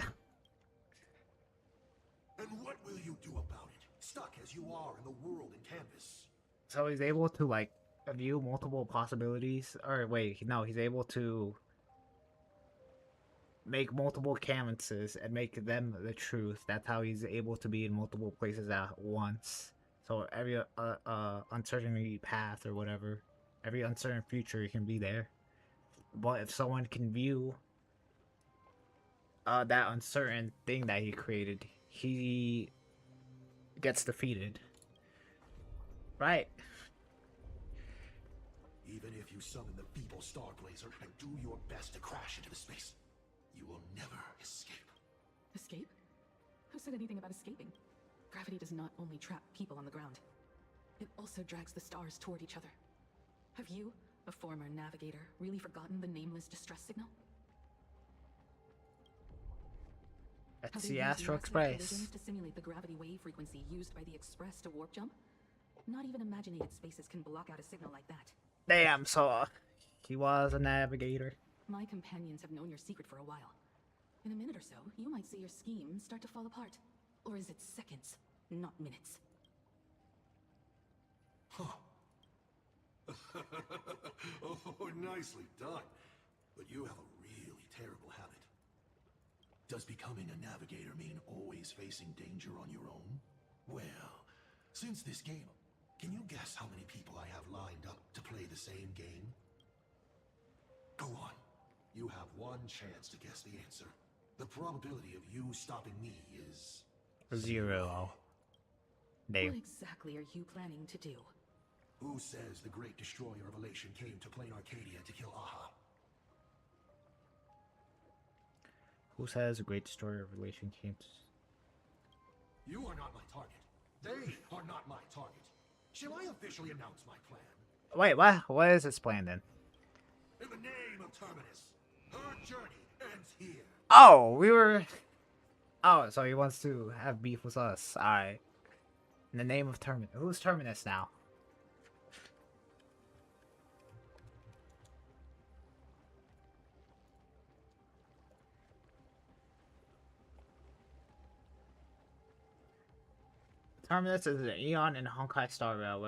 [SPEAKER 20] And what will you do about it? Stuck as you are in the world in canvas.
[SPEAKER 1] So he's able to, like, view multiple possibilities? Or wait, no, he's able to make multiple canvases and make them the truth. That's how he's able to be in multiple places at once. So every uncertainty path or whatever, every uncertain future, he can be there. But if someone can view that uncertain thing that he created, he gets defeated. Right.
[SPEAKER 20] Even if you summon the feeble Starblazer and do your best to crash into the space, you will never escape.
[SPEAKER 4] Escape? Who said anything about escaping? Gravity does not only trap people on the ground, it also drags the stars toward each other. Have you, a former navigator, really forgotten the nameless distress signal?
[SPEAKER 1] That's the Astro Express.
[SPEAKER 4] To simulate the gravity wave frequency used by the Express to warp jump? Not even imaginated spaces can block out a signal like that.
[SPEAKER 1] Damn, so he was a navigator.
[SPEAKER 4] My companions have known your secret for a while. In a minute or so, you might see your scheme start to fall apart. Or is it seconds, not minutes?
[SPEAKER 20] Huh. Oh, nicely done. But you have a really terrible habit. Does becoming a navigator mean always facing danger on your own? Well, since this game, can you guess how many people I have lined up to play the same game? Go on. You have one chance to guess the answer. The probability of you stopping me is...
[SPEAKER 1] 0.
[SPEAKER 4] What exactly are you planning to do?
[SPEAKER 20] Who says the Great Destroyer Revelation came to Plain Arcadia to kill Aha?
[SPEAKER 1] Who says the Great Destroyer Revelation came to...
[SPEAKER 20] You are not my target. They are not my target. Shall I officially announce my plan?
[SPEAKER 1] Wait, what? What is his plan then?
[SPEAKER 20] In the name of Terminus, her journey ends here.
[SPEAKER 1] Oh, we were... Oh, so he wants to have beef with us. Alright. In the name of Terminus. Who's Terminus now? Terminus is an Eon in Honkai Star Rail,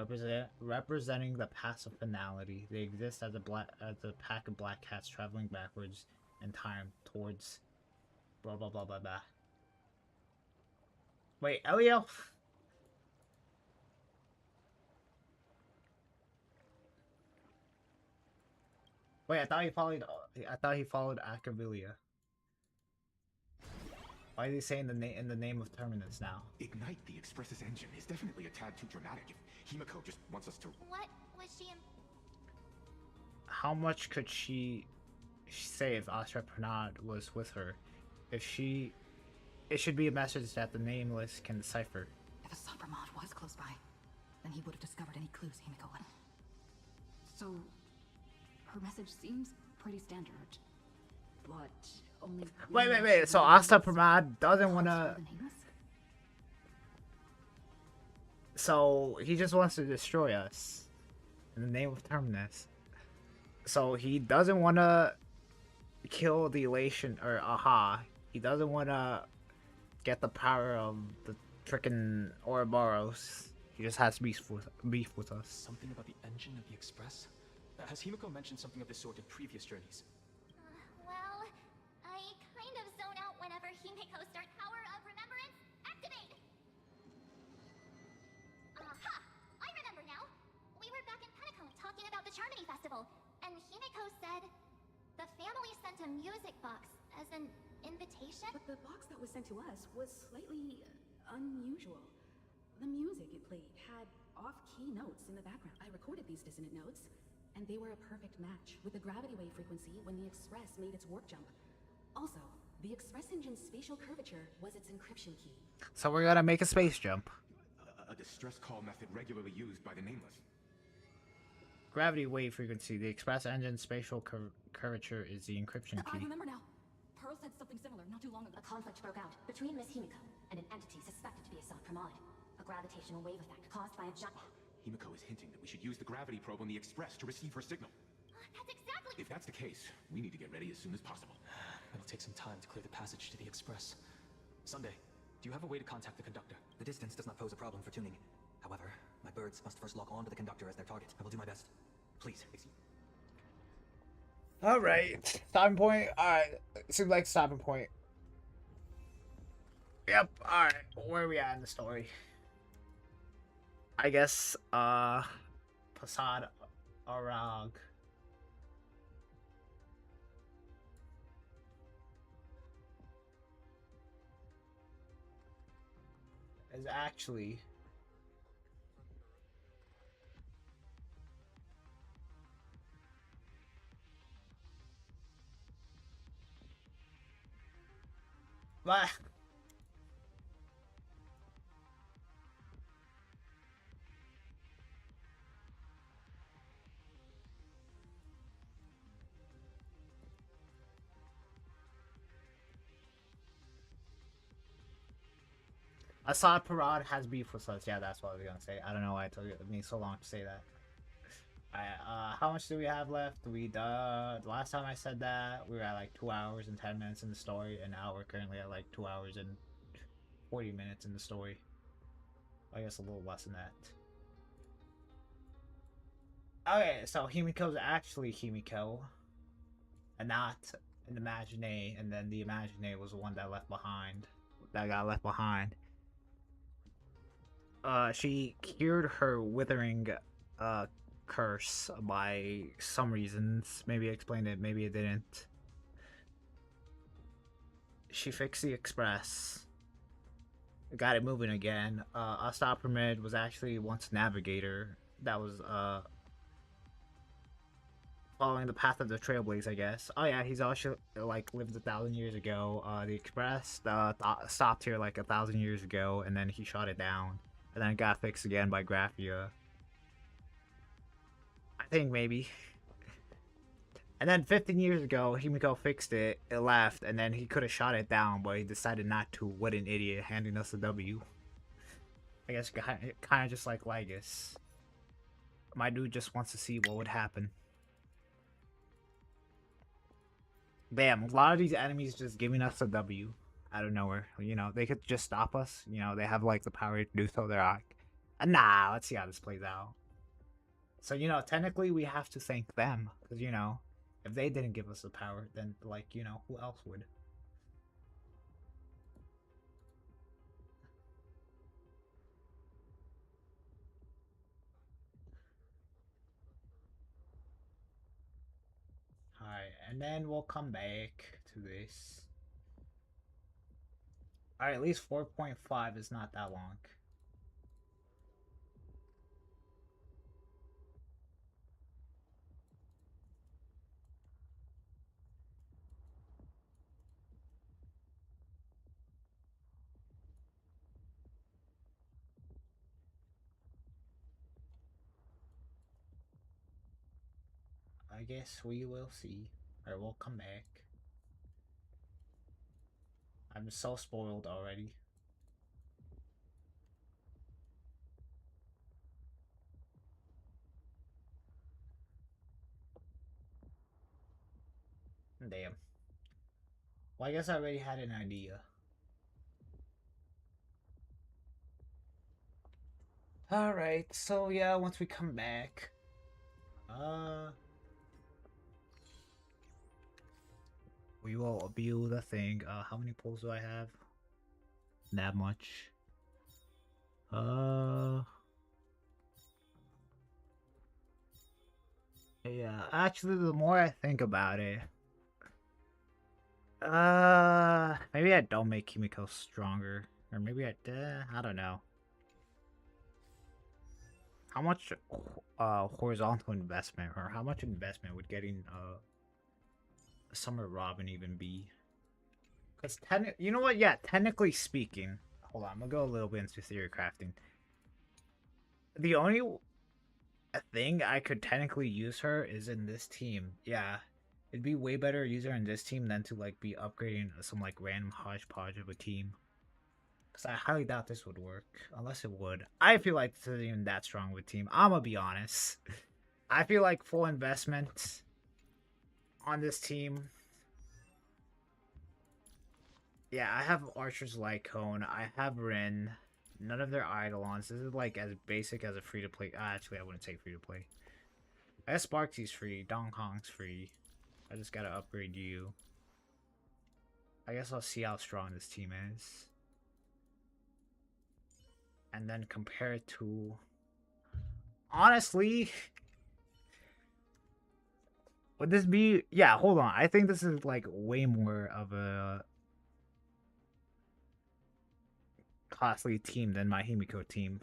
[SPEAKER 1] representing the passive finality. They exist as a pack of black cats traveling backwards in time towards blah blah blah blah blah. Wait, Elio? Wait, I thought he followed Acavilia. Why is he saying in the name of Terminus now?
[SPEAKER 15] Ignite the Express's engine is definitely a tad too dramatic. If Himiko just wants us to...
[SPEAKER 3] What was she in?
[SPEAKER 1] How much could she say if Astra Pranad was with her? If she... It should be a message that the Nameless can decipher.
[SPEAKER 13] If Asapramod was close by, then he would have discovered any clues Himiko would. So, her message seems pretty standard, but only...
[SPEAKER 1] Wait. So Asta Pramad doesn't want to... So he just wants to destroy us in the name of Terminus. So he doesn't want to kill the Elation or Aha. He doesn't want to get the power of the frickin' Ouroboros. He just has beef with us.
[SPEAKER 17] Something about the engine of the Express? Has Himiko mentioned something of this sort in previous journeys?
[SPEAKER 3] Well, I kind of zone out whenever Himiko starts Power of Remembrance activate. sent a music box as an invitation?
[SPEAKER 4] But the box that was sent to us was slightly unusual. The music it played had off-key notes in the background. I recorded these dissonant notes, and they were a perfect match with the gravity wave frequency when the Express made its warp jump. Also, the Express engine's spatial curvature was its encryption key.
[SPEAKER 1] So we're gonna make a space jump.
[SPEAKER 15] A distress call method regularly used by the Nameless.
[SPEAKER 1] Gravity wave frequency. The Express engine spatial curvature is the encryption
[SPEAKER 8] I
[SPEAKER 1] key.
[SPEAKER 8] remember now. Pearl said something similar not too long ago.
[SPEAKER 3] A conflict broke out between Miss Himiko and an entity suspected to be a Pramod. A gravitational wave effect caused by a giant...
[SPEAKER 15] Himiko is hinting that we should use the gravity probe on the Express to receive her signal.
[SPEAKER 3] That's exactly...
[SPEAKER 15] If that's the case, we need to get ready as soon as possible.
[SPEAKER 17] It'll take some time to clear the passage to the Express. Sunday, do you have a way to contact the conductor?
[SPEAKER 11] The distance does not pose a problem for tuning. However, my birds must first lock onto the conductor as their target. I will do my best. Please, excuse.
[SPEAKER 1] Alright. Stopping point. Alright. Seems like stopping point. Yep. Alright. Where are we at in the story? I guess, Passad Arag. Is actually but Assad Parad has beef with us. Yeah, that's what I was gonna say. I don't know why I told you it took me so long to say that. Alright, how much do we have left? The last time I said that, we were at like 2 hours and 10 minutes in the story, and now we're currently at like 2 hours and 40 minutes in the story. I guess a little less than that. Okay, so Himiko's actually Himiko, and not an Imagine, and then the Imagine was the one that got left behind. She cured her withering curse by some reasons. Maybe it explained it, maybe it didn't. She fixed the Express, got it moving again. Ostap Pyramid was actually once a navigator that was following the path of the Trailblaze, I guess. Oh yeah, he's also like lived 1,000 years ago. The Express stopped here like 1,000 years ago, and then he shot it down, and then it got fixed again by Graphia. I think maybe. And then 15 years ago, Himiko fixed it, it left, and then he could have shot it down, but he decided not to. What an idiot, handing us a W. I guess kind of just like Lygus. My dude just wants to see what would happen. Damn, a lot of these enemies just giving us a W out of nowhere. You know, they could just stop us. You know, they have like the power to do so. They're like, nah, let's see how this plays out. So, you know, technically we have to thank them. Because, you know, if they didn't give us the power, then, like, you know, who else would? Alright, and then we'll come back to this. Alright, at least 4.5 is not that long. I guess we will see. Or we'll come back. I'm so spoiled already. Damn. Well, I guess I already had an idea. Alright, so yeah, once we come back... we will view the thing. How many pulls do I have? That much. Yeah, actually, the more I think about it, Maybe I don't make Kimiko stronger, or maybe I don't know. How much horizontal investment, or how much investment would getting Summer Robin even be? Because you know what? Yeah, technically speaking, hold on, I'm gonna go a little bit into theory crafting. The only thing I could technically use her is in this team. Yeah, it'd be way better to use her in this team than to like be upgrading some like random hodgepodge of a team. Because I highly doubt this would work, unless it would. I feel like this isn't even that strong of a team. I'm gonna be honest. I feel like full investment on this team. Yeah, I have Archer's Lycone. I have Rin. None of their Eidolons. This is like as basic as a free-to-play. Actually, I wouldn't say free-to-play. I guess Sparksy's free. Dong Kong's free. I just gotta upgrade you. I guess I'll see how strong this team is. And then compare it to... Honestly... Would this be... Yeah, hold on. I think this is like way more of a... costly team than my Himiko team.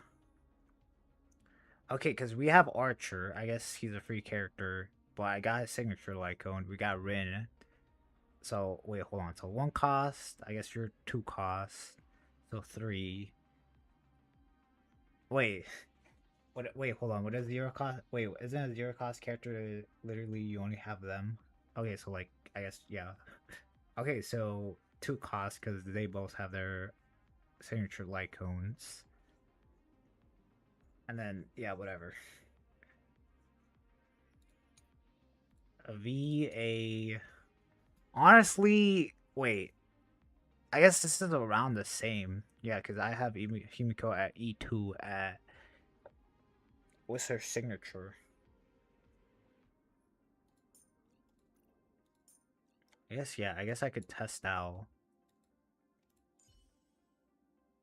[SPEAKER 1] Okay, because we have Archer. I guess he's a free character. But I got his signature Lycone. We got Rin. So, wait, hold on. So, 1 cost. I guess you're 2 cost. So, 3. Wait. Wait, hold on. What is 0 cost? Wait, isn't a 0 cost character literally you only have them? Okay, so, like, I guess, yeah. Okay, so 2 cost because they both have their signature Lycones. And then, yeah, whatever. A VA. Honestly, wait. I guess this is around the same. Yeah, because I have Himiko at E2 at... What's her signature? I guess, yeah, I guess I could test out.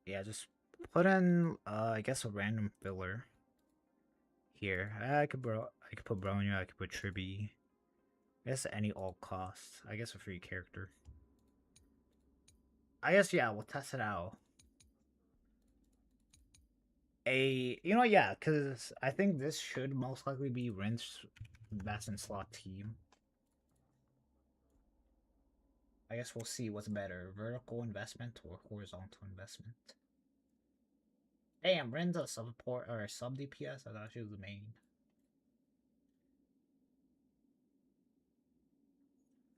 [SPEAKER 1] Yeah, just put in, I guess a random filler. Here. I could put Bronya, I could put Tribi. I guess any alt cost. I guess a free character. I guess, yeah, we'll test it out. You know, yeah, because I think this should most likely be Rin's best in slot team. I guess we'll see what's better, vertical investment or horizontal investment. Damn, Rin's a support or a sub DPS. I thought she was the main.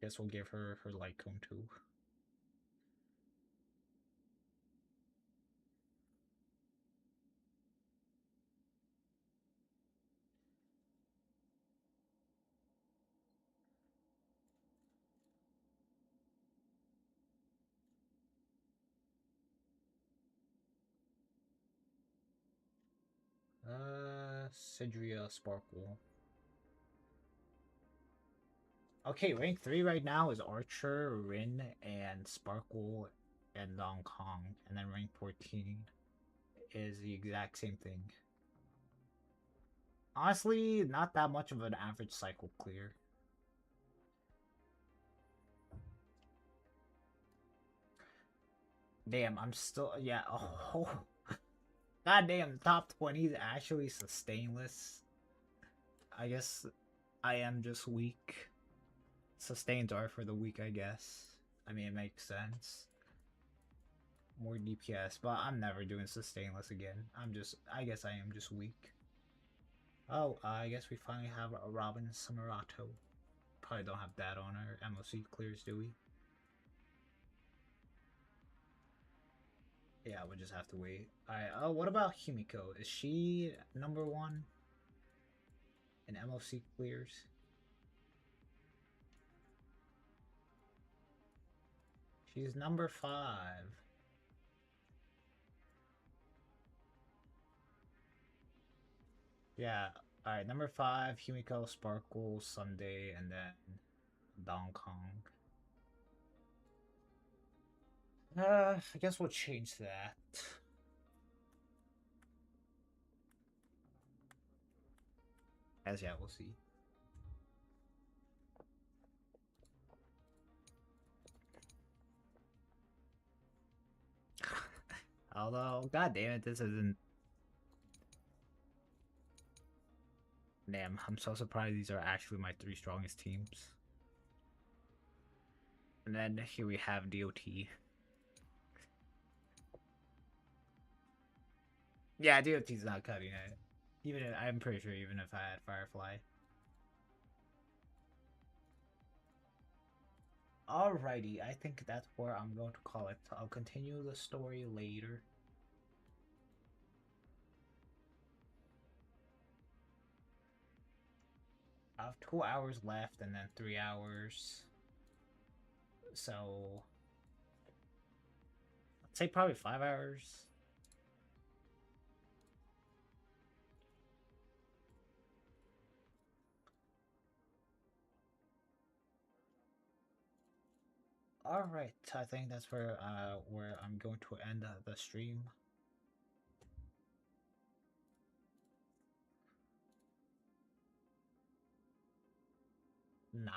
[SPEAKER 1] Guess we'll give her her Lycone too. Sidria Sparkle. Okay, rank 3 right now is Archer, Rin, and Sparkle, and Long Kong. And then rank 14 is the exact same thing. Honestly, not that much of an average cycle clear. Damn, I'm still... Yeah, oh... God damn, the top 20 is actually sustainless. I guess I am just weak. Sustains are for the weak, I guess. I mean, it makes sense. More DPS, but I'm never doing sustainless again. I guess I am just weak. Oh, I guess we finally have a Robin Samurato. Probably don't have that on our MOC clears, do we? Yeah, we'll just have to wait. Alright, oh, what about Himiko? Is she number 1 in MOC clears? She's number 5. Yeah, alright, number 5, Himiko, Sparkle, Sunday, and then Dong Kong. I guess we'll change that. As yeah, we'll see. Although, god damn it, this isn't. Damn, I'm so surprised these are actually my 3 strongest teams. And then here we have DOT. Yeah, DOT's not cutting it. Even if, I'm pretty sure even if I had Firefly. Alrighty, I think that's where I'm going to call it. I'll continue the story later. I have 2 hours left and then 3 hours. So, I'd say probably 5 hours. Alright, I think that's where I'm going to end the stream. Nah.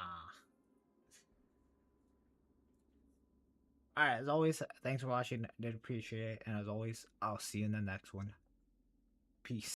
[SPEAKER 1] Alright, as always, thanks for watching. I did appreciate it. And as always, I'll see you in the next one. Peace.